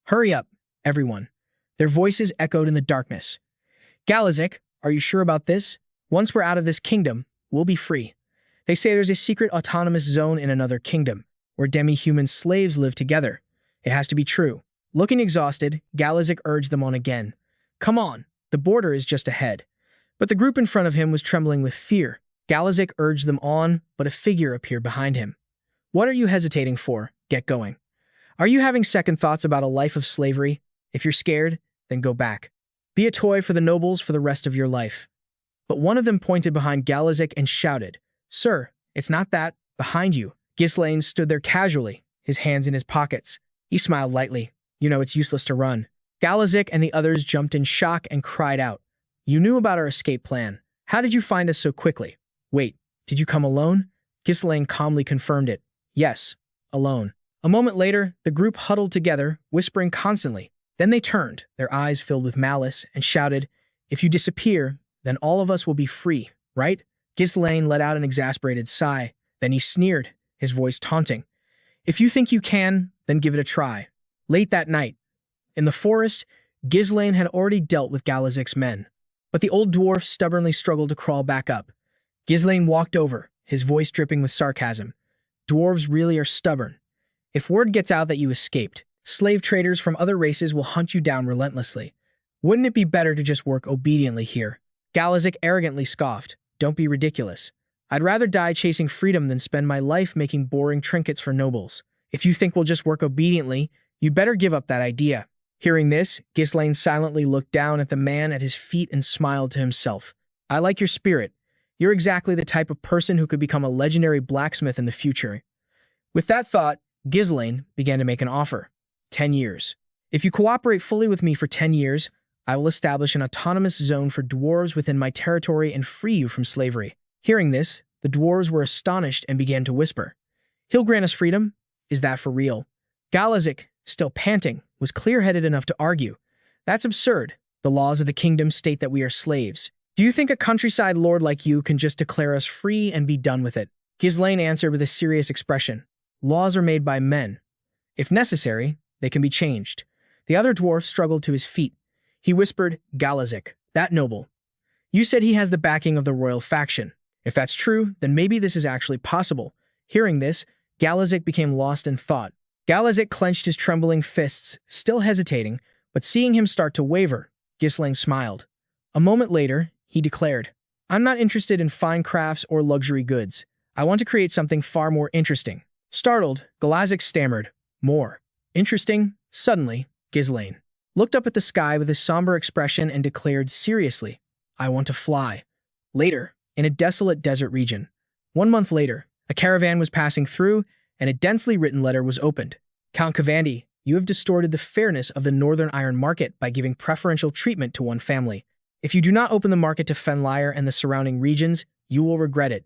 Hurry up, everyone. Their voices echoed in the darkness. Galazik, are you sure about this? Once we're out of this kingdom, we'll be free. They say there's a secret autonomous zone in another kingdom, where demi-human slaves live together. It has to be true. Looking exhausted, Galazik urged them on again. Come on, the border is just ahead. But the group in front of him was trembling with fear. Galazik urged them on, but a figure appeared behind him. What are you hesitating for? Get going. Are you having second thoughts about a life of slavery? If you're scared, then go back. Be a toy for the nobles for the rest of your life. But one of them pointed behind Galazik and shouted, Sir, it's not that. Behind you. Ghislain stood there casually, his hands in his pockets. He smiled lightly. You know it's useless to run. Galazik and the others jumped in shock and cried out. You knew about our escape plan. How did you find us so quickly? Wait, did you come alone? Ghislain calmly confirmed it. Yes, alone. A moment later, the group huddled together, whispering constantly. Then they turned, their eyes filled with malice, and shouted, If you disappear, then all of us will be free, right? Ghislain let out an exasperated sigh. Then he sneered, his voice taunting. If you think you can, then give it a try. Late that night, in the forest, Ghislain had already dealt with Galazik's men. But the old dwarf stubbornly struggled to crawl back up. Ghislain walked over, his voice dripping with sarcasm. Dwarves really are stubborn. If word gets out that you escaped, slave traders from other races will hunt you down relentlessly. Wouldn't it be better to just work obediently here? Galazik arrogantly scoffed. Don't be ridiculous. I'd rather die chasing freedom than spend my life making boring trinkets for nobles. If you think we'll just work obediently, you'd better give up that idea. Hearing this, Ghislain silently looked down at the man at his feet and smiled to himself. I like your spirit. You're exactly the type of person who could become a legendary blacksmith in the future. With that thought, Ghislain began to make an offer. 10 years. If you cooperate fully with me for 10 years, I will establish an autonomous zone for dwarves within my territory and free you from slavery. Hearing this, the dwarves were astonished and began to whisper, "He'll grant us freedom? Is that for real?" Galazik, still panting, was clear-headed enough to argue. "That's absurd. The laws of the kingdom state that we are slaves. Do you think a countryside lord like you can just declare us free and be done with it?" Ghislain answered with a serious expression. "Laws are made by men. If necessary, they can be changed." The other dwarf struggled to his feet. He whispered, "Galazik, that noble. You said he has the backing of the royal faction. If that's true, then maybe this is actually possible." Hearing this, Galazik became lost in thought. Galazik clenched his trembling fists, still hesitating, but seeing him start to waver, Ghislain smiled. A moment later, he declared, "I'm not interested in fine crafts or luxury goods. I want to create something far more interesting." Startled, Galazik stammered, "More interesting?" Suddenly, Ghislain looked up at the sky with a somber expression and declared seriously, "I want to fly." Later, in a desolate desert region, 1 month later, a caravan was passing through, and a densely written letter was opened. "Count Cavandi, you have distorted the fairness of the Northern Iron Market by giving preferential treatment to one family. If you do not open the market to Fenlyre and the surrounding regions, you will regret it."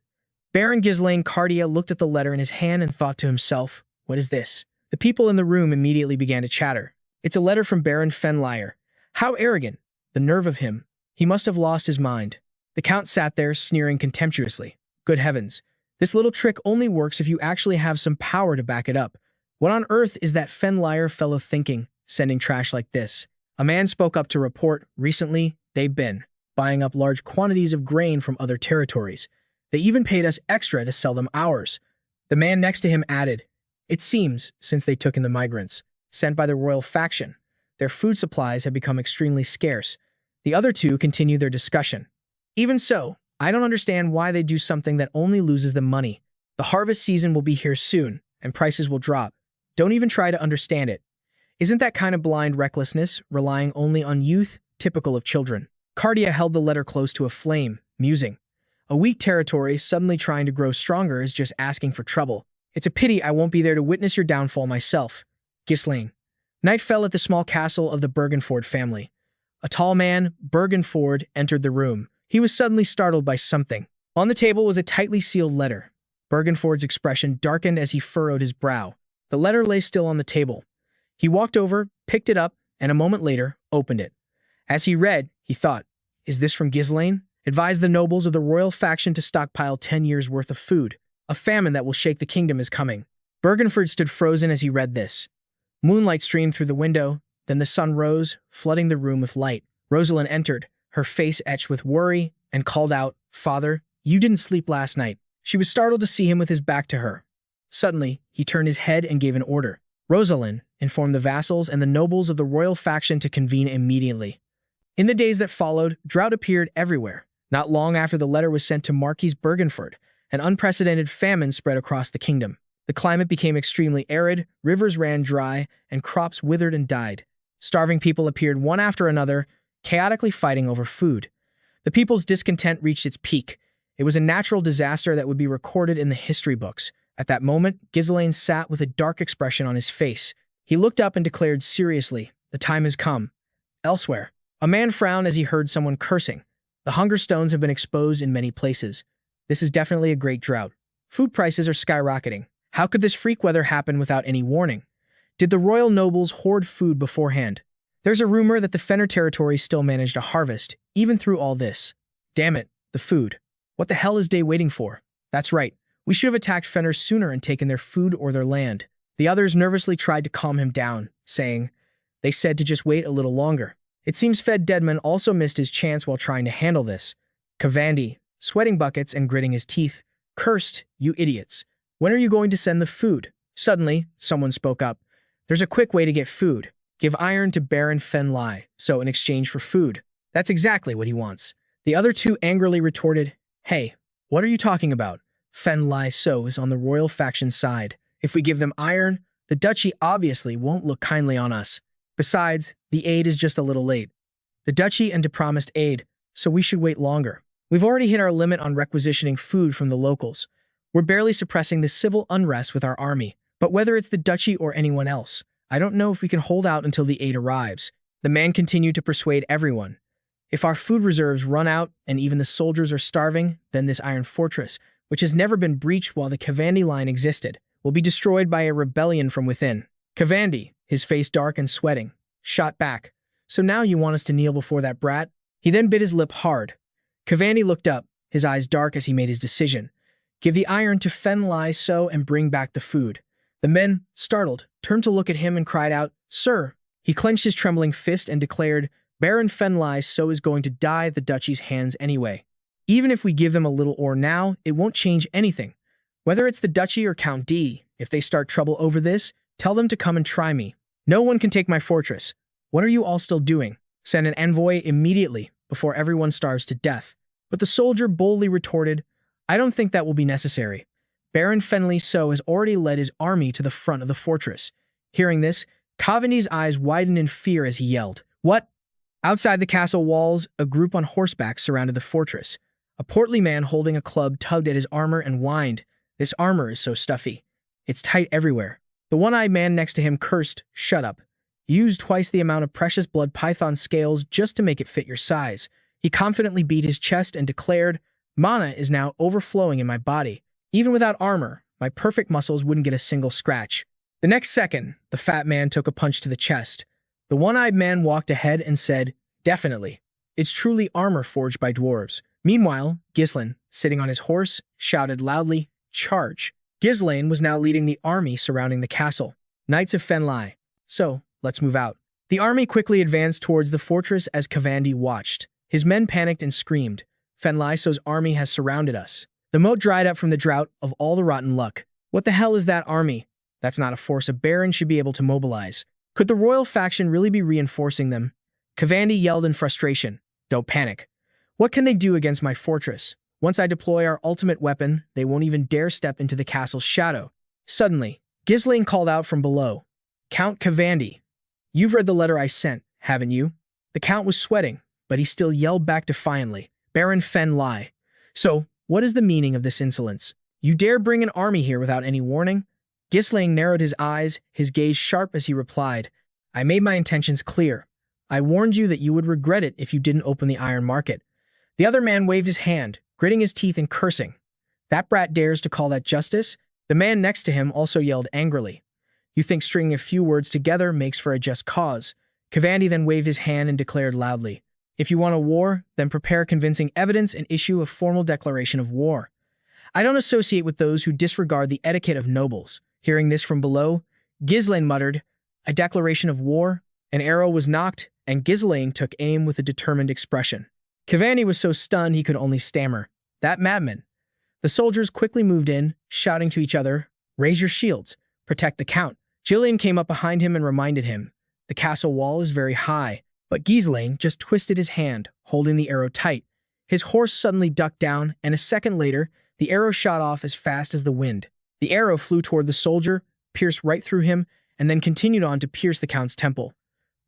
Baron Ghislain Cardia looked at the letter in his hand and thought to himself, "What is this?" The people in the room immediately began to chatter. "It's a letter from Baron Fenlyre. How arrogant! The nerve of him. He must have lost his mind." The count sat there, sneering contemptuously. "Good heavens, this little trick only works if you actually have some power to back it up. What on earth is that Fenlyre fellow thinking, sending trash like this?" A man spoke up to report, "Recently, they've been buying up large quantities of grain from other territories. They even paid us extra to sell them ours." The man next to him added, "It seems, since they took in the migrants sent by the royal faction, their food supplies have become extremely scarce." The other two continued their discussion. "Even so, I don't understand why they do something that only loses them money. The harvest season will be here soon, and prices will drop. Don't even try to understand it. Isn't that kind of blind recklessness, relying only on youth, typical of children?" Cardia held the letter close to a flame, musing. "A weak territory suddenly trying to grow stronger is just asking for trouble. It's a pity I won't be there to witness your downfall myself." Ghislain. Night fell at the small castle of the Bergenford family. A tall man, Bergenford, entered the room. He was suddenly startled by something. On the table was a tightly sealed letter. Bergenford's expression darkened as he furrowed his brow. The letter lay still on the table. He walked over, picked it up, and a moment later, opened it. As he read, he thought, "Is this from Ghislain? Advise the nobles of the royal faction to stockpile 10 years' worth of food. A famine that will shake the kingdom is coming." Bergenford stood frozen as he read this. Moonlight streamed through the window, then the sun rose, flooding the room with light. Rosalind entered, her face etched with worry, and called out, "Father, you didn't sleep last night." She was startled to see him with his back to her. Suddenly, he turned his head and gave an order. Rosalind informed the vassals and the nobles of the royal faction to convene immediately. In the days that followed, drought appeared everywhere. Not long after the letter was sent to Marquis Bergenford, an unprecedented famine spread across the kingdom. The climate became extremely arid, rivers ran dry, and crops withered and died. Starving people appeared one after another, chaotically fighting over food. The people's discontent reached its peak. It was a natural disaster that would be recorded in the history books. At that moment, Ghislain sat with a dark expression on his face. He looked up and declared seriously, "The time has come." Elsewhere, a man frowned as he heard someone cursing. "The hunger stones have been exposed in many places. This is definitely a great drought. Food prices are skyrocketing. How could this freak weather happen without any warning? Did the royal nobles hoard food beforehand? There's a rumor that the Fenner territory still managed a harvest, even through all this. Damn it, the food. What the hell is Day waiting for? That's right, we should have attacked Fenner sooner and taken their food or their land." The others nervously tried to calm him down, saying, "They said to just wait a little longer." It seems Fed Deadman also missed his chance while trying to handle this. Cavandi, sweating buckets and gritting his teeth, cursed, "You idiots. When are you going to send the food?" Suddenly, someone spoke up. "There's a quick way to get food. Give iron to Baron Fenlyre, so in exchange for food." That's exactly what he wants. The other two angrily retorted, "Hey, what are you talking about? Fenlyre so is on the royal faction side. If we give them iron, the duchy obviously won't look kindly on us. Besides, the aid is just a little late. The duchy and promised aid, so we should wait longer. We've already hit our limit on requisitioning food from the locals. We're barely suppressing the civil unrest with our army, But whether it's the duchy or anyone else, I don't know if we can hold out until the aid arrives. The man continued to persuade everyone. If our food reserves run out and even the soldiers are starving, then this iron fortress, which has never been breached while the Kavandi line existed, will be destroyed by a rebellion from within. Kavandi, his face dark and sweating, shot back. So now you want us to kneel before that brat? He then bit his lip hard. Kavandi looked up, his eyes dark as he made his decision. Give the iron to Fen Lai So and bring back the food. The men, startled, turned to look at him and cried out, Sir! He clenched his trembling fist and declared, Baron Fen Lai So is going to die at the duchy's hands anyway. Even if we give them a little ore now, it won't change anything. Whether it's the duchy or Count D, if they start trouble over this, tell them to come and try me. No one can take my fortress. What are you all still doing? Send an envoy immediately, before everyone starves to death. But the soldier boldly retorted, I don't think that will be necessary. Baron Fen Lai So has already led his army to the front of the fortress. Hearing this, Kavandi's eyes widened in fear as he yelled, What? Outside the castle walls, a group on horseback surrounded the fortress. A portly man holding a club tugged at his armor and whined, This armor is so stuffy. It's tight everywhere. The one-eyed man next to him cursed, Shut up. Use twice the amount of precious blood python scales just to make it fit your size. He confidently beat his chest and declared, Mana is now overflowing in my body. Even without armor, my perfect muscles wouldn't get a single scratch. The next second, the fat man took a punch to the chest. The one-eyed man walked ahead and said, Definitely. It's truly armor forged by dwarves. Meanwhile, Ghislain, sitting on his horse, shouted loudly, Charge! Ghislain was now leading the army surrounding the castle. Knights of Fen Lai. So, let's move out. The army quickly advanced towards the fortress as Kavandi watched. His men panicked and screamed, Fen Lai So's army has surrounded us. The moat dried up from the drought of all the rotten luck. What the hell is that army? That's not a force a baron should be able to mobilize. Could the royal faction really be reinforcing them? Kavandi yelled in frustration, Don't panic. What can they do against my fortress? Once I deploy our ultimate weapon, they won't even dare step into the castle's shadow. Suddenly, Ghislain called out from below, Count Kavandi, you've read the letter I sent, haven't you? The count was sweating, but he still yelled back defiantly, Baron Fen Lai. So, what is the meaning of this insolence? You dare bring an army here without any warning? Ghislain narrowed his eyes, his gaze sharp as he replied, I made my intentions clear. I warned you that you would regret it if you didn't open the iron market. The other man waved his hand, gritting his teeth and cursing. That brat dares to call that justice? The man next to him also yelled angrily. You think stringing a few words together makes for a just cause? Kavandi then waved his hand and declared loudly, If you want a war, then prepare convincing evidence and issue a formal declaration of war. I don't associate with those who disregard the etiquette of nobles. Hearing this from below, Ghislain muttered, A declaration of war? An arrow was knocked, and Ghislain took aim with a determined expression. Kavandi was so stunned he could only stammer, That madman. The soldiers quickly moved in, shouting to each other, Raise your shields, protect the count. Ghislain came up behind him and reminded him, The castle wall is very high, but Ghislain just twisted his hand, holding the arrow tight. His horse suddenly ducked down, and a second later, the arrow shot off as fast as the wind. The arrow flew toward the soldier, pierced right through him, and then continued on to pierce the count's temple.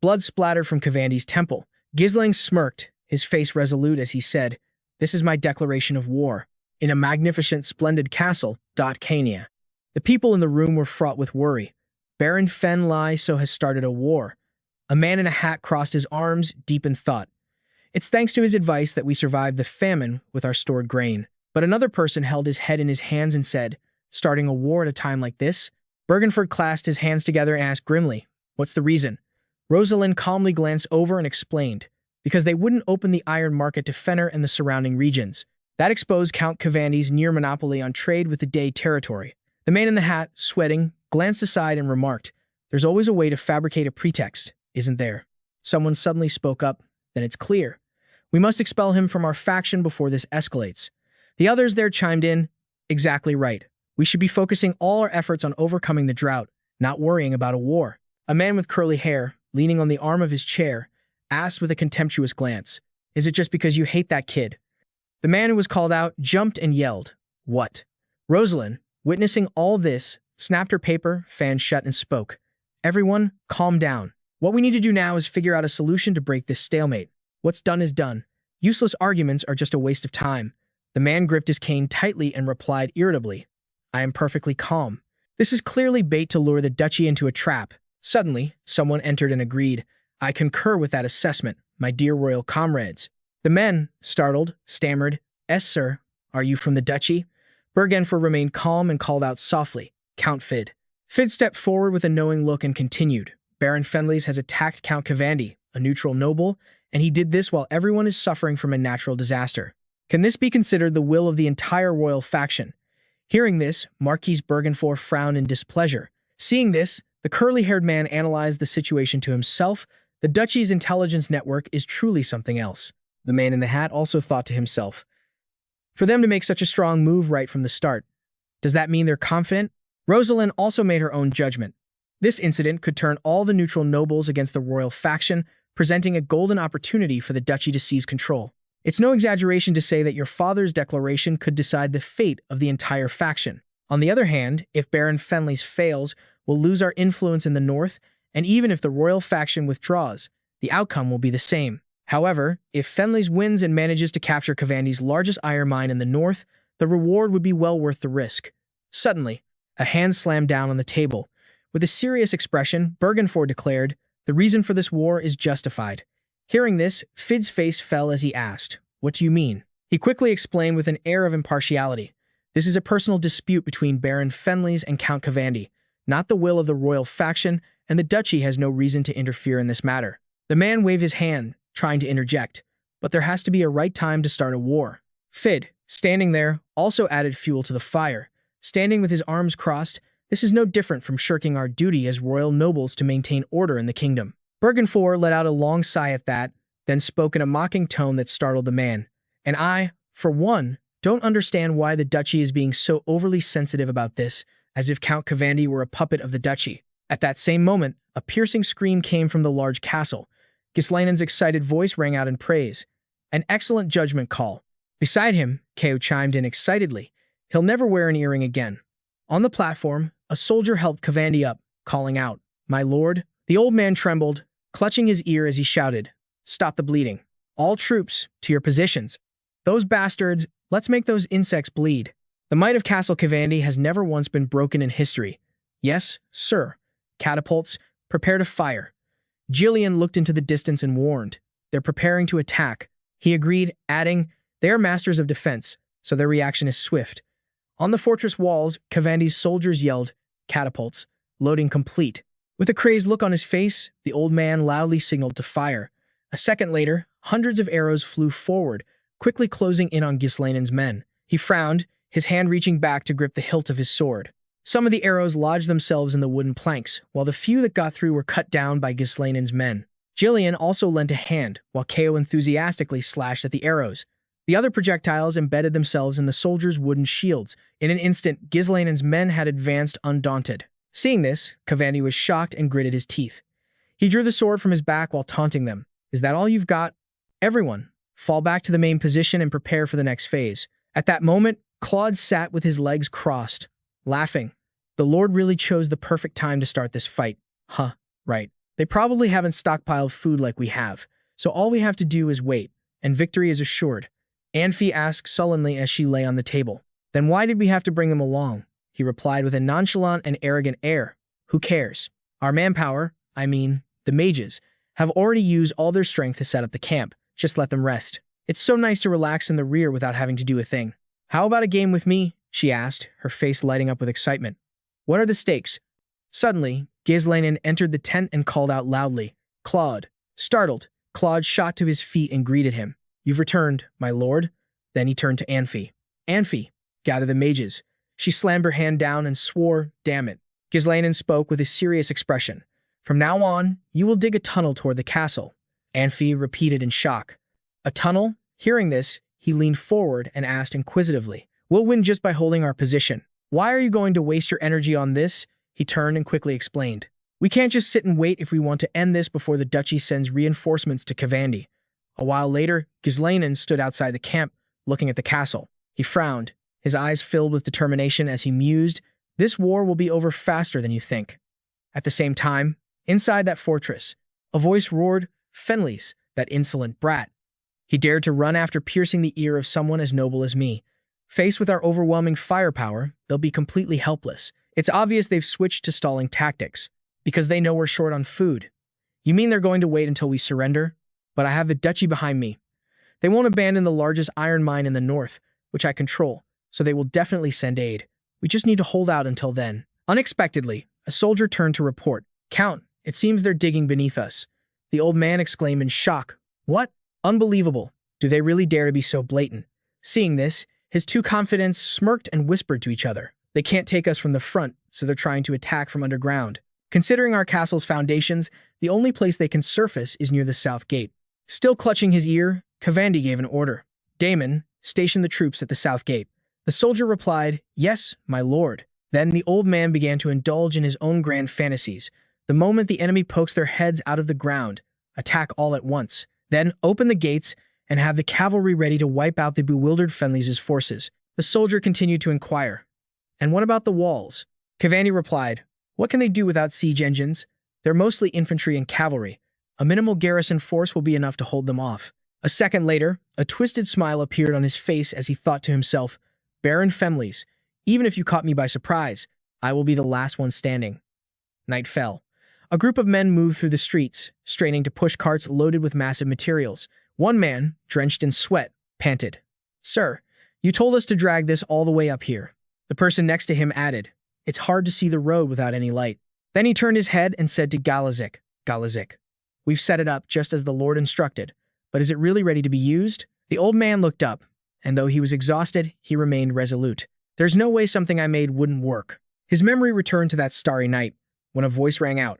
Blood splattered from Kavandi's temple. Ghislain smirked, his face resolute as he said, This is my declaration of war. In a magnificent, splendid castle, Kenya. The people in the room were fraught with worry. Baron Fen Lai So has started a war. A man in a hat crossed his arms, deep in thought. It's thanks to his advice that we survived the famine with our stored grain. But another person held his head in his hands and said, Starting a war at a time like this? Bergenford clasped his hands together and asked grimly, What's the reason? Rosalind calmly glanced over and explained, Because they wouldn't open the iron market to Fenner and the surrounding regions. That exposed Count Kavandi's near monopoly on trade with the Day territory. The man in the hat, sweating, glanced aside and remarked, There's always a way to fabricate a pretext, isn't there? Someone suddenly spoke up, Then it's clear. We must expel him from our faction before this escalates. The others there chimed in, Exactly right. We should be focusing all our efforts on overcoming the drought, not worrying about a war. A man with curly hair, leaning on the arm of his chair, asked with a contemptuous glance, Is it just because you hate that kid? The man who was called out jumped and yelled, What? Rosalind, witnessing all this, snapped her paper, fan shut, and spoke, Everyone, calm down. What we need to do now is figure out a solution to break this stalemate. What's done is done. Useless arguments are just a waste of time. The man gripped his cane tightly and replied irritably, I am perfectly calm. This is clearly bait to lure the duchy into a trap. Suddenly, someone entered and agreed. I concur with that assessment, my dear royal comrades. The men, startled, stammered, "Es, sir, are you from the duchy?" Bergenfor remained calm and called out softly, "Count Fid." Fid stepped forward with a knowing look and continued, "Baron Fenlys has attacked Count Cavandi, a neutral noble, and he did this while everyone is suffering from a natural disaster. Can this be considered the will of the entire royal faction?" Hearing this, Marquis Bergenfor frowned in displeasure. Seeing this, the curly-haired man analyzed the situation to himself. The duchy's intelligence network is truly something else. The man in the hat also thought to himself, for them to make such a strong move right from the start, does that mean they're confident? Rosalind also made her own judgment. This incident could turn all the neutral nobles against the royal faction, presenting a golden opportunity for the duchy to seize control. It's no exaggeration to say that your father's declaration could decide the fate of the entire faction. On the other hand, if Baron Fenlys fails, we'll lose our influence in the north, and even if the royal faction withdraws, the outcome will be the same. However, if Fenlys wins and manages to capture Cavandi's largest iron mine in the north, the reward would be well worth the risk. Suddenly, a hand slammed down on the table. With a serious expression, Bergenfor declared, "The reason for this war is justified." Hearing this, Fid's face fell as he asked, "What do you mean?" He quickly explained with an air of impartiality, "This is a personal dispute between Baron Fenlys and Count Cavandi, not the will of the royal faction, and the duchy has no reason to interfere in this matter." The man waved his hand, trying to interject, but there has to be a right time to start a war. Fid, standing there, also added fuel to the fire. Standing with his arms crossed, this is no different from shirking our duty as royal nobles to maintain order in the kingdom. Bergenfor let out a long sigh at that, then spoke in a mocking tone that startled the man. "And I, for one, don't understand why the duchy is being so overly sensitive about this, as if Count Cavandi were a puppet of the duchy." At that same moment, a piercing scream came from the large castle. Ghislain's excited voice rang out in praise. "An excellent judgment call." Beside him, Keo chimed in excitedly. "He'll never wear an earring again." On the platform, a soldier helped Cavandi up, calling out, "My lord." The old man trembled, clutching his ear as he shouted, "Stop the bleeding. All troops, to your positions. Those bastards, let's make those insects bleed." The might of Castle Cavandi has never once been broken in history. "Yes, sir. Catapults, prepare to fire." Ghislain looked into the distance and warned, "They're preparing to attack." He agreed, adding, "They are masters of defense, so their reaction is swift." On the fortress walls, Cavandi's soldiers yelled, "Catapults, loading complete." With a crazed look on his face, the old man loudly signaled to fire. A second later, hundreds of arrows flew forward, quickly closing in on Ghislain's men. He frowned, his hand reaching back to grip the hilt of his sword. Some of the arrows lodged themselves in the wooden planks, while the few that got through were cut down by Ghislain's men. Ghislain also lent a hand, while Keo enthusiastically slashed at the arrows. The other projectiles embedded themselves in the soldiers' wooden shields. In an instant, Ghislain's men had advanced undaunted. Seeing this, Cavandi was shocked and gritted his teeth. He drew the sword from his back while taunting them. "Is that all you've got? Everyone, fall back to the main position and prepare for the next phase." At that moment, Claude sat with his legs crossed, laughing. The Lord really chose the perfect time to start this fight. Huh, right. They probably haven't stockpiled food like we have, so all we have to do is wait, and victory is assured. Anfi asked sullenly as she lay on the table. "Then why did we have to bring them along?" He replied with a nonchalant and arrogant air. "Who cares? Our manpower, the mages, have already used all their strength to set up the camp. Just let them rest. It's so nice to relax in the rear without having to do a thing." "How about a game with me?" she asked, her face lighting up with excitement. "What are the stakes?" Suddenly, Ghislain entered the tent and called out loudly, "Claude." Startled, Claude shot to his feet and greeted him. "You've returned, my lord." Then he turned to Anfi. "Anfi, gather the mages." She slammed her hand down and swore, "Damn it." Ghislain spoke with a serious expression. "From now on, you will dig a tunnel toward the castle." Anfi repeated in shock. "A tunnel?" Hearing this, he leaned forward and asked inquisitively, "We'll win just by holding our position. Why are you going to waste your energy on this?" He turned and quickly explained. "We can't just sit and wait if we want to end this before the duchy sends reinforcements to Cavandi." A while later, Ghislain stood outside the camp, looking at the castle. He frowned, his eyes filled with determination as he mused, "This war will be over faster than you think." At the same time, inside that fortress, a voice roared, "Fenlys, that insolent brat. He dared to run after piercing the ear of someone as noble as me. Faced with our overwhelming firepower, they'll be completely helpless. It's obvious they've switched to stalling tactics, because they know we're short on food. You mean they're going to wait until we surrender? But I have the duchy behind me. They won't abandon the largest iron mine in the north, which I control, so they will definitely send aid. We just need to hold out until then. Unexpectedly, a soldier turned to report. Count, it seems they're digging beneath us. The old man exclaimed in shock. What? Unbelievable. Do they really dare to be so blatant? Seeing this, his two confidants smirked and whispered to each other. They can't take us from the front, so they're trying to attack from underground. Considering our castle's foundations, the only place they can surface is near the south gate. Still clutching his ear, Kavandi gave an order. Damon, station the troops at the south gate. The soldier replied, Yes, my lord. Then the old man began to indulge in his own grand fantasies. The moment the enemy pokes their heads out of the ground, attack all at once. Then open the gates and have the cavalry ready to wipe out the bewildered Fenleys' forces. The soldier continued to inquire. And what about the walls? Kavandi replied, What can they do without siege engines? They're mostly infantry and cavalry. A minimal garrison force will be enough to hold them off. A second later, a twisted smile appeared on his face as he thought to himself, Baron Fenleys, even if you caught me by surprise, I will be the last one standing. Night fell. A group of men moved through the streets, straining to push carts loaded with massive materials. One man, drenched in sweat, panted. Sir, you told us to drag this all the way up here. The person next to him added, It's hard to see the road without any light. Then he turned his head and said to Galazik, We've set it up just as the Lord instructed, but is it really ready to be used? The old man looked up, and though he was exhausted, he remained resolute. There's no way something I made wouldn't work. His memory returned to that starry night, when a voice rang out.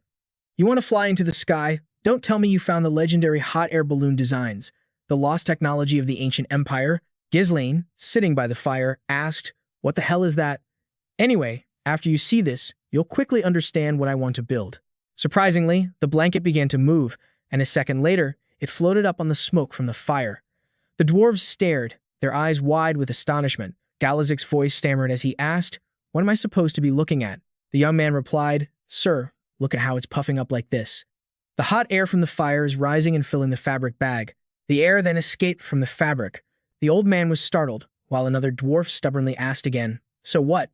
You want to fly into the sky? Don't tell me you found the legendary hot air balloon designs, the lost technology of the ancient empire? Ghislain, sitting by the fire, asked, What the hell is that? Anyway, after you see this, you'll quickly understand what I want to build. Surprisingly, the blanket began to move, and a second later, it floated up on the smoke from the fire. The dwarves stared, their eyes wide with astonishment. Galazik's voice stammered as he asked, What am I supposed to be looking at? The young man replied, Sir, look at how it's puffing up like this. The hot air from the fire is rising and filling the fabric bag. The air then escaped from the fabric. The old man was startled, while another dwarf stubbornly asked again, So what?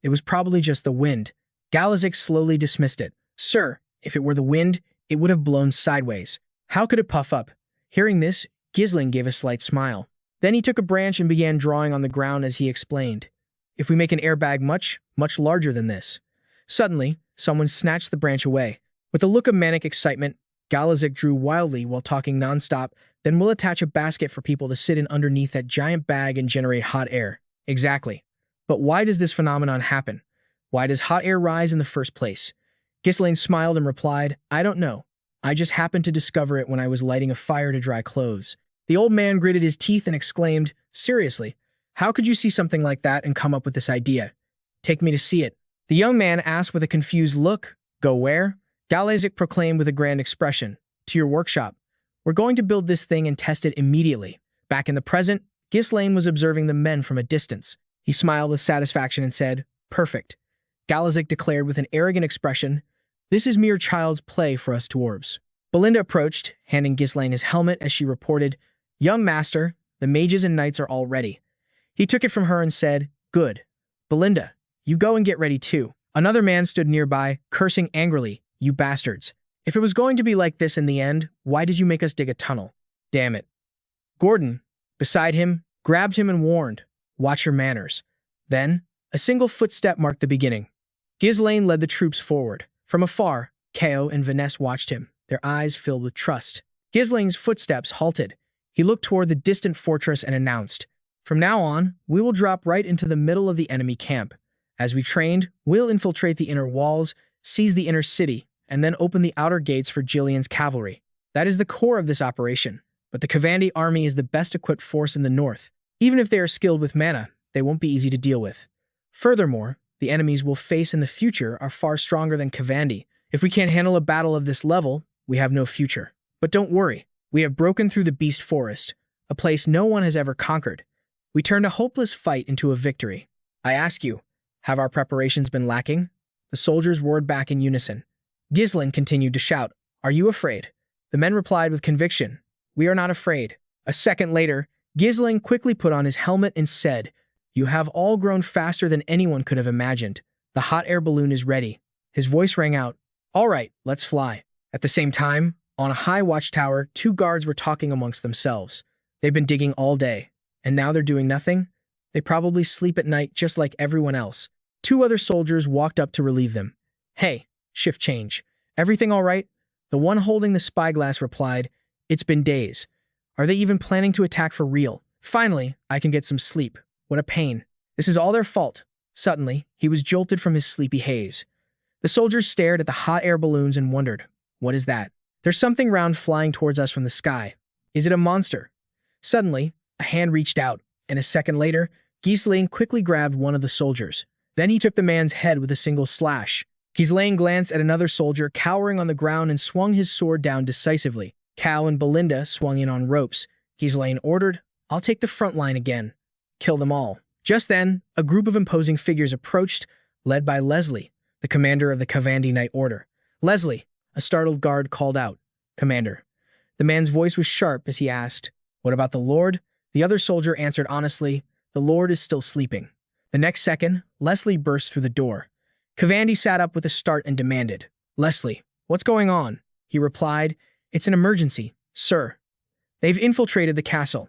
It was probably just the wind. Galazik slowly dismissed it. Sir, if it were the wind, it would have blown sideways. How could it puff up? Hearing this, Ghislain gave a slight smile. Then he took a branch and began drawing on the ground as he explained. If we make an airbag much larger than this. Suddenly, someone snatched the branch away. With a look of manic excitement, Galazik drew wildly while talking nonstop, Then we'll attach a basket for people to sit in underneath that giant bag and generate hot air. Exactly. But why does this phenomenon happen? Why does hot air rise in the first place? Ghislain smiled and replied, I don't know. I just happened to discover it when I was lighting a fire to dry clothes. The old man gritted his teeth and exclaimed, Seriously, how could you see something like that and come up with this idea? Take me to see it. The young man asked with a confused look, Go where? Galazik proclaimed with a grand expression, To your workshop. We're going to build this thing and test it immediately. Back in the present, Ghislain was observing the men from a distance. He smiled with satisfaction and said, Perfect. Galazik declared with an arrogant expression, This is mere child's play for us dwarves. Belinda approached, handing Ghislain his helmet as she reported, Young master, the mages and knights are all ready. He took it from her and said, Good. Belinda, you go and get ready too. Another man stood nearby, cursing angrily, You bastards. If it was going to be like this in the end, why did you make us dig a tunnel? Damn it. Gordon, beside him, grabbed him and warned, Watch your manners. Then, a single footstep marked the beginning. Ghislain led the troops forward. From afar, Kao and Vanessa watched him, their eyes filled with trust. Ghislain's footsteps halted. He looked toward the distant fortress and announced, From now on, we will drop right into the middle of the enemy camp. As we trained, we'll infiltrate the inner walls, seize the inner city, and then open the outer gates for Gillian's cavalry. That is the core of this operation. But the Kavandi army is the best equipped force in the north. Even if they are skilled with mana, they won't be easy to deal with. Furthermore, the enemies we'll face in the future are far stronger than Kavandi. If we can't handle a battle of this level, we have no future. But don't worry, we have broken through the Beast Forest, a place no one has ever conquered. We turned a hopeless fight into a victory. I ask you, have our preparations been lacking? The soldiers roared back in unison. Ghislain continued to shout, Are you afraid? The men replied with conviction, We are not afraid. A second later, Ghislain quickly put on his helmet and said, You have all grown faster than anyone could have imagined. The hot air balloon is ready. His voice rang out. All right, let's fly. At the same time, on a high watchtower, two guards were talking amongst themselves. They've been digging all day, and now they're doing nothing? They probably sleep at night just like everyone else. Two other soldiers walked up to relieve them. Hey, shift change. Everything all right? The one holding the spyglass replied, It's been days. Are they even planning to attack for real? Finally, I can get some sleep. What a pain. This is all their fault. Suddenly, he was jolted from his sleepy haze. The soldiers stared at the hot air balloons and wondered, what is that? There's something round flying towards us from the sky. Is it a monster? Suddenly, a hand reached out, and a second later, Ghislain quickly grabbed one of the soldiers. Then he took the man's head with a single slash. Ghislain glanced at another soldier cowering on the ground and swung his sword down decisively. Cal and Belinda swung in on ropes. Ghislain ordered, I'll take the front line again. Kill them all. Just then, a group of imposing figures approached, led by Leslie, the commander of the Kavandi Knight Order. Leslie, a startled guard called out, Commander. The man's voice was sharp as he asked, What about the Lord? The other soldier answered honestly, The Lord is still sleeping. The next second, Leslie burst through the door. Kavandi sat up with a start and demanded, Leslie, what's going on? He replied, It's an emergency, sir. They've infiltrated the castle.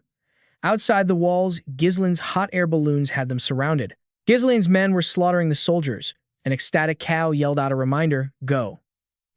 Outside the walls, Ghislain's hot air balloons had them surrounded. Ghislain's men were slaughtering the soldiers. An ecstatic cow yelled out a reminder, Go.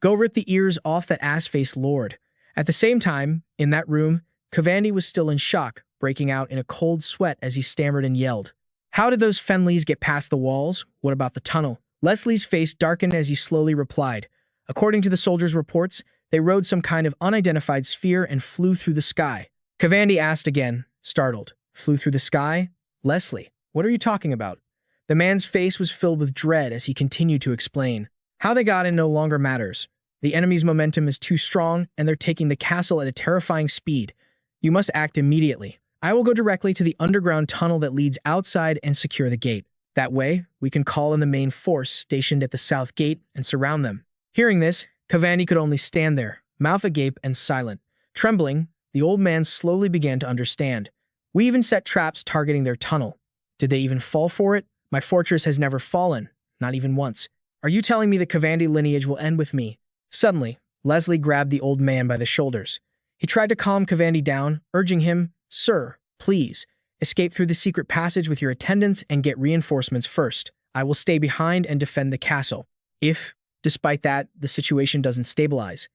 Go rip the ears off that ass-faced lord. At the same time, in that room, Kavandi was still in shock, breaking out in a cold sweat as he stammered and yelled. How did those Fenleys get past the walls? What about the tunnel? Leslie's face darkened as he slowly replied. According to the soldiers' reports, they rode some kind of unidentified sphere and flew through the sky. Kavandi asked again, startled. Flew through the sky? Leslie, what are you talking about? The man's face was filled with dread as he continued to explain. How they got in no longer matters. The enemy's momentum is too strong, and they're taking the castle at a terrifying speed. You must act immediately. I will go directly to the underground tunnel that leads outside and secure the gate. That way, we can call in the main force stationed at the south gate and surround them. Hearing this, Kavandi could only stand there, mouth agape and silent. Trembling, the old man slowly began to understand. We even set traps targeting their tunnel. Did they even fall for it? My fortress has never fallen, not even once. Are you telling me the Kavandi lineage will end with me? Suddenly, Leslie grabbed the old man by the shoulders. He tried to calm Kavandi down, urging him, Sir, please, escape through the secret passage with your attendants and get reinforcements first. I will stay behind and defend the castle. If, despite that, the situation doesn't stabilize,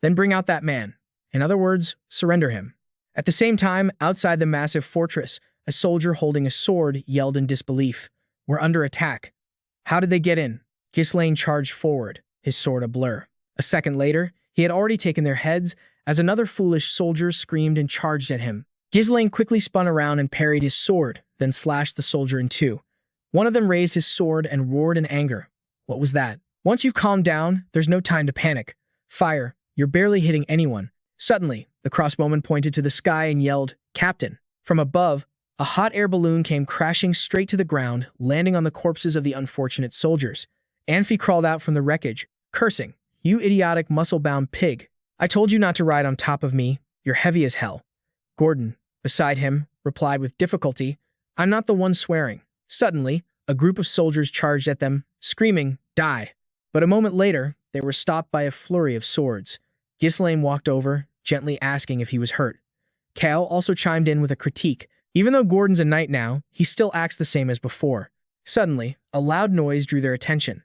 then bring out that man. In other words, surrender him. At the same time, outside the massive fortress, a soldier holding a sword yelled in disbelief. We're under attack. How did they get in? Ghislain charged forward, his sword a blur. A second later, he had already taken their heads as another foolish soldier screamed and charged at him. Ghislain quickly spun around and parried his sword, then slashed the soldier in two. One of them raised his sword and roared in anger. What was that? Once you've calmed down, there's no time to panic. Fire. You're barely hitting anyone. Suddenly, the crossbowman pointed to the sky and yelled, Captain. From above, a hot air balloon came crashing straight to the ground, landing on the corpses of the unfortunate soldiers. Amphi crawled out from the wreckage, cursing, You idiotic muscle-bound pig. I told you not to ride on top of me. You're heavy as hell. Gordon, beside him, replied with difficulty, I'm not the one swearing. Suddenly, a group of soldiers charged at them, screaming, Die. But a moment later, they were stopped by a flurry of swords. Ghislain walked over, gently asking if he was hurt. Cal also chimed in with a critique. Even though Gordon's a knight now, he still acts the same as before. Suddenly, a loud noise drew their attention.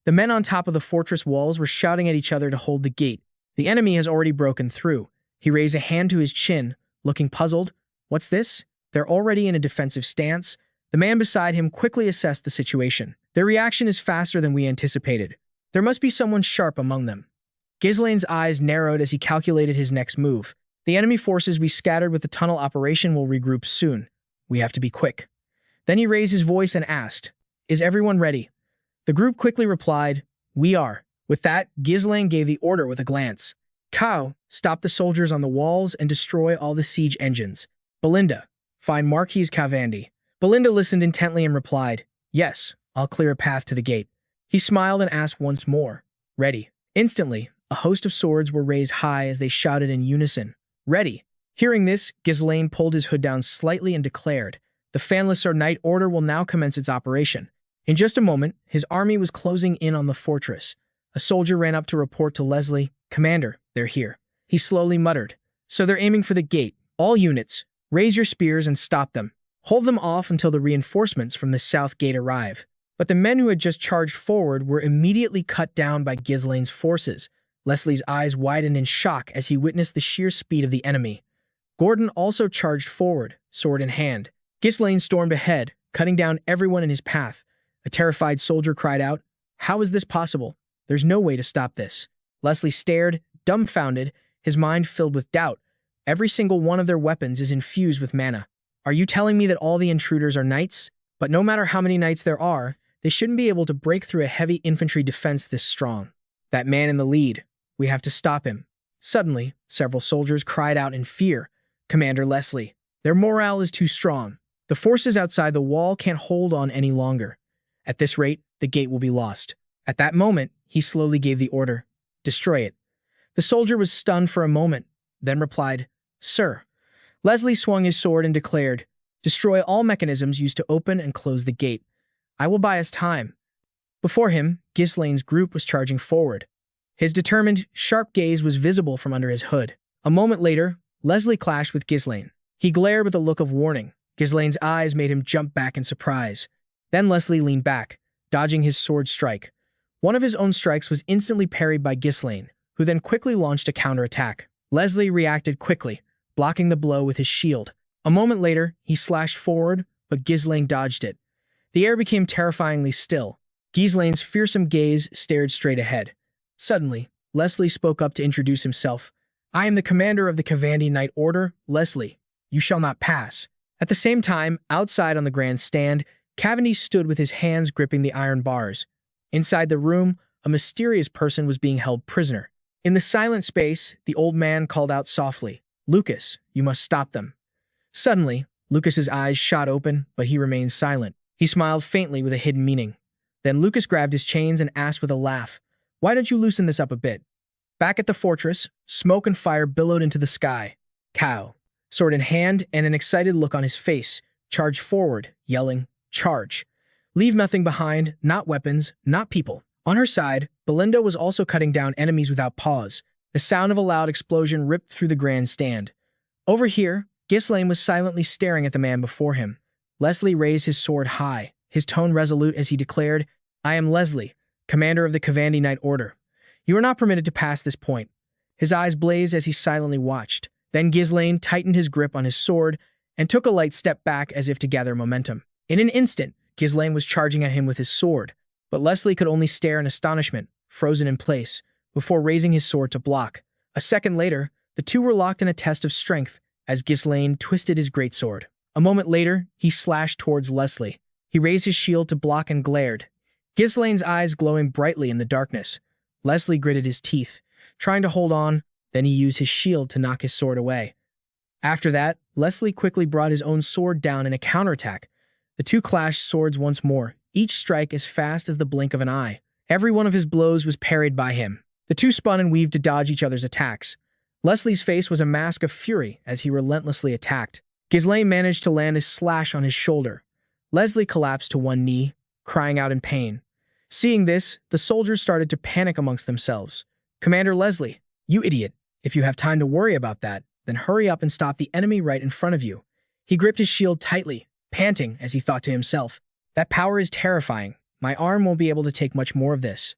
The men on top of the fortress walls were shouting at each other to hold the gate. The enemy has already broken through. He raised a hand to his chin, looking puzzled. What's this? They're already in a defensive stance. The man beside him quickly assessed the situation. Their reaction is faster than we anticipated. There must be someone sharp among them. Ghislain's eyes narrowed as he calculated his next move. The enemy forces we scattered with the tunnel operation will regroup soon. We have to be quick. Then he raised his voice and asked, Is everyone ready? The group quickly replied, We are. With that, Ghislain gave the order with a glance. Kao, stop the soldiers on the walls and destroy all the siege engines. Belinda, find Marquis Kavandi. Belinda listened intently and replied, Yes, I'll clear a path to the gate. He smiled and asked once more, Ready. Instantly, a host of swords were raised high as they shouted in unison, Ready. Hearing this, Ghislain pulled his hood down slightly and declared, The Fanless or Knight Order will now commence its operation. In just a moment, his army was closing in on the fortress. A soldier ran up to report to Leslie, "Commander, they're here." He slowly muttered, "So they're aiming for the gate. All units, raise your spears and stop them. Hold them off until the reinforcements from the south gate arrive." But the men who had just charged forward were immediately cut down by Ghislain's forces. Leslie's eyes widened in shock as he witnessed the sheer speed of the enemy. Gordon also charged forward, sword in hand. Ghislain stormed ahead, cutting down everyone in his path. A terrified soldier cried out, "How is this possible? There's no way to stop this." Leslie stared, dumbfounded, his mind filled with doubt. Every single one of their weapons is infused with mana. Are you telling me that all the intruders are knights? But no matter how many knights there are, they shouldn't be able to break through a heavy infantry defense this strong. That man in the lead, we have to stop him. Suddenly, several soldiers cried out in fear, "Commander Leslie, their morale is too strong. The forces outside the wall can't hold on any longer. At this rate, the gate will be lost." At that moment, he slowly gave the order, "Destroy it." The soldier was stunned for a moment, then replied, "Sir." Leslie swung his sword and declared, "Destroy all mechanisms used to open and close the gate. I will buy us time." Before him, Ghislain's group was charging forward. His determined, sharp gaze was visible from under his hood. A moment later, Leslie clashed with Ghislain. He glared with a look of warning. Ghislain's eyes made him jump back in surprise. Then Leslie leaned back, dodging his sword strike. One of his own strikes was instantly parried by Ghislain, who then quickly launched a counterattack. Leslie reacted quickly, blocking the blow with his shield. A moment later, he slashed forward, but Ghislain dodged it. The air became terrifyingly still. Ghislain's fearsome gaze stared straight ahead. Suddenly, Leslie spoke up to introduce himself. "I am the commander of the Cavandi Knight Order, Leslie. You shall not pass." At the same time, outside on the grand stand, Cavendish stood with his hands gripping the iron bars. Inside the room, a mysterious person was being held prisoner. In the silent space, the old man called out softly, "Lucas, you must stop them." Suddenly, Lucas's eyes shot open, but he remained silent. He smiled faintly with a hidden meaning. Then Lucas grabbed his chains and asked with a laugh, "Why don't you loosen this up a bit?" Back at the fortress, smoke and fire billowed into the sky. Cow, sword in hand and an excited look on his face, charged forward, yelling, "Charge! Leave nothing behind, not weapons, not people." On her side, Belinda was also cutting down enemies without pause. The sound of a loud explosion ripped through the grand stand. Over here, Ghislain was silently staring at the man before him. Leslie raised his sword high, his tone resolute as he declared, "I am Leslie, commander of the Cavandi Knight Order. You are not permitted to pass this point." His eyes blazed as he silently watched. Then Ghislain tightened his grip on his sword and took a light step back as if to gather momentum. In an instant, Ghislain was charging at him with his sword, but Leslie could only stare in astonishment, frozen in place, before raising his sword to block. A second later, the two were locked in a test of strength as Ghislain twisted his greatsword. A moment later, he slashed towards Leslie. He raised his shield to block and glared, Ghislain's eyes glowing brightly in the darkness. Leslie gritted his teeth, trying to hold on, then he used his shield to knock his sword away. After that, Leslie quickly brought his own sword down in a counterattack. The two clashed swords once more, each strike as fast as the blink of an eye. Every one of his blows was parried by him. The two spun and weaved to dodge each other's attacks. Leslie's face was a mask of fury as he relentlessly attacked. Ghislain managed to land a slash on his shoulder. Leslie collapsed to one knee, crying out in pain. Seeing this, the soldiers started to panic amongst themselves. "Commander Leslie, you idiot. If you have time to worry about that, then hurry up and stop the enemy right in front of you." He gripped his shield tightly, panting as he thought to himself, "That power is terrifying. My arm won't be able to take much more of this.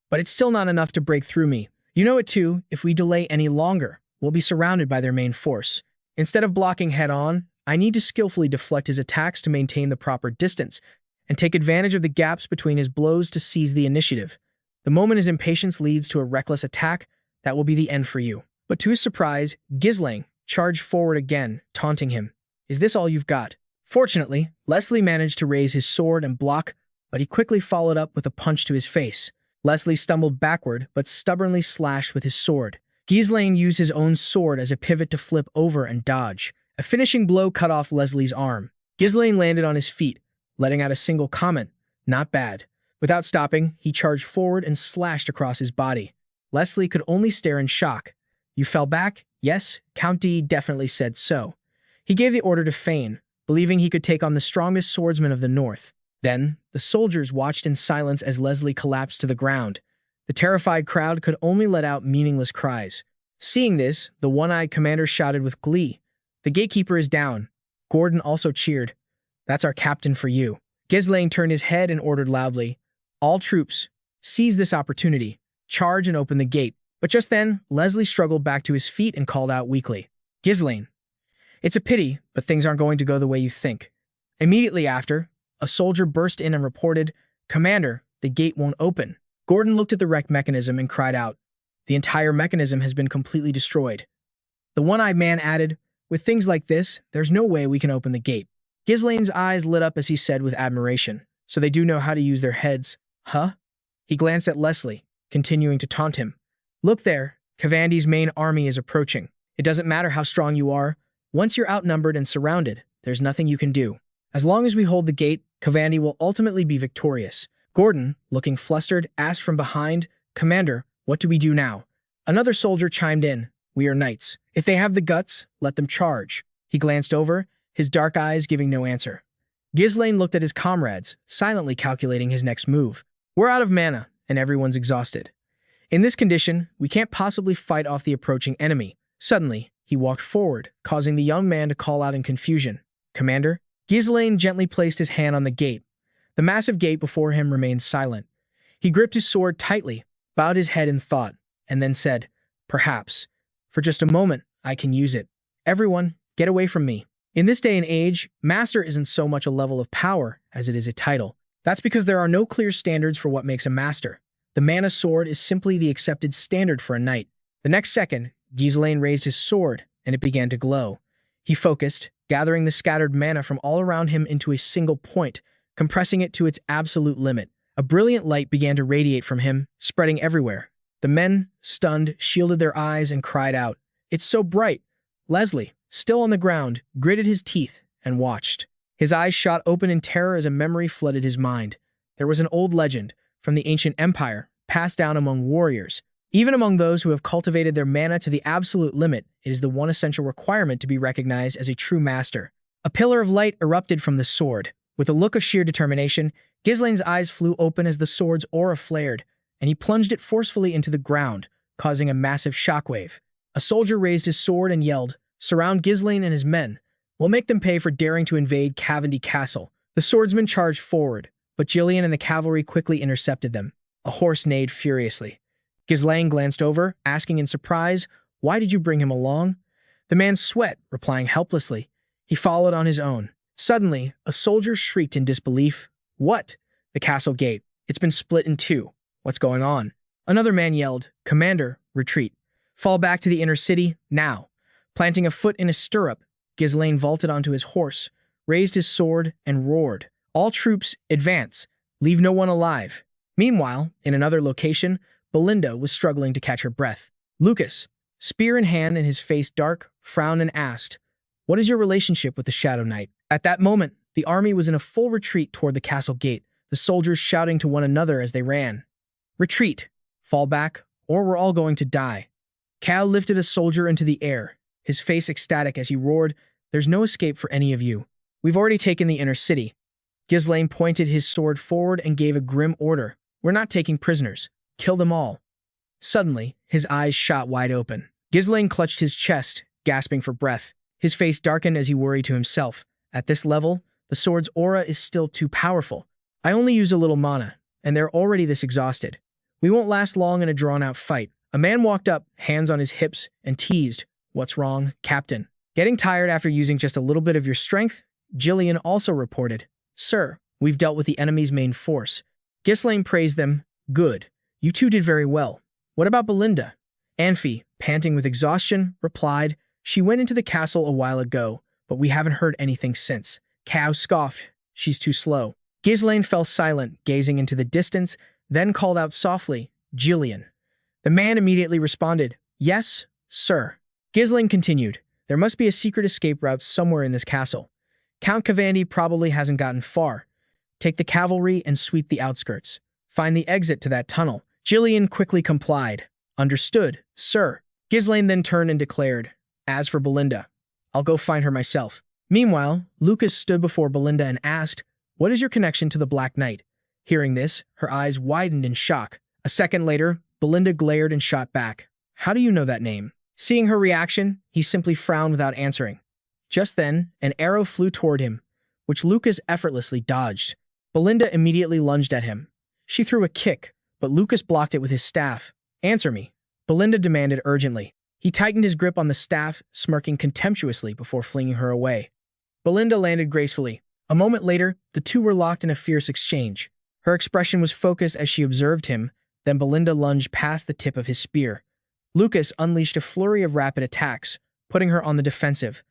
But it's still not enough to break through me. You know it too, if we delay any longer, we'll be surrounded by their main force. Instead of blocking head-on, I need to skillfully deflect his attacks to maintain the proper distance and take advantage of the gaps between his blows to seize the initiative. The moment his impatience leads to a reckless attack, that will be the end for you." But to his surprise, Ghislain charged forward again, taunting him. "Is this all you've got?" Fortunately, Leslie managed to raise his sword and block, but he quickly followed up with a punch to his face. Leslie stumbled backward, but stubbornly slashed with his sword. Ghislain used his own sword as a pivot to flip over and dodge. A finishing blow cut off Leslie's arm. Ghislain landed on his feet, letting out a single comment, "Not bad." Without stopping, he charged forward and slashed across his body. Leslie could only stare in shock. "You fell back?" "Yes, Count D definitely said so." He gave the order to feign, believing he could take on the strongest swordsman of the north. Then, the soldiers watched in silence as Leslie collapsed to the ground. The terrified crowd could only let out meaningless cries. Seeing this, the one-eyed commander shouted with glee, "The gatekeeper is down." Gordon also cheered, "That's our captain for you." Ghislain turned his head and ordered loudly, "All troops, seize this opportunity. Charge and open the gate." But just then, Leslie struggled back to his feet and called out weakly, "Ghislain, it's a pity, but things aren't going to go the way you think." Immediately after, a soldier burst in and reported, "Commander, the gate won't open." Gordon looked at the wrecked mechanism and cried out, "The entire mechanism has been completely destroyed." The one-eyed man added, "With things like this, there's no way we can open the gate." Ghislain's eyes lit up as he said with admiration, "So they do know how to use their heads, huh?" He glanced at Leslie, continuing to taunt him. "Look there, Cavandi's main army is approaching. It doesn't matter how strong you are. Once you're outnumbered and surrounded, there's nothing you can do. As long as we hold the gate, Cavandi will ultimately be victorious." Gordon, looking flustered, asked from behind, "Commander, what do we do now?" Another soldier chimed in, "We are knights. If they have the guts, let them charge." He glanced over, his dark eyes giving no answer. Ghislain looked at his comrades, silently calculating his next move. "We're out of mana, and everyone's exhausted. In this condition, we can't possibly fight off the approaching enemy." Suddenly, he walked forward, causing the young man to call out in confusion, "Commander?" Ghislain gently placed his hand on the gate. The massive gate before him remained silent. He gripped his sword tightly, bowed his head in thought, and then said, "Perhaps. For just a moment, I can use it. Everyone, get away from me." In this day and age, master isn't so much a level of power as it is a title. That's because there are no clear standards for what makes a master. The mana sword is simply the accepted standard for a knight. The next second, Ghislain raised his sword, and it began to glow. He focused, gathering the scattered mana from all around him into a single point, compressing it to its absolute limit. A brilliant light began to radiate from him, spreading everywhere. The men, stunned, shielded their eyes and cried out, "It's so bright!" Leslie, still on the ground, gritted his teeth and watched. His eyes shot open in terror as a memory flooded his mind. There was an old legend from the ancient empire, passed down among warriors. Even among those who have cultivated their mana to the absolute limit, it is the one essential requirement to be recognized as a true master. A pillar of light erupted from the sword. With a look of sheer determination, Ghislain's eyes flew open as the sword's aura flared, and he plunged it forcefully into the ground, causing a massive shockwave. A soldier raised his sword and yelled, "Surround Ghislain and his men. We'll make them pay for daring to invade Cavendish Castle." The swordsmen charged forward, but Ghislain and the cavalry quickly intercepted them. A horse neighed furiously. Ghislain glanced over, asking in surprise, "Why did you bring him along?" The man sweat, replying helplessly. He followed on his own. Suddenly, a soldier shrieked in disbelief. "What?" "The castle gate. It's been split in two. What's going on?" Another man yelled, "Commander, retreat. Fall back to the inner city, now." Planting a foot in a stirrup, Ghislain vaulted onto his horse, raised his sword, and roared, "All troops, advance. Leave no one alive." Meanwhile, in another location, Belinda was struggling to catch her breath. Lucas, spear in hand and his face dark, frowned and asked, "What is your relationship with the Shadow Knight?" At that moment, the army was in a full retreat toward the castle gate, the soldiers shouting to one another as they ran. "Retreat! Fall back, or we're all going to die." Cal lifted a soldier into the air, his face ecstatic as he roared, "There's no escape for any of you. We've already taken the inner city." Ghislain pointed his sword forward and gave a grim order, "We're not taking prisoners. Kill them all." Suddenly, his eyes shot wide open. Ghislain clutched his chest, gasping for breath. His face darkened as he worried to himself. At this level, the sword's aura is still too powerful. I only used a little mana, and they're already this exhausted. We won't last long in a drawn-out fight. A man walked up, hands on his hips, and teased, "What's wrong, Captain? Getting tired after using just a little bit of your strength?" Ghislain also reported, "Sir, we've dealt with the enemy's main force." Ghislain praised them, "Good. You two did very well. What about Belinda?" Anfi, panting with exhaustion, replied, "She went into the castle a while ago, but we haven't heard anything since." Cow scoffed, "She's too slow." Ghislain fell silent, gazing into the distance, then called out softly, "Ghislain." The man immediately responded, "Yes, sir." Ghislain continued, "There must be a secret escape route somewhere in this castle. Count Cavandish probably hasn't gotten far. Take the cavalry and sweep the outskirts. Find the exit to that tunnel." Ghislain quickly complied. "Understood, sir." Ghislain then turned and declared, "As for Belinda, I'll go find her myself." Meanwhile, Lucas stood before Belinda and asked, What is your connection to the Black Knight? Hearing this, her eyes widened in shock. A second later, Belinda glared and shot back. How do you know that name? Seeing her reaction, he simply frowned without answering. Just then, an arrow flew toward him, which Lucas effortlessly dodged. Belinda immediately lunged at him. She threw a kick, but Lucas blocked it with his staff. Answer me, Belinda demanded urgently. He tightened his grip on the staff, smirking contemptuously before flinging her away. Belinda landed gracefully. A moment later, the two were locked in a fierce exchange. Her expression was focused as she observed him, then Belinda lunged past the tip of his spear. Lucas unleashed a flurry of rapid attacks, putting her on the defensive.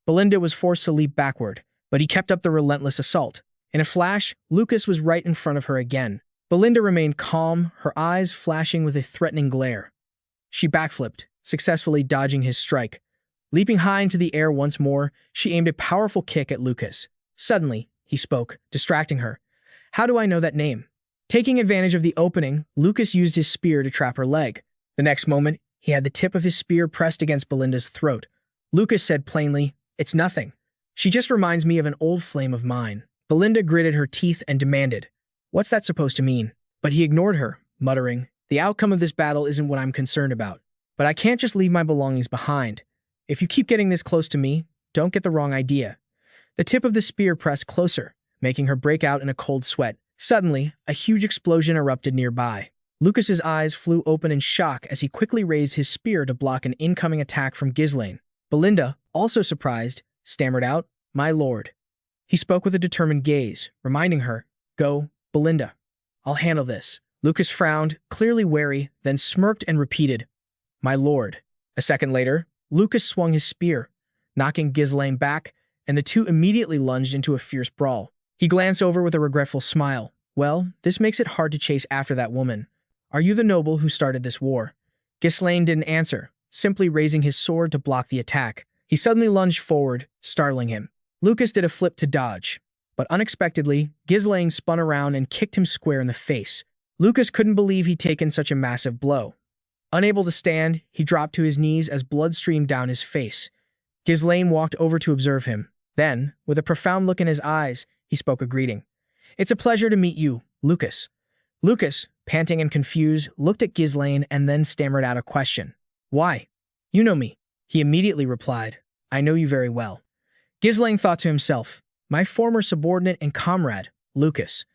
Belinda was forced to leap backward, but he kept up the relentless assault. In a flash, Lucas was right in front of her again. Belinda remained calm, her eyes flashing with a threatening glare. She backflipped, successfully dodging his strike. Leaping high into the air once more, she aimed a powerful kick at Lucas. Suddenly, he spoke, distracting her. How do I know that name? Taking advantage of the opening, Lucas used his spear to trap her leg. The next moment, he had the tip of his spear pressed against Belinda's throat. Lucas said plainly, "It's nothing. She just reminds me of an old flame of mine." Belinda gritted her teeth and demanded, "What's that supposed to mean?" But he ignored her, muttering, "The outcome of this battle isn't what I'm concerned about. But I can't just leave my belongings behind. If you keep getting this close to me, don't get the wrong idea." The tip of the spear pressed closer, making her break out in a cold sweat. Suddenly, a huge explosion erupted nearby. Lucas's eyes flew open in shock as he quickly raised his spear to block an incoming attack from Ghislain. Belinda, also surprised, stammered out, "My lord." He spoke with a determined gaze, reminding her, "Go, Belinda. I'll handle this." Lucas frowned, clearly wary, then smirked and repeated, "My lord." A second later, Lucas swung his spear, knocking Ghislain back, and the two immediately lunged into a fierce brawl. He glanced over with a regretful smile. "Well, this makes it hard to chase after that woman. Are you the noble who started this war?" Ghislain didn't answer, simply raising his sword to block the attack. He suddenly lunged forward, startling him. Lucas did a flip to dodge, but unexpectedly, Ghislain spun around and kicked him square in the face. Lucas couldn't believe he'd taken such a massive blow. Unable to stand, he dropped to his knees as blood streamed down his face. Ghislain walked over to observe him. Then, with a profound look in his eyes, he spoke a greeting. "It's a pleasure to meet you, Lucas." Lucas, panting and confused, looked at Ghislain and then stammered out a question. "Why? You know me." He immediately replied, "I know you very well." Ghislain thought to himself, "My former subordinate and comrade, Lucas.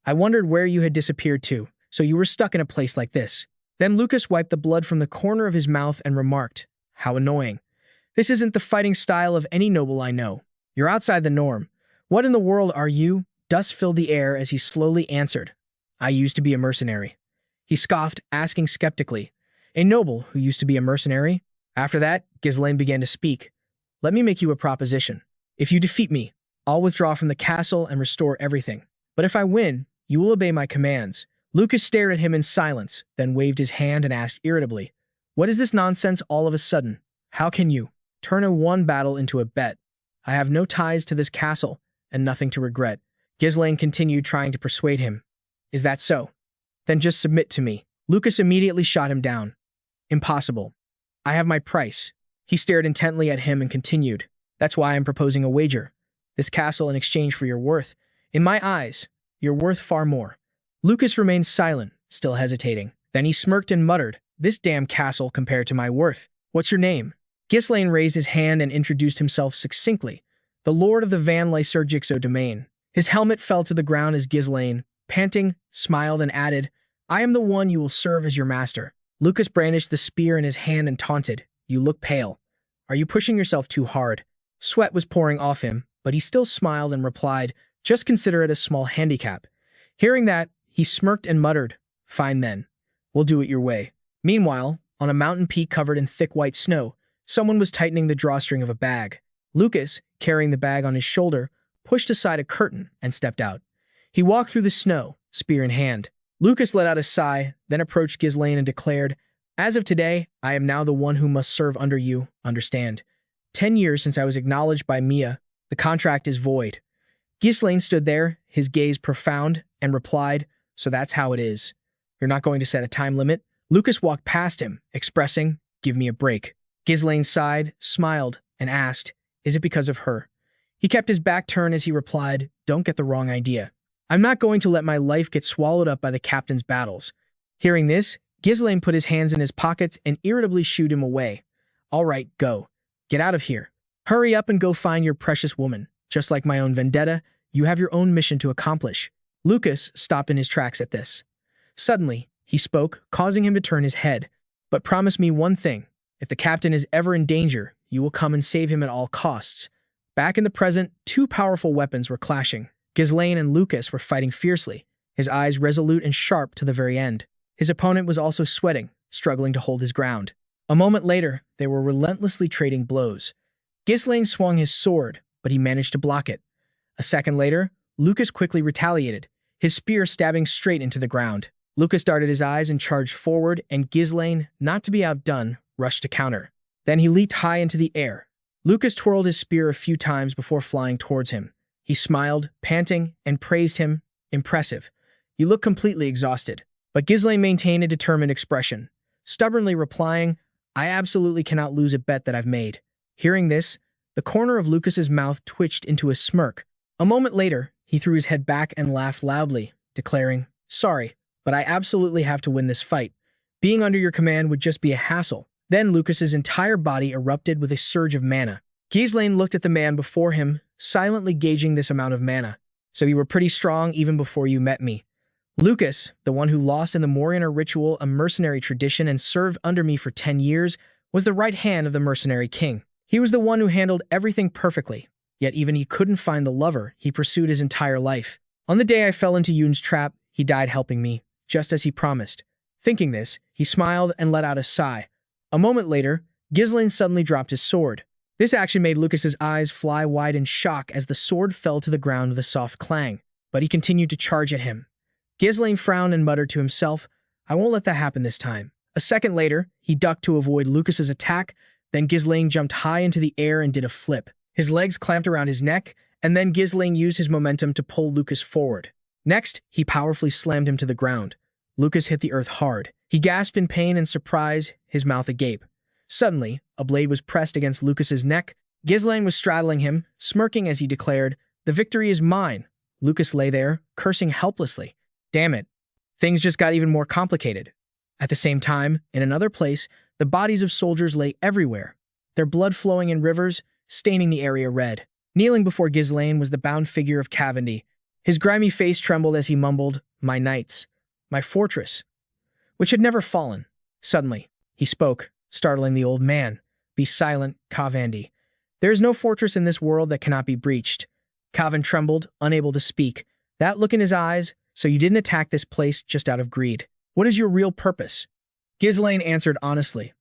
I wondered where you had disappeared to, so you were stuck in a place like this." Then Lucas wiped the blood from the corner of his mouth and remarked, "How annoying. This isn't the fighting style of any noble I know. You're outside the norm. What in the world are you?" Dust filled the air as he slowly answered, "I used to be a mercenary." He scoffed, asking skeptically, "A noble who used to be a mercenary?" After that, Ghislain began to speak. "Let me make you a proposition. If you defeat me, I'll withdraw from the castle and restore everything. But if I win, you will obey my commands." Lucas stared at him in silence, then waved his hand and asked irritably, "What is this nonsense all of a sudden? How can you turn a one battle into a bet? I have no ties to this castle, and nothing to regret." Ghislain continued trying to persuade him. "Is that so? Then just submit to me." Lucas immediately shot him down. "Impossible. I have my price." He stared intently at him and continued, "That's why I'm proposing a wager. This castle in exchange for your worth. In my eyes, you're worth far more." Lucas remained silent, still hesitating. Then he smirked and muttered, "This damn castle compared to my worth. What's your name?" Ghislain raised his hand and introduced himself succinctly, "The Lord of the Van Lysergixo domain." His helmet fell to the ground as Ghislain, panting, smiled and added, "I am the one you will serve as your master." Lucas brandished the spear in his hand and taunted, "You look pale. Are you pushing yourself too hard?" Sweat was pouring off him, but he still smiled and replied, "Just consider it a small handicap." Hearing that, he smirked and muttered, "Fine then. We'll do it your way." Meanwhile, on a mountain peak covered in thick white snow, someone was tightening the drawstring of a bag. Lucas, carrying the bag on his shoulder, pushed aside a curtain and stepped out. He walked through the snow, spear in hand. Lucas let out a sigh, then approached Ghislain and declared, "As of today, I am now the one who must serve under you, understand. 10 years since I was acknowledged by Mia, the contract is void." Ghislain stood there, his gaze profound, and replied, "So that's how it is. You're not going to set a time limit?" Lucas walked past him, expressing, "Give me a break." Ghislain sighed, smiled, and asked, "Is it because of her?" He kept his back turned as he replied, "Don't get the wrong idea. I'm not going to let my life get swallowed up by the captain's battles." Hearing this, Ghislain put his hands in his pockets and irritably shooed him away. "All right, go. Get out of here. Hurry up and go find your precious woman. Just like my own vendetta, you have your own mission to accomplish." Lucas stopped in his tracks at this. Suddenly, he spoke, causing him to turn his head. "But promise me one thing. If the captain is ever in danger, you will come and save him at all costs." Back in the present, two powerful weapons were clashing. Ghislain and Lucas were fighting fiercely, his eyes resolute and sharp to the very end. His opponent was also sweating, struggling to hold his ground. A moment later, they were relentlessly trading blows. Ghislain swung his sword, but he managed to block it. A second later, Lucas quickly retaliated, his spear stabbing straight into the ground. Lucas darted his eyes and charged forward, and Ghislain, not to be outdone, rushed to counter. Then he leaped high into the air. Lucas twirled his spear a few times before flying towards him. He smiled, panting, and praised him. "Impressive. You look completely exhausted." But Ghislain maintained a determined expression, stubbornly replying, "I absolutely cannot lose a bet that I've made." Hearing this, the corner of Lucas's mouth twitched into a smirk. A moment later, he threw his head back and laughed loudly, declaring, "Sorry, but I absolutely have to win this fight. Being under your command would just be a hassle." Then Lucas's entire body erupted with a surge of mana. Ghislain looked at the man before him, silently gauging this amount of mana. "So you were pretty strong even before you met me." Lucas, the one who lost in the Morianer ritual, a mercenary tradition, and served under me for 10 years, was the right hand of the Mercenary King. He was the one who handled everything perfectly, yet even he couldn't find the lover he pursued his entire life. On the day I fell into Yoon's trap, he died helping me, just as he promised. Thinking this, he smiled and let out a sigh. A moment later, Ghislain suddenly dropped his sword. This action made Lucas's eyes fly wide in shock as the sword fell to the ground with a soft clang, but he continued to charge at him. Ghislain frowned and muttered to himself, "I won't let that happen this time." A second later, he ducked to avoid Lucas's attack, then Ghislain jumped high into the air and did a flip. His legs clamped around his neck, and then Ghislain used his momentum to pull Lucas forward. Next, he powerfully slammed him to the ground. Lucas hit the earth hard. He gasped in pain and surprise, his mouth agape. Suddenly, a blade was pressed against Lucas's neck. Ghislain was straddling him, smirking as he declared, "The victory is mine." Lucas lay there, cursing helplessly. Damn it. Things just got even more complicated. At the same time, in another place, the bodies of soldiers lay everywhere, their blood flowing in rivers, staining the area red. Kneeling before Ghislain was the bound figure of Cavendy. His grimy face trembled as he mumbled, "My knights, my fortress," which had never fallen. Suddenly, he spoke, startling the old man. "Be silent, Cavendy. There is no fortress in this world that cannot be breached." Cavan trembled, unable to speak. That look in his eyes, "So you didn't attack this place just out of greed. What is your real purpose?" Ghislain answered honestly,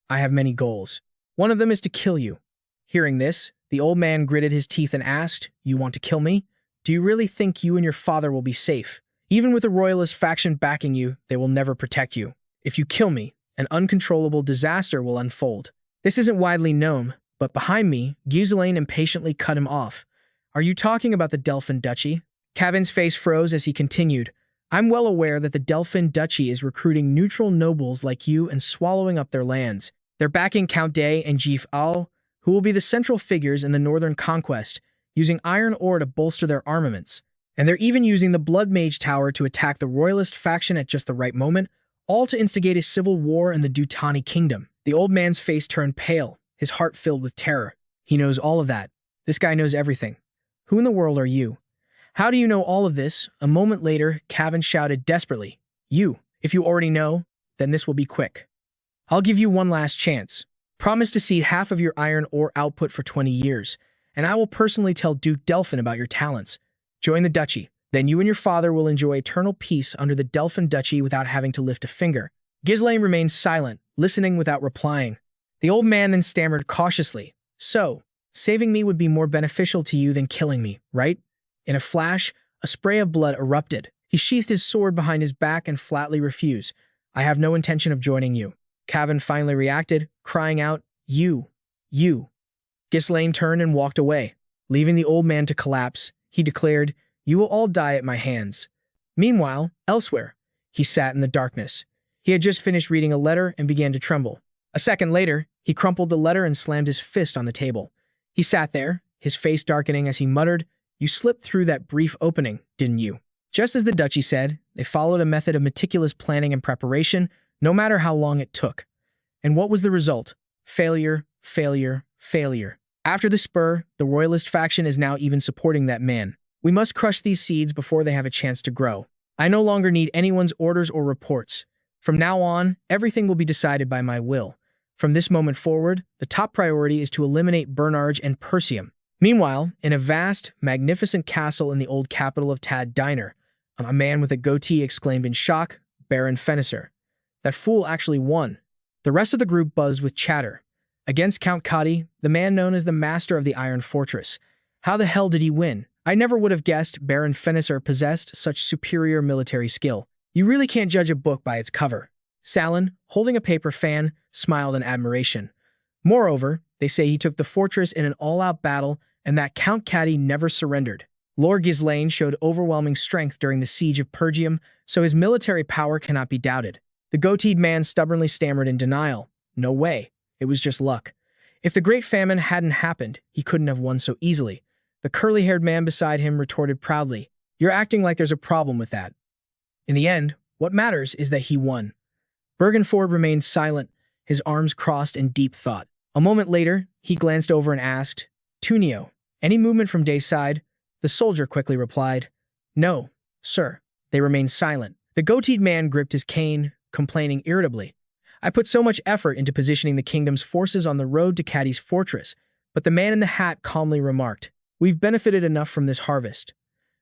"I have many goals. One of them is to kill you." Hearing this, the old man gritted his teeth and asked, "You want to kill me? Do you really think you and your father will be safe? Even with the royalist faction backing you, they will never protect you. If you kill me, an uncontrollable disaster will unfold." This isn't widely known, but behind me, Ghislain impatiently cut him off. "Are you talking about the Delphin Duchy?" Cavan's face froze as he continued, "I'm well aware that the Delphin Duchy is recruiting neutral nobles like you and swallowing up their lands. They're backing Count Day and Jif Al, who will be the central figures in the Northern Conquest, using iron ore to bolster their armaments. And they're even using the Blood Mage Tower to attack the royalist faction at just the right moment, all to instigate a civil war in the Dutani kingdom." The old man's face turned pale, his heart filled with terror. "He knows all of that. This guy knows everything. Who in the world are you? How do you know all of this?" A moment later, Cavan shouted desperately, "You. If you already know, then this will be quick. I'll give you one last chance. Promise to cede half of your iron ore output for 20 years, and I will personally tell Duke Dpin about your talents. Join the duchy. Then you and your father will enjoy eternal peace under the Delphin Duchy without having to lift a finger." Ghislain remained silent, listening without replying. The old man then stammered cautiously, "So, saving me would be more beneficial to you than killing me, right?" In a flash, a spray of blood erupted. He sheathed his sword behind his back and flatly refused. "I have no intention of joining you." Cavan finally reacted, crying out, You. Ghislain turned and walked away. Leaving the old man to collapse, he declared, "You will all die at my hands." Meanwhile, elsewhere, he sat in the darkness. He had just finished reading a letter and began to tremble. A second later, he crumpled the letter and slammed his fist on the table. He sat there, his face darkening as he muttered, "You slipped through that brief opening, didn't you?" Just as the duchy said, they followed a method of meticulous planning and preparation, no matter how long it took. And what was the result? Failure, failure, failure. After the spur, the royalist faction is now even supporting that man. We must crush these seeds before they have a chance to grow. I no longer need anyone's orders or reports. From now on, everything will be decided by my will. From this moment forward, the top priority is to eliminate Bernarge and Perseum. Meanwhile, in a vast, magnificent castle in the old capital of Tad Diner, a man with a goatee exclaimed in shock, "Baron Fenicer. That fool actually won." The rest of the group buzzed with chatter. Against Count Cotty, the man known as the Master of the Iron Fortress. How the hell did he win? I never would have guessed Baron Fenicer possessed such superior military skill. You really can't judge a book by its cover. Salin, holding a paper fan, smiled in admiration. Moreover, they say he took the fortress in an all-out battle and that Count Cotty never surrendered. Lord Ghislain showed overwhelming strength during the siege of Pergium, so his military power cannot be doubted. The goateed man stubbornly stammered in denial. No way. It was just luck. If the Great Famine hadn't happened, he couldn't have won so easily. The curly-haired man beside him retorted proudly, "You're acting like there's a problem with that." In the end, what matters is that he won. Bergenford remained silent, his arms crossed in deep thought. A moment later, he glanced over and asked, "Tunio, any movement from Dayside?" The soldier quickly replied, "No, sir." They remained silent. The goateed man gripped his cane, complaining irritably, "I put so much effort into positioning the kingdom's forces on the road to Caddy's fortress," but the man in the hat calmly remarked, "We've benefited enough from this harvest."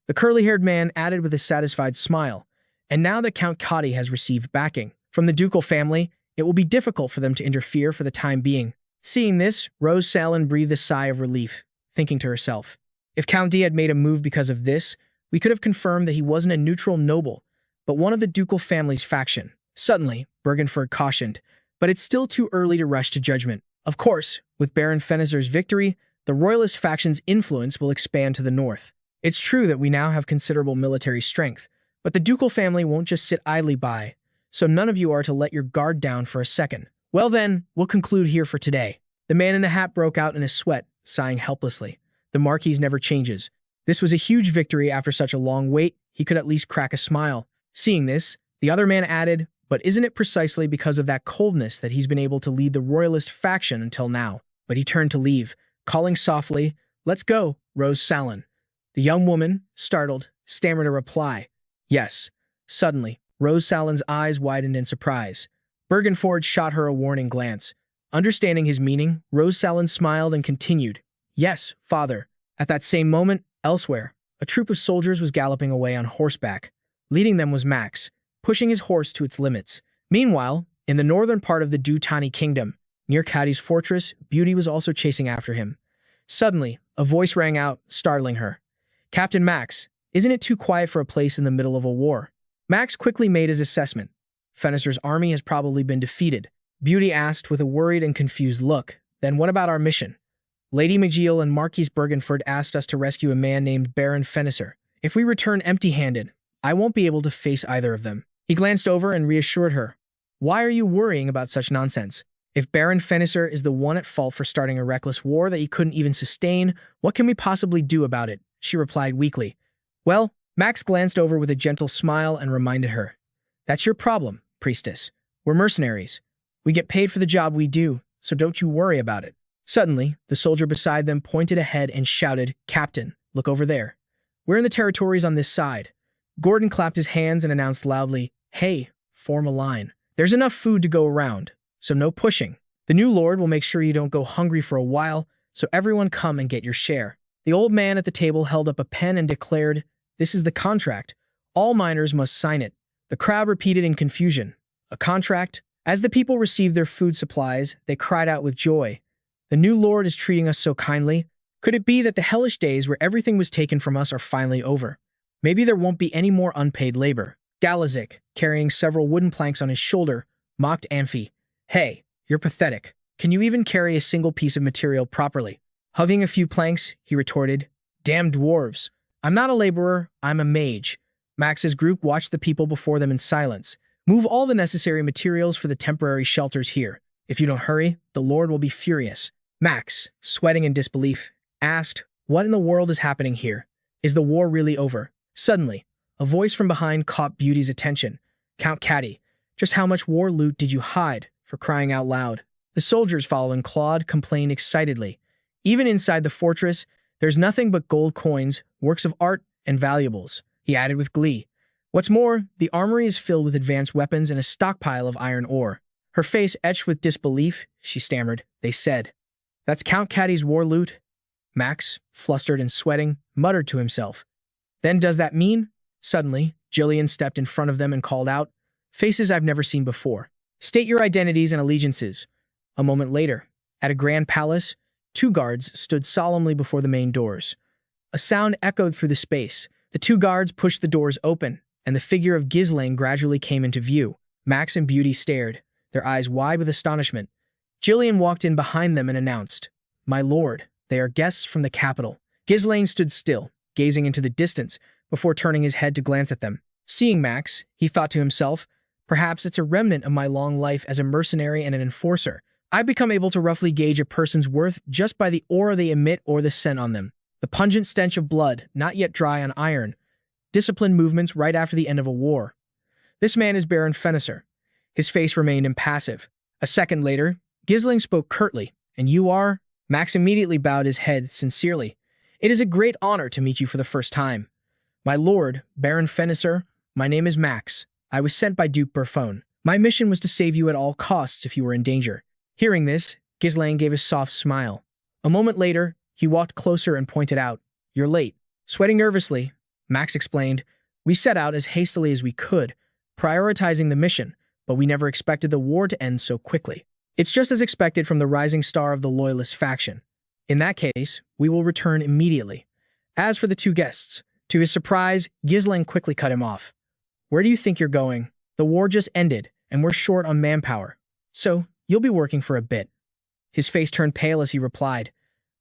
The curly-haired man added with a satisfied smile, "And now that Count Cotty has received backing from the ducal family, it will be difficult for them to interfere for the time being." Seeing this, Rose Salin breathed a sigh of relief, thinking to herself, "If Count D had made a move because of this, we could have confirmed that he wasn't a neutral noble, but one of the ducal family's faction." Suddenly, Bergenford cautioned, "But it's still too early to rush to judgment. Of course, with Baron Fenicer's victory, the royalist faction's influence will expand to the north. It's true that we now have considerable military strength, but the ducal family won't just sit idly by, so none of you are to let your guard down for a second. Well then, we'll conclude here for today." The man in the hat broke out in a sweat, sighing helplessly. The Marquis never changes. This was a huge victory after such a long wait. He could at least crack a smile. Seeing this, the other man added, "But isn't it precisely because of that coldness that he's been able to lead the royalist faction until now?" But he turned to leave, calling softly, "Let's go, Rose Salin." The young woman, startled, stammered a reply, "Yes." Suddenly, Rose Salin's eyes widened in surprise. Bergenford shot her a warning glance. Understanding his meaning, Rose Salin smiled and continued, "Yes, father." At that same moment, elsewhere, a troop of soldiers was galloping away on horseback. Leading them was Max, pushing his horse to its limits. Meanwhile, in the northern part of the Dutani kingdom, near Caddy's fortress, Beauty was also chasing after him. Suddenly, a voice rang out, startling her. "Captain Max, isn't it too quiet for a place in the middle of a war?" Max quickly made his assessment. Fenicer's army has probably been defeated. Beauty asked with a worried and confused look, "Then what about our mission?" "Lady McGeal and Marquis Bergenford asked us to rescue a man named Baron Fenicer. If we return empty-handed, I won't be able to face either of them." He glanced over and reassured her. "Why are you worrying about such nonsense? If Baron Fenicer is the one at fault for starting a reckless war that he couldn't even sustain, what can we possibly do about it?" she replied weakly. "Well," Max glanced over with a gentle smile and reminded her, "That's your problem, priestess. We're mercenaries. We get paid for the job we do, so don't you worry about it." Suddenly, the soldier beside them pointed ahead and shouted, "Captain, look over there. We're in the territories on this side." Gordon clapped his hands and announced loudly, "Hey, form a line. There's enough food to go around, so no pushing. The new lord will make sure you don't go hungry for a while, so everyone come and get your share." The old man at the table held up a pen and declared, "This is the contract. All miners must sign it." The crowd repeated in confusion, "A contract?" As the people received their food supplies, they cried out with joy, "The new lord is treating us so kindly. Could it be that the hellish days where everything was taken from us are finally over? Maybe there won't be any more unpaid labor." Galazik, carrying several wooden planks on his shoulder, mocked Amphi. "Hey, you're pathetic. Can you even carry a single piece of material properly?" Hugging a few planks, he retorted, "Damn dwarves. I'm not a laborer, I'm a mage." Max's group watched the people before them in silence. "Move all the necessary materials for the temporary shelters here. If you don't hurry, the Lord will be furious." Max, sweating in disbelief, asked, What in the world is happening here? Is the war really over? Suddenly, a voice from behind caught Beauty's attention. Count Caddy, just how much war loot did you hide, for crying out loud? The soldiers following Claude complained excitedly. Even inside the fortress, there's nothing but gold coins, works of art, and valuables, he added with glee. What's more, the armory is filled with advanced weapons and a stockpile of iron ore. Her face etched with disbelief, she stammered. They said, "That's Count Caddy's war loot?" Max, flustered and sweating, muttered to himself. Then does that mean? Suddenly, Ghislain stepped in front of them and called out, "Faces I've never seen before. State your identities and allegiances." A moment later, at a grand palace, 2 guards stood solemnly before the main doors. A sound echoed through the space. The 2 guards pushed the doors open, and the figure of Ghislain gradually came into view. Max and Beauty stared, their eyes wide with astonishment. Ghislain walked in behind them and announced, "My lord, they are guests from the capital." Ghislain stood still, gazing into the distance, before turning his head to glance at them. Seeing Max, he thought to himself, perhaps it's a remnant of my long life as a mercenary and an enforcer. I've become able to roughly gauge a person's worth just by the aura they emit or the scent on them. The pungent stench of blood, not yet dry on iron. Disciplined movements right after the end of a war. This man is Baron Fenneser. His face remained impassive. A second later, Ghislain spoke curtly, "And you are?" Max immediately bowed his head sincerely. "It is a great honor to meet you for the first time. My lord, Baron Fenneser, my name is Max. I was sent by Duke Dpin. My mission was to save you at all costs if you were in danger." Hearing this, Ghislain gave a soft smile. A moment later, he walked closer and pointed out, "You're late." Sweating nervously, Max explained, "We set out as hastily as we could, prioritizing the mission, but we never expected the war to end so quickly. It's just as expected from the rising star of the Loyalist faction. In that case, we will return immediately." As for the 2 guests, to his surprise, Ghislain quickly cut him off. "Where do you think you're going? The war just ended, and we're short on manpower. So, you'll be working for a bit." His face turned pale as he replied,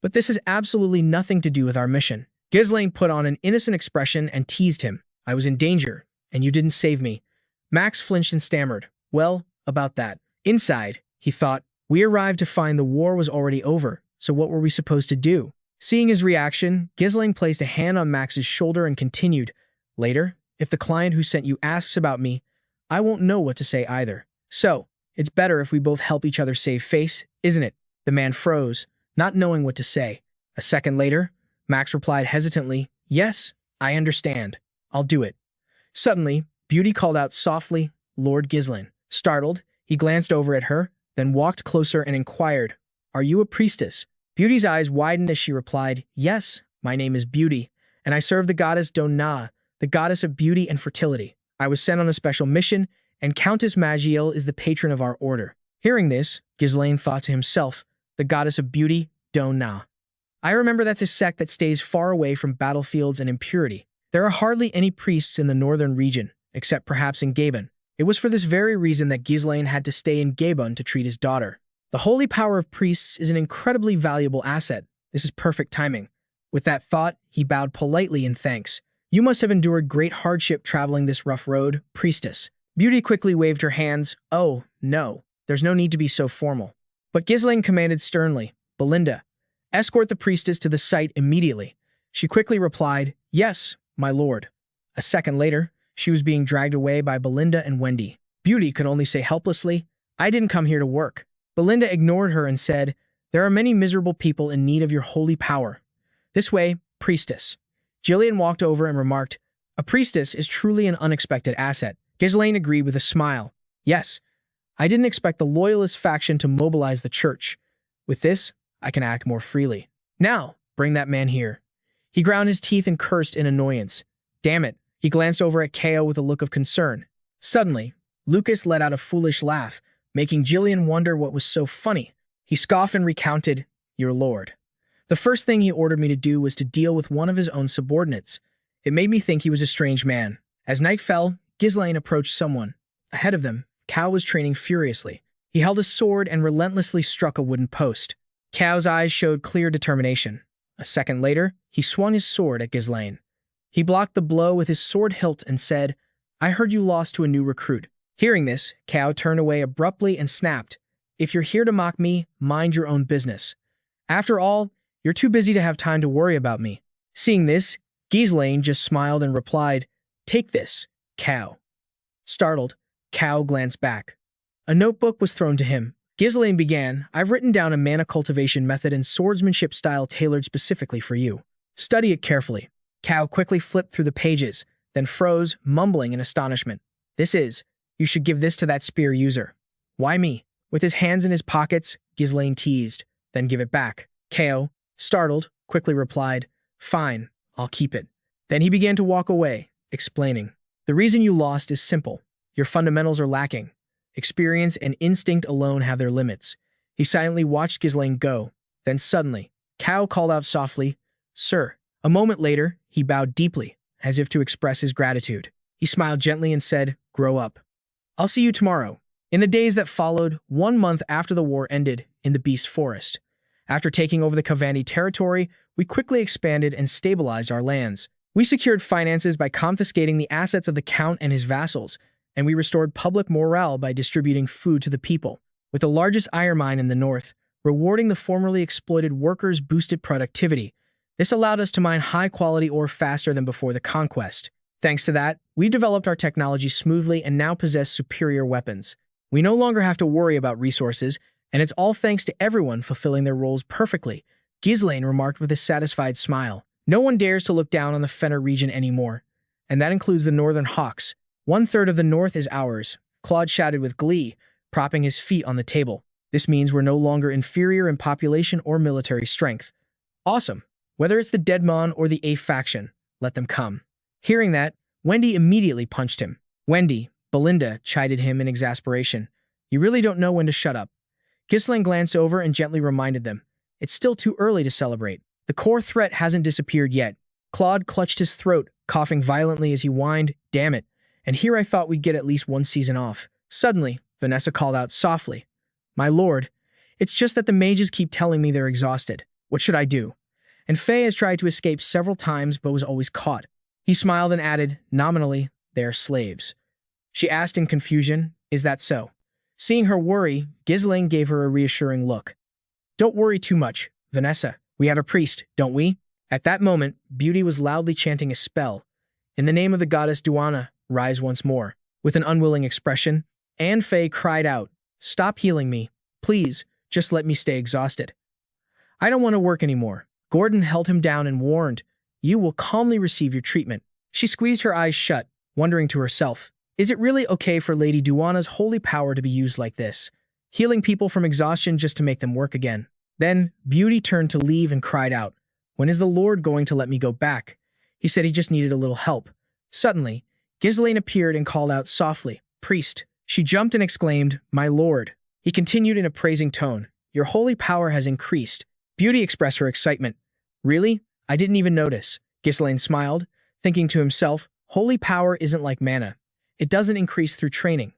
"But this has absolutely nothing to do with our mission." Ghislain put on an innocent expression and teased him. "I was in danger, and you didn't save me." Max flinched and stammered, "Well, about that." Inside, he thought, we arrived to find the war was already over, so what were we supposed to do? Seeing his reaction, Ghislain placed a hand on Max's shoulder and continued, "Later, if the client who sent you asks about me, I won't know what to say either. So, it's better if we both help each other save face, isn't it?" The man froze, not knowing what to say. A second later, Max replied hesitantly, "Yes, I understand. I'll do it." Suddenly, Beauty called out softly, "Lord Ghislain." Startled, he glanced over at her, then walked closer and inquired, "Are you a priestess?" Beauty's eyes widened as she replied, "Yes, my name is Beauty, and I serve the goddess Donna, the goddess of beauty and fertility. I was sent on a special mission, and Countess Magiel is the patron of our order." Hearing this, Ghislain thought to himself, the goddess of beauty, Donna. I remember that's a sect that stays far away from battlefields and impurity. There are hardly any priests in the northern region, except perhaps in Gabon. It was for this very reason that Ghislain had to stay in Gabon to treat his daughter. The holy power of priests is an incredibly valuable asset. This is perfect timing. With that thought, he bowed politely in thanks. "You must have endured great hardship traveling this rough road, priestess." Beauty quickly waved her hands. "Oh, no, there's no need to be so formal." But Ghislain commanded sternly, "Belinda, escort the priestess to the site immediately." She quickly replied, "Yes, my lord." A second later, she was being dragged away by Belinda and Wendy. Beauty could only say helplessly, "I didn't come here to work." Belinda ignored her and said, "There are many miserable people in need of your holy power. This way, priestess." Ghislain walked over and remarked, "A priestess is truly an unexpected asset." Ghislain agreed with a smile. "Yes, I didn't expect the Loyalist faction to mobilize the church. With this, I can act more freely. Now, bring that man here." He ground his teeth and cursed in annoyance. "Damn it." He glanced over at Ko with a look of concern. Suddenly, Lucas let out a foolish laugh, making Ghislain wonder what was so funny. He scoffed and recounted, "Your lord. The first thing he ordered me to do was to deal with one of his own subordinates. It made me think he was a strange man." As night fell, Ghislain approached someone. Ahead of them, Ko was training furiously. He held a sword and relentlessly struck a wooden post. Ko's eyes showed clear determination. A second later, he swung his sword at Ghislain. He blocked the blow with his sword hilt and said, "I heard you lost to a new recruit." Hearing this, Ko turned away abruptly and snapped, "If you're here to mock me, mind your own business." After all, You're too busy to have time to worry about me." Seeing this, Ghislain just smiled and replied, "Take this, cow." Startled, Cow glanced back. A notebook was thrown to him. Ghislain began, "I've written down a mana cultivation method and swordsmanship style tailored specifically for you. Study it carefully." Cow quickly flipped through the pages, then froze, mumbling in astonishment. You should give this to that spear user." "Why me?" With his hands in his pockets, Ghislain teased, "Then give it back." Ko, startled, quickly replied, "Fine, I'll keep it." Then he began to walk away, explaining, "The reason you lost is simple. Your fundamentals are lacking. Experience and instinct alone have their limits." He silently watched Ghislain go. Then suddenly, Cow called out softly, "Sir." A moment later, he bowed deeply, as if to express his gratitude. He smiled gently and said, "Grow up. I'll see you tomorrow." In the days that followed, 1 month after the war ended in the Beast Forest, after taking over the Kavandi territory, we quickly expanded and stabilized our lands. We secured finances by confiscating the assets of the Count and his vassals, and we restored public morale by distributing food to the people. With the largest iron mine in the north, rewarding the formerly exploited workers boosted productivity. This allowed us to mine high-quality ore faster than before the conquest. Thanks to that, we developed our technology smoothly and now possess superior weapons. We no longer have to worry about resources, and it's all thanks to everyone fulfilling their roles perfectly, Ghislain remarked with a satisfied smile. No one dares to look down on the Fenner region anymore, and that includes the Northern Hawks. 1/3 of the North is ours, Claude shouted with glee, propping his feet on the table. This means we're no longer inferior in population or military strength. Awesome. Whether it's the Deadmon or the A faction, let them come. Hearing that, Wendy immediately punched him. "Wendy," Belinda chided him in exasperation. "You really don't know when to shut up." Ghislain glanced over and gently reminded them, "It's still too early to celebrate. The core threat hasn't disappeared yet." Claude clutched his throat, coughing violently as he whined, "Damn it. And here I thought we'd get at least 1 season off." Suddenly, Vanessa called out softly, "My lord, it's just that the mages keep telling me they're exhausted. What should I do?" And Faye has tried to escape several times but was always caught. He smiled and added, "Nominally, they are slaves." She asked in confusion, "Is that so?" Seeing her worry, Ghislain gave her a reassuring look. "Don't worry too much, Vanessa. We have a priest, don't we?" At that moment, Beauty was loudly chanting a spell. "In the name of the goddess Duana, rise once more." With an unwilling expression, Anne Faye cried out, "Stop healing me. Please, just let me stay exhausted. I don't want to work anymore." Gordon held him down and warned, "You will calmly receive your treatment." She squeezed her eyes shut, wondering to herself, is it really okay for Lady Duana's holy power to be used like this, healing people from exhaustion just to make them work again? Then, Beauty turned to leave and cried out, "When is the Lord going to let me go back? He said he just needed a little help." Suddenly, Ghislain appeared and called out softly, "Priest." She jumped and exclaimed, "My lord." He continued in a praising tone, "Your holy power has increased." Beauty expressed her excitement. "Really? I didn't even notice." Ghislain smiled, thinking to himself, holy power isn't like mana. It doesn't increase through training.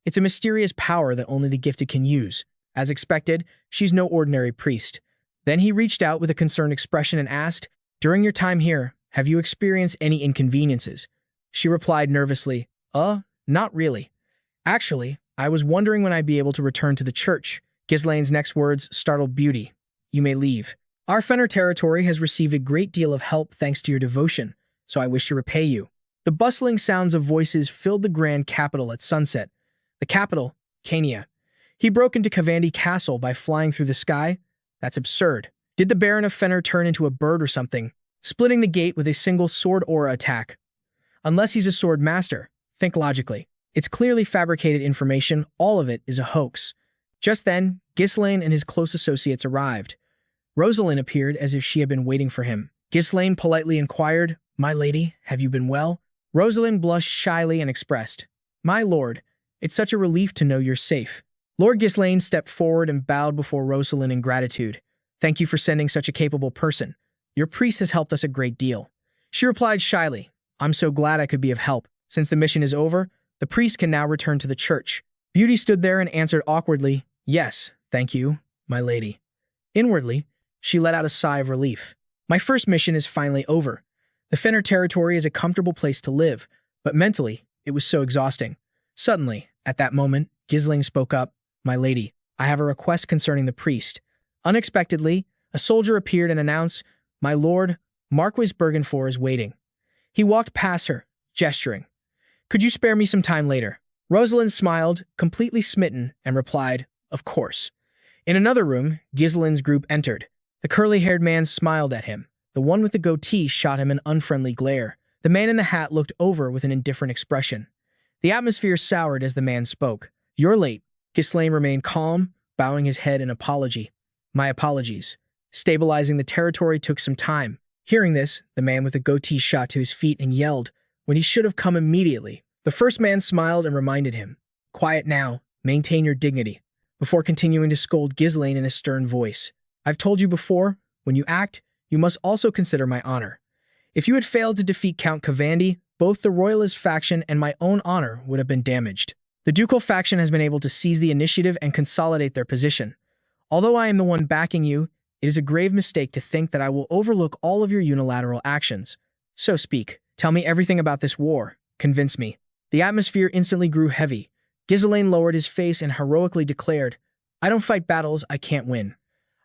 It's a mysterious power that only the gifted can use. As expected, she's no ordinary priest. Then he reached out with a concerned expression and asked, "During your time here, have you experienced any inconveniences?" She replied nervously, Not really. Actually, I was wondering when I'd be able to return to the church." Ghislain's next words startled Beauty. "You may leave. Our Fenner territory has received a great deal of help thanks to your devotion, so I wish to repay you." The bustling sounds of voices filled the grand capital at sunset. The capital, Kania. He broke into Kavandi Castle by flying through the sky? That's absurd. Did the Baron of Fenner turn into a bird or something, splitting the gate with a single sword aura attack? Unless he's a sword master, think logically. It's clearly fabricated information, all of it is a hoax. Just then, Ghislain and his close associates arrived. Rosalind appeared as if she had been waiting for him. Ghislain politely inquired, "My lady, have you been well?" Rosalind blushed shyly and expressed, "My lord, it's such a relief to know you're safe." Lord Ghislain stepped forward and bowed before Rosalind in gratitude. "Thank you for sending such a capable person. Your priest has helped us a great deal." She replied shyly, "I'm so glad I could be of help. Since the mission is over, the priest can now return to the church." Beauty stood there and answered awkwardly, "Yes, thank you, my lady." Inwardly, she let out a sigh of relief. "My first mission is finally over. The Fenner territory is a comfortable place to live, but mentally, it was so exhausting." Suddenly, at that moment, Ghislain spoke up, "My lady, I have a request concerning the priest." Unexpectedly, A soldier appeared and announced, "My lord, Marquis Bergenfor is waiting." He walked past her, gesturing. "Could you spare me some time later?" Rosalind smiled, completely smitten, and replied, "Of course." In another room, Ghislain's group entered. The curly-haired man smiled at him. The one with the goatee shot him an unfriendly glare. The man in the hat looked over with an indifferent expression. The atmosphere soured as the man spoke. "You're late." Ghislain remained calm, bowing his head in apology. "My apologies. Stabilizing the territory took some time." Hearing this, the man with the goatee shot to his feet and yelled, when he should have come immediately. The first man smiled and reminded him, "Quiet now, maintain your dignity," before continuing to scold Ghislain in a stern voice. "I've told you before, when you act, you must also consider my honor. If you had failed to defeat Count Cavandi, both the royalist faction and my own honor would have been damaged. The ducal faction has been able to seize the initiative and consolidate their position. Although I am the one backing you, it is a grave mistake to think that I will overlook all of your unilateral actions. So speak. Tell me everything about this war. Convince me." The atmosphere instantly grew heavy. Ghislain lowered his face and heroically declared, "I don't fight battles I can't win.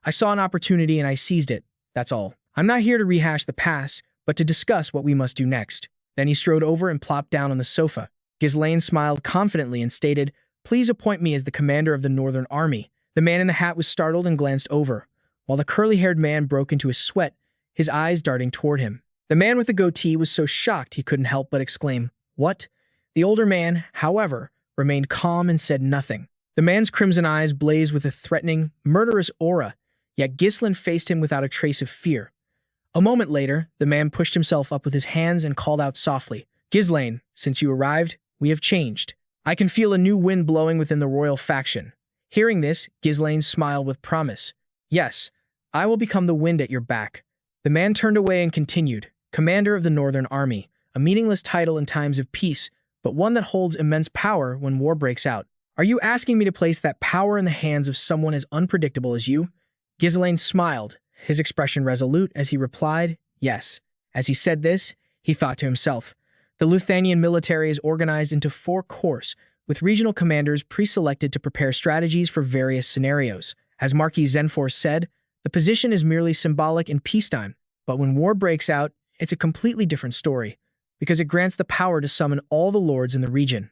I saw an opportunity and I seized it. That's all. I'm not here to rehash the past, but to discuss what we must do next." Then he strode over and plopped down on the sofa. Ghislain smiled confidently and stated, "Please appoint me as the commander of the Northern Army." The man in the hat was startled and glanced over, while the curly-haired man broke into a sweat, his eyes darting toward him. The man with the goatee was so shocked he couldn't help but exclaim, "What?" The older man, however, remained calm and said nothing. The man's crimson eyes blazed with a threatening, murderous aura, yet Ghislain faced him without a trace of fear. A moment later, the man pushed himself up with his hands and called out softly, "Ghislain, since you arrived, we have changed. I can feel a new wind blowing within the royal faction." Hearing this, Ghislain smiled with promise. "Yes, I will become the wind at your back." The man turned away and continued, "Commander of the Northern Army, a meaningless title in times of peace, but one that holds immense power when war breaks out. Are you asking me to place that power in the hands of someone as unpredictable as you?" Ghislain smiled, his expression resolute as he replied, "Yes." As he said this, he thought to himself, "The Luthanian military is organized into 4 corps, with regional commanders pre-selected to prepare strategies for various scenarios. As Marquis Zenfor said, the position is merely symbolic in peacetime, but when war breaks out, it's a completely different story, because it grants the power to summon all the lords in the region."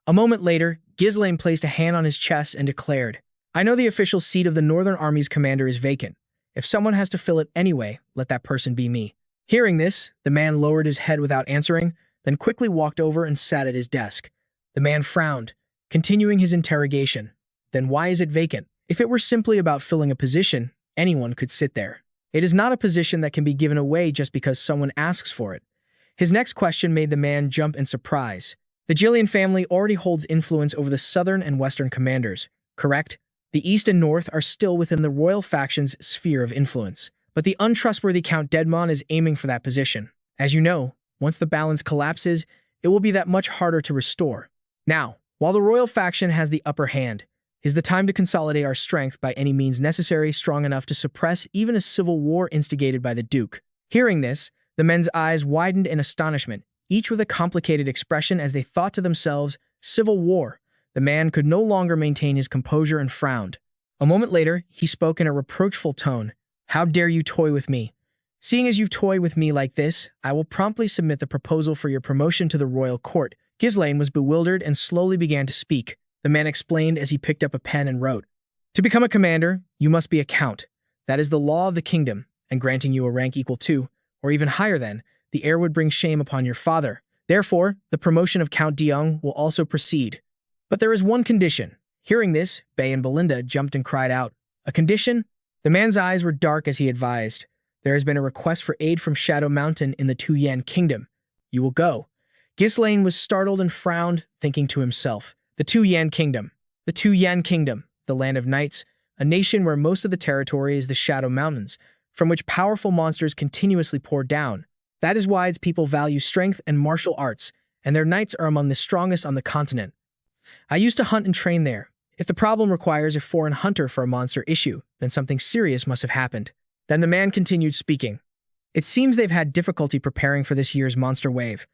A moment later, Ghislain placed a hand on his chest and declared, "I know the official seat of the Northern Army's commander is vacant. If someone has to fill it anyway, let that person be me." Hearing this, the man lowered his head without answering, then quickly walked over and sat at his desk. The man frowned, continuing his interrogation. "Then why is it vacant? If it were simply about filling a position, anyone could sit there. It is not a position that can be given away just because someone asks for it." His next question made the man jump in surprise. "The Ghislain family already holds influence over the southern and western commanders, correct? The east and north are still within the royal faction's sphere of influence, but the untrustworthy Count Deadmon is aiming for that position. As you know, once the balance collapses, it will be that much harder to restore. Now, while the royal faction has the upper hand, is the time to consolidate our strength by any means necessary, strong enough to suppress even a civil war instigated by the Duke." Hearing this, the men's eyes widened in astonishment, each with a complicated expression as they thought to themselves, "Civil war." The man could no longer maintain his composure and frowned. A moment later, he spoke in a reproachful tone, "How dare you toy with me? Seeing as you've toyed with me like this, I will promptly submit the proposal for your promotion to the royal court." Ghislain was bewildered and slowly began to speak. The man explained as he picked up a pen and wrote, "To become a commander, you must be a count. That is the law of the kingdom, and granting you a rank equal to, or even higher than, the heir would bring shame upon your father. Therefore, the promotion of Count Deung will also proceed. But there is one condition." Hearing this, Bay and Belinda jumped and cried out, "A condition?" The man's eyes were dark as he advised, "There has been a request for aid from Shadow Mountain in the Tu-Yan Kingdom. You will go." Ghislain was startled and frowned, thinking to himself, "The Tu-Yan Kingdom. The Tu-Yan Kingdom, the land of knights, a nation where most of the territory is the Shadow Mountains, from which powerful monsters continuously pour down. That is why its people value strength and martial arts, and their knights are among the strongest on the continent. I used to hunt and train there. If the problem requires a foreign hunter for a monster issue, then something serious must have happened." Then the man continued speaking. "It seems they've had difficulty preparing for this year's monster wave.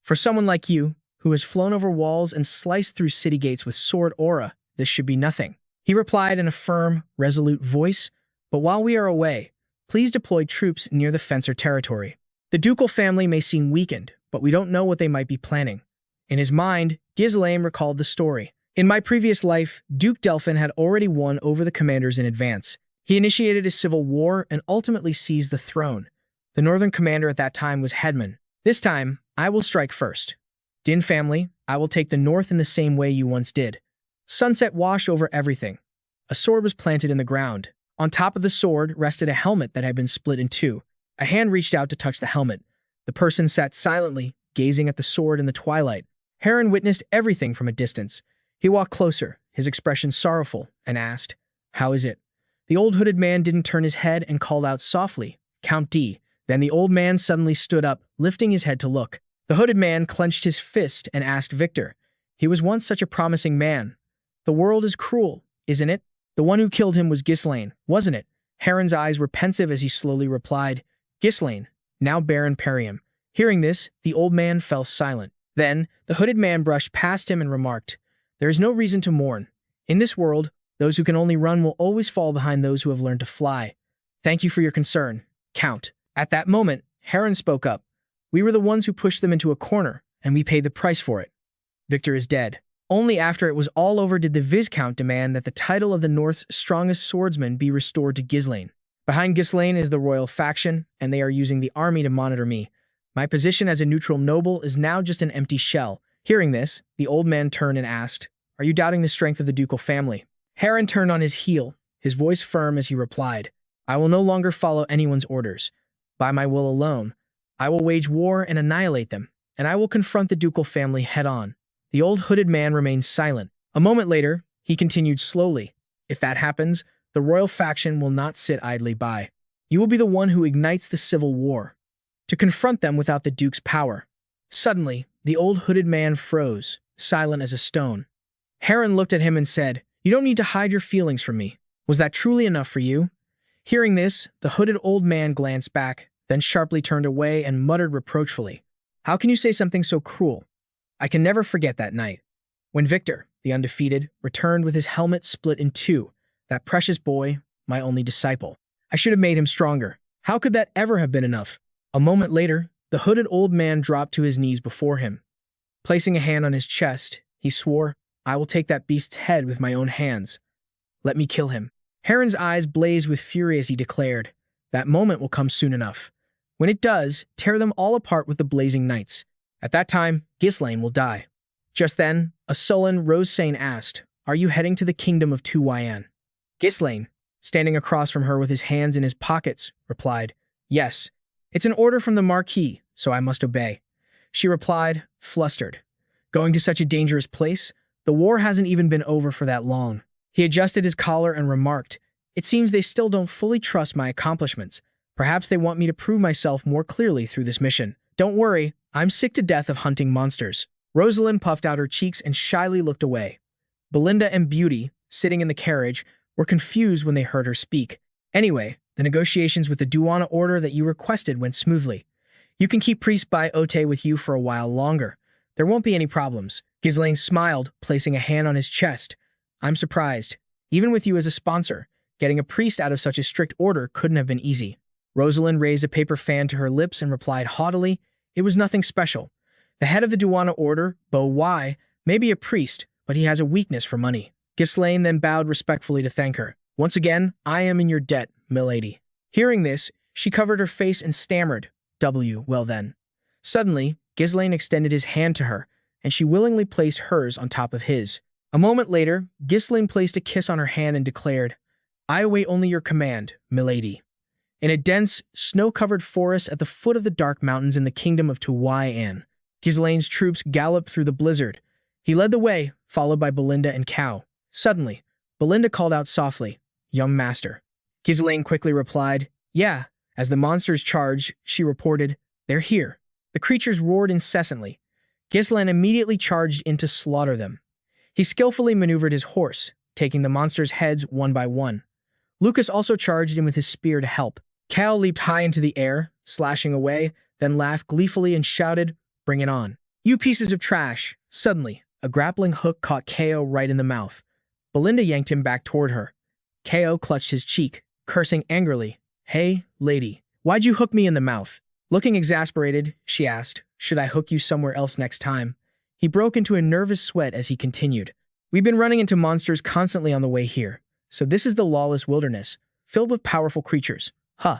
For someone like you, who has flown over walls and sliced through city gates with sword aura, this should be nothing." He replied in a firm, resolute voice, "But while we are away, Please deploy troops near the fencer territory. The ducal family may seem weakened, but we don't know what they might be planning. In his mind, Ghislain recalled the story. In my previous life, Duke Dpin had already won over the commanders in advance. He initiated a civil war and ultimately seized the throne. The northern commander at that time was Headman. This time, I will strike first. Din family, I will take the north in the same way you once did. Sunset washed over everything. A sword was planted in the ground. On top of the sword rested a helmet that had been split in two. A hand reached out to touch the helmet. The person sat silently, gazing at the sword in the twilight. Heron witnessed everything from a distance. He walked closer, his expression sorrowful, and asked, "How is it?" The old hooded man didn't turn his head and called out softly, "Count D." Then the old man suddenly stood up, lifting his head to look. The hooded man clenched his fist and asked Victor. He was once such a promising man. The world is cruel, isn't it? The one who killed him was Ghislain, wasn't it? Heron's eyes were pensive as he slowly replied, "Ghislain, now Baron Perium." Hearing this, the old man fell silent. Then, the hooded man brushed past him and remarked, "There is no reason to mourn. In this world, those who can only run will always fall behind those who have learned to fly. Thank you for your concern, Count." At that moment, Heron spoke up. "We were the ones who pushed them into a corner, and we paid the price for it. Victor is dead." Only after it was all over did the Viscount demand that the title of the North's strongest swordsman be restored to Ghislain. "Behind Ghislain is the royal faction, and they are using the army to monitor me. My position as a neutral noble is now just an empty shell." Hearing this, the old man turned and asked, "Are you doubting the strength of the ducal family?" Heron turned on his heel, his voice firm as he replied, "I will no longer follow anyone's orders. By my will alone, I will wage war and annihilate them, and I will confront the ducal family head-on." The old hooded man remained silent. A moment later, he continued slowly, "If that happens, the royal faction will not sit idly by. You will be the one who ignites the civil war, to confront them without the duke's power." Suddenly, the old hooded man froze, silent as a stone. Heron looked at him and said, "You don't need to hide your feelings from me. Was that truly enough for you?" Hearing this, the hooded old man glanced back, then sharply turned away and muttered reproachfully, "How can you say something so cruel? I can never forget that night, when Victor, the undefeated, returned with his helmet split in two, that precious boy, my only disciple. I should have made him stronger. How could that ever have been enough?" A moment later, the hooded old man dropped to his knees before him. Placing a hand on his chest, he swore, "I will take that beast's head with my own hands. Let me kill him." Heron's eyes blazed with fury as he declared, "That moment will come soon enough. When it does, tear them all apart with the blazing knights. At that time, Ghislain will die." Just then, a sullen Rose-Sane asked, "Are you heading to the kingdom of Tuyan?" Ghislain, standing across from her with his hands in his pockets, replied, "Yes, it's an order from the Marquis, so I must obey." She replied, flustered, "Going to such a dangerous place? The war hasn't even been over for that long." He adjusted his collar and remarked, "It seems they still don't fully trust my accomplishments. Perhaps they want me to prove myself more clearly through this mission. Don't worry, I'm sick to death of hunting monsters." Rosalind puffed out her cheeks and shyly looked away. Belinda and Beauty, sitting in the carriage, were confused when they heard her speak. "Anyway, the negotiations with the Duana order that you requested went smoothly. You can keep Priest Bai Ote with you for a while longer. There won't be any problems." Ghislain smiled, placing a hand on his chest. "I'm surprised. Even with you as a sponsor, getting a priest out of such a strict order couldn't have been easy." Rosalind raised a paper fan to her lips and replied haughtily, "It was nothing special. The head of the Duana order, Bo Y, may be a priest, but he has a weakness for money." Ghislain then bowed respectfully to thank her. "Once again, I am in your debt, milady." Hearing this, she covered her face and stammered, Well then." Suddenly, Ghislain extended his hand to her, and she willingly placed hers on top of his. A moment later, Ghislain placed a kiss on her hand and declared, "I await only your command, milady." In a dense, snow-covered forest at the foot of the dark mountains in the kingdom of Tuyan, Ghislain's troops galloped through the blizzard. He led the way, followed by Belinda and Cow. Suddenly, Belinda called out softly, "Young master." Ghislain quickly replied, "Yeah." As the monsters charged, she reported, "They're here." The creatures roared incessantly. Ghislain immediately charged in to slaughter them. He skillfully maneuvered his horse, taking the monsters' heads one by one. Lucas also charged in with his spear to help. Cal leaped high into the air, slashing away, then laughed gleefully and shouted, "Bring it on, you pieces of trash." Suddenly, a grappling hook caught KO right in the mouth. Belinda yanked him back toward her. KO clutched his cheek, cursing angrily, Hey, lady, why'd you hook me in the mouth? Looking exasperated, she asked, should I hook you somewhere else next time? He broke into a nervous sweat as he continued. We've been running into monsters constantly on the way here, so this is the lawless wilderness, filled with powerful creatures. Huh.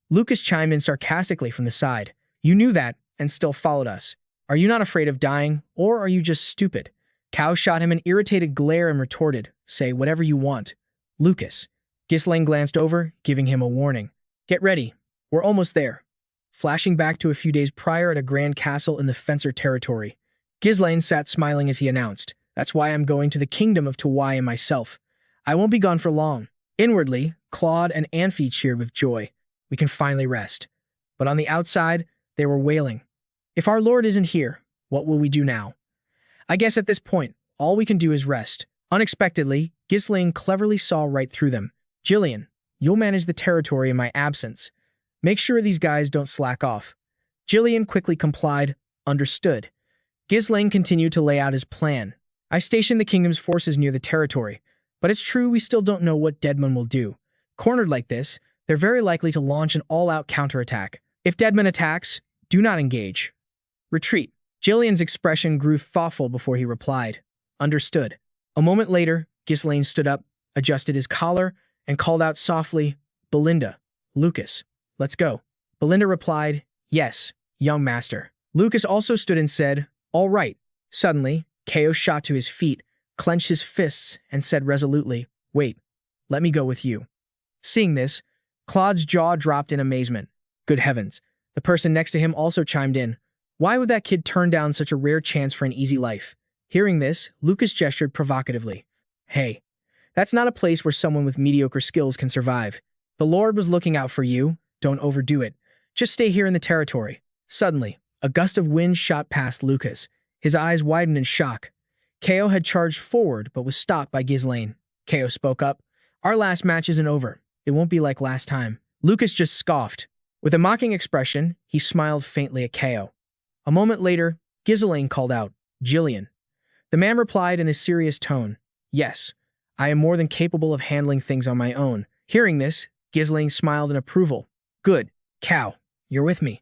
Lucas chimed in sarcastically from the side. You knew that, and still followed us. Are you not afraid of dying, or are you just stupid? Cal shot him an irritated glare and retorted, say whatever you want. Lucas. Ghislain glanced over, giving him a warning. Get ready. We're almost there. Flashing back to a few days prior at a grand castle in the Fencer territory. Ghislain sat smiling as he announced, That's why I'm going to the kingdom of Tawai and myself. I won't be gone for long. Inwardly, Claude and Amphi cheered with joy. We can finally rest. But on the outside, they were wailing. If our lord isn't here, what will we do now? I guess at this point, all we can do is rest. Unexpectedly, Ghislain cleverly saw right through them. Gillian, you'll manage the territory in my absence. Make sure these guys don't slack off. Gillian quickly complied. Understood. Ghislain continued to lay out his plan. I stationed the kingdom's forces near the territory, but it's true we still don't know what Deadmon will do. Cornered like this, they're very likely to launch an all-out counterattack. If Deadmon attacks, do not engage. Retreat. Gillian's expression grew thoughtful before he replied. Understood. A moment later, Ghislain stood up, adjusted his collar, and called out softly, Belinda, Lucas, let's go. Belinda replied, Yes, young master. Lucas also stood and said, All right. Suddenly, Ko shot to his feet, clenched his fists, and said resolutely, Wait, let me go with you. Seeing this, Claude's jaw dropped in amazement. Good heavens. The person next to him also chimed in. Why would that kid turn down such a rare chance for an easy life? Hearing this, Lucas gestured provocatively. Hey, that's not a place where someone with mediocre skills can survive. The Lord was looking out for you. Don't overdo it. Just stay here in the territory. Suddenly, a gust of wind shot past Lucas. His eyes widened in shock. Ko had charged forward but was stopped by Ghislain. Ko spoke up. Our last match isn't over. It won't be like last time. Lucas just scoffed. With a mocking expression, he smiled faintly at Ko. A moment later, Ghislain called out, Gillian. The man replied in a serious tone, Yes, I am more than capable of handling things on my own. Hearing this, Ghislain smiled in approval. Good. Cow, you're with me.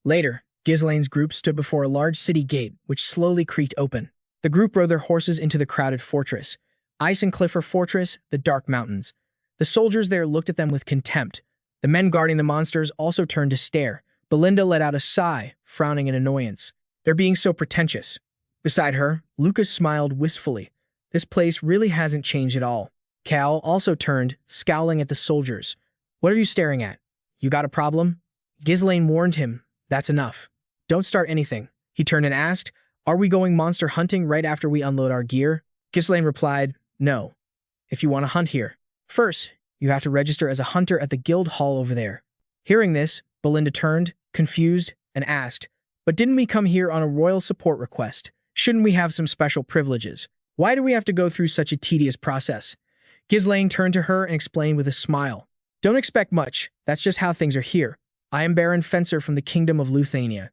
Later, Ghislain's group stood before a large city gate, which slowly creaked open. The group rode their horses into the crowded fortress. Ice and Cliffer Fortress, the Dark Mountains. The soldiers there looked at them with contempt. The men guarding the monsters also turned to stare. Belinda let out a sigh, frowning in annoyance. They're being so pretentious. Beside her, Lucas smiled wistfully. This place really hasn't changed at all. Cal also turned, scowling at the soldiers. What are you staring at? You got a problem? Ghislain warned him. That's enough. Don't start anything. He turned and asked, Are we going monster hunting right after we unload our gear? Ghislain replied, No. If you want to hunt here. First, you have to register as a hunter at the guild hall over there. Hearing this, Belinda turned, confused, and asked, But didn't we come here on a royal support request? Shouldn't we have some special privileges? Why do we have to go through such a tedious process? Ghislain turned to her and explained with a smile. Don't expect much. That's just how things are here. I am Baron Fencer from the Kingdom of Luthania.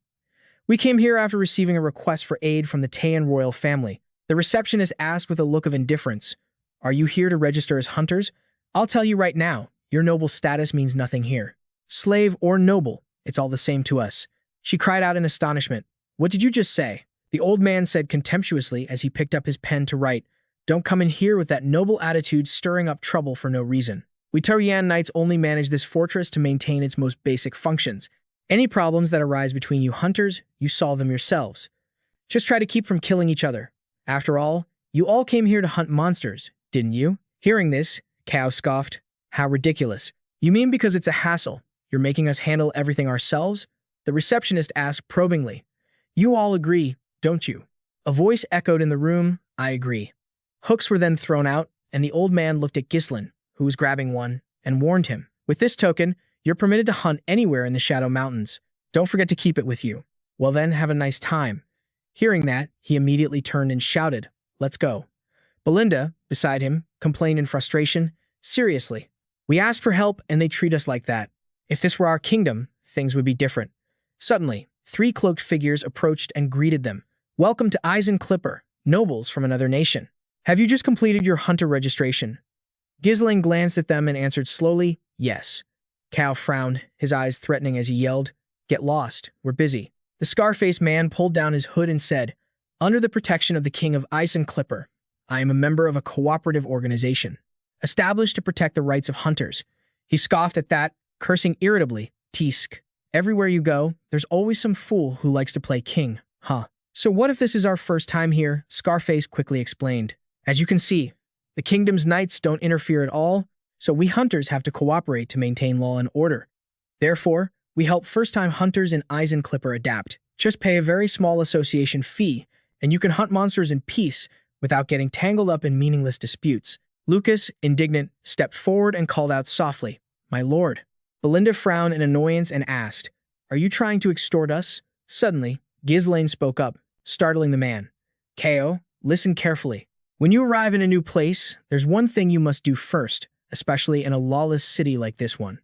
We came here after receiving a request for aid from the Tayan royal family. The receptionist asked with a look of indifference, Are you here to register as hunters? I'll tell you right now, your noble status means nothing here. Slave or noble, it's all the same to us. She cried out in astonishment. What did you just say? The old man said contemptuously as he picked up his pen to write, Don't come in here with that noble attitude stirring up trouble for no reason. We Tarian knights only manage this fortress to maintain its most basic functions. Any problems that arise between you hunters, you solve them yourselves. Just try to keep from killing each other. After all, you all came here to hunt monsters, didn't you? Hearing this, Cow scoffed. How ridiculous. You mean because it's a hassle, you're making us handle everything ourselves? The receptionist asked probingly. You all agree, don't you? A voice echoed in the room, I agree. Hooks were then thrown out, and the old man looked at Ghislain, who was grabbing one, and warned him. With this token, you're permitted to hunt anywhere in the Shadow Mountains. Don't forget to keep it with you. Well then, have a nice time. Hearing that, he immediately turned and shouted, Let's go. Belinda, beside him, complained in frustration, Seriously, we asked for help and they treat us like that. If this were our kingdom, things would be different. Suddenly, 3 cloaked figures approached and greeted them. Welcome to Eisen Clipper, nobles from another nation. Have you just completed your hunter registration? Ghislain glanced at them and answered slowly, Yes. Cal frowned, his eyes threatening as he yelled, "Get lost, we're busy." The scar-faced man pulled down his hood and said, "Under the protection of the King of Ice and Clipper, I am a member of a cooperative organization, established to protect the rights of hunters." He scoffed at that, cursing irritably, "Tisk. Everywhere you go, there's always some fool who likes to play king, huh?" "So what if this is our first time here?" Scarface quickly explained. "As you can see, the kingdom's knights don't interfere at all, so we hunters have to cooperate to maintain law and order. Therefore, we help first-time hunters in Eisen Clipper adapt. Just pay a very small association fee, and you can hunt monsters in peace without getting tangled up in meaningless disputes." Lucas, indignant, stepped forward and called out softly, "My lord." Belinda frowned in annoyance and asked, "Are you trying to extort us?" Suddenly, Ghislain spoke up, startling the man. "Ko, listen carefully. When you arrive in a new place, there's one thing you must do first, especially in a lawless city like this one."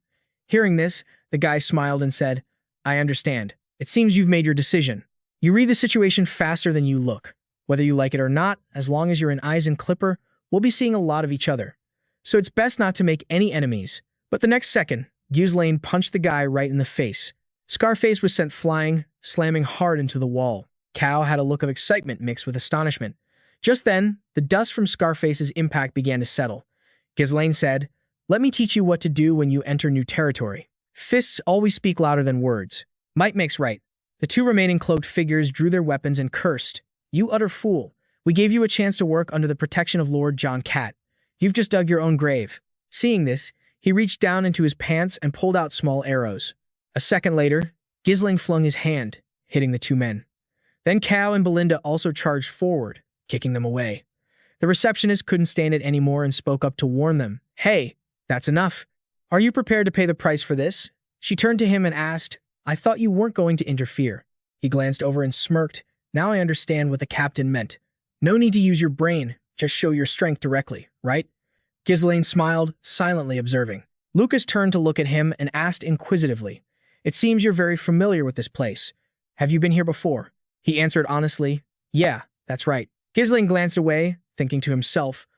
Hearing this, the guy smiled and said, "I understand. It seems you've made your decision. You read the situation faster than you look. Whether you like it or not, as long as you're in Eisen Clipper, we'll be seeing a lot of each other. So it's best not to make any enemies." But the next second, Ghislain punched the guy right in the face. Scarface was sent flying, slamming hard into the wall. Cal had a look of excitement mixed with astonishment. Just then, the dust from Scarface's impact began to settle. Ghislain said, "Let me teach you what to do when you enter new territory. Fists always speak louder than words. Might makes right." The two remaining cloaked figures drew their weapons and cursed. "You utter fool. We gave you a chance to work under the protection of Lord John Cat. You've just dug your own grave." Seeing this, he reached down into his pants and pulled out small arrows. A second later, Ghislain flung his hand, hitting the two men. Then Cal and Belinda also charged forward, kicking them away. The receptionist couldn't stand it anymore and spoke up to warn them. "Hey, that's enough. Are you prepared to pay the price for this?" She turned to him and asked, "I thought you weren't going to interfere." He glanced over and smirked. "Now I understand what the captain meant. No need to use your brain, just show your strength directly, right?" Ghislain smiled, silently observing. Lucas turned to look at him and asked inquisitively, "It seems you're very familiar with this place. Have you been here before?" He answered honestly, "Yeah, that's right." Ghislain glanced away, thinking to himself,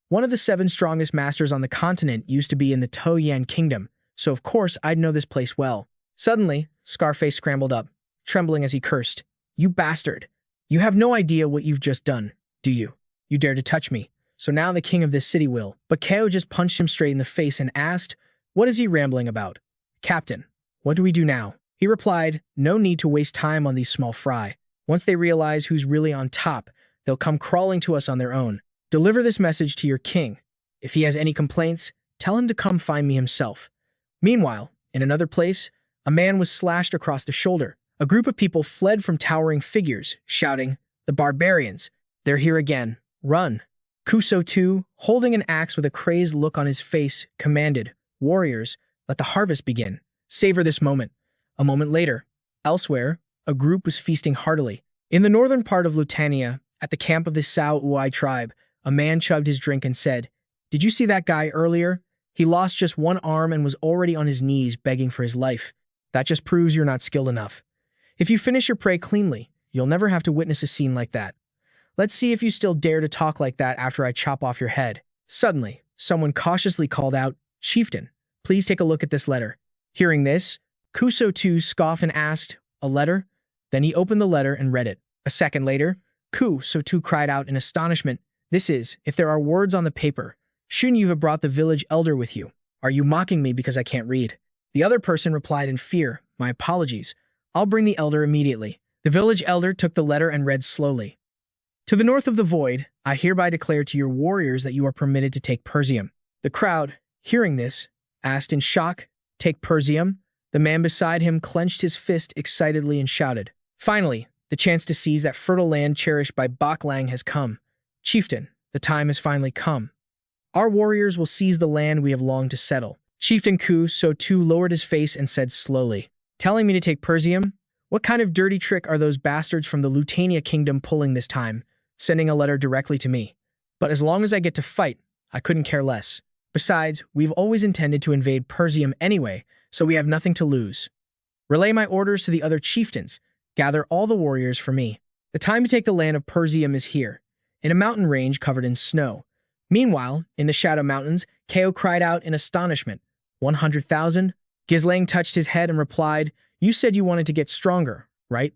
"One of the 7 strongest masters on the continent used to be in the To-Yan kingdom, so of course I'd know this place well." Suddenly, Scarface scrambled up, trembling as he cursed, "You bastard! You have no idea what you've just done, do you? You dare to touch me, so now the king of this city will." But Ko just punched him straight in the face and asked, "What is he rambling about?" "Captain, what do we do now?" He replied, "No need to waste time on these small fry. Once they realize who's really on top, they'll come crawling to us on their own. Deliver this message to your king. If he has any complaints, tell him to come find me himself." Meanwhile, in another place, a man was slashed across the shoulder. A group of people fled from towering figures, shouting, "The barbarians! They're here again! Run!" Kuso, too, holding an axe with a crazed look on his face, commanded, "Warriors, let the harvest begin. Savor this moment." A moment later, elsewhere, a group was feasting heartily. In the northern part of Lutania, at the camp of the Sao Uai tribe, a man chugged his drink and said, "Did you see that guy earlier? He lost just one arm and was already on his knees begging for his life. That just proves you're not skilled enough. If you finish your prey cleanly, you'll never have to witness a scene like that. Let's see if you still dare to talk like that after I chop off your head." Suddenly, someone cautiously called out, "Chieftain, please take a look at this letter." Hearing this, Kuso too scoffed and asked, "A letter?" Then he opened the letter and read it. A second later, Kuso too cried out in astonishment, "This is, if there are words on the paper, shouldn't you have brought the village elder with you? Are you mocking me because I can't read?" The other person replied in fear, "My apologies. I'll bring the elder immediately." The village elder took the letter and read slowly. "To the north of the void, I hereby declare to your warriors that you are permitted to take Persium." The crowd, hearing this, asked in shock, "Take Persium?" The man beside him clenched his fist excitedly and shouted, "Finally, the chance to seize that fertile land cherished by Bok Lang has come. Chieftain, the time has finally come. Our warriors will seize the land we have longed to settle." Chieftain Kuso too lowered his face and said slowly, "Telling me to take Persium? What kind of dirty trick are those bastards from the Lutania kingdom pulling this time, sending a letter directly to me? But as long as I get to fight, I couldn't care less. Besides, we've always intended to invade Persium anyway, so we have nothing to lose. Relay my orders to the other chieftains. Gather all the warriors for me. The time to take the land of Persium is here, in a mountain range covered in snow." Meanwhile, in the Shadow Mountains, Ko cried out in astonishment, 100,000? Ghislain touched his head and replied, "You said you wanted to get stronger, right?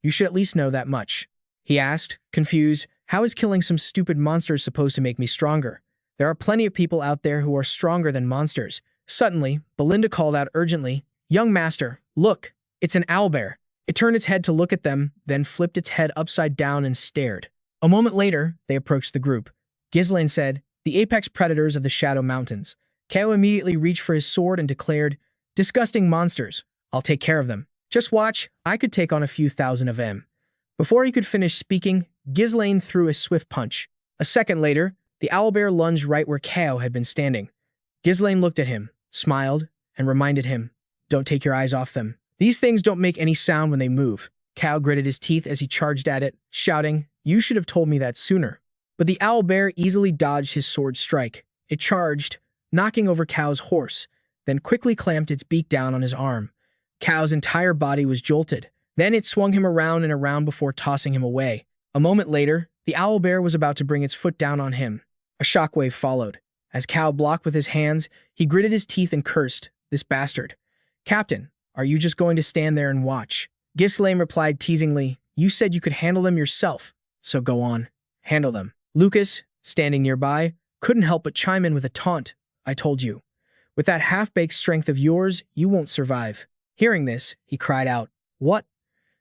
You should at least know that much." He asked, confused, "How is killing some stupid monsters supposed to make me stronger? There are plenty of people out there who are stronger than monsters." Suddenly, Belinda called out urgently, "Young master, look, it's an owlbear." It turned its head to look at them, then flipped its head upside down and stared. A moment later, they approached the group. Ghislain said, "The apex predators of the Shadow Mountains." Kao immediately reached for his sword and declared, "Disgusting monsters. I'll take care of them. Just watch, I could take on a few thousand of them." Before he could finish speaking, Ghislain threw a swift punch. A second later, the owlbear lunged right where Kao had been standing. Ghislain looked at him, smiled, and reminded him, "Don't take your eyes off them. These things don't make any sound when they move." Kao gritted his teeth as he charged at it, shouting, "You should have told me that sooner." But the owlbear easily dodged his sword strike. It charged, knocking over Kao's horse, then quickly clamped its beak down on his arm. Kao's entire body was jolted. Then it swung him around and around before tossing him away. A moment later, the owlbear was about to bring its foot down on him. A shockwave followed. As Kao blocked with his hands, he gritted his teeth and cursed, "This bastard. Captain, are you just going to stand there and watch?" Ghislain replied teasingly, "You said you could handle them yourself, so go on. Handle them." Lucas, standing nearby, couldn't help but chime in with a taunt. "I told you. With that half-baked strength of yours, you won't survive." Hearing this, he cried out, "What?"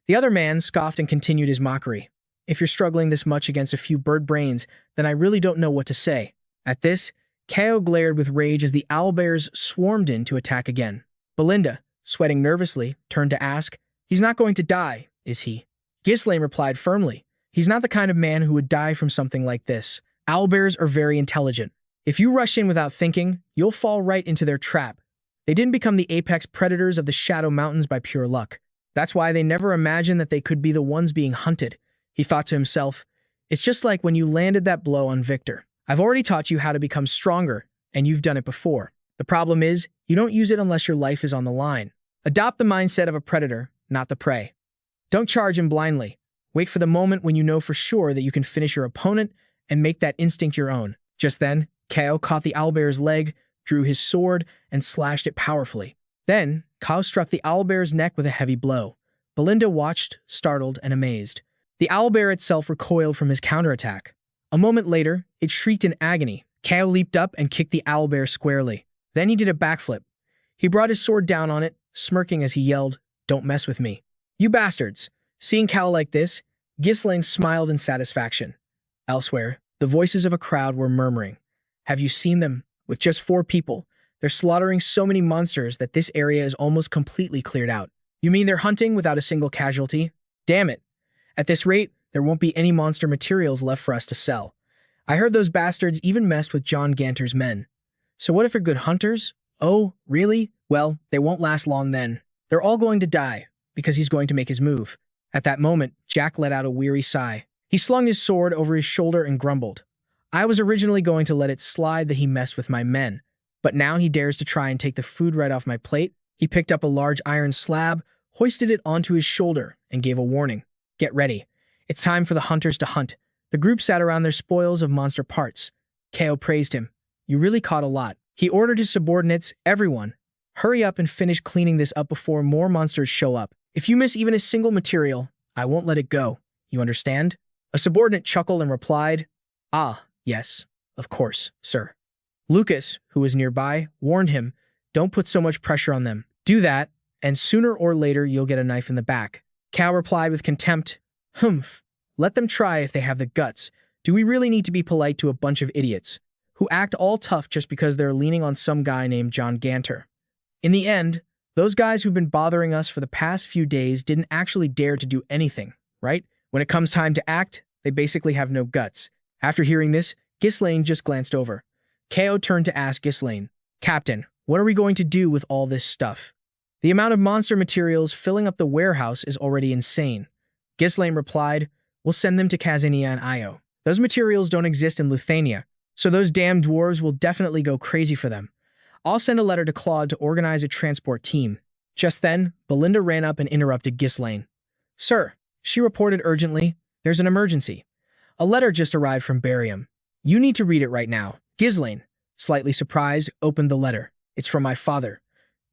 The other man scoffed and continued his mockery. "If you're struggling this much against a few bird brains, then I really don't know what to say." At this, Kao glared with rage as the owlbears swarmed in to attack again. Belinda, sweating nervously, turned to ask, "He's not going to die, is he?" Ghislain replied firmly, "He's not the kind of man who would die from something like this. Owlbears are very intelligent. If you rush in without thinking, you'll fall right into their trap. They didn't become the apex predators of the Shadow Mountains by pure luck. That's why they never imagined that they could be the ones being hunted." He thought to himself, "It's just like when you landed that blow on Victor. I've already taught you how to become stronger, and you've done it before. The problem is, you don't use it unless your life is on the line. Adopt the mindset of a predator, not the prey. Don't charge him blindly. Wait for the moment when you know for sure that you can finish your opponent and make that instinct your own." Just then, Kao caught the owlbear's leg, drew his sword, and slashed it powerfully. Then, Kao struck the owlbear's neck with a heavy blow. Belinda watched, startled and amazed. The owlbear itself recoiled from his counterattack. A moment later, it shrieked in agony. Kao leaped up and kicked the owlbear squarely. Then he did a backflip. He brought his sword down on it, smirking as he yelled, "Don't mess with me. You bastards." Seeing Kao like this, Ghislain smiled in satisfaction. Elsewhere, the voices of a crowd were murmuring, "Have you seen them? With just 4 people, they're slaughtering so many monsters that this area is almost completely cleared out." "You mean they're hunting without a single casualty? Damn it. At this rate, there won't be any monster materials left for us to sell. I heard those bastards even messed with John Ganter's men. So what if they're good hunters? Oh, really? Well, they won't last long then. They're all going to die, because he's going to make his move." At that moment, Jack let out a weary sigh. He slung his sword over his shoulder and grumbled, "I was originally going to let it slide that he messed with my men, but now he dares to try and take the food right off my plate." He picked up a large iron slab, hoisted it onto his shoulder, and gave a warning. "Get ready. It's time for the hunters to hunt." The group sat around their spoils of monster parts. Kao praised him. "You really caught a lot." He ordered his subordinates, "Everyone, hurry up and finish cleaning this up before more monsters show up. If you miss even a single material, I won't let it go. You understand?" A subordinate chuckled and replied, "Ah, yes, of course, sir." Lucas, who was nearby, warned him, "Don't put so much pressure on them. Do that, and sooner or later you'll get a knife in the back." Kao replied with contempt, "Humph. Let them try if they have the guts. Do we really need to be polite to a bunch of idiots who act all tough just because they're leaning on some guy named John Ganter? In the end, those guys who've been bothering us for the past few days didn't actually dare to do anything, right? When it comes time to act, they basically have no guts." After hearing this, Ghislain just glanced over. Kao turned to ask Ghislain, "Captain, what are we going to do with all this stuff? The amount of monster materials filling up the warehouse is already insane." Ghislain replied, "We'll send them to Kazania and Io. Those materials don't exist in Luthania, so those damn dwarves will definitely go crazy for them. I'll send a letter to Claude to organize a transport team." Just then, Belinda ran up and interrupted Ghislain. "Sir," she reported urgently, "there's an emergency. A letter just arrived from Barium. You need to read it right now." Ghislain, slightly surprised, opened the letter. "It's from my father.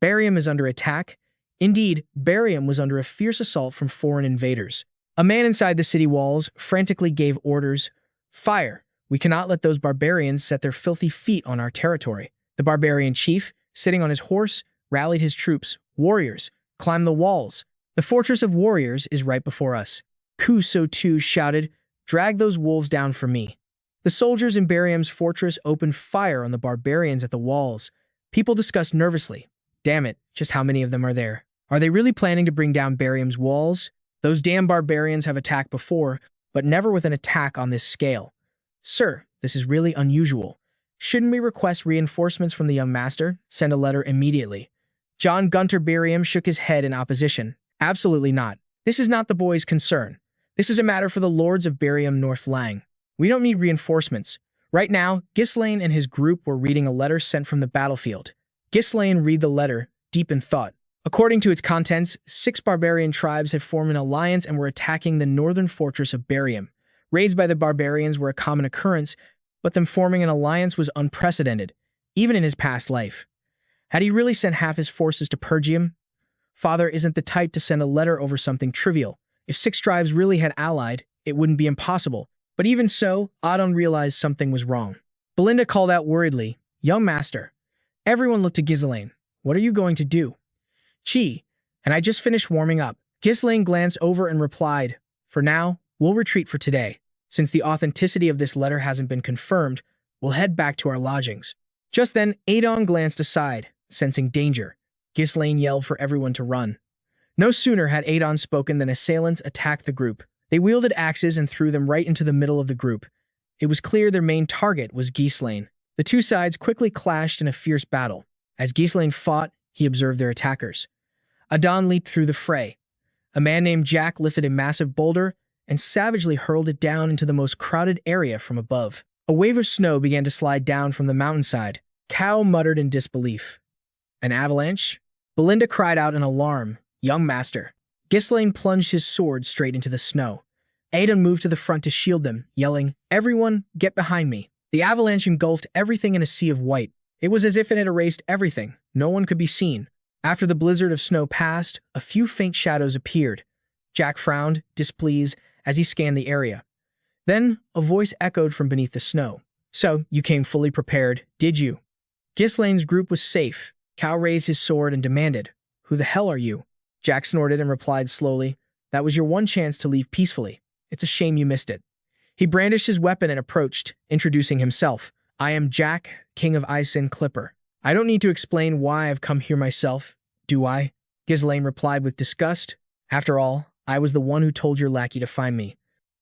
Barium is under attack. Indeed, Barium was under a fierce assault from foreign invaders. A man inside the city walls frantically gave orders. Fire! We cannot let those barbarians set their filthy feet on our territory. The barbarian chief, sitting on his horse, rallied his troops. Warriors, climb the walls. The fortress of warriors is right before us. Kuso too shouted, drag those wolves down for me. The soldiers in Barium's fortress opened fire on the barbarians at the walls. People discussed nervously. Damn it, just how many of them are there? Are they really planning to bring down Barium's walls? Those damn barbarians have attacked before, but never with an attack on this scale. Sir, this is really unusual. Shouldn't we request reinforcements from the young master? Send a letter immediately. John Gunter Barium shook his head in opposition. Absolutely not. This is not the boy's concern. This is a matter for the lords of Barium North Lang. We don't need reinforcements. Right now, Ghislain and his group were reading a letter sent from the battlefield. Ghislain read the letter, deep in thought. According to its contents, 6 barbarian tribes had formed an alliance and were attacking the northern fortress of Barium. Raids by the barbarians were a common occurrence, but them forming an alliance was unprecedented, even in his past life. Had he really sent half his forces to Pergium? Father isn't the type to send a letter over something trivial. If 6 tribes really had allied, it wouldn't be impossible. But even so, Adon realized something was wrong. Belinda called out worriedly, "Young master." Everyone looked to Ghislain. "What are you going to do?" "Chi, and I just finished warming up." Ghislain glanced over and replied, "For now, we'll retreat for today. Since the authenticity of this letter hasn't been confirmed, we'll head back to our lodgings." Just then, Adon glanced aside, sensing danger. Ghislain yelled for everyone to run. No sooner had Adon spoken than assailants attacked the group. They wielded axes and threw them right into the middle of the group. It was clear their main target was Ghislain. The two sides quickly clashed in a fierce battle. As Ghislain fought, he observed their attackers. Adon leaped through the fray. A man named Jack lifted a massive boulder and savagely hurled it down into the most crowded area from above. A wave of snow began to slide down from the mountainside. Cal muttered in disbelief. "An avalanche?" Belinda cried out in alarm. "Young master." Ghislain plunged his sword straight into the snow. Adon moved to the front to shield them, yelling, "Everyone, get behind me." The avalanche engulfed everything in a sea of white. It was as if it had erased everything. No one could be seen. After the blizzard of snow passed, a few faint shadows appeared. Jack frowned, displeased, as he scanned the area. Then, a voice echoed from beneath the snow. "So, you came fully prepared, did you?" Ghislain's group was safe. Cal raised his sword and demanded, "Who the hell are you?" Jack snorted and replied slowly, "That was your one chance to leave peacefully. It's a shame you missed it." He brandished his weapon and approached, introducing himself. "I am Jack, King of Isen Clipper. I don't need to explain why I've come here myself, do I?" Ghislain replied with disgust. "After all, I was the one who told your lackey to find me."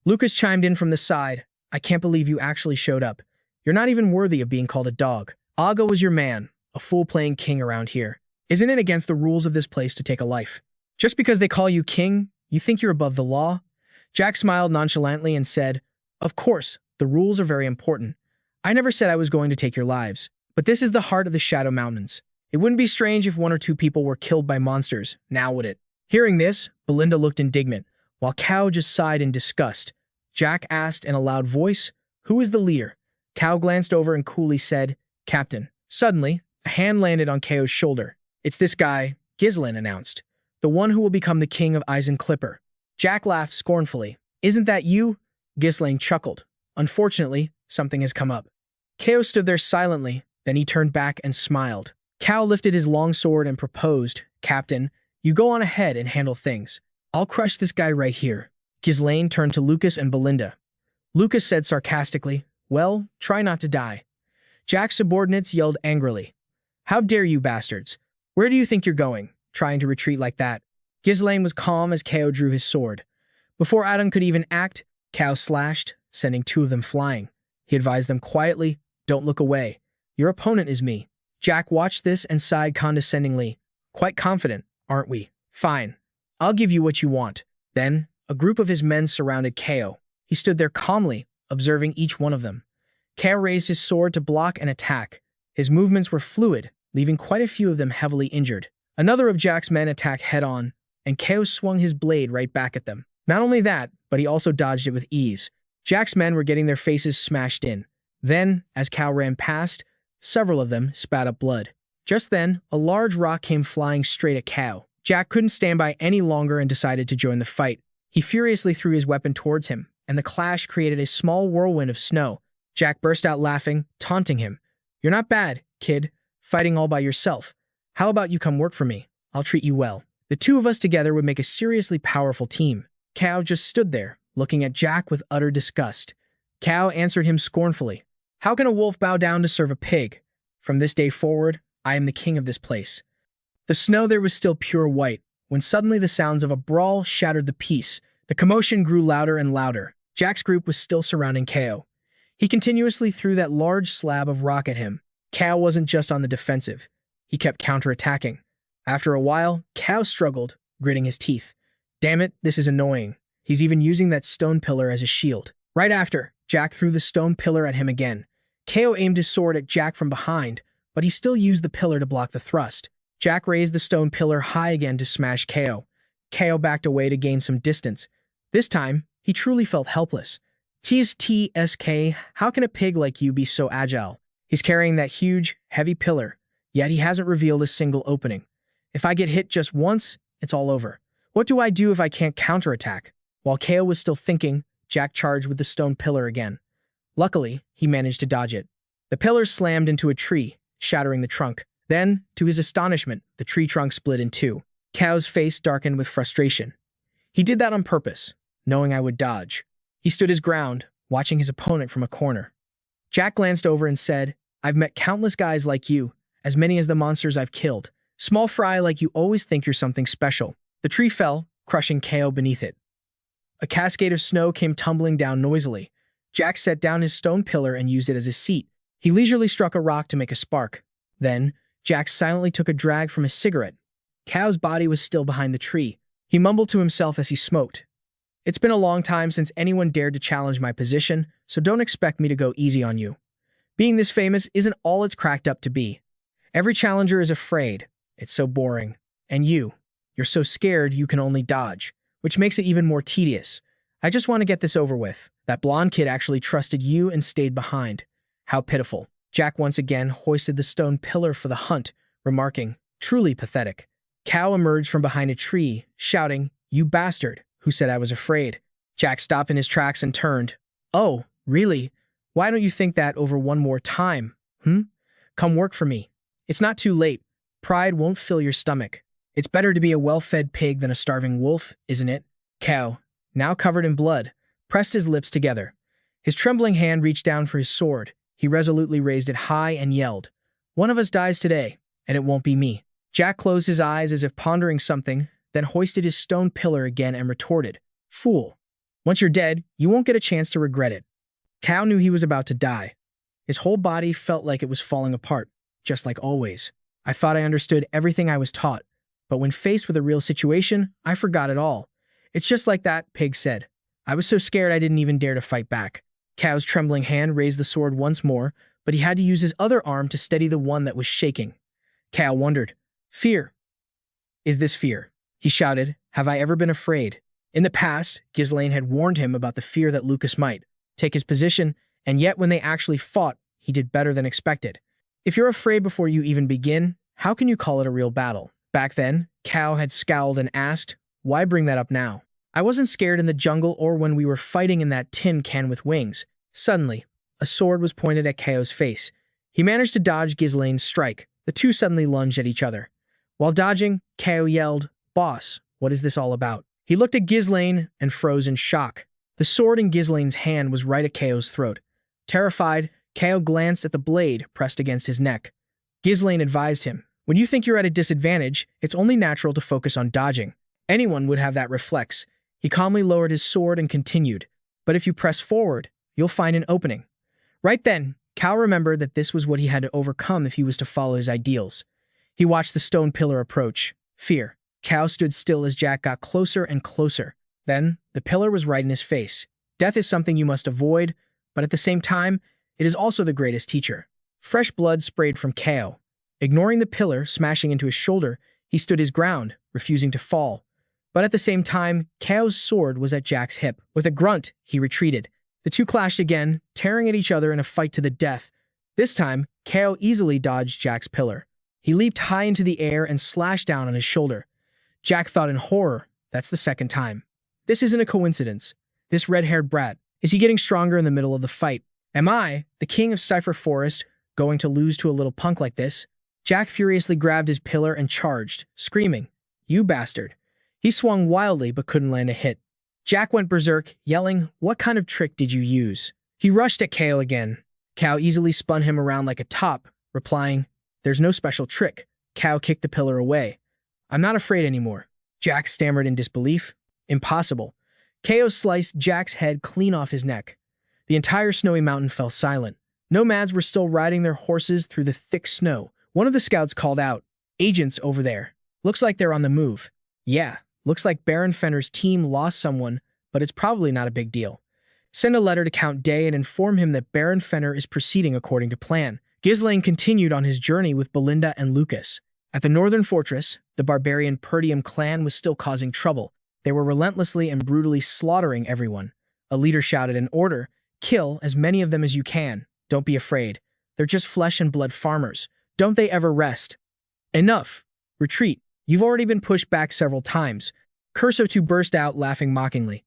Lucas chimed in from the side. "I can't believe you actually showed up. You're not even worthy of being called a dog. Aga was your man, a fool playing king around here. Isn't it against the rules of this place to take a life? Just because they call you king, you think you're above the law?" Jack smiled nonchalantly and said, "Of course, the rules are very important. I never said I was going to take your lives, but this is the heart of the Shadow Mountains. It wouldn't be strange if 1 or 2 people were killed by monsters, now would it?" Hearing this, Belinda looked indignant, while Cal just sighed in disgust. Jack asked in a loud voice, "Who is the leader?" Cal glanced over and coolly said, "Captain." Suddenly, a hand landed on Kao's shoulder. "It's this guy," Ghislain announced. "The one who will become the king of Isen Clipper." Jack laughed scornfully. "Isn't that you?" Ghislain chuckled. "Unfortunately, something has come up." Kao stood there silently, then he turned back and smiled. Kao lifted his long sword and proposed, "Captain, you go on ahead and handle things. I'll crush this guy right here." Ghislain turned to Lucas and Belinda. Lucas said sarcastically, "Well, try not to die." Jack's subordinates yelled angrily, "How dare you bastards? Where do you think you're going, trying to retreat like that?" Ghislain was calm as Kao drew his sword. Before Adon could even act, Kao slashed, sending 2 of them flying. He advised them quietly, "Don't look away. Your opponent is me." Jack watched this and sighed condescendingly. "Quite confident, aren't we? Fine. I'll give you what you want." Then, a group of his men surrounded Kao. He stood there calmly, observing each one of them. Kao raised his sword to block an attack. His movements were fluid, leaving quite a few of them heavily injured. Another of Jack's men attacked head-on, and Kao swung his blade right back at them. Not only that, but he also dodged it with ease. Jack's men were getting their faces smashed in. Then, as Kao ran past, several of them spat up blood. Just then, a large rock came flying straight at Kao. Jack couldn't stand by any longer and decided to join the fight. He furiously threw his weapon towards him, and the clash created a small whirlwind of snow. Jack burst out laughing, taunting him. "You're not bad, kid, fighting all by yourself. How about you come work for me? I'll treat you well. The two of us together would make a seriously powerful team." Kao just stood there, looking at Jack with utter disgust. Kao answered him scornfully. "How can a wolf bow down to serve a pig? From this day forward, I am the king of this place." The snow there was still pure white, when suddenly the sounds of a brawl shattered the peace. The commotion grew louder and louder. Jack's group was still surrounding Kao. He continuously threw that large slab of rock at him. Kao wasn't just on the defensive. He kept counterattacking. After a while, Kao struggled, gritting his teeth. "Damn it, this is annoying. He's even using that stone pillar as a shield." Right after, Jack threw the stone pillar at him again. Kao aimed his sword at Jack from behind, but he still used the pillar to block the thrust. Jack raised the stone pillar high again to smash Kao. Kao backed away to gain some distance. This time, he truly felt helpless. TSK, how can a pig like you be so agile? He's carrying that huge, heavy pillar, yet he hasn't revealed a single opening. If I get hit just once, it's all over. What do I do if I can't counterattack? While Kao was still thinking, Jack charged with the stone pillar again. Luckily, he managed to dodge it. The pillar slammed into a tree, shattering the trunk. Then, to his astonishment, the tree trunk split in two. Kao's face darkened with frustration. He did that on purpose, knowing I would dodge. He stood his ground, watching his opponent from a corner. Jack glanced over and said, "I've met countless guys like you, as many as the monsters I've killed. Small fry like you always think you're something special." The tree fell, crushing Kao beneath it. A cascade of snow came tumbling down noisily. Jack set down his stone pillar and used it as a seat. He leisurely struck a rock to make a spark. Then, Jack silently took a drag from his cigarette. Kao's body was still behind the tree. He mumbled to himself as he smoked. "It's been a long time since anyone dared to challenge my position, so don't expect me to go easy on you. Being this famous isn't all it's cracked up to be. Every challenger is afraid. It's so boring. And you're so scared you can only dodge, which makes it even more tedious. I just want to get this over with. That blonde kid actually trusted you and stayed behind. How pitiful." Jack once again hoisted the stone pillar for the hunt, remarking, "Truly pathetic." Kao emerged from behind a tree, shouting, "You bastard, who said I was afraid?" Jack stopped in his tracks and turned. "Oh, really? Why don't you think that over one more time? Come work for me. It's not too late. Pride won't fill your stomach. It's better to be a well-fed pig than a starving wolf, isn't it?" Kao, now covered in blood, pressed his lips together. His trembling hand reached down for his sword. He resolutely raised it high and yelled, "One of us dies today, and it won't be me." Jack closed his eyes as if pondering something, then hoisted his stone pillar again and retorted, "Fool. Once you're dead, you won't get a chance to regret it." Kao knew he was about to die. His whole body felt like it was falling apart, just like always. "I thought I understood everything I was taught, but when faced with a real situation, I forgot it all. It's just like that," Pig said. "I was so scared I didn't even dare to fight back." Kao's trembling hand raised the sword once more, but he had to use his other arm to steady the one that was shaking. Kao wondered, "Fear? Is this fear?" He shouted, "Have I ever been afraid?" In the past, Ghislain had warned him about the fear that Lucas might take his position, and yet when they actually fought, he did better than expected. If you're afraid before you even begin, how can you call it a real battle? Back then, Kao had scowled and asked, "Why bring that up now? I wasn't scared in the jungle or when we were fighting in that tin can with wings." Suddenly, a sword was pointed at Kao's face. He managed to dodge Ghislain's strike. The two suddenly lunged at each other. While dodging, Kao yelled, "Boss, what is this all about?" He looked at Ghislain and froze in shock. The sword in Ghislain's hand was right at Kao's throat. Terrified, Kao glanced at the blade pressed against his neck. Ghislain advised him, "When you think you're at a disadvantage, it's only natural to focus on dodging. Anyone would have that reflex." He calmly lowered his sword and continued, "But if you press forward, you'll find an opening." Right then, Kao remembered that this was what he had to overcome if he was to follow his ideals. He watched the stone pillar approach. Fear. Kao stood still as Jack got closer and closer. Then, the pillar was right in his face. Death is something you must avoid, but at the same time, it is also the greatest teacher. Fresh blood sprayed from Kao. Ignoring the pillar smashing into his shoulder, he stood his ground, refusing to fall. But at the same time, Kao's sword was at Jack's hip. With a grunt, he retreated. The two clashed again, tearing at each other in a fight to the death. This time, Kao easily dodged Jack's pillar. He leaped high into the air and slashed down on his shoulder. Jack thought in horror, that's the second time. This isn't a coincidence. This red-haired brat, is he getting stronger in the middle of the fight? Am I, the king of Cypher Forest, going to lose to a little punk like this? Jack furiously grabbed his pillar and charged, screaming, "You bastard." He swung wildly but couldn't land a hit. Jack went berserk, yelling, "What kind of trick did you use?" He rushed at Kao again. Kao easily spun him around like a top, replying, "There's no special trick." Kao kicked the pillar away. "I'm not afraid anymore." Jack stammered in disbelief. "Impossible." Kao sliced Jack's head clean off his neck. The entire snowy mountain fell silent. Nomads were still riding their horses through the thick snow. One of the scouts called out, "Agents over there. Looks like they're on the move." "Yeah, looks like Baron Fenner's team lost someone, but it's probably not a big deal. Send a letter to Count Day and inform him that Baron Fenner is proceeding according to plan." Ghislain continued on his journey with Belinda and Lucas. At the northern fortress, the barbarian Perdium clan was still causing trouble. They were relentlessly and brutally slaughtering everyone. A leader shouted an order, "Kill as many of them as you can. Don't be afraid. They're just flesh and blood farmers. Don't they ever rest?" "Enough. Retreat. You've already been pushed back several times." Curso 2 burst out laughing mockingly.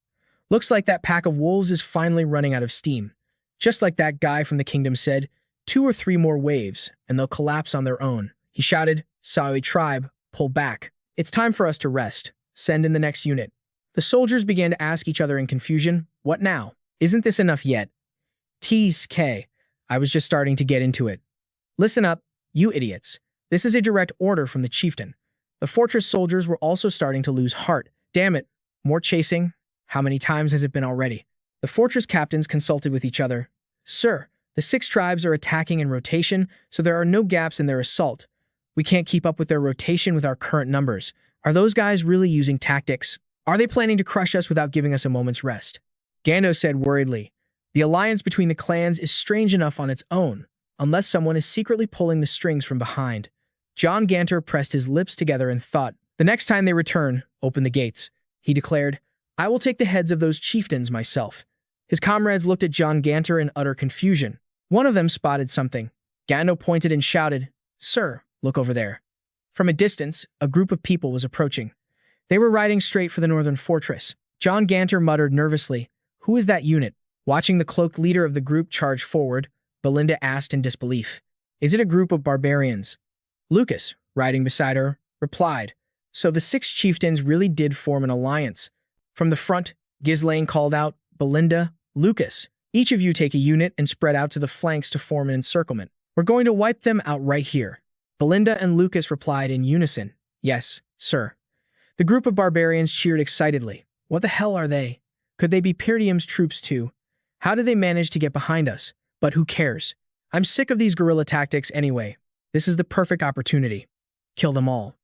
"Looks like that pack of wolves is finally running out of steam. Just like that guy from the kingdom said, 2 or 3 more waves, and they'll collapse on their own." He shouted, "Sawi tribe, pull back. It's time for us to rest. Send in the next unit." The soldiers began to ask each other in confusion, "What now? Isn't this enough yet?" "TK, I was just starting to get into it." "Listen up, you idiots. This is a direct order from the chieftain." The fortress soldiers were also starting to lose heart. "Damn it. More chasing? How many times has it been already?" The fortress captains consulted with each other. "Sir, the 6 tribes are attacking in rotation, so there are no gaps in their assault. We can't keep up with their rotation with our current numbers. Are those guys really using tactics? Are they planning to crush us without giving us a moment's rest?" Gando said worriedly, "The alliance between the clans is strange enough on its own, unless someone is secretly pulling the strings from behind." John Ganter pressed his lips together and thought, "The next time they return, open the gates." He declared, "I will take the heads of those chieftains myself." His comrades looked at John Ganter in utter confusion. One of them spotted something. Gando pointed and shouted, "Sir, look over there." From a distance, a group of people was approaching. They were riding straight for the northern fortress. John Ganter muttered nervously, "Who is that unit?" Watching the cloaked leader of the group charge forward, Belinda asked in disbelief, "Is it a group of barbarians?" Lucas, riding beside her, replied, "So the 6 chieftains really did form an alliance." From the front, Ghislain called out, "Belinda, Lucas, each of you take a unit and spread out to the flanks to form an encirclement. We're going to wipe them out right here." Belinda and Lucas replied in unison, "Yes, sir." The group of barbarians cheered excitedly. What the hell are they? Could they be Perdium's troops too? How did they manage to get behind us? But who cares? I'm sick of these guerrilla tactics anyway. This is the perfect opportunity. Kill them all.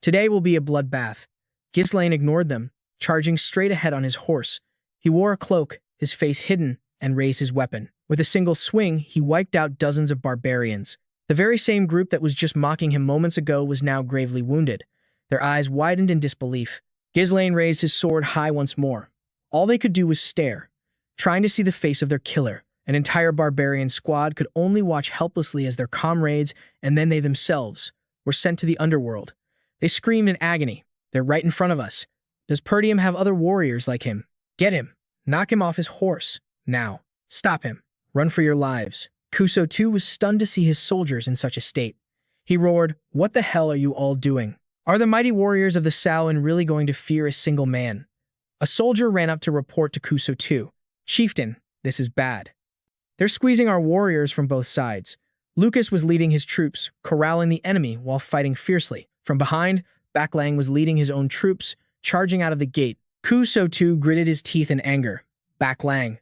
Today will be a bloodbath. Ghislain ignored them, charging straight ahead on his horse. He wore a cloak, his face hidden, and raised his weapon. With a single swing, he wiped out dozens of barbarians. The very same group that was just mocking him moments ago was now gravely wounded. Their eyes widened in disbelief. Ghislain raised his sword high once more. All they could do was stare, trying to see the face of their killer. An entire barbarian squad could only watch helplessly as their comrades, and then they themselves, were sent to the underworld. They screamed in agony. "They're right in front of us. Does Perdium have other warriors like him? Get him. Knock him off his horse. Now. Stop him. Run for your lives." Couso 2 was stunned to see his soldiers in such a state. He roared, "What the hell are you all doing? Are the mighty warriors of the Samhain really going to fear a single man?" A soldier ran up to report to Couso 2. "Chieftain, this is bad. They're squeezing our warriors from both sides." Lucas was leading his troops, corralling the enemy while fighting fiercely. From behind, Baklang was leading his own troops, charging out of the gate. Couso 2 gritted his teeth in anger. Baklang.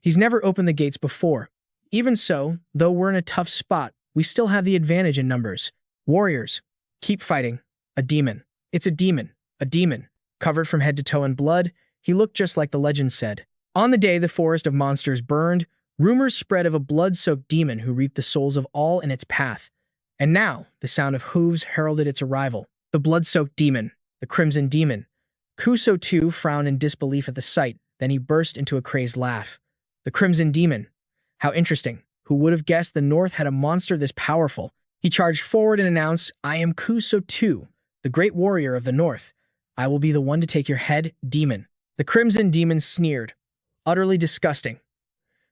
He's never opened the gates before. Even so, though we're in a tough spot, we still have the advantage in numbers. Warriors, keep fighting. A demon. It's a demon. A demon. Covered from head to toe in blood, he looked just like the legend said. On the day the forest of monsters burned, rumors spread of a blood-soaked demon who reaped the souls of all in its path. And now, the sound of hooves heralded its arrival. The blood-soaked demon. The crimson demon. Couso 2 frowned in disbelief at the sight, then he burst into a crazed laugh. The crimson demon. How interesting. Who would have guessed the North had a monster this powerful? He charged forward and announced, "I am Kuso II, the great warrior of the north. I will be the one to take your head, demon." The Crimson Demon sneered, utterly disgusting.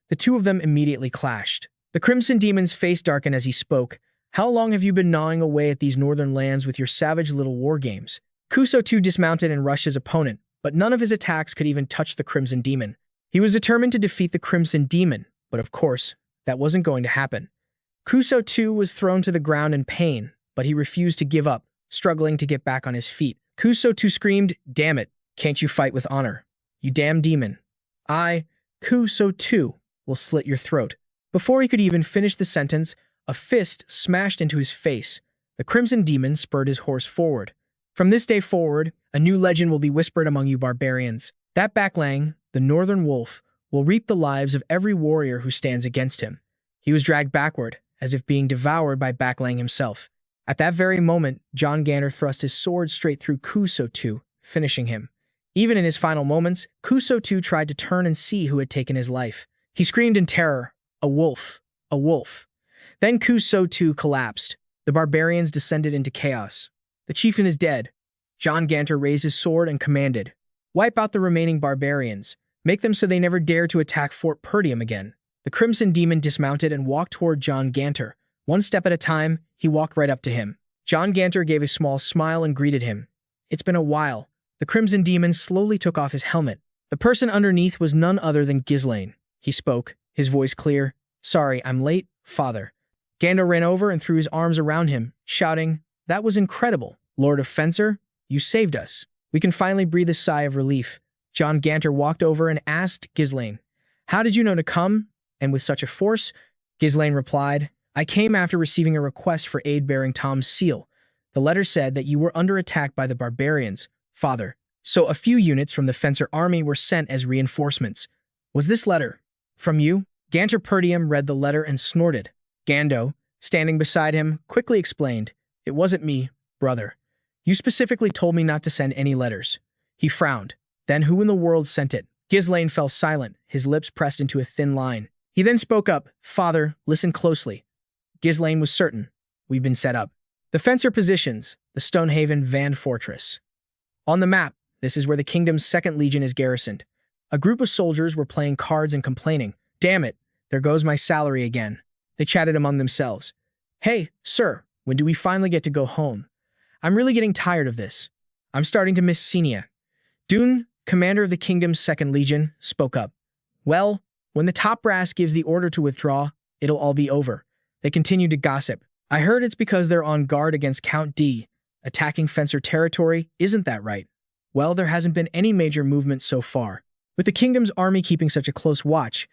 The two of them immediately clashed. The Crimson Demon's face darkened as he spoke. "How long have you been gnawing away at these northern lands with your savage little war games?" Kuso II dismounted and rushed his opponent, but none of his attacks could even touch the Crimson Demon. He was determined to defeat the Crimson Demon, but of course, that wasn't going to happen. Kuso II was thrown to the ground in pain, but he refused to give up, struggling to get back on his feet. Kuso II screamed, "Damn it, can't you fight with honor? You damn demon. I, Kuso II, will slit your throat." Before he could even finish the sentence, a fist smashed into his face. The Crimson Demon spurred his horse forward. "From this day forward, a new legend will be whispered among you barbarians. That Baklang, the Northern Wolf, will reap the lives of every warrior who stands against him." He was dragged backward, as if being devoured by Baklang himself. At that very moment, John Gander thrust his sword straight through Kuso II, finishing him. Even in his final moments, Kuso II tried to turn and see who had taken his life. He screamed in terror, "A wolf! A wolf!" Then Kuso II collapsed. The barbarians descended into chaos. "The chieftain is dead." John Gander raised his sword and commanded, "Wipe out the remaining barbarians. Make them so they never dare to attack Fort Perum again." The Crimson Demon dismounted and walked toward John Gander. One step at a time, he walked right up to him. John Gander gave a small smile and greeted him. "It's been a while." The Crimson Demon slowly took off his helmet. The person underneath was none other than Ghislain. He spoke, his voice clear. "Sorry, I'm late, father." Gander ran over and threw his arms around him, shouting, "That was incredible. Lord of Fencer, you saved us. We can finally breathe a sigh of relief." John Gander walked over and asked Ghislain, "How did you know to come, and with such a force?" Ghislain replied, "I came after receiving a request for aid bearing Tom's seal. The letter said that you were under attack by the barbarians, father. So a few units from the Fencer army were sent as reinforcements. Was this letter from you?" Gander Perum read the letter and snorted. Gando, standing beside him, quickly explained, "It wasn't me, brother. You specifically told me not to send any letters." He frowned. "Then who in the world sent it?" Ghislain fell silent, his lips pressed into a thin line. He then spoke up, "Father, listen closely." Ghislain was certain. "We've been set up. The Fencer positions, the Stonehaven Van Fortress. On the map, this is where the kingdom's 2nd Legion is garrisoned." A group of soldiers were playing cards and complaining. "Damn it, there goes my salary again." They chatted among themselves. "Hey, sir, when do we finally get to go home? I'm really getting tired of this. I'm starting to miss Senia." Dune, commander of the kingdom's 2nd Legion, spoke up. "Well, when the top brass gives the order to withdraw, it'll all be over." They continued to gossip. "I heard it's because they're on guard against Count D, attacking Fencer territory, isn't that right?" "Well, there hasn't been any major movement so far. With the kingdom's army keeping such a close watch,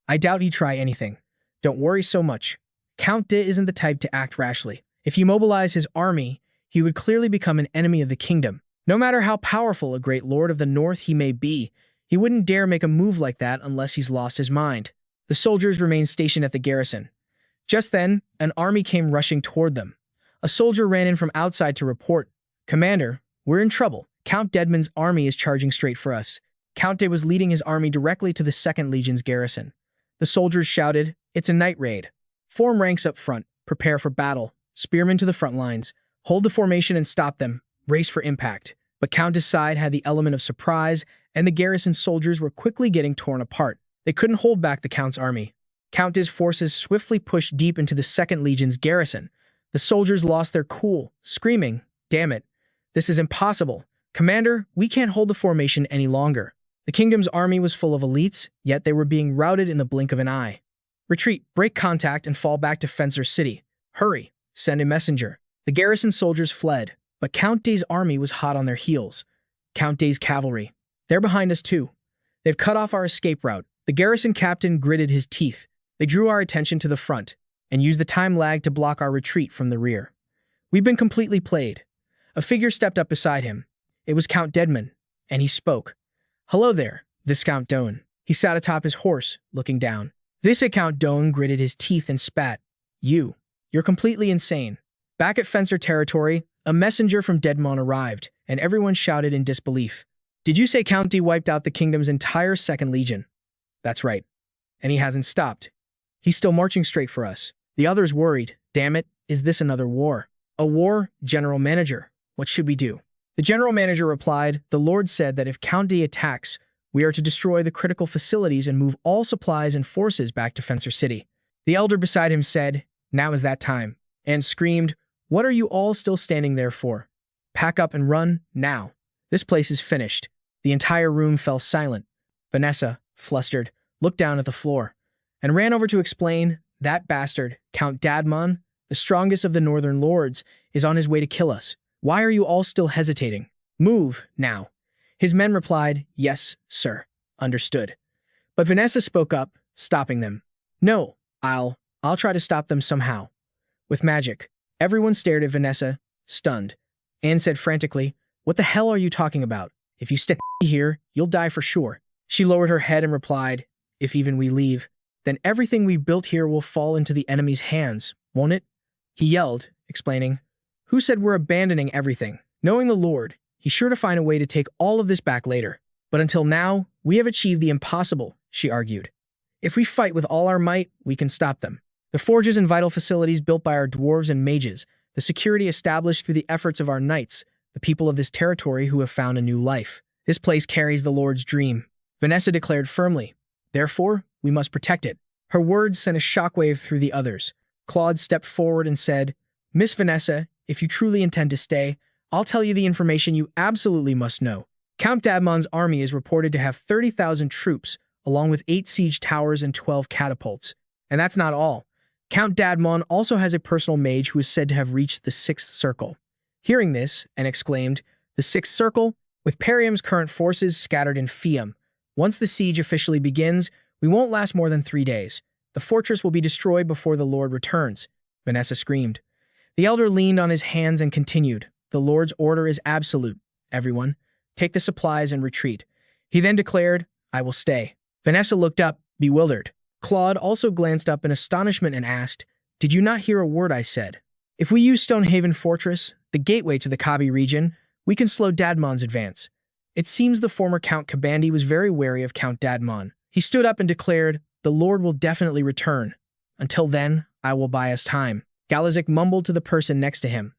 I doubt he'd try anything. Don't worry so much. Count D isn't the type to act rashly. If he mobilized his army, he would clearly become an enemy of the kingdom. No matter how powerful a great lord of the north he may be, he wouldn't dare make a move like that unless he's lost his mind." The soldiers remained stationed at the garrison. Just then, an army came rushing toward them. A soldier ran in from outside to report, "Commander, we're in trouble. Count Deadmon's army is charging straight for us." Count D was leading his army directly to the 2nd Legion's garrison. The soldiers shouted, "It's a night raid. Form ranks up front. Prepare for battle. Spearmen to the front lines. Hold the formation and stop them. Race for impact." But Count D's side had the element of surprise, and the garrison soldiers were quickly getting torn apart. They couldn't hold back the Count's army. Count D's forces swiftly pushed deep into the 2nd Legion's garrison. The soldiers lost their cool, screaming, "Damn it. This is impossible. Commander, we can't hold the formation any longer." The kingdom's army was full of elites, yet they were being routed in the blink of an eye. "Retreat, break contact, and fall back to Fencer City. Hurry, send a messenger." The garrison soldiers fled, but Count D's army was hot on their heels. Count D's cavalry. "They're behind us too. They've cut off our escape route." The garrison captain gritted his teeth. "They drew our attention to the front, and used the time lag to block our retreat from the rear. We've been completely played." A figure stepped up beside him. It was Count Deadmon, and he spoke. "Hello there, Viscount Doan." He sat atop his horse, looking down. Viscount Doan gritted his teeth and spat. You're completely insane." Back at Fencer territory, a messenger from Deadmon arrived, and everyone shouted in disbelief. "Did you say Count D wiped out the kingdom's entire 2nd Legion?" "That's right. And he hasn't stopped. He's still marching straight for us." The others worried. "Damn it, Is this another war? A war, General Manager. What should we do? The General Manager replied, the Lord said that if Count D attacks, we are to destroy the critical facilities and move all supplies and forces back to Fencer City. The elder beside him said, now is that time, and screamed, what are you all still standing there for? Pack up and run, now. This place is finished. The entire room fell silent. Vanessa, flustered, looked down at the floor and ran over to explain, that bastard, Count Deadmon, the strongest of the Northern Lords, is on his way to kill us. Why are you all still hesitating? Move, now. His men replied, yes, sir. Understood. But Vanessa spoke up, stopping them. No, I'll try to stop them somehow. With magic. Everyone stared at Vanessa, stunned. Anne said frantically, what the hell are you talking about? If you stay here, you'll die for sure. She lowered her head and replied, if even we leave, then everything we built here will fall into the enemy's hands, won't it? He yelled, explaining, who said we're abandoning everything? Knowing the Lord, he's sure to find a way to take all of this back later. But until now, we have achieved the impossible, she argued. If we fight with all our might, we can stop them. The forges and vital facilities built by our dwarves and mages, the security established through the efforts of our knights, the people of this territory who have found a new life. This place carries the Lord's dream. Vanessa declared firmly. Therefore, we must protect it. Her words sent a shockwave through the others. Claude stepped forward and said, Miss Vanessa, if you truly intend to stay, I'll tell you the information you absolutely must know. Count Deadmon's army is reported to have 30,000 troops, along with 8 siege towers and 12 catapults. And that's not all. Count Deadmon also has a personal mage who is said to have reached the 6th circle. Hearing this, Anne exclaimed, the 6th circle? With Perium's current forces scattered in Fium. Once the siege officially begins, we won't last more than 3 days. The fortress will be destroyed before the Lord returns. Vanessa screamed. The elder leaned on his hands and continued, the Lord's order is absolute. Everyone, take the supplies and retreat. He then declared, I will stay. Vanessa looked up, bewildered. Claude also glanced up in astonishment and asked, did you not hear a word I said? If we use Stonehaven Fortress, the gateway to the Kabi region, we can slow Deadmon's advance. It seems the former Count Kabandi was very wary of Count Deadmon. He stood up and declared, the Lord will definitely return. Until then, I will buy us time. Galazic mumbled to the person next to him.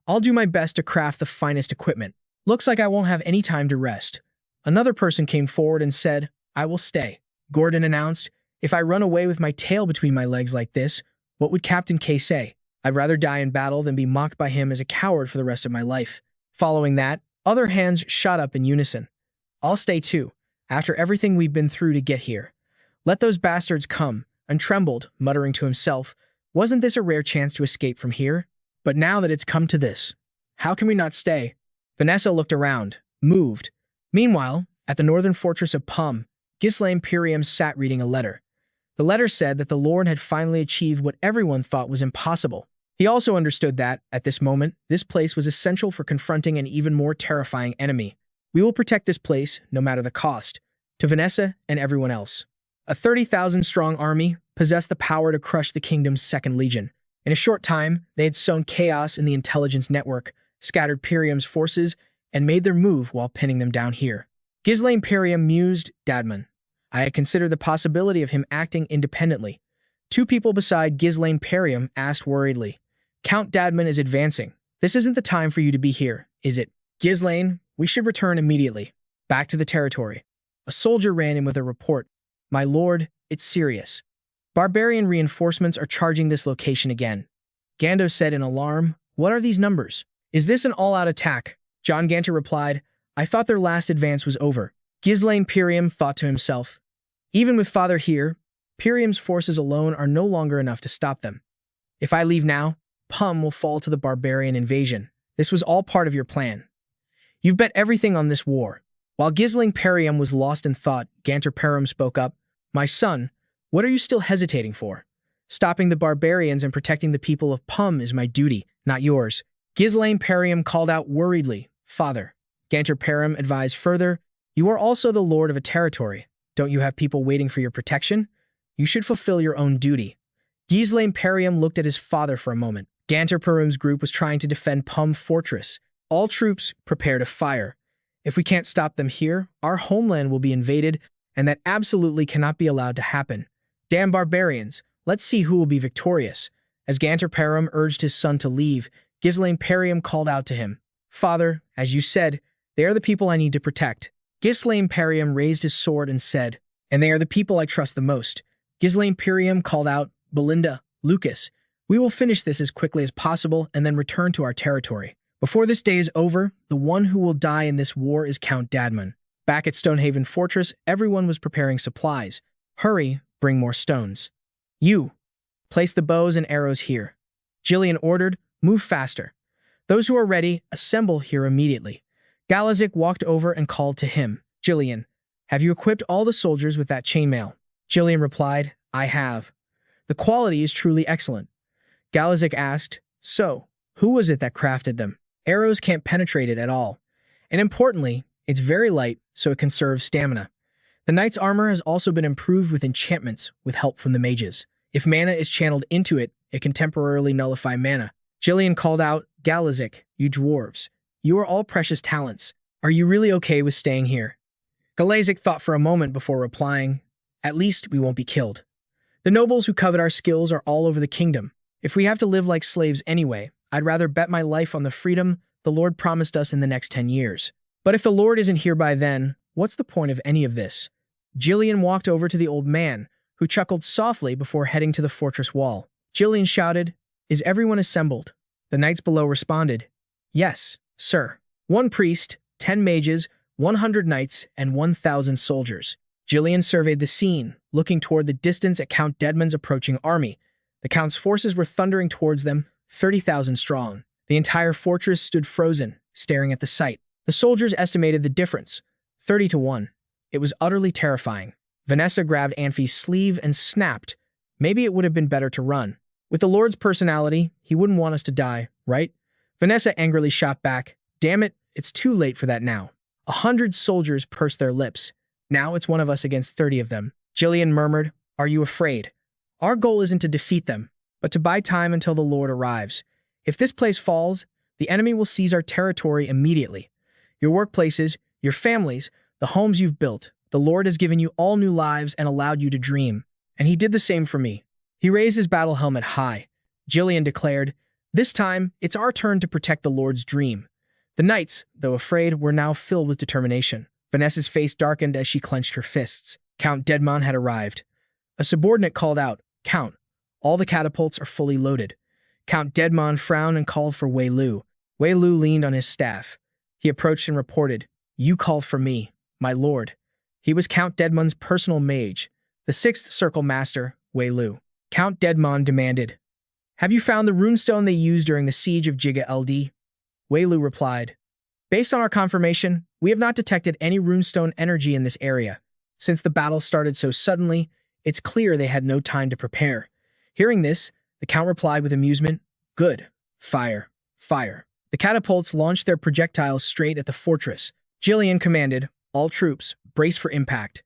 I'll do my best to craft the finest equipment. Looks like I won't have any time to rest. Another person came forward and said, I will stay. Gordon announced, if I run away with my tail between my legs like this, what would Captain K say? I'd rather die in battle than be mocked by him as a coward for the rest of my life. Following that, other hands shot up in unison. I'll stay too, after everything we've been through to get here. Let those bastards come, and trembled, muttering to himself, wasn't this a rare chance to escape from here? But now that it's come to this, how can we not stay? Vanessa looked around, moved. Meanwhile, at the northern fortress of Pum, Ghislain Perum sat reading a letter. The letter said that the Lord had finally achieved what everyone thought was impossible. He also understood that, at this moment, this place was essential for confronting an even more terrifying enemy. We will protect this place, no matter the cost. To Vanessa and everyone else. A 30,000-strong army possessed the power to crush the kingdom's 2nd Legion. In a short time, they had sown chaos in the intelligence network, scattered Perium's forces, and made their move while pinning them down here. Ghislain Perum mused, Deadmon. I had considered the possibility of him acting independently. 2 people beside Ghislain Perum asked worriedly, Count Deadmon is advancing. This isn't the time for you to be here, is it? Ghislain, we should return immediately. Back to the territory. A soldier ran in with a report. My lord, it's serious. Barbarian reinforcements are charging this location again. Gando said in alarm, what are these numbers? Is this an all-out attack? John Ganter replied, I thought their last advance was over. Ghislain Perum thought to himself, even with father here, Perium's forces alone are no longer enough to stop them. If I leave now, Pum will fall to the barbarian invasion. This was all part of your plan. You've bet everything on this war. While Ghislain Perum was lost in thought, Ganter Perum spoke up, my son, what are you still hesitating for? Stopping the barbarians and protecting the people of Pum is my duty, not yours. Ghislain Perum called out worriedly, Father. Ganter Perum advised further, you are also the lord of a territory. Don't you have people waiting for your protection? You should fulfill your own duty. Ghislain Perum looked at his father for a moment. Ganter Perum's group was trying to defend Pum Fortress. All troops prepare to fire. If we can't stop them here, our homeland will be invaded, and that absolutely cannot be allowed to happen. Damn barbarians, let's see who will be victorious. As Ganter Perum urged his son to leave, Ghislain Perum called out to him, "Father, as you said, they are the people I need to protect." Ghislain Perum raised his sword and said, "And they are the people I trust the most." Ghislain Perum called out, "Belinda, Lucas, we will finish this as quickly as possible and then return to our territory. Before this day is over, the one who will die in this war is Count Deadmon." Back at Stonehaven Fortress, everyone was preparing supplies. "Hurry, bring more stones. You, place the bows and arrows here." Ghislain ordered, "Move faster. Those who are ready, assemble here immediately." Galazic walked over and called to him, "Ghislain, have you equipped all the soldiers with that chainmail?" Ghislain replied, "I have. The quality is truly excellent." Galazic asked, "So, who was it that crafted them?" "Arrows can't penetrate it at all. And importantly, it's very light, so it conserves stamina. The knight's armor has also been improved with enchantments with help from the mages. If mana is channeled into it, it can temporarily nullify mana." Ghislain called out, "Galazic, you dwarves, you are all precious talents. Are you really okay with staying here?" Galazic thought for a moment before replying, "At least we won't be killed. The nobles who covet our skills are all over the kingdom. If we have to live like slaves anyway, I'd rather bet my life on the freedom the Lord promised us in the next 10 years. But if the Lord isn't here by then, what's the point of any of this?" Ghislain walked over to the old man, who chuckled softly before heading to the fortress wall. Ghislain shouted, "Is everyone assembled?" The knights below responded, "Yes, sir. 1 priest, 10 mages, 100 knights, and 1,000 soldiers." Ghislain surveyed the scene, looking toward the distance at Count Deadmon's approaching army. The Count's forces were thundering towards them, 30,000 strong. The entire fortress stood frozen, staring at the sight. The soldiers estimated the difference, 30 to 1. It was utterly terrifying. Vanessa grabbed Anfi's sleeve and snapped. "Maybe it would have been better to run. With the Lord's personality, he wouldn't want us to die, right?" Vanessa angrily shot back, "Damn it, it's too late for that now." 100 soldiers pursed their lips. "Now it's one of us against 30 of them." Ghislain murmured, "Are you afraid? Our goal isn't to defeat them, but to buy time until the Lord arrives. If this place falls, the enemy will seize our territory immediately. Your workplaces, your families, the homes you've built. The Lord has given you all new lives and allowed you to dream. And he did the same for me." He raised his battle helmet high. Ghislain declared, "This time, it's our turn to protect the Lord's dream." The knights, though afraid, were now filled with determination. Vanessa's face darkened as she clenched her fists. Count Deadmon had arrived. A subordinate called out, "Count, all the catapults are fully loaded." Count Deadmon frowned and called for Wei Lu. Wei Lu leaned on his staff. He approached and reported, "You called for me, my lord." He was Count Deadmon's personal mage, the 6th Circle Master, Wei Lu. Count Deadmon demanded, "Have you found the runestone they used during the siege of Giga LD?" Wei Lu replied, "Based on our confirmation, we have not detected any runestone energy in this area. Since the battle started so suddenly, it's clear they had no time to prepare." Hearing this, the Count replied with amusement, "Good. Fire. Fire." The catapults launched their projectiles straight at the fortress. Ghislain commanded, "All troops, brace for impact."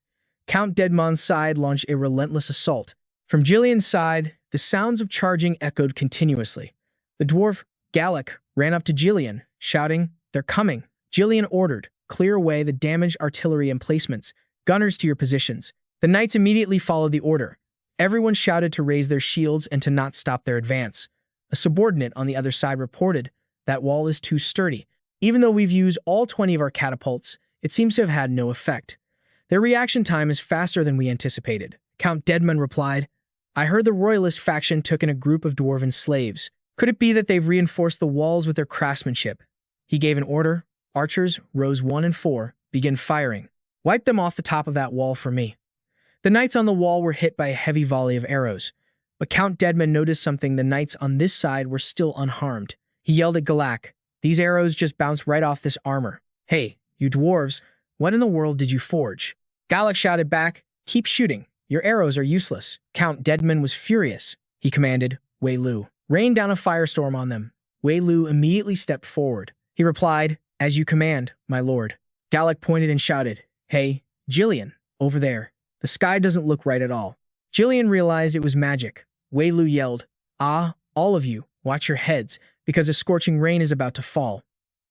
Count Deadmon's side launched a relentless assault. From Ghislain's side, the sounds of charging echoed continuously. The dwarf, Gallic, ran up to Ghislain, shouting, "They're coming." Ghislain ordered, "Clear away the damaged artillery emplacements. Gunners to your positions." The knights immediately followed the order. Everyone shouted to raise their shields and to not stop their advance. A subordinate on the other side reported, "That wall is too sturdy. Even though we've used all 20 of our catapults, it seems to have had no effect. Their reaction time is faster than we anticipated." Count Deadmon replied, "I heard the royalist faction took in a group of dwarven slaves. Could it be that they've reinforced the walls with their craftsmanship?" He gave an order. "Archers, rows 1 and 4, begin firing. Wipe them off the top of that wall for me." The knights on the wall were hit by a heavy volley of arrows, but Count Deadmon noticed something: the knights on this side were still unharmed. He yelled at Galak, "These arrows just bounced right off this armor. Hey, you dwarves, what in the world did you forge?" Galak shouted back, "Keep shooting. Your arrows are useless." Count Deadmon was furious. He commanded, "Wei Lu, rain down a firestorm on them." Wei Lu immediately stepped forward. He replied, "As you command, my lord." Galak pointed and shouted, "Hey, Ghislain, over there. The sky doesn't look right at all." Ghislain realized it was magic. Wei Lu yelled, "Ah, all of you, watch your heads, because a scorching rain is about to fall."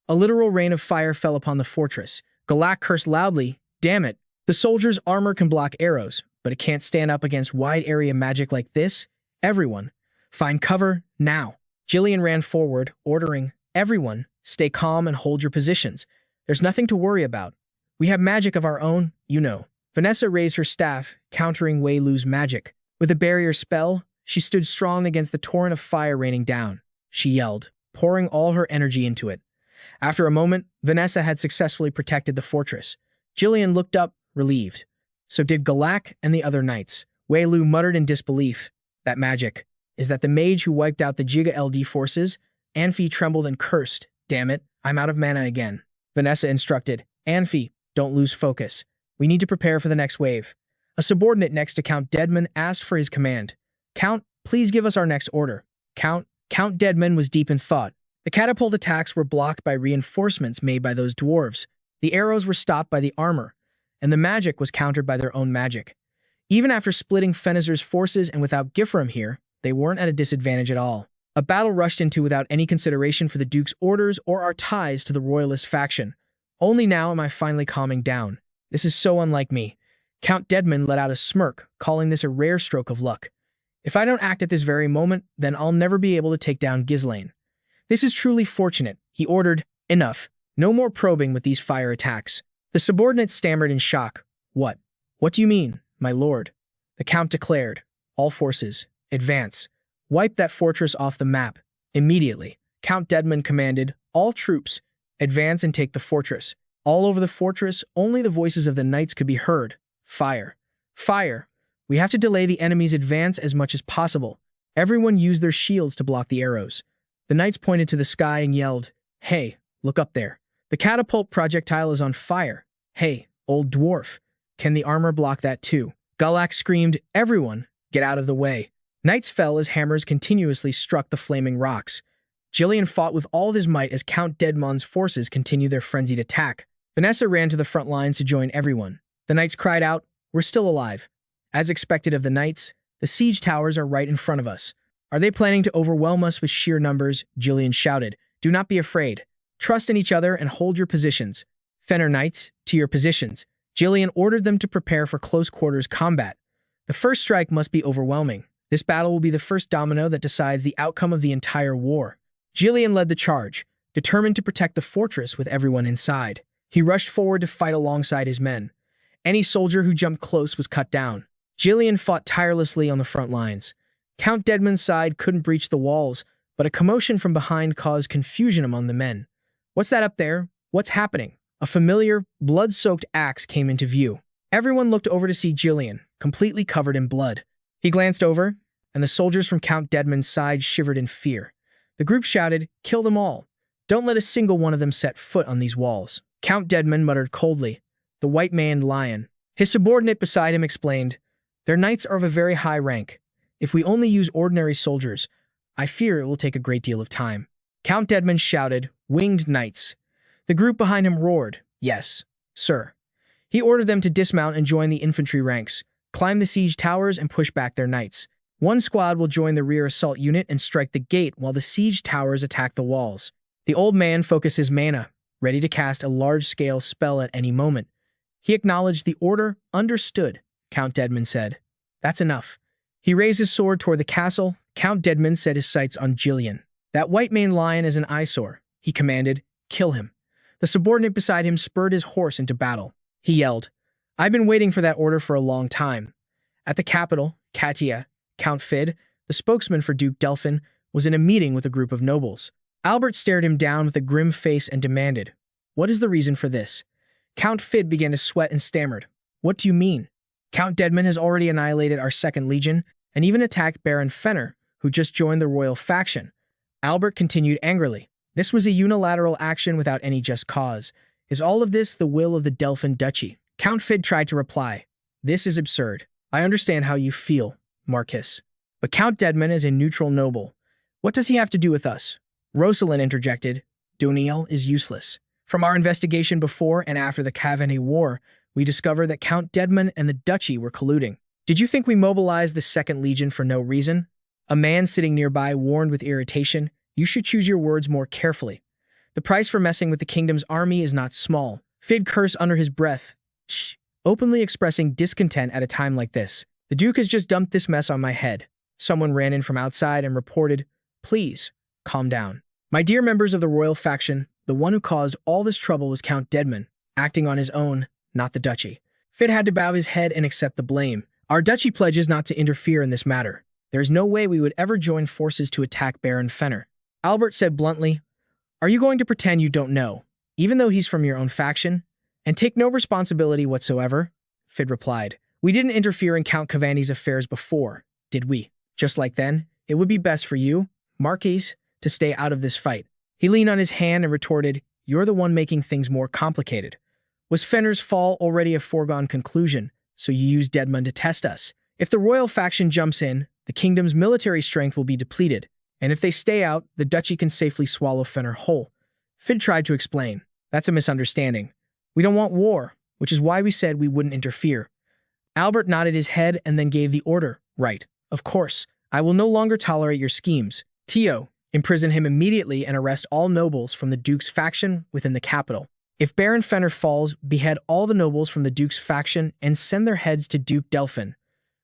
A literal rain of fire fell upon the fortress. Galak cursed loudly, "Damn it, the soldier's armor can block arrows, but it can't stand up against wide area magic like this. Everyone, Find cover, now. Ghislain ran forward, ordering, everyone, stay calm and hold your positions. There's nothing to worry about. We have magic of our own, you know. Vanessa raised her staff, countering Wei Lu's magic. With a barrier spell, she stood strong against the torrent of fire raining down. She yelled, pouring all her energy into it. After a moment, Vanessa had successfully protected the fortress. Ghislain looked up, relieved. So did Galak and the other knights. Wei Lu muttered in disbelief. That magic. Is that the mage who wiped out the Giga LD forces? Anfi trembled and cursed. Damn it, I'm out of mana again. Vanessa instructed. Anfi, don't lose focus. We need to prepare for the next wave. A subordinate next to Count Deadmon asked for his command. Count, please give us our next order. Count Deadmon was deep in thought. The catapult attacks were blocked by reinforcements made by those dwarves. The arrows were stopped by the armor, and the magic was countered by their own magic. Even after splitting Fenizer's forces and without Gifram here, they weren't at a disadvantage at all. A battle rushed into without any consideration for the Duke's orders or our ties to the Royalist faction. Only now am I finally calming down. This is so unlike me. Count Deadmon let out a smirk, calling this a rare stroke of luck. If I don't act at this very moment, then I'll never be able to take down Ghislain. This is truly fortunate, he ordered. Enough. No more probing with these fire attacks. The subordinate stammered in shock. What? What do you mean, my lord? The Count declared. All forces, advance. Wipe that fortress off the map. Immediately. Count Deadmon commanded. All troops, advance and take the fortress. All over the fortress, only the voices of the knights could be heard. Fire. Fire. We have to delay the enemy's advance as much as possible. Everyone used their shields to block the arrows. The knights pointed to the sky and yelled, Hey, look up there. The catapult projectile is on fire. Hey, old dwarf. Can the armor block that too? Galak screamed, Everyone, get out of the way. Knights fell as hammers continuously struck the flaming rocks. Ghislain fought with all his might as Count Deadmon's forces continued their frenzied attack. Vanessa ran to the front lines to join everyone. The knights cried out, We're still alive. As expected of the knights, the siege towers are right in front of us. Are they planning to overwhelm us with sheer numbers? Ghislain shouted. Do not be afraid. Trust in each other and hold your positions. Fenner knights, to your positions. Ghislain ordered them to prepare for close-quarters combat. The first strike must be overwhelming. This battle will be the first domino that decides the outcome of the entire war. Ghislain led the charge, determined to protect the fortress with everyone inside. He rushed forward to fight alongside his men. Any soldier who jumped close was cut down. Ghislain fought tirelessly on the front lines. Count Deadmon's side couldn't breach the walls, but a commotion from behind caused confusion among the men. What's that up there? What's happening? A familiar, blood-soaked axe came into view. Everyone looked over to see Ghislain, completely covered in blood. He glanced over, and the soldiers from Count Deadmon's side shivered in fear. The group shouted, Kill them all. Don't let a single one of them set foot on these walls. Count Deadmon muttered coldly, The white-maned lion. His subordinate beside him explained, Their knights are of a very high rank. If we only use ordinary soldiers, I fear it will take a great deal of time. Count Deadmon shouted, Winged knights. The group behind him roared, Yes, sir. He ordered them to dismount and join the infantry ranks, climb the siege towers and push back their knights. One squad will join the rear assault unit and strike the gate while the siege towers attack the walls. The old man focused his mana, ready to cast a large-scale spell at any moment. He acknowledged the order. Understood, Count Deadmon said. That's enough. He raised his sword toward the castle. Count Deadmon set his sights on Ghislain. That white-maned lion is an eyesore, he commanded. Kill him. The subordinate beside him spurred his horse into battle. He yelled, I've been waiting for that order for a long time. At the capital, Katia, Count Fid, the spokesman for Duke Dpin, was in a meeting with a group of nobles. Albert stared him down with a grim face and demanded, What is the reason for this? Count Fid began to sweat and stammered, What do you mean? Count Deadmon has already annihilated our 2nd Legion and even attacked Baron Fenner, who just joined the royal faction. Albert continued angrily, This was a unilateral action without any just cause. Is all of this the will of the Dpin Duchy? Count Fid tried to reply, This is absurd. I understand how you feel, Marquis. But Count Deadmon is a neutral noble. What does he have to do with us? Rosalind interjected, Doniel is useless. From our investigation before and after the Caveney War, we discovered that Count Deadmon and the Duchy were colluding. Did you think we mobilized the 2nd Legion for no reason? A man sitting nearby warned with irritation, You should choose your words more carefully. The price for messing with the kingdom's army is not small. Fid cursed under his breath, openly expressing discontent at a time like this. The Duke has just dumped this mess on my head. Someone ran in from outside and reported, "Please, calm down. My dear members of the royal faction, the one who caused all this trouble was Count Deadmon, acting on his own, not the duchy." Fid had to bow his head and accept the blame. "Our duchy pledges not to interfere in this matter. There is no way we would ever join forces to attack Baron Fenner." Albert said bluntly, "Are you going to pretend you don't know, even though he's from your own faction, and take no responsibility whatsoever?" Fid replied, "We didn't interfere in Count Cavandi's affairs before, did we? Just like then, it would be best for you, Marquise, to stay out of this fight." He leaned on his hand and retorted, "You're the one making things more complicated. Was Fenner's fall already a foregone conclusion, so you used Deadmon to test us? If the royal faction jumps in, the kingdom's military strength will be depleted, and if they stay out, the duchy can safely swallow Fenner whole." Fid tried to explain, "That's a misunderstanding. We don't want war, which is why we said we wouldn't interfere." Albert nodded his head and then gave the order, "Right, of course. I will no longer tolerate your schemes. Tio, imprison him immediately and arrest all nobles from the Duke's faction within the capital. If Baron Fenner falls, behead all the nobles from the Duke's faction and send their heads to Duke Dpin."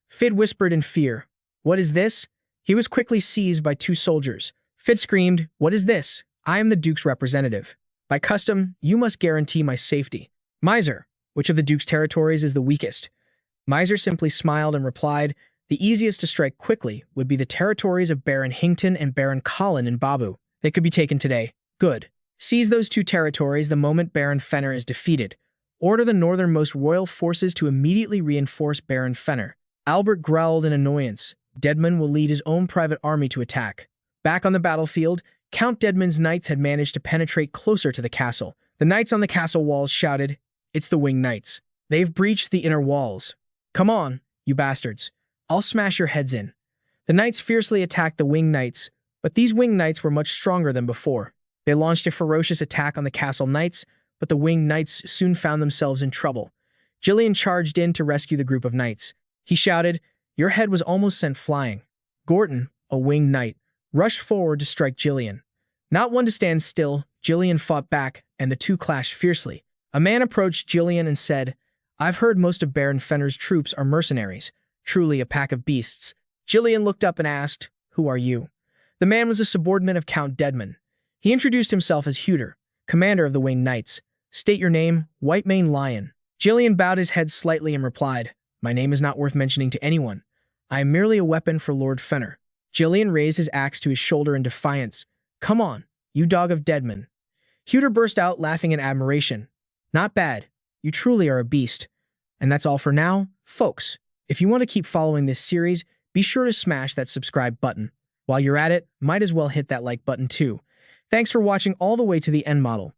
Fid whispered in fear, "What is this?" He was quickly seized by two soldiers. Fid screamed, "What is this? I am the Duke's representative. By custom, you must guarantee my safety." "Miser, which of the Duke's territories is the weakest?" Miser simply smiled and replied, "The easiest to strike quickly would be the territories of Baron Hington and Baron Colin in Babu. They could be taken today." "Good. Seize those two territories the moment Baron Fenner is defeated. Order the northernmost royal forces to immediately reinforce Baron Fenner." Albert growled in annoyance. "Deadmon will lead his own private army to attack." Back on the battlefield, Count Deadmon's knights had managed to penetrate closer to the castle. The knights on the castle walls shouted, "It's the Winged Knights. They've breached the inner walls. Come on, you bastards. I'll smash your heads in." The knights fiercely attacked the Winged Knights, but these Winged Knights were much stronger than before. They launched a ferocious attack on the castle knights, but the Winged Knights soon found themselves in trouble. Ghislain charged in to rescue the group of knights. He shouted, "Your head was almost sent flying." Gorton, a Winged Knight, rushed forward to strike Ghislain. Not one to stand still, Ghislain fought back, and the two clashed fiercely. A man approached Ghislain and said, "I've heard most of Baron Fenner's troops are mercenaries. Truly a pack of beasts." Ghislain looked up and asked, "Who are you?" The man was a subordinate of Count Deadmon. He introduced himself as Huter, commander of the Winged Knights. "State your name, White-Maned Lion." Ghislain bowed his head slightly and replied, "My name is not worth mentioning to anyone. I am merely a weapon for Lord Fenner." Ghislain raised his axe to his shoulder in defiance. "Come on, you dog of Deadmon." Huter burst out laughing in admiration. "Not bad. You truly are a beast." And that's all for now, folks. If you want to keep following this series, be sure to smash that subscribe button. While you're at it, might as well hit that like button too. Thanks for watching all the way to the end model.